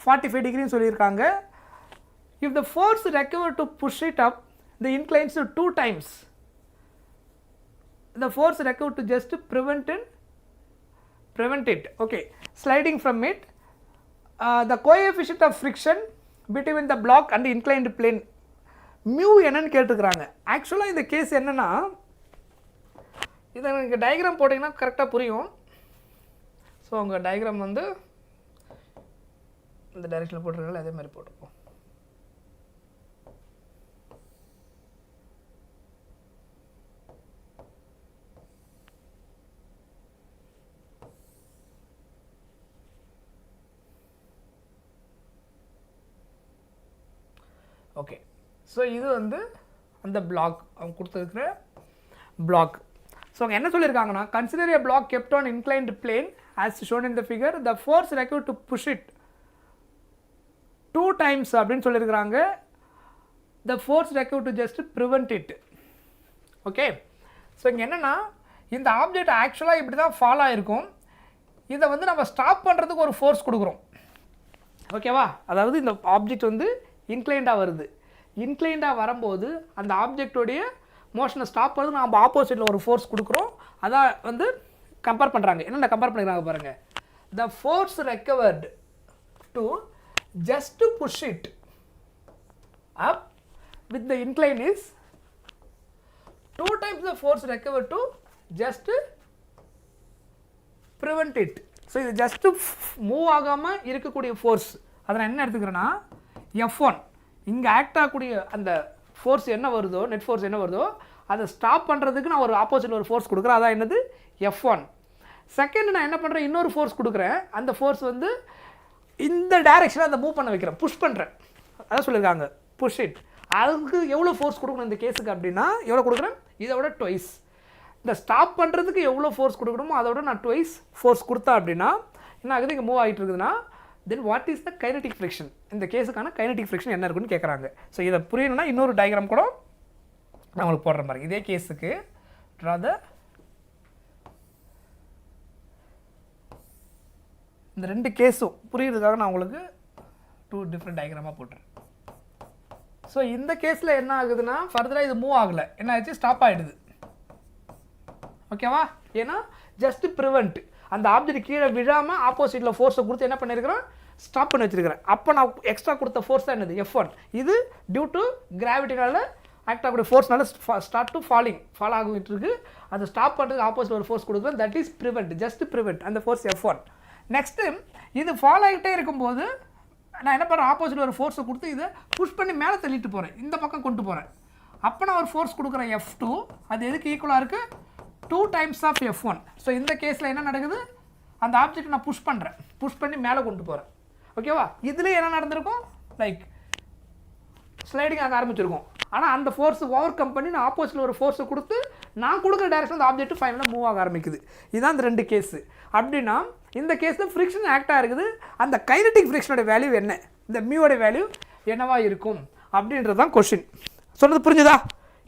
45 டிகிரின்னு சொல்லியிருக்காங்க. If the force required to push it up the inclines 2 times, the force required to just prevent it, okay, sliding from it, the coefficient of friction between the block and the inclined plane mu என்னன்னு கேட்டுக்கிறாங்க. ஆக்சுவலாக இந்த case என்னன்னா, இதை நீங்கள் diagram போட்டிங்கன்னா கரெக்டாக புரியும். ஸோ உங்கள் டயக்ராம் வந்து இந்த டைரெக்ஷனில் போட்டிருக்காங்க, அதே மாதிரி போட்டுப்போம். ஓகே. ஸோ இது வந்து அந்த பிளாக் அவங்க கொடுத்துருக்குற பிளாக். ஸோ அவங்க என்ன சொல்லியிருக்காங்கன்னா, consider a block kept on inclined plane as shown in the figure, the force required to push it 2 times அப்படின்னு சொல்லியிருக்கிறாங்க. The force required to just prevent it. Okay. So இங்கே என்னென்னா இந்த ஆப்ஜெக்ட் ஆக்சுவலாக இப்படி தான் ஃபால் ஆகிருக்கும். இதை வந்து நம்ம ஸ்டாப் பண்ணுறதுக்கு ஒரு ஃபோர்ஸ் கொடுக்குறோம். ஓகேவா? அதாவது இந்த ஆப்ஜெக்ட் வந்து இன்க்ளைண்டாக வருது. இன்க்ளைண்டாக வரும்போது அந்த ஆப்ஜெக்டோடைய மோஷனை ஸ்டாப் பண்ணுறது நம்ம ஆப்போசிட்டில் ஒரு ஃபோர்ஸ் கொடுக்குறோம். அதான் வந்து கம்பேர் பண்ணுறாங்க. என்னென்ன கம்பேர் பண்ணிக்கிறாங்க பாருங்கள். The force recovered to just to push it up with the incline is 2 times the force recovered to just prevent it. So இது just மூவ் ஆகாமல் இருக்கக்கூடிய ஃபோர்ஸ். அதை நான் என்ன எடுத்துக்கிறேன்னா F1 இங்கே ஆக்ட் ஆகக்கூடிய அந்த ஃபோர்ஸ் என்ன வருதோ, நெட் ஃபோர்ஸ் என்ன வருதோ அதை ஸ்டாப் பண்ணுறதுக்கு நான் ஒரு ஆப்போசிட்டில் ஒரு ஃபோர்ஸ் கொடுக்குறேன். அதான் என்னது F1. செகண்ட் நான் என்ன பண்ணுறேன், இன்னொரு ஃபோர்ஸ் கொடுக்குறேன். அந்த ஃபோர்ஸ் வந்து இந்த டைரெக்ஷனில் அதை மூவ் பண்ண வைக்கிறேன், புஷ் பண்ணுறேன். அதான் சொல்லியிருக்காங்க புஷ் இட். அதுக்கு எவ்வளோ ஃபோர்ஸ் கொடுக்கணும் இந்த கேஸுக்கு அப்படின்னா எவ்வளோ கொடுக்குறேன், இதை விட ட்வைஸ். இந்த ஸ்டாப் பண்ணுறதுக்கு எவ்வளோ ஃபோர்ஸ் கொடுக்கணுமோ அதை விட நான் ட்வைஸ் ஃபோர்ஸ் கொடுத்தா அப்படின்னா என்ன ஆகுது, இங்கே மூவ் ஆகிட்டு இருக்குதுன்னா தென் what is the kinetic friction. இந்த கேஸுக்கான கைனடிக் ஃப்ரிக்ஷன் என்ன இருக்குன்னு கேட்குறாங்க. ஸோ இதை புரியணும்னா இன்னொரு டயக்ராம் கூட நான் உங்களுக்கு போடுற மாதிரி. இதே கேஸுக்கு இந்த ரெண்டு கேஸும் புரியுறதுக்காக நான் உங்களுக்கு 2 டிஃப்ரெண்ட் டயக்ராமாக போட்டுறேன். ஸோ இந்த கேஸில் என்ன ஆகுதுன்னா ஃபர்தராக இது மூவ் ஆகலை, என்ன ஆச்சு, ஸ்டாப் ஆகிடுது. ஓகேவா? ஏன்னா ஜஸ்ட் ப்ரிவெண்ட், அந்த ஆப்ஜெக்ட் கீழே விழாமல் ஆப்போசிட்டில் ஃபோர்ஸை கொடுத்து என்ன பண்ணியிருக்கிறேன், ஸ்டாப் பண்ணி வச்சிருக்கிறேன். அப்போ நான் எக்ஸ்ட்ரா கொடுத்த ஃபோர்ஸ் தான் என்னது F1. இது டியூ டு கிராவிட்டினால ஆக்ட் ஆகக்கூடிய ஃபோர்ஸ்னால ஸ்டார்ட் டு ஃபால் ஆகிட்டு இருக்கு. அதை ஸ்டாப் பண்ணுறதுக்கு ஆப்போசிட் ஒரு ஃபோர்ஸ் கொடுக்குறேன். That is prevent, just prevent. அந்த ஃபோர்ஸ் F1. நெக்ஸ்ட்டு இது ஃபால் ஆகிட்டே இருக்கும்போது நான் என்ன பண்ணுறேன், ஆப்போசிட் ஒரு ஃபோர்ஸை கொடுத்து இதை புஷ் பண்ணி மேலே தள்ளிட்டு போகிறேன், இந்த பக்கம் கொண்டு போகிறேன். அப்போ நான் ஒரு ஃபோர்ஸ் கொடுக்குறேன் F2. அது எதுக்கு ஈக்குவலாக இருக்குது, 2 times ஆஃப் F1. ஸோ இந்த கேஸில் என்ன நடக்குது, அந்த ஆப்ஜெக்ட் நான் புஷ் பண்ணுறேன், புஷ் பண்ணி மேலே கொண்டு போகிறேன். ஓகேவா? இதில் என்ன நடந்திருக்கும், லைக் ஸ்லைடிங் ஆக ஆரம்பிச்சிருக்கும். ஆனால் அந்த ஃபோர்ஸ் ஓவர் கம் பண்ணி நான் ஆப்போசிட்டில் ஒரு ஃபோர்ஸை கொடுத்து நான் கொடுக்குற டைரக்ஷன் அந்த ஆப்ஜெக்ட் ஃபைனலாக மூவ் ஆக ஆரம்பிக்குது. இதுதான் இந்த 2 கேஸு. அப்படின்னா இந்த கேஸில் ஃப்ரிக்ஷன் ஆக்டாக இருக்குது. அந்த கைனடிக் ஃப்ரிக்ஷனோட வேல்யூ என்ன, இந்த மியோட வேல்யூ என்னவா இருக்கும் அப்படின்றது தான் கொஷின். சொன்னது புரிஞ்சுதா?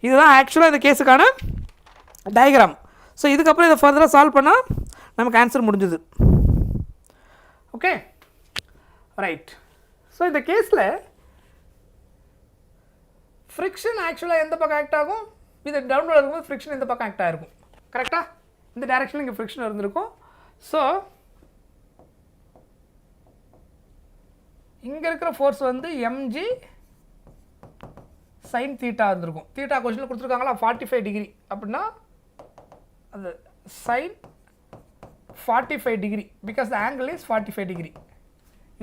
இதுதான் ஆக்சுவலாக இந்த கேஸுக்கான டயக்ராம். ஸோ இதுக்கப்புறம் இதை ஃபர்தராக சால்வ் பண்ணால் நமக்கு ஆன்சர் முடிஞ்சுது. Okay, right. ஸோ இந்த கேஸில் ஃப்ரிக்ஷன் ஆக்சுவலாக எந்த பக்கம் ஆக்ட் ஆகும், இது டவுன்வர்ட் இருக்கும்போது ஃப்ரிக்ஷன் இந்த பக்கம் ஆக்ட் ஆகிருக்கும். கரெக்டாக? இந்த டைரெக்ஷனில் இங்கே ஃப்ரிக்ஷன் இருந்திருக்கும். ஸோ இங்கே இருக்கிற ஃபோர்ஸ் வந்து mg sin தீட்டா இருந்திருக்கும். தீட்டா கொஸ்டினில் கொடுத்துருக்காங்களா 45 டிகிரி அப்படின்னா அது sin 45 degree because the angle is 45 degree.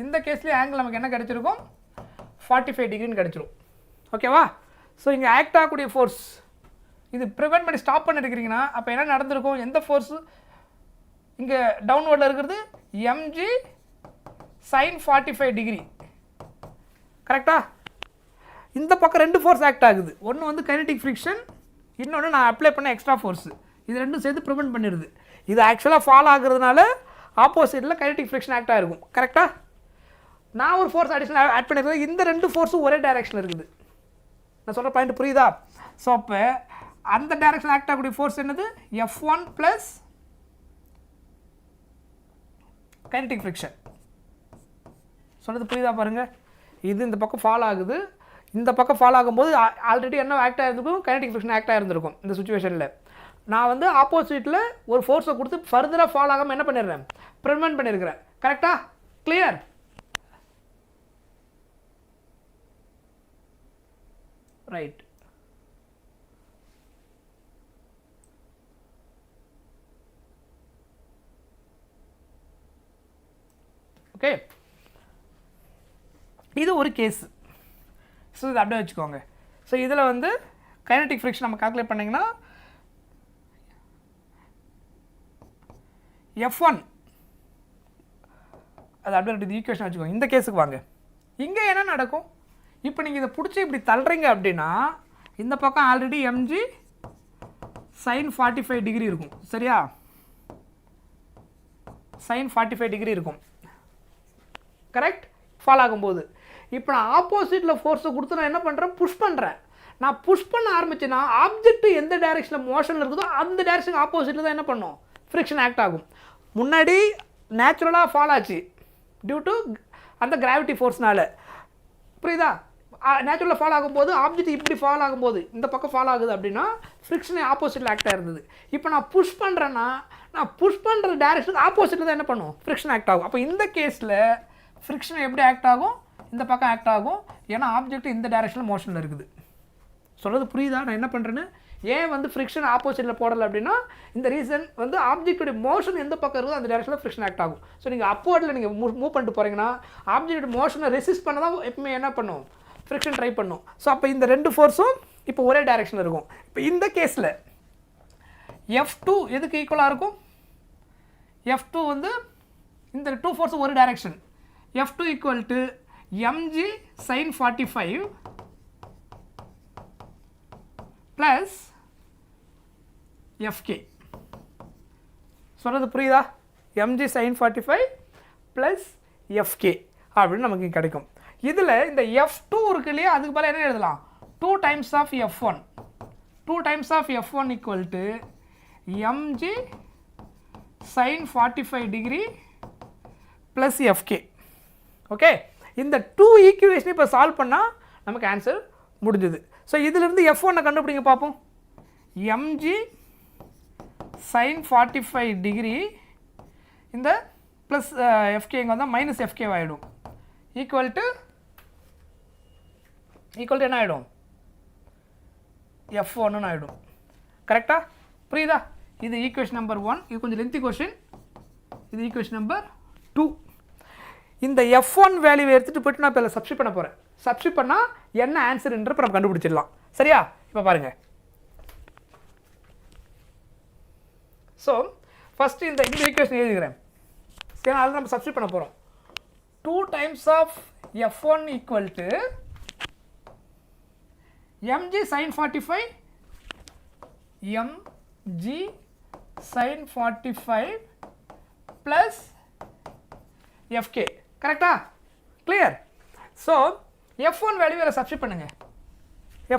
இந்த கேஸ்லேயே ஆங்கிள் நமக்கு என்ன கிடச்சிருக்கும், 45 டிகிரின்னு கிடச்சிரும். ஓகேவா? ஸோ இங்கே ஆக்ட் ஆகக்கூடிய ஃபோர்ஸ் இது ப்ரிவென்ட் பண்ணி ஸ்டாப் பண்ணிருக்கிறீங்கன்னா அப்போ என்ன நடந்திருக்கும், எந்த ஃபோர்ஸு இங்கே டவுன்வர்டில் இருக்கிறது mg sin 45 டிகிரி. கரெக்டா? இந்த பக்கம் 2 ஃபோர்ஸ் ஆக்ட் ஆகுது. ஒன்று வந்து கைனடிக் ஃப்ரிக்ஷன், இன்னொன்று நான் அப்ளை பண்ண எக்ஸ்ட்ரா ஃபோர்ஸு. இது ரெண்டும் சேர்த்து ப்ரிவென்ட் பண்ணிடுது. இது ஆக்சுவலாக ஃபால் ஆகுறதுனால ஆப்போசிட்டில் கைனடிக் ஃப்ரிக்ஷன் ஆக்ட் ஆகிருக்கும். கரெக்டாக? நான் ஒரு ஃபோர்ஸ் அடிஷனல் ஆட் பண்ணியிருக்கேன். இந்த 2 ஃபோர்ஸும் ஒரே டைரெக்ஷனில் இருக்குது. நான் சொல்கிற பாயிண்ட் புரியுதா? ஸோ அப்போ அந்த டைரெக்ஷன் ஆக்ட் ஆகக்கூடிய ஃபோர்ஸ் என்னது, F1 ப்ளஸ் கைனடிக் ஃப்ரிக்ஷன். சொன்னது புரியுதா பாருங்கள்? இது இந்த பக்கம் ஃபால் ஆகுது, இந்த பக்கம் ஃபால் ஆகும்போது ஆல்ரெடி என்ன ஆக்ட் ஆகிருக்கும், கைனடிக் ஃப்ரிக்ஷன் ஆக்ட் ஆகிருந்திருக்கும். இந்த சுச்சுவேஷனில் நான் வந்து ஆப்போசிட்டில் ஒரு ஃபோர்ஸை கொடுத்து ஃபர்தராக ஃபால் ஆகாமல் என்ன பண்ணிடுறேன், ப்ரிவென்ட் பண்ணியிருக்கிறேன். கரெக்டாக? கிளியர்? ரைட். ஓகே, இது ஒரு கேஸ். ஸோ இது அப்படியே வச்சுக்கோங்க. ஸோ இதில் வந்து கைனடிக் ஃப்ரிக்ஷன் நம்ம கால்குலேட் பண்ணிங்கன்னா F1 அது அப்படியே ஈக்குவேஷன் வச்சுக்கோங்க. இந்த கேஸுக்கு வாங்க. இங்கே என்ன நடக்கும், இப்போ நீங்கள் இதை பிடிச்சி இப்படி தள்ளுறீங்க அப்படின்னா இந்த பக்கம் ஆல்ரெடி mg sin 45 டிகிரி இருக்கும். சரியா? sin 45 டிகிரி இருக்கும். கரெக்ட்? ஃபால் ஆகும்போது இப்போ நான் ஆப்போசிட்டில் ஃபோர்ஸை கொடுத்து நான் என்ன பண்ணுறேன், புஷ் பண்ணுறேன். நான் புஷ் பண்ண ஆரம்பிச்சேன்னா ஆப்ஜெக்ட் எந்த டைரெக்ஷனில் மோஷனில் இருக்குதோ அந்த டைரெக்ஷன் ஆப்போசிட்டில் தான் என்ன பண்ணும், ஃப்ரிக்ஷன் ஆக்ட் ஆகும். முன்னாடி நேச்சுரலாக ஃபால் ஆச்சு டியூ டு அந்த கிராவிட்டி ஃபோர்ஸ்னால, புரியுதா? நேச்சுரலாக ஃபால் ஆகும்போது ஆப்ஜெக்ட் இப்படி ஃபால் ஆகும்போது இந்த பக்கம் ஃபால் ஆகுது அப்படின்னா ஃப்ரிக்ஷன் ஆப்போசிட்டில் ஆக்டாக இருந்தது. இப்போ நான் புஷ் பண்ணுறேன்னா நான் புஷ் பண்ணுற டைரெக்ஷனுக்கு ஆப்போசிட்டில் தான் என்ன பண்ணும், ஃப்ரிக்ஷன் ஆக்ட் ஆகும். அப்போ இந்த கேஸில் ஃப்ரிக்ஷன் எப்படி ஆக்ட் ஆகும், இந்த பக்கம் ஆக்ட் ஆகும். ஏன்னா ஆப்ஜெக்ட் இந்த டைரெக்ஷனில் மோஷனில் இருக்குது. சொல்கிறது புரியுதா நான் என்ன பண்ணுறேன்னு? ஏன் வந்து ஃப்ரிக்ஷன் ஆப்போசிட்டில் போடலை அப்படின்னா இந்த ரீசன் வந்து ஆப்ஜெக்டுடைய மோஷன் எந்த பக்கம் இருக்குதோ அந்த டைரெக்ஷனில் ஃப்ரிக்ஷன் ஆக்ட் ஆகும். ஸோ நீங்கள் அப்போர்டில் நீங்கள் மூவ் பண்ணிட்டு போகிறீங்கன்னா ஆப்ஜெக்ட் மோஷனை ரெசிஸ்ட் பண்ண தான் எப்பவுமே என்ன பண்ணும், ஃப்ரிக்ஷன் ட்ரை பண்ணும். ஸோ அப்போ இந்த ரெண்டு ஃபோர்ஸும் இப்போ ஒரே டைரெக்ஷனில் இருக்கும். இப்போ இந்த கேஸில் F2 எதுக்கு ஈக்குவலாக இருக்கும்? F2 வந்து இந்த டூ ஃபோர்ஸும் ஒரு direction. F2 equal to mg sin 45 plus fk. சொல்கிறது புரியுதா? mg sin 45 ப்ளஸ் fk அப்படின்னு நமக்கு கிடைக்கும். இதில் இந்த F2 இருக்கு இல்லையா, அதுக்கு பதிலாக என்ன எழுதலாம், 2 times of F1. 2 times of F1 equal to mg sin 45 degree plus fk. Okay, இந்த 2 ஈக்குவேஷன் இப்போ சால்வ் பண்ணால் நமக்கு ஆன்சர் முடிஞ்சுது. ஸோ இதிலிருந்து F1 கண்டுபிடிங்க பார்ப்போம். mg sin 45 degree இந்த ப்ளஸ் fk இங்கே வந்தால் மைனஸ் fk ஆகிடும். ஈக்குவல் டு என்ன ஆகிடும், F1 ஆகிடும். கரெக்டாக புரியுதா? இது ஈக்குவேஷன் நம்பர் 1. இது கொஞ்சம் லென்த்தி கொஷின். இது ஈக்குவேஷன் நம்பர் 2. இந்த F1 வேல்யூவை எடுத்துகிட்டு போய்ட்டு நான் இப்போ சப்ஸ்டிட் பண்ண போகிறேன். சப்ஸ்டிட் பண்ணால் என்ன ஆன்சர்ன்ற நம்ம கண்டுபிடிச்சிடலாம். சரியா? இப்போ பாருங்கள். ஸோ ஃபஸ்ட்டு இந்த ஈக்குவேஷன் எழுதிக்கிறேன். சரி, அதில் நம்ம சப்ஸ்டிட் பண்ண போகிறோம். 2 times of F1 equal to mg sin 45 mg sin 45 plus fk. கரெக்டா? கிளியர்? ஸோ F1 வேல்யூ வேறு சப்ஸ்டிட் பண்ணுங்க.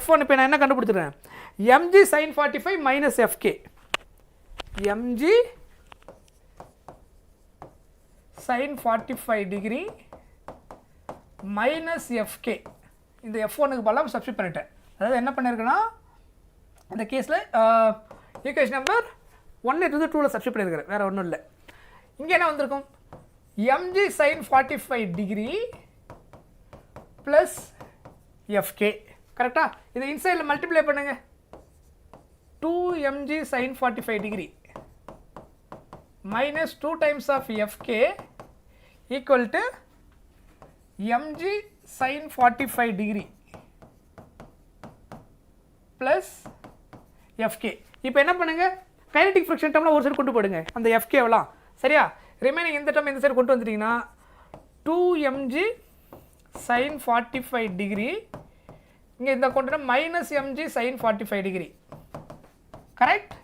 F1 இப்போ நான் என்ன கண்டுபிடிச்சிருக்கேன், mg sin 45 minus fk. mg sin 45 degree minus fk. இந்த F1க்கு பதிலாக சப்ஸ்டிட் பண்ணிட்டேன். அதாவது என்ன பண்ணியிருக்கேன்னா இந்த கேஸில் ஈக்குவேஷன் நம்பர் 1 to 2ல் சப்ஸ்டிட் பண்ணியிருக்கிறேன், வேறு ஒன்றும் இல்லை. இங்கே என்ன வந்திருக்கும், mg sin 45 degree plus fk. கரெக்டாக? இதை இன்சைடில் மல்டிப்ளை பண்ணுங்க. 2mg sin 45 degree minus 2 times of fk equal to mg sin 45 degree plus fk. இப்போ என்ன பண்ணுங்க, கைனடிக் ஃப்ரிக்ஷன் டேர்மில் ஒரு சைடு கொண்டு போடுங்க அந்த fkவெல்லாம். சரியா? ரிமைனிங் இந்த டேர்ம் இந்த சைடு கொண்டு வந்துட்டீங்கன்னா 2mg sin 45 degree இங்கே இந்த கொண்டு minus mg sin 45 degree. Correct?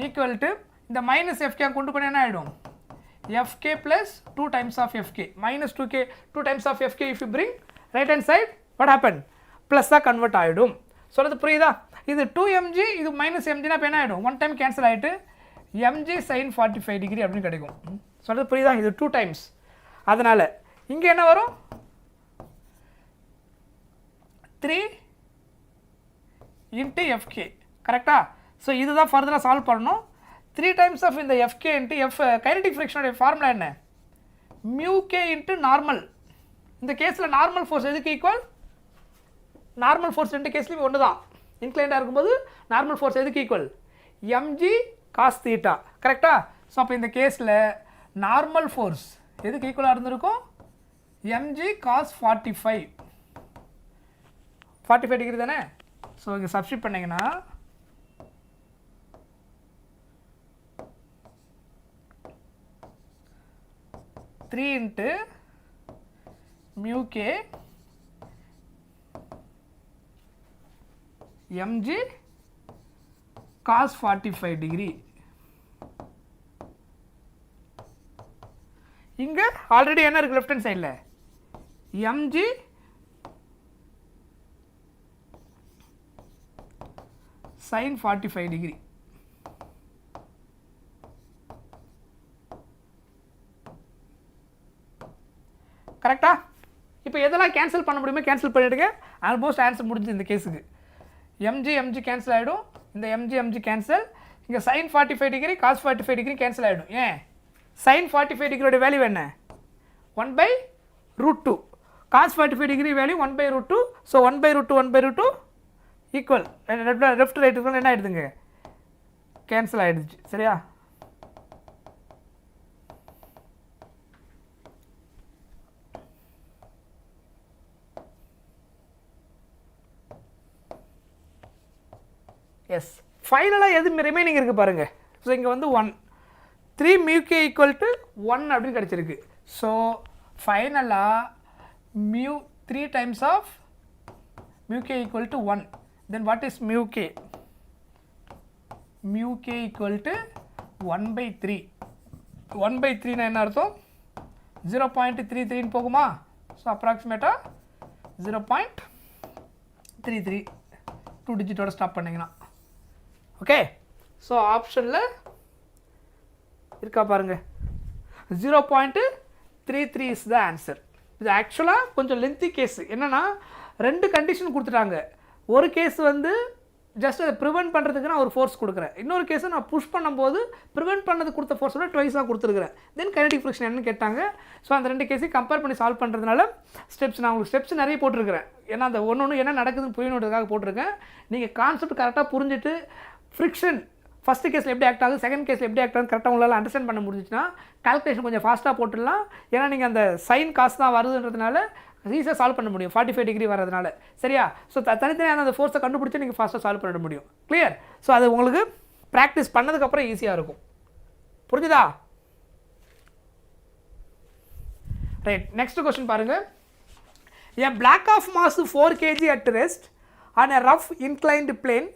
Equal to இந்த மைனஸ் fk கொண்டு போனால் என்ன ஆகிடும், fk plus 2 times of fk minus 2 times of fk. if you bring right hand side what happen, ப்ளஸ்ஸாக கன்வெர்ட் ஆகிடும். சொல்கிறது புரியுதா? இது 2mg இது மைனஸ் mgனா இப்போ என்ன ஆகிடும், 1 time கேன்சல் ஆகிட்டு mg sin 45 degree அப்படின்னு கிடைக்கும். சொல்கிறது புரியுதா? இது 2 times. அதனால் இங்கே என்ன வரும், 3 into fk. கரெக்டா? ஸோ இதுதான் ஃபர்தராக சால்வ் பண்ணணும். 3 times of இந்த fk into f. கைனடிக் ஃப்ரிக்ஷனுடைய ஃபார்முலா என்ன, μk into நார்மல். இந்த கேஸில் நார்மல் ஃபோர்ஸ் எதுக்கு ஈக்குவல், நார்மல் ஃபோர்ஸ் ரெண்டு கேஸ்லையும் ஒன்று தான். இன்க்ளைண்டாக இருக்கும்போது நார்மல் ஃபோர்ஸ் எதுக்கு ஈக்குவல், mg cos theta. கரெக்டா? ஸோ அப்போ இந்த கேஸில் நார்மல் ஃபோர்ஸ் எதுக்கு ஈக்குவலாக இருந்திருக்கும், mg cos 45 டிகிரி தானே. ஸோ இங்கே சப்ஸ்டிட் பண்ணிங்கன்னா three into μk mg cos 45 degree. இங்கே ஆல்ரெடி என்ன இருக்குது லெஃப்ட் ஹேண்ட் சைடில், mg sin 45 டிகிரி. கரெக்டா? இப்போ எதெல்லாம் கேன்சல் பண்ண முடியுமோ கேன்சல் பண்ணிவிடுங்க. ஆல்மோஸ்ட் ஆன்சர் முடிஞ்சு இந்த கேஸுக்கு. mg கேன்சல் ஆகிடும், இந்த mg கேன்சல். இங்கே sin 45 degree cos 45 degree cancel ஆகிடும். ஏன் sin 45 டிகிரியோட வேல்யூ என்ன? 1/√2. cos 45 degree value 1/√2. So 1/√2 equal left right என்ன ஆகிடுதுங்க? கேன்சல் ஆகிடுச்சு. சரியா? எஸ், ஃபைனலாக எது ரிமைனிங் இருக்குது பாருங்கள். ஸோ இங்கே வந்து 1 3 μk ஈக்குவல் டு 1 அப்படின்னு கிடச்சிருக்கு. ஸோ ஃபைனலாக 3 times of μk equal to 1. Then what is μk? μk equal to 1/3. 1/3 என்ன அர்த்தம்? 0.33 போகுமா? ஸோ அப்ராக்சிமேட்டாக 0.33 2 டிஜிட்டோட ஸ்டாப் பண்ணிங்கன்னா. ஓகே, ஸோ ஆப்ஷனில் இருக்கா பாருங்கள், 0.33 இஸ் த ஆன்சர். இது ஆக்சுவலாக கொஞ்சம் லென்த்தி கேஸு. என்னென்னா 2 கண்டிஷன் கொடுத்துட்டாங்க. ஒரு கேஸ் வந்து ஜஸ்ட் அதை ப்ரிவென்ட் பண்ணுறதுக்கு நான் ஒரு ஃபோர்ஸ் கொடுக்குறேன். இன்னொரு கேஸை நான் புஷ் பண்ணும்போது ப்ரிவென்ட் பண்ணது கொடுத்த ஃபோர்ஸோட ட்வைஸாக கொடுத்துருக்குறேன். தென் கைனடிக் ஃப்ரிக்ஷன் என்னன்னு கேட்டாங்க. ஸோ அந்த 2 கேஸையும் கம்பேர் பண்ணி சால்வ் பண்ணுறதுனால ஸ்டெப்ஸ் நான் உங்களுக்கு ஸ்டெப்ஸ் நிறைய போட்டிருக்கிறேன். ஏன்னா அந்த ஒன்று என்ன நடக்குதுன்னு புரியணுன்றதுக்காக போட்டிருக்கேன். நீங்கள் கான்செப்ட் கரெக்டாக புரிஞ்சுட்டு ஃப்ரிக்ஷன் ஃபஸ்ட்டு கேஸில் எப்படி ஆக்ட் ஆகுது, செகண்ட் கேஸில் எப்படி ஆக்ட் ஆகுது கரெக்டாக உங்களால் அண்டர்ஸ்டாண்ட் பண்ண முடிஞ்சிச்சுன்னா கால்குலேஷன் கொஞ்சம் ஃபாஸ்ட்டாக போட்டுடலாம். ஏன்னா நீங்கள் அந்த சைன் காசு தான் வருதுன்றதுனால ஈஸியாக சால்வ் பண்ண முடியும் 45 டிகிரி வரதுனால. சரியா? ஸோ தனித்தனியாக அந்த ஃபோர்ஸை கண்டுபிடிச்சி நீங்கள் ஃபாஸ்ட்டாக சால்வ் பண்ண முடியும். கிளியர்? ஸோ அது உங்களுக்கு ப்ராக்டிஸ் பண்ணதுக்கப்புறம் ஈஸியாக இருக்கும். புரிஞ்சுதா? ரைட், நெக்ஸ்ட் கொஸ்டின் பாருங்கள். A block of mass 4 kg at rest on a rough inclined plane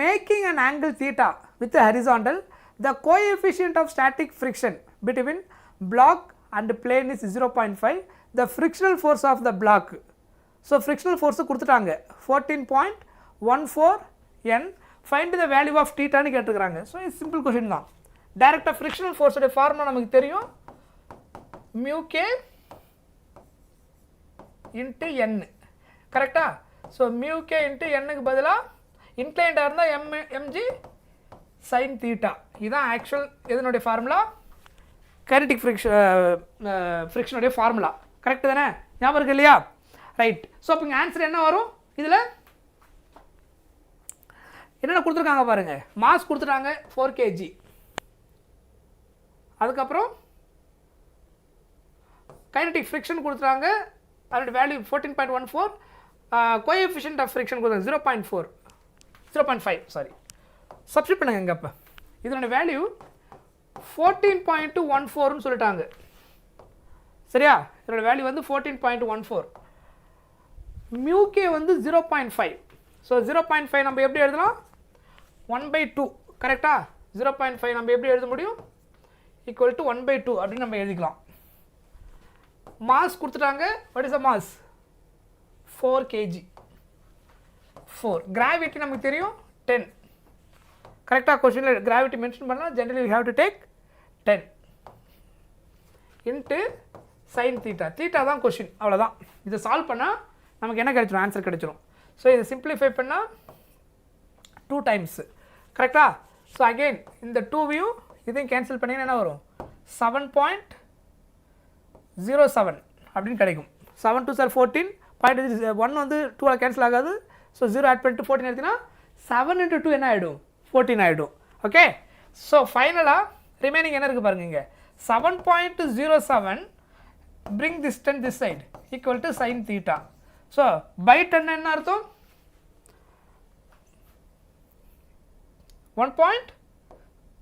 making an angle theta with a horizontal, the coefficient of static friction between block and plane is 0.5. The frictional force of the block. So frictional force கொடுத்துட்டாங்க 14.14 N. Find the value of theta னு கேட்டுக்கிறாங்க. So இது simple question தான். டைரக்டாக frictional ஃபோர்ஸோட formula நமக்கு தெரியும், μk into n. கரெக்டா? So μk into n-க்கு பதிலாக இன்க்ளைண்டாக இருந்தால் mg sin theta. இதுதான் ஆக்சுவல் இதனுடைய ஃபார்முலா, கைனடிக் ஃப்ரிக்ஷனுடைய ஃபார்முலா. கரெக்டு தானே? ஞாபகம் இருக்கு இல்லையா? ரைட். ஸோ அப்போ இங்கே ஆன்சர் என்ன வரும்? இதில் என்னென்ன கொடுத்துருக்காங்க பாருங்கள். மாஸ் கொடுத்துட்டாங்க 4 kg. அதுக்கப்புறம் கைனடிக் ஃப்ரிக்ஷன் கொடுத்துட்டாங்க, அதோட வேல்யூ 14.14. கோஎஃபிஷியன்ட் ஆஃப் ஃப்ரிக்ஷன் கொடுத்தாங்க 0.5 சாரி. சப்ஸ்டிட் பண்ணுங்க இங்கே. அப்போ இதனோட வேல்யூ 14.14ன்னு சொல்லிட்டாங்க. சரியா? இதோட வேல்யூ வந்து 14.14. μk வந்து 0.5. ஸோ 0.5 நம்ம எப்படி எழுதலாம்? 1/2. கரெக்டா? 0.5 நம்ம எப்படி எழுத முடியும்? ஈக்குவல் டு 1/2 அப்படின்னு நம்ம எழுதிக்கலாம். மாஸ் கொடுத்துட்டாங்க. What is the mass? 4 kg. 4. Gravity நமக்கு தெரியும் 10. கரெக்டாக கொஸ்டினில் கிராவிட்டி மென்ஷன் பண்ணலாம். Generally we have to take 10 into sin theta. Theta தான் கொஷின், அவ்வளோதான். இதை சால்வ் பண்ணால் நமக்கு என்ன கிடைச்சிடும்? ஆன்சர் கிடைச்சிடும். ஸோ இதை சிம்பிளிஃபை பண்ணால் 2 டைம்ஸ். கரெக்டா? ஸோ அகெயின் இந்த 2வையும் இதையும் கேன்சல் பண்ணிங்கன்னா என்ன வரும்? 7.07 அப்படின்னு கிடைக்கும். 7 2 சார் 14. 1 வந்து 2 கேன்சல் ஆகாது. ஸோ 0 ஆட் பண்ணிட்டு 14 எடுத்தினா 7 × 2 என்ன ஆகிடும்? 14 ஆகிடும். ஓகே, ஸோ ஃபைனலாக ரிமைனிங் என்ன இருக்குது பாருங்க. இங்கே 7.07 bring this 10 this side equal to sin theta. So by 10 என்ன அர்த்தம்? 1 பாயிண்ட்,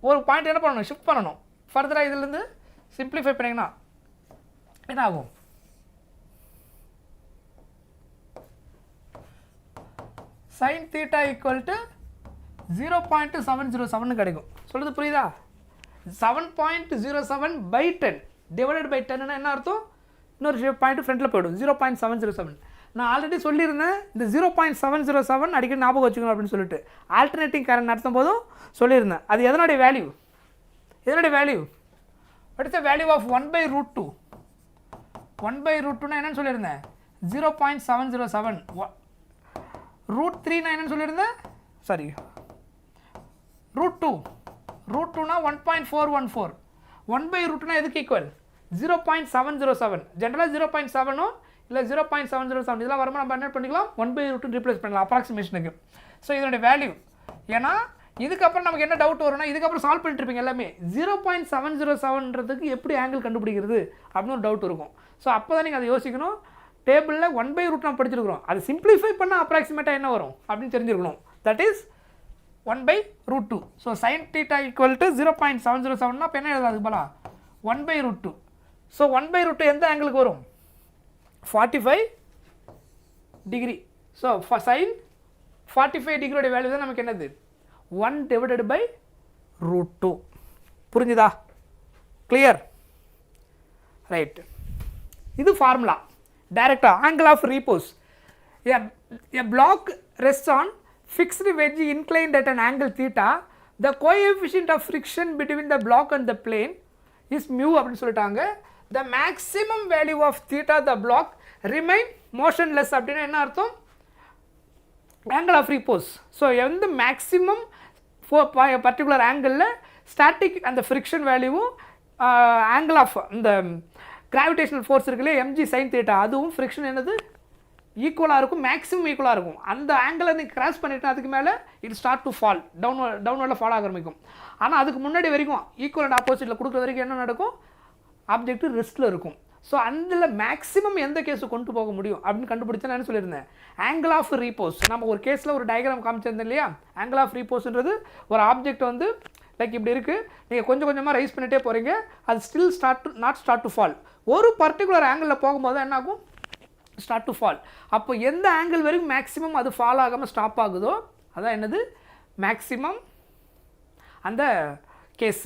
ஒரு பாயிண்ட் என்ன பண்ணணும்? ஷிஃப்ட் பண்ணணும். ஃபர்தராக இதிலேருந்து சிம்பிளிஃபை பண்ணிங்கன்னா என்ன ஆகும்? sin theta equal to 0.707 கிடைக்கும். சொல்கிறது புரியுதா? 7.07 by 10 divided by 10 என்ன அர்த்தம்? இன்னொரு பாயிண்ட் ஃப்ரண்ட்டில் போய்டும் 0.707. நான் ஆல்ரெடி சொல்லியிருந்தேன் இந்த 0.707 அடிக்கடி ஞாபகம் வச்சுக்கணும் அப்படின்னு சொல்லிட்டு ஆல்டர்னேட்டிங் கரண்ட் நடத்தும் போதும் சொல்லியிருந்தேன். அது எதனுடைய value? What is the value of 1/√2? 1/√2னா என்னன்னு சொல்லியிருந்தேன்? 0.707. √3 நான் என்னன்னு சொல்லியிருந்தேன்? சாரி, √2னா 1.414. 1/√2னா எதுக்கு ஈக்குவல்? 0.707. ஜென்ரலாக 0.7 இல்லை 0.707 இதெல்லாம் வரும்போது நம்ம என்ன பண்ணிக்கலாம்? 1/√2 ரீப்ளேஸ் பண்ணலாம் அப்ராக்சிமேஷனுக்கு. ஸோ இதனுடைய வேல்யூ. ஏன்னா இதுக்கப்புறம் நமக்கு என்ன டவுட் வரும்னா, இதுக்கப்புறம் சால்வ் பண்ணிட்டு இருப்பீங்க எல்லாமே 0.707ன்றதுக்கு எப்படி ஆங்கிள் கண்டுபிடிக்கிறது அப்படின்னு ஒரு டவுட் இருக்கும். ஸோ அப்போ தான் நீங்கள் அதை யோசிக்கணும். டேபிளில் 1/√2 நம்ம படிச்சிருக்கிறோம், அது சிம்பிளிஃபை பண்ணால் அப்ராக்சிமேட்டாக என்ன வரும் அப்படின்னு தெரிஞ்சிருக்கணும். That is 1/√2. So sin θ equal to 0.707னா இப்போ என்ன எழுதாது? அதுக்கு பதிலா 1/√2. ஸோ 1/√2 எந்த ஆங்கிளுக்கு வரும்? 45 டிகிரி. ஸோ sin 45 டிகிரியோட வேல்யூ தான் நமக்கு என்னது? 1/√2. புரிஞ்சுதா? கிளியர்? ரைட். இது ஃபார்முலா. டைரக்டாக angle of repose. A block rests on fixed wedge inclined at an angle theta. The coefficient of friction between the block and the plane is mu அப்படின்னு சொல்லிட்டாங்க. The maximum value of theta the block remain motionless அப்படின்னா என்ன அர்த்தம்? angle of repose. So எந்த maximum particular ஆங்கிளில் static அந்த friction வேல்யூவும் angle of இந்த கிராவிடேஷனல் ஃபோர்ஸ் இருக்குல்ல mg sin theta அதுவும் ஃப்ரிக்ஷன் என்னது ஈக்குவலாக இருக்கும், மேக்ஸிமம் ஈக்குவலாக இருக்கும். அந்த ஆங்கிளை நீங்கள் கிராஸ் பண்ணிவிட்டு அதுக்கு மேலே இட் ஸ்டார்ட் டு ஃபால், டவுன்வர்டில் ஃபால் ஆக ஆரம்பிக்கும். ஆனால் அதுக்கு முன்னாடி வரைக்கும் ஈக்குவல் அண்ட் ஆப்போசிட்டில் கொடுக்குற வரைக்கும் என்ன நடக்கும்? ஆப்ஜெக்ட் ரெஸ்ட்டில் இருக்கும். ஸோ அதில் மேக்ஸிமம் எந்த கேஸை கொண்டு போக முடியும் அப்படின்னு கண்டுபிடிச்சா நான் சொல்லியிருந்தேன் ஆங்கிள் ஆஃப் ரீபோஸ். நம்ம ஒரு கேஸில் ஒரு டயக்ராம் காமிச்சிருந்தேன் இல்லையா? ஆங்கிள் ஆஃப் ரீபோஸ்ன்றது ஒரு ஆப்ஜெக்ட் வந்து லைக் இப்படி இருக்குது, நீங்கள் கொஞ்சம் கொஞ்சமாக ரைஸ் பண்ணிகிட்டே போகிறீங்க, அது still not start to fall. ஒரு பர்டிகுலர் ஆங்கிளில் போகும்போது என்ன ஆகும்? Start to fall. அப்போ எந்த ஆங்கிள் வரைக்கும் மேக்ஸிமம் அது ஃபால் ஆகாமல் ஸ்டாப் ஆகுதோ அதான் என்னது? மேக்ஸிமம் அந்த கேஸ்.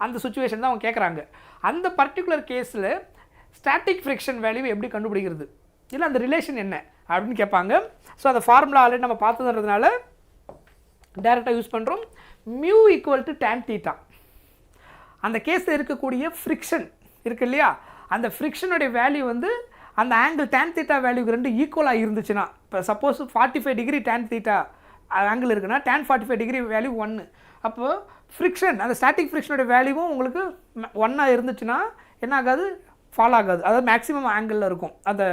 அந்த சுச்சுவேஷன் தான் அவங்க கேட்குறாங்க. அந்த பர்டிகுலர் கேஸில் ஸ்டாட்டிக் ஃப்ரிக்ஷன் வேல்யூ எப்படி கண்டுபிடிக்கிறது, இல்லை அந்த ரிலேஷன் என்ன அப்படின்னு கேட்பாங்க. ஸோ அந்த ஃபார்முலா ஆல்ரெடி நம்ம பார்த்துன்றதுனால டைரெக்டாக யூஸ் பண்ணுறோம். Mu equal to tan θ. அந்த கேஸில் இருக்கக்கூடிய ஃப்ரிக்ஷன் இருக்குது இல்லையா? அந்த ஃப்ரிக்ஷனுடைய வேல்யூ வந்து அந்த ஆங்கிள் tan θ வேல்யூக்கு ரெண்டு ஈக்குவலாக இருந்துச்சுன்னா, இப்போ சப்போஸ் 45 டிகிரி tan θ ஆங்கிள் இருக்குன்னா tan 45 டிகிரி வேல்யூ 1. அப்போது ஃப்ரிக்ஷன் அந்த ஸ்டாட்டிக் ஃப்ரிக்ஷனுடைய வேல்யூவும் உங்களுக்கு 1 இருந்துச்சுன்னா என்ன ஆகாது? ஃபால் ஆகாது. அதாவது மேக்ஸிமம் ஆங்கிளில் இருக்கும், அந்த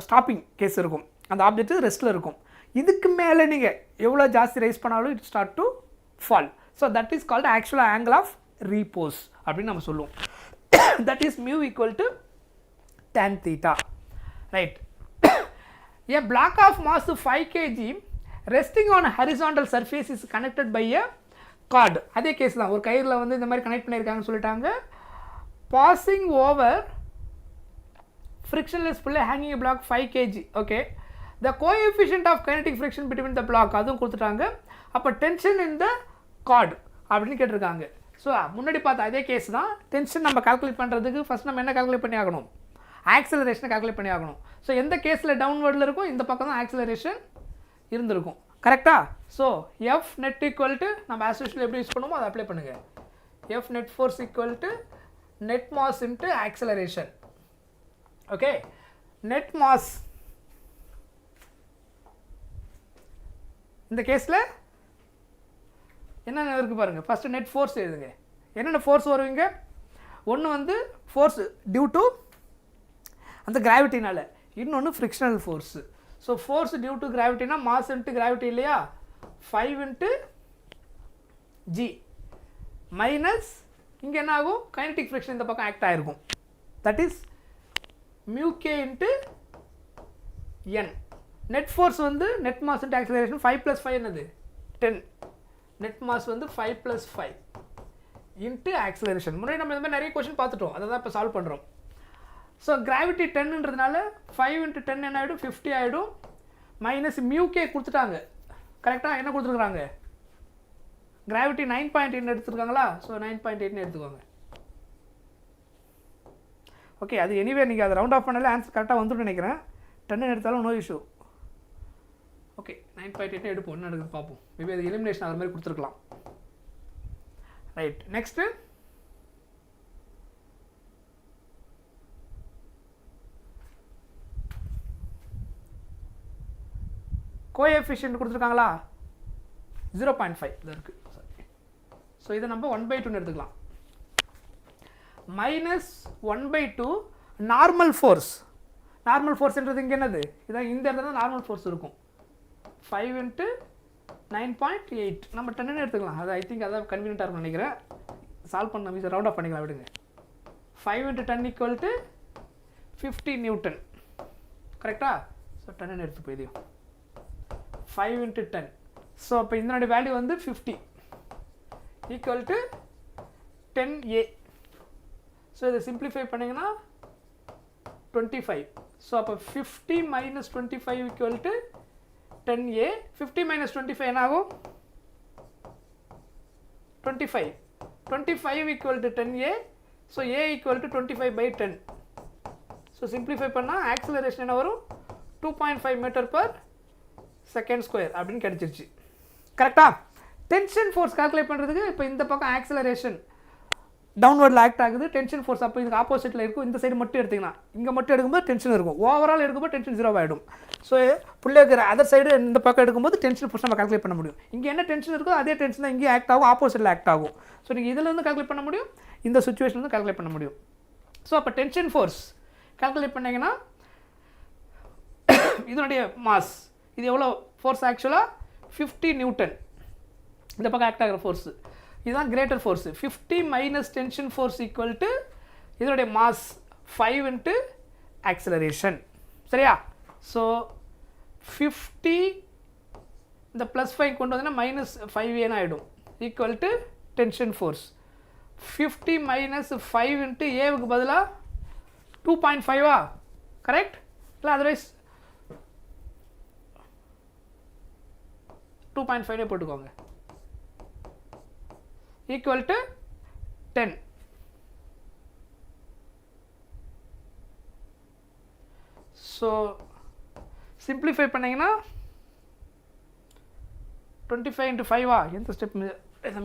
ஸ்டாப்பிங் கேஸ் இருக்கும், அந்த ஆப்ஜெக்ட் ரெஸ்ட்டில் இருக்கும். இதுக்கு மேலே நீங்கள் எவ்வளோ ஜாஸ்தி ரைஸ் பண்ணாலும் it start to fall. So that is called ஆக்சுவலாக ஆங்கிள் ஆஃப் ரீபோஸ் அப்படின்னு நம்ம சொல்லுவோம். That is mu equal to tan θ. Right. A block of mass 5 kg resting on a horizontal surface is connected by a cord. அதே case தான், ஒரு கயிறில் வந்து இந்த மாதிரி கனெக்ட் பண்ணியிருக்காங்கன்னு சொல்லிட்டாங்க. Passing over frictionless pulley hanging a block 5 kg. Okay. The coefficient of kinetic friction between the block அதுவும் கொடுத்துட்டாங்க. அப்போ டென்ஷன் இன் த கார்டு அப்படின்னு கேட்டிருக்காங்க. ஸோ முன்னாடி பார்த்தா அதே கேஸ் தான். டென்ஷன் நம்ம கால்குலேட் பண்ணுறதுக்கு ஃபஸ்ட் நம்ம என்ன கால்குலேட் பண்ணி ஆகணும்? ஆக்சலரேஷனை கால்குலேட் பண்ணி ஆகணும். ஸோ எந்த கேஸில் டவுன்வர்டில் இருக்கும், இந்த பக்கம் தான் ஆக்சலரேஷன் இருந்திருக்கும். கரெக்டாக? So F net equal to நம்ம ஆஸ் யூஷுவல் எப்படி யூஸ் பண்ணுவோமோ அதை அப்ளை பண்ணுங்கள். F net force equal to net mass into acceleration. Okay, net mass இந்த கேஸில் என்னென்ன இருக்குது பாருங்கள். ஃபஸ்ட்டு நெட் ஃபோர்ஸ் எழுதுங்க. என்னென்ன ஃபோர்ஸ் வருவீங்க? ஒன்று வந்து ஃபோர்ஸ் டியூ டு அந்த கிராவிட்டினால், இன்னொன்று frictional force. So force due to கிராவிட்டினா மாஸ் இன்ட்டு கிராவிட்டி இல்லையா? 5 இன்ட்டு ஜி மைனஸ் இங்கே என்ன ஆகும்? கைனடிக் ஃப்ரிக்ஷன் இந்த பக்கம் ஆக்ட் ஆகிருக்கும். That is mu K into n. Net force வந்து நெட் மாஸ் இன்ட்டு ஆக்சலரேஷன் 5 + 5 என்னது? 10. நெட் மாஸ் வந்து 5 + 5 இன்ட்டு ஆக்சலரேஷன். முன்னாடி நம்ம இந்த மாதிரி நிறைய கொஷின் பார்த்துட்டோம், அதை தான் இப்போ சால்வ் பண்ணுறோம். ஸோ கிராவிட்டி 10ன்றதுனால 5 × 10 என்ன ஆகிடும்? 50 ஆகிடும். மைனஸ் மியூ கே கொடுத்துட்டாங்க. கரெக்டாக என்ன கொடுத்துருக்குறாங்க? கிராவிட்டி 9.8 எடுத்துருக்காங்களா? ஸோ 9.8 எடுத்துக்கோங்க. ஓகே, அது எனிவே நீங்கள் அதை ரவுண்ட் ஆஃப் பண்ணாலே ஆன்சர் கரெக்டாக வந்துடும் நினைக்கிறேன். 10 எடுத்தாலும் நோ இஷ்யூ. ஓகே 9.8 எடுப்போம், என்ன எடுக்குது பார்ப்போம். மேபி அது எலிமினேஷன் ஆகிற மாதிரி கொடுத்துருக்கலாம். ரைட், நெக்ஸ்ட்டு கோஎஃபிஷியன்ட் கொடுத்துருக்காங்களா 0.5 இது இருக்குது. ஸோ இதை நம்ம 1/2 எடுத்துக்கலாம். -1/2 நார்மல் ஃபோர்ஸ். நார்மல் ஃபோர்ஸ்ன்றது இங்கே என்னது, இதான் இந்த இடத்துல தான் நார்மல் ஃபோர்ஸ் இருக்கும். 5 × 9.8 நம்ம 10 எடுத்துக்கலாம். அது ஐ திங்க் அதான் கன்வீனியன்ட்டாக இருக்கும்னு நினைக்கிறேன். சால்வ் பண்ண மீது ரவுண்ட் ஆஃப் பண்ணிக்கலாம், விடுங்க. 5 × 10 = 50 நியூட்டன். கரெக்டா? ஸோ 10 எடுத்து போயிடும். 5 × 10. ஸோ அப்போ இதனுடைய வேல்யூ வந்து 50 = 10A. ஸோ இதை சிம்பிளிஃபை பண்ணிங்கன்னா 25. ஸோ அப்போ 50 - 25 = 10A. 50 - 25 என்ன ஆகும்? 25. 25 = 10A. So A = 25/10. So simplify பண்ணால் ஆக்சிலரேஷன் என்ன வரும்? 2.5 m/s² அப்படின்னு கிடைச்சிருச்சு. கரெக்டா? டென்ஷன் ஃபோர்ஸ் கால்குலேட் பண்ணுறதுக்கு இப்போ இந்த பக்கம் ஆக்சிலரேஷன் டவுன்வர்டில் ஆக்ட் ஆகுது, டென்ஷன் ஃபோர்ஸ் அப்போ இதுக்கு ஆப்போசிட்டில் இருக்கும். இந்த சைடு மட்டும் எடுத்திங்கன்னா இங்கே மட்டும் எடுக்கும்போது டென்ஷன் இருக்கும், ஓவரால் எடுக்கும்போது டென்ஷன் 0 ஆகிடும். ஸோ புள்ளி இருக்கிற அதர் சைடு இந்த பக்கம் எடுக்கும்போது டென்ஷன் ஃபோர்ஸ் நம்ம கால்குலேட் பண்ண முடியும். இங்கே என்ன டென்ஷன் இருக்கோ அதே டென்ஷன் தான் இங்கே ஆக்ட் ஆகும், ஆப்போசிட்டில் ஆக்ட் ஆகும். ஸோ நீங்கள் இதிலேருந்து கால்குலேட் பண்ண முடியும், இந்த சுச்சுவேஷன்லேருந்து கால்குலேட் பண்ண முடியும். ஸோ அப்போ டென்ஷன் ஃபோர்ஸ் கால்குலேட் பண்ணிங்கன்னா இதனுடைய மாஸ் இது எவ்வளோ ஃபோர்ஸ்? ஆக்சுவலாக 50 நியூட்டன் இந்த பக்கம் ஆக்ட் ஆகிற ஃபோர்ஸு. இதுதான் கிரேட்டர் ஃபோர்ஸு. 50 - டென்ஷன் ஃபோர்ஸ் = இதனுடைய மாஸ் 5 × ஆக்சிலரேஷன். சரியா? ஸோ 50 இந்த +5 கொண்டு வந்தீங்கன்னா -5A ஆகிடும் = டென்ஷன் ஃபோர்ஸ். 50 - 5 × ஏவுக்கு பதிலாக 2.5 கரெக்ட்? இல்லை அதர்வைஸ் 2.5 போட்டுக்கோங்க = 10. ஸோ சிம்பிளிஃபை பண்ணிங்கன்னா 25 × 5 எந்த ஸ்டெப்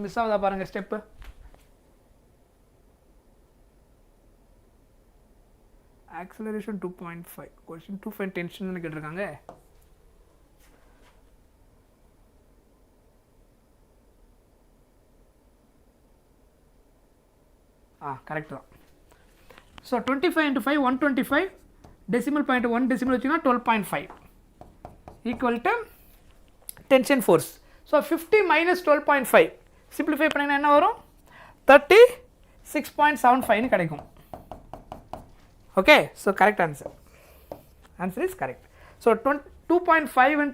மிஸ் ஆகுதா பாருங்கள் ஸ்டெப்பு. ஆக்சிலரேஷன் 2.5 கொஸ்டின் 2.5 டென்ஷன் கேட்டிருக்காங்க. கரெக்ட் தான். ஸோ 25 × 5 125, டெசிமல் பாயிண்ட் 1 டெசிமல் வச்சிங்கன்னா 12.5 = டென்ஷன் ஃபோர்ஸ். ஸோ 50 - 12.5 சிம்பிளிஃபை பண்ணிங்கன்னா என்ன வரும்? 36.75 கிடைக்கும். Okay, so correct answer. Answer is correct. So 2.5 ×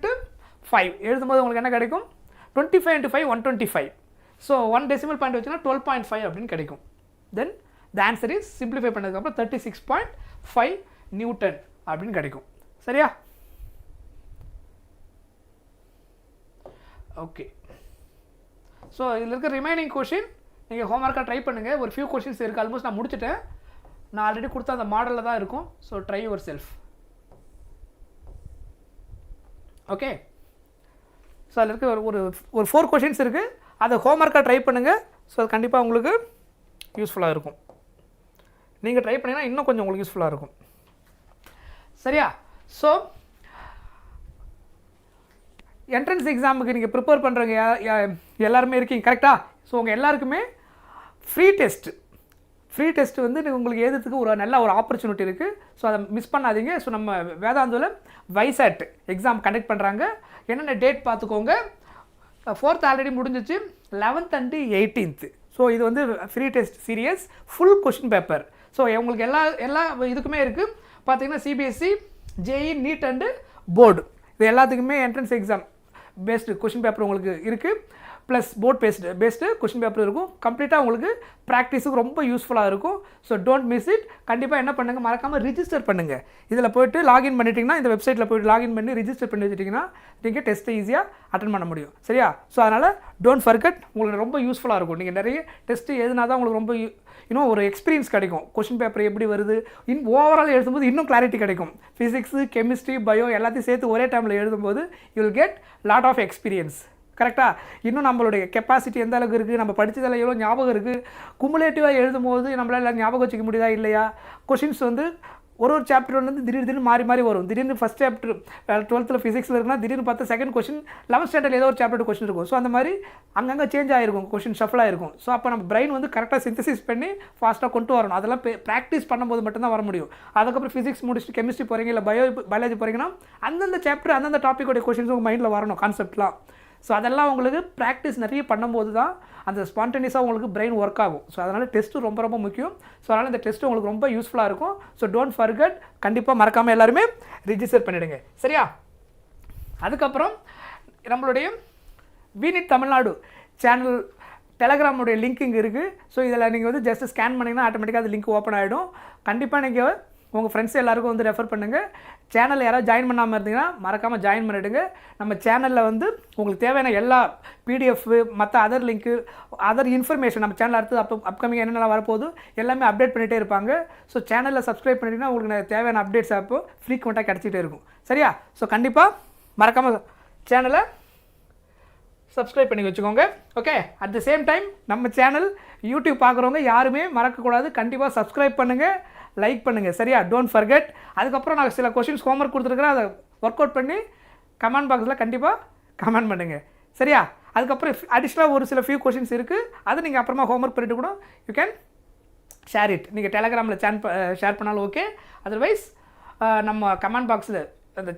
5 எழுதும்போது உங்களுக்கு என்ன கிடைக்கும்? 25 × 5 125. ஸோ 1 டெசிமல் பாயிண்ட் வச்சுன்னா 12.5 அப்படின்னு கிடைக்கும். தென் த ஆன்சர் இஸ் சிம்பிளிஃபை பண்ணதுக்கப்புறம் 36.5 நியூட்டன் அப்படின்னு கிடைக்கும். சரியா? ஓகே, ஸோ இதில் இருக்க ரிமைனிங் கொஷின் நீங்கள் ஹோம்ஒர்க்காக ட்ரை பண்ணுங்கள். ஒரு ஃபியூ கொஷின்ஸ் இருக்குது, ஆல்மோஸ்ட் நான் முடிச்சுட்டேன். நான் ஆல்ரெடி கொடுத்த அந்த மாடலில் தான் இருக்கும். So try your self. Okay, so அதில் இருக்க ஒரு 4 கொஷின்ஸ் இருக்குது, அதை ஹோம்ஒர்க்காக ட்ரை பண்ணுங்கள். ஸோ அது கண்டிப்பாக உங்களுக்கு யூஸ்ஃபுல்லாக இருக்கும். நீங்கள் ட்ரை பண்ணிங்கன்னா இன்னும் கொஞ்சம் உங்களுக்கு யூஸ்ஃபுல்லாக இருக்கும். சரியா? ஸோ என்ட்ரன்ஸ் எக்ஸாமுக்கு நீங்கள் ப்ரிப்பேர் பண்ணுறவங்க எல்லாருமே இருக்கீங்க கரெக்டாக? ஸோ உங்கள் எல்லாருக்குமே ஃப்ரீ டெஸ்ட் வந்து உங்களுக்கு எழுதுறதுக்கு ஒரு நல்ல ஒரு ஆப்பர்ச்சுனிட்டி இருக்குது. ஸோ அதை மிஸ் பண்ணாதீங்க. ஸோ நம்ம வேதாந்தில் வைசாட் எக்ஸாம் கண்டக்ட் பண்ணுறாங்க. என்னென்ன டேட் பார்த்துக்கோங்க. 4th ஆல்ரெடி முடிஞ்சிச்சு, 11th and 18th. ஸோ இது வந்து free test series, full question paper. So உங்களுக்கு எல்லா இதுக்குமே இருக்குது. பார்த்தீங்கன்னா CBSE, JEE, NEET and board, இது எல்லாத்துக்குமே entrance exam based question paper உங்களுக்கு இருக்குது. Plus board based question paper இருக்கும். கம்ப்ளீட்டாக உங்களுக்கு ப்ராக்டிஸுக்கு ரொம்ப யூஸ்ஃபுல்லாக இருக்கும். So don't miss it. கண்டிப்பாக என்ன பண்ணுங்கள், மறக்காமல் ரிஜிஸ்டர் பண்ணுங்கள். இதில் போய்ட்டு லாகின் பண்ணிட்டீங்கன்னா, இந்த வெப்சைட்டில் போய்ட்டு லாகின் பண்ணி ரிஜிஸ்டர் பண்ணி வச்சுட்டிங்கன்னா நீங்கள் டெஸ்ட்டை ஈஸியாக அட்டன் பண்ண முடியும். சரியா? ஸோ அதனால் டோன்ட் ஃபர்கெட். உங்களுக்கு ரொம்ப யூஸ்ஃபுல்லாக இருக்கும். நீங்கள் நிறைய டெஸ்ட்டு எதுனா தான் உங்களுக்கு ரொம்ப இன்னும் ஒரு எக்ஸ்பீரியன்ஸ் கிடைக்கும். கொஷின் பேப்பர் எப்படி வருது, ஓவரால் எழுதும்போது இன்னும் கிளாரிட்டி கிடைக்கும். ஃபிசிக்ஸு, கெமிஸ்ட்ரி, பயோ எல்லாத்தையும் சேர்த்து ஒரே டைமில் எழுதும்போது you will get lot of experience. கரெக்டாக? இன்னும் நம்மளுடைய கெப்பாசிட்டி எந்த அளவுக்கு இருக்குது, நம்ம படித்ததில் எவ்வளோ ஞாபகம் இருக்குது, குமுலேட்டிவாக எழுதும்போது நம்மளால் ஞாபகம் வச்சுக்க முடியுதா இல்லையா. கொஷின்ஸ் வந்து ஒரு சாப்டர் வந்து திடீர்னு மாறி வரும். திடீர்னு ஃபஸ்ட் சாப்டர் 12th ஃபிசிக்ஸில் இருக்குன்னா திடீர்னு பார்த்தா செகண்ட் கொஷின் 11th ஸ்டாண்டர்ட் ஏதோ ஒரு சாப்டர் கொஷின் இருக்கும். ஸோ அந்த மாதிரி அங்கங்கே சேஞ்ச் ஆகிருக்கும், கொஷின் ஷஃபிளாக இருக்கும். ஸோ அப்போ நம்ம பிரெயின் வந்து கரெக்டாக சிந்தசிஸ் பண்ணி ஃபாஸ்ட்டாக கொண்டு வரணும். அதெல்லாம் ப்ராக்டிஸ் பண்ணும்போது மட்டும்தான் வர முடியும். அதுக்கப்புறம் ஃபிசிக்ஸ் முடிச்சுட்டு கெமிஸ்ட்ரி போகிறீங்க, இல்லை பயாலஜி போகிறீங்கன்னா அந்தந்த சாப்டர் அந்தந்த டாப்பிக்கோடைய கொஷின்ஸ் உங்கள் மைண்டில் வரணும், கான்செப்ட்லாம். ஸோ அதெல்லாம் உங்களுக்கு ப்ராக்டிஸ் நிறைய பண்ணும்போது தான் அந்த ஸ்பான்டேனியஸாக உங்களுக்கு பிரெயின் ஒர்க் ஆகும். ஸோ அதனால் டெஸ்ட்டு ரொம்ப ரொம்ப முக்கியம். ஸோ அதனால் இந்த டெஸ்ட்டு உங்களுக்கு ரொம்ப யூஸ்ஃபுல்லாக இருக்கும். ஸோ டோன்ட் ஃபர்கெட், கண்டிப்பாக மறக்காமல் எல்லாருமே ரிஜிஸ்டர் பண்ணிவிடுங்க. சரியா? அதுக்கப்புறம் நம்மளுடைய வீனிட் தமிழ்நாடு சேனல் டெலகிராமுடைய லிங்க் இங்கே இருக்குது. ஸோ இதில் நீங்கள் வந்து ஜஸ்ட் ஸ்கேன் பண்ணிங்கன்னா ஆட்டோமேட்டிக்காக அது லிங்க் ஓப்பன் ஆகிடும். கண்டிப்பாக நீங்கள் உங்கள் ஃப்ரெண்ட்ஸ் எல்லாருக்கும் வந்து ரெஃபர் பண்ணுங்கள். சேனலில் யாராவது ஜாயின் பண்ணாமல் இருந்தீங்கன்னா மறக்காமல் ஜாயின் பண்ணிவிடுங்க. நம்ம சேனலில் வந்து உங்களுக்கு தேவையான எல்லா பிடிஎஃப், மற்ற அதர் லிங்க்கு, அதர் இன்ஃபர்மேஷன் நம்ம சேனல் அடுத்து அப்கமிங் என்னென்ன வரப்போகுது எல்லாமே அப்டேட் பண்ணிகிட்டே இருப்பாங்க. ஸோ சேனலில் சப்ஸ்கிரைப் பண்ணிட்டீங்கன்னா உங்களுக்கு தேவையான அப்டேட்ஸ் அப்போ ஃப்ரீக்வெண்ட்டாக கிடச்சிட்டே இருக்கும். சரியா? ஸோ கண்டிப்பாக மறக்காமல் சேனலை சப்ஸ்கிரைப் பண்ணி வச்சுக்கோங்க. Okay, at the same time நம்ம சேனல் யூடியூப் பார்க்குறவங்க யாருமே மறக்கக்கூடாது, கண்டிப்பாக சப்ஸ்கிரைப் பண்ணுங்கள், லைக் பண்ணுங்கள். சரியா? Don't forget. அதுக்கப்புறம் நான் சில கொஷின்ஸ் ஹோம்ஒர்க் கொடுத்துருக்குறேன், அதை ஒர்க் அவுட் பண்ணி கமெண்ட் பாக்ஸில் கண்டிப்பாக கமெண்ட் பண்ணுங்கள். சரியா? அதுக்கப்புறம் அடிஷ்னலாக ஒரு சில ஃபியூ கொஷின்ஸ் இருக்குது, அது நீங்கள் அப்புறமா ஹோம்ஒர்க் பண்ணிட்டு கூட யூ கேன் ஷேர் இட். நீங்கள் டெலகிராமில் ஷேர் பண்ணாலும் ஓகே, அதர்வைஸ் நம்ம கமெண்ட் பாக்ஸில் அந்த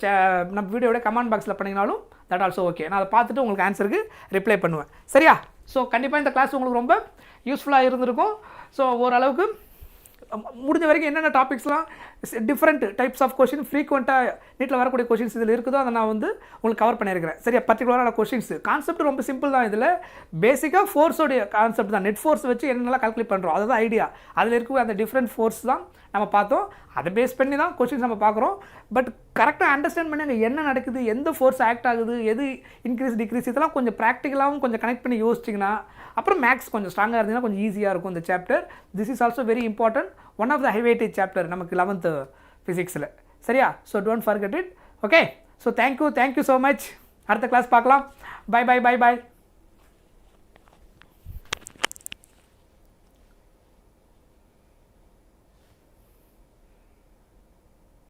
நம்ம வீடியோட கமெண்ட் பாக்ஸில் பண்ணிங்கனாலும் தட் ஆல்சோ ஓகே. நான் அதை பார்த்துட்டு உங்களுக்கு ஆன்சருக்கு ரிப்ளை பண்ணுவேன். சரியா? ஸோ கண்டிப்பாக இந்த கிளாஸ் உங்களுக்கு ரொம்ப யூஸ்ஃபுல்லாக இருந்திருக்கும். ஸோ ஓரளவுக்கு முடிஞ்ச வரைக்கும் என்னென்ன டாபிக்ஸ்லாம் டிஃப்ரெண்ட் டைப்ஸ் ஆஃப் கொஷின் ஃப்ரீக்வெண்ட்டாக நீட்டில் வரக்கூடிய கொஷின்ஸ் இதில் இருக்குதோ அதை நான் வந்து உங்களுக்கு கவர் பண்ணியிருக்கிறேன். சரியா? பர்டிகுலரான கொஷின்ஸ் கான்செப்ட் ரொம்ப சிம்பிள் தான். இதில் பேசிக்காக ஃபோர்ஸோடைய கான்செப்ட் தான். நெட் ஃபோர்ஸ் வச்சு என்னெல்லாம் கால்குலேட் பண்ணுறோம் அதுதான் ஐடியா. அதில் இருக்க அந்த டிஃப்ரெண்ட் ஃபோர்ஸ் தான் நம்ம பார்த்தோம். அதை பேஸ் பண்ணி தான் கொஷின்ஸ் நம்ம பார்க்குறோம். பட் கரெக்டாக அண்டர்ஸ்டாண்ட் பண்ணி அங்கே என்ன நடக்குது, எந்த ஃபோர்ஸ் ஆக்ட் ஆகுது, எது இன்க்ரீஸ் டிக்ரீஸ், இதெல்லாம் கொஞ்சம் ப்ராக்டிக்கலாகவும் கொஞ்சம் கனெக்ட் பண்ணி யோசிச்சிங்கன்னா அப்புறம் மேக்ஸ் கொஞ்சம் ஸ்ட்ராங்காக இருந்தீங்கன்னா கொஞ்சம் ஈஸியாக இருக்கும் இந்த chapter. This is also very important, one of the high weightage chapter நமக்கு 11th ஃபிசிக்ஸில். சரியா? So don't forget it. Okay, so thank you so much. அடுத்த கிளாஸ் பார்க்கலாம். பை.